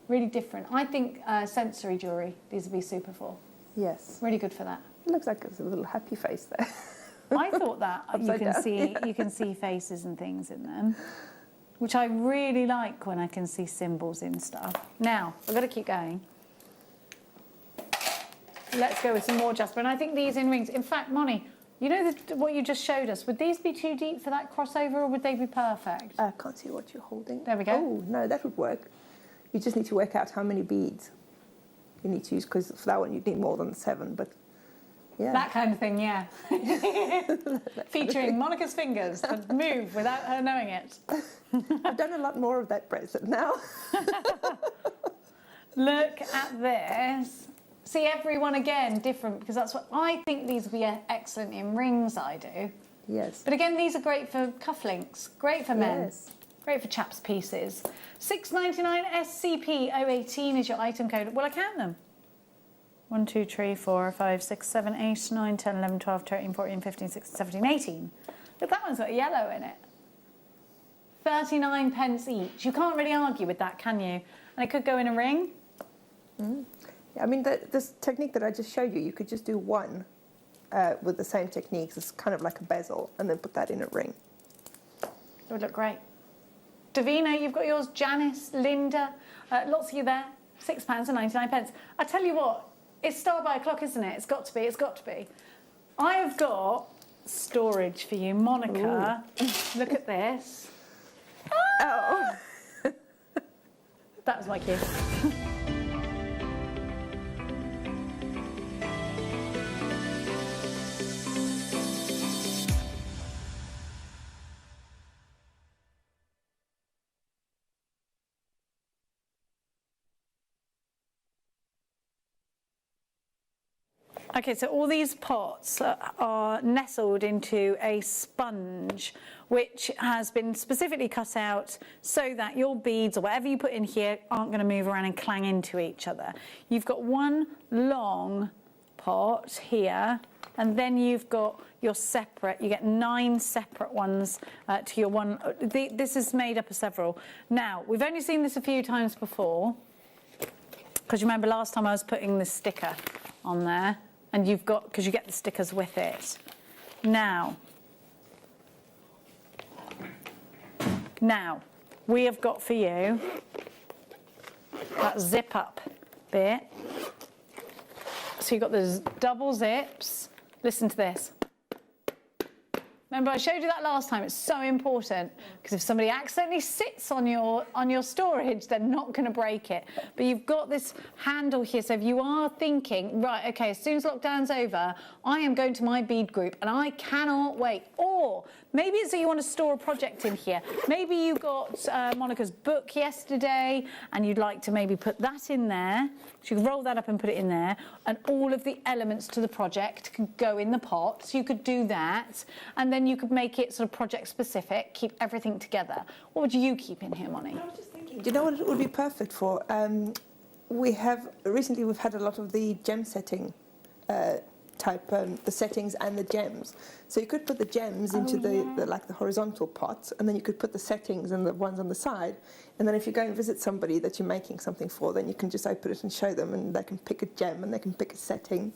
Really different. I think sensory jewellery, these would be super for. Yes. Really good for that. It looks like there's a little happy face there. I thought that you can see faces and things in them, which I really like when I can see symbols in stuff. Now, I've got to keep going. Let's go with some more jasper. And I think these in rings, in fact, Moni, you know what you just showed us, would these be too deep for that crossover or would they be perfect? I can't see what you're holding. There we go. Oh, no, that would work. You just need to work out how many beads you need to use, because for that one you'd need more than 7, but yeah. That kind of thing, yeah. Featuring Monica's fingers that move without her knowing it. I've done a lot more of that bracelet now. Look at this. See, everyone again different, because that's what I think these would be excellent in rings. I do. Yes. But again, these are great for cufflinks, great for men, Yes. great for chaps' pieces. $6.99 SCP-018 is your item code. Well, I count them. 1, 2, 3, 4, 5, 6, 7, 8, 9, 10, 11, 12, 13, 14, 15, 16, 17, 18. Look, that one's got yellow in it. 39 pence each. You can't really argue with that, can you? And it could go in a ring. I mean, this technique that I just showed you, you could just do one with the same techniques. It's kind of like a bezel, and then put that in a ring. It would look great. Davina, you've got yours. Janice, Linda, lots of you there. £6.99. I tell you what, it's star by a clock, isn't it? It's got to be, it's got to be. I have got storage for you, Monica. Look at this. Oh. That was my cue. Okay, so all these pots are nestled into a sponge, which has been specifically cut out so that your beads or whatever you put in here aren't going to move around and clang into each other. You've got one long pot here, and then you've got your separate, you get 9 separate ones to your one. This is made up of several. Now, we've only seen this a few times before, because you remember last time I was putting the sticker on there. And you've got, because you get the stickers with it. Now, we have got for you that zip up bit. So you've got the double zips. Listen to this. Remember, I showed you that last time. It's so important, because if somebody accidentally sits on your storage, they're not going to break it. But you've got this handle here, so if you are thinking, right, okay, as soon as lockdown's over, I am going to my bead group and I cannot wait. Or maybe it's that you want to store a project in here. Maybe you got Monica's book yesterday and you'd like to maybe put that in there. So you could roll that up and put it in there, and all of the elements to the project could go in the pot. So you could do that, and then you could make it sort of project specific, keep everything together. What would you keep in here, Moni? I was just thinking, do you know what it would be perfect for? Recently we've had a lot of the gem setting type, the settings and the gems. So you could put the gems into the horizontal pots, and then you could put the settings and the ones on the side. And then if you go and visit somebody that you're making something for, then you can just open it and show them, and they can pick a gem and they can pick a setting.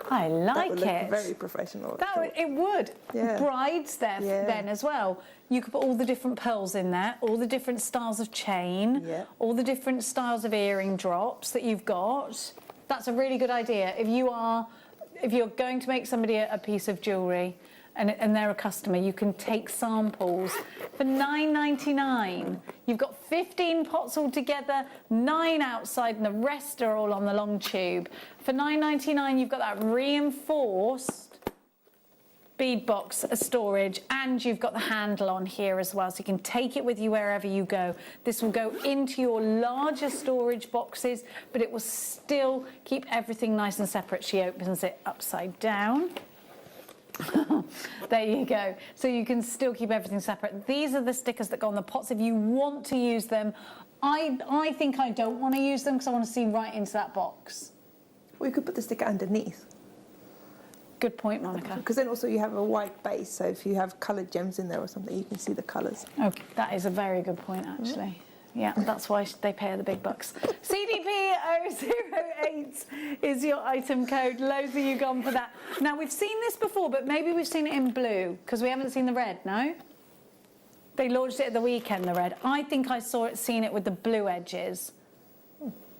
I like that would it. Look very professional. It would. Yeah. Brides there then as well. You could put all the different pearls in there, all the different styles of chain, all the different styles of earring drops that you've got. That's a really good idea. If you're going to make somebody a piece of jewellery and they're a customer, you can take samples for $9.99. You've got 15 pots all together, 9 outside, and the rest are all on the long tube. For $9.99, you've got that reinforced bead box storage, and you've got the handle on here as well, so you can take it with you wherever you go. This will go into your larger storage boxes, but it will still keep everything nice and separate. She opens it upside down. There you go. So you can still keep everything separate. These are the stickers that go on the pots if you want to use them. I think I don't want to use them because I want to see right into that box. Well, you could put the sticker underneath. Good point, Monica. Because then also you have a white base, so if you have coloured gems in there or something, you can see the colours. Okay, that is a very good point, actually. Yeah, that's why they pay her the big bucks. CDP008 is your item code. Loads of you gone for that. Now, we've seen this before, but maybe we've seen it in blue, because we haven't seen the red, no? They launched it at the weekend, the red. I think I seen it with the blue edges.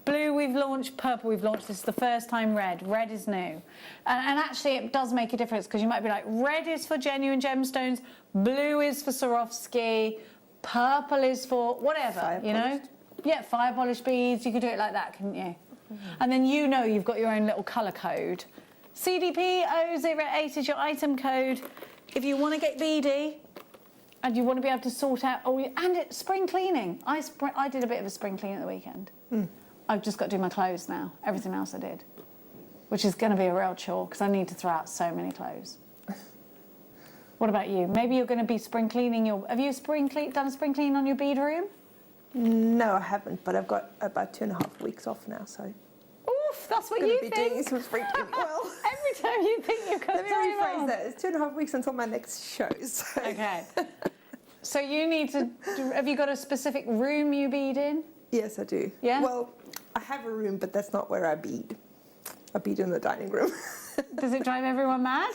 Blue we've launched, purple we've launched. This is the first time red. Red is new. And actually it does make a difference, because you might be like, red is for genuine gemstones, blue is for Swarovski, purple is for whatever, you know? Yeah, fire polished beads. You could do it like that, couldn't you? And then you know you've got your own little colour code. CDP008 is your item code. If you want to get beady and you want to be able to sort out, spring cleaning. I did a bit of a spring clean at the weekend. I've just got to do my clothes now. Everything else I did, which is going to be a real chore because I need to throw out so many clothes. What about you? Maybe you're going to be spring cleaning Have you done a spring clean on your bead room? No, I haven't, but I've got about 2.5 weeks off now, so. Oof, that's what you think. Going to be doing some spring cleaning. Well, every time you think you've got let me rephrase that. It's 2.5 weeks until my next show. So. Okay. So you need to. Have you got a specific room you bead in? Yes, I do. Yeah. Well, I have a room, but that's not where I bead. I bead in the dining room. Does it drive everyone mad?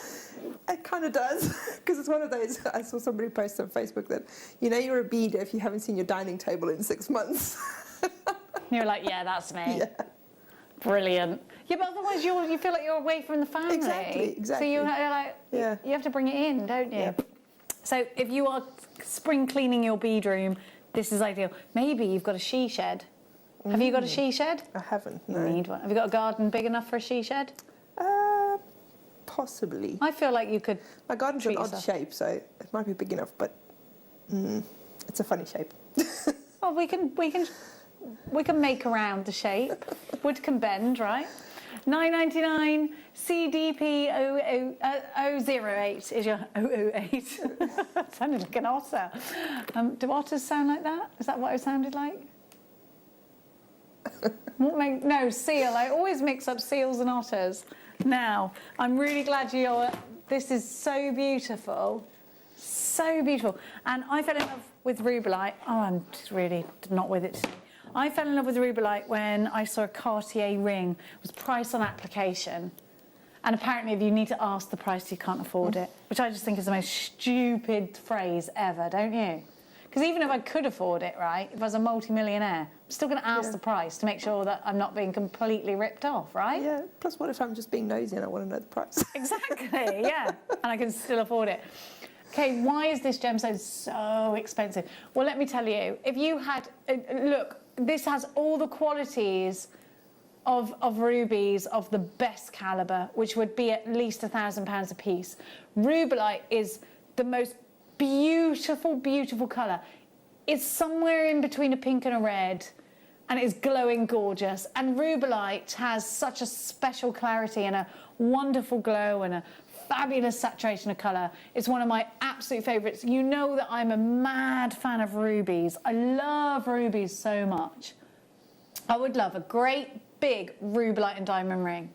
It kind of does, because it's one of those. I saw somebody post on Facebook that, you know, you're a beader if you haven't seen your dining table in 6 months. You're like, yeah, that's me. Yeah. Brilliant. Yeah, but otherwise you feel like you're away from the family. Exactly. So you're like, you have to bring it in, don't you? Yeah. So if you are spring cleaning your bead room, this is ideal. Maybe you've got a she shed. Have you got a she shed? I haven't, no. You need one. Have you got a garden big enough for a she shed? Possibly. I feel like you could. My garden's an odd shape, so it might be big enough, but it's a funny shape. Well, we can make around the shape. Wood can bend, right? $9.99. CDP008 is your 008. Sounded like an otter. Do otters sound like that? Is that what it sounded like? No, seal. I always mix up seals and otters. Now, I'm really glad this is so beautiful. So beautiful. And I fell in love with rubellite. Oh, I'm just really not with it today. I fell in love with rubellite when I saw a Cartier ring. It was price on application. And apparently if you need to ask the price, you can't afford it. Which I just think is the most stupid phrase ever, don't you? Because even if I could afford it, right, if I was a multi-millionaire, I'm still going to ask the price to make sure that I'm not being completely ripped off, right? Yeah, plus what if I'm just being nosy and I want to know the price? Exactly, yeah. And I can still afford it. Okay, why is this gemstone so expensive? Well, let me tell you. If you had... look, this has all the qualities of rubies of the best calibre, which would be at least £1,000 a piece. Rubellite is the most beautiful, beautiful colour. It's somewhere in between a pink and a red, and it's glowing gorgeous. And rubellite has such a special clarity and a wonderful glow and a fabulous saturation of colour. It's one of my absolute favourites. You know that I'm a mad fan of rubies. I love rubies so much. I would love a great big rubellite and diamond ring.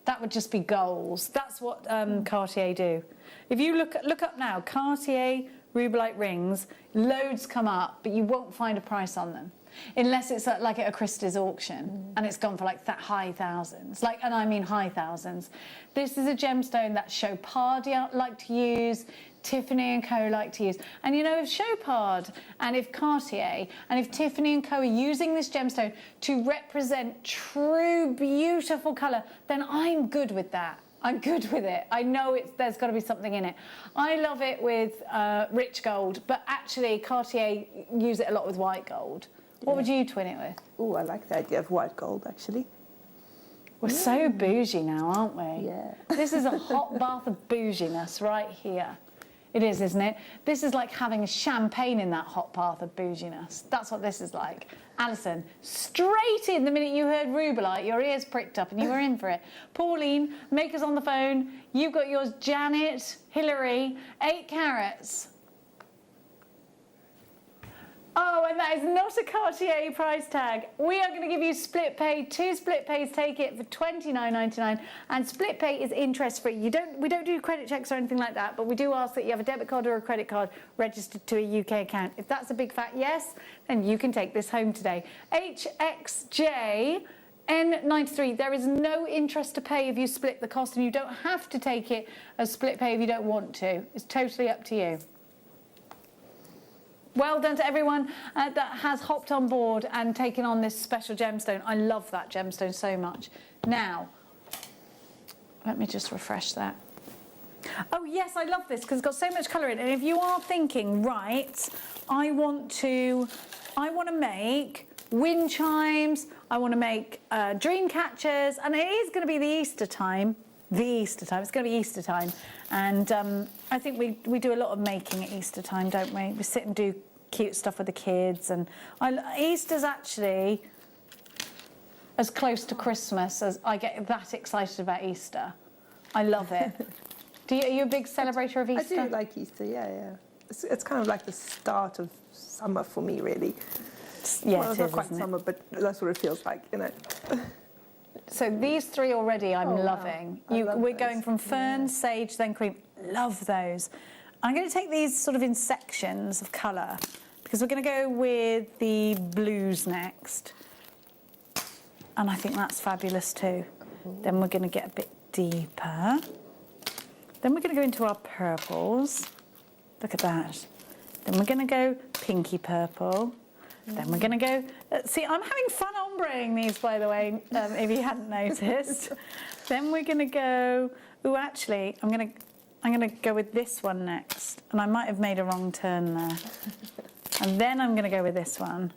That would just be goals. That's what Cartier do. If you look up now, Cartier rubellite rings, loads come up, but you won't find a price on them. Unless it's like at a Christie's auction and it's gone for like high thousands, and I mean high thousands. This is a gemstone that Chopard like to use, Tiffany & Co like to use. And you know, if Chopard and if Cartier and if Tiffany & Co are using this gemstone to represent true beautiful colour, then I'm good with that. I'm good with it. I know there's got to be something in it. I love it with rich gold, but actually Cartier use it a lot with white gold. What would you twin it with? Oh, I like the idea of white gold, actually. We're so bougie now, aren't we? Yeah. This is a hot bath of bouginess right here. It is, isn't it? This is like having a champagne in that hot bath of bouginess. That's what this is like. Alison, straight in the minute you heard rubellite, your ears pricked up and you were in for it. Pauline, Maker's on the phone. You've got yours, Janet, Hillary, 8 carats. Oh, and that is not a Cartier price tag. We are going to give you split pay. 2 split pays, take it for $29.99. And split pay is interest free. We don't do credit checks or anything like that, but we do ask that you have a debit card or a credit card registered to a UK account. If that's a big fat yes, then you can take this home today. HXJ N93, there is no interest to pay if you split the cost, and you don't have to take it as split pay if you don't want to. It's totally up to you. Well done to everyone that has hopped on board and taken on this special gemstone. I love that gemstone so much. Now, let me just refresh that. Oh yes, I love this because it's got so much colour in it. And if you are thinking, right, I want to make wind chimes, I want to make dream catchers, and it is going to be the Easter time. It's going to be Easter time. And I think we do a lot of making at Easter time, don't we? We sit and do cute stuff with the kids. And Easter's actually as close to Christmas as I get that excited about Easter. I love it. Are you a big celebrator of Easter? I do like Easter, yeah. It's kind of like the start of summer for me, really. Yeah, well, it's not quite summer, but that's what it feels like, you know. So these 3 already I'm loving. Wow. We're going from fern, sage, then cream. Love those. I'm going to take these sort of in sections of colour because we're going to go with the blues next. And I think that's fabulous too. Then we're going to get a bit deeper. Then we're going to go into our purples. Look at that. Then we're going to go pinky purple. Then we're going to go... see, I'm having fun ombreing these, by the way, if you hadn't noticed. Then we're going to go... Oh, actually, I'm going to go with this one next. And I might have made a wrong turn there. And then I'm going to go with this one.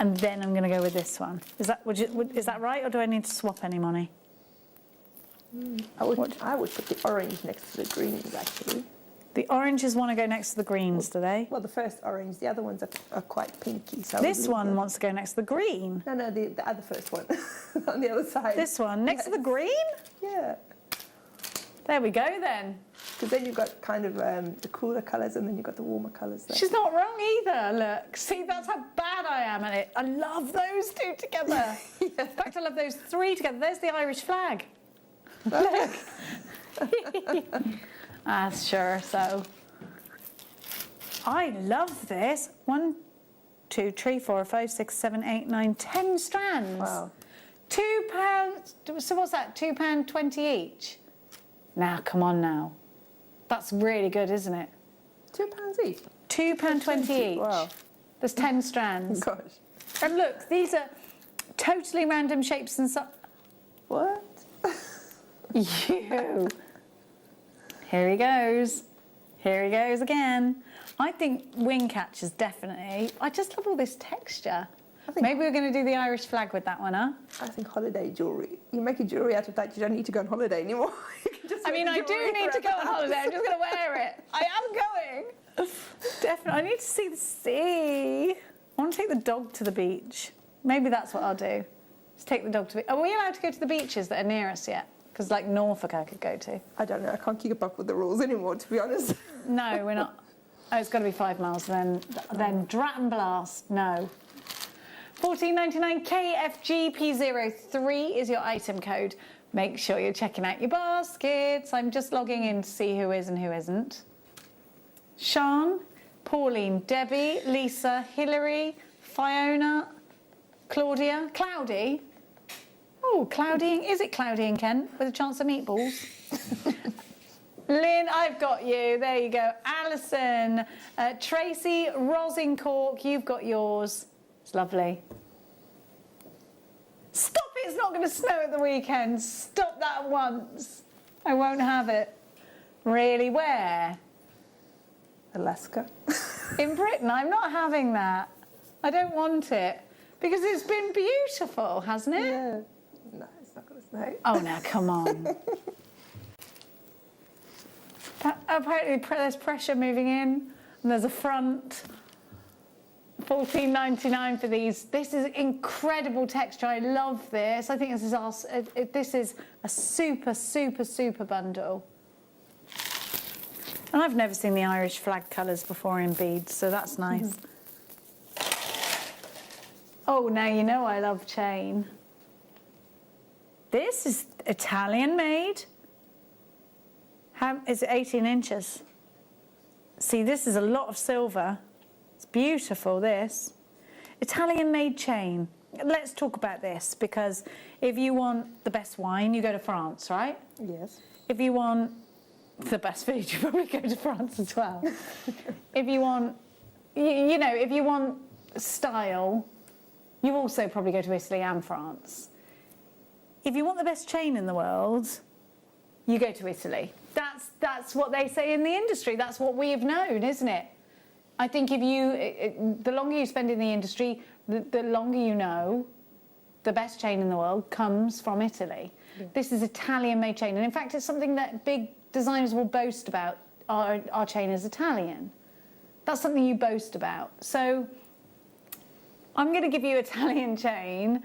And then I'm going to go with this one. Is that right, or do I need to swap any money? I would put the orange next to the greens, actually. The oranges want to go next to the greens, do they? Well, the first orange, the other ones are quite pinky. So this one wants to go next to the green. No, the other first one on the other side. This one next to the green? Yeah. There we go then. Because then you've got kind of the cooler colours and then you've got the warmer colours there. She's not wrong either, look. See, that's how bad I am at it. I love those 2 together. Yeah. In fact, I love those 3 together. There's the Irish flag. Look. Sure, so. I love this. 1, 2, 3, 4, 5, 6, 7, 8, 9, 10 strands. Wow. £2. So what's that? £2.20 each? Now, come on now. That's really good, isn't it? £2 each? £2.20 each. Wow. There's 10 strands. Gosh. And look, these are totally random shapes and so. What? You. Here he goes. Here he goes again. I think wing catchers, definitely. I just love all this texture. Maybe we're going to do the Irish flag with that one, huh? I think holiday jewellery. You make a jewellery out of that, you don't need to go on holiday anymore. I mean, I do need to go on holiday. I'm just going to wear it. I am going. Definitely. I need to see the sea. I want to take the dog to the beach. Maybe that's what I'll do. Just take the dog to the beach. Are we allowed to go to the beaches that are near us yet? Because like Norfolk I could go to. I don't know. I can't keep up with the rules anymore, to be honest. No, we're not. Oh, it's got to be 5 miles. Then drat and blast. No. $14.99 KFGP03 is your item code. Make sure you're checking out your baskets. I'm just logging in to see who is and who isn't. Sean, Pauline, Debbie, Lisa, Hillary, Fiona, Claudia, Cloudy. Oh, Cloudy, is it Cloudy in Kent with a chance of meatballs? Lynn, I've got you. There you go. Alison, Tracy, Rosincork, you've got yours. It's lovely. Stop it, it's not going to snow at the weekend. Stop that at once. I won't have it. Really, where? Alaska. In Britain, I'm not having that. I don't want it. Because it's been beautiful, hasn't it? Yeah. No, it's not going to snow. Oh, now, come on. Apparently there's pressure moving in, and there's a front. $14.99 for these. This is incredible texture. I love this. I think this is a super, super, super bundle. And I've never seen the Irish flag colours before in beads, so that's nice. Oh, now you know I love chain. This is Italian made. How is it 18 inches? See, this is a lot of silver. It's beautiful, this. Italian made chain. Let's talk about this, because if you want the best wine, you go to France, right? Yes. If you want the best food, you probably go to France as well. If you want, you know, if you want style, you also probably go to Italy and France. If you want the best chain in the world, you go to Italy. That's what they say in the industry. That's what we have known, isn't it? I think if you, the longer you spend in the industry, the longer you know, the best chain in the world comes from Italy. Yeah. This is Italian-made chain, and in fact, it's something that big designers will boast about. Our chain is Italian. That's something you boast about. So I'm going to give you Italian chain,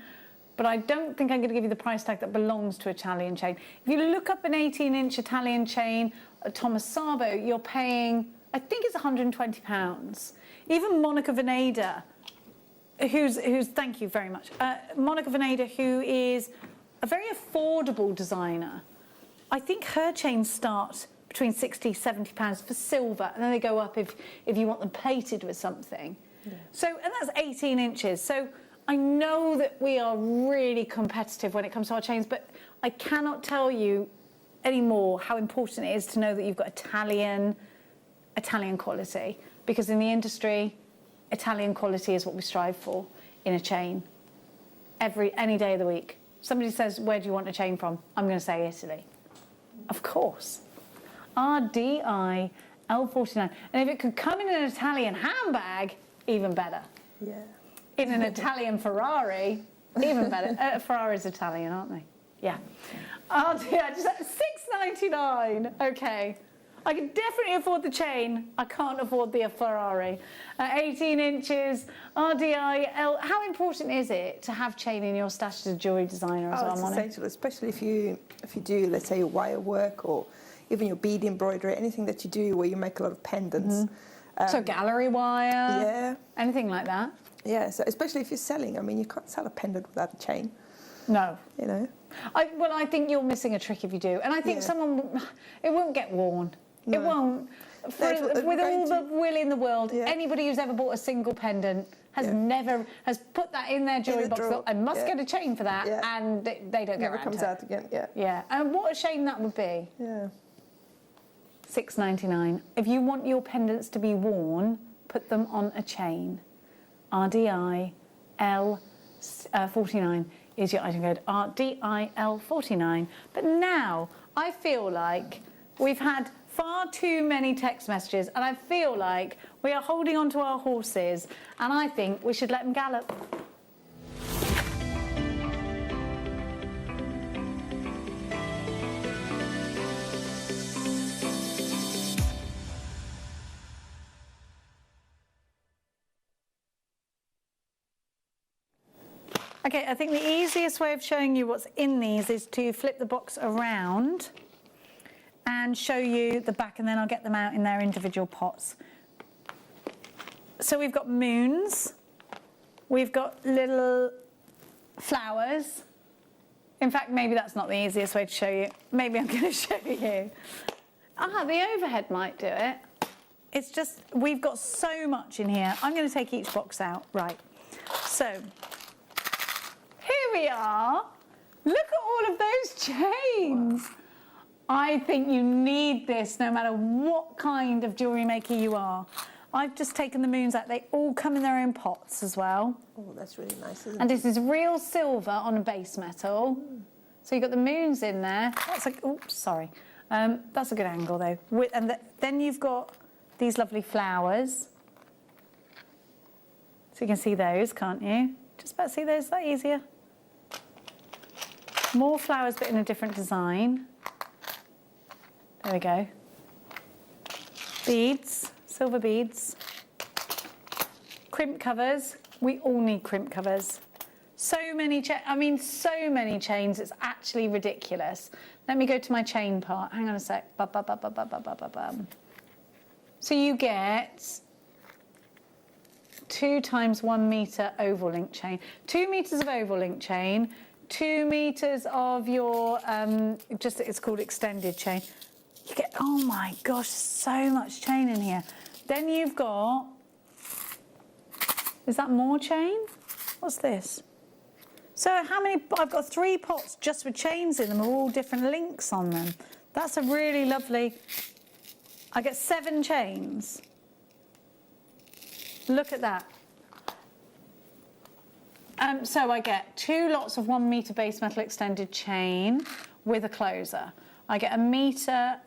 but I don't think I'm going to give you the price tag that belongs to Italian chain. If you look up an 18-inch Italian chain, Thomas Sabo, you're paying, I think it's £120. Even Monica Veneda, who's thank you very much. Monica Veneda, who is a very affordable designer. I think her chains start between £60, £70 for silver, and then they go up if you want them plated with something. Yeah. So, and that's 18 inches. So I know that we are really competitive when it comes to our chains, but I cannot tell you anymore how important it is to know that you've got Italian quality, because in the industry, Italian quality is what we strive for in a chain. Any day of the week. Somebody says, where do you want a chain from? I'm going to say Italy. Of course. RDI L49. And if it could come in an Italian handbag, even better. Yeah. In an Italian Ferrari, even better. Ferrari's Italian, aren't they? Yeah. RDI, just $6.99. Okay. I can definitely afford the chain. I can't afford the Ferrari. 18 inches, RDI L. How important is it to have chain in your stash as a jewellery designer as well, It's Monica? essential, especially if you do, let's say, your wire work or even your bead embroidery, anything that you do where you make a lot of pendants. Mm-hmm. So gallery wire, yeah, anything like that. Yeah, so especially if you're selling, I mean, you can't sell a pendant without a chain. No. You know? I think you're missing a trick if you do. And I think it won't get worn. No. It won't. With all the will in the world, anybody who's ever bought a single pendant has has put that in their jewellery box. Thought, I must get a chain for that, and they don't get around to it. Never comes out again, Yeah, and what a shame that would be. Yeah. $6.99. If you want your pendants to be worn, put them on a chain. RDI L49 is your item code. RDI L49. But now I feel like we've had far too many text messages, and I feel like we are holding on to our horses, and I think we should let them gallop. Okay, I think the easiest way of showing you what's in these is to flip the box around and show you the back, and then I'll get them out in their individual pots. So we've got moons, we've got little flowers. In fact, maybe that's not the easiest way to show you. Maybe I'm going to show you. The overhead might do it. It's just, we've got so much in here. I'm going to take each box out. Right. So, here we are. Look at all of those chains. Wow. I think you need this no matter what kind of jewellery maker you are. I've just taken the moons out. They all come in their own pots as well. Oh, that's really nice, isn't it? And this is real silver on a base metal. So you've got the moons in there. That's like, oops, sorry. That's a good angle though. And then you've got these lovely flowers. So you can see those, can't you? Just about see those, is that easier? More flowers, but in a different design. There we go. Beads, silver beads. Crimp covers. We all need crimp covers. So many so many chains, it's actually ridiculous. Let me go to my chain part. Hang on a sec. So you get 2 times 1 metre oval link chain. 2 metres of oval link chain, 2 metres of your, it's called extended chain. You get, oh my gosh, so much chain in here. Then you've got, is that more chain? What's this? So how many, I've got 3 pots just with chains in them, all different links on them. That's a really lovely, I get 7 chains. Look at that. So I get 2 lots of 1 metre base metal extended chain with a closer. I get 1 metre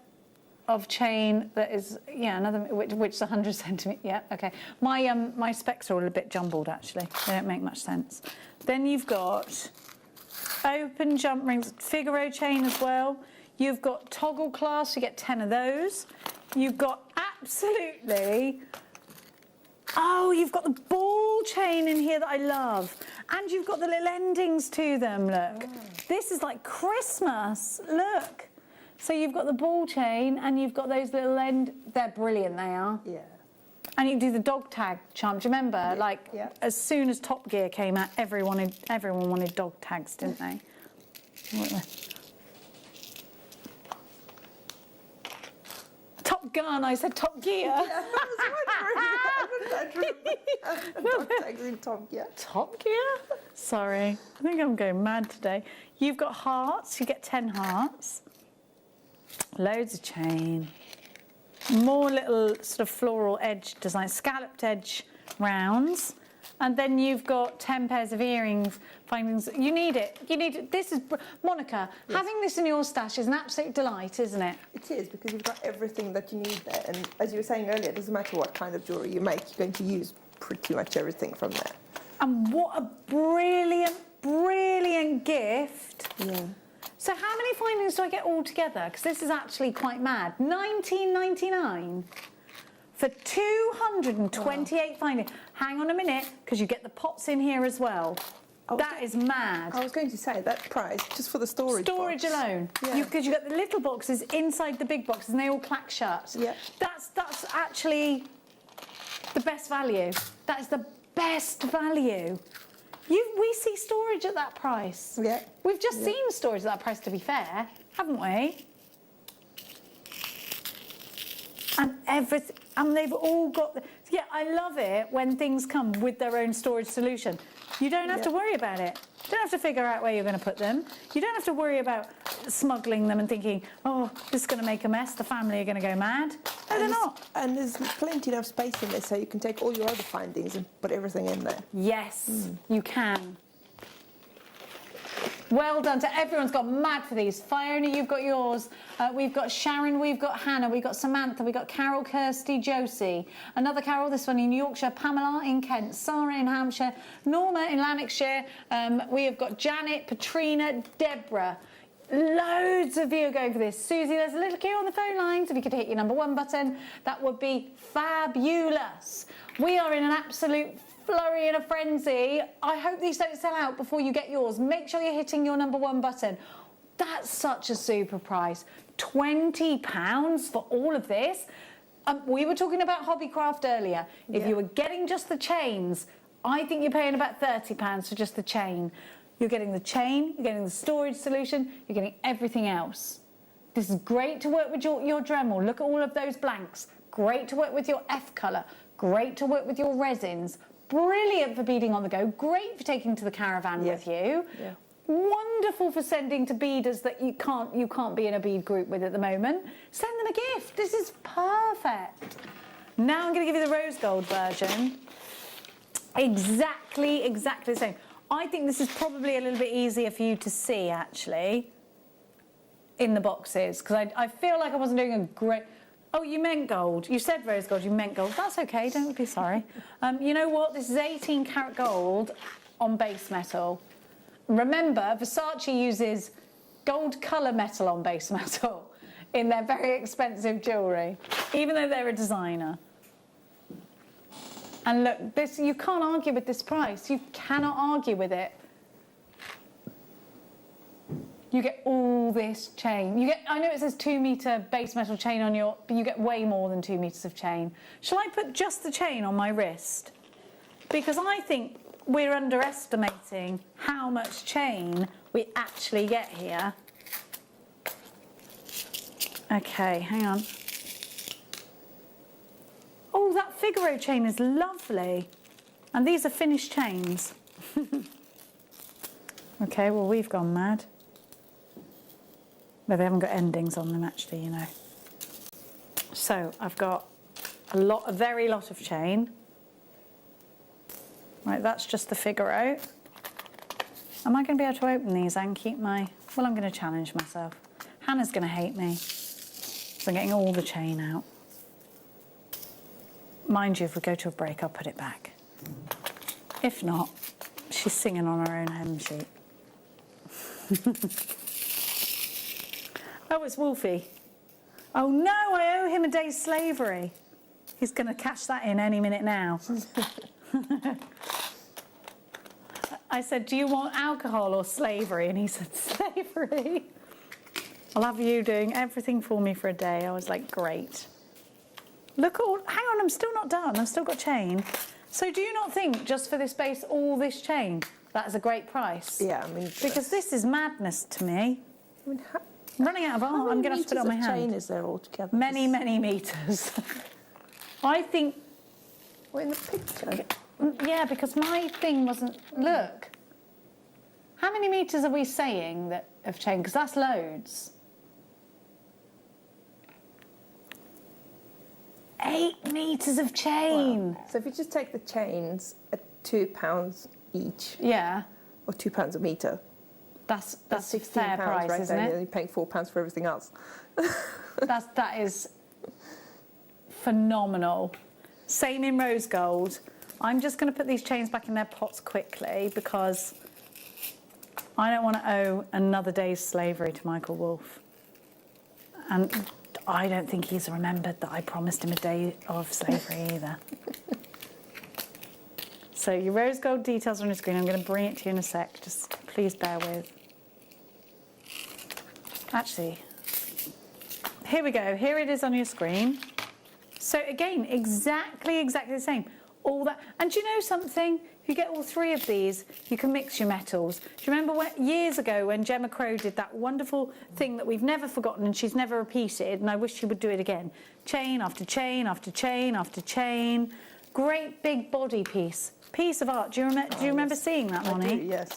of chain that is, another, which is 100 centimetres, yeah, okay. My specs are all a bit jumbled actually, they don't make much sense. Then you've got open jump rings, Figaro chain as well. You've got toggle clasps, you get 10 of those. You've got absolutely, you've got the ball chain in here that I love. And you've got the little endings to them, look. Oh. This is like Christmas, look. So you've got the ball chain and you've got those little they're brilliant, they are. Yeah. And you can do the dog tag charm. Do you remember? Yeah. As soon as Top Gear came out, everyone wanted dog tags, didn't they? Top Gun, I said Top Gear. Yeah, I was wondering. Dog tags in Top Gear. Top Gear? Sorry, I think I'm going mad today. You've got hearts, you get 10 hearts. Loads of chain. More little sort of floral edge design, scalloped edge rounds. And then you've got 10 pairs of earrings, findings. You need it. You need it. This is, Monica, yes. Having this in your stash is an absolute delight, isn't it? It is, because you've got everything that you need there. And as you were saying earlier, it doesn't matter what kind of jewellery you make, you're going to use pretty much everything from there. And what a brilliant, brilliant gift. Yeah. So how many findings do I get all together? Because this is actually quite mad. $19.99 for 228 findings. Hang on a minute, because you get the pots in here as well. That is mad. I was going to say, that price, just for the storage box alone. Because you get the little boxes inside the big boxes and they all clack shut. Yeah. That's actually the best value. That is the best value. We see storage at that price. Yeah. We've just seen storage at that price, to be fair, haven't we? And everything, and they've all got, I love it when things come with their own storage solution. You don't have to worry about it. You don't have to figure out where you're going to put them. You don't have to worry about smuggling them and thinking, oh, this is going to make a mess, the family are going to go mad. No, they're not. And there's plenty of space in there, so you can take all your other findings and put everything in there. Yes, you can. Well done. So everyone's gone mad for these. Fiona, you've got yours. We've got Sharon, we've got Hannah, we've got Samantha, we've got Carol, Kirsty, Josie. Another Carol, this one in Yorkshire, Pamela in Kent, Sarah in Hampshire, Norma in Lanarkshire. We have got Janet, Patrina, Deborah. Loads of you are going for this. Susie, there's a little queue on the phone lines. If you could hit your number 1 button, that would be fabulous. We are in an absolute flurry and a frenzy. I hope these don't sell out before you get yours. Make sure you're hitting your number 1 button. That's such a super price. £20 for all of this. We were talking about Hobbycraft earlier. If you were getting just the chains, I think you're paying about £30 for just the chain. You're getting the chain, you're getting the storage solution, you're getting everything else. This is great to work with your Dremel. Look at all of those blanks. Great to work with your F colour. Great to work with your resins. brilliant for beading on the go, great for taking to the caravan with you. Yeah. Wonderful for sending to beaders that you can't be in a bead group with at the moment. Send them a gift. This is perfect. Now I'm going to give you the rose gold version. Exactly the same. I think this is probably a little bit easier for you to see, actually, in the boxes, because I feel like I wasn't doing a great... Oh, you meant gold. You said rose gold, you meant gold. That's okay, don't be sorry. You know what? This is 18 karat gold on base metal. Remember, Versace uses gold colour metal on base metal in their very expensive jewellery, even though they're a designer. And look, this, you can't argue with this price. You cannot argue with it. You get all this chain. You get, I know it says 2 metre base metal chain on your, but you get way more than 2 metres of chain. Shall I put just the chain on my wrist? Because I think we're underestimating how much chain we actually get here. Okay, hang on. Oh, that Figaro chain is lovely. And these are finished chains. Okay, well, we've gone mad. No, they haven't got endings on them, actually, you know. So I've got a very lot of chain. Right, that's just the Figaro. Am I going to be able to open these and keep my... Well, I'm going to challenge myself. Hannah's going to hate me. So I'm getting all the chain out. Mind you, if we go to a break, I'll put it back. If not, she's singing on her own hem sheet. Oh, it's Wolfie. Oh no, I owe him a day's slavery. He's going to cash that in any minute now. I said, do you want alcohol or slavery? And he said, slavery. I'll have you doing everything for me for a day. I was like, great. Look, hang on, I'm still not done. I've still got chain. So do you not think, just for this base, all this chain, that is a great price? Yeah, I mean... Because this is madness to me. I mean, I'm running out of arm. I'm going to have to put it on my hand. How many metres of chain is there altogether? Many, many metres. I think... Well, in the picture? Yeah, because my thing wasn't... Look. How many metres are we saying that of chain? Because that's loads. 8 metres of chain. Wow. So if you just take the chains at £2 each. Yeah. Or £2 a metre. That's a £16 fair price, right isn't there. it? You're paying £4 for everything else. That is phenomenal. Same in rose gold. I'm just going to put these chains back in their pots quickly because I don't want to owe another day's slavery to Michael Wolff. And I don't think he's remembered that I promised him a day of slavery either. So your rose gold details are on your screen. I'm going to bring it to you in a sec. Just please bear with. Actually, here we go. Here it is on your screen. So again, exactly the same. All that, and do you know something? If you get all 3 of these, you can mix your metals. Do you remember years ago when Gemma Crow did that wonderful thing that we've never forgotten and she's never repeated, and I wish she would do it again? Chain after chain after chain after chain. Great big body piece of art. Do you remember seeing that, Moni? I do, yes.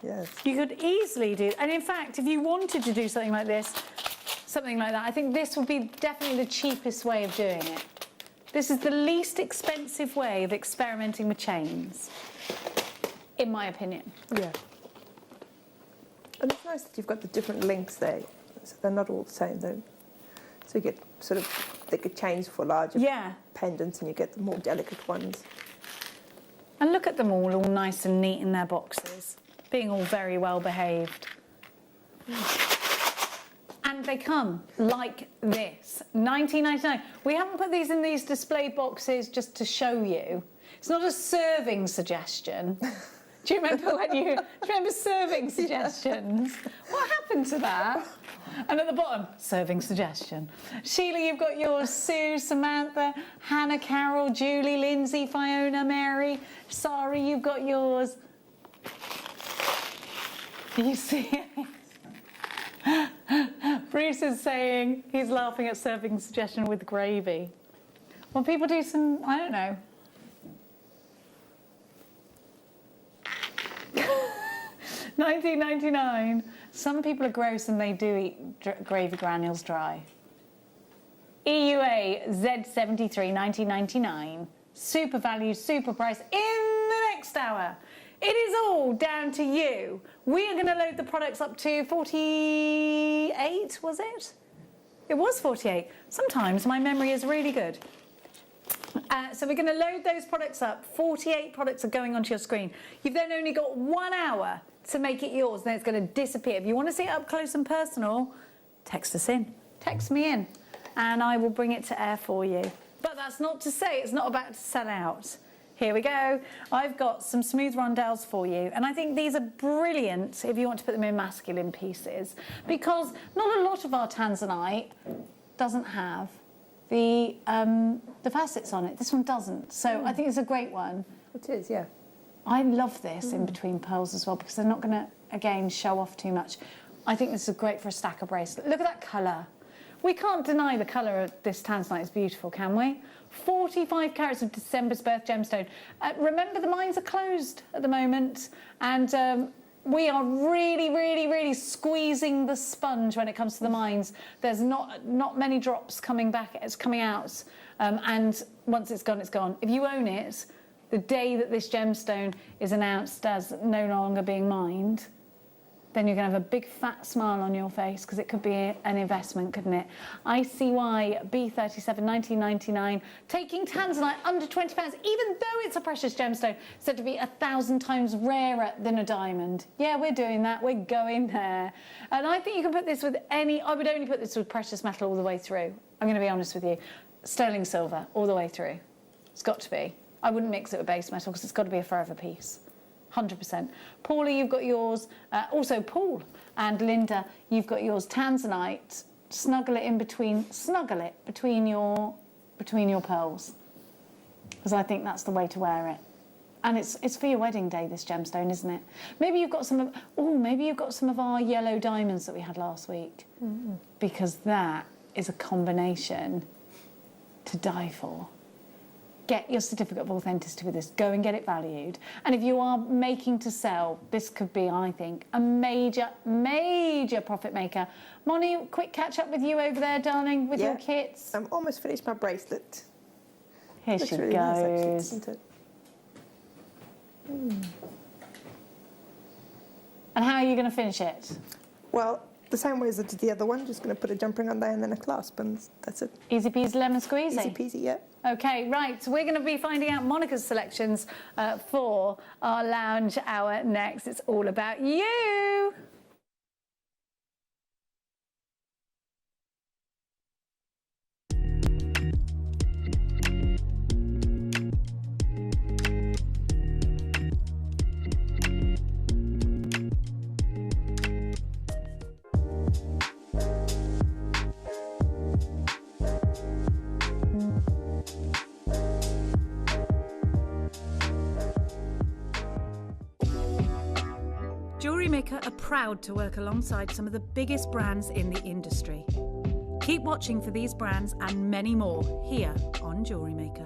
Yes. You could easily do, and in fact, if you wanted to do something like this, something like that, I think this would be definitely the cheapest way of doing it. This is the least expensive way of experimenting with chains, in my opinion. Yeah. And it's nice that you've got the different links there. So they're not all the same, though. So you get sort of thicker chains for larger pendants and you get the more delicate ones. And look at them all nice and neat in their boxes, being all very well behaved. And they come like this, £19.99. We haven't put these in these display boxes just to show you. It's not a serving suggestion. Do you remember serving suggestions? What happened to that? And at the bottom, serving suggestion. Sheila, you've got yours. Sue, Samantha, Hannah, Carol, Julie, Lindsay, Fiona, Mary. Sari, you've got yours. You see it? Bruce is saying he's laughing at serving suggestion with gravy. Well, people do some, I don't know. 19.99. Some people are gross and they do eat gravy granules dry. EUA Z73, 19.99. Super value, super price in the next hour. It is all down to you. We are going to load the products up to 48, was it? It was 48. Sometimes my memory is really good. So we're going to load those products up. 48 products are going onto your screen. You've then only got 1 hour to make it yours, then it's going to disappear. If you want to see it up close and personal, text us in. Text me in, and I will bring it to air for you. But that's not to say it's not about to sell out. Here we go. I've got some smooth rondelles for you, and I think these are brilliant if you want to put them in masculine pieces, because not a lot of our tanzanite doesn't have the facets on it. This one doesn't, so I think it's a great one. It is, yeah. I love this in between pearls as well, because they're not going to, again, show off too much. I think this is great for a stacker bracelet. Look at that colour. We can't deny the colour of this tanzanite is beautiful, can we? 45 carats of December's birth gemstone. Remember, the mines are closed at the moment, and we are really, really, really squeezing the sponge when it comes to the mines. There's not many drops coming back. It's coming out, and once it's gone, it's gone. If you own it, the day that this gemstone is announced as no longer being mined, then you're going to have a big fat smile on your face, because it could be an investment, couldn't it? ICY B37 1999, taking tanzanite under £20, even though it's a precious gemstone, said to be 1,000 times rarer than a diamond. Yeah, we're doing that. We're going there. And I think you can put this with any. I would only put this with precious metal all the way through. I'm going to be honest with you. Sterling silver all the way through. It's got to be. I wouldn't mix it with base metal, because it's got to be a forever piece. 100%. Paulie, you've got yours. Also, Paul and Linda, you've got yours. Tanzanite. Snuggle it between your pearls, because I think that's the way to wear it. And it's for your wedding day, this gemstone, isn't it? Maybe you've got some of our yellow diamonds that we had last week, because that is a combination to die for. Get your certificate of authenticity with this. Go and get it valued. And if you are making to sell, this could be, I think, a major, major profit maker. Moni, quick catch up with you over there, darling, with your kits. I'm almost finished my bracelet. Here Looks she really goes. nice, actually, doesn't it? And how are you going to finish it? Well, the same way as I did the other one, just going to put a jump ring on there and then a clasp, and that's it. Easy peasy lemon squeezy. Easy peasy, yeah. Okay, right, so we're going to be finding out Monica's selections for our lounge hour next. It's all about you. Jewellery Maker are proud to work alongside some of the biggest brands in the industry. Keep watching for these brands and many more here on Jewellery Maker.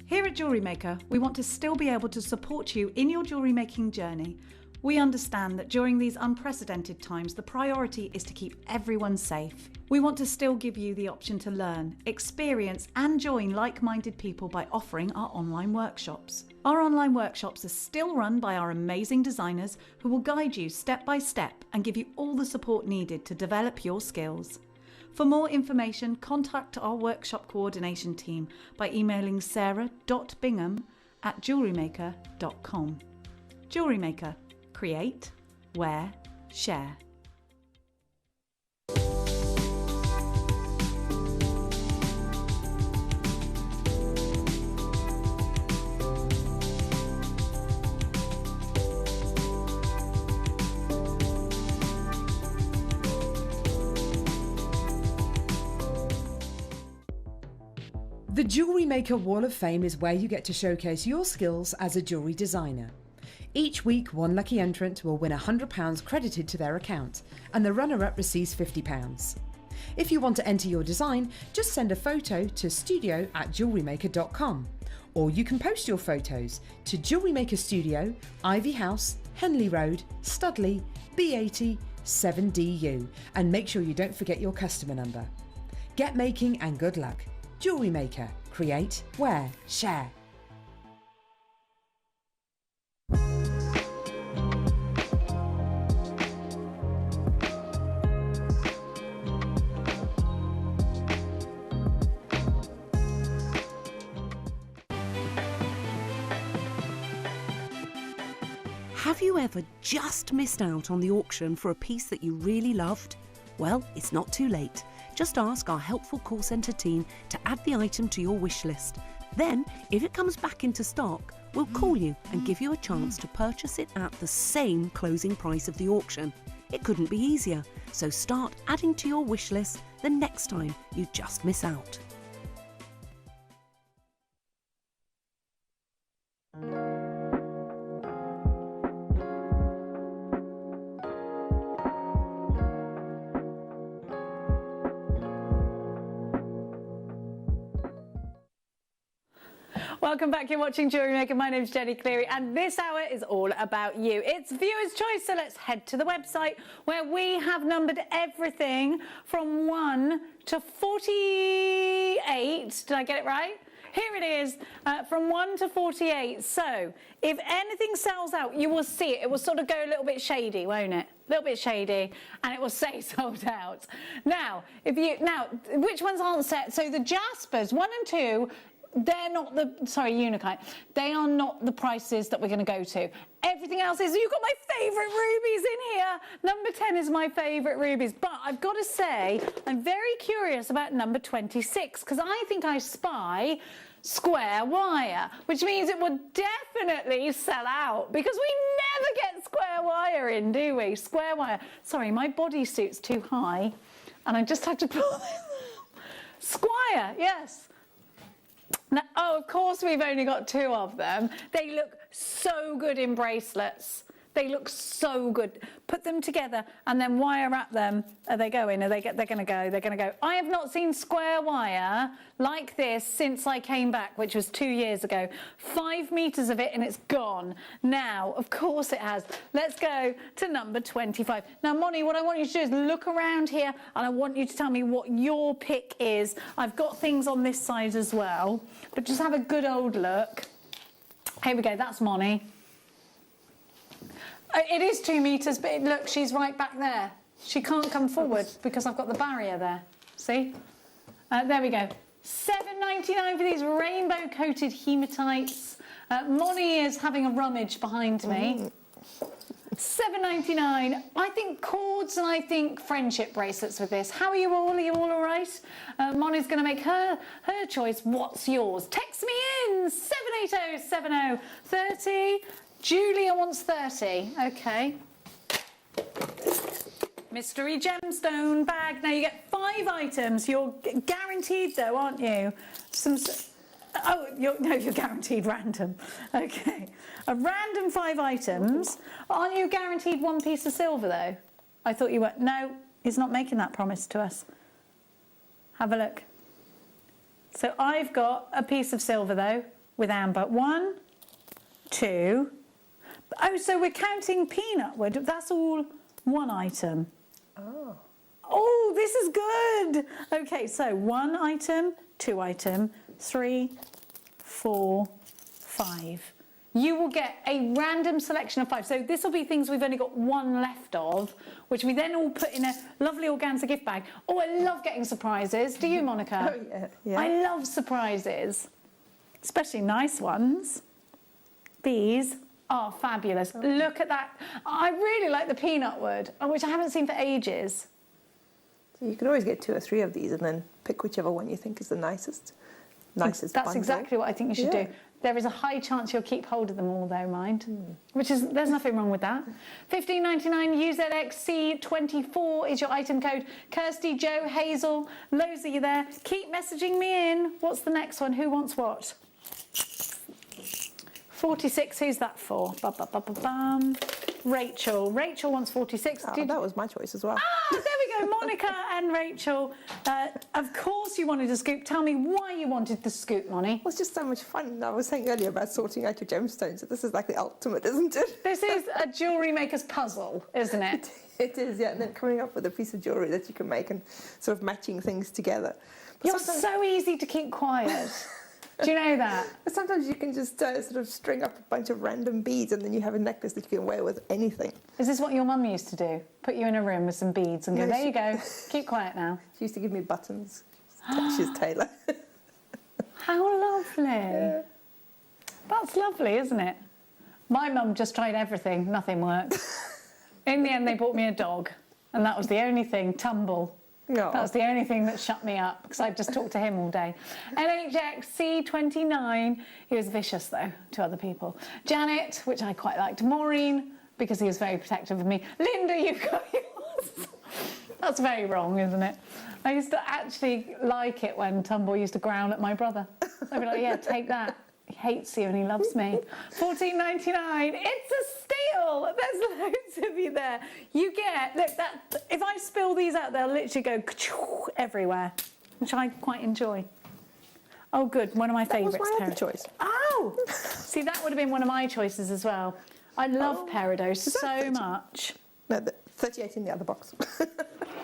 Here at Jewellery Maker, we want to still be able to support you in your jewellery making journey. We understand that during these unprecedented times, the priority is to keep everyone safe. We want to still give you the option to learn, experience and join like-minded people by offering our online workshops. Our online workshops are still run by our amazing designers who will guide you step by step and give you all the support needed to develop your skills. For more information, contact our workshop coordination team by emailing sarah.bingham@jewellerymaker.com. Jewellery Maker. Create, wear, share. The Jewellery Maker Wall of Fame is where you get to showcase your skills as a jewellery designer. Each week, one lucky entrant will win £100 credited to their account, and the runner-up receives £50. If you want to enter your design, just send a photo to studio@jewellerymaker.com, or you can post your photos to Jewellery Maker Studio, Ivy House, Henley Road, Studley, B80 7DU, and make sure you don't forget your customer number. Get making and good luck. Jewellery Maker. Create, wear, share. Have you ever just missed out on the auction for a piece that you really loved? Well, it's not too late. Just ask our helpful call centre team to add the item to your wish list. Then, if it comes back into stock, we'll call you and give you a chance to purchase it at the same closing price of the auction. It couldn't be easier, so start adding to your wish list the next time you just miss out. Welcome back, you're watching Jewellery Maker. My name's Jenny Cleary and this hour is all about you. It's viewer's choice, so let's head to the website where we have numbered everything from 1 to 48. Did I get it right? Here it is, from 1 to 48. So if anything sells out, you will see it. It will sort of go a little bit shady, won't it? A little bit shady, and it will say sold out. Now, which ones aren't set? So the Jaspers, 1 and 2, they're not the, Unakite, they are not the prices that we're going to go to. Everything else is, you've got my favourite rubies in here. Number 10 is my favourite rubies. But I've got to say, I'm very curious about number 26, because I think I spy square wire, which means it will definitely sell out, because we never get square wire in, do we? Square wire. Sorry, my bodysuit's too high, and I just had to pull this. Squire, yes. Now, oh, of course we've only got 2 of them. They look so good in bracelets. They look so good. Put them together and then wire wrap them. Are they going? They're going to go. They're going to go. I have not seen square wire like this since I came back, which was 2 years ago. 5 meters of it and it's gone. Now, of course it has. Let's go to number 25. Now, Moni, what I want you to do is look around here and I want you to tell me what your pick is. I've got things on this side as well, but just have a good old look. Here we go. That's Moni. It is 2 meters, but look, she's right back there. She can't come forward because I've got the barrier there. See? There we go. $7.99 for these rainbow-coated hematites. Moni is having a rummage behind me. $7.99. I think cords and I think friendship bracelets with this. How are you all? Are you all right? Moni's going to make her choice. What's yours? Text me in. 7807030. Julia wants 30. Okay. Mystery gemstone bag. Now you get 5 items. You're guaranteed though, aren't you? You're guaranteed random. Okay. A random 5 items. Aren't you guaranteed 1 piece of silver though? I thought you were. No, he's not making that promise to us. Have a look. So I've got a piece of silver though with amber. 1, 2. Oh, so we're counting peanut wood. That's all 1 item. Oh. Oh, this is good. Okay, so 1 item, 2 item, 3, 4, 5. You will get a random selection of 5. So this will be things we've only got 1 left of, which we then all put in a lovely organza gift bag. Oh, I love getting surprises. Do you, Monica? Oh, yeah. I love surprises, especially nice ones. These are fabulous. Look at that. I really like the peanut wood, which I haven't seen for ages. So you can always get 2 or 3 of these and then pick whichever one you think is the nicest That's bundle. exactly what I think you should do. There is a high chance you'll keep hold of them all though, mind. Which is, there's nothing wrong with that. $15.99 UZXC24 is your item code. Kirsty, Joe, Hazel, loads of you there. Keep messaging me in. What's the next one? Who wants what? 46, who's that for? Bum. Rachel. Rachel wants 46. Oh, that was my choice as well. Ah, there we go, Monica and Rachel. Of course you wanted a scoop. Tell me why you wanted the scoop, Moni. It was just so much fun. I was saying earlier about sorting out your gemstones. So this is like the ultimate, isn't it? This is a jewellery maker's puzzle, isn't it? It is, yeah. And then coming up with a piece of jewellery that you can make and sort of matching things together. But You're so easy to keep quiet. Do you know that? But sometimes you can just sort of string up a bunch of random beads and then you have a necklace that you can wear with anything. Is this what your mum used to do? Put you in a room with some beads and go, there you go, keep quiet now. She used to give me buttons. She's Taylor. How lovely. Yeah. That's lovely, isn't it? My mum just tried everything, nothing worked. In the end, they bought me a dog, and that was the only thing, Tumble. No. That was the only thing that shut me up, because I'd just talk to him all day. LHXC29, he was vicious, though, to other people. Janet, which I quite liked. Maureen, because he was very protective of me. Linda, you've got yours. That's very wrong, isn't it? I used to actually like it when Tumble used to growl at my brother. I'd be like, yeah, take that. He hates you and he loves me. $14.99. It's a steal. There's loads of you there. You get, look, that, if I spill these out, they'll literally go everywhere, which I quite enjoy. Oh, good. One of my favourites. That was my other choice. Oh! See, that would have been one of my choices as well. I love peridot so much. No, 38 in the other box.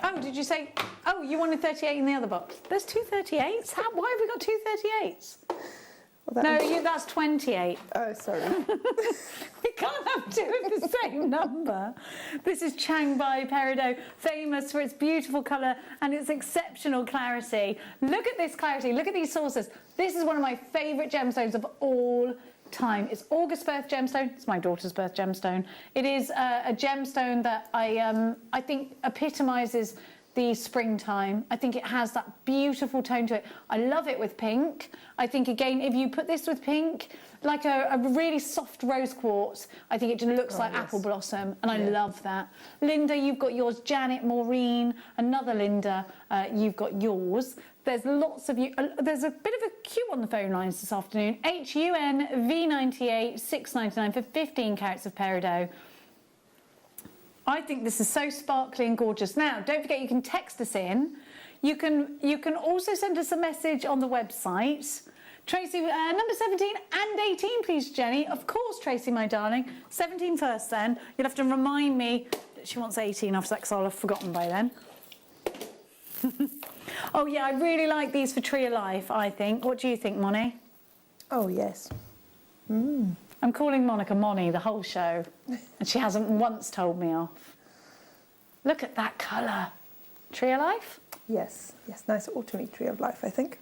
Oh, did you say... Oh, you wanted 38 in the other box. There's two 38s? Why have we got two 38s? Well, no, that's 28. Oh, sorry. We can't have two of the same number. This is Changbai Peridot, famous for its beautiful colour and its exceptional clarity. Look at this clarity. Look at these sources. This is one of my favourite gemstones of all time. It's August birth gemstone. It's my daughter's birth gemstone. It is a gemstone that I think epitomises the springtime. I think it has that beautiful tone to it. I love it with pink. I think, again, if you put this with pink, like a really soft rose quartz, I think it just looks like apple blossom, and I love that. Linda, you've got yours. Janet, Maureen, another Linda, you've got yours. There's lots of you. There's a bit of a queue on the phone lines this afternoon. HUN V98 6.99 for 15 carats of peridot. I think this is so sparkly and gorgeous. Now, don't forget you can text us in. You can also send us a message on the website. Tracy, number 17 and 18, please, Jenny. Of course, Tracy, my darling. 17 first, then. You'll have to remind me that she wants 18 after that, because I'll have forgotten by then. Oh, yeah, I really like these for Tree of Life, I think. What do you think, Moni? Oh, yes. I'm calling Monica Moni the whole show, and she hasn't once told me off. Look at that colour. Tree of Life? Yes, yes, nice autumny Tree of Life, I think.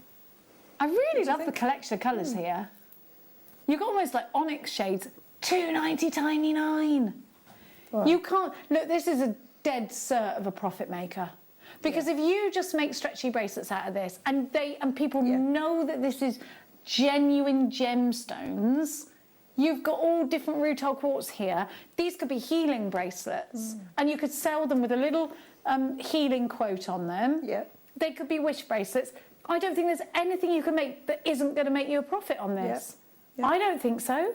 I really love the collection of colours here. You've got almost like onyx shades. $2.99. Wow. You can't... Look, this is a dead cert of a profit maker. Because if you just make stretchy bracelets out of this, and people know that this is genuine gemstones... You've got all different rutile quartz here. These could be healing bracelets, and you could sell them with a little healing quote on them. Yeah. They could be wish bracelets. I don't think there's anything you can make that isn't going to make you a profit on this. Yeah. I don't think so.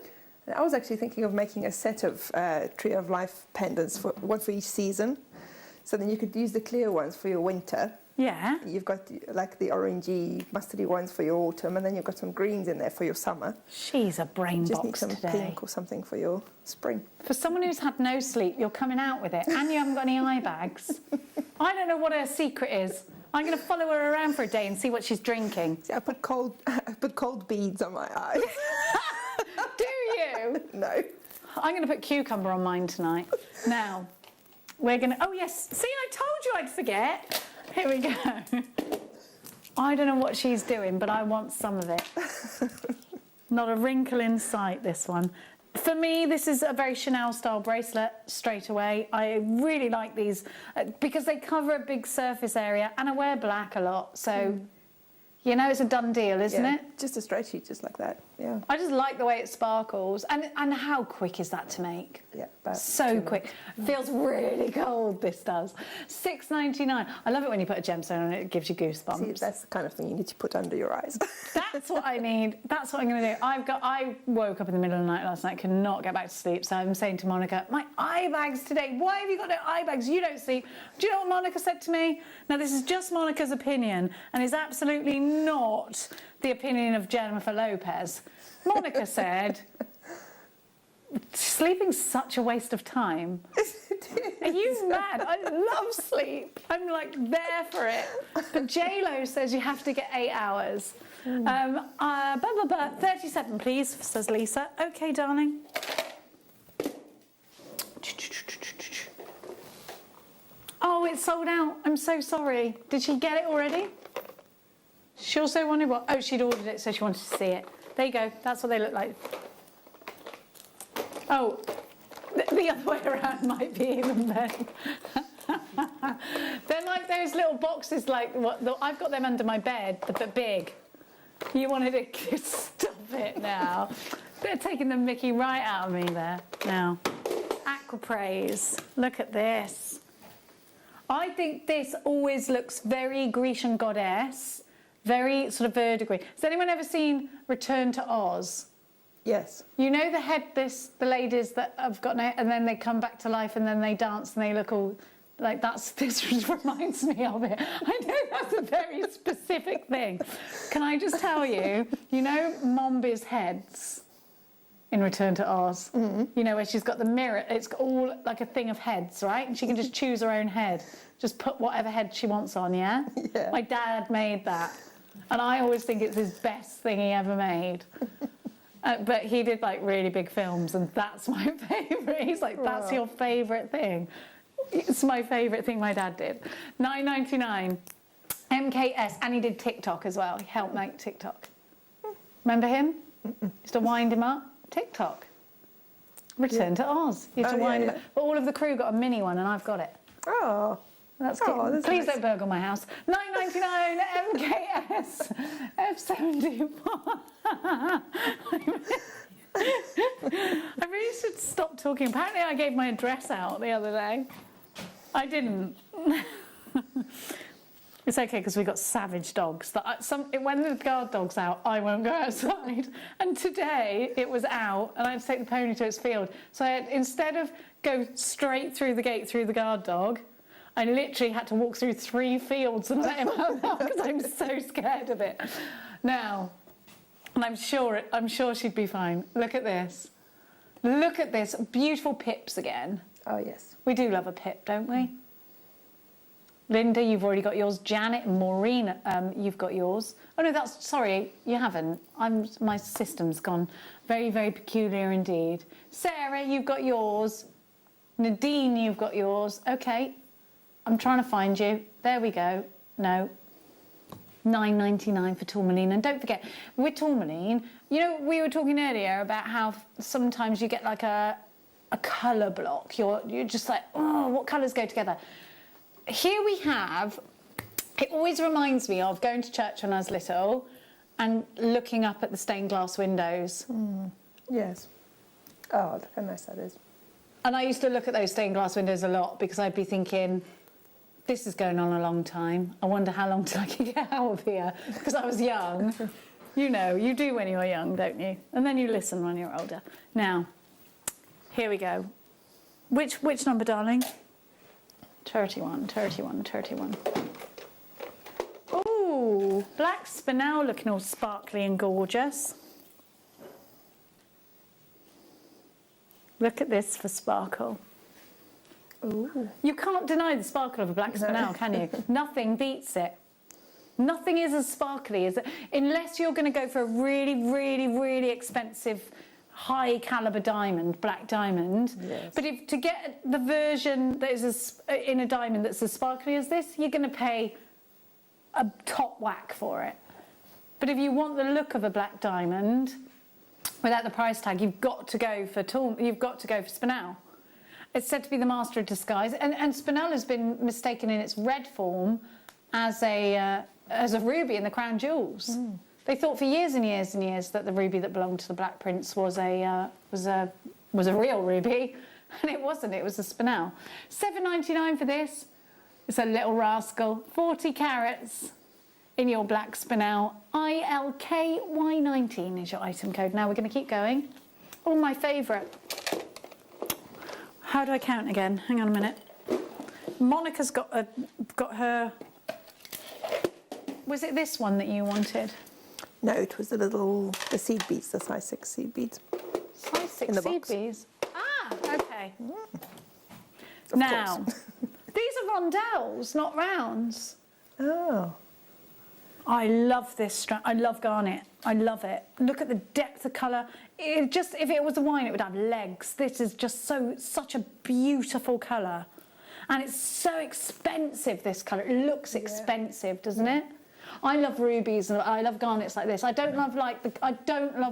I was actually thinking of making a set of Tree of Life pendants, one for each season. So then you could use the clear ones for your winter. Yeah. You've got like the orangey, mustardy ones for your autumn, and then you've got some greens in there for your summer. She's a brain box today. Just need some pink or something for your spring. For someone who's had no sleep, you're coming out with it, and you haven't got any eye bags. I don't know what her secret is. I'm going to follow her around for a day and see what she's drinking. See, I put cold beads on my eyes. Do you? No. I'm going to put cucumber on mine tonight. Now, we're going to... Oh, yes. See, I told you I'd forget. Here we go. I don't know what she's doing, but I want some of it. Not a wrinkle in sight, this one. For me, this is a very Chanel-style bracelet straight away. I really like these because they cover a big surface area, and I wear black a lot, so, you know, it's a done deal, isn't it? Just a straight sheet, just like that. Yeah. I just like the way it sparkles. And how quick is that to make? Yeah, about So quick. Feels really cold, this does. $6.99. I love it when you put a gemstone on it, it gives you goosebumps. See, that's the kind of thing you need to put under your eyes. That's what I need. That's what I'm going to do. I woke up in the middle of the night last night, could not get back to sleep. So I'm saying to Monica, my eye bags today. Why have you got no eye bags? You don't sleep. Do you know what Monica said to me? Now, this is just Monica's opinion and is absolutely not the opinion of Jennifer Lopez. Monica said, sleeping's such a waste of time. Are you mad? I love sleep. I'm like there for it. But JLo says you have to get 8 hours. 37, please, says Lisa. Okay, darling. Oh, it's sold out. I'm so sorry. Did she get it already? She also wanted what? Oh, she'd ordered it, so she wanted to see it. There you go. That's what they look like. Oh, the other way around might be even better. They're like those little boxes, like I've got them under my bed, but big. You wanted to stop it now. They're taking the mickey right out of me there. Now, Aqua Praise. Look at this. I think this always looks very Grecian goddess, very sort of verdigris. Has anyone ever seen Return to Oz? Yes. You know the ladies that have got no, and then they come back to life and then they dance and they look all like this reminds me of it. I know that's a very specific thing. Can I just tell you, you know Mombi's heads in Return to Oz? Mm-hmm. You know, where she's got the mirror, it's all like a thing of heads, right? And she can just choose her own head. Just put whatever head she wants on, yeah? Yeah. My dad made that. And I always think it's his best thing he ever made. But he did like really big films and that's my favourite. He's like, that's your favourite thing. It's my favourite thing my dad did. $9.99. MKS, and he did TikTok as well. He helped make TikTok. Remember him? Used to wind him up. TikTok. Return to Oz. You have to wind him up. But all of the crew got a mini one and I've got it. Oh. That's good. Please don't burgle my house. $9.99 MKS F71. I really should stop talking. Apparently I gave my address out the other day. I didn't. It's okay because we've got savage dogs. When the guard dog's out, I won't go outside. And today it was out and I had to take the pony to its field. So instead of go straight through the gate through the guard dog, I literally had to walk through 3 fields and let him out because I'm so scared of it. Now, and I'm sure she'd be fine. Look at this. Look at this. Beautiful pips again. Oh, yes. We do love a pip, don't we? Linda, you've already got yours. Janet and Maureen, you've got yours. Oh, no, sorry, you haven't. My system's gone very, very peculiar indeed. Sarah, you've got yours. Nadine, you've got yours. Okay. I'm trying to find you. There we go. No. $9.99 for tourmaline. And don't forget, with tourmaline, you know, we were talking earlier about how sometimes you get like a colour block. You're just like, oh, what colours go together? Here we have, it always reminds me of going to church when I was little and looking up at the stained glass windows. Mm. Yes. Oh, look how nice that is. And I used to look at those stained glass windows a lot because I'd be thinking, this is going on a long time. I wonder how long till I can get out of here. Because I was young. You know, you do when you're young, don't you? And then you listen when you're older. Now, here we go. Which number, darling? 31. Ooh, black spinel looking all sparkly and gorgeous. Look at this for sparkle. Ooh. You can't deny the sparkle of a black spinel, can you? Nothing beats it. Nothing is as sparkly as it, unless you're going to go for a really, really, really expensive, high caliber diamond, black diamond. Yes. But to get the version that is in a diamond that's as sparkly as this, you're going to pay a top whack for it. But if you want the look of a black diamond without the price tag, you've got to go for spinel. It's said to be the master of disguise, and spinel has been mistaken in its red form as a ruby in the crown jewels. Mm. They thought for years and years and years that the ruby that belonged to the Black Prince was a real ruby, and it wasn't. It was a spinel. $7.99 for this. It's a little rascal. 40 carats in your black spinel. ILKY19 is your item code. Now we're going to keep going. Oh, my favourite. How do I count again? Hang on a minute. Monica's got her. Was it this one that you wanted? No, it was the seed beads, the size 6 seed beads. Size 6 in the seed box. beads. Ah, okay. Of Now, course. these are rondelles, not rounds. Oh. I love this strap. I love garnet. I love it. Look at the depth of colour. It just, if it was a wine, it would have legs. This is just such a beautiful colour. And it's so expensive, this colour. It looks expensive, doesn't it? I love rubies and I love garnets like this. I don't love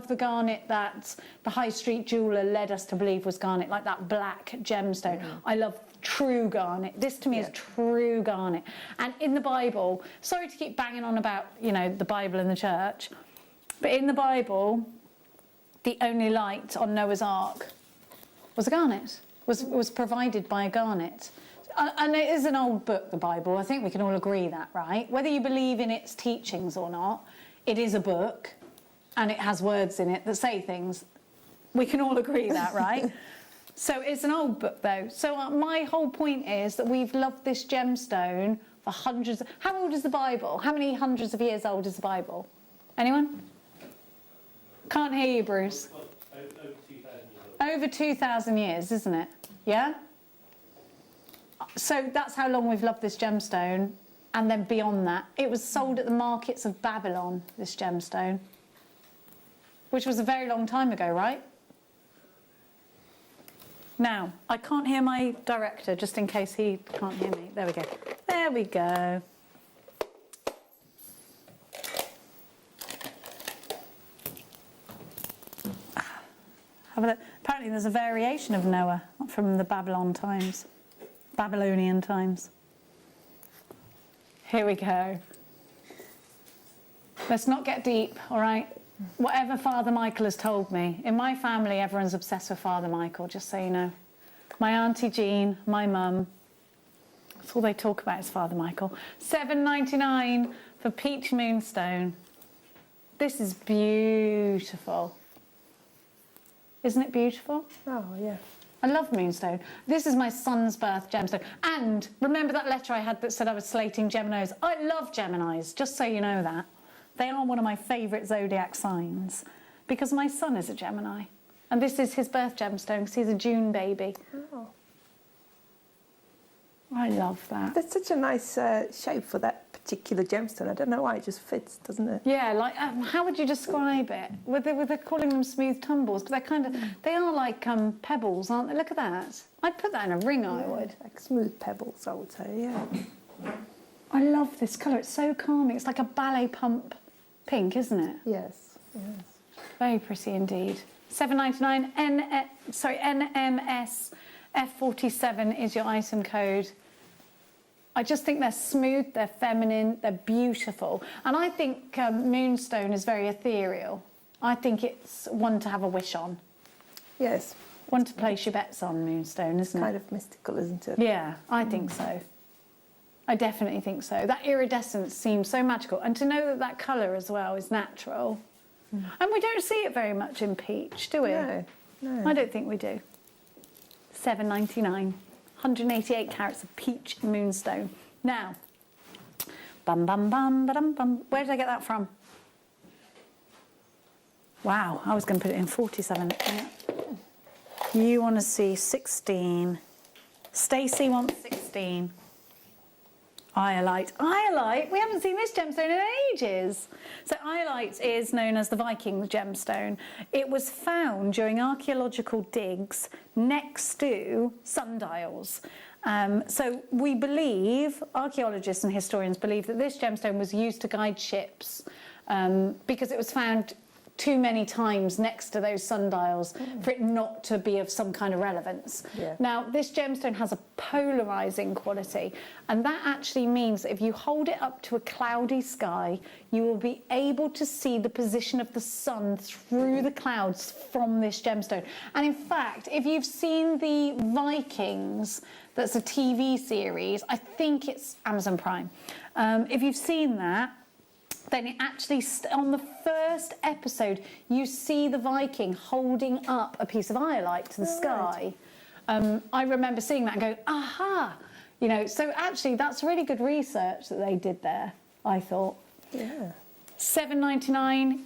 the garnet that the high street jeweller led us to believe was garnet, like that black gemstone. I love true garnet. This to me is true garnet. And in the Bible, sorry to keep banging on about, the Bible and the church, but in the Bible, the only light on Noah's Ark was a garnet, was provided by a garnet. And it is an old book, the Bible. I think we can all agree that, right? Whether you believe in its teachings or not, it is a book and it has words in it that say things. We can all agree that, right? So it's an old book, though. So my whole point is that we've loved this gemstone for hundreds. How old is the Bible? How many hundreds of years old is the Bible? Anyone? Can't hear you, Bruce. Over 2,000 years, isn't it? Yeah? So that's how long we've loved this gemstone. And then beyond that, it was sold at the markets of Babylon, this gemstone, which was a very long time ago, right? Now, I can't hear my director, just in case he can't hear me. There we go. There we go. Have a look. Apparently there's a variation of Noah from the Babylonian times. Here we go. Let's not get deep, all right? Whatever Father Michael has told me. In my family, everyone's obsessed with Father Michael, just so you know. My Auntie Jean, my mum, that's all they talk about is Father Michael. $7.99 for peach moonstone. This is beautiful. Isn't it beautiful? Oh, yeah. I love moonstone. This is my son's birth gemstone. And remember that letter I had that said I was slating Geminis? I love Geminis, just so you know that. They are one of my favourite zodiac signs because my son is a Gemini. And this is his birth gemstone because he's a June baby. Oh. I love that. That's such a nice shape for that particular gemstone. I don't know why, it just fits, doesn't it? Yeah, like, how would you describe it? They're calling them smooth tumbles, but they are like pebbles, aren't they? Look at that. I'd put that in a ring, I would. Like smooth pebbles, I would say, yeah. I love this colour, it's so calming. It's like a ballet pump pink, isn't it? Yes, yes. Very pretty indeed. $7.99, NMS F47 is your item code. I just think they're smooth, they're feminine, they're beautiful. And I think moonstone is very ethereal. I think it's one to have a wish on. Yes. One to place your bets on, moonstone, isn't it? Kind of mystical, isn't it? Yeah, I think so. I definitely think so. That iridescence seems so magical. And to know that that colour as well is natural. And we don't see it very much in peach, do we? No, no. I don't think we do. $7.99. 188 carats of peach moonstone. Now, bum bum bum ba dum bum. Where did I get that from? Wow, I was going to put it in 47. Yeah. You want to see 16. Stacey wants 16. Iolite. Iolite? We haven't seen this gemstone in ages. So iolite is known as the Viking gemstone. It was found during archaeological digs next to sundials. So we believe, archaeologists and historians believe, that this gemstone was used to guide ships because it was found too many times next to those sundials for it not to be of some kind of relevance. Yeah. Now, this gemstone has a polarizing quality, and that actually means that if you hold it up to a cloudy sky, you will be able to see the position of the sun through the clouds from this gemstone. And in fact, if you've seen the Vikings, that's a TV series, I think it's Amazon Prime. If you've seen that, then it actually, on the first episode, you see the Viking holding up a piece of iolite to the sky. I remember seeing that and going, aha! You know, so actually that's really good research that they did there, I thought. Yeah. $7.99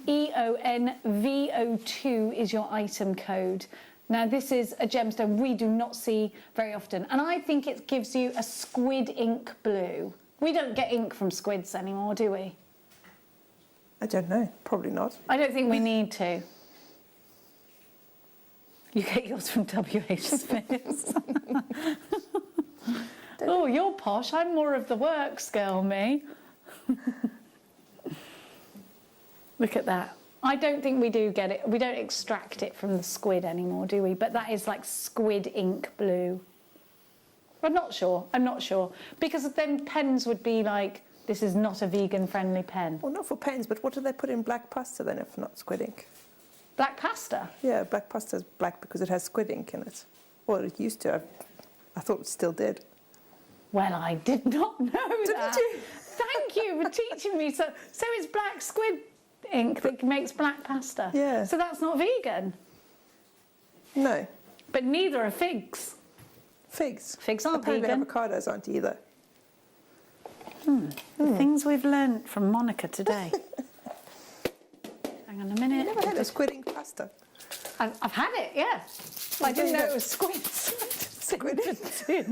EONVO2 is your item code. Now, this is a gemstone we do not see very often, and I think it gives you a squid ink blue. We don't get ink from squids anymore, do we? I don't know. Probably not. I don't think we need to. You get yours from WH Smith's. Oh, you're posh. I'm more of the works girl, me. Look at that. I don't think we do get it. We don't extract it from the squid anymore, do we? But that is like squid ink blue. I'm not sure. I'm not sure. Because then pens would be like, this is not a vegan-friendly pen. Well, not for pens, but what do they put in black pasta then if not squid ink? Black pasta? Yeah, black pasta is black because it has squid ink in it. Well, it used to. I thought it still did. Well, I did not know that. Didn't you? Thank you for teaching me. So it's black squid ink that makes black pasta. Yeah. So that's not vegan. No. But neither are figs. Figs. Figs aren't Apparently vegan. avocados aren't either. The things we've learnt from Monica today. Hang on a minute. You never had a squid ink pasta? I've had it, yeah. I didn't know it was squids. Squid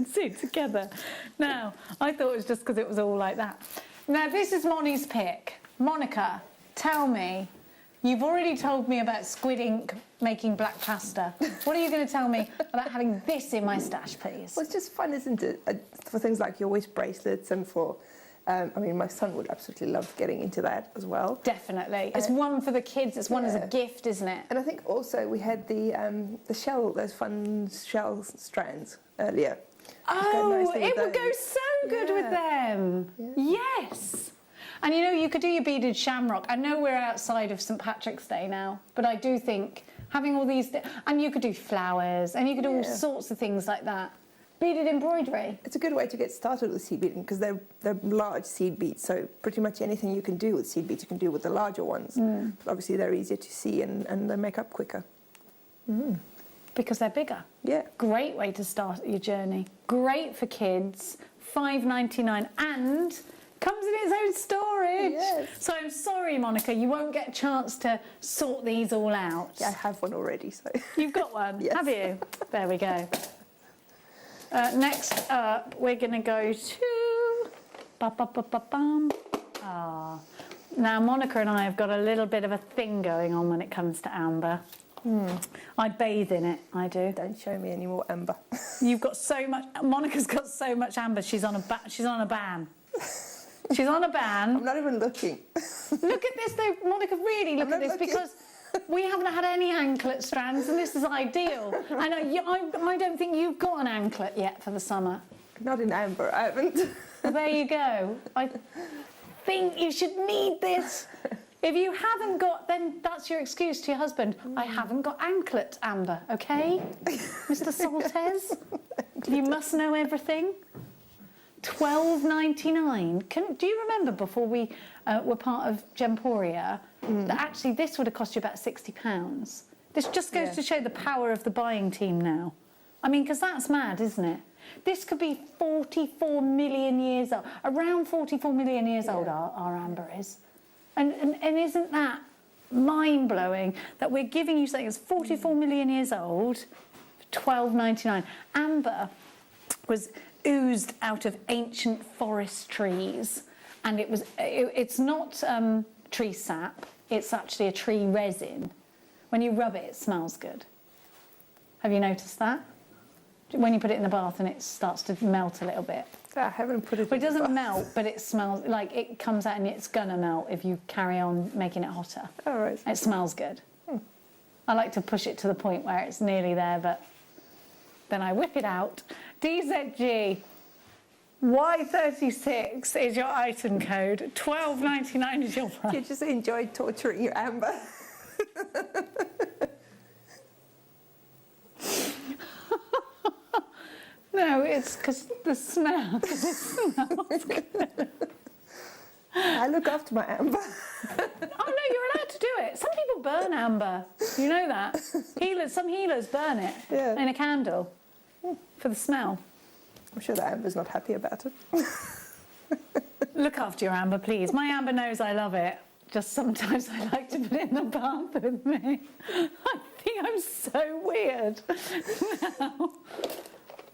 Sit together. No, I thought it was just because it was all like that. Now, this is Moni's pick. Monica, tell me, you've already told me about squid ink making black pasta. What are you going to tell me about having this in my stash, please? Well, it's just fun, isn't it? For things like your wish bracelets and for... I mean, my son would absolutely love getting into that as well. Definitely. It's one for the kids. It's one as a gift, isn't it? And I think also we had the shell, those fun shell strands earlier. Oh, it would go so good with them. Yeah. Yes. And you know, you could do your beaded shamrock. I know we're outside of St. Patrick's Day now, but I do think having all these... And you could do flowers, and you could do all sorts of things like that. Beaded embroidery. It's a good way to get started with seed beading because they're large seed beads, so pretty much anything you can do with seed beads you can do with the larger ones. But obviously they're easier to see and they make up quicker. Because they're bigger. Yeah. Great way to start your journey. Great for kids. $5.99 and comes in its own storage. Yes. So I'm sorry, Monica, you won't get a chance to sort these all out. Yeah, I have one already, so... You've got one, Yes. have you? There we go. Next up, we're going to go to... Now, Monica and I have got a little bit of a thing going on when it comes to amber. I bathe in it, I do. Don't show me any more amber. You've got so much... Monica's got so much amber, she's on a ban. She's on a ban. I'm not even looking. Look at this, though, Monica, really look at this, looking. because... We haven't had any anklet strands, and this is ideal. I don't think you've got an anklet yet for the summer. Not in amber, I haven't. Well, there you go. I think you should need this. If you haven't got, then that's your excuse to your husband. I haven't got anklet amber, okay? Mr. Soltez? You must know everything. $12.99. Do you remember before we were part of Gemporia that actually this would have cost you about £60? This just goes to show the power of the buying team now. I mean, because that's mad, isn't it? This could be 44 million years old. Around 44 million years old our amber is. And isn't that mind-blowing that we're giving you something that's 44 million years old for $12.99? Amber oozed out of ancient forest trees, and it's not tree sap, it's actually a tree resin. When you rub it, it smells good. Have you noticed that? when you put it in the bath and it starts to melt a little bit. I haven't put it. But it doesn't melt, but it smells like it comes out and it's gonna melt if you carry on making it hotter. All right. It smells good. I like to push it to the point where it's nearly there, but then I whip it out. DZG Y36 is your item code. $12.99 is your price. You just enjoy torturing your amber. No, it's because the smell. 'Cause it smells good. I look after my amber. Oh no, you're allowed to do it. Some people burn amber. You know that. Some healers burn it in a candle for the smell. I'm sure the amber's not happy about it. Look after your amber, please. My amber knows I love it. Just sometimes I like to put it in the bath with me. I think I'm so weird. Now,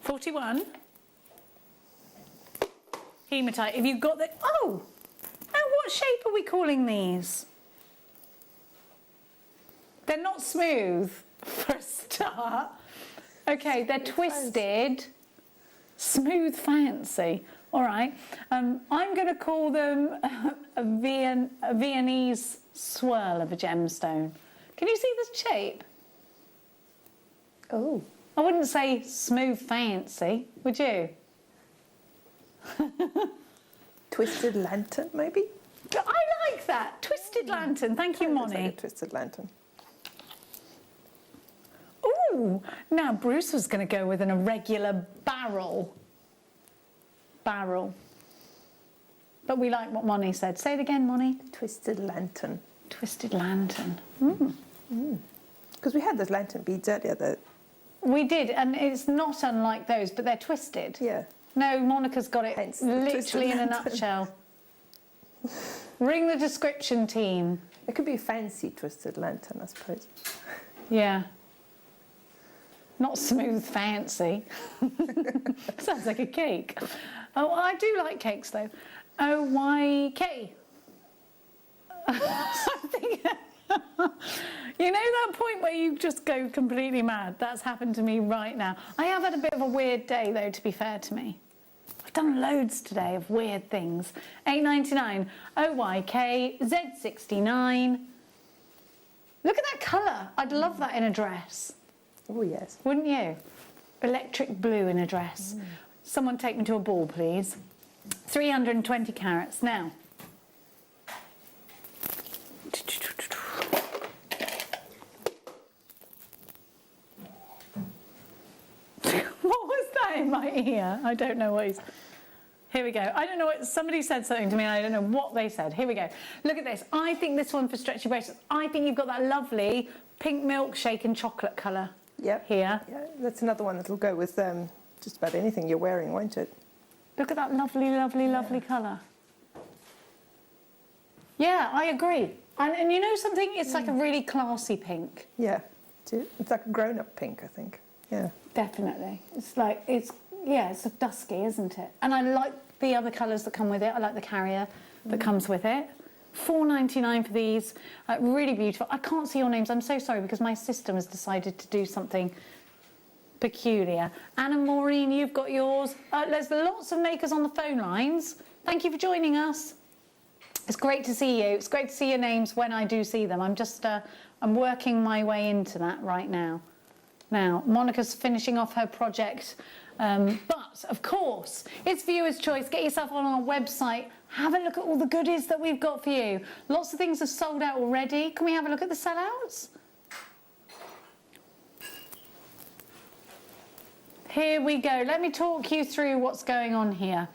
41. Hematite. If you've got the... Oh! Now what shape are we calling these? They're not smooth, for a start. Okay, they're twisted. Smooth fancy. All right. I'm going to call them a Viennese swirl of a gemstone. Can you see the shape? Oh. I wouldn't say smooth fancy, would you? Twisted lantern, maybe? I like that. Twisted lantern. Thank you, Moni. Like a twisted lantern. Ooh. Now, Bruce was going to go with an irregular barrel. Barrel. But we like what Moni said. Say it again, Moni. Twisted lantern. Twisted lantern. Because we had those lantern beads earlier that... We did, and it's not unlike those, but they're twisted. Yeah. No, Monica's got it Hence the literally in a twisted nutshell. Ring the description team. It could be fancy twisted lantern, I suppose. Yeah. Not smooth fancy. Sounds like a cake. Oh, I do like cakes though. OYK. You know that point where you just go completely mad? That's happened to me right now. I have had a bit of a weird day though, to be fair to me. I've done loads today of weird things. $8.99. OYK Z69. Look at that colour. I'd love that in a dress. Oh, yes. Wouldn't you? Electric blue in a dress. Someone take me to a ball, please. 320 carats. Now. What was that in my ear? I don't know what he's... Here we go. I don't know what... Somebody said something to me and I don't know what they said. Here we go. Look at this. I think this one for stretchy bracelets. I think you've got that lovely pink milkshake and chocolate colour. Yep. Here. Yeah, that's another one that'll go with just about anything you're wearing, won't it? Look at that lovely, lovely, lovely colour. Yeah, I agree. And you know something? It's like a really classy pink. Yeah. It's like a grown-up pink, I think. Yeah. Definitely. It's like, it's a dusky, isn't it? And I like the other colours that come with it. I like the carrier that comes with it. $4.99 for these. Really beautiful. I can't see your names. I'm so sorry because my system has decided to do something peculiar. Anna Maureen, you've got yours. There's lots of makers on the phone lines. Thank you for joining us. It's great to see you. It's great to see your names when I do see them. I'm just, I'm working my way into that right now. Now, Monica's finishing off her project. But, of course, it's viewer's choice. Get yourself on our website. Have a look at all the goodies that we've got for you. Lots of things have sold out already. Can we have a look at the sellouts? Here we go. Let me talk you through what's going on here.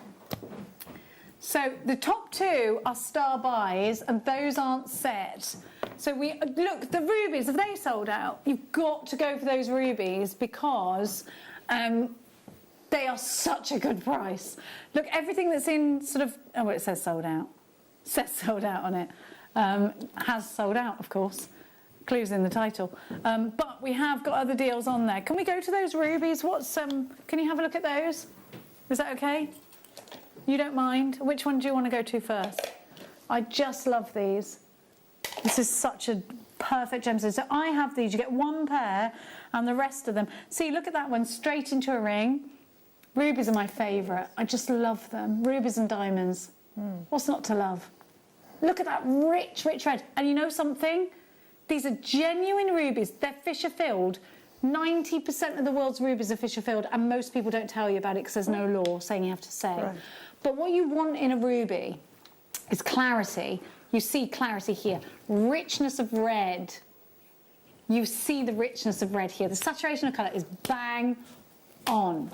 So the top two are star buys and those aren't set. So look, the rubies, have they sold out? You've got to go for those rubies because they are such a good price. Look, everything that's in sort of, oh, it says sold out. It says sold out on it. Has sold out, of course. Clues in the title. But we have got other deals on there. Can we go to those rubies? Can you have a look at those? Is that okay? You don't mind? Which one do you want to go to first? I just love these. This is such a perfect gemstone. So I have these. You get one pair And the rest of them, see, look at that one, straight into a ring. Rubies are my favourite. I just love them. Rubies and diamonds. What's not to love? Look at that rich, rich red. And you know something? These are genuine rubies. They're Fisher filled. 90% of the world's rubies are Fisher filled, and most people don't tell you about it because there's no law saying you have to say. Right. But what you want in a ruby is clarity. You see clarity here. Richness of red. You see the richness of red here. The saturation of colour is bang on.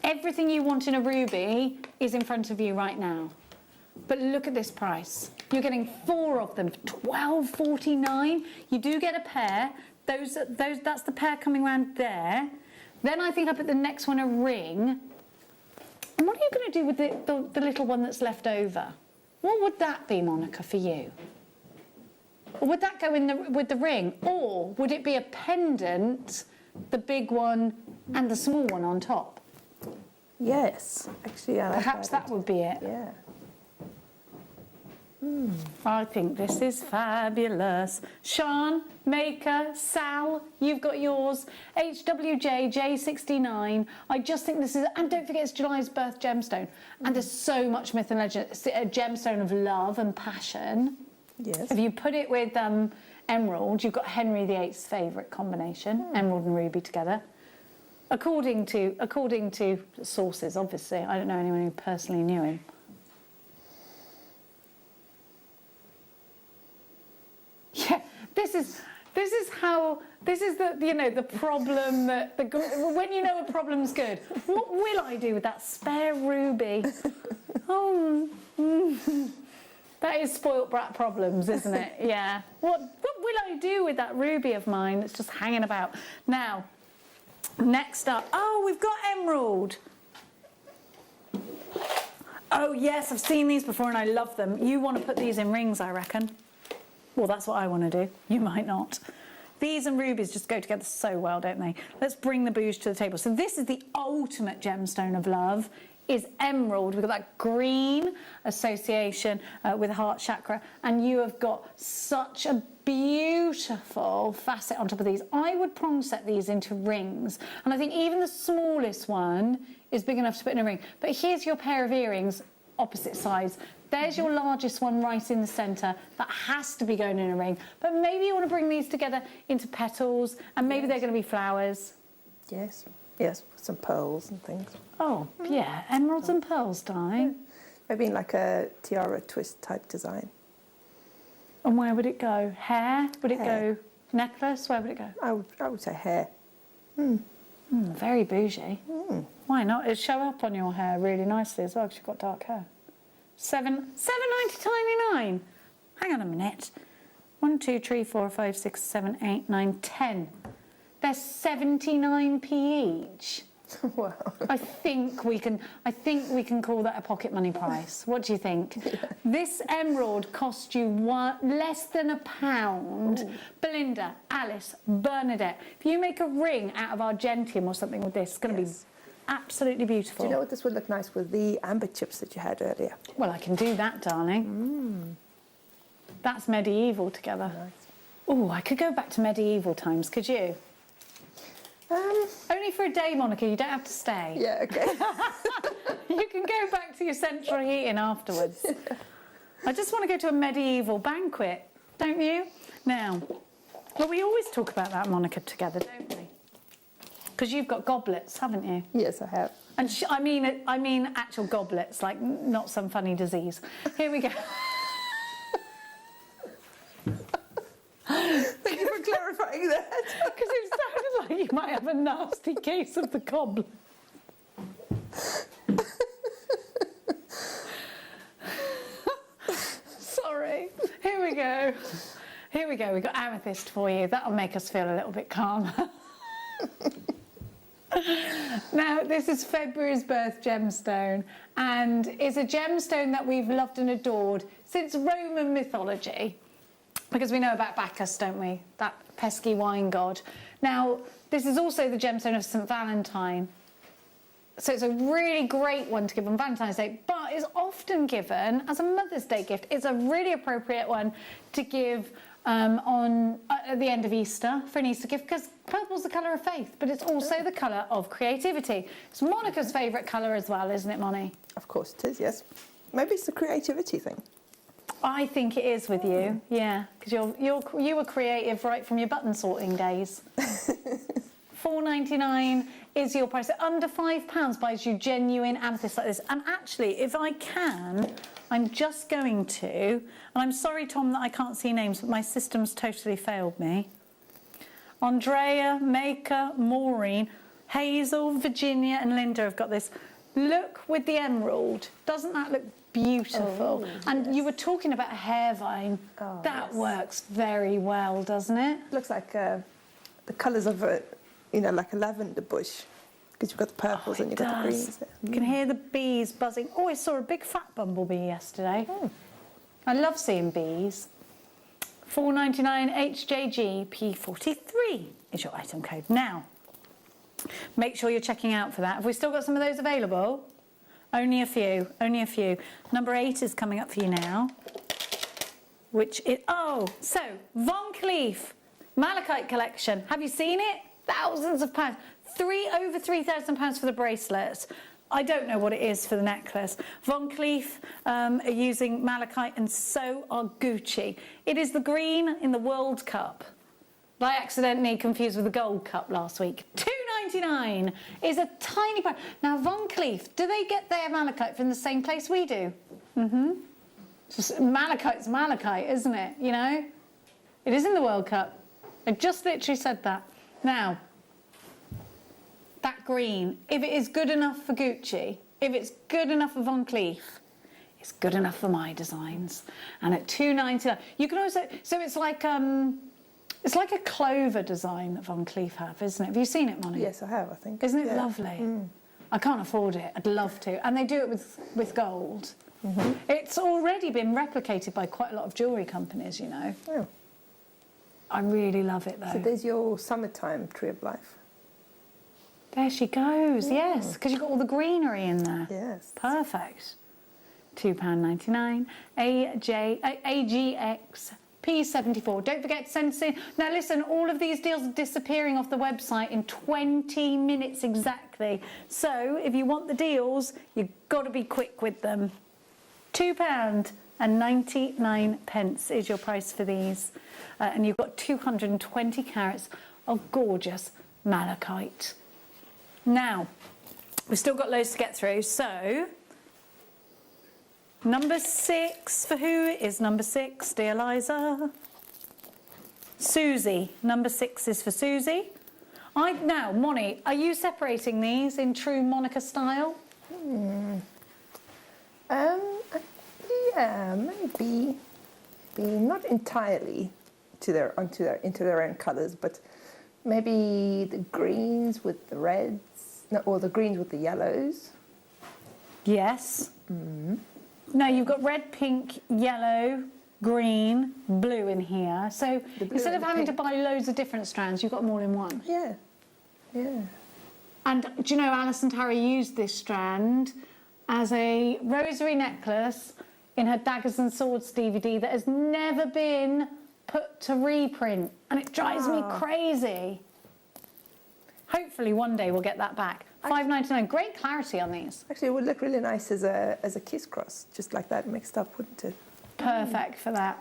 Everything you want in a ruby is in front of you right now. But look at this price. You're getting 4 of them for $12.49. You do get a pair. That's the pair coming around there. Then I think I put the next one a ring. And what are you going to do with the little one that's left over? What would that be, Monica, for you? Or would that go in with the ring? Or would it be a pendant, the big one and the small one on top? Yes, actually, I like Perhaps that would be it. Yeah. I think this is fabulous. Sean, Maker, Sal, you've got yours. HWJ, J69. I just think this is... And don't forget, it's July's birth gemstone. And there's so much myth and legend. It's a gemstone of love and passion. Yes. If you put it with emerald, you've got Henry VIII's favourite combination, emerald and ruby together. According to sources, obviously. I don't know anyone who personally knew him. Yeah, this is the problem that when you know a problem's good. What will I do with that spare ruby? That is spoilt brat problems, isn't it? Yeah. What will I do with that ruby of mine that's just hanging about? Now, next up, we've got emerald. Oh yes, I've seen these before and I love them. You want to put these in rings, I reckon. Well, that's what I want to do. You might not. These and rubies just go together so well, don't they? Let's bring the bouge to the table. So this is the ultimate gemstone of love, is emerald. We've got that green association with heart chakra, and you have got such a beautiful facet on top of these. I would prong set these into rings, and I think even the smallest one is big enough to put in a ring. But here's your pair of earrings, opposite sides. There's your largest one right in the centre. That has to be going in a ring. But maybe you want to bring these together into petals, and maybe they're going to be flowers. Yes. Yes, with some pearls and things. Oh, yeah, emeralds and pearls, darling. Maybe in like a tiara twist type design. And where would it go? Hair? Would it go necklace? Where would it go? I would say hair. Very bougie. Why not? It'd show up on your hair really nicely as well because you've got dark hair. $7.99. Hang on a minute. 1, 2, 3, 4, 5, 6, 7, 8, 9, 10. They're 79p each. Wow. I think we can call that a pocket money price. What do you think? Yeah. This emerald cost you less than £1. Ooh. Belinda, Alice, Bernadette. If you make a ring out of argentium or something with this, it's going to be absolutely beautiful. Do you know what this would look nice with the amber chips that you had earlier? Well, I can do that, darling. That's medieval together. Nice. Oh, I could go back to medieval times, could you? Only for a day, Monica, you don't have to stay. Yeah, okay. You can go back to your central heating afterwards. Yeah. I just want to go to a medieval banquet, don't you? Now, well, we always talk about that, Monica, together, don't we? Because you've got goblets, haven't you? Yes, I have. And I mean actual goblets, like not some funny disease. Here we go. Thank you for clarifying that. Because it sounded like you might have a nasty case of the goblet. Sorry. Here we go. Here we go. We've got amethyst for you. That'll make us feel a little bit calmer. Now, this is February's birth gemstone, and it's a gemstone that we've loved and adored since Roman mythology. Because we know about Bacchus, don't we? That pesky wine god. Now, this is also the gemstone of St. Valentine. So it's a really great one to give on Valentine's Day, but it's often given as a Mother's Day gift. It's a really appropriate one to give at the end of Easter for an Easter gift, because purple's the colour of faith, but it's also the colour of creativity. It's Monica's favourite colour as well, isn't it, Moni? Of course it is, yes. Maybe it's the creativity thing. I think it is with you, yeah, because you were creative right from your button sorting days. £4.99 is your price. Under £5 buys you genuine amethyst like this. And actually, if I can, I'm just going to, and I'm sorry, Tom, that I can't see names, but my system's totally failed me. Andrea, Maker, Maureen, Hazel, Virginia and Linda have got this. Look with the emerald. Doesn't that look beautiful? Oh, and yes. you were talking about a hair vine. Oh, that yes. works very well, doesn't it? Looks like the colours of a, like a lavender bush, because you've got the purples and you've got the greens there. You can hear the bees buzzing. Oh, I saw a big fat bumblebee yesterday. I love seeing bees. $4.99 HJG P43 is your item code. Now, make sure you're checking out for that. Have we still got some of those available? Only a few, only a few. Number 8 is coming up for you now. Which is, so Von Cleef Malachite collection. Have you seen it? Thousands of pounds. Over £3,000 for the bracelets. I don't know what it is for the necklace. Von Cleef are using malachite, and so are Gucci. It is the green in the World Cup. I accidentally confused with the Gold Cup last week. £2.99 is a tiny price. Now, Von Cleef, do they get their malachite from the same place we do? Just malachite's malachite, isn't it? You know? It is in the World Cup. I just literally said that. Now, that green, if it is good enough for Gucci, if it's good enough for Von Cleef, it's good enough for my designs. And at £2.99, you can also, so it's like a clover design that Von Cleef have, isn't it? Have you seen it, Moni? Yes, I have, I think. Isn't it lovely? I can't afford it. I'd love to. And they do it with gold. It's already been replicated by quite a lot of jewellery companies, you know. Oh. I really love it, though. So there's your summertime tree of life. There she goes, yes, because you've got all the greenery in there. Yes. Perfect. £2.99. AGX P74. Don't forget to send us in. Now listen, all of these deals are disappearing off the website in 20 minutes exactly. So if you want the deals, you've got to be quick with them. £2.99 is your price for these. And you've got 220 carats of gorgeous malachite. Now, we've still got loads to get through, so number 6 for who is number 6, dear Liza? Susie. Number 6 is for Susie. Now, Moni, are you separating these in true Monica style? Yeah, maybe not entirely into their own colours, but maybe the greens with the reds, or the greens with the yellows. Yes. No, you've got red, pink, yellow, green, blue in here. So instead of having to buy loads of different strands, you've got them all in one. Yeah, yeah. And do you know, Alison Tarry used this strand as a rosary necklace in her Daggers and Swords DVD that has never been put to reprint, and it drives me crazy. Hopefully one day we'll get that back. $5.99. Great clarity on these. Actually, it would look really nice as a kiss cross, just like that mixed up, wouldn't it? Perfect for that.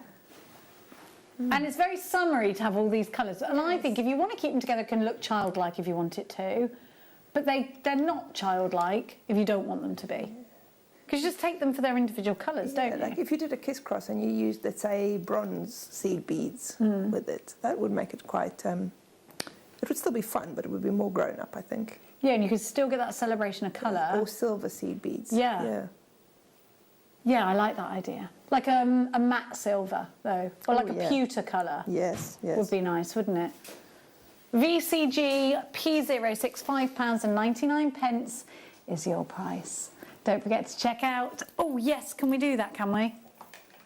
And it's very summery to have all these colours. And I think if you want to keep them together, it can look childlike if you want it to. But they're not childlike if you don't want them to be. Because you just take them for their individual colours, don't you? Like if you did a kiss cross and you used, let's say, bronze seed beads with it, that would make it quite... it would still be fun, but it would be more grown up, I think. Yeah, and you could still get that celebration of colour. Or silver seed beads. Yeah. Yeah, I like that idea. Like a matte silver, though. Or like a pewter colour. Yes, yes. Would be nice, wouldn't it? VCG P06, £5.99 is your price. Don't forget to check out... Oh, yes, can we do that, can we?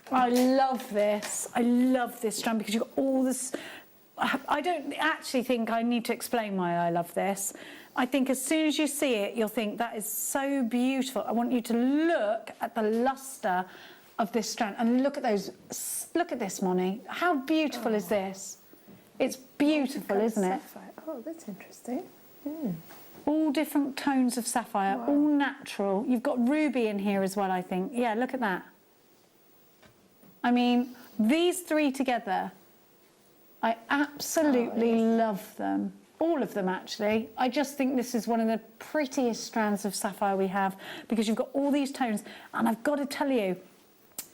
I love this. I love this strand because you've got all this... I don't actually think I need to explain why I love this. I think as soon as you see it, you'll think, that is so beautiful. I want you to look at the lustre of this strand. And look at those, look at this, Moni. How beautiful is this? It's beautiful, isn't it? Sapphire. Oh, that's interesting. All different tones of sapphire, all natural. You've got ruby in here as well, I think. Yeah, look at that. I mean, these three together, I absolutely love them. All of them, actually. I just think this is one of the prettiest strands of sapphire we have because you've got all these tones. And I've got to tell you,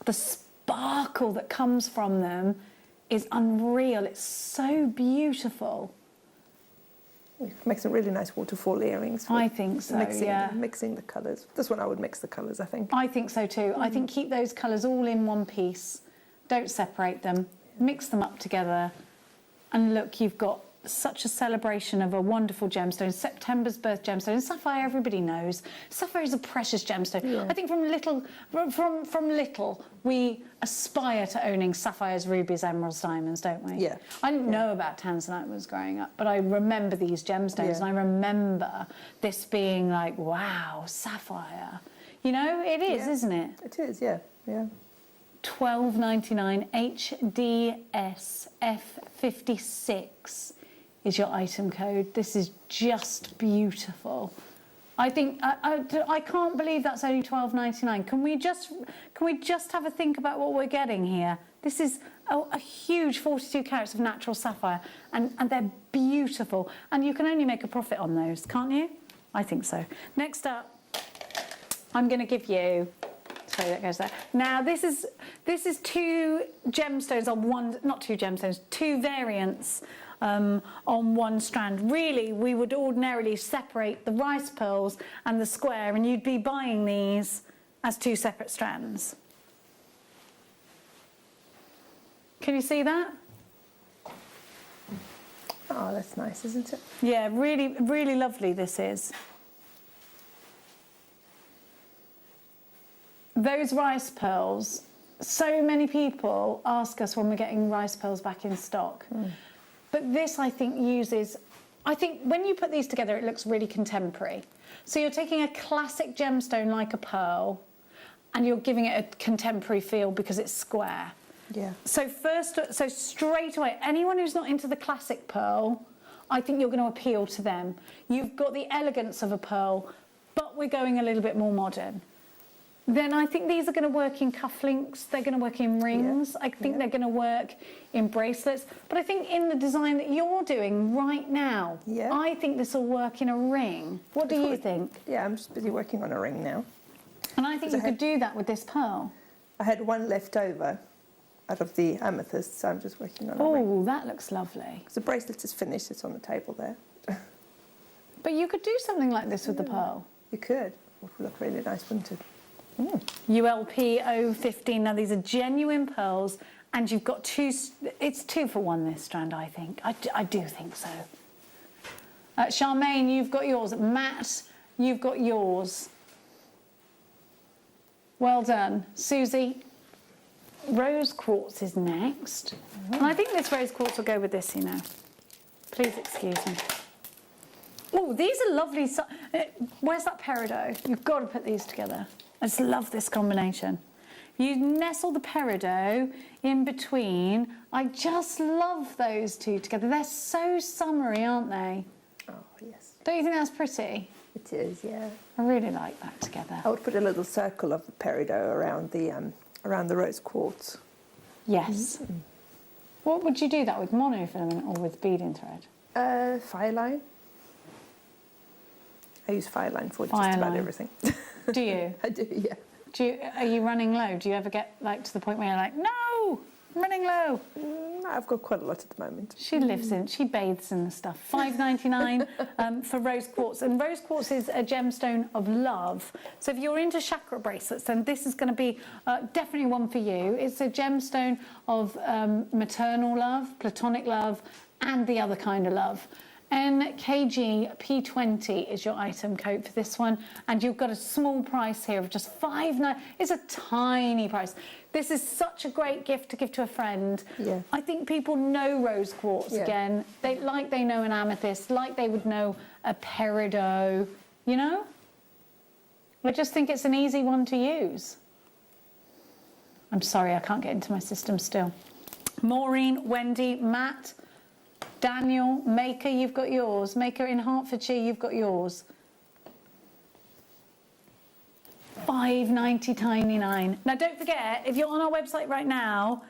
the sparkle that comes from them is unreal. It's so beautiful. You can make some really nice waterfall earrings. I think so, Mixing the colours. This one I would mix the colours, I think. I think so too. I think keep those colours all in one piece. Don't separate them. Mix them up together. And look, you've got such a celebration of a wonderful gemstone. September's birth gemstone. Sapphire, everybody knows. Sapphire is a precious gemstone. Yeah. I think from little, we aspire to owning sapphires, rubies, emeralds, diamonds, don't we? Yeah. I didn't know about tanzanite when I was growing up, but I remember these gemstones, and I remember this being like, wow, sapphire. You know, it is, isn't it? It is, yeah. $12.99 HDS F56 is your item code. This is just beautiful. I think I can't believe that's only $12.99. Can we just have a think about what we're getting here? This is a huge 42 carats of natural sapphire, and they're beautiful. And you can only make a profit on those, can't you? I think so. Next up, I'm going to give you. So that goes there. Now this is two gemstones on one, not two gemstones, two variants on one strand. Really, we would ordinarily separate the rice pearls and the square, and you'd be buying these as two separate strands. Can you see that? Oh, that's nice, isn't it? Yeah, really, really lovely this is. Those rice pearls, so many people ask us when we're getting rice pearls back in stock. But this, I think, I think when you put these together, it looks really contemporary. So you're taking a classic gemstone like a pearl, and you're giving it a contemporary feel because it's square. Yeah. So straight away, anyone who's not into the classic pearl, I think you're going to appeal to them. You've got the elegance of a pearl, but we're going a little bit more modern. Then I think these are going to work in cufflinks, they're going to work in rings, I think they're going to work in bracelets. But I think in the design that you're doing right now, I think this will work in a ring. What do you think? Yeah, I'm just busy working on a ring now. And I think you could do that with this pearl. I had one left over out of the amethyst, so I'm just working on a ring. Oh, that looks lovely. The bracelet is finished, it's on the table there. But you could do something like this with the pearl. You could. It would look really nice, wouldn't it? ULP 015. Now these are genuine pearls, and you've got two. It's 2 for 1 this strand, I think. I do think so. Charmaine, you've got yours. Matt, you've got yours. Well done, Susie. Rose quartz is next, and I think this rose quartz will go with this. You know, please excuse me. Oh, these are lovely. Where's that peridot? You've got to put these together. I just love this combination. You nestle the peridot in between. I just love those two together. They're so summery, aren't they? Oh, yes. Don't you think that's pretty? It is, yeah. I really like that together. I would put a little circle of the peridot around the rose quartz. Yes. What would you do that with, monofilament or with beading thread? Fire line. I use fire line for just about everything. Do you? I do, yeah. Are you running low? Do you ever get like to the point where you're like, no, I'm running low? I've got quite a lot at the moment. She bathes in the stuff. $5.99 for rose quartz. And rose quartz is a gemstone of love. So if you're into chakra bracelets, then this is going to be definitely one for you. It's a gemstone of maternal love, platonic love, and the other kind of love. NKG P20 is your item code for this one, and you've got a small price here of just $5.99. It's a tiny price. This is such a great gift to give to a friend. Yeah. I think people know rose quartz again. They know an amethyst, like they would know a peridot, you know? I just think it's an easy one to use. I'm sorry, I can't get into my system still. Maureen, Wendy, Matt, Daniel, Maker, you've got yours. Maker in Hertfordshire, you've got yours. $5.99. Now don't forget, if you're on our website right now,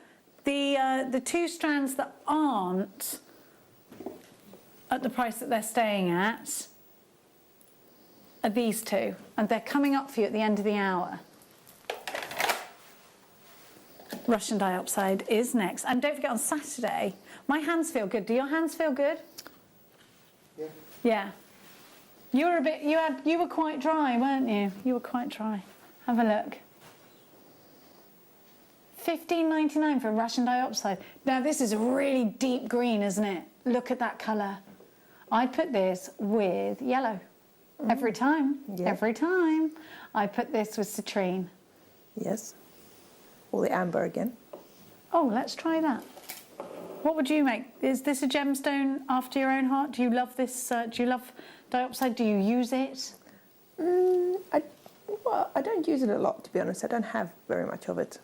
the 2 strands that aren't at the price that they're staying at are these 2, and they're coming up for you at the end of the hour. Russian diopside is next, and don't forget on Saturday, my hands feel good. Do your hands feel good? Yeah. Yeah. You were a bit. You were quite dry, weren't you? You were quite dry. Have a look. $15.99 for Russian diopside. Now this is a really deep green, isn't it? Look at that colour. I put this with yellow every time. Yeah. Every time. I put this with citrine. Yes. Or the amber again. Oh, let's try that. What would you make? Is this a gemstone after your own heart? Do you love this? Do you love diopside? Do you use it? I don't use it a lot, to be honest. I don't have very much of it.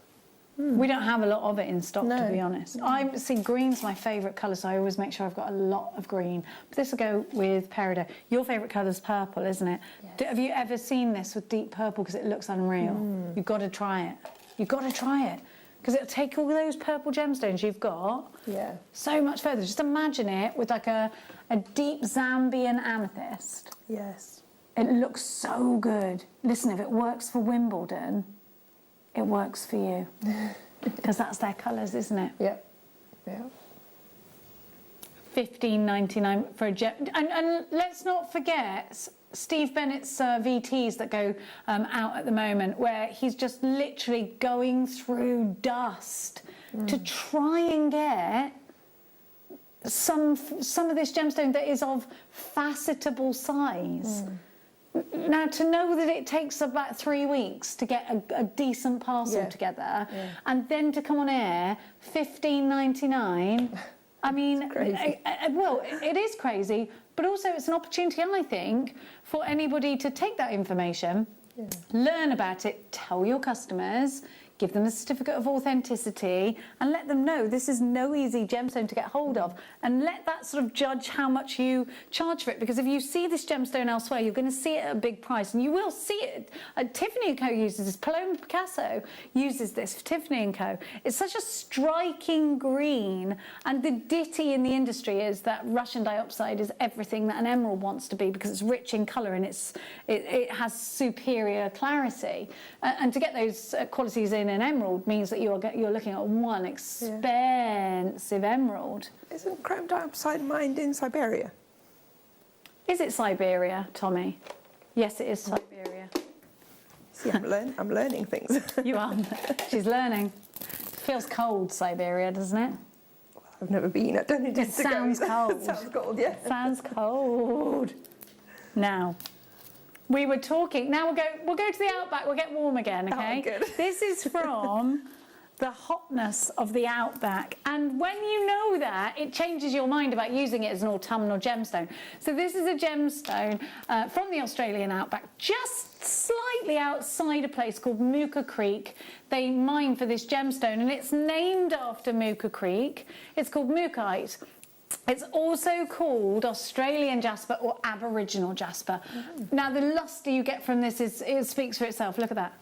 We don't have a lot of it in stock, No. to be honest. I see green's my favourite colour, so I always make sure I've got a lot of green. But this will go with peridot. Your favourite colour's purple, isn't it? Yes. Have you ever seen this with deep purple? Because it looks unreal. You've got to try it. You've got to try it. Because it'll take all those purple gemstones you've got so much further. Just imagine it with like a deep Zambian amethyst. Yes. It looks so good. Listen, if it works for Wimbledon, it works for you. Because that's their colours, isn't it? Yep. Yeah. $15.99 for a gem. And let's not forget Steve Bennett's VTs that go out at the moment, where he's just literally going through dust to try and get some of this gemstone that is of facetable size. Now, to know that it takes about 3 weeks to get a decent parcel together, and then to come on air, $15.99. I mean, well, it is crazy, but also it's an opportunity, I think, for anybody to take that information, learn about it, tell your customers, give them a certificate of authenticity, and let them know this is no easy gemstone to get hold of, and let that sort of judge how much you charge for it. Because if you see this gemstone elsewhere, you're going to see it at a big price, and you will see it. Tiffany & Co uses this. Paloma Picasso uses this for Tiffany & Co. It's such a striking green, and the ditty in the industry is that Russian diopside is everything that an emerald wants to be, because it's rich in colour and it has superior clarity. And to get those qualities in an emerald means that you're looking at one expensive emerald. Isn't chrome diopside mined in Siberia? Is it Siberia, Tommy? Yes, it is Siberia. See, I'm learning things. You are. She's learning. Feels cold, Siberia, doesn't it? I've never been. I don't know. It sounds cold. It sounds cold, yeah. Sounds cold. Now, we were talking. Now we'll go to the outback. We'll get warm again, okay? Oh, good. This is from the hotness of the outback, and when you know that, it changes your mind about using it as an autumnal gemstone. So this is a gemstone from the Australian outback, just slightly outside a place called Mooka Creek. They mine for this gemstone, and it's named after Mooka Creek. It's called Mookite. It's also called Australian jasper or Aboriginal jasper. Now, the lustre you get from this it speaks for itself. Look at that.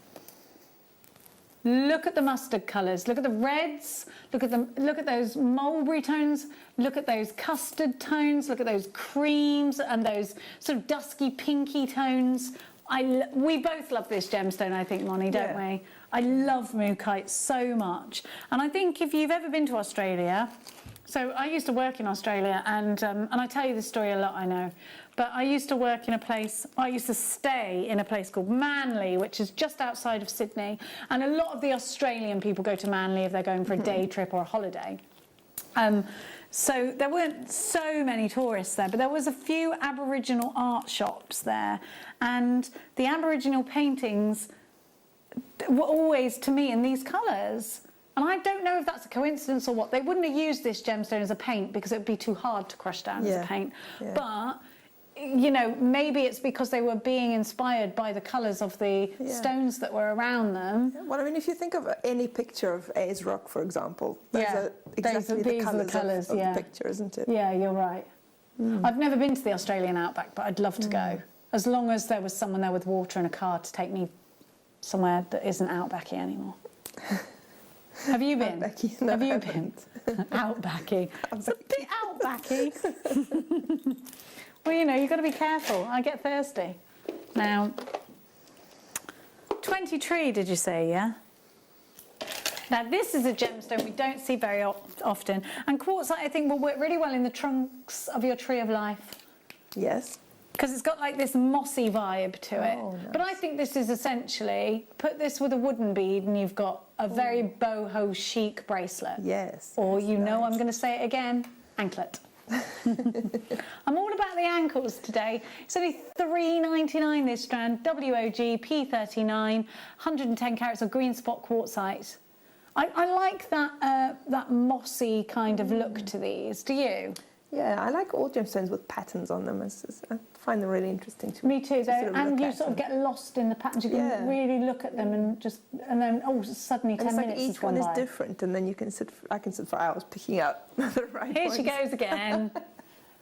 Look at the mustard colours. Look at the reds. Look at those mulberry tones. Look at those custard tones. Look at those creams and those sort of dusky pinky tones. We both love this gemstone, I think, Moni, don't we? I love Mookite so much. And I think if you've ever been to Australia, so I used to work in Australia, and I tell you this story a lot, I know, but I used to work in a place, I used to stay in a place called Manly, which is just outside of Sydney, and a lot of the Australian people go to Manly if they're going for a day trip or a holiday. So there weren't so many tourists there, but there was a few Aboriginal art shops there, and the Aboriginal paintings were always, to me, in these colours. And I don't know if that's a coincidence or what. They wouldn't have used this gemstone as a paint because it would be too hard to crush down as a paint. But you know, maybe it's because they were being inspired by the colours of the stones that were around them. Yeah, well, I mean, if you think of any picture of Ayers Rock, for example, those are exactly these the are colours of the picture, isn't it? Yeah, you're right. I've never been to the Australian outback, but I'd love to go. As long as there was someone there with water and a car to take me somewhere that isn't outbacky anymore. Have you been? Outbacky? No, Have you I been? haven't. Outbacky. It's a bit outbacky. Well, you know, you've got to be careful. I get thirsty. Now, 23, did you say, yeah? Now, this is a gemstone we don't see very often. And quartzite, I think, will work really well in the trunks of your tree of life. Yes. Because it's got like this mossy vibe to it. Nice. But I think this is essentially, put this with a wooden bead and you've got a very boho chic bracelet. Yes. Or you know I'm going to say it again, anklet. I'm all about the ankles today. It's only $3.99 this strand, WOG, P39, 110 carats of green spot quartzite. I like that mossy kind of look to these. Do you? Yeah, I like all gemstones with patterns on them. I find them really interesting to Me too, though. sort of And look you at sort of them. get lost in the patterns. You can really look at them and then suddenly 10 And it's like minutes has each gone one is by. different, and then I can sit for hours picking out the right Here ones. she goes again.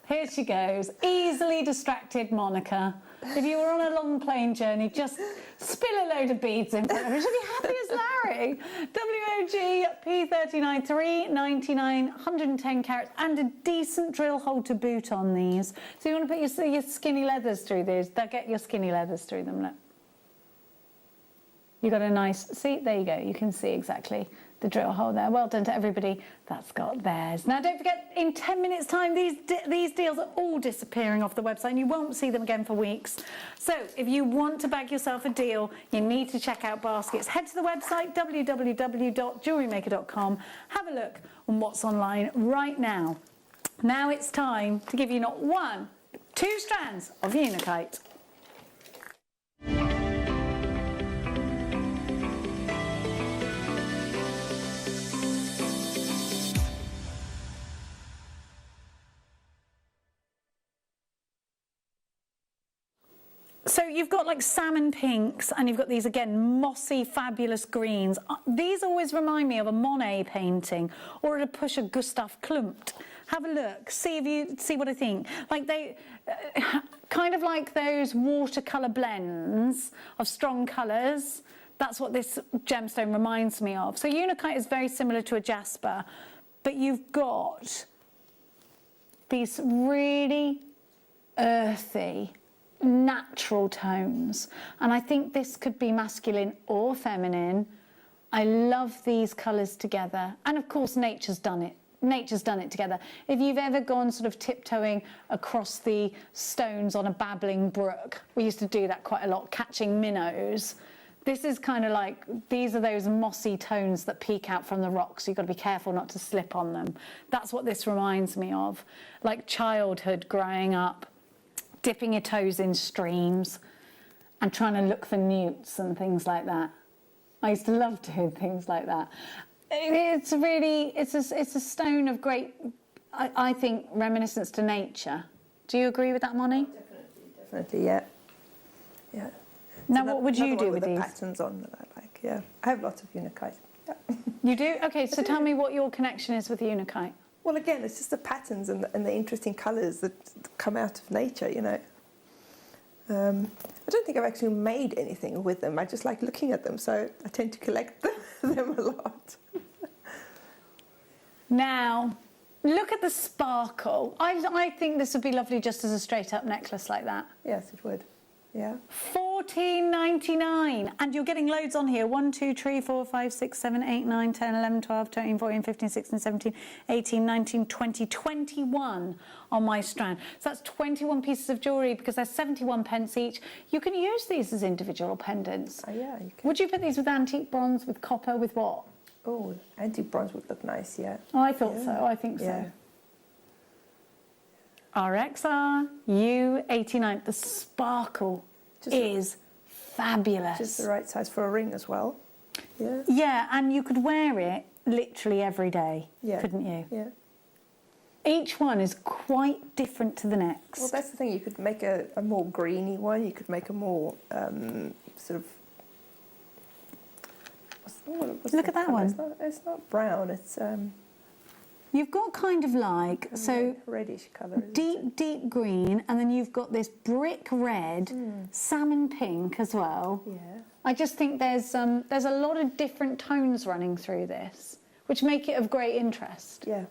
Here she goes. Easily distracted Monica. If you were on a long plane journey, just spill a load of beads in front of her. She'll be happy as Larry. WOG P39, $3.99, 110 carats, and a decent drill hole to boot on these. So you want to put your skinny leathers through these. They'll get your skinny leathers through them. Look. You got a nice, see, there you go. You can see exactly the drill hole there. Well done to everybody that's got theirs. Now, don't forget, in 10 minutes' time, these deals are all disappearing off the website and you won't see them again for weeks. So if you want to bag yourself a deal, you need to check out baskets. Head to the website, www.jewellerymaker.com. Have a look on what's online right now. Now it's time to give you not one, but 2 strands of unakite. So you've got like salmon pinks and you've got these, again, mossy, fabulous greens. These always remind me of a Monet painting or at a push of Gustav Klimt. Have a look, see what I think. Like they, kind of like those watercolour blends of strong colours. That's what this gemstone reminds me of. So unakite is very similar to a jasper, but you've got these really earthy, natural tones, and I think this could be masculine or feminine. I love these colours together, and of course nature's done it. Nature's done it together. If you've ever gone sort of tiptoeing across the stones on a babbling brook, we used to do that quite a lot, catching minnows. This is kind of like, these are those mossy tones that peek out from the rocks. You've got to be careful not to slip on them. That's what this reminds me of, like childhood growing up, dipping your toes in streams and trying to look for newts and things like that. I used to love doing things like that. It's a stone of great, I think, reminiscence to nature. Do you agree with that, Moni? Definitely, yeah. Yeah. Now, what would you do with the these? Patterns on that I like, yeah. I have lots of unakite. Yeah. You do? Okay, so tell me what your connection is with unakite. Well, again, it's just the patterns and the interesting colours that come out of nature, you know. I don't think I've actually made anything with them. I just like looking at them, so I tend to collect them a lot. Now, look at the sparkle. I think this would be lovely just as a straight-up necklace like that. Yes, it would. Yeah. $14.99, and you're getting loads on here. 1, 2, 3, 4, 5, 6, 7, 8, 9, 10, 11, 12, 13, 14, 15, 16, 17, 18, 19, 20, 21 on my strand. So that's 21 pieces of jewellery because they're 71 pence each. You can use these as individual pendants. Oh, yeah, you can. Would you put these with antique bronze, with copper, with what? Oh, antique bronze would look nice, yeah. Oh, I thought so. I think so. RXR U89. The sparkle is fabulous. Just the right size for a ring as well. Yeah. Yeah, and you could wear it literally every day, couldn't you? Yeah. Each one is quite different to the next. Well, that's the thing. You could make a more greeny one. You could make a more sort of. Look at that one. It's not brown. It's. You've got kind of like reddish colour. Deep green, and then you've got this brick red, salmon pink as well. Yeah. I just think there's a lot of different tones running through this, which make it of great interest. Yeah.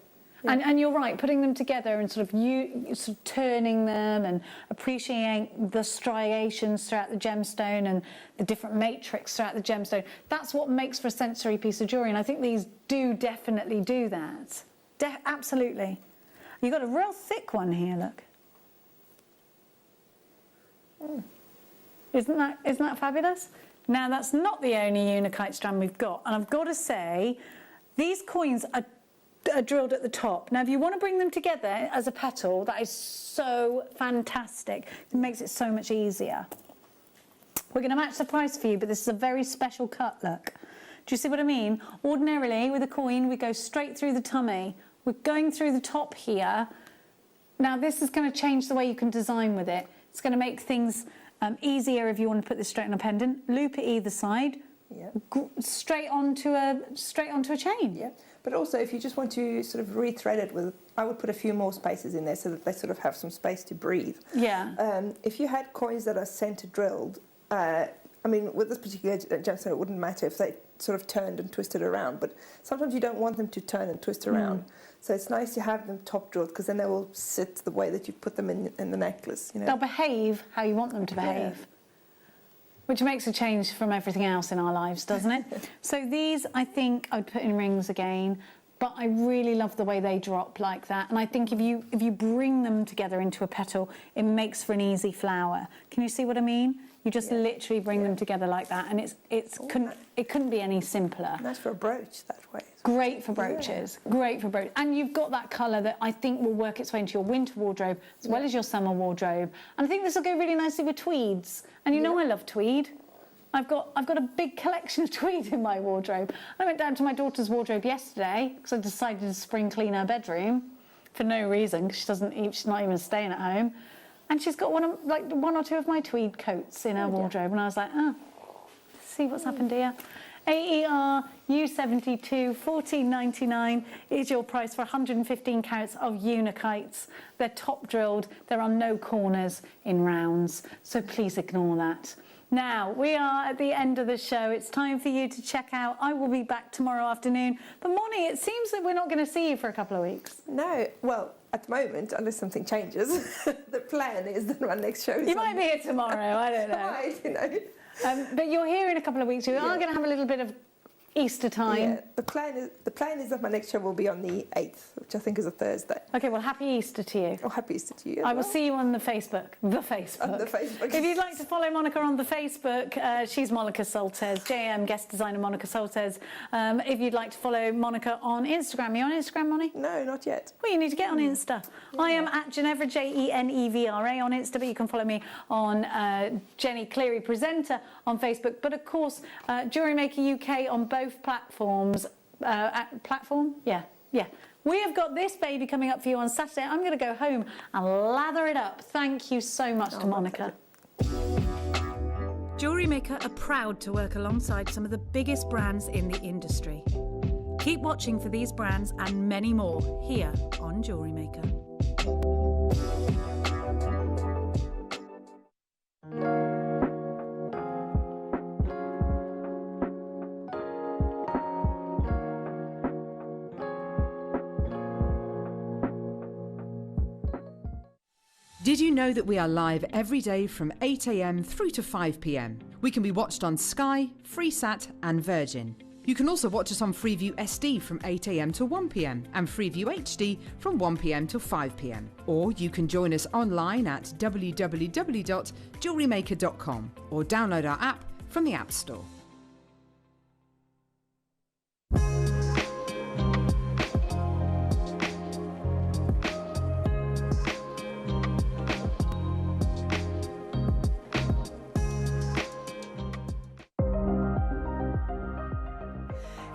And you're right, putting them together and sort of turning them and appreciating the striations throughout the gemstone and the different matrix throughout the gemstone. That's what makes for a sensory piece of jewellery, and I think these do definitely do that. Absolutely. You've got a real thick one here, look. Isn't that fabulous? Now, that's not the only unakite strand we've got, and I've got to say, these coins are drilled at the top. Now, if you want to bring them together as a petal, that is so fantastic. It makes it so much easier. We're going to match the price for you, but this is a very special cut, look. Do you see what I mean? Ordinarily, with a coin, we go straight through the tummy. We're going through the top here. Now, this is going to change the way you can design with it. It's going to make things easier if you want to put this straight on a pendant. Loop it either side. Yeah. Straight onto a chain. Yeah. But also, if you just want to sort of rethread it with, I would put a few more spaces in there so that they sort of have some space to breathe. Yeah. If you had coins that are centre drilled, I mean, with this particular gemstone, it wouldn't matter if they sort of turned and twisted around. But sometimes you don't want them to turn and twist around. So it's nice to have them top drilled because then they will sit the way that you put them in the necklace. You know? They'll behave how you want them to behave. Yeah. Which makes a change from everything else in our lives, doesn't it? So these, I think, I'd put in rings again, but I really love the way they drop like that. And I think if you bring them together into a petal, it makes for an easy flower. Can you see what I mean? You just literally bring them together like that, and it couldn't be any simpler. Nice for a brooch that way. Great for brooches, great for brooches. And you've got that colour that I think will work its way into your winter wardrobe as well as your summer wardrobe. And I think this will go really nicely with tweeds. And you know I love tweed. I've got a big collection of tweed in my wardrobe. I went down to my daughter's wardrobe yesterday because I decided to spring clean her bedroom for no reason, because she's not even staying at home. And she's got one or two of my tweed coats in her wardrobe, and I was like, see what's happened here. AER U72 14.99 is your price for 115 carats of unikites. They're top drilled. There are no corners in rounds, so please ignore that. Now, we are at the end of the show. It's time for you to check out. I will be back tomorrow afternoon. But Moni, it seems that we're not going to see you for a couple of weeks. No, well, at the moment, unless something changes, the plan is that my next show is... You might be here tomorrow, I don't know. I might, you know. But you're here in a couple of weeks. We are going to have a little bit of Easter time. Yeah, the plan is that my next show will be on the 8th, which I think is a Thursday. Okay, well, happy Easter to you. Oh, happy Easter to you. I will see you on the Facebook. On the Facebook. If you'd like to follow Monica on the Facebook, she's Monica Soltesz, JM guest designer Monica Soltesz. If you'd like to follow Monica on Instagram, are you on Instagram, Moni? No, not yet. Well, you need to get on Insta. Yeah. I am at Genevra, Jenevra on Insta, but you can follow me on Jenny Cleary Presenter on Facebook. But of course, Jewellery Maker UK on both platforms. Platform? Yeah. We have got this baby coming up for you on Saturday. I'm going to go home and lather it up. Thank you so much to Monica. Jewellery Maker are proud to work alongside some of the biggest brands in the industry. Keep watching for these brands and many more here on Jewellery Maker. Did you know that we are live every day from 8 a.m. through to 5 p.m? We can be watched on Sky, Freesat and Virgin. You can also watch us on Freeview SD from 8 a.m. to 1 p.m. and Freeview HD from 1 p.m. till 5 p.m. Or you can join us online at www.jewellerymaker.com or download our app from the App Store.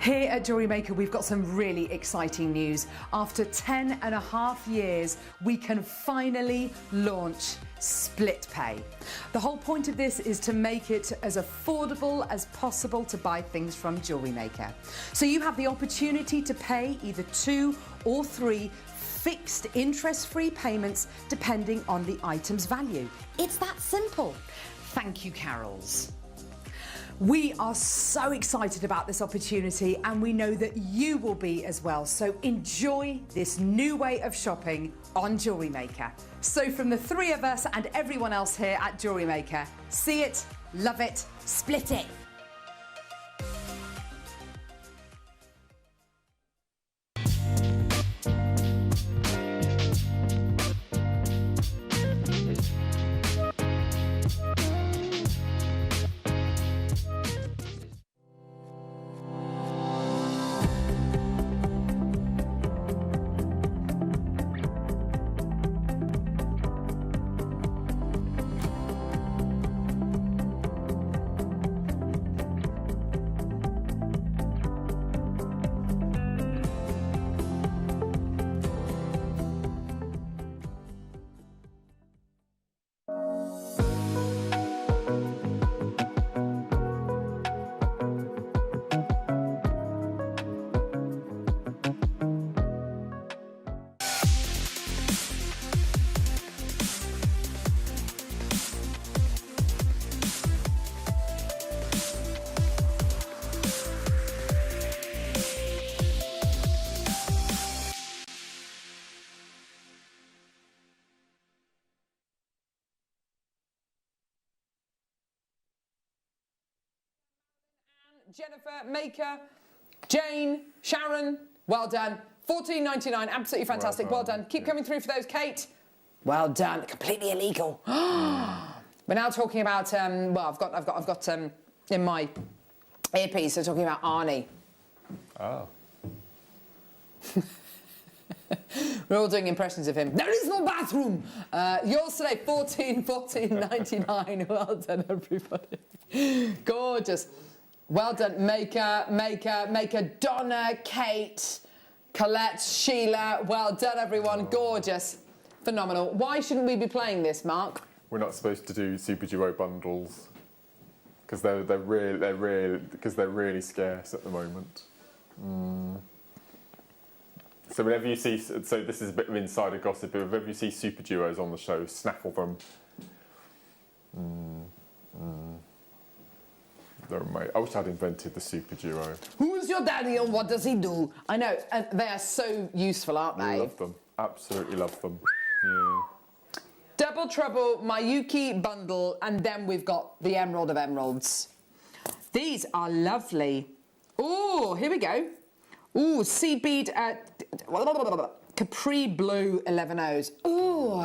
Here at Jewellery Maker, we've got some really exciting news. After 10.5 years, we can finally launch split pay. The whole point of this is to make it as affordable as possible to buy things from Jewellery Maker. So you have the opportunity to pay either 2 or 3 fixed interest-free payments depending on the item's value. It's that simple. Thank you, Carols. We are so excited about this opportunity and we know that you will be as well. So enjoy this new way of shopping on Jewellery Maker. So from the 3 of us and everyone else here at Jewellery Maker, see it, love it, split it. Jennifer, Maker, Jane, Sharon, well done. $14.99, absolutely fantastic. Well done. Keep coming through for those, Kate. Well done. Completely illegal. We're now talking about well, I've got in my earpiece. They're talking about Arnie. Oh. We're all doing impressions of him. There is no bathroom. Yours today, $14.99. Well done, everybody. Gorgeous. Well done, Maker, Donna, Kate, Colette, Sheila. Well done, everyone. Gorgeous. Phenomenal. Why shouldn't we be playing this, Mark? We're not supposed to do Super Duo bundles because they're really scarce at the moment. So whenever you see, so this is a bit of insider gossip, but whenever you see Super Duos on the show, snaffle them. I wish I'd invented the Super Duo. Who's your daddy and what does he do? I know, and they are so useful, aren't they? I love them. Absolutely love them. Yeah. Double Trouble, Mayuki bundle, and then we've got the Emerald of Emeralds. These are lovely. Oh, here we go. Ooh, Sea Bead, Capri Blue 11 O's. Ooh.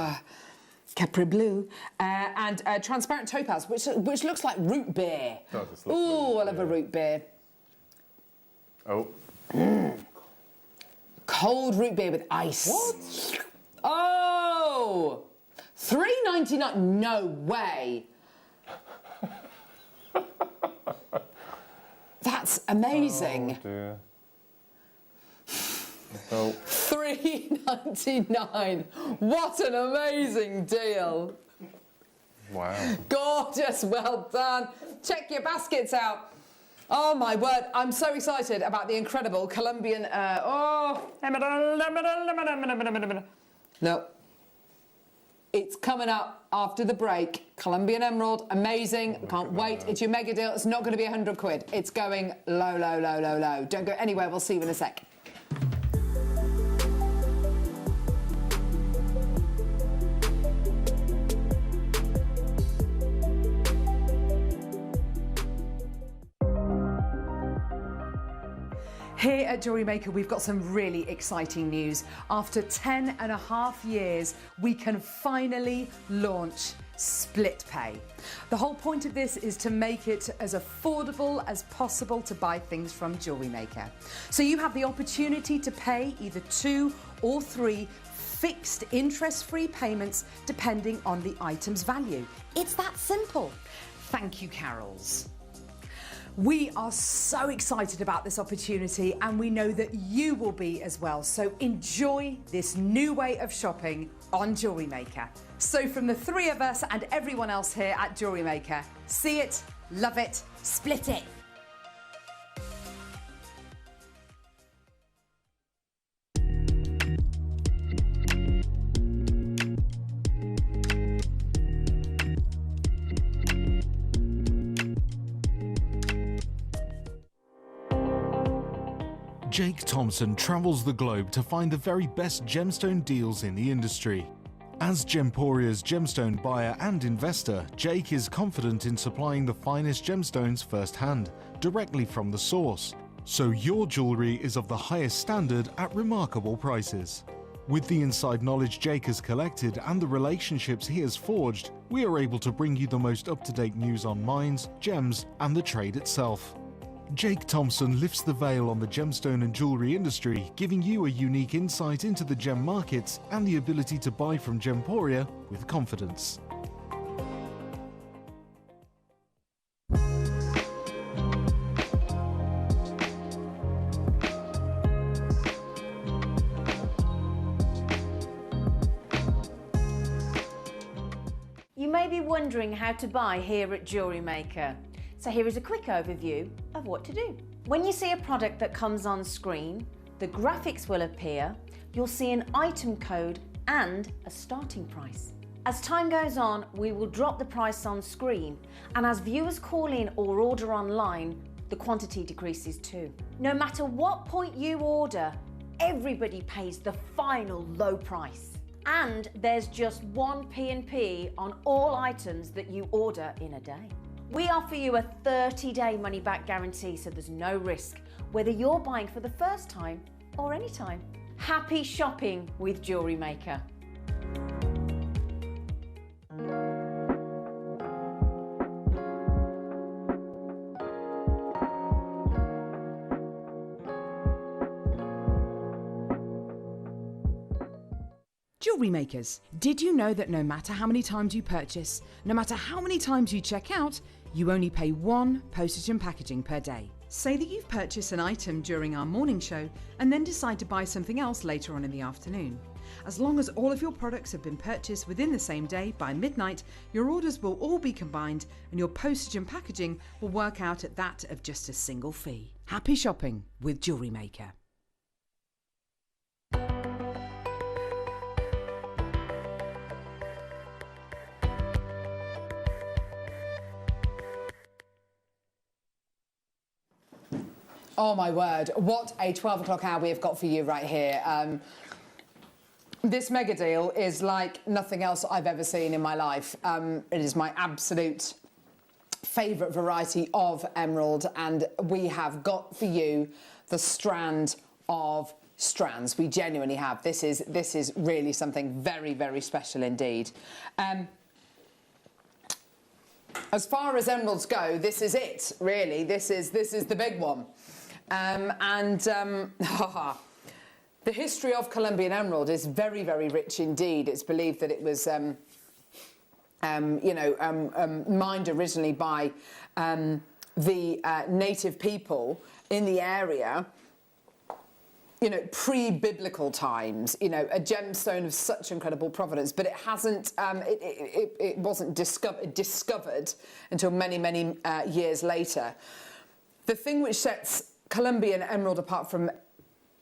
Capri Blue, and transparent topaz, which looks like root beer. Oh, I love a root beer. Oh. Cold root beer with ice. What? Oh! $3.99. No way. That's amazing. Oh dear. Oh. $3.99. What an amazing deal. Wow. Gorgeous, well done. Check your baskets out. Oh my word, I'm so excited about the incredible Colombian, No. It's coming up after the break. Colombian Emerald, amazing. Can't wait. It's your mega deal. It's not going to be £100. It's going low, low, low, low, low. Don't go anywhere. We'll see you in a sec. Here at Jewellery Maker, we've got some really exciting news. After 10.5 years, we can finally launch split pay. The whole point of this is to make it as affordable as possible to buy things from Jewellery Maker. So you have the opportunity to pay either 2 or 3 fixed interest-free payments depending on the item's value. It's that simple. Thank you, Carols. We are so excited about this opportunity and we know that you will be as well. So enjoy this new way of shopping on Jewellery Maker. So from the three of us and everyone else here at Jewellery Maker, see it, love it, split it. Jake Thompson travels the globe to find the very best gemstone deals in the industry. As Gemporia's gemstone buyer and investor, Jake is confident in supplying the finest gemstones firsthand, directly from the source. So your jewellery is of the highest standard at remarkable prices. With the inside knowledge Jake has collected and the relationships he has forged, we are able to bring you the most up-to-date news on mines, gems, and the trade itself. Jake Thompson lifts the veil on the gemstone and jewellery industry, giving you a unique insight into the gem markets and the ability to buy from Gemporia with confidence. You may be wondering how to buy here at Jewellery Maker. So here is a quick overview of what to do. When you see a product that comes on screen, the graphics will appear, you'll see an item code and a starting price. As time goes on, we will drop the price on screen, and as viewers call in or order online, the quantity decreases too. No matter what point you order, everybody pays the final low price. And there's just one P&P on all items that you order in a day. We offer you a 30-day money-back guarantee, so there's no risk, whether you're buying for the first time or any time. Happy shopping with Jewellery Maker. Jewellery Makers, did you know that no matter how many times you purchase, no matter how many times you check out, you only pay one postage and packaging per day? Say that you've purchased an item during our morning show and then decide to buy something else later on in the afternoon. As long as all of your products have been purchased within the same day by midnight, your orders will all be combined and your postage and packaging will work out at that of just a single fee. Happy shopping with Jewellery Maker. Oh my word, what a 12 o'clock hour we have got for you right here. This mega deal is like nothing else I've ever seen in my life. It is my absolute favourite variety of emerald, and we have got for you the strand of strands. We genuinely have. This is really something very, very special indeed. As far as emeralds go, this is it, really. This is the big one. The history of Colombian emerald is very, very rich indeed. It's believed that it was, mined originally by the native people in the area, you know, pre-biblical times, you know, a gemstone of such incredible provenance, but it hasn't, it wasn't discovered until many, many years later. The thing which sets Colombian emerald apart from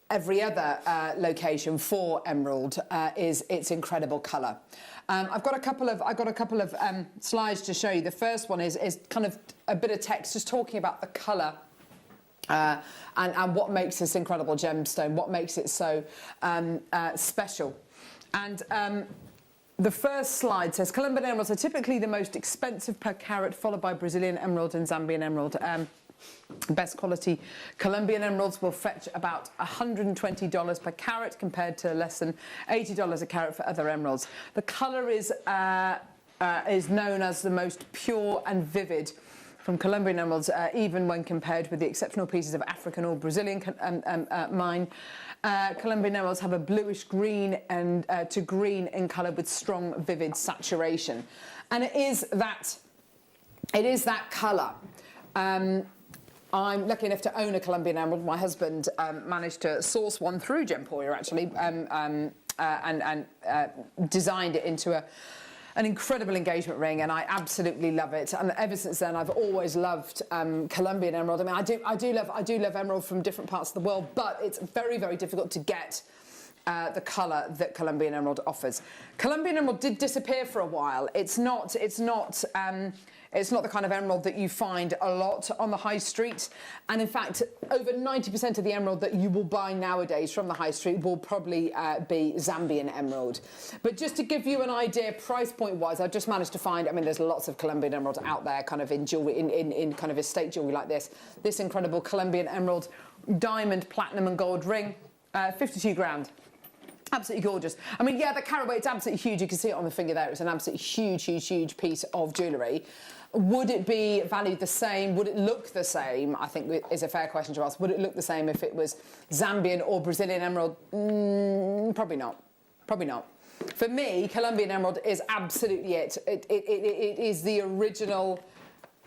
every other location for emerald is its incredible colour. I've got a couple of slides to show you. The first one is kind of a bit of text just talking about the colour and what makes this incredible gemstone, what makes it so special. And the first slide says Colombian emeralds are typically the most expensive per carat, followed by Brazilian emerald and Zambian emerald. Best quality Colombian emeralds will fetch about $120 per carat compared to less than $80 a carat for other emeralds. The colour is known as the most pure and vivid from Colombian emeralds, even when compared with the exceptional pieces of African or Brazilian mine. Colombian emeralds have a bluish green and to green in colour with strong, vivid saturation, and it is that colour I'm lucky enough to own a Colombian emerald. My husband managed to source one through Gemporia, actually, and designed it into an incredible engagement ring, and I absolutely love it. And ever since then, I've always loved Colombian emerald. I mean, I do love emerald from different parts of the world, but it's very, very difficult to get the colour that Colombian emerald offers. Colombian emerald did disappear for a while. It's not the kind of emerald that you find a lot on the high street. And in fact, over 90% of the emerald that you will buy nowadays from the high street will probably be Zambian emerald. But just to give you an idea, price point wise, I've just managed to find, I mean, there's lots of Colombian emerald out there, kind of in jewelry, in kind of estate jewelry like this. This incredible Colombian emerald diamond, platinum and gold ring, 52 grand. Absolutely gorgeous. I mean, yeah, the carat weight's absolutely huge. You can see it on the finger there. It's an absolutely huge, huge, huge piece of jewellery. Would it be valued the same? Would it look the same? I think is a fair question to ask. Would it look the same if it was Zambian or Brazilian emerald? Probably not. Probably not. For me, Colombian emerald is absolutely it. It is the original.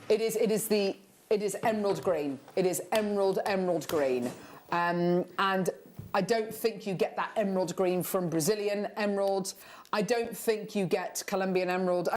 It is emerald green. It is emerald green. And I don't think you get that emerald green from Brazilian emerald. I don't think you get Colombian emerald.